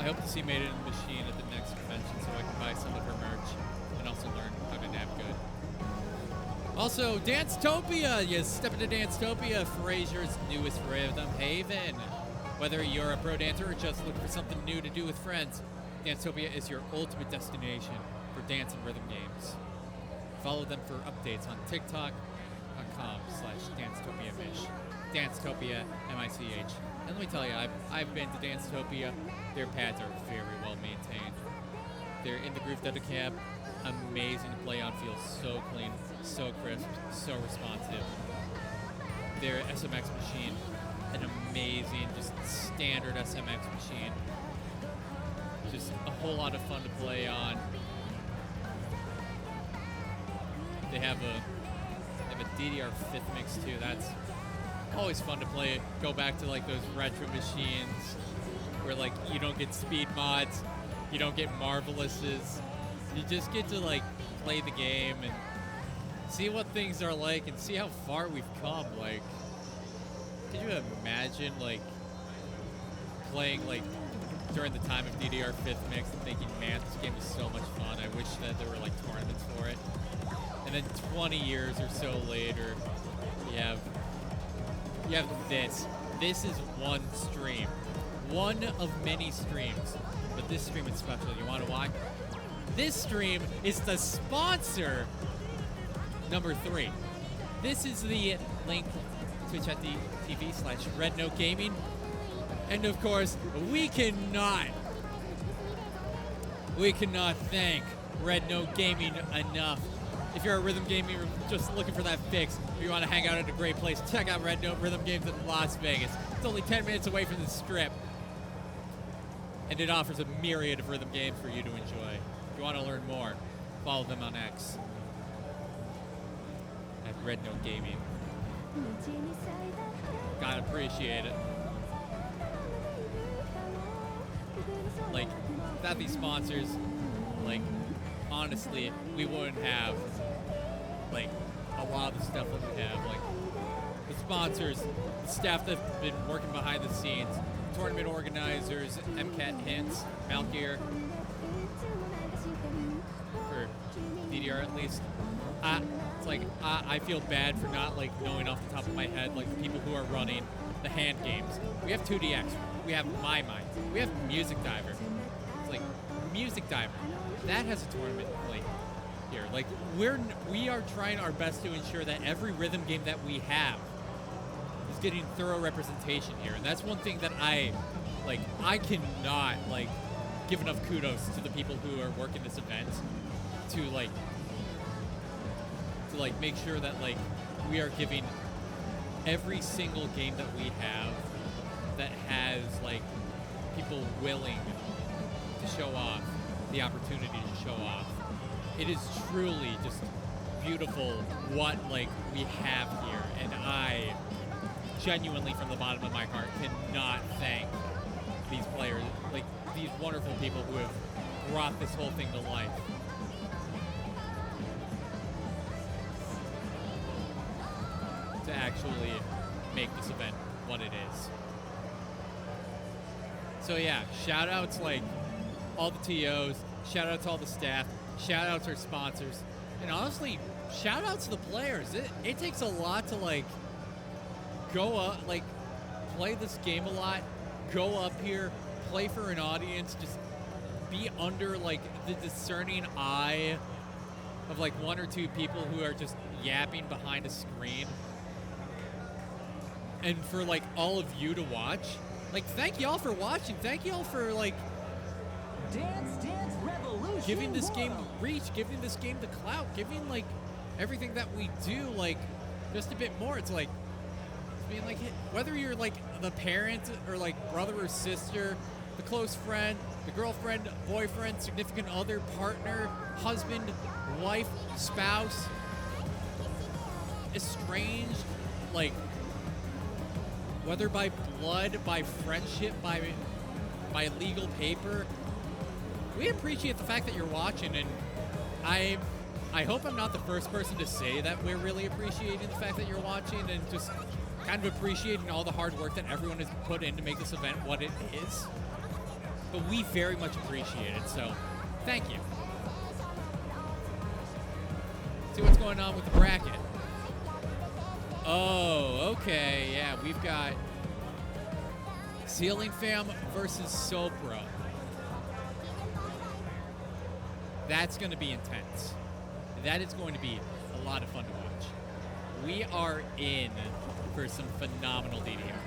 I hope to see Maiden in the Machine at the next convention so I can buy some of her merch and also learn how to nap good. Also, Dancetopia! You step into Dancetopia, Frasier's newest rhythm haven. Whether you're a pro dancer or just looking for something new to do with friends, Dancetopia is your ultimate destination for dance and rhythm games. Follow them for updates on TikTok.com/DancetopiaMich. Dancetopia, M-I-C-H. And let me tell you, I've been to Dancetopia. Their pads are very well maintained. They're in the groove Dedicab. Amazing to play on, feels so clean, so crisp, so responsive. Their SMX machine, an amazing, just standard SMX machine. Just a whole lot of fun to play on. They have a DDR 5th mix too. That's always fun to play. Go back to like those retro machines where like you don't get speed mods, you don't get marvelouses. You just get to like play the game and see what things are like and see how far we've come. Like, could you imagine like playing like during the time of DDR 5th mix and thinking, man, this game is so much fun. I wish that there were like tournaments for it. And then 20 years or so later, you have this. This is one stream. One of many streams. But this stream is special. You want to why? this stream is the sponsor number 3. This is the link, twitch.tv/RedNoteGaming. And of course, we cannot thank Red Note Gaming enough. If you're a rhythm gamer just looking for that fix, or you want to hang out at a great place, check out Red Note Rhythm Games in Las Vegas. It's only 10 minutes away from the Strip, and it offers a myriad of rhythm games for you to enjoy. If you want to learn more, follow them on X at Red Note Gaming. Gotta appreciate it. Like, without these sponsors, like, honestly, we wouldn't have, like, a lot of the stuff that we have. Like, the sponsors, the staff that have been working behind the scenes, tournament organizers, MCAT Hints, Malkier, for DDR at least. It's like, I feel bad for not, like, knowing off the top of my head, like, the people who are running the hand games. We have 2DX, we have My Mind, we have Music Diver. It's like, Music Diver, that has a tournament, like, here. Like, we are trying our best to ensure that every rhythm game that we have is getting thorough representation here. And that's one thing that I cannot, like, give enough kudos to the people who are working this event to make sure that, like, we are giving every single game that we have that has, like, people willing to show off the opportunity to show off. It is truly just beautiful what, like, we have here, and I genuinely, from the bottom of my heart, cannot thank these players, like, these wonderful people who have brought this whole thing to life. To actually make this event what it is. So yeah, shout outs, like, all the TOs, shout out to all the staff, shout out to our sponsors, and honestly, shout out to the players. It takes a lot to, like, go up, like, play this game a lot, go up here, play for an audience, just be under, like, the discerning eye of, like, 1 or 2 people who are just yapping behind a screen. And for, like, all of you to watch. Like, thank y'all for watching. Thank y'all for, like, Dance Revolution giving this game reach, giving this game the clout, giving, like, everything that we do, like, just a bit more. It's like, being like, whether you're, like, the parent or, like, brother or sister, the close friend, the girlfriend, boyfriend, significant other, partner, husband, wife, spouse, estranged, like, whether by blood, by friendship, by legal paper, we appreciate the fact that you're watching, and I hope I'm not the first person to say that we're really appreciating the fact that you're watching and just kind of appreciating all the hard work that everyone has put in to make this event what it is. But we very much appreciate it, so thank you. See what's going on with the bracket. Oh, okay, yeah, we've got Ceiling Fam versus Sopro. That's going to be intense. That is going to be a lot of fun to watch. We are in for some phenomenal DDR.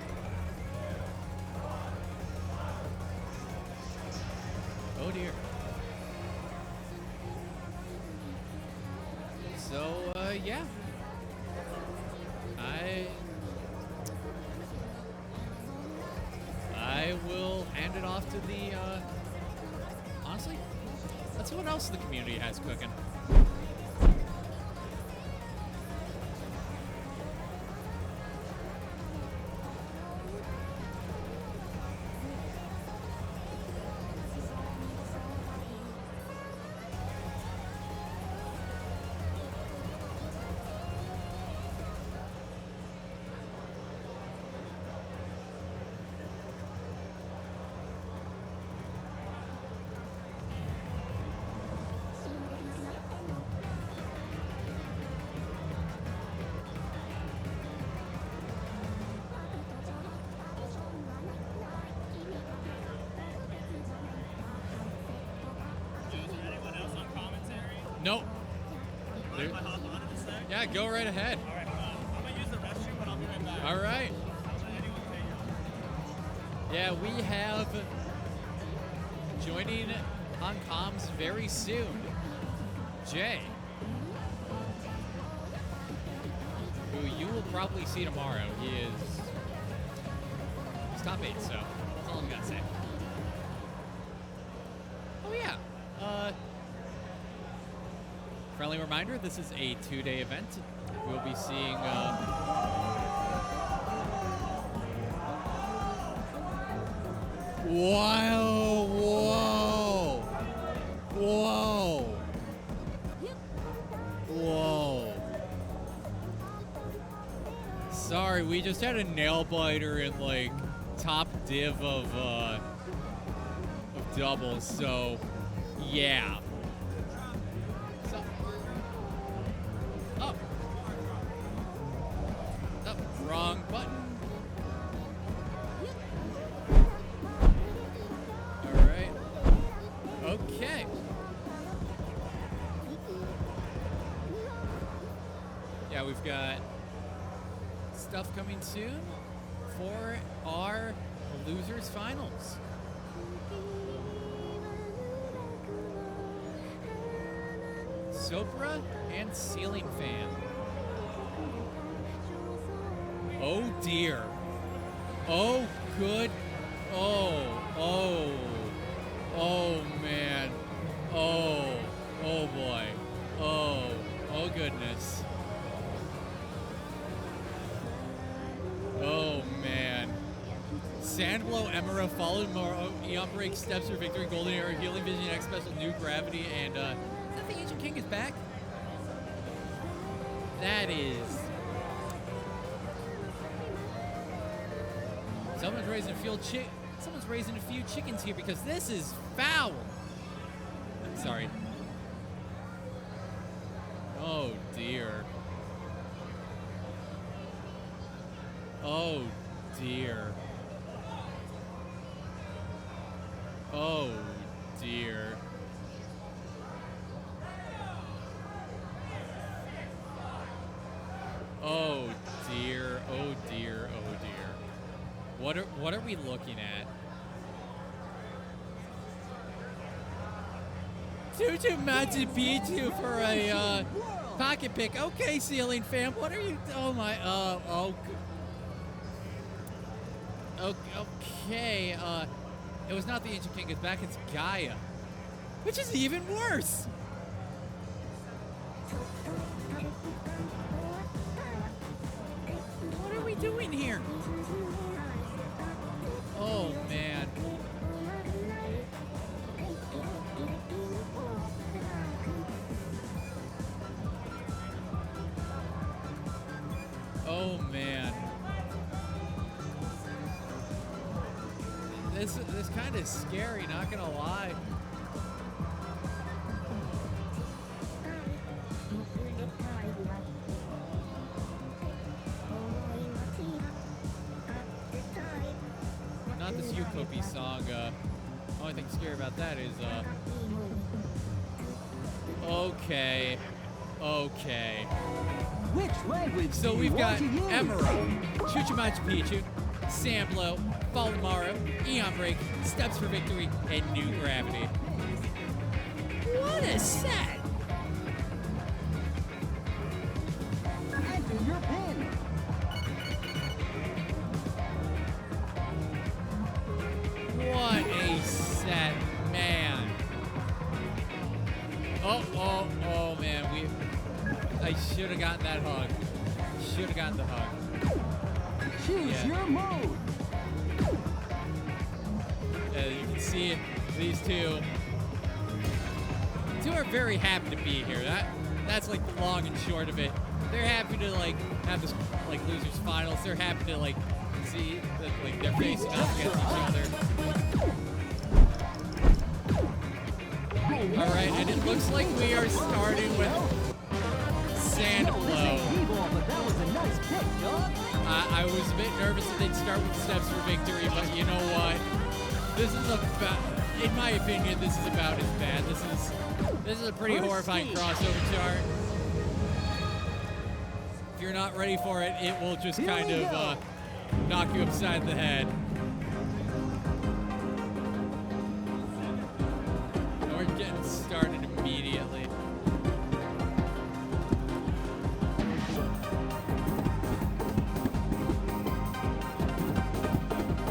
Oh dear. So, yeah. I will hand it off to the, honestly, let's see what else the community has cooking. There- Mind if I hop on in a sec? Yeah, go right ahead. All right, I'm gonna use the restroom, but I'll be right back. All right. Don't let anyone take it. Yeah, we have joining on comms very soon, Jay, who you will probably see tomorrow. He's top 8, so that's all I'm gonna say. Oh yeah. Friendly reminder: this is a 2-day event. We'll be seeing. Wow! Whoa! Whoa! Whoa! Sorry, we just had a nail biter in like top div of doubles, so yeah. So, oh, wrong button. All right. Okay. Yeah, we've got stuff coming soon for our losers finals. Sopra and Ceiling Fan. Oh dear. Oh good. Oh man. Oh boy. Oh goodness. Oh man. Sandblow, Emera, followed Moro, Eon Break, Steps for Victory, Golden Arrow, Healing Vision, X Special, New Gravity, and is that the Ancient King is back? That is. Someone's raising a few chickens here because this is foul. Sorry. Oh dear. Oh dear. Oh dear. Oh dear. Oh dear. Oh dear. What are we looking at? Tutu Machu Picchu for a pocket pick. Okay, Ceiling Fam. What are you? Oh my. Okay. It was not the Ancient King. It's back. It's Gaia, which is even worse. What are we doing here? Oh man. Oh man. This kind of scary, not gonna lie. Not this Yukopi song. Only thing scary about that is okay. Which language So do we've you got want to use? Emerald, Chuchu Machu Picchu, Samblo, Falmaro, Eon Break, Steps for Victory, and New Gravity. What a set! Enter your pin. What a set, man. Oh man, I should have gotten that hug. Should have gotten the hug. Choose your mode. You can see these two are very happy to be here. That's like the long and short of it. They're happy to like have this like losers finals. They're happy to like see that like they're facing off against each other. All right, and it looks like we are starting with Sandblow. I was a bit nervous that they'd start with Steps for Victory, but you know what? This is about, in my opinion, this is about as bad. This is a pretty horrifying crossover chart. you're not ready for it, it will just kind of knock you upside the head. And we're getting started immediately.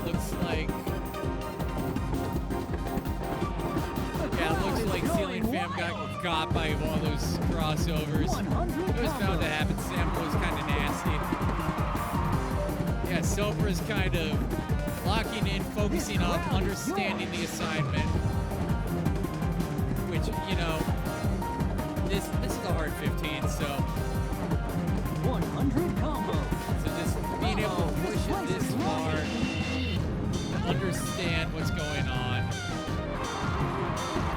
Looks like Ceiling Fam got by all those crossovers. It was bound to happen. Sam was kind of nasty. Yeah, Sopra's kind of locking in, focusing on understanding the assignment. Which, you know, this is a hard 15, so 100 combo. So just being able to push it this far, understand what's going on,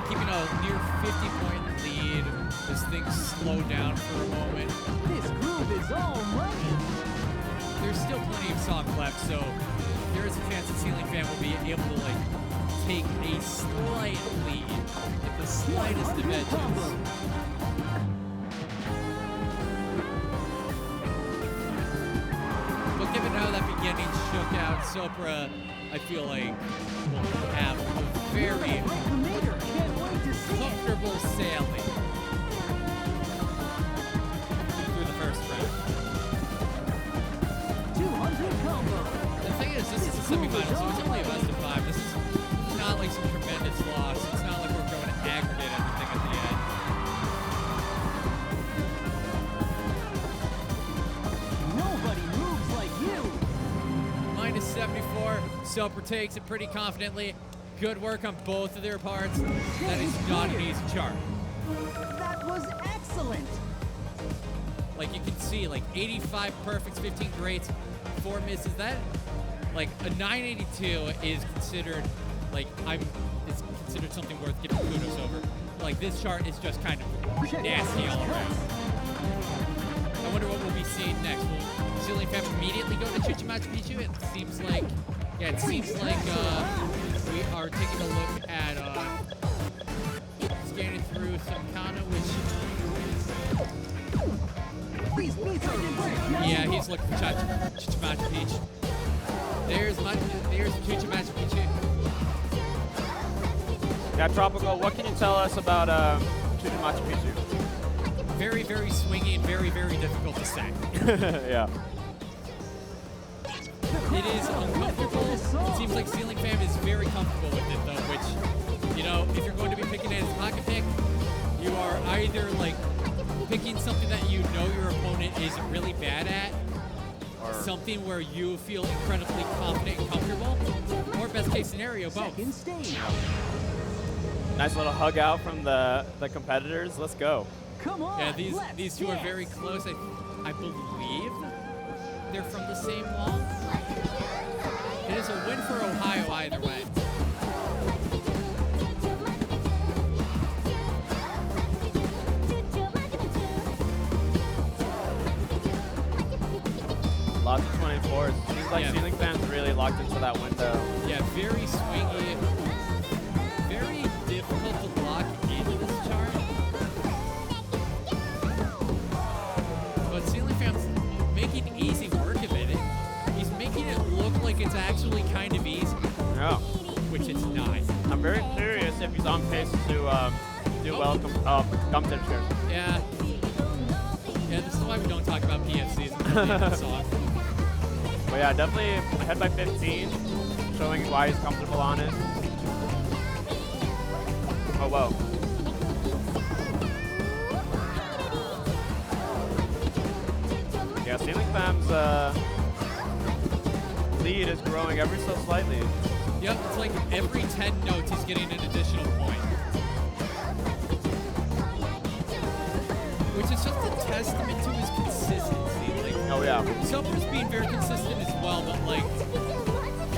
keeping a near 50-point lead as things slow down for a moment. This groove is all right. There's still plenty of song left, so there is a chance that Ceiling Fan will be able to like take a slight lead, at the slightest of edges. But given how that beginning shook out, Sopra, I feel like, will have a very comfortable sailing through the first round. 200 combo. The thing is, this is a semifinal, so it's only a best of 5. This is not like some tremendous loss. It's not like we're going to aggregate everything at the end. Nobody moves like you. Minus 74. Soper takes it pretty confidently. Good work on both of their parts. That is not an easy chart. That was excellent. Like you can see, like 85 perfects, 15 greats, 4 misses. That, like a 982 is considered, like it's considered something worth giving kudos over. Like this chart is just kind of nasty all around. I wonder what we'll be seeing next. Will Ceiling Fam immediately go to Chichen Machu Picchu? It seems like, yeah, it seems like we are taking a look at scanning through some Kana, which. Yeah, he's looking for Chichen Machu Picchu. There's Chichen Machu Picchu. Yeah, Tropical, what can you tell us about Chichen Machu Picchu? Very, very swingy and very, very difficult to say. Yeah. It is uncomfortable. It seems like Ceiling Fam is very comfortable with it, though, which, you know, if you're going to be picking it as a pocket pick, you are either, like, picking something that you know your opponent is really bad at, or something where you feel incredibly confident and comfortable, or best case scenario, both. Nice little hug out from the competitors. Let's go. Come on. Yeah, these two are very close. I believe they're from the same wall. It is a win for Ohio either way. Lots of 24s. Seems like Ceiling Fam's really locked into that window. Yeah, very swingy. Very difficult to lock into this chart. But Ceiling Fam's making easy work of it. He's making it look like it's actually kind of easy. Yeah. Which it's not. I'm very curious if he's on pace to do well competitive shares. Yeah. Yeah, this is why we don't talk about PFCs until the end of the song. But yeah, definitely ahead by 15, showing why he's comfortable on it. Oh, whoa. Yeah, Ceiling Fam's lead is growing ever so slightly. Yep, it's like every 10 notes he's getting an additional point. Which is just a testament to his consistency. Like, oh yeah. Soper's being very consistent as well, but like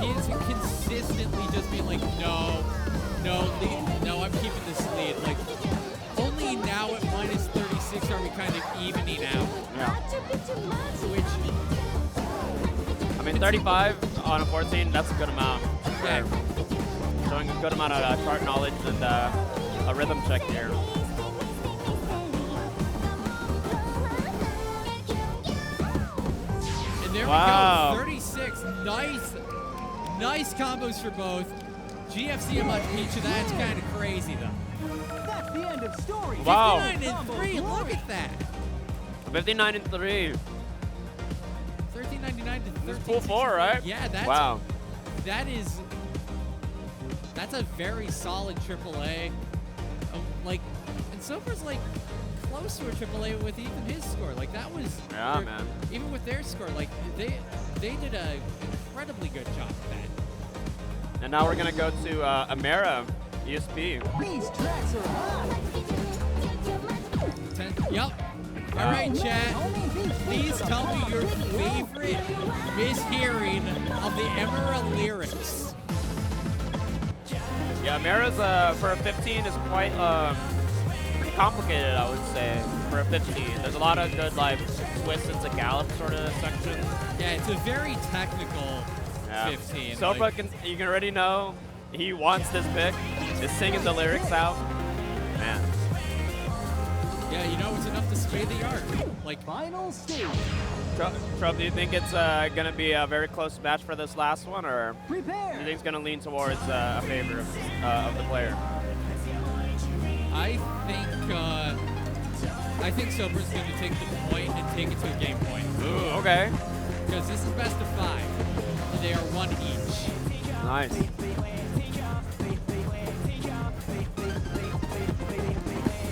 he isn't consistently just being like, no, I'm keeping this lead. Like only now at minus 36 are we kind of evening out. Yeah. Which I mean, 35 on a 14, that's a good amount. Yeah. Showing a good amount of chart knowledge and a rhythm check here. Wow. we go. 36. Nice combos for both. GFC and Much Pizza. That's kind of crazy, though. That's the end of story. Wow. 59 and 3. Look at that. 59 and 3. 1399 to 13. This is pool 4, right? Yeah, that's wow. That's a very solid AAA. Like, and Sopra's like close to a AAA with even his score. Like that was man. Even with their score, like they did a incredibly good job of that. And now we're gonna go to Amera ESP. These tracks are hot. Yep. All right, chat. Please tell me your favorite mishearing of the Emerald lyrics. Yeah, Amera's for a 15 is quite pretty complicated, I would say, for a 15. There's a lot of good like twists into gallop sort of sections. Yeah, it's a very technical 15. Sopra like, you can already know he wants this pick. Is singing the lyrics out. Man. Yeah, you know, it's enough to sway the art. Like final stage. Trump, do you think it's gonna be a very close match for this last one, or Prepare. do you think it's gonna lean towards a favor of the player? I think Sopra's going to take the point and take it to a game point. Ooh, okay. Because this is best of 5. And they are 1 each. Nice.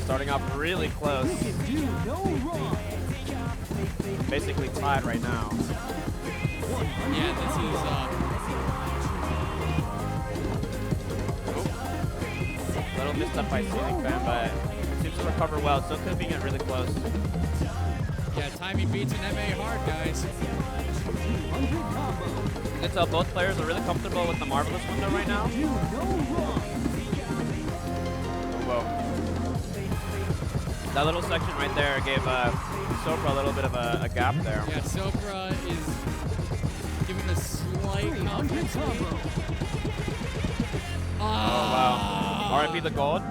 Starting off really close. Do no wrong. Basically tied right now. Yeah, this is Little misstep by Ceiling Fan, but seems to recover well, so could be getting really close. yeah, timing beats an MA hard, guys. You can tell both players are really comfortable with the Marvelous window right now. Whoa. That little section right there gave Sopra a little bit of a gap there. Yeah, Sopra is giving a slight confidence lead. Oh, wow. RIP the gold.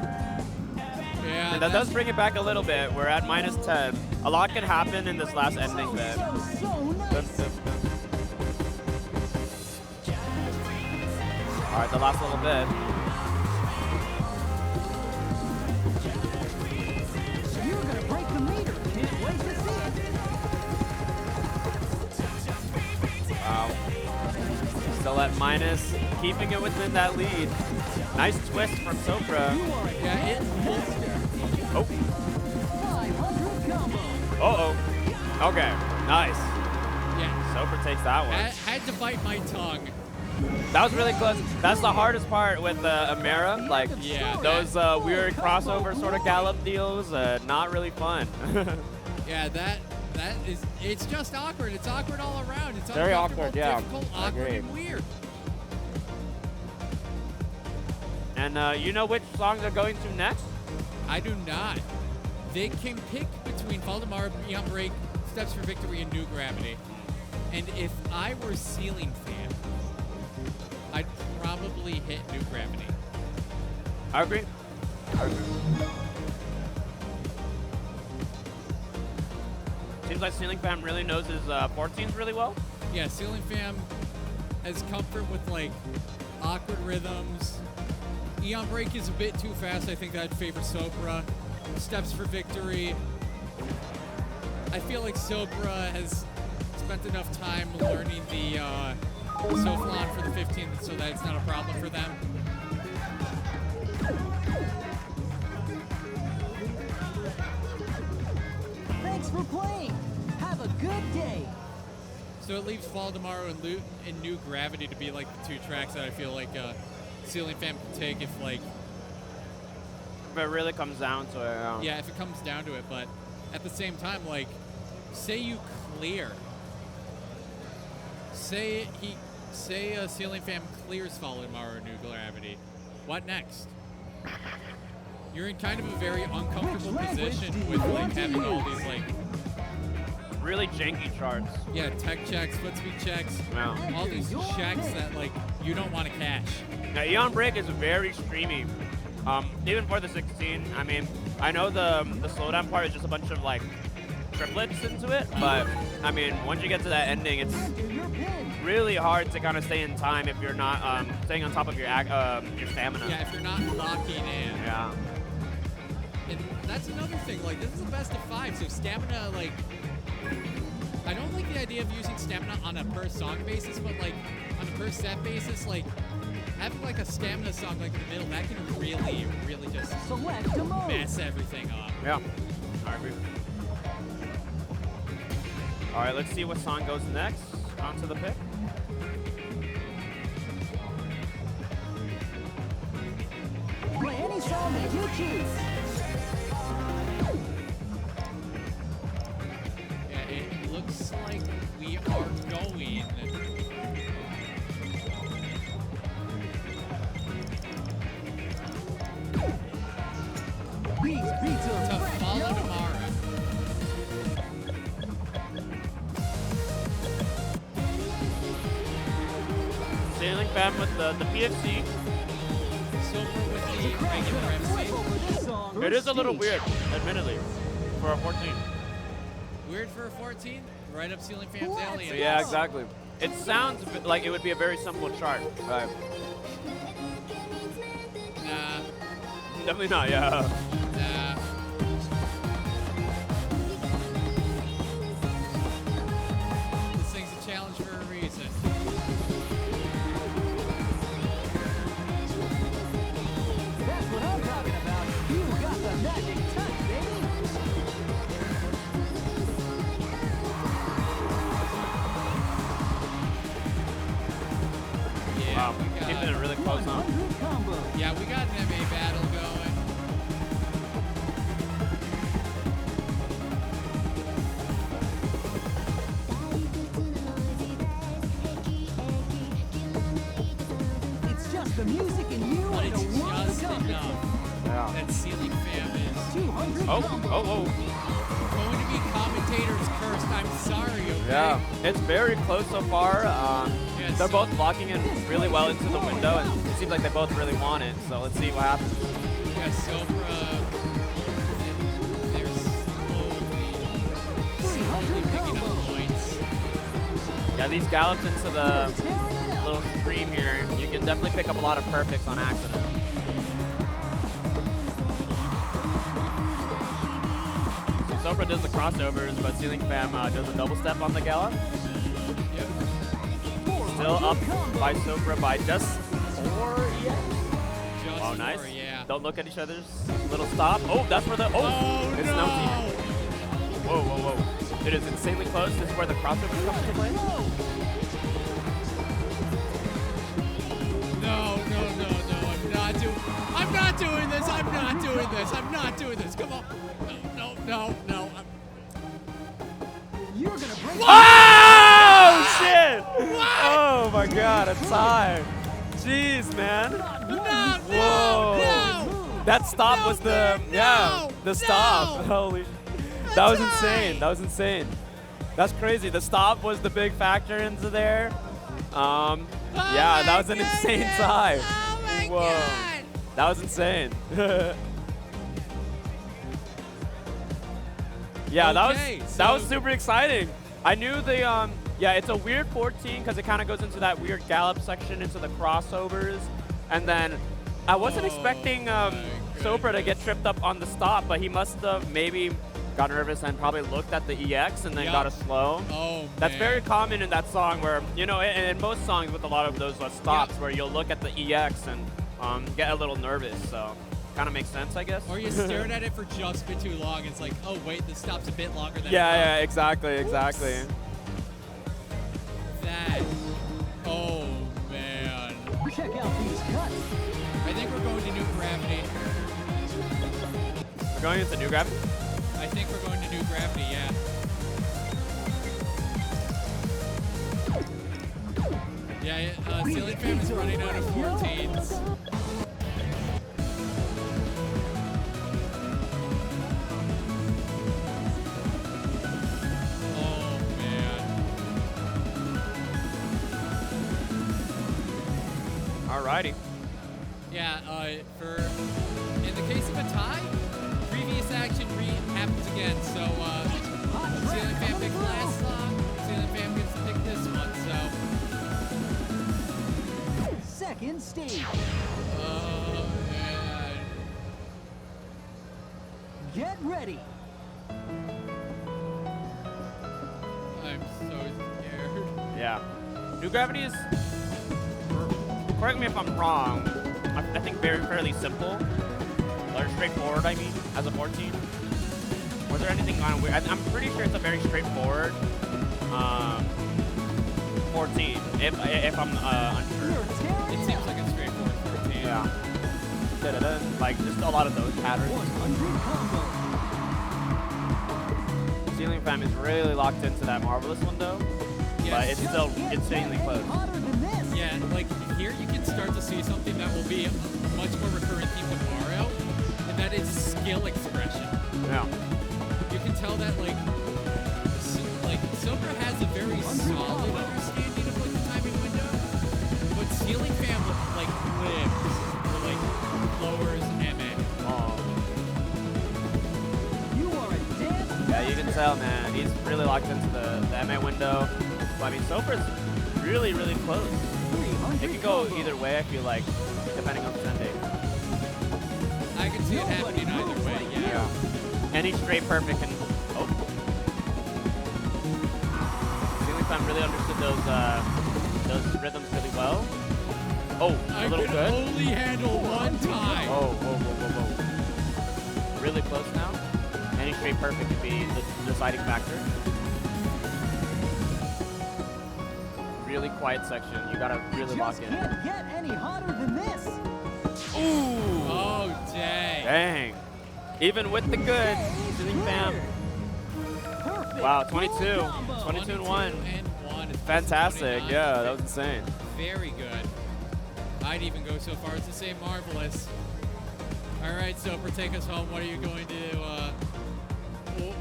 Yeah. And that does bring it back a little bit. We're at -10. A lot can happen in this last ending bit. All right, the last little bit. You're gonna break the meter. Can't wait to see it. Wow. Still at minus, keeping it within that lead. Nice twist from Sopra. Yeah, it Oh. 500 combo. Uh-oh. Okay, nice. Yeah. Sopra takes that one. I had to bite my tongue. That was really close. That's the hardest part with Amera. Like, Yeah, those weird crossover sort of gallop deals, not really fun. Yeah, that is, it's just awkward. It's awkward all around. It's Very uncomfortable, awkward, yeah. difficult, awkward, and weird. And you know which songs are going to next? I do not. They can pick between Valdemar, Beyond Break, Steps for Victory, and New Gravity. And if I were Ceiling Fan, I'd probably hit New Gravity. I agree. Seems like Ceiling Fam really knows his 14s really well. Yeah, Ceiling Fam has comfort with like awkward rhythms. Eon Break is a bit too fast. I think I'd favor Sopra. Steps for Victory. I feel like Sopra has spent enough time learning the Soflon for the 15 so that it's not a problem for them. Thanks for playing. Have a good day. So it leaves Valdemar and New Gravity to be like the 2 tracks that I feel like Ceiling Fam can take if like... If it really comes down to it, Yeah, if it comes down to it, but at the same time, like, say you clear. Say Ceiling Fam clears Valdemar or New Gravity. What next? You're in kind of a very uncomfortable position with like having all these like really janky charts. Yeah, tech checks, foot speed checks, Yeah. all these checks that like you don't want to cash. Now, Eon Break is very streamy. Even for the 16, I mean, I know the slowdown part is just a bunch of like triplets into it, but I mean, once you get to that ending, it's really hard to kind of stay in time if you're not staying on top of your stamina. Yeah, if you're not locking in. Yeah. And that's another thing. Like, this is the best of 5, so stamina, like, I don't like the idea of using stamina on a per song basis, but like on a per set basis, like having like a stamina song like in the middle, that can really, really just mess everything up. Yeah. I agree. All right, let's see what song goes next. Onto the pick. Play any song that you choose. Yeah, it looks like we are going. These beats are To fresh, follow yo. tomorrow. Sailing Fan with the PFC. Silver with the regular MC. It is a little weird, admittedly, for a 14. Weird for a 14? Right up Ceiling Fan's alley. Yeah, exactly. It sounds like it would be a very simple chart. Right. Nah. Definitely not, yeah. Nah. This thing's a challenge for a reason. That's what I'm talking about. You got the magic touch, baby. Yeah, Wow, we got, keeping it really close on. yeah, we got an MA battle going. It's just the music and you But and it's the world just to come. enough Yeah. that Ceiling Fam is 200 Oh, combos. oh, going to be commentators cursed. I'm sorry, okay? Yeah, it's very close so far. Yeah, They're so- both blocking in really well into the window, and it seems like they both really want it. So let's see what happens. Yeah, Sopra, they're slowly picking up points. Yeah, these gallops into the little stream here, you can definitely pick up a lot of perfects on accident. So Sopra does the crossovers, but Ceiling Fam does a double step on the gallop. Yep. Still up by Sopra by just 4 EX. Just Oh, nice. 4, yeah. Don't look at each other's little stop. Oh, that's where the, Oh, it's no! Whoa, whoa, whoa. It is insanely close. This is where the crossover comes into play. No, I'm not doing this. I'm not doing this. Come on. No. You're gonna break Oh, shit! What? Oh, my God, a tie. Jeez, man. No. That stop was the, the stop. Holy, that was insane. That was insane. That's crazy. The stop was the big factor into there. Yeah, that was an insane tie. Oh, my Whoa. God. That was insane. Yeah, Okay, that was so- super exciting. I knew the yeah, it's a weird 14 because it kind of goes into that weird gallop section into the crossovers, and then I wasn't expecting Sopra to get tripped up on the stop, but he must have maybe got nervous and probably looked at the EX and then Yup. got a slow. Oh, That's man. very common in that song where, you know, in most songs with a lot of those stops where you'll look at the EX and get a little nervous, so kind of makes sense, I guess. Or you stared at it for just a bit too long. It's like, oh, wait, this stop's a bit longer than Yeah, exactly. that. Oh, man. Check out these cuts. I think we're going to New Gravity. We're going into New Gravity? I think we're going to New Gravity, yeah. Yeah, Ceiling Fam is running out of 14s. Oh, man. Alrighty. Yeah, in the case of a tie, previous action happens again, so, stage. Oh, man. Get ready. I'm so scared. Yeah. New Gravity is, correct me if I'm wrong, I think fairly simple. Or straightforward, I mean, as a 14. Was there anything on weird? I'm pretty sure it's a very straightforward 14, if I'm unsure. It seems like a straightforward 14. Yeah. Da-da-da. Like, just a lot of those patterns. Ceiling Fam is really locked into that Marvelous window, but it's still insanely close. Yeah, like here you can start to see something that will be a much more recurrent theme with Mario, and that is skill expression. Yeah. You can tell that like Silver has a very solid understanding of like the timing window, but Ceiling Fam like lives or like lowers MA. Yeah, you can tell, man. He's really locked into the MA window. But, I mean, Sopra's really, really close. It could go either way, I feel like, depending on the sending. I can see it happening either way, yeah. Any straight perfect can... Oh. Ceiling Fan really understood those rhythms really well. Oh, a little I can good. only handle one time. Oh, whoa. Really close now. Any straight perfect could be the deciding factor. Really quiet section. You gotta really lock in. Can't get any hotter than this. Ooh. Oh, dang. Dang. Even with the good, Ceiling Fam. Wow, 22. 22 and 1. Fantastic. Yeah, that was insane. Very good. I'd even go so far as to say marvelous. All right, Soper, take us home. What are you going to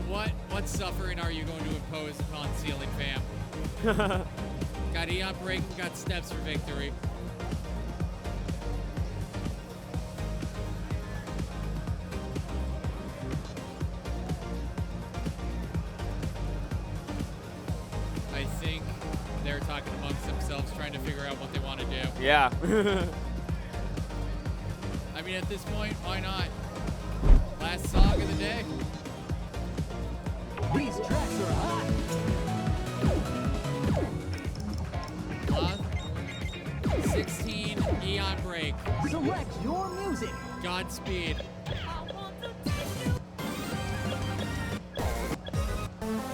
what suffering are you going to impose upon Ceiling Fam? Got Eon Break, got steps for victory. I think they're talking amongst themselves, trying to figure out what they want to do. Yeah. I mean, at this point, why not? Last song of the day. These tracks are hot. 16 Eon Break. Select your music. Godspeed.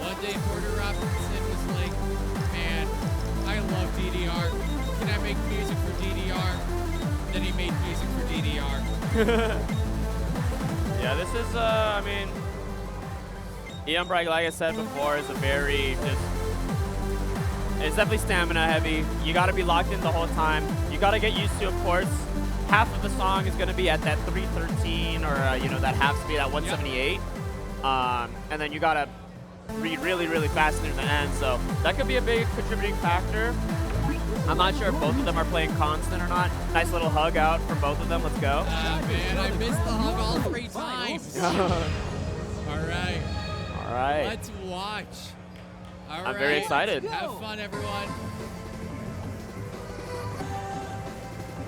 One day Porter Robinson was like, man, I love DDR. Can I make music for DDR? Then he made music for DDR. Yeah, this is, I mean, Eon Bragg, like I said before, is a very it's definitely stamina heavy. You got to be locked in the whole time. You got to get used to, of course, half of the song is going to be at that 313 or, you know, that half speed at 178. And then you got to read really, really fast near the end. So that could be a big contributing factor. I'm not sure if both of them are playing constant or not. Nice little hug out from both of them. Let's go. Man, I missed the hug all 3 times. All right. All right. Let's watch. All I'm very excited. Have fun, everyone.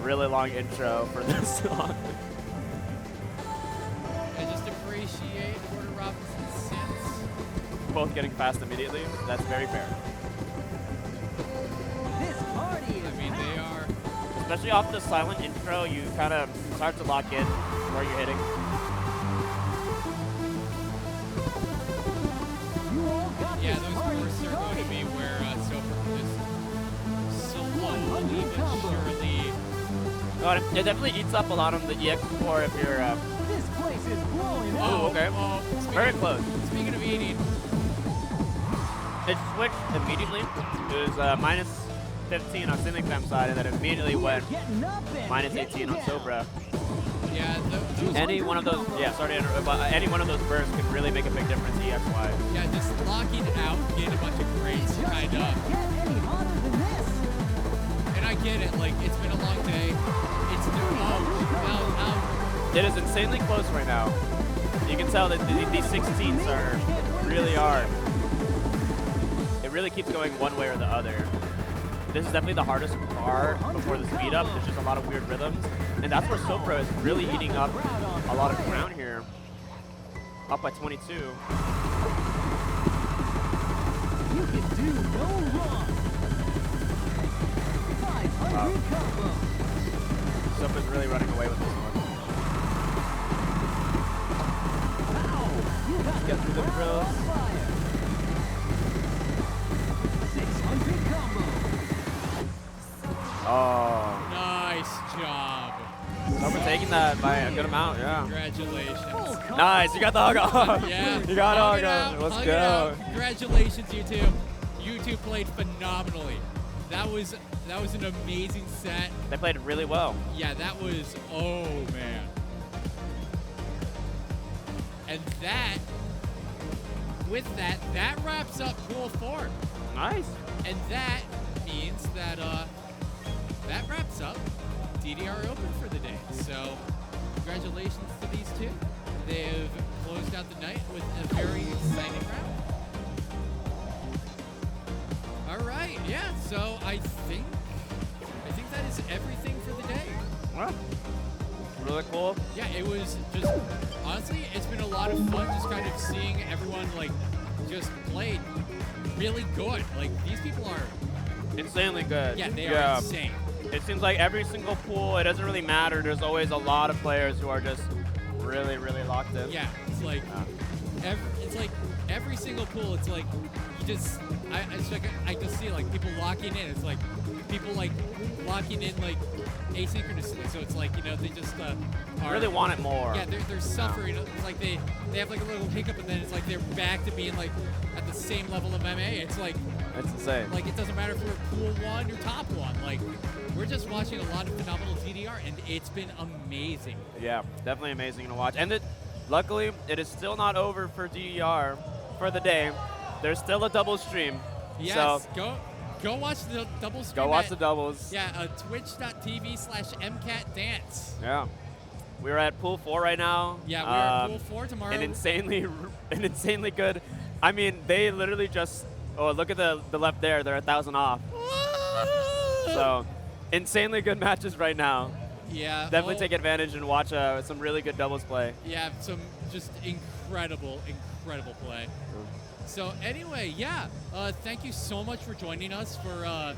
Really long intro for this song. I just appreciate Porter Robinson's sense. Both getting fast immediately. That's very fair. This party is I mean, they are. Especially off the silent intro, you kind of start to lock in where you're hitting. Yeah, those bursts are going to be where Soper just slowly but surely. God, it definitely eats up a lot on the EX4 if you're. This place is blowing up. Oh, okay. Very close. Speaking of eating, it switched immediately. It was -15 on Ceiling Fam side, and then immediately went -18 on Sobra. Yeah, any one of those, any one of those bursts could really make a big difference EX-wise. Yeah, just locking out, getting a bunch of grades, kind of. And I get it, like, it's been a long day. It's It is insanely close right now. You can tell that these 16s are really hard. It really keeps going one way or the other. this is definitely the hardest part before the speed up. There's just a lot of weird rhythms. And that's where Sopra is really eating up a lot of ground here. Up by 22. You can do no wrong. 500 combo. Sopra's really running away with this one. You got Get through the drills. 600 combo. Oh. Nice job. Sopra taking that by a good amount, yeah. Congratulations. Nice, you got the hug off. Yeah. You got hug hug it out, off. Let's hug it go. out. Congratulations, you two. You two played phenomenally. That was an amazing set. They played really well. Yeah, that was, oh man. And that, with that, that wraps up Pool 4. Nice. And that means that that wraps up DDR Open for the day. So congratulations to these two. They've closed out the night with a very exciting round. All right, yeah. So I think that is everything for the day. Well, really cool. Yeah, it was just honestly, it's been a lot of fun just kind of seeing everyone like just play really good. Like these people are Insanely good. Yeah, they are insane. It seems like every single pool, it doesn't really matter. There's always a lot of players who are just really, really locked in. Yeah, it's like every single pool. It's like you just I just see like people locking in. It's like people like locking in like asynchronously. So it's like they just are, really want it more. Yeah, they're suffering. It's like they have like a little hiccup and then it's like they're back to being like at the same level of MA. It's like it's insane. Like it doesn't matter if we're pool 1 or top 1. Like we're just watching a lot of phenomenal DDR and it's been amazing. Yeah, definitely amazing to watch. And luckily, it is still not over for DDR for the day. There's still a double stream. Yes, so go watch the double stream. Go watch the doubles. Yeah, twitch.tv/MCATDance. Yeah. We're at pool 4 right now. Yeah, we're at pool 4 tomorrow. And insanely good. I mean, they literally just, look at the left there. They're 1,000 off. So, insanely good matches right now. Yeah. Definitely take advantage and watch some really good doubles play. Yeah, some just incredible play. So anyway, yeah, thank you so much for joining us for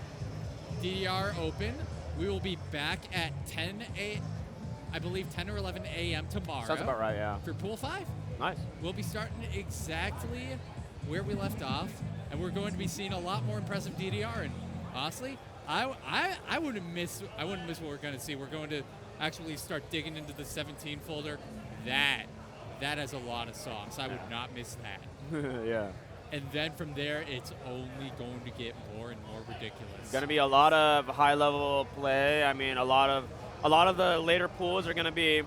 DDR Open. We will be back at 10 or 11 a.m. tomorrow. Sounds about right, yeah. For Pool 5. Nice. We'll be starting exactly where we left off, and we're going to be seeing a lot more impressive DDR. And honestly, I wouldn't miss what we're going to see. We're going to actually start digging into the 17 folder. That has a lot of sauce. I would not miss that. Yeah. And then from there, it's only going to get more and more ridiculous. It's going to be a lot of high-level play. I mean, a lot of the later pools are going to be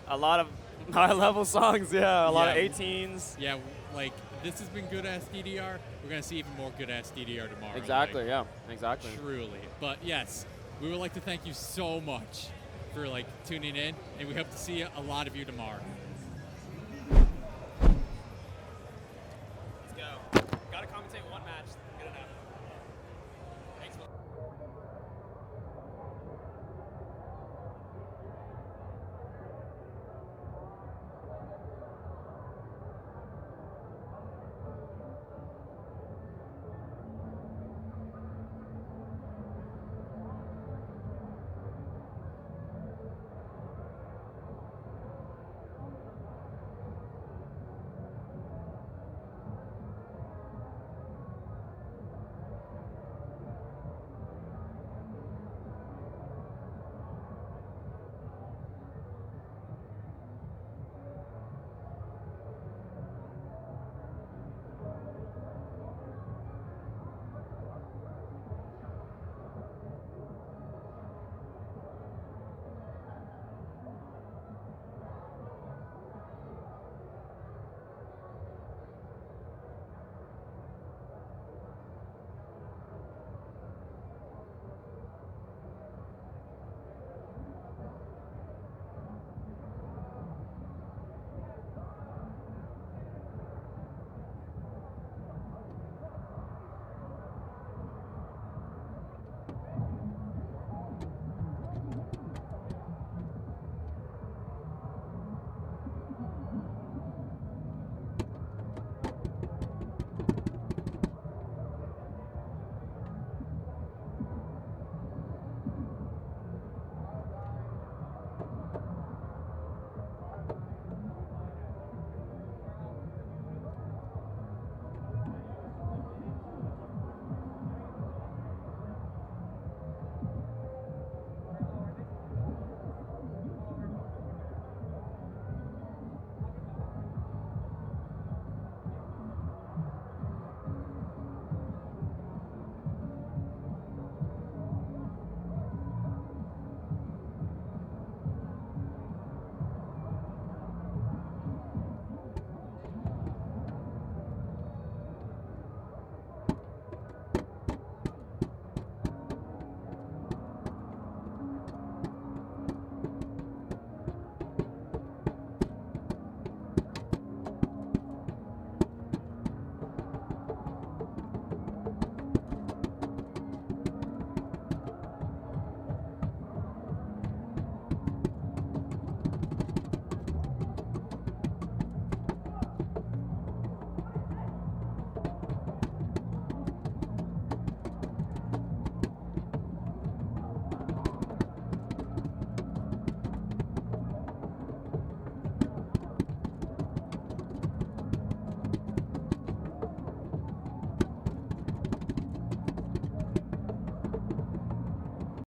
a lot of high-level songs. Yeah, a lot of 18s. Yeah, like this has been good-ass DDR. We're going to see even more good-ass DDR tomorrow. Exactly. Yeah. Exactly. Truly. But yes, we would like to thank you so much for tuning in, and we hope to see a lot of you tomorrow.